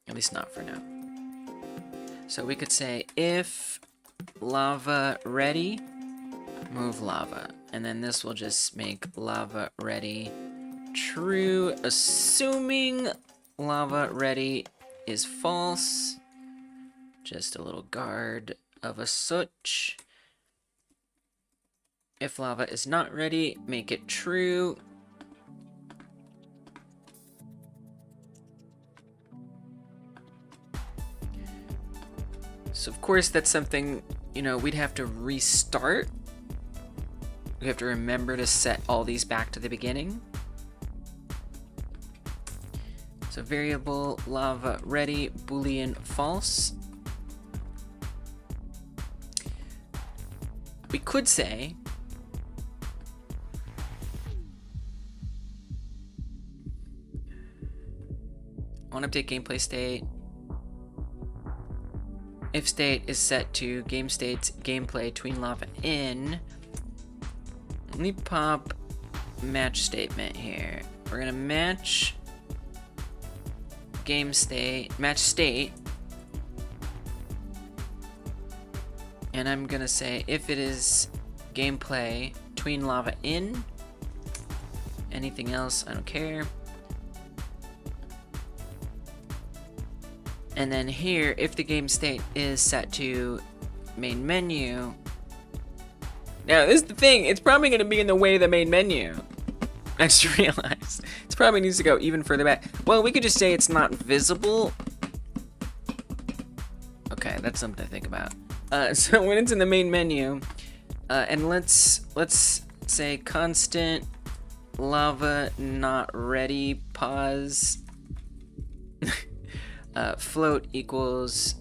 At least not for now. So we could say if lava ready, move lava. And then this will just make lava ready true, assuming lava ready is false. Just a little guard of a switch. If lava is not ready, make it true. So of course that's something you know, we'd have to restart. We have to remember to set all these back to the beginning. So variable lava ready, boolean false. We could say on update gameplay state. If state is set to game states gameplay tween lava in. Let me pop match statement here. We're gonna match game state, match state. And I'm gonna say if it is gameplay tween lava in. Anything else, I don't care. And then here, if the game state is set to main menu. Now, this is the thing. It's probably going to be in the way of the main menu. I just realized. It probably needs to go even further back. Well, we could just say it's not visible. Okay, that's something to think about. So when it's in the main menu, and let's say constant lava not ready pause. Float equals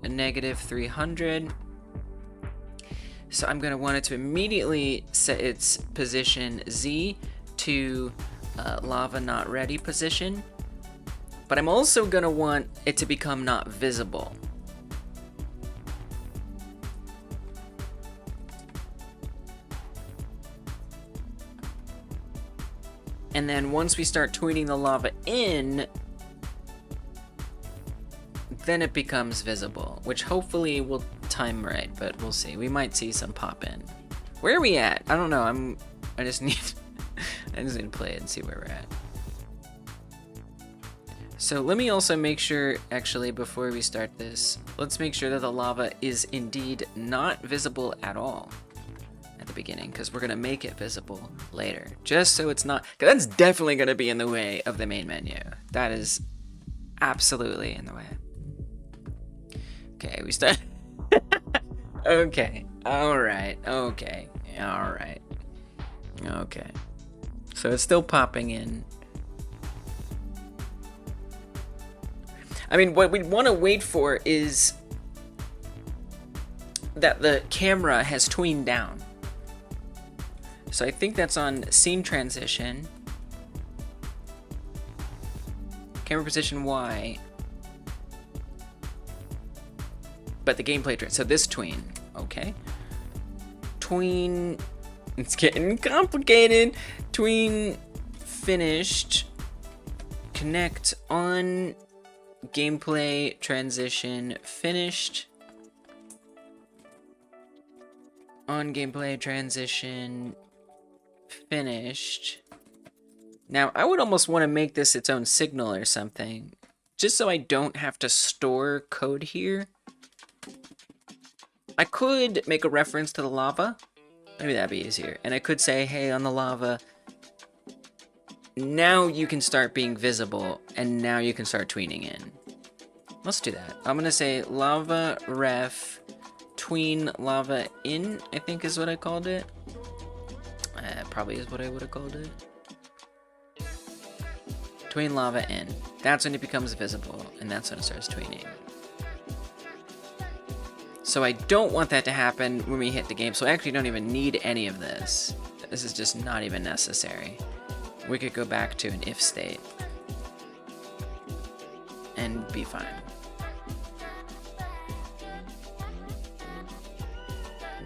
a -300. So I'm going to want it to immediately set its position Z to lava not ready position. But I'm also going to want it to become not visible. And then once we start tweening the lava in, then it becomes visible, which hopefully will time right, but we'll see. We might see some pop in. Where are we at? I don't know. I just need to play it and see where we're at. So let me also make sure, actually, before we start this, let's make sure that the lava is indeed not visible at all at the beginning, because we're gonna make it visible later, just so it's not, because that's definitely gonna be in the way of the main menu. That is absolutely in the way. Okay, we start. Okay, alright, okay, alright. Okay. So it's still popping in. I mean, what we want to wait for is that the camera has tweened down. So I think that's on scene transition. Camera position Y. But the gameplay train. So this tween, okay. Tween, it's getting complicated. Tween finished. Connect on gameplay transition finished. On gameplay transition finished. Now I would almost want to make this its own signal or something, just so I don't have to store code here. I could make a reference to the lava. Maybe that'd be easier. And I could say, hey, on the lava, now you can start being visible, and now you can start tweening in. Let's do that. I'm gonna say lava ref tween lava in, I think is what I called it. Probably is what I would have called it. Tween lava in. That's when it becomes visible, and that's when it starts tweening. So I don't want that to happen when we hit the game, so I actually don't even need any of this. This is just not even necessary. We could go back to an if state and be fine.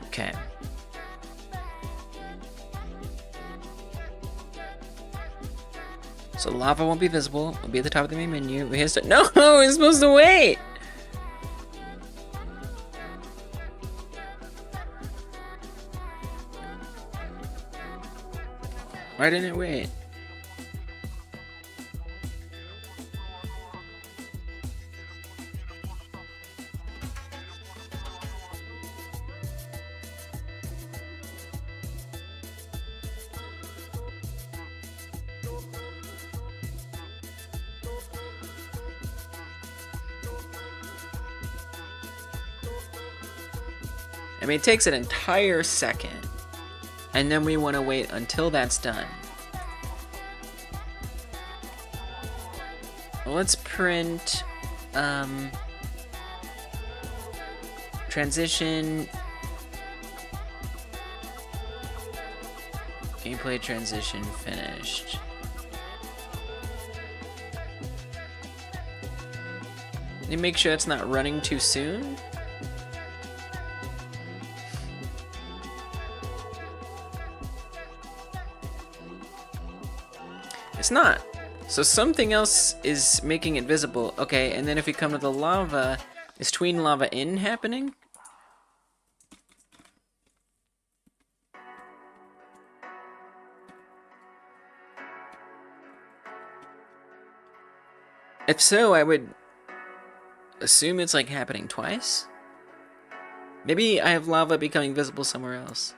Okay. So lava won't be visible. It'll be at the top of the main menu. We have to no, we're supposed to wait. Why didn't it wait? I mean, it takes an entire second, and then we want to wait until that's done. Let's print transition, gameplay transition finished. Can you make sure it's not running too soon? It's not. So something else is making it visible. Okay, and then if we come to the lava, is tween lava in happening? If so, I would assume it's like happening twice. Maybe I have lava becoming visible somewhere else.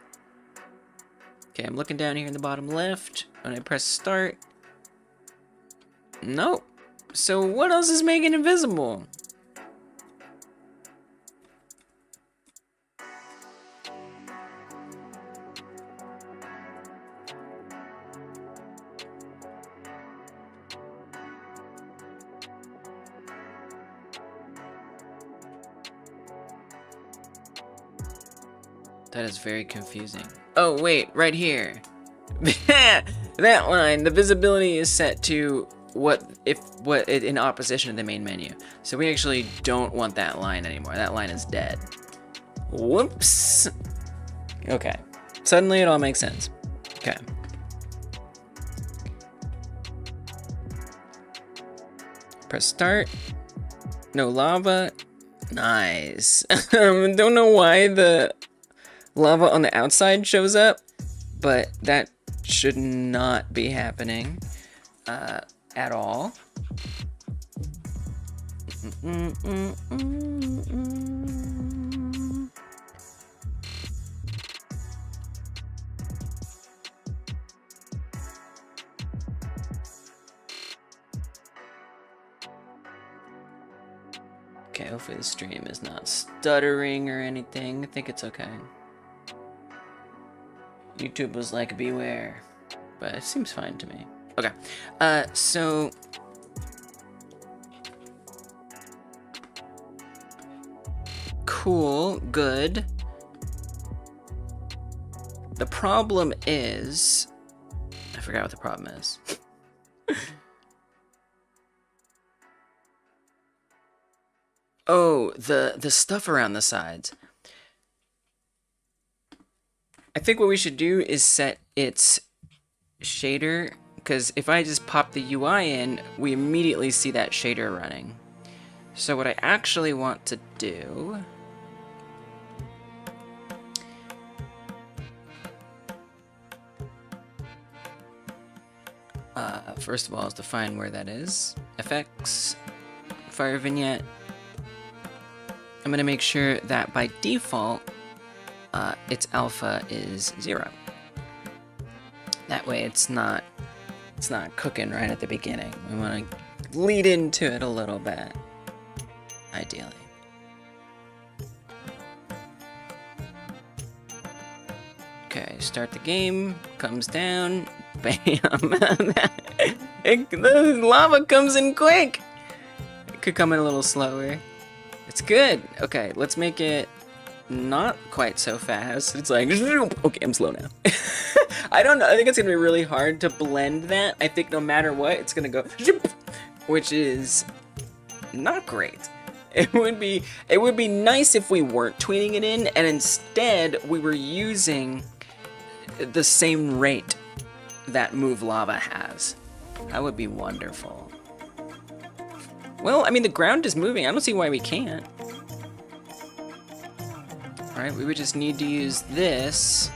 Okay, I'm looking down here in the bottom left. When I press start, nope. So what else is making it visible? That is very confusing. Oh wait, right here. That line, the visibility is set to what in opposition to the main menu. So we actually don't want that line anymore. That line is dead. Whoops. Okay. Suddenly it all makes sense. Okay. Press start. No lava. Nice. Don't know why the lava on the outside shows up, but that should not be happening at all. Okay, hopefully the stream is not stuttering or anything. I think it's okay. YouTube was like, beware. But it seems fine to me. Okay. So... Cool. Good. The problem is... I forgot what the problem is. Oh, the stuff around the sides. I think what we should do is set its shader, because if I just pop the UI in, we immediately see that shader running. So what I actually want to do... first of all is define where that is. FX, fire vignette. I'm going to make sure that by default, its alpha is 0. That way it's not cooking right at the beginning. We want to lead into it a little bit, ideally. Okay, start the game, comes down, bam. The lava comes in quick. It could come in a little slower. It's good. Okay, let's make it not quite so fast. It's like, okay, I'm slow now. I don't know. I think it's gonna be really hard to blend that. I think no matter what, it's gonna go, which is not great. It would be nice if we weren't tweening it in, and instead we were using the same rate that Move Lava has. That would be wonderful. Well, I mean, the ground is moving. I don't see why we can't. Alright, we would just need to use this.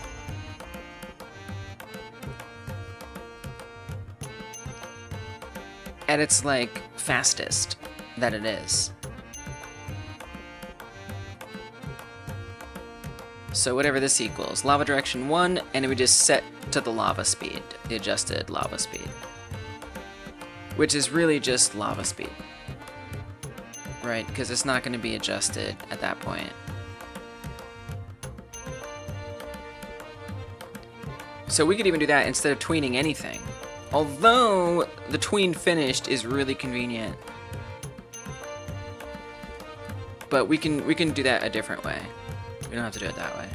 At its, like, fastest that it is. So whatever this equals. Lava direction 1, and it would just set to the lava speed. The adjusted lava speed. Which is really just lava speed. Right, because it's not going to be adjusted at that point. So we could even do that instead of tweening anything. Although the tween finished is really convenient. But we can do that a different way. We don't have to do it that way.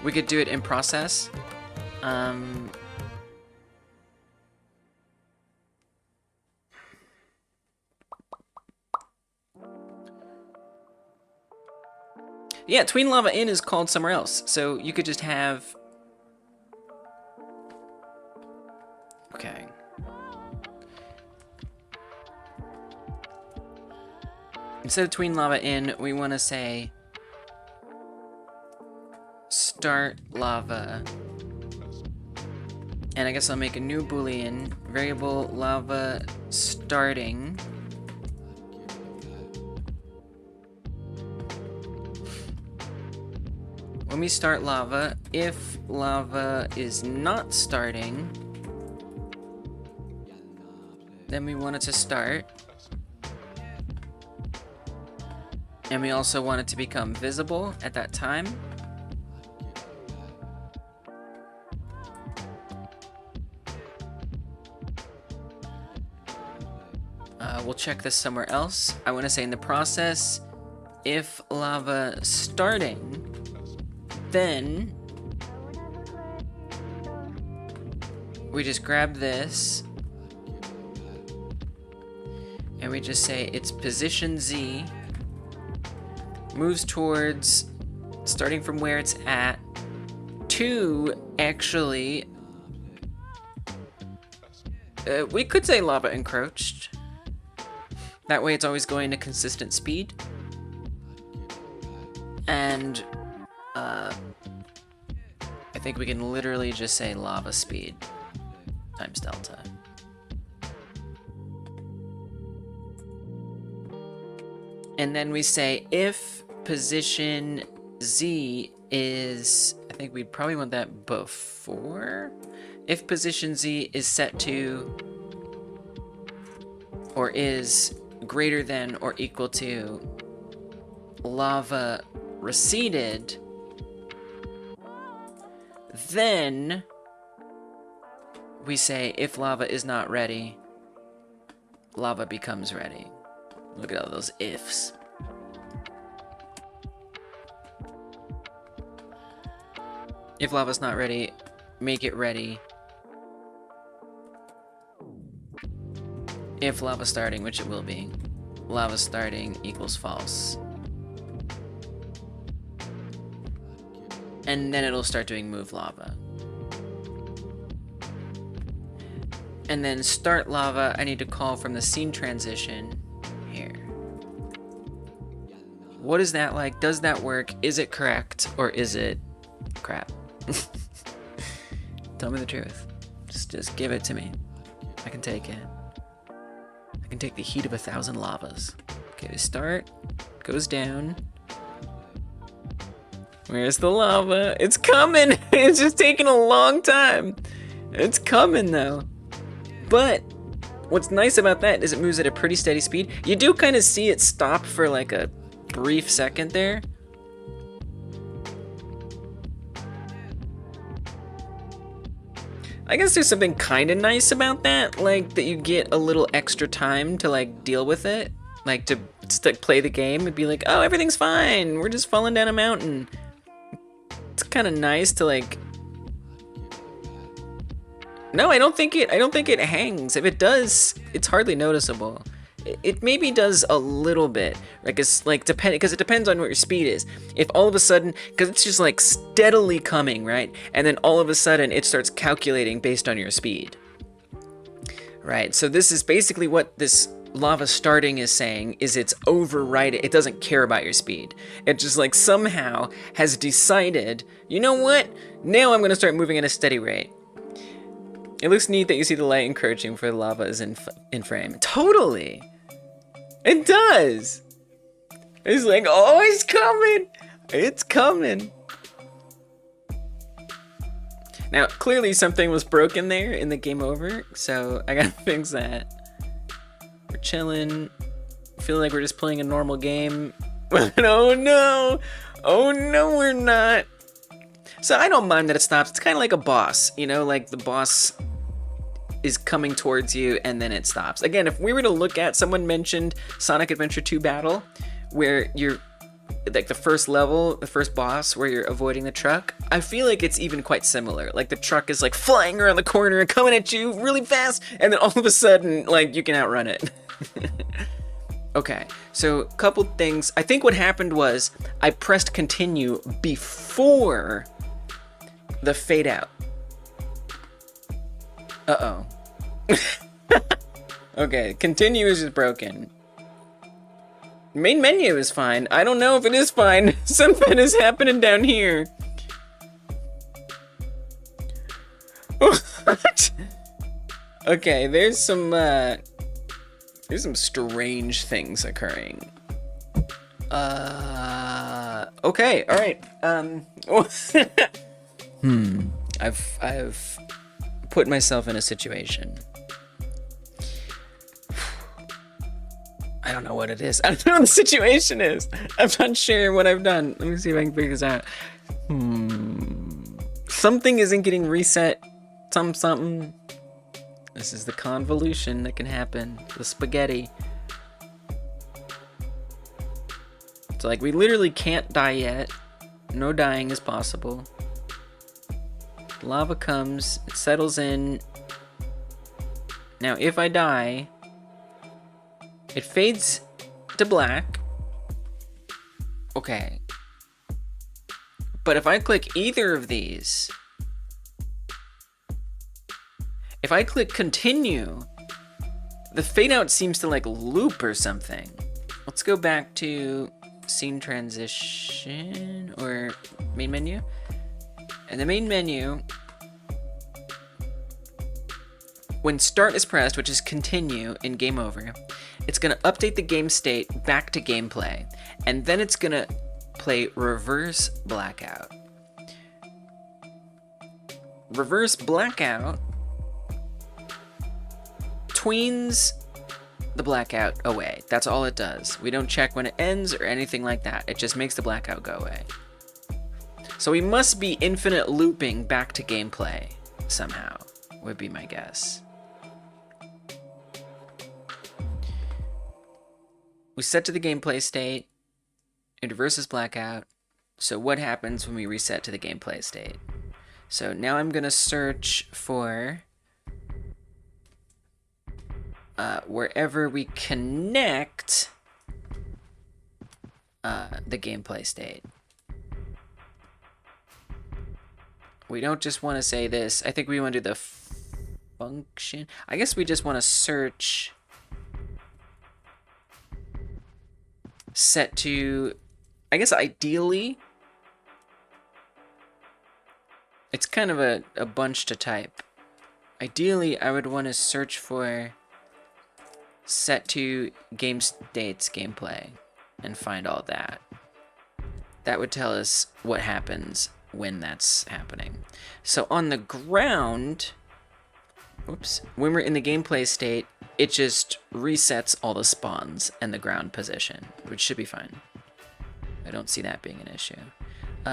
We could do it in process. Yeah, tween lava in is called somewhere else. So you could just have... Okay. Instead of tween lava in, we want to say start lava. And I guess I'll make a new boolean, variable lava starting. When we start lava, if lava is not starting, then we want it to start. And we also want it to become visible at that time. We'll check this somewhere else. I want to say in the process, if lava starting, then we just grab this and we just say its position Z moves towards, starting from where it's at, to actually, we could say lava encroached. That way it's always going to consistent speed. And I think we can literally just say lava speed times delta. And then we say if position Z is, I think we'd probably want that before. If position Z is set to, or is greater than or equal to lava receded, then we say if lava is not ready, lava becomes ready. Look at all those ifs. If lava's not ready, make it ready. If lava starting, which it will be, lava starting equals false. And then it'll start doing move lava. And then start lava, I need to call from the scene transition here. What is that like? Does that work? Is it correct? Or is it crap? Tell me the truth. Just give it to me. I can take it. I can take the heat of 1,000 lavas. Okay, we start, goes down. Where's the lava? It's coming! It's just taking a long time. It's coming though. But what's nice about that is it moves at a pretty steady speed. You do kind of see it stop for like a brief second there. I guess there's something kind of nice about that, like that you get a little extra time to like deal with it, like to play the game and be like, oh, everything's fine, we're just falling down a mountain. It's kind of nice to like. No, I don't think it hangs. If it does, it's hardly noticeable. It maybe does a little bit, like it's like because it depends on what your speed is. If all of a sudden, because it's just like steadily coming, right? And then all of a sudden it starts calculating based on your speed, right? So this is basically what this lava starting is saying, is it's overriding. It doesn't care about your speed. It just like somehow has decided, you know what? Now I'm gonna start moving at a steady rate. It looks neat that you see the light encroaching for the lava is in frame. Totally. It does. It's like, oh, it's coming. It's coming. Now, clearly something was broken there in the game over, so I gotta fix that. We're chilling. Feeling like we're just playing a normal game. But oh no. Oh no, we're not. So I don't mind that it stops. It's kind of like a boss, you know, like the boss is coming towards you and then it stops. Again, if we were to look at, someone mentioned Sonic Adventure 2 Battle, where you're like the first level, the first boss, where you're avoiding the truck. I feel like it's even quite similar. Like the truck is like flying around the corner and coming at you really fast, and then all of a sudden, like, you can outrun it. Okay, so a couple things. I think what happened was I pressed continue before the fade out. Uh-oh. Okay, continue is just broken. Main menu is fine. I don't know if it is fine. Something is happening down here. What? Okay, there's some strange things occurring. Okay, all right. I've put myself in a situation. I don't know what it is. I don't know what the situation is. I'm not sure what I've done. Let me see if I can figure this out. Something isn't getting reset. Something. This is the convolution that can happen. The spaghetti. So, like, we literally can't die yet. No dying is possible. Lava comes. It settles in. Now, if I die, it fades to black. Okay. But if I click either of these, if I click continue, the fade out seems to like loop or something. Let's go back to scene transition or main menu. And the main menu, when start is pressed, which is continue in game over, it's going to update the game state back to gameplay, and then it's going to play reverse blackout. Reverse blackout tweens the blackout away. That's all it does. We don't check when it ends or anything like that. It just makes the blackout go away. So we must be infinite looping back to gameplay somehow, would be my guess. We set to the gameplay state, it reverses blackout. So what happens when we reset to the gameplay state? So now I'm gonna search for wherever we connect the gameplay state. We don't just want to say this. I think we want to do the function. I guess we just want to search set to, I guess ideally, it's kind of a bunch to type. Ideally, I would want to search for set to game states gameplay and find all that. That would tell us what happens when that's happening. So on the ground, whoops, when we're in the gameplay state, it just resets all the spawns and the ground position, which should be fine. I don't see that being an issue.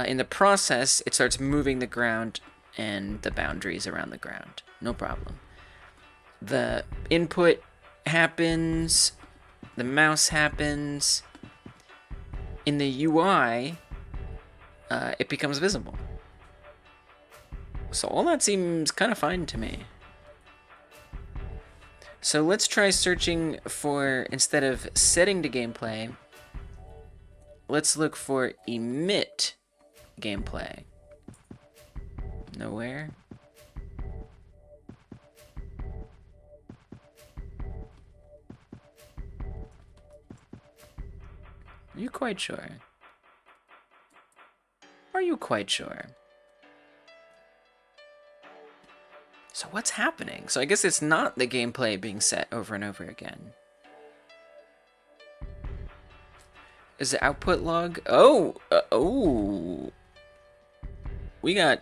In the process, it starts moving the ground and the boundaries around the ground. No problem. The input happens, the mouse happens. In the UI, it becomes visible. So all that seems kind of fine to me. So let's try searching for, instead of setting to gameplay, let's look for emit gameplay. Nowhere. Are you quite sure? Are you quite sure? So what's happening? So I guess it's not the gameplay being set over and over again. Is the output log? Oh, oh. We got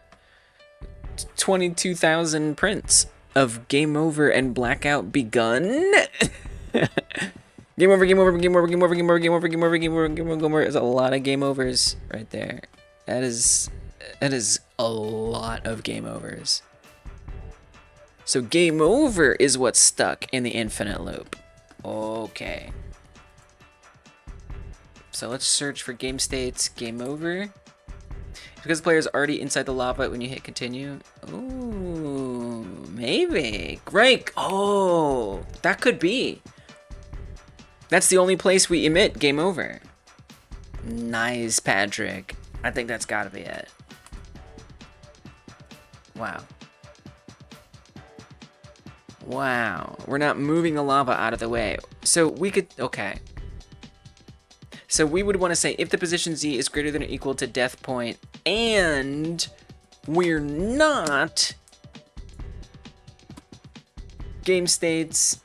22,000 prints of game over and blackout begun. Game over, game over, game over, game over, game over, game over, game over, game over, game over, game over. There's a lot of game overs right there. That is That is a lot of game overs. So game over is what's stuck in the infinite loop. Okay. So let's search for game states, game over. Because the player is already inside the lava when you hit continue. Ooh, maybe. Great. Oh, that could be. That's the only place we emit game over. Nice, Patrick. I think that's gotta be it. Wow. Wow. We're not moving the lava out of the way. So we could, okay. So we would want to say if the position Z is greater than or equal to death point and we're not game states,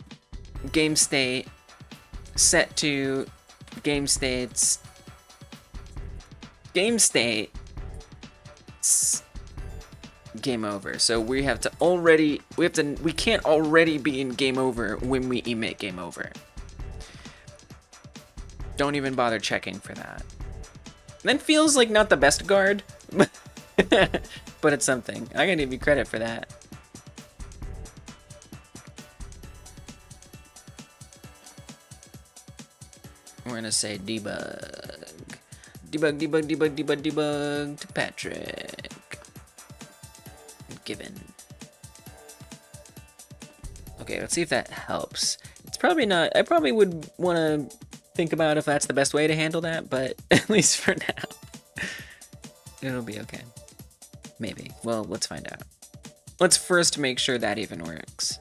game state, set to game states, game state, game over. So we have to already, we can't already be in game over when we emit game over. Don't even bother checking for that. That feels like not the best guard, but it's something. I gotta give you credit for that. We're gonna say debug. Debug, debug, debug, debug, debug to Patrick. Given. Okay, let's see if that helps. It's probably not, I probably would want to think about if that's the best way to handle that, but at least for now, it'll be okay. Maybe. Well, let's find out. Let's first make sure that even works.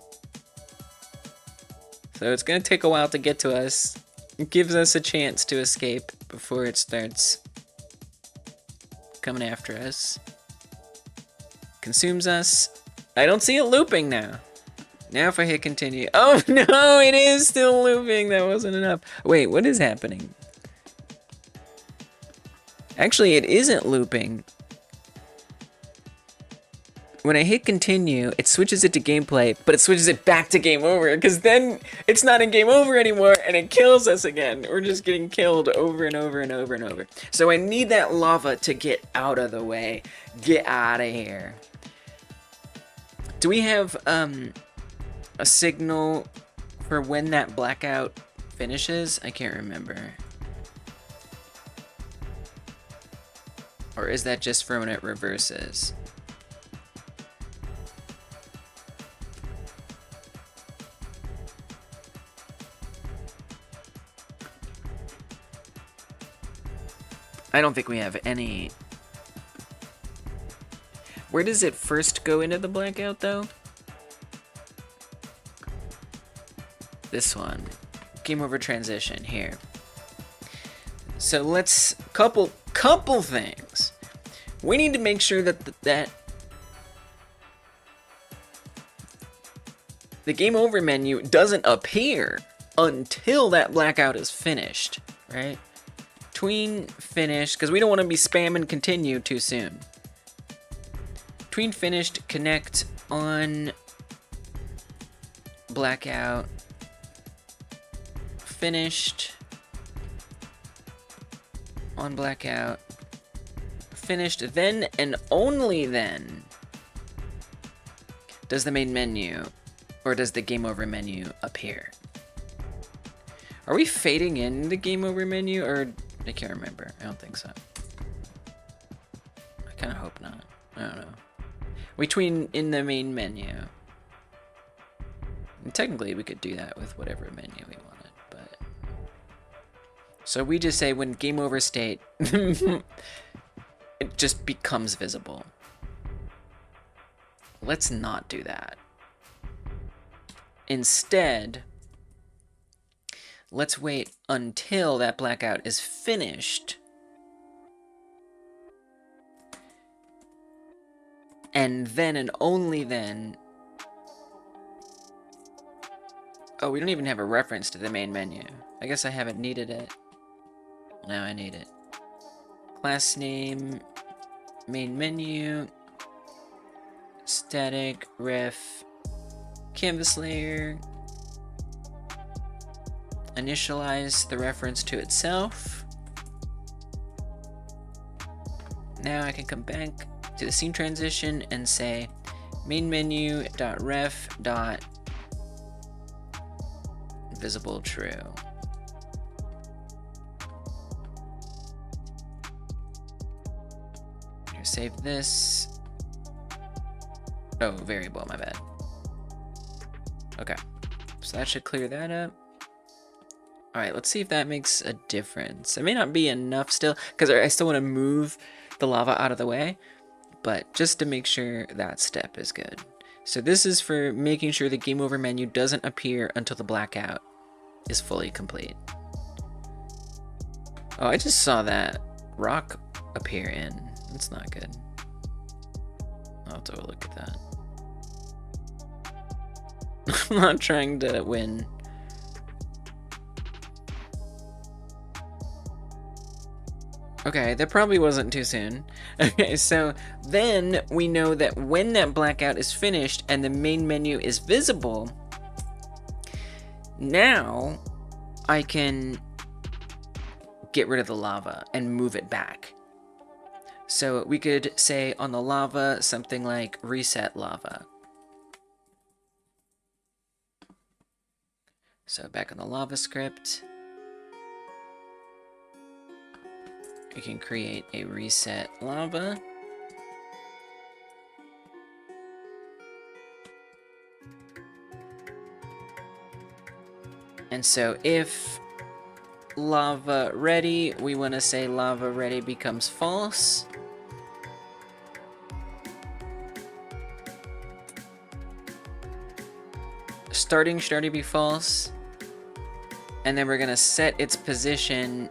So it's gonna take a while to get to us. It gives us a chance to escape before it starts coming after us. Consumes us. I don't see it looping now. Now if I hit continue. Oh no, it is still looping. That wasn't enough. Wait, what is happening? Actually, it isn't looping. When I hit continue, it switches it to gameplay, but it switches it back to game over, because then it's not in game over anymore, and it kills us again. We're just getting killed over and over and over and over. So I need that lava to get out of the way. Get out of here. Do we have a signal for when that blackout finishes? I can't remember. Or is that just for when it reverses? I don't think we have any. Where does it first go into the blackout though? This one. Game over transition here. So let's couple things. We need to make sure that the game over menu doesn't appear until that blackout is finished, right? Between finished, because we don't want to be spamming continue too soon. Between finished, connect on blackout, finished on blackout, finished, then and only then does the main menu or does the game over menu appear. Are we fading in the game over menu, or I can't remember. I don't think so. I kind of hope not. I don't know. Between in the main menu. And technically we could do that with whatever menu we wanted, but so we just say when game over state it just becomes visible. Let's not do that. Instead, let's wait until that blackout is finished. And then and only then. Oh, we don't even have a reference to the main menu. I guess I haven't needed it. Now I need it. Class name, main menu, static, ref, canvas layer, initialize the reference to itself, Now I can come back to the scene transition and say main menu dot ref dot visible true. Here, save this. Oh, variable, my bad. Okay, so that should clear that up. All right, let's see if that makes a difference. It may not be enough still, because I still want to move the lava out of the way, but just to make sure that step is good. So this is for making sure the game over menu doesn't appear until the blackout is fully complete. Oh, I just saw that rock appear in. That's not good. I'll have to look at that. I'm not trying to win. Okay, that probably wasn't too soon. Okay, so then we know that when that blackout is finished and the main menu is visible, now I can get rid of the lava and move it back. So we could say on the lava something like reset lava. So back on the lava script, we can create a reset lava. And so if lava ready, we want to say lava ready becomes false. Starting should already be false. And then we're going to set its position.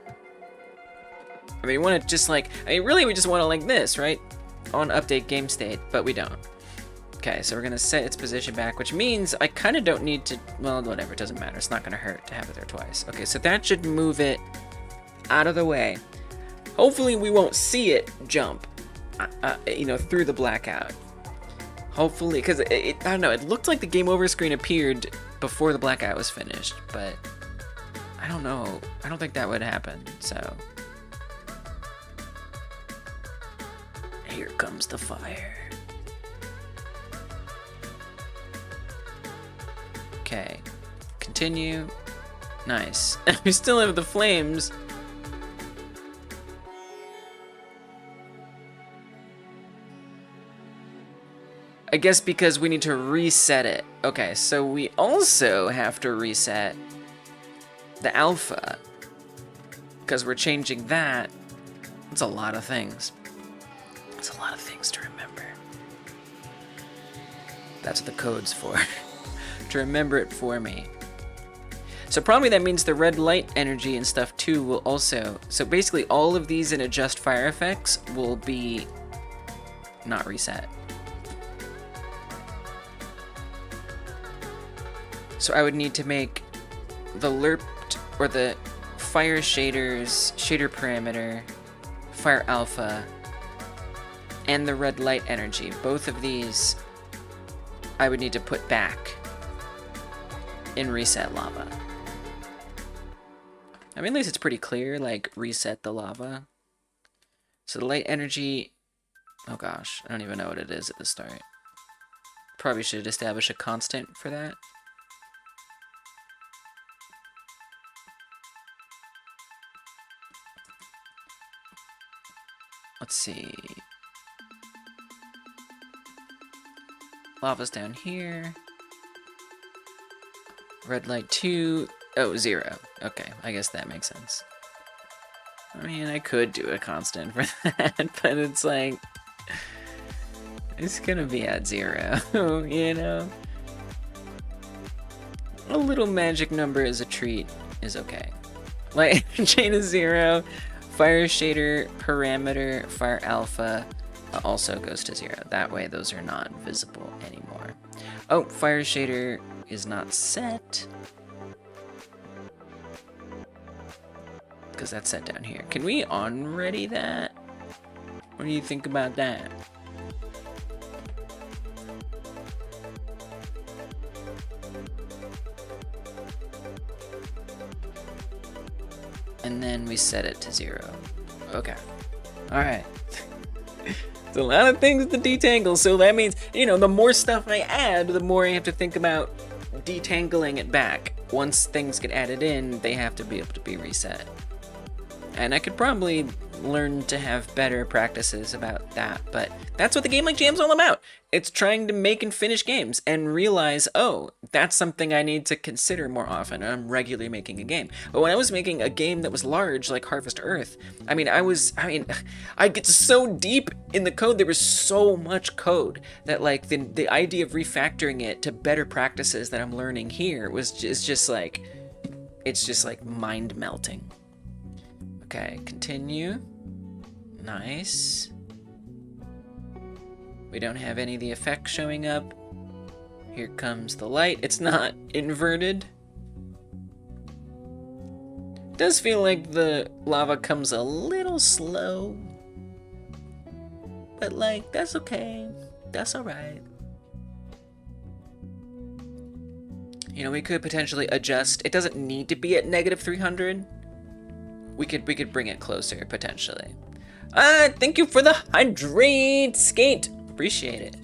I mean, we want to just like, really we just want to like this, right? On update game state, but we don't. Okay, so we're going to set its position back, which means I kind of don't need to, well, whatever, it doesn't matter. It's not going to hurt to have it there twice. Okay, so that should move it out of the way. Hopefully we won't see it jump, you know, through the blackout. Hopefully, because I don't know, it looked like the game over screen appeared before the blackout was finished, but I don't know. I don't think that would happen, so. Here comes the fire. Okay, continue. Nice. We still have the flames. I guess because we need to reset it. Okay, so we also have to reset the alpha because we're changing that. It's a lot of things. It's a lot of things to remember. That's what the code's for. To remember it for me. So probably that means the red light energy and stuff too will also, so basically all of these in adjust fire effects will be not reset. So I would need to make the lerped or the fire shaders, shader parameter, fire alpha, and the red light energy. Both of these I would need to put back in reset lava. I mean, at least it's pretty clear, like reset the lava. So the light energy, oh gosh, I don't even know what it is at the start. Probably should establish a constant for that. Let's see. Lava's down here. Red light 2. Oh, 0. Okay, I guess that makes sense. I mean, I could do a constant for that, but it's like, it's gonna be at 0, you know? A little magic number as a treat is okay. Like, chain of 0. Fire shader parameter, fire alpha also goes to 0. That way those are not visible anymore. Oh, fire shader is not set. Because that's set down here. Can we on-ready that? What do you think about that? And then we set it to 0. Okay. Alright. It's a lot of things to detangle, so that means, you know, the more stuff I add, the more I have to think about detangling it back. Once things get added in, they have to be able to be reset. And I could probably learn to have better practices about that, but that's what the Game Like Jam's all about. It's trying to make and finish games and realize, oh, that's something I need to consider more often. I'm regularly making a game. But when I was making a game that was large, like Harvest Earth, I get so deep in the code, there was so much code that like the idea of refactoring it to better practices that I'm learning here was just like, it's just like mind melting. Okay, continue. Nice. We don't have any of the effects showing up. Here comes the light. It's not inverted. It does feel like the lava comes a little slow. But like, that's okay. That's alright. You know, we could potentially adjust. It doesn't need to be at -300. We could bring it closer, potentially. Thank you for the hydrate, Skate. Appreciate it.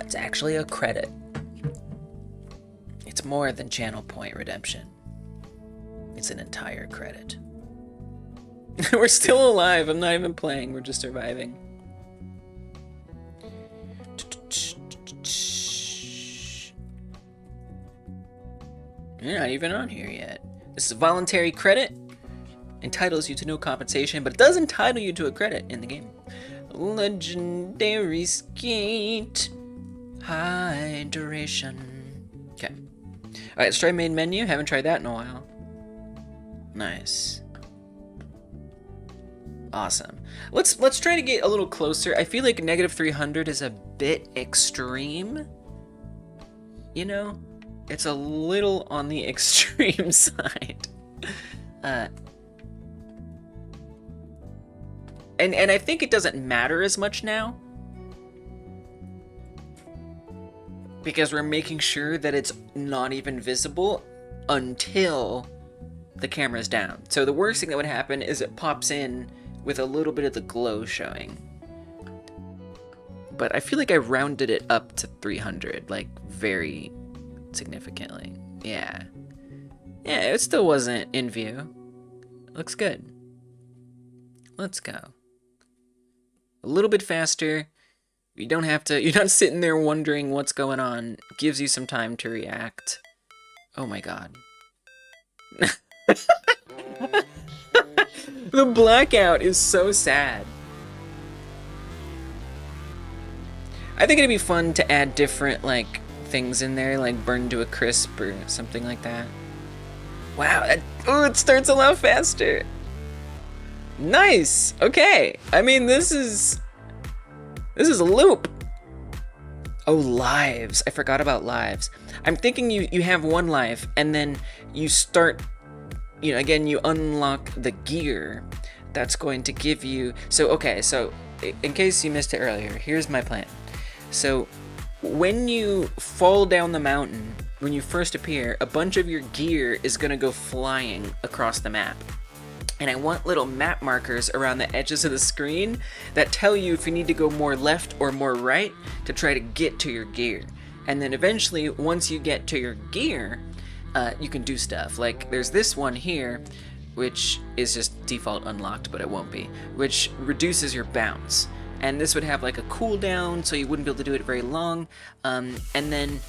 It's actually a credit. It's more than channel point redemption. It's an entire credit. We're still alive. I'm not even playing. We're just surviving. You're not even on here yet. This is a voluntary credit. Entitles you to no compensation, but it does entitle you to a credit in the game. Legendary Skate. Hydration. Okay. Alright, let's try main menu. Haven't tried that in a while. Nice. Awesome. Let's try to get a little closer. I feel like -300 is a bit extreme. You know? It's a little on the extreme side. And I think it doesn't matter as much now. Because we're making sure that it's not even visible until the camera's down. So the worst thing that would happen is it pops in with a little bit of the glow showing. But I feel like I rounded it up to 300, like very significantly. Yeah. Yeah, it still wasn't in view. Looks good. Let's go. A little bit faster. You don't have to, you're not sitting there wondering what's going on. It gives you some time to react. Oh my god. The blackout is so sad. I think it'd be fun to add different, like, things in there, like burn to a crisp or something like that. Wow, oh, it starts a lot faster. Nice. Okay. I mean, this is a loop. Oh, lives. I forgot about lives. I'm thinking you have one life and then you start, you know, again, you unlock the gear that's going to give you, so okay, so in case you missed it earlier, here's my plan. So when you fall down the mountain, when you first appear, a bunch of your gear is going to go flying across the map. And I want little map markers around the edges of the screen that tell you if you need to go more left or more right to try to get to your gear. And then eventually, once you get to your gear, you can do stuff. Like, there's this one here, which is just default unlocked, but it won't be, which reduces your bounce. And this would have like a cooldown, so you wouldn't be able to do it very long. And then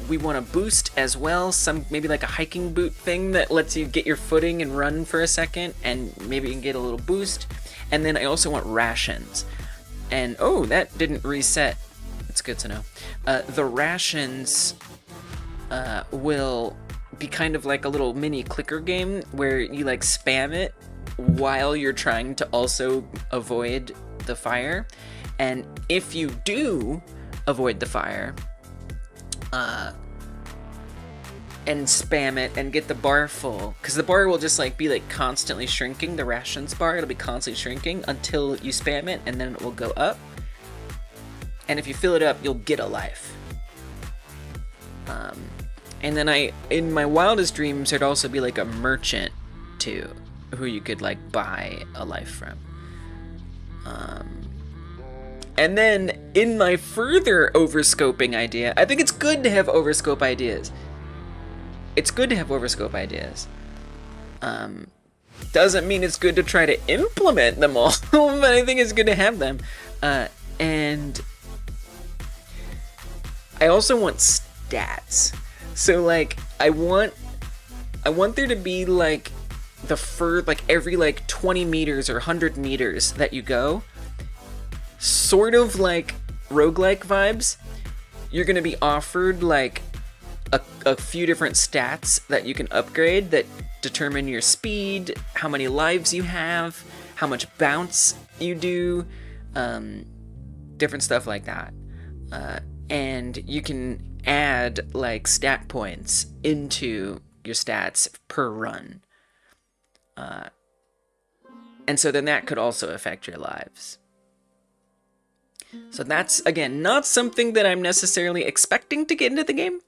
we want to boost as well, maybe like a hiking boot thing that lets you get your footing and run for a second, and maybe you can get a little boost. And then I also want rations. And oh, that didn't reset. That's good to know. The rations will be kind of like a little mini clicker game where you like spam it while you're trying to also avoid the fire. And if you do avoid the fire and spam it and get the bar full, because the bar will just like be like constantly shrinking, the rations bar, it'll be constantly shrinking until you spam it, and then it will go up, and if you fill it up you'll get a life. And then in my wildest dreams there'd also be like a merchant too. who you could like buy a life from. And then in my further overscoping idea, I think it's good to have overscope ideas. It's good to have overscope ideas. Doesn't mean it's good to try to implement them all, but I think it's good to have them. And I also want stats. So like I want there to be like like every like 20 meters or 100 meters that you go, sort of like roguelike vibes, you're gonna be offered like a few different stats that you can upgrade that determine your speed, how many lives you have, how much bounce you do, different stuff like that. And you can add like stat points into your stats per run. And so then that could also affect your lives. So that's, again, not something that I'm necessarily expecting to get into the game,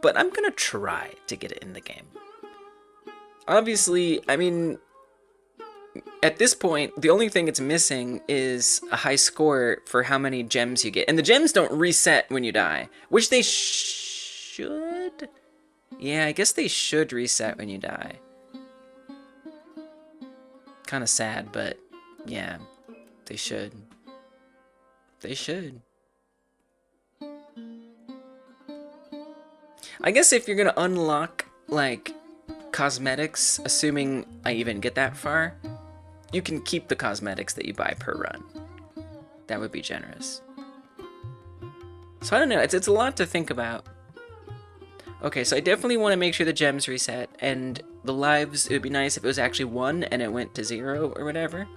but I'm gonna try to get it in the game. Obviously, I mean, at this point, the only thing it's missing is a high score for how many gems you get. And the gems don't reset when you die, which they should? Yeah, I guess they should reset when you die. Kind of sad, but yeah, they should. They should. I guess if you're gonna unlock, like, cosmetics, assuming I even get that far, you can keep the cosmetics that you buy per run. That would be generous. So I don't know, it's a lot to think about. Okay, so I definitely want to make sure the gems reset, and the lives, it would be nice if it was actually 1 and it went to 0 or whatever.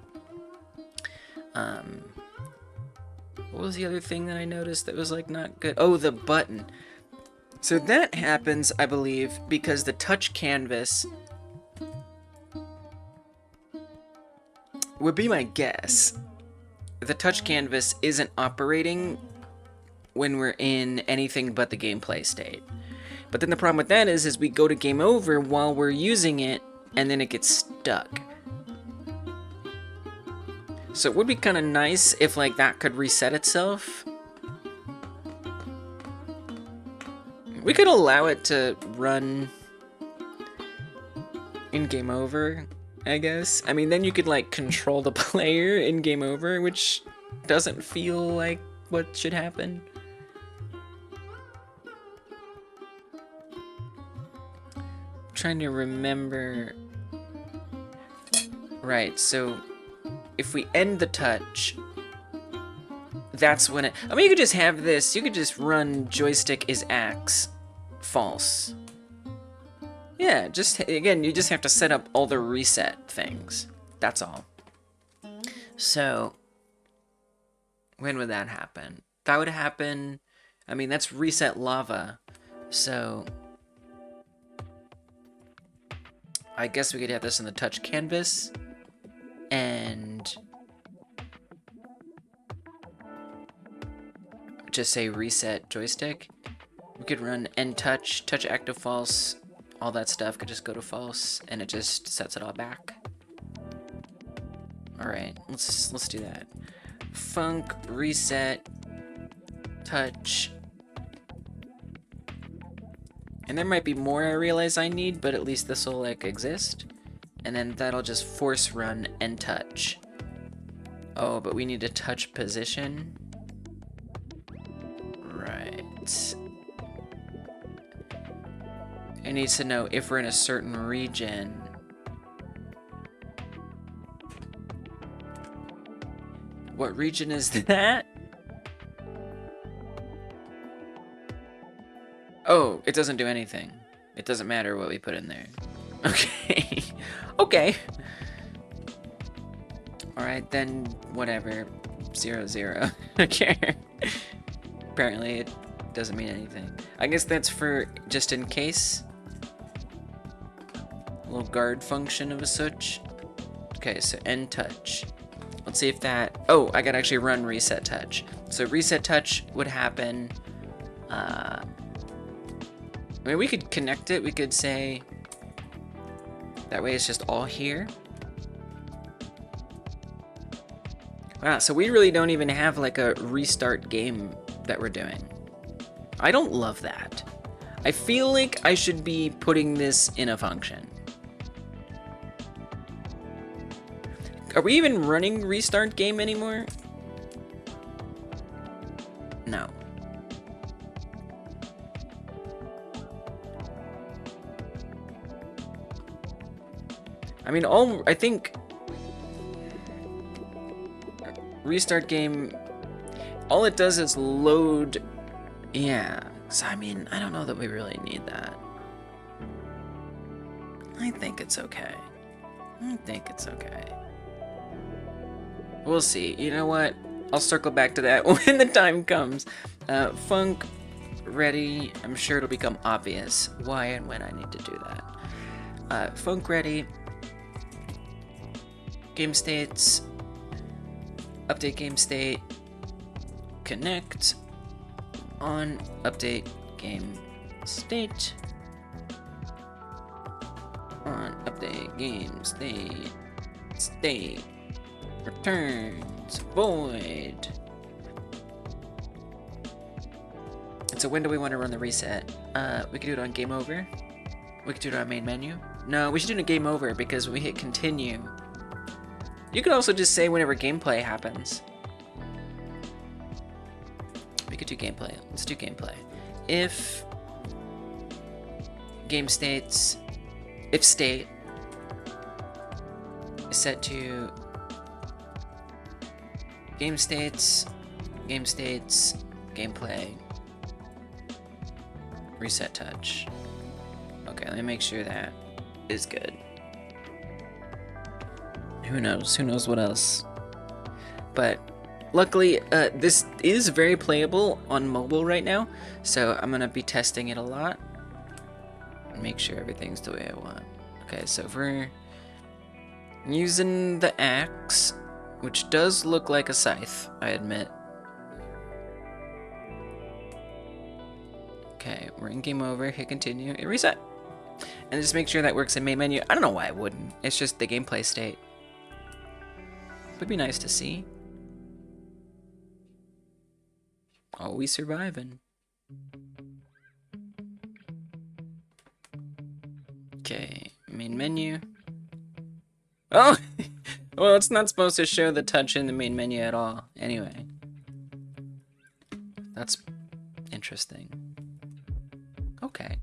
What was the other thing that I noticed that was like not good? Oh, the button. So that happens, I believe, because the touch canvas would be my guess. The touch canvas isn't operating when we're in anything but the gameplay state. But then the problem with that is we go to game over while we're using it, and then it gets stuck. So it would be kind of nice if like that could reset itself. We could allow it to run in game over, I guess. I mean, then you could like control the player in game over, which doesn't feel like what should happen. I'm trying to remember. Right, so if we end the touch, that's when it... I mean, you could just have this. You could just run joystick is axe false. Yeah, just, again, you just have to set up all the reset things. That's all. So, when would that happen? That would happen... I mean, that's reset lava. So, I guess we could have this in the touch canvas. And just say reset joystick. We could run end touch, touch active false, all that stuff could just go to false, and it just sets it all back. All right, let's do that. Func reset touch, and there might be more I realize I need, but at least this will like exist. And then that'll just force run and touch. Oh, but we need a touch position. Right. It needs to know if we're in a certain region. What region is that? Oh, it doesn't do anything. It doesn't matter what we put in there. Okay. Okay. Alright, then whatever. 0, 0. I care. Apparently it doesn't mean anything. I guess that's for just in case. A little guard function of a such. Okay, so end touch. Let's see if that... Oh, I gotta actually run reset touch. So reset touch would happen... I mean, we could connect it. We could say... That way it's just all here. Wow, so we really don't even have like a restart game that we're doing. I don't love that. I feel like I should be putting this in a function. Are we even running restart game anymore? No. I mean, I think restart game, all it does is load. Yeah, so I mean, I don't know that we really need that. I think it's okay. I think it's okay. We'll see. You know what? I'll circle back to that when the time comes. Funk ready. I'm sure it'll become obvious why and when I need to do that. Funk ready. Game states. Update game state. Connect. On update game state. On update game state. State. Returns. Void. And so when do we want to run the reset? We could do it on game over. We could do it on main menu. No, we should do it game over because when we hit continue. You could also just say whenever gameplay happens. We could do gameplay. Let's do gameplay. If game states, if state is set to game states, gameplay, reset touch. Okay, let me make sure that is good. Who knows? Who knows what else? But luckily, this is very playable on mobile right now, so I'm gonna be testing it a lot and make sure everything's the way I want. Okay, so if we're using the axe, which does look like a scythe, I admit. Okay, we're in game over, hit continue, and reset. And just make sure that works in main menu. I don't know why I wouldn't. It's just the gameplay state. Would be nice to see. Always surviving. Okay, main menu. Oh! Well, it's not supposed to show the touch in the main menu at all. Anyway. That's interesting. Okay.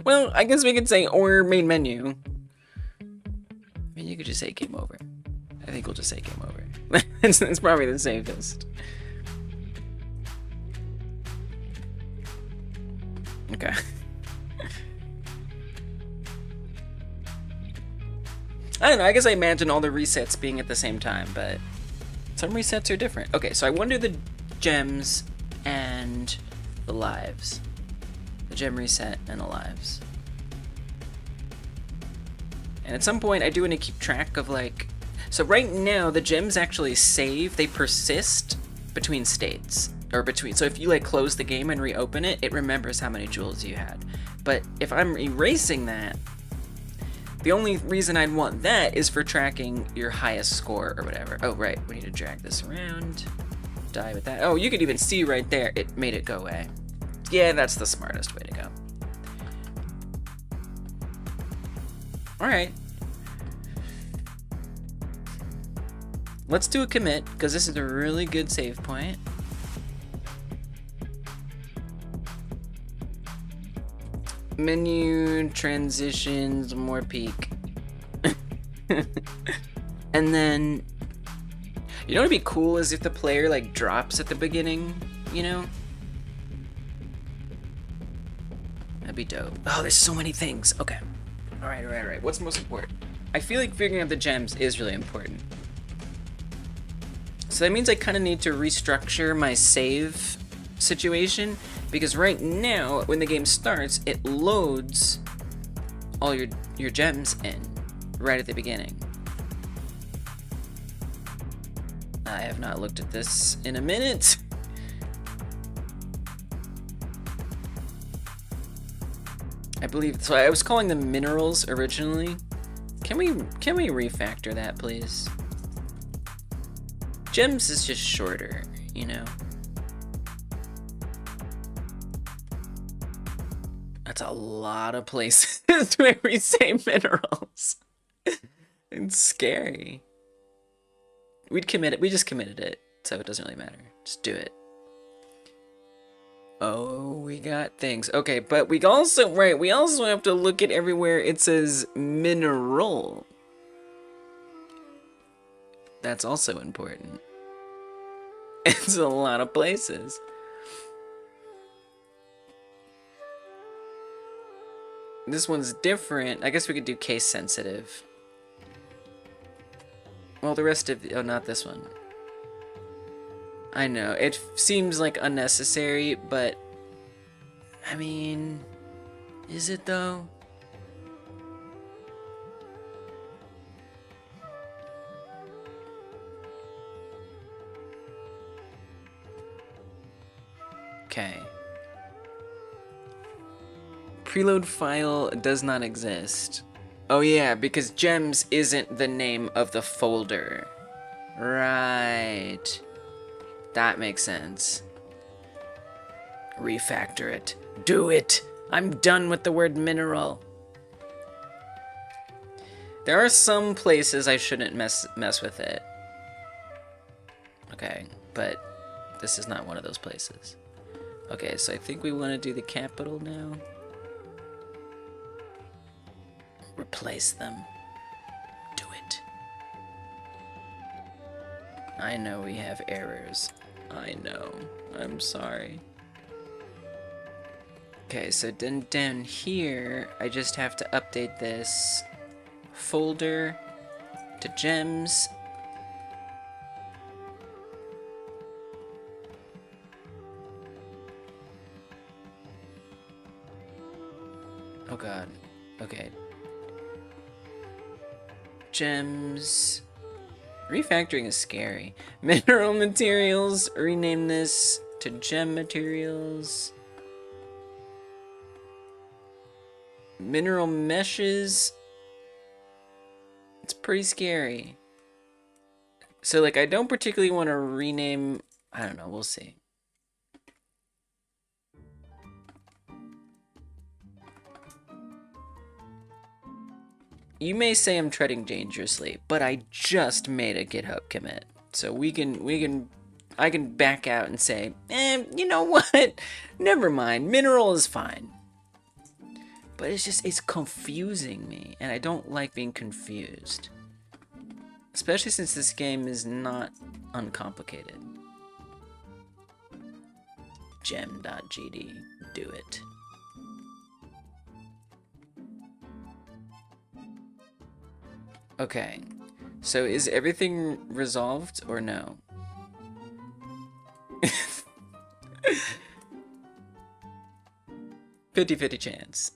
Well, I guess we could say or main menu. I mean, you could just say game over. I think we'll just say game over. It's probably the safest. Okay. I don't know, I guess I imagine all the resets being at the same time, but some resets are different. Okay, so I wonder the gems and the lives. The gem reset and the lives. And at some point I do want to keep track of like, so right now the gems actually save, they persist between states. Or between, so if you like close the game and reopen it, it remembers how many jewels you had. But if I'm erasing that, the only reason I'd want that is for tracking your highest score or whatever. Oh, right, we need to drag this around. Die with that. Oh, you could even see right there, it made it go away. Yeah, that's the smartest way to go. All right. Let's do a commit, because this is a really good save point. Menu, transitions, more peak. And then, you know what would be cool is if the player like drops at the beginning, you know? That'd be dope. Oh, there's so many things. Okay. All right. What's most important? I feel like figuring out the gems is really important. So that means I kind of need to restructure my save situation, because right now when the game starts it loads all your gems in right at the beginning. I have not looked at this in a minute. I believe so. I was calling them minerals originally. Can we refactor that, please? Gems is just shorter, you know? That's a lot of places where we say minerals. It's scary. We just committed it, so it doesn't really matter. Just do it. Oh, we got things. Okay, but we also have to look at everywhere it says mineral. That's also important. It's a lot of places. This one's different. I guess we could do case sensitive. Well, the rest of... Oh, not this one. I know. It seems like unnecessary, but... I mean... Is it, though? Okay. Preload file does not exist. Oh yeah, because gems isn't the name of the folder. Right. That makes sense. Refactor it. Do it! I'm done with the word mineral. There are some places I shouldn't mess with it. Okay, but this is not one of those places. Okay, so I think we want to do the capital now. Replace them. Do it. I know we have errors. I know. I'm sorry. Okay, so then down here, I just have to update this folder to gems. Oh god. Okay. Gems. Refactoring is scary. Mineral materials. Rename this to gem materials. Mineral meshes. It's pretty scary. So, like, I don't particularly want to rename... I don't know, we'll see. You may say I'm treading dangerously, but I just made a GitHub commit. So I can back out and say, you know what? Never mind, mineral is fine. But it's confusing me, and I don't like being confused. Especially since this game is not uncomplicated. Gem.gd, do it. Okay, so is everything resolved or no? 50-50 chance.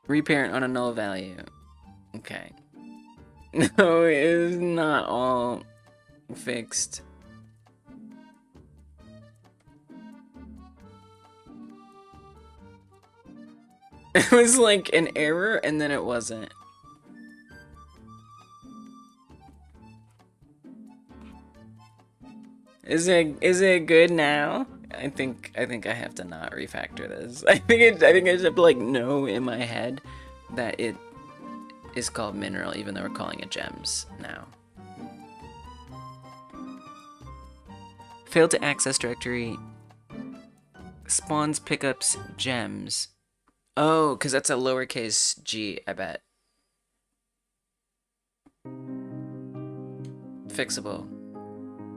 Reparent on a null value. Okay. No, it is not all fixed. It was like an error and then it wasn't. Is it good now? I think I have to not refactor this. I think I just have to like know in my head that it is called mineral, even though we're calling it gems now. Failed to access directory. Spawns pickups gems. Oh, because that's a lowercase g, I bet. Fixable.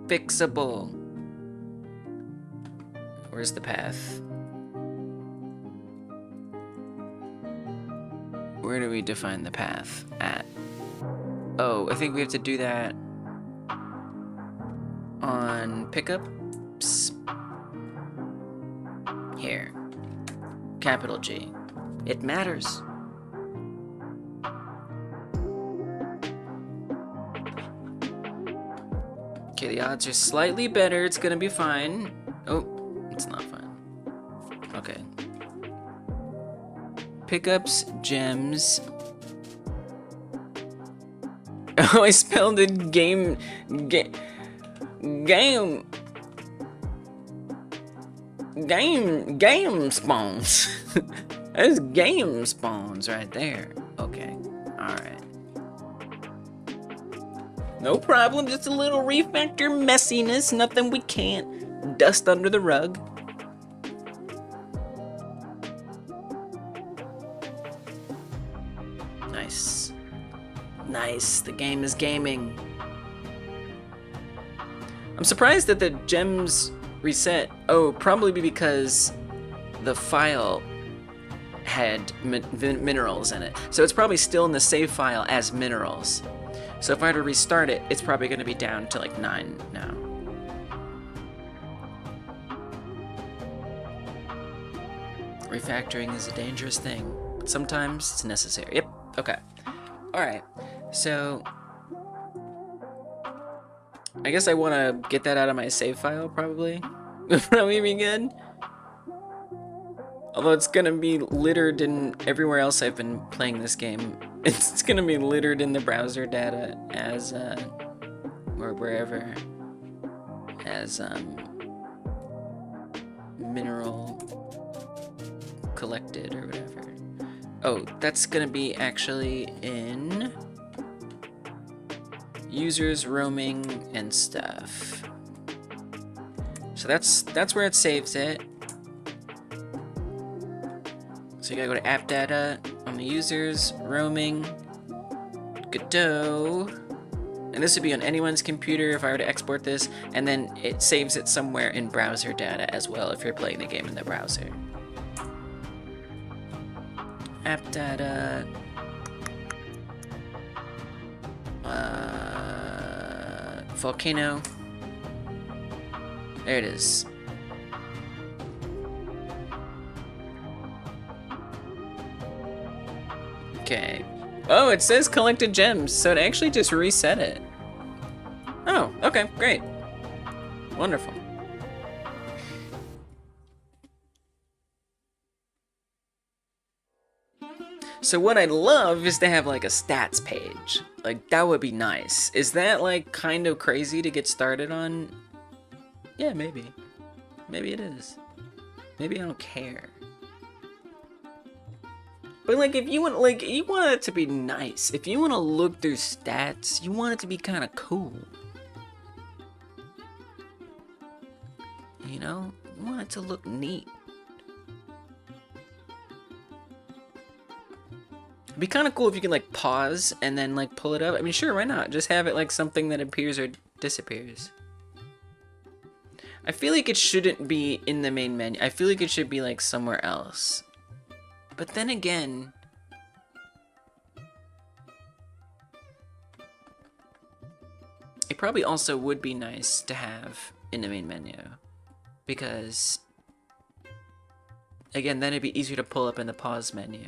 Fixable. Where's the path? Where do we define the path at? Oh, I think we have to do that on pickups. Here. Capital G. It matters. Okay, the odds are slightly better. It's gonna be fine. Oh, it's not fine. Okay. Pickups, gems. Oh, I spelled it game spawns. There's game spawns right there. Okay, alright. No problem, just a little refactor messiness, nothing we can't dust under the rug. Nice. Nice, the game is gaming. I'm surprised that the gems reset. Oh, probably because the file had minerals in it. So it's probably still in the save file as minerals. So if I were to restart it, it's probably going to be down to like 9 now. Refactoring is a dangerous thing, but sometimes it's necessary. Yep, okay. Alright, so I guess I want to get that out of my save file, probably. Probably be good. Although it's gonna be littered in everywhere else I've been playing this game. It's gonna be littered in the browser data as, or wherever, as, mineral collected or whatever. Oh, that's gonna be actually in users, roaming, and stuff. So that's where it saves it. So you gotta go to app data on the users, roaming, godot, and this would be on anyone's computer if I were to export this, and then it saves it somewhere in browser data as well if you're playing the game in the browser. App data, volcano, there it is. Okay. Oh, it says collected gems, so it actually just reset it. Oh, okay, great. Wonderful. So what I'd love is to have like a stats page. Like, that would be nice. Is that like kind of crazy to get started on? Yeah, maybe. Maybe it is. Maybe I don't care. But like, if you want, like, you want it to be nice. If you want to look through stats, you want it to be kind of cool. You know, you want it to look neat. It'd be kind of cool if you can like pause and then like pull it up. I mean, sure, why not? Just have it like something that appears or disappears. I feel like it shouldn't be in the main menu. I feel like it should be like somewhere else. But then again, it probably also would be nice to have in the main menu, because again, then it'd be easier to pull up in the pause menu.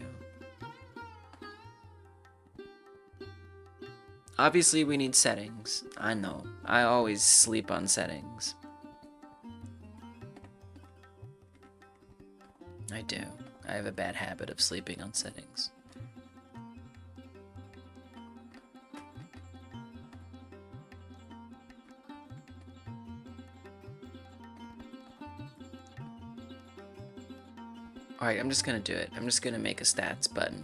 Obviously, we need settings. I know. I always sleep on settings. I do. I have a bad habit of sleeping on settings. Alright, I'm just gonna do it. I'm just gonna make a stats button.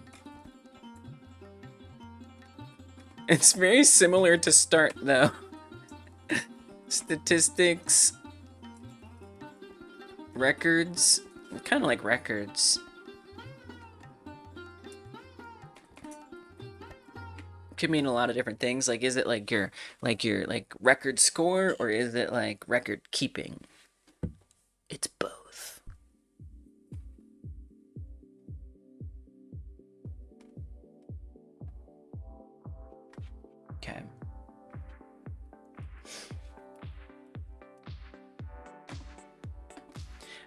It's very similar to start, though. Statistics. Records. Kind of like records. Could mean a lot of different things. Like, is it like your record score, or is it like record keeping? It's both. Okay.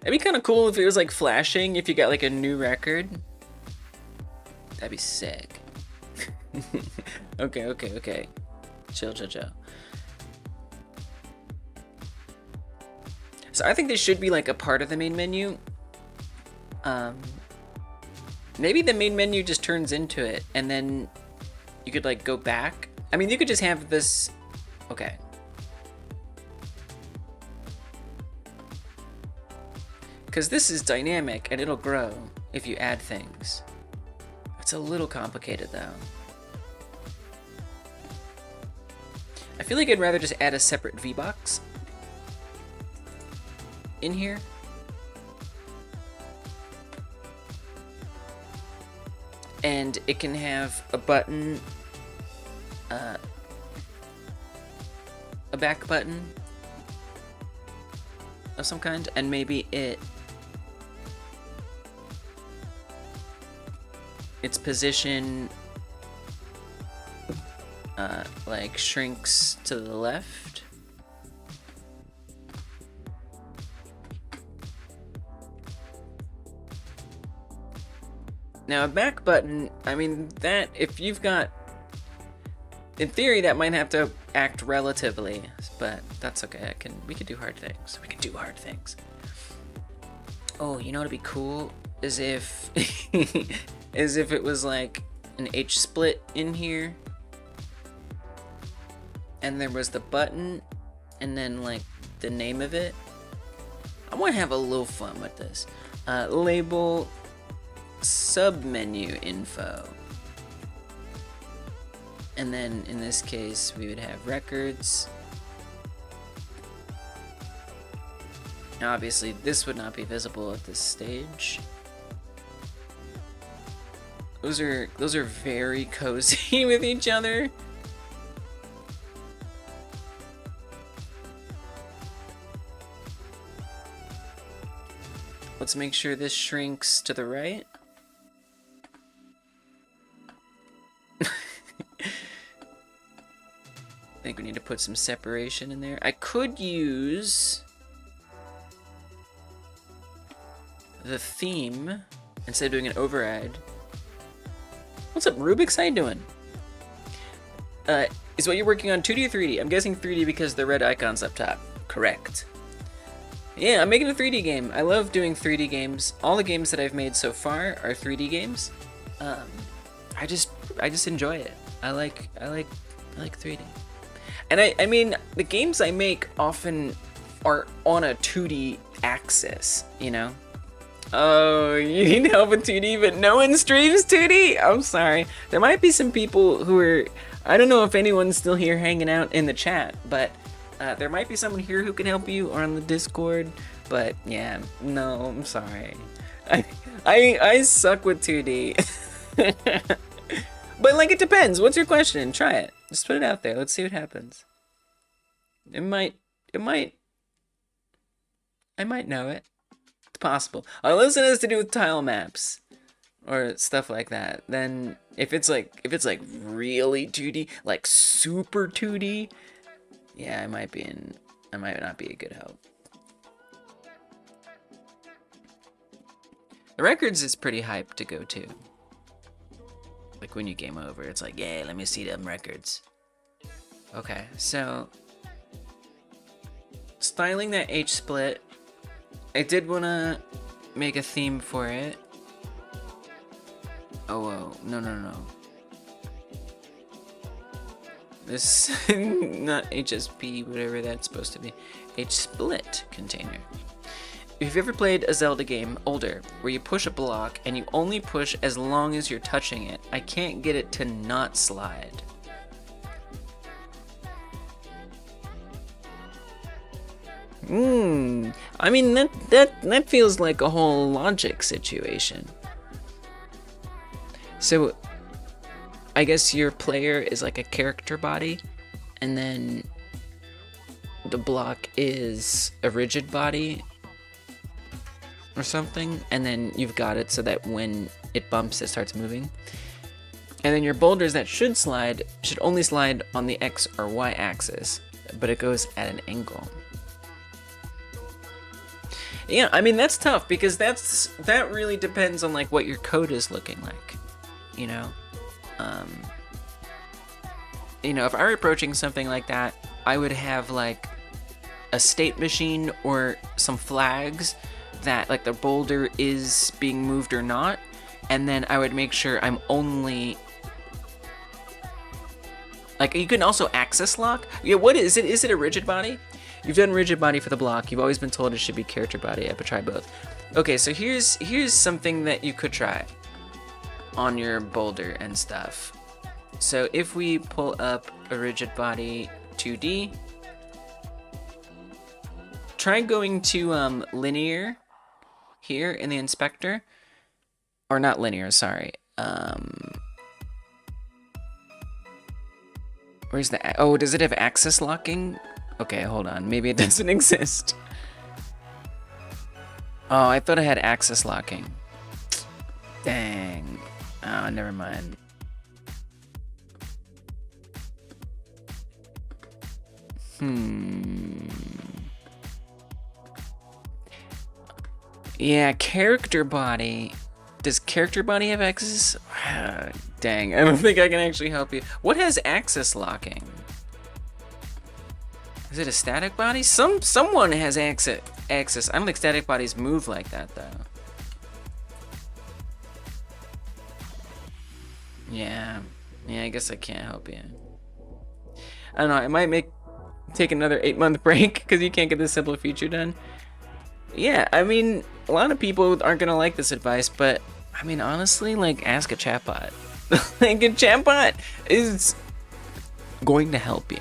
It'd be kind of cool if it was like flashing if you got like a new record. That'd be sick. Okay. Chill. So I think this should be like a part of the main menu. Maybe the main menu just turns into it, and then you could like go back. I mean, you could just have this. Okay. Because this is dynamic and it'll grow if you add things. It's a little complicated though. I feel like I'd rather just add a separate VBox in here. And it can have a button, a back button of some kind, and maybe its position like shrinks to the left. Now a back button, I mean, that if you've got, in theory that might have to act relatively, but that's okay. We can do hard things. We can do hard things. Oh, you know what'd be cool is if is if it was like an H split in here, and there was the button, and then like the name of it. I want to have a little fun with this. Label submenu info, and then in this case we would have records. Now obviously this would not be visible at this stage. Those are very cozy with each other. Let's make sure this shrinks to the right. I think we need to put some separation in there. I could use the theme instead of doing an override. What's up, Rubik's? How you doing? Is what you're working on 2D or 3D? I'm guessing 3D because the red icon's up top. Correct. Yeah, I'm making a 3D game. I love doing 3D games. All the games that I've made so far are 3D games. I just enjoy it. I like 3D. And I mean, the games I make often are on a 2D axis, you know? Oh, you need help with 2D, but no one streams 2D? I'm sorry. There might be some people who are... I don't know if anyone's still here hanging out in the chat, but there might be someone here who can help you or on the Discord. But yeah, no, I'm sorry. I suck with 2D. But like, it depends. What's your question? Try it. Just put it out there. Let's see what happens. I might know it. It's possible. Unless it has to do with tile maps or stuff like that. Then if it's like really 2D, like super 2D, yeah, I might not be a good help. The records is pretty hyped to go to. Like when you game over, it's like, yeah, let me see them records. Okay, so styling that H split, I did want to make a theme for it. Oh, no. This, not HSP, whatever that's supposed to be. H split container. If you've ever played a Zelda game, older, where you push a block and you only push as long as you're touching it, I can't get it to not slide. I mean, that feels like a whole logic situation. So, I guess your player is like a character body, and then the block is a rigid body or something, and then you've got it so that when it bumps, it starts moving. And then your boulders that should only slide on the X or Y axis, but it goes at an angle. Yeah, I mean, that's tough because that really depends on like what your code is looking like, you know? You know, if I were approaching something like that, I would have like a state machine or some flags that like the boulder is being moved or not, and then I would make sure I'm only... Like, you can also access lock? Yeah, what is it? Is it a rigid body? You've done rigid body for the block. You've always been told it should be character body. I would try both. Okay, so here's something that you could try on your boulder and stuff. So if we pull up a rigid body 2D, try going to linear here in the inspector. Or not linear, sorry. Where's the... Oh, does it have axis locking? Okay, hold on. Maybe it doesn't exist. Oh, I thought I had axis locking. Dang. Oh, never mind. Yeah, character body. Does character body have axis? Dang, I don't think I can actually help you. What has axis locking? Is it a static body? Someone has axis. I don't think static bodies move like that though. Yeah, I guess I can't help you. I don't know. I might take another 8-month break because you can't get this simple feature done. Yeah, I mean, a lot of people aren't gonna like this advice, but I mean, honestly, like, ask a chatbot. Like, a chatbot is going to help you.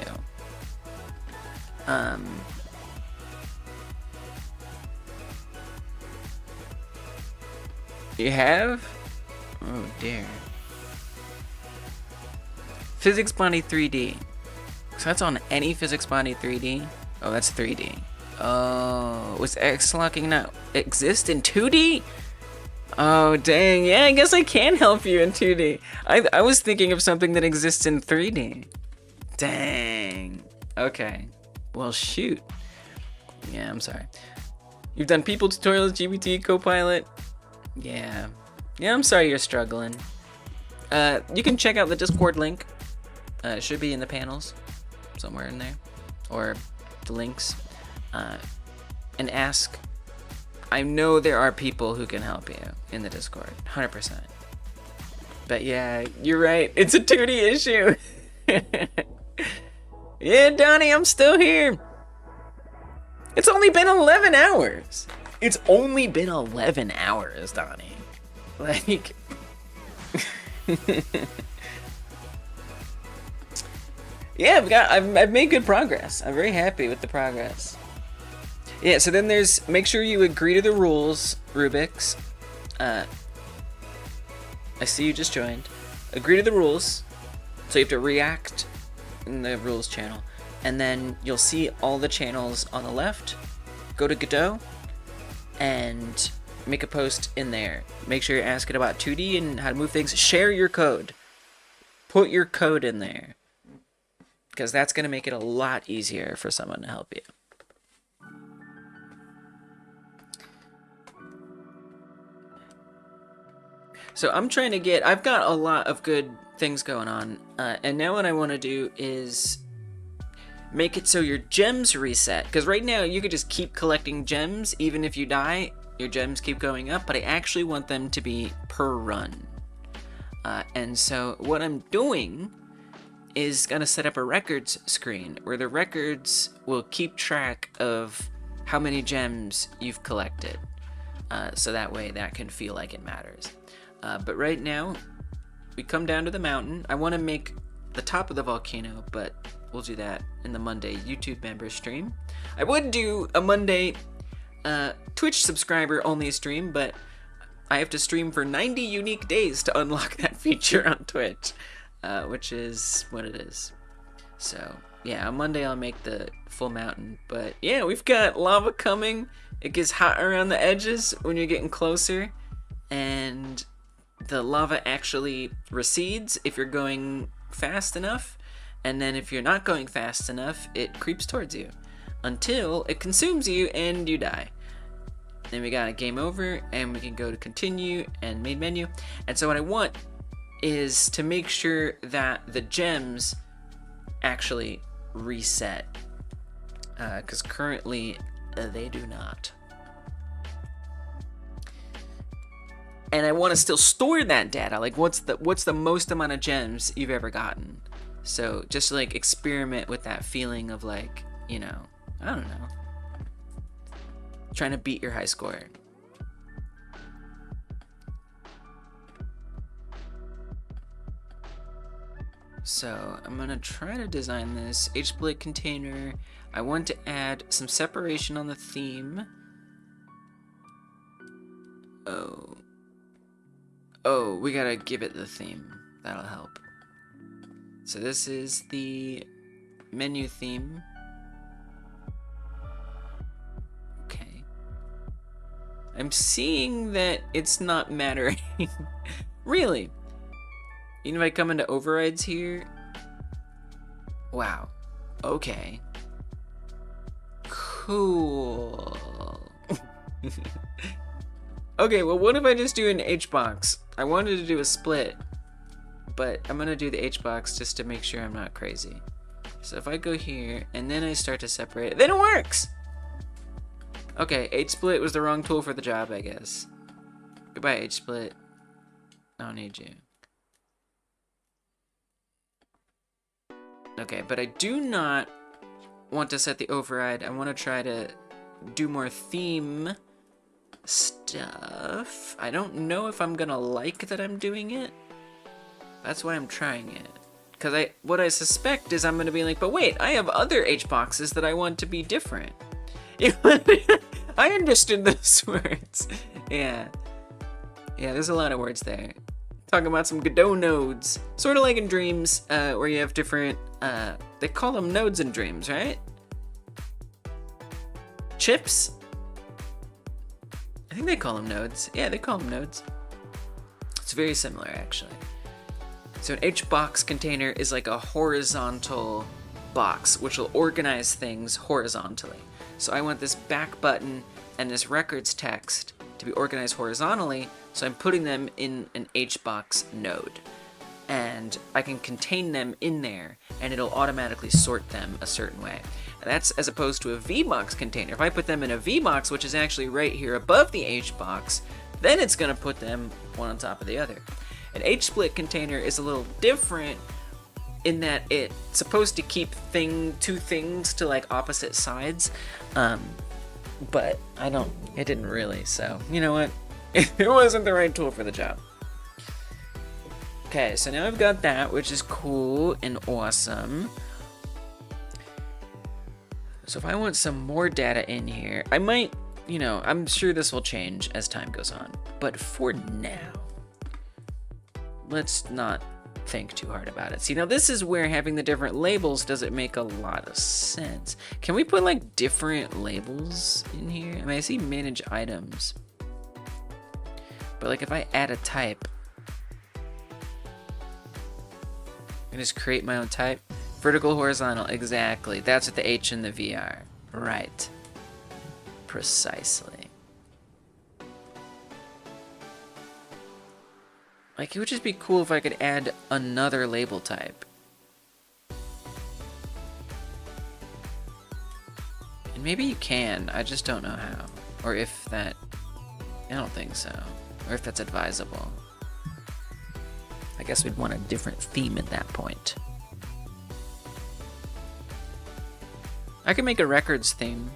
You have? Oh dear. Physics Body 3D. So that's on any Physics Body 3D? Oh, that's 3D. Oh, was X locking not exist in 2D? Oh, dang. Yeah, I guess I can help you in 2D. I was thinking of something that exists in 3D. Dang. Okay. Well, shoot. Yeah, I'm sorry. You've done people tutorials, GPT, Copilot. Yeah. Yeah, I'm sorry you're struggling. You can check out the Discord link. It should be in the panels. Somewhere in there. Or the links. And ask. I know there are people who can help you in the Discord. 100%. But yeah, you're right. It's a 2D issue. Yeah, Donnie, I'm still here. It's only been 11 hours. It's only been 11 hours, Donnie. Like... Yeah, I've made good progress. I'm very happy with the progress. Yeah, so then there's... Make sure you agree to the rules, Rubik's. I see you just joined. Agree to the rules. So you have to react in the rules channel. And then you'll see all the channels on the left. Go to Godot and make a post in there. Make sure you're asking about 2D and how to move things. Share your code. Put your code in there. Because that's going to make it a lot easier for someone to help you. So I'm trying to get... I've got a lot of good things going on. And now what I want to do is make it so your gems reset. Because right now you could just keep collecting gems. Even if you die, your gems keep going up. But I actually want them to be per run. And so what I'm doing is going to set up a records screen where the records will keep track of how many gems you've collected. So that way that can feel like it matters. But right now, we come down to the mountain. I want to make the top of the volcano, but we'll do that in the Monday YouTube member stream. I would do a Monday Twitch subscriber only stream, but I have to stream for 90 unique days to unlock that feature on Twitch, which is what it is. So yeah, on Monday I'll make the full mountain. But yeah, we've got lava coming. It gets hot around the edges when you're getting closer, and the lava actually recedes if you're going fast enough, and then if you're not going fast enough, it creeps towards you until it consumes you and you die. Then we got a game over, and we can go to continue and main menu. And so what I want is to make sure that the gems actually reset, because currently they do not. and I want to still store that data. Like, what's the most amount of gems you've ever gotten? So just like experiment with that feeling of like, you know, I don't know, trying to beat your high score. So I'm gonna try to design this H-split container. I want to add some separation on the theme. Oh, we gotta give it the theme. That'll help. So this is the menu theme. Okay. I'm seeing that it's not mattering. Really? Even if I come into overrides here? Wow. Okay. Cool. Okay, well, what if I just do an H-box? I wanted to do a split, but I'm gonna do the H-box just to make sure I'm not crazy. So if I go here, and then I start to separate it, then it works! Okay, H-split was the wrong tool for the job, I guess. Goodbye, H-split. I don't need you. Okay, but I do not want to set the override. I want to try to do more theme stuff. I don't know if I'm gonna like that I'm doing it. That's why I'm trying it. Because what I suspect is I'm gonna be like, but wait, I have other H boxes that I want to be different. I understood those words. Yeah, there's a lot of words there. Talking about some Godot nodes. Sort of like in Dreams, where you have different, they call them nodes in Dreams, right? Chips? I think they call them nodes. Yeah, they call them nodes. It's very similar, actually. So an H-box container is like a horizontal box, which will organize things horizontally. So I want this back button and this records text to be organized horizontally, so I'm putting them in an H-box node. And I can contain them in there, and it'll automatically sort them a certain way. And that's as opposed to a V-box container. If I put them in a V-box, which is actually right here above the H-box, then it's gonna put them one on top of the other. An H-split container is a little different in that it's supposed to keep two things to like opposite sides, but it didn't really, so you know what? It wasn't the right tool for the job. Okay, so now I've got that, which is cool and awesome. So if I want some more data in here, I might, you know, I'm sure this will change as time goes on. But for now, let's not think too hard about it. See, now this is where having the different labels doesn't make a lot of sense. Can we put like different labels in here? I mean, I see manage items. But like if I add a type, I just create my own type. Vertical, horizontal, exactly. That's what the H and the V are. Right. Precisely. Like, it would just be cool if I could add another label type. And maybe you can, I just don't know how. Or if that... I don't think so. Or if that's advisable. I guess we'd want a different theme at that point. I could make a records theme.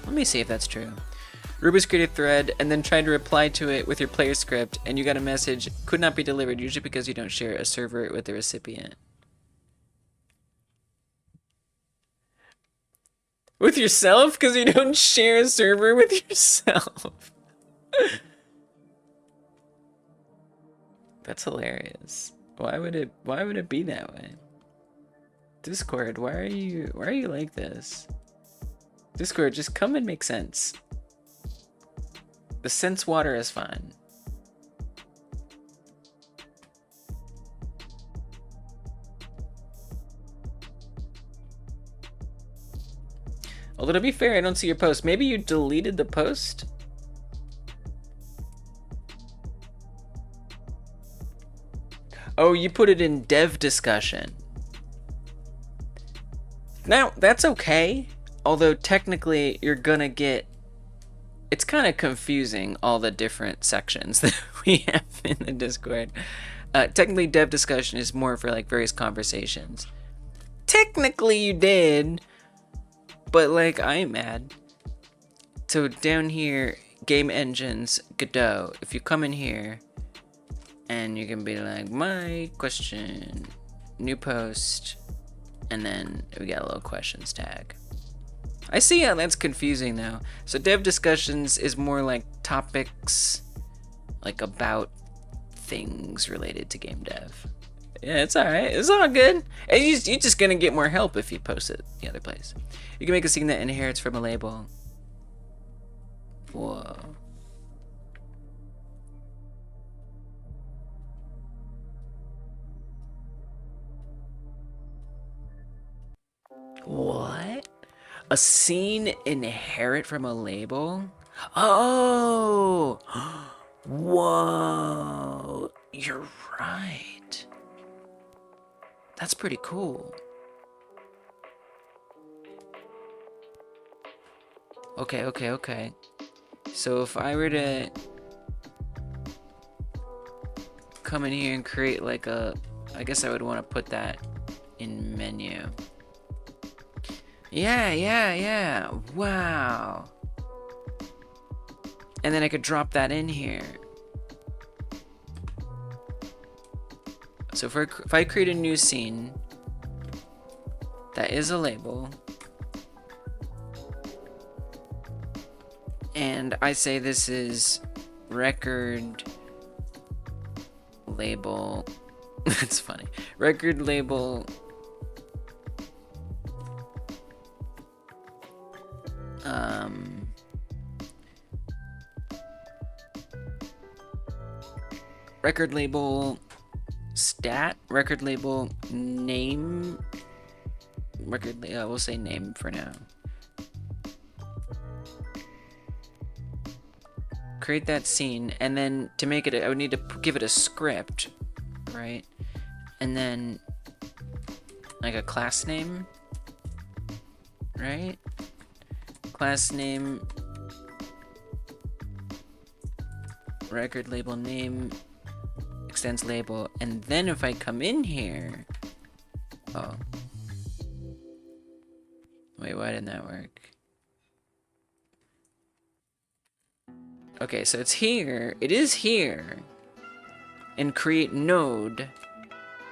Let me see if that's true. Rubus created a thread and then tried to reply to it with your player script, and you got a message, could not be delivered, usually because you don't share a server with the recipient. With yourself? Because you don't share a server with yourself. That's hilarious. Why would it be that way? Discord, why are you like this? Discord, just come and make sense. The sense water is fine. Although to be fair, I don't see your post. Maybe you deleted the post? Oh, you put it in dev discussion. Now, that's okay. Although technically you're gonna get, it's kind of confusing, all the different sections that we have in the Discord. Technically dev discussion is more for like various conversations. Technically you did, but like I ain't mad. So down here, game engines, Godot. If you come in here and you can be like, my question, new post, and then we got a little questions tag. I see how that's confusing though. So dev discussions is more like topics, like about things related to game dev. Yeah, it's alright. It's all good. And you're just gonna get more help if you post it the other place. You can make a scene that inherits from a label. Whoa. What? A scene inherit from a label? Oh! Whoa! You're right. That's pretty cool. Okay. So if I were to come in here and create like a, I guess I would want to put that in menu. Yeah. Wow. And then I could drop that in here. So if I create a new scene that is a label, and I say this is record label, that's funny, record label record label stat, record label name, we'll say name for now. Create that scene, and then to make it, I would need to give it a script, right? And then like a class name, right? Class name, record label name, extends label, and then if I come in here, oh, wait, why didn't that work? Okay, so it's here, it is here, and create node.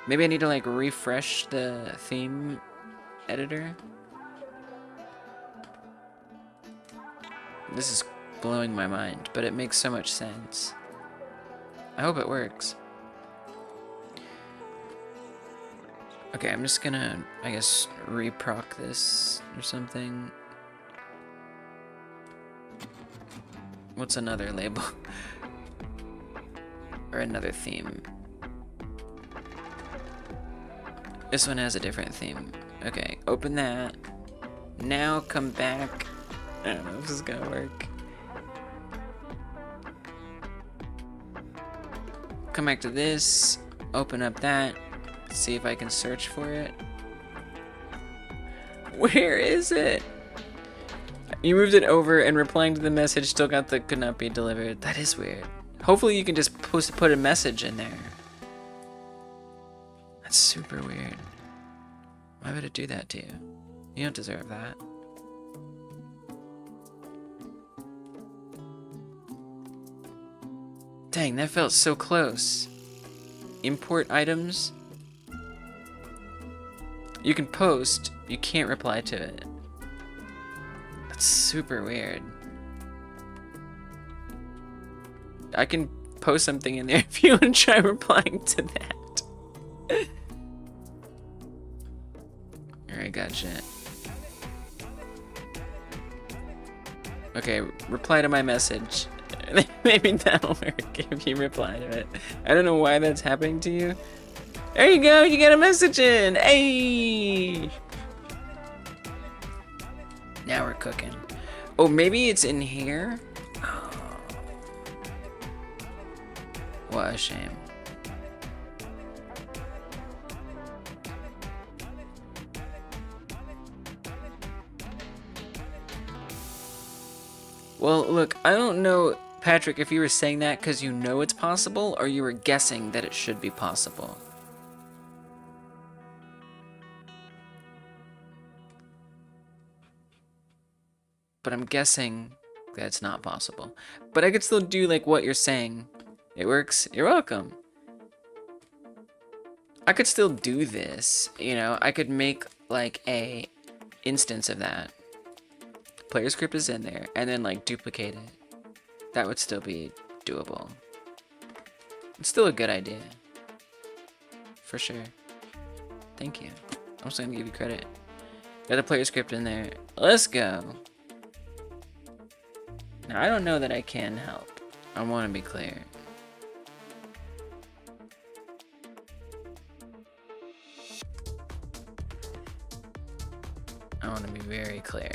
Maybe I need to like refresh the theme editor. This is blowing my mind, but it makes so much sense. I hope it works. Okay, I'm just gonna, I guess, reproc this or something. What's another label? Or another theme? This one has a different theme. Okay, open that. Now come back. I don't know if this is gonna work. Come back to this. Open up that. See if I can search for it. Where is it? You moved it over and replying to the message still got the could not be delivered. That is weird. Hopefully you can just put a message in there. That's super weird. Why would it do that to you? You don't deserve that. Dang, that felt so close. Import items. You can post, you can't reply to it. That's super weird. I can post something in there if you want to try replying to that. Alright, gotcha. Okay, reply to my message. Maybe that'll work if you reply to it. I don't know why that's happening to you. There you go, you get a message in. Hey! Now we're cooking. Oh, maybe it's in here? Oh. What a shame. Well, look, I don't know, Patrick, if you were saying that because you know it's possible, or you were guessing that it should be possible. But I'm guessing that it's not possible. But I could still do like what you're saying. It works. You're welcome. I could still do this, you know. I could make like a instance of that. Player script is in there, and then like duplicate it. That would still be doable. It's still a good idea. For sure. Thank you. I'm just gonna give you credit. Got the player script in there. Let's go. Now, I don't know that I can help. I want to be clear. I want to be very clear.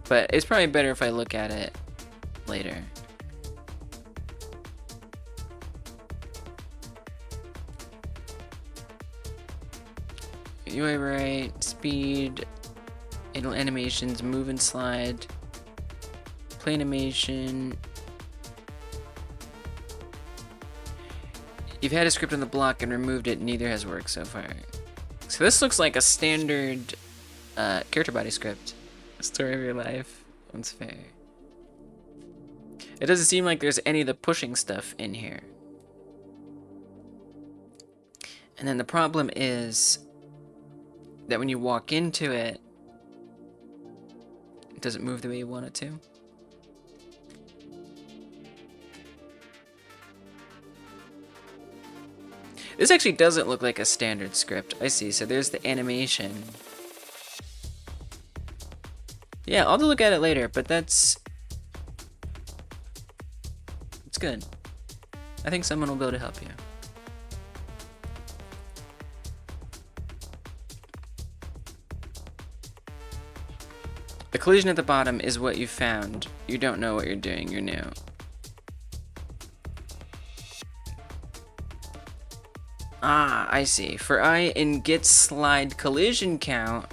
But it's probably better if I look at it later. UI right, speed, idle animations, move and slide. Play animation. You've had a script on the block and removed it. Neither has worked so far. So this looks like a standard character body script. Story of your life. That's fair. It doesn't seem like there's any of the pushing stuff in here. And then the problem is that when you walk into it, it doesn't move the way you want it to. This actually doesn't look like a standard script. I see, so there's the animation. Yeah, I'll have to look at it later, but it's good. I think someone will be able to help you. The collision at the bottom is what you found. You don't know what you're doing, you're new. Ah, I see. For I in get slide collision count,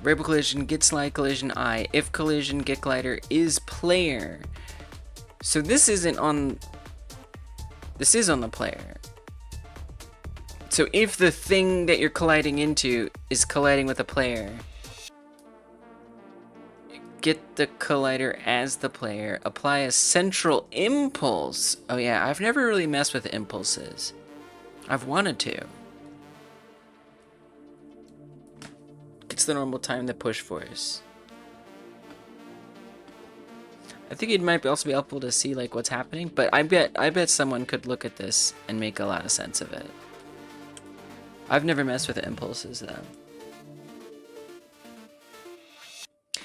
variable collision, get slide collision I, if collision get glider is player. So this isn't on, this is on the player. So if the thing that you're colliding into is colliding with a player, get the collider as the player, apply a central impulse. Oh yeah, I've never really messed with impulses. I've wanted to. It's the normal time to push force. I think it might also be helpful to see like what's happening, but I bet someone could look at this and make a lot of sense of it. I've never messed with the impulses though.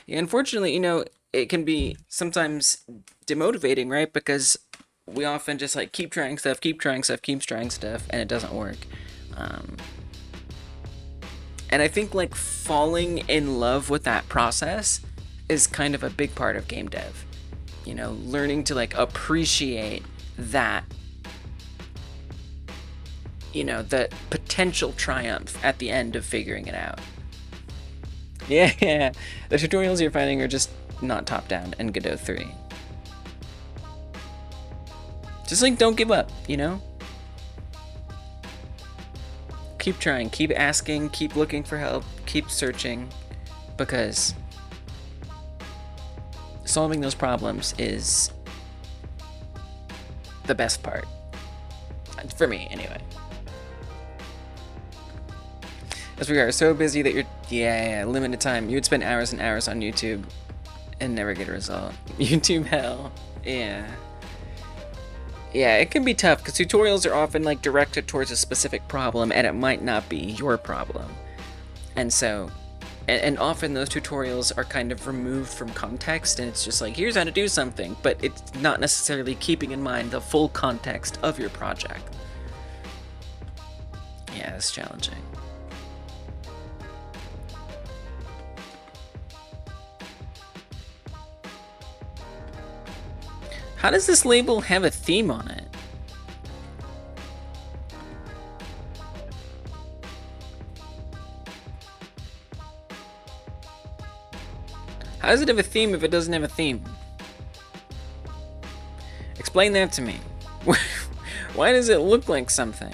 Yeah, unfortunately, you know, it can be sometimes demotivating, right? Because we often just like keep trying stuff, and it doesn't work. And I think like falling in love with that process is kind of a big part of game dev. You know, learning to like appreciate that, you know, the potential triumph at the end of figuring it out. Yeah, the tutorials you're finding are just not top down in Godot 3. Just like don't give up, you know? Keep trying, keep asking, keep looking for help, keep searching, because solving those problems is the best part. For me, anyway. As we are so busy that you're, yeah, limited time. You would spend hours and hours on YouTube and never get a result. YouTube hell, yeah. Yeah, it can be tough because tutorials are often like directed towards a specific problem and it might not be your problem. And so, and often those tutorials are kind of removed from context and it's just like, here's how to do something, but it's not necessarily keeping in mind the full context of your project. Yeah, it's challenging. How does this label have a theme on it? How does it have a theme if it doesn't have a theme? Explain that to me. Why does it look like something?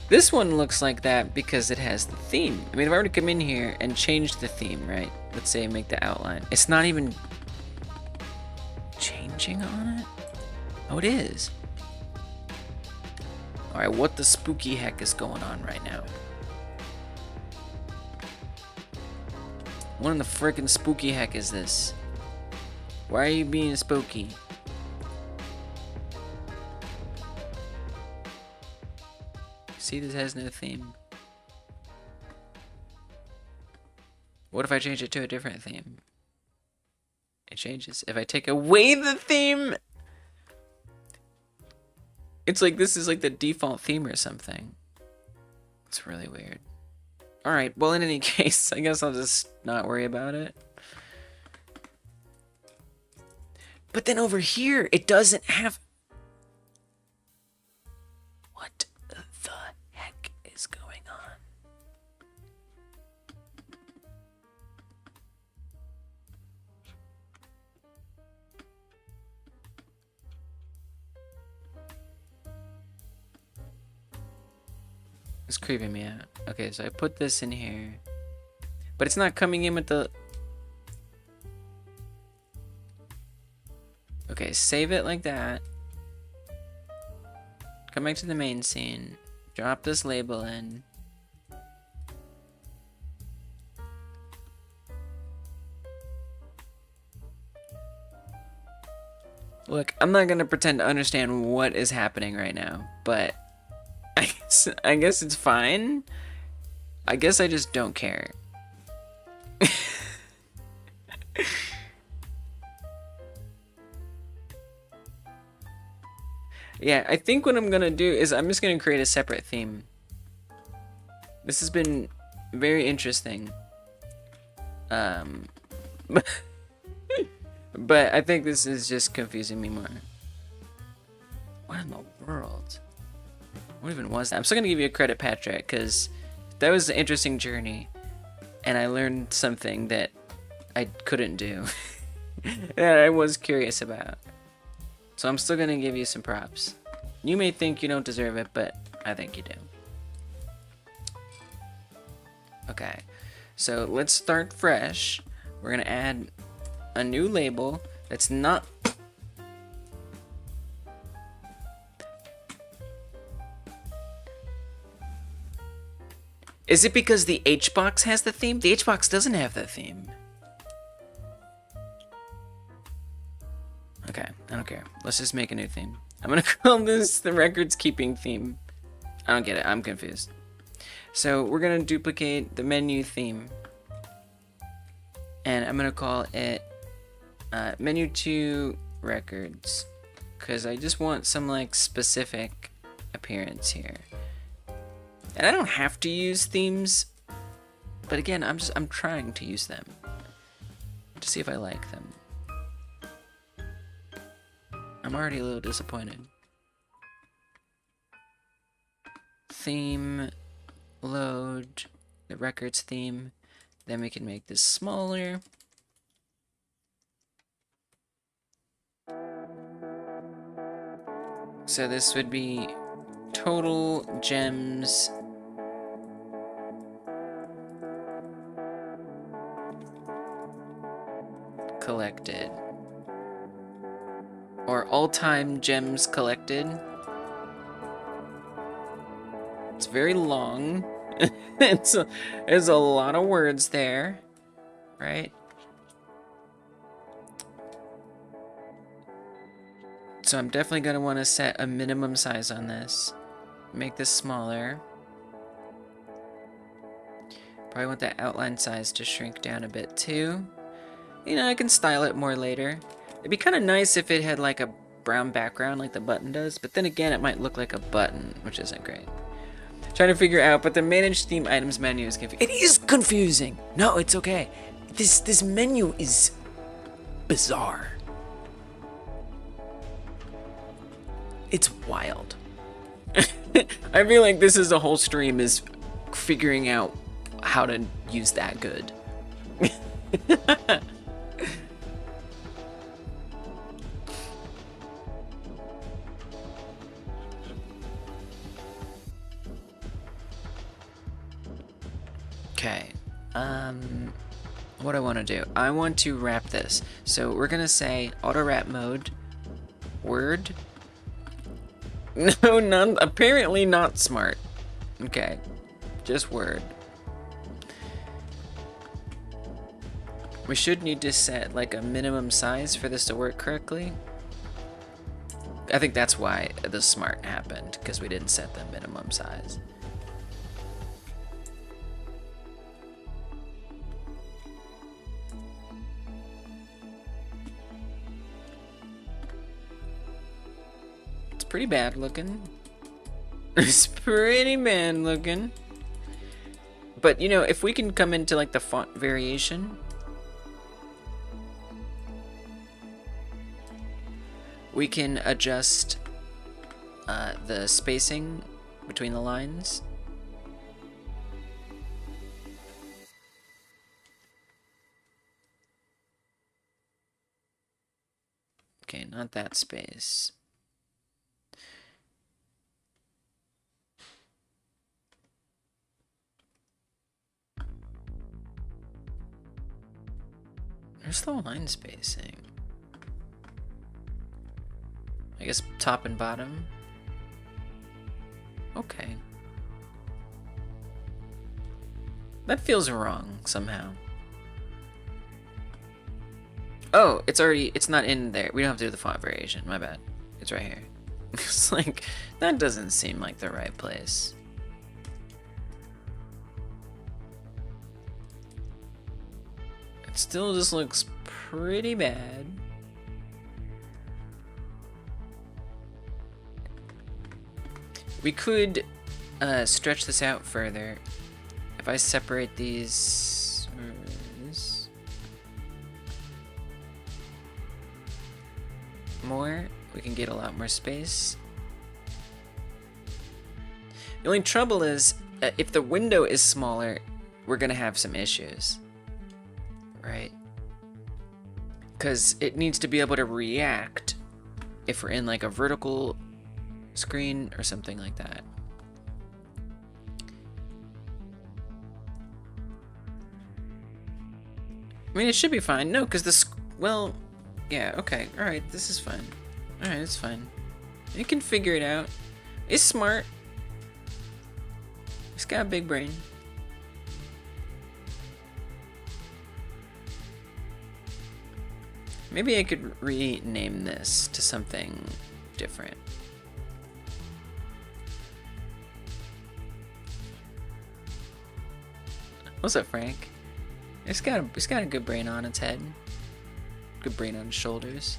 This one looks like that because it has the theme. I mean, if I were to come in here and change the theme, right? Let's say make the outline. It's not even changing on it? Oh, it is. Alright, what the spooky heck is going on right now? What in the frickin' spooky heck is this? Why are you being spooky? See, this has no theme. What if I change it to a different theme? It changes. If I take away the theme, it's like this is like the default theme or something. It's really weird. Alright, well in any case, I guess I'll just not worry about it. But then over here, it doesn't have... What the heck is going on? It's creeping me out. Okay, so I put this in here, but it's not coming in with the... Okay, save it like that. Come back to the main scene. Drop this label in. Look, I'm not gonna pretend to understand what is happening right now, but I guess it's fine. I guess I just don't care. Yeah, I think what I'm gonna do is I'm just gonna create a separate theme. This has been very interesting. But I think this is just confusing me more. What in the world? What even was that? I'm still gonna give you a credit, Patrick, because that was an interesting journey, and I learned something that I couldn't do, that I was curious about. So I'm still gonna give you some props. You may think you don't deserve it, but I think you do. Okay, so let's start fresh. We're gonna add a new label that's not... Is it because the H-box has the theme? The H-box doesn't have the theme. Okay, I don't care. Let's just make a new theme. I'm gonna call this the records keeping theme. I don't get it, I'm confused. So we're gonna duplicate the menu theme. And I'm gonna call it menu to records. Cause I just want some like specific appearance here. And I don't have to use themes, but again, I'm trying to use them to see if I like them. I'm already a little disappointed. Theme, load, the records theme. Then we can make this smaller. So this would be total gems collected. Or all-time gems collected. It's very long. There's a lot of words there, right? So I'm definitely going to want to set a minimum size on this. Make this smaller. Probably want that outline size to shrink down a bit too. You know, I can style it more later. It'd be kind of nice if it had like a brown background like the button does, but then again it might look like a button, which isn't great. Trying to figure out, but the manage theme items menu is confusing. It is confusing! No, it's okay. This menu is bizarre. It's wild. I feel like this is a whole stream is figuring out how to use that good. Okay. What do I want to do? I want to wrap this. So we're gonna say auto wrap mode, word. No, none. Apparently not smart. Okay, just word. We should need to set like a minimum size for this to work correctly. I think that's why the smart happened, because we didn't set the minimum size. Pretty bad looking. It's pretty bad looking. But you know, if we can come into like the font variation, we can adjust the spacing between the lines. Okay, not that space. Where's the line spacing? I guess top and bottom. Okay. That feels wrong somehow. Oh, it's not in there. We don't have to do the font variation. My bad. It's right here. It's like, that doesn't seem like the right place. It still just looks pretty bad. We could stretch this out further. If I separate these more, we can get a lot more space. The only trouble is, if the window is smaller, we're gonna have some issues. Right? Because it needs to be able to react if we're in like a vertical screen or something like that. I mean, it should be fine. No, because well, yeah, okay, alright, this is fine. Alright, it's fine. You can figure it out. It's smart. It's got a big brain. Maybe I could rename this to something different. What's up, Frank? It's got a good brain on its head. Good brain on its shoulders.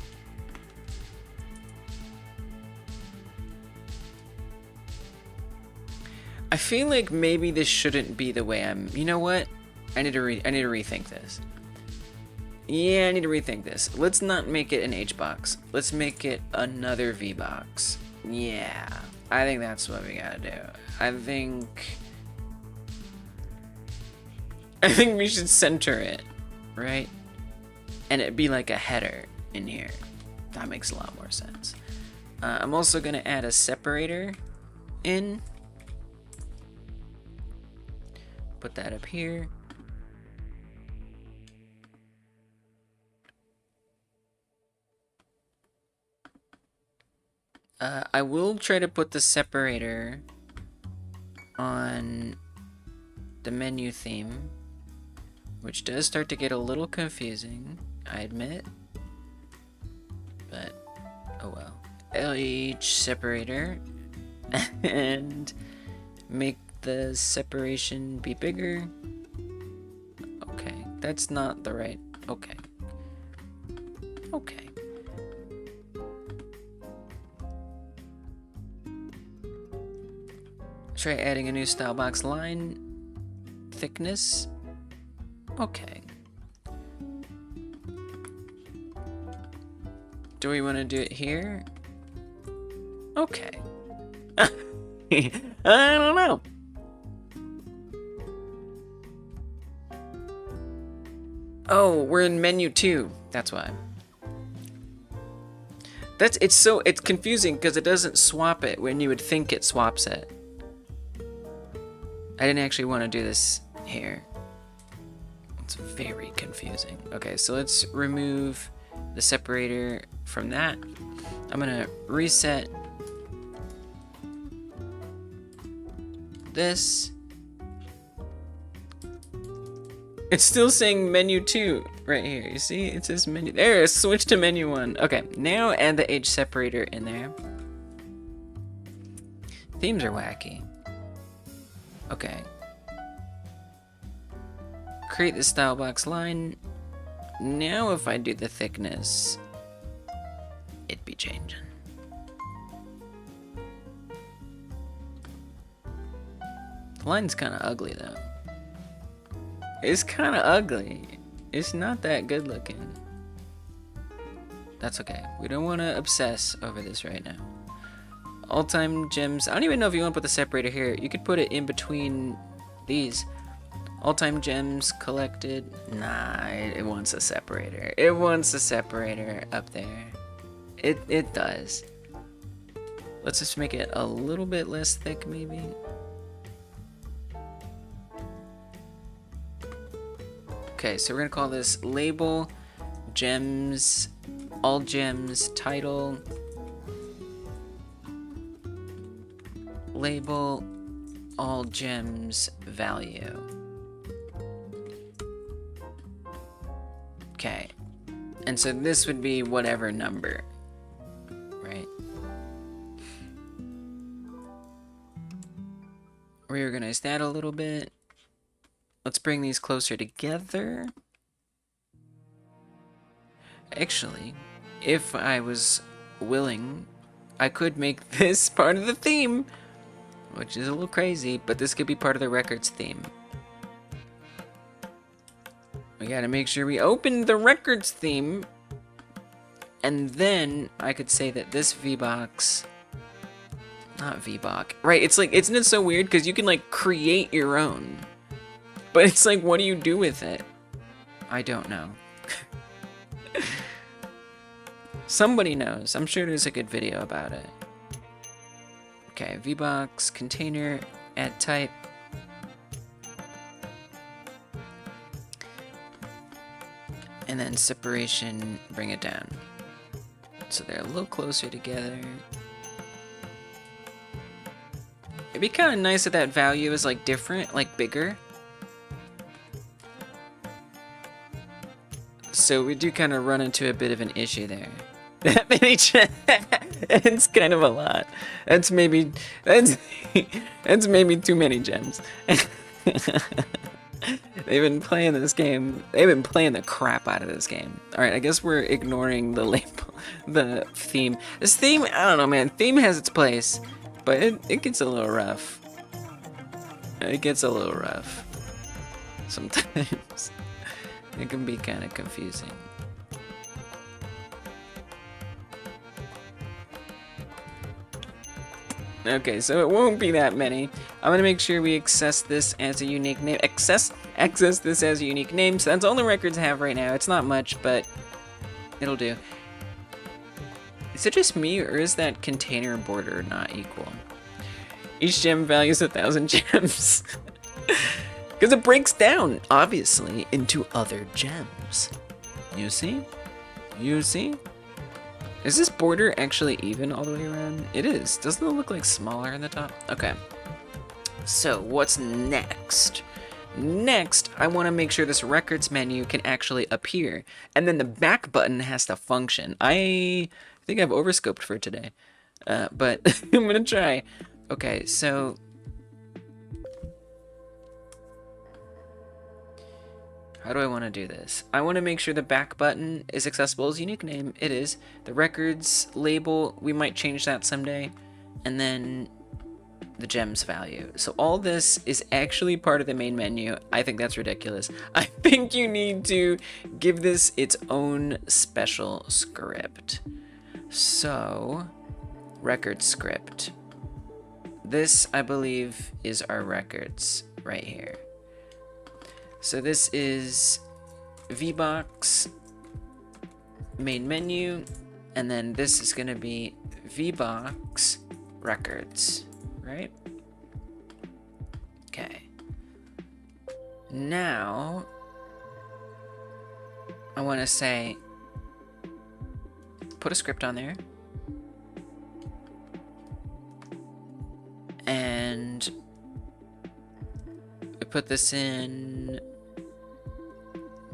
I feel like maybe this shouldn't be the way I'm. You know what? I need to rethink this. Yeah, I need to rethink this. Let's not make it an H box. Let's make it another V box. Yeah, I think that's what we gotta do. I think we should center it, right? And it'd be like a header in here. That makes a lot more sense. I'm also gonna add a separator in. Put that up here. I will try to put the separator on the menu theme, which does start to get a little confusing, I admit. But, oh well. LH separator, and make the separation be bigger. Okay, that's not the right, okay. Okay. Try adding a new style box line thickness. Okay. Do we want to do it here? Okay. I don't know. Oh, we're in menu 2. That's why. It's confusing because it doesn't swap it when you would think it swaps it. I didn't actually want to do this here. It's very confusing. Okay, so let's remove the separator from that. I'm gonna reset this. It's still saying menu 2 right here. You see? It says menu. There, switch to menu 1. Okay, now add the age separator in there. Themes are wacky. Okay. Create the style box line. Now if I do the thickness, it'd be changing. The line's kind of ugly though. It's kind of ugly. It's not that good looking. That's okay. We don't want to obsess over this right now. All-time gems. I don't even know if you want to put the separator here. You could put it in between these. All-time gems collected. Nah, it wants a separator. It wants a separator up there. It does. Let's just make it a little bit less thick, maybe. Okay, so we're gonna call this label gems, all gems, title, label, all gems, value. Okay, and so this would be whatever number, right? Reorganize that a little bit. Let's bring these closer together. Actually, if I was willing, I could make this part of the theme, which is a little crazy, but this could be part of the records theme. We gotta make sure we open the records theme, and then I could say that this VBox, not VBox, right? It's like, isn't it so weird? Because you can like create your own. But it's like, what do you do with it? I don't know. Somebody knows. I'm sure there's a good video about it. Okay, VBox, container, add type. And then separation, bring it down. So they're a little closer together. It'd be kind of nice if that value is like different, like bigger. So we do kind of run into a bit of an issue there. That many it's kind of a lot. That's maybe too many gems. They've been playing this game. They've been playing the crap out of this game. All right, I guess we're ignoring the label, the theme. This theme, I don't know, man. Theme has its place, but it gets a little rough. It gets a little rough sometimes. It can be kind of confusing. Okay, so it won't be that many. I'm gonna make sure we access this as a unique name. Access this as a unique name. So that's all the records have right now. It's not much, but it'll do. Is it just me, or is that container border not equal? Each gem values 1,000 gems. Because it breaks down, obviously, into other gems. You see? You see? Is this border actually even all the way around? It is. Doesn't it look like smaller in the top? Okay. So, what's next? Next, I want to make sure this records menu can actually appear. And then the back button has to function. I think I've overscoped for today. But I'm going to try. Okay, so... how do I want to do this? I want to make sure the back button is accessible as unique name. It is. The records label, we might change that someday. And then the gems value. So all this is actually part of the main menu. I think that's ridiculous. I think you need to give this its own special script. So, record script. This, I believe, is our records right here. So this is VBox, main menu, and then this is going to be VBox records, right? Okay. Now, I want to say, put a script on there. And we put this in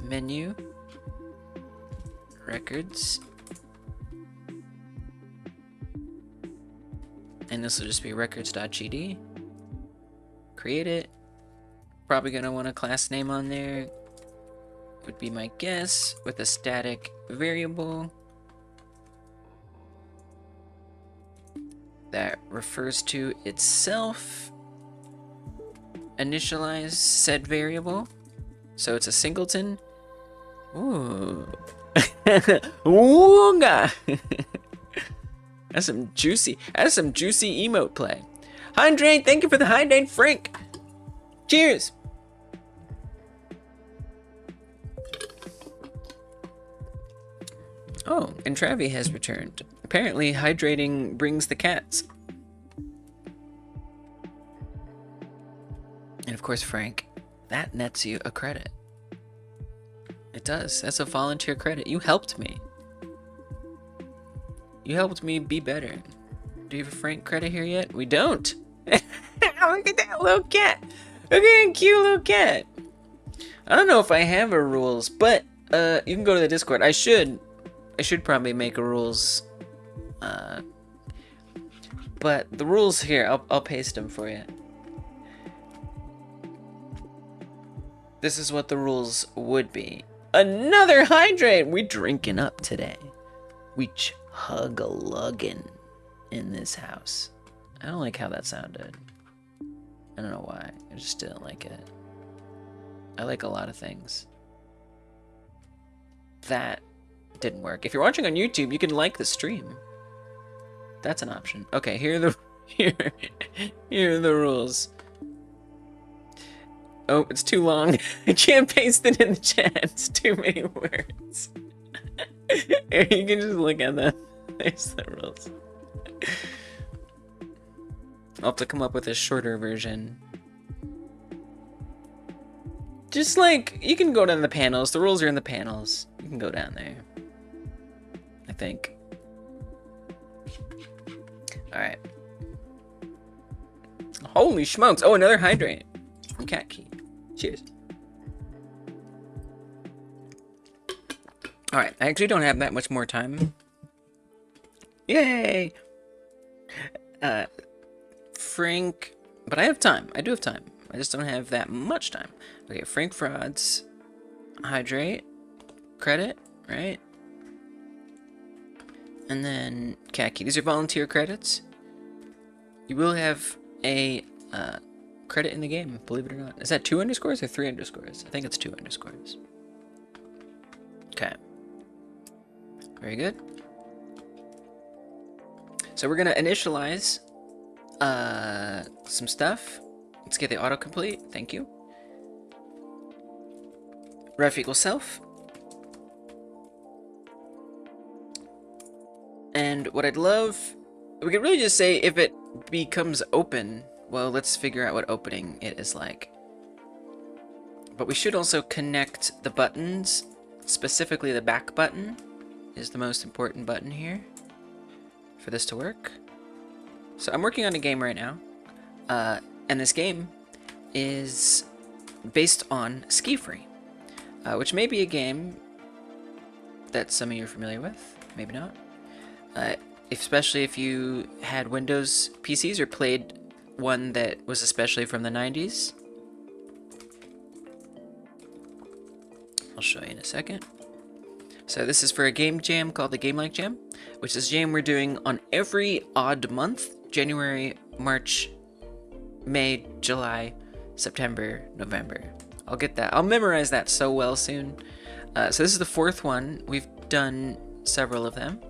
menu, records, and this will just be records.gd. Create it. Probably gonna want a class name on there, would be my guess, with a static variable that refers to itself. Initialize said variable, so it's a singleton. Ooh. Ooga. That's some juicy emote play. Hydrate, thank you for the hydrate, Frank. Cheers. Oh, and Travi has returned. Apparently, hydrating brings the cats. And of course, Frank, that nets you a credit. It does. That's a volunteer credit. You helped me. You helped me be better. Do you have a Frank credit here yet? We don't. Look at that little cat. Look at that cute little cat. I don't know if I have a rules, but you can go to the Discord. I should probably make a rules. But the rules here, I'll paste them for you. This is what the rules would be. Another hydrate! We drinking up today. We chug-a-lugging in this house. I don't like how that sounded. I don't know why. I just didn't like it. I like a lot of things. That didn't work. If you're watching on YouTube, you can like the stream. That's an option. Okay, here are the rules. Oh, it's too long. I can't paste it in the chat. It's too many words. Here, you can just look at them. There's the rules. I'll have to come up with a shorter version. Just like, you can go down the panels. The rules are in the panels. You can go down there. I think. Alright. Holy smokes. Oh, another hydrate from Cat Key. Cheers. Alright, I actually don't have that much more time. Yay! Frank, but I have time. I do have time. I just don't have that much time. Okay, Frank Frauds, hydrate, credit, right? And then Khaki. These are volunteer credits. You will have a credit in the game, believe it or not. Is that 2 underscores or 3 underscores? I think it's 2 underscores. Okay. Very good. So we're gonna initialize some stuff. Let's get the autocomplete. Thank you. Ref equals self. And what I'd love, we could really just say if it becomes open, well, let's figure out what opening it is like. But we should also connect the buttons, specifically the back button is the most important button here for this to work. So I'm working on a game right now, and this game is based on SkiFree, which may be a game that some of you are familiar with, maybe not. Especially if you had Windows PCs or played one that was especially from the 90s. I'll show you in a second. So this is for a game jam called the Game Like Jam, which is a jam we're doing on every odd month: January, March, May, July, September, November. I'll get that. I'll memorize that so well soon. So this is the 4th one. We've done several of them.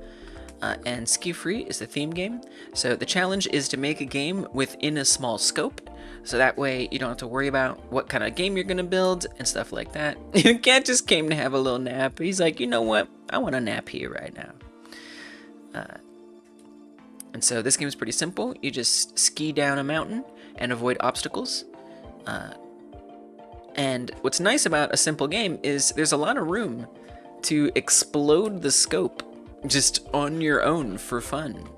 and SkiFree is the theme game. So the challenge is to make a game within a small scope. So that way you don't have to worry about what kind of game you're gonna build and stuff like that. Cat just came to have a little nap. He's like, you know what? I want a nap here right now. And so this game is pretty simple. You just ski down a mountain and avoid obstacles. And what's nice about a simple game is there's a lot of room to explode the scope just on your own for fun.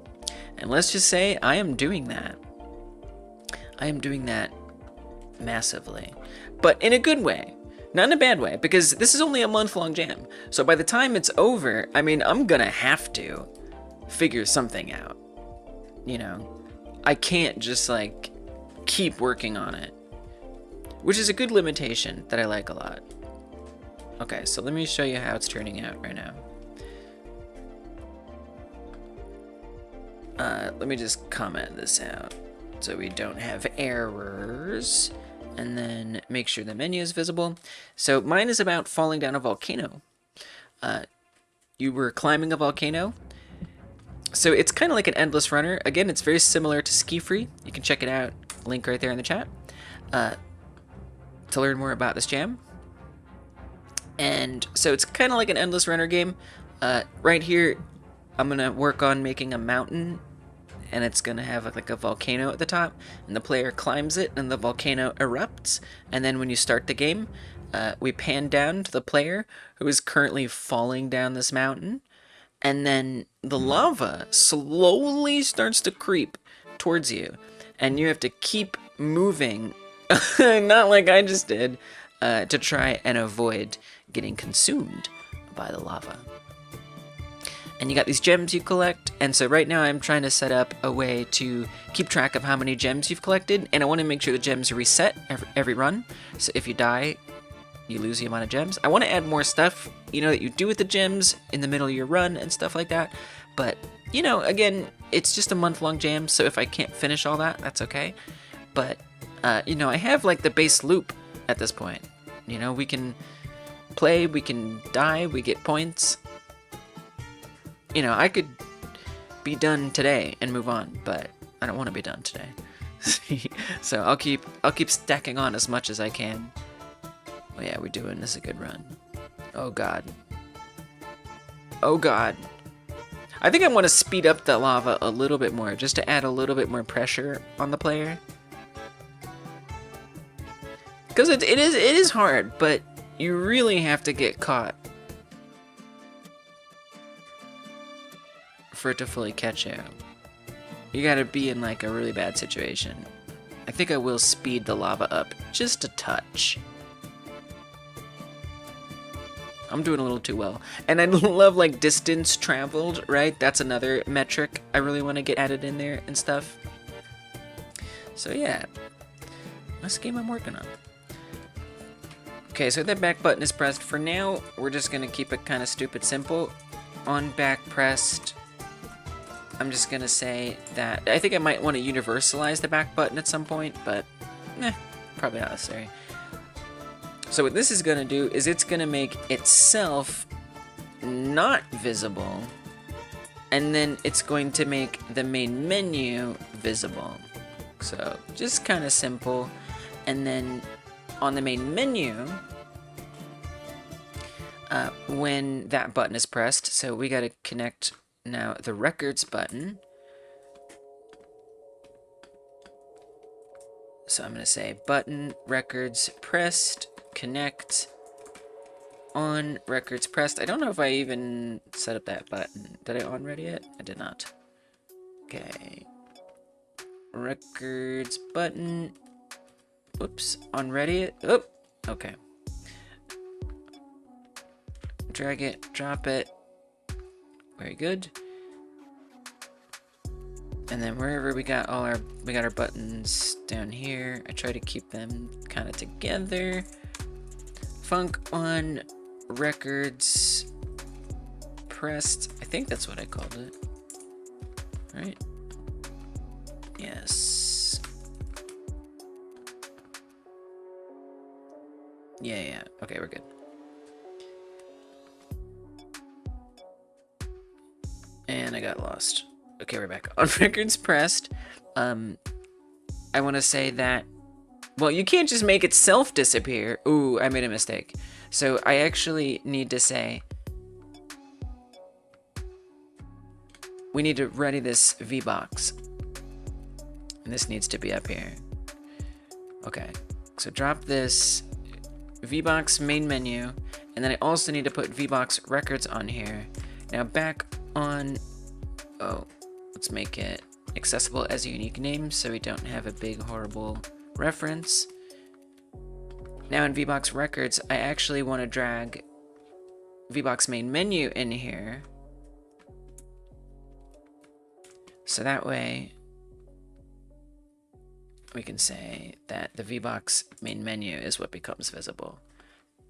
And let's just say I am doing that. I am doing that massively, but in a good way, not in a bad way, because this is only a month-long jam. So by the time it's over, I mean, I'm gonna have to figure something out. You know, I can't just like keep working on it, which is a good limitation that I like a lot. Okay, so let me show you how it's turning out right now. Let me just comment this out so we don't have errors, and then make sure the menu is visible. So mine is about falling down a volcano. You were climbing a volcano. So it's kind of like an endless runner. Again, it's very similar to SkiFree. You can check it out, link right there in the chat, to learn more about this jam. And so it's kind of like an endless runner game. Right here, I'm gonna work on making a mountain, and it's gonna have like a volcano at the top, and the player climbs it, and the volcano erupts. And then when you start the game, we pan down to the player who is currently falling down this mountain, and then the lava slowly starts to creep towards you, and you have to keep moving, not like I just did, to try and avoid getting consumed by the lava. And you got these gems you collect, and so right now I'm trying to set up a way to keep track of how many gems you've collected, and I want to make sure the gems reset every run. So if you die, you lose the amount of gems. I want to add more stuff, you know, that you do with the gems in the middle of your run and stuff like that. But, you know, again, it's just a month-long jam, so if I can't finish all that, that's okay. But, you know, I have like the base loop at this point. You know, we can play, we can die, we get points. You know, I could be done today and move on, but I don't want to be done today. So I'll keep stacking on as much as I can. Oh yeah, we're doing this a good run. Oh god. Oh god. I think I want to speed up the lava a little bit more, just to add a little bit more pressure on the player. Because it is hard, but you really have to get caught for it to fully catch you. You gotta be in like a really bad situation. I think I will speed the lava up just a touch. I'm doing a little too well. And I love like distance traveled, right? That's another metric I really want to get added in there and stuff. So yeah, that's the game I'm working on. Okay, so that back button is pressed. For now, we're just gonna keep it kind of stupid simple. On back pressed, I'm just gonna say that I think I might want to universalize the back button at some point, but probably not necessary. So what this is gonna do is it's gonna make itself not visible, and then it's going to make the main menu visible. So just kind of simple. And then on the main menu, when that button is pressed, so we gotta connect now the records button. So I'm gonna say button records pressed, connect on records pressed. I don't know if I even set up that button. Did I on ready it? I did not. Okay. Records button. Oops. On ready it. Oh. Okay. Drag it. Drop it. Very good. And then wherever we got our buttons down here, I try to keep them kind of together. Funk on records pressed. I think that's what I called it. Right? Yes. Yeah. Okay, we're good. And I got lost. Okay, we're back. On records pressed, I want to say that, well, you can't just make itself disappear. Ooh, I made a mistake. So I actually need to say, we need to ready this VBox. And this needs to be up here. Okay, so drop this VBox main menu, and then I also need to put VBox records on here. Now back on, oh, let's make it accessible as a unique name so we don't have a big horrible reference. Now in VBox records, I actually want to drag VBox main menu in here. So that way we can say that the VBox main menu is what becomes visible.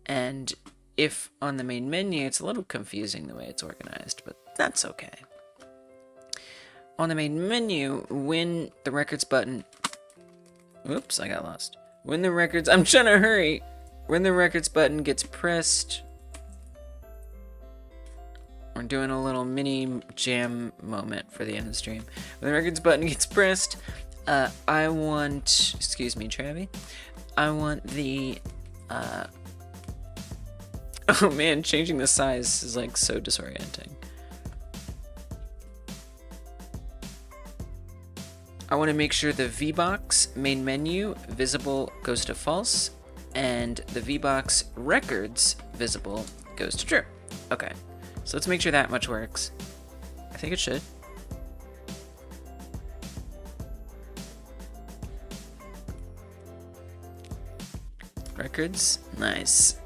And if on the main menu, it's a little confusing the way it's organized, but that's okay. On the main menu, when the records button, oops, I got lost. When the records, I'm trying to hurry. When the records button gets pressed, we're doing a little mini jam moment for the end of the stream. When the records button gets pressed, I want, excuse me, Travi. I want the, oh man, changing the size is like so disorienting. I want to make sure the VBox main menu visible goes to false, and the VBox records visible goes to true. Okay, so let's make sure that much works. I think it should. Records, nice.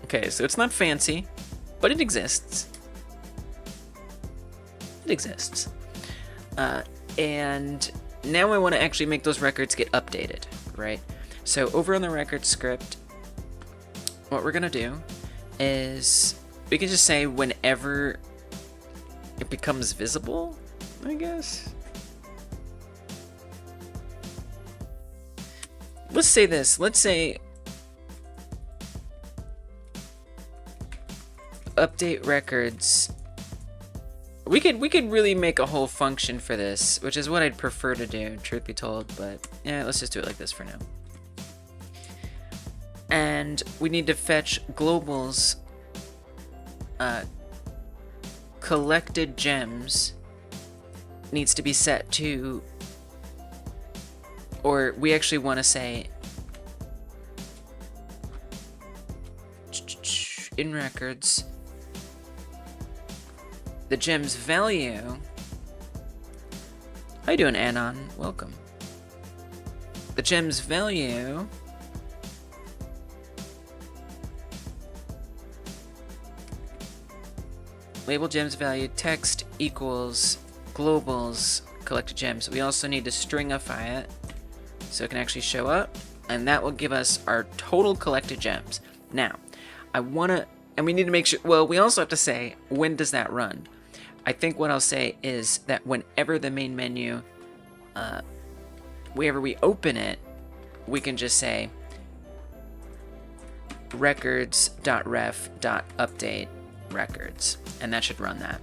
Okay, so it's not fancy, but it exists. It exists. And now I want to actually make those records get updated, right? So over on the record script, what we're going to do is we can just say whenever it becomes visible, I guess. Let's say this. Let's say update records. We could really make a whole function for this, which is what I'd prefer to do, truth be told, but yeah, let's just do it like this for now. And we need to fetch globals, collected gems needs to be set to, or we actually want to say in records, the gem's value. How you doing, Anon? Welcome. The gem's value label gem's value text equals globals collected gems. We also need to stringify it so it can actually show up, and that will give us our total collected gems. Now, I want to, and we need to make sure, well, we also have to say, when does that run? I think what I'll say is that whenever the main menu, wherever we open it, we can just say records.ref.update records, and that should run that.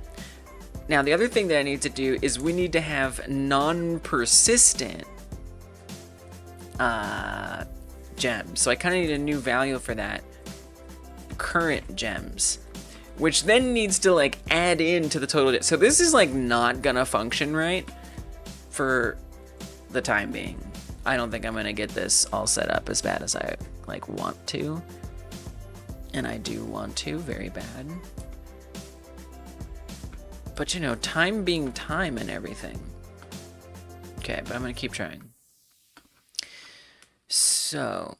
Now, the other thing that I need to do is we need to have non-persistent gems. So I kind of need a new value for that. Current gems, which then needs to like add into the total. So this is like not gonna function right for the time being. I don't think I'm gonna get this all set up as bad as I like want to, and I do want to very bad. But you know, time being time and everything. Okay, but I'm gonna keep trying. So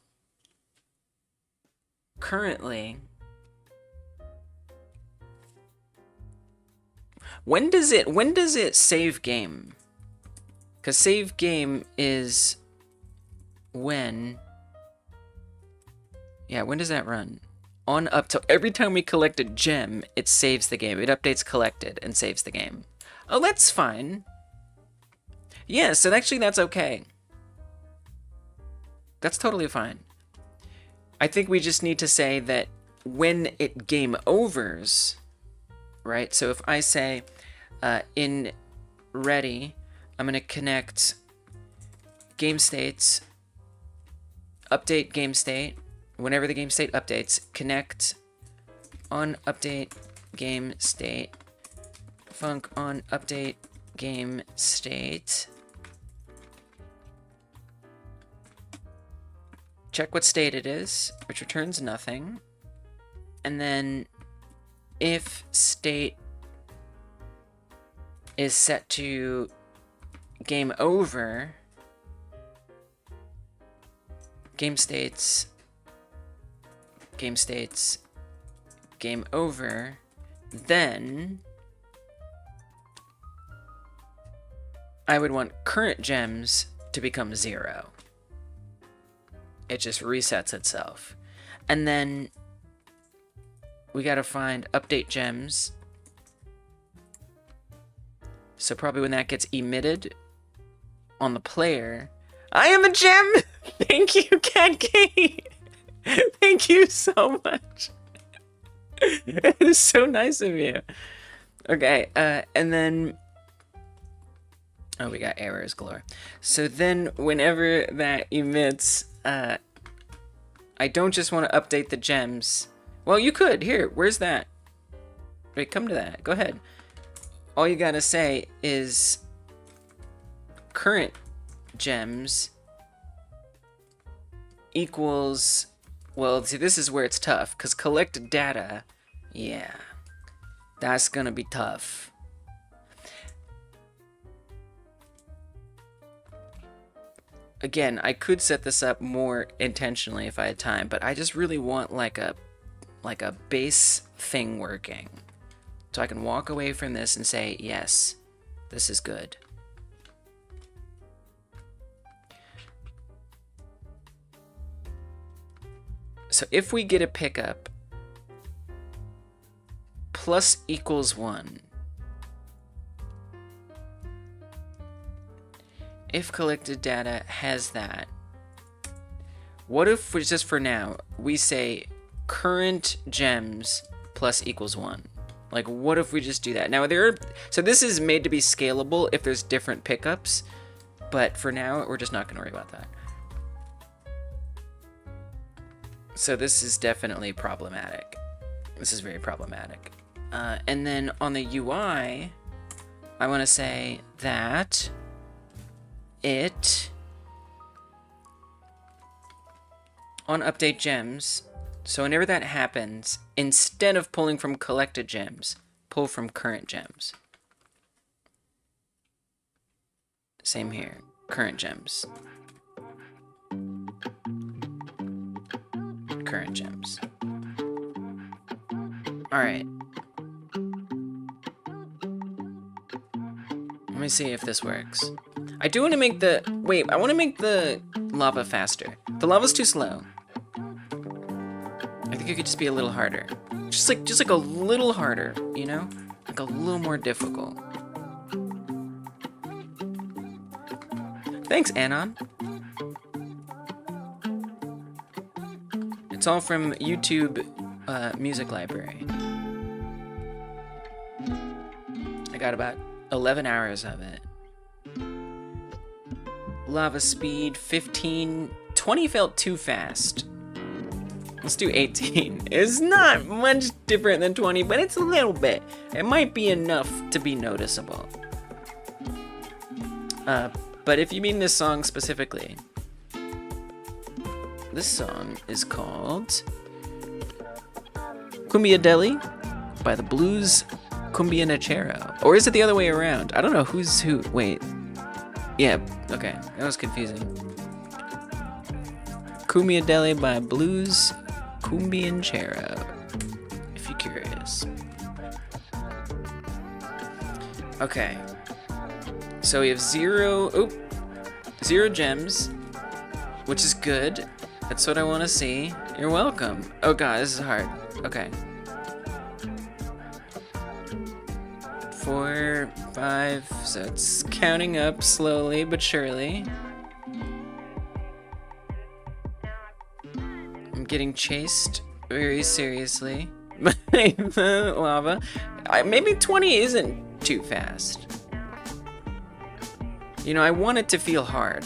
currently, when does it save game? Because save game is when, yeah, when does that run? On up to every time we collect a gem, it saves the game. It updates collected and saves the game. Oh, that's fine. Yeah, so actually that's okay. That's totally fine. I think we just need to say that when it game overs, right? So if I say in ready, I'm going to connect game states, update game state. Whenever the game state updates, connect on update game state, func on update game state. Check what state it is, which returns nothing. And then if state is set to game over, game states, game over, then I would want current gems to become 0. It just resets itself. And then we gotta find update gems. So probably when that gets emitted on the player, I am a gem! Thank you, Cat Thank you so much. It is so nice of you. Okay, and then... Oh, we got errors galore. So then whenever that emits, I don't just want to update the gems. Well, you could. Here, where's that? Wait, come to that. Go ahead. All you gotta say is current gems equals... Well, see, this is where it's tough, because collected data, yeah, that's gonna be tough. Again, I could set this up more intentionally if I had time, but I just really want like a base thing working. So I can walk away from this and say, yes, this is good. So if we get a pickup, plus equals 1. If collected data has that, what if, just for now, we say current gems plus equals 1? Like, what if we just do that? Now, so this is made to be scalable if there's different pickups, but for now, we're just not going to worry about that. So this is definitely problematic. This is very problematic. And then on the UI, I want to say that it, on update gems, so whenever that happens, instead of pulling from collected gems, pull from current gems. Same here, current gems. Current gems. Alright. Let me see if this works. I do want to make the... Wait, I want to make the lava faster. The lava's too slow. I think it could just be a little harder. Just like a little harder, you know? Like a little more difficult. Thanks, Anon. It's all from YouTube Music Library. I got about 11 hours of it. Lava speed 15. 20 felt too fast. Let's do 18. It's not much different than 20, but it's a little bit. It might be enough to be noticeable. But if you mean this song specifically, this song is called Cumbia Deli by the Blues Cumbianachero. Or is it the other way around? I don't know who's who. Wait. Yeah, okay. That was confusing. Cumbia Deli by Blues Cumbianachero, if you're curious. Okay. So we have zero gems, which is good. That's what I want to see. You're welcome. Oh god, this is hard. Okay. 4, 5, so it's counting up slowly but surely. I'm getting chased very seriously. Lava. Maybe 20 isn't too fast. You know, I want it to feel hard.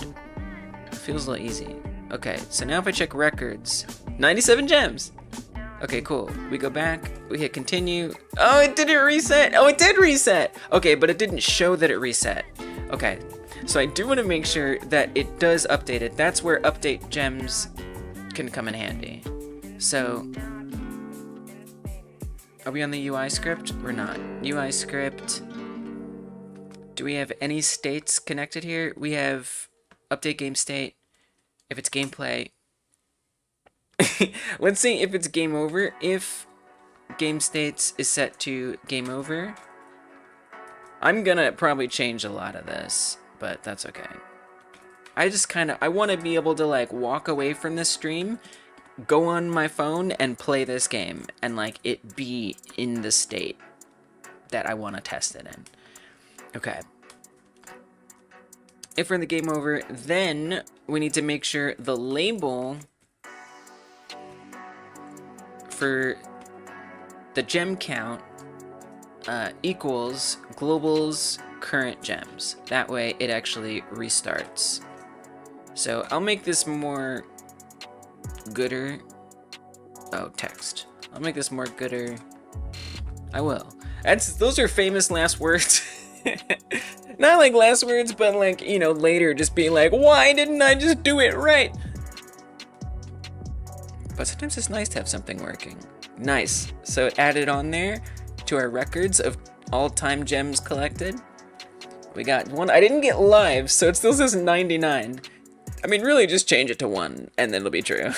It feels a little easy. Okay, so now if I check records, 97 gems. Okay, cool. We go back, we hit continue. Oh, it didn't reset. Oh, it did reset. Okay, but it didn't show that it reset. Okay, so I do want to make sure that it does update it. That's where update gems can come in handy. So, are we on the UI script or not? UI script. Do we have any states connected here? We have update game state. If it's gameplay. Let's see if it's game over. If game states is set to game over, I'm gonna probably change a lot of this, but that's okay. I want to be able to like walk away from this stream, go on my phone and play this game and like it be in the state that I want to test it in. Okay. If we're in the game over, then we need to make sure the label for the gem count equals global's current gems. That way it actually restarts. So I'll make this more gooder. Oh, text. I'll make this more gooder. I will. Those are famous last words. Not like last words, but like, you know, later just being like, why didn't I just do it right? But sometimes it's nice to have something working. Nice. So it added on there to our records of all-time gems collected. We got one. I didn't get live, so it still says 99. I mean, really just change it to 1 and then it'll be true.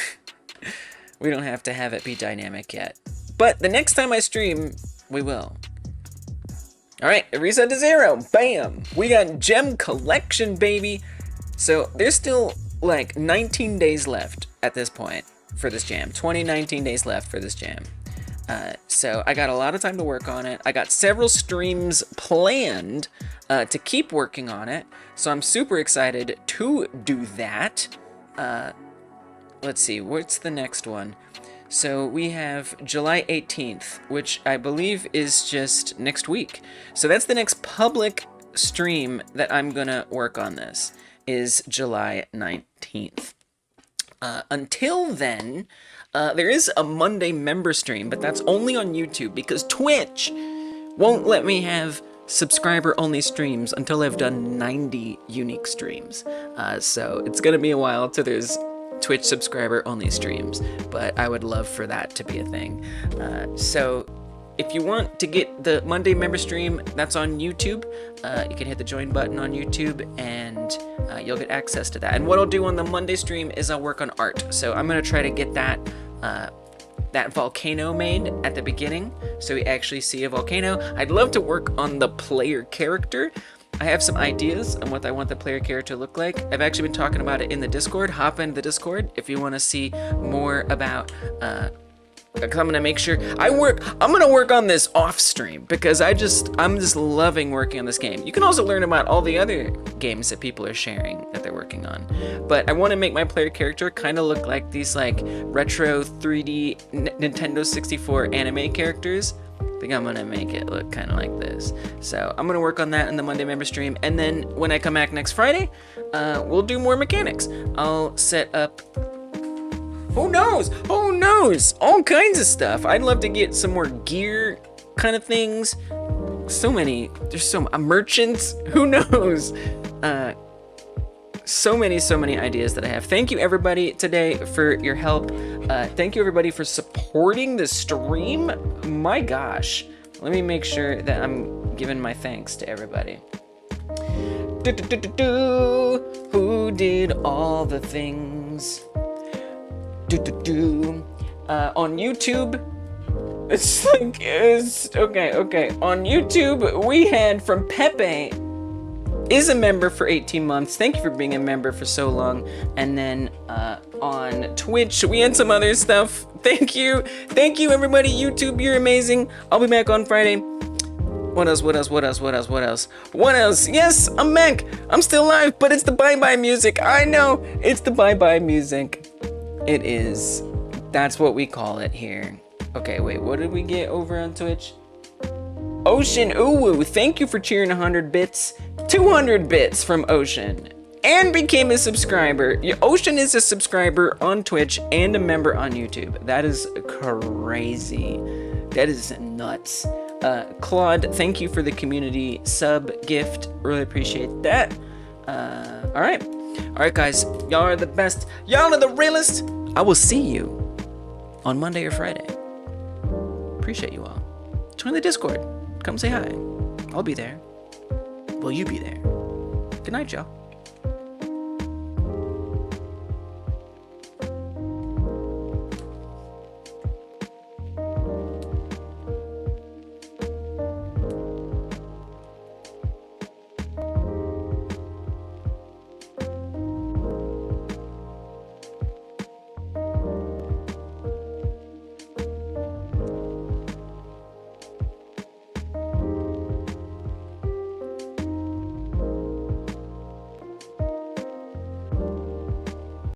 We don't have to have it be dynamic yet. But the next time I stream, we will. All right, it reset to 0. Bam! We got gem collection, baby. So there's still like 19 days left at this point for this jam. 19 days left for this jam. So I got a lot of time to work on it. I got several streams planned to keep working on it. So I'm super excited to do that. Let's see, what's the next one? So we have July 18th, which I believe is just next week. So that's the next public stream that I'm gonna work on this, is July 19th. Until then, there is a Monday member stream, but that's only on YouTube because Twitch won't let me have subscriber-only streams until I've done 90 unique streams. So it's gonna be a while till there's Twitch subscriber-only streams, but I would love for that to be a thing. So if you want to get the Monday member stream, that's on YouTube. You can hit the join button on YouTube and you'll get access to that. And what I'll do on the Monday stream is I'll work on art. So I'm gonna try to get that that volcano made at the beginning, so we actually see a volcano. I'd love to work on the player character. I have some ideas on what I want the player character to look like. I've actually been talking about it in the Discord. Hop into the Discord if you want to see more about, because I'm gonna make sure I'm gonna work on this off stream because I'm just loving working on this game. You can also learn about all the other games that people are sharing that they're working on. But I want to make my player character kind of look like these like retro 3D Nintendo 64 anime characters. I think I'm gonna make it look kind of like this. So I'm gonna work on that in the Monday member stream, and then when I come back next Friday, we'll do more mechanics. I'll set up, who knows, all kinds of stuff. I'd love to get some more gear kind of things. So many, there's so merchants, who knows? So many ideas that I have. Thank you everybody today for your help. Thank you everybody for supporting the stream. My gosh, let me make sure that I'm giving my thanks to everybody. Who did all the things? On YouTube, okay. On YouTube, we had from Pepe, is a member for 18 months. Thank you for being a member for so long. And then on Twitch, we had some other stuff. Thank you everybody. YouTube, you're amazing. I'll be back on Friday. What else? Yes, I'm back. I'm still live, but it's the bye-bye music. I know, it's the bye-bye music. It is. That's what we call it here. Okay, wait, what did we get over on Twitch? Ocean Uwu, thank you for cheering 100 bits. 200 bits from Ocean. And became a subscriber. Ocean is a subscriber on Twitch and a member on YouTube. That is crazy. That is nuts. Claude, thank you for the community sub gift. Really appreciate that. All right. All right, guys. Y'all are the best. Y'all are the realest. I will see you on Monday or Friday. Appreciate you all. Join the Discord. Come say hi. I'll be there. Will you be there? Good night, y'all.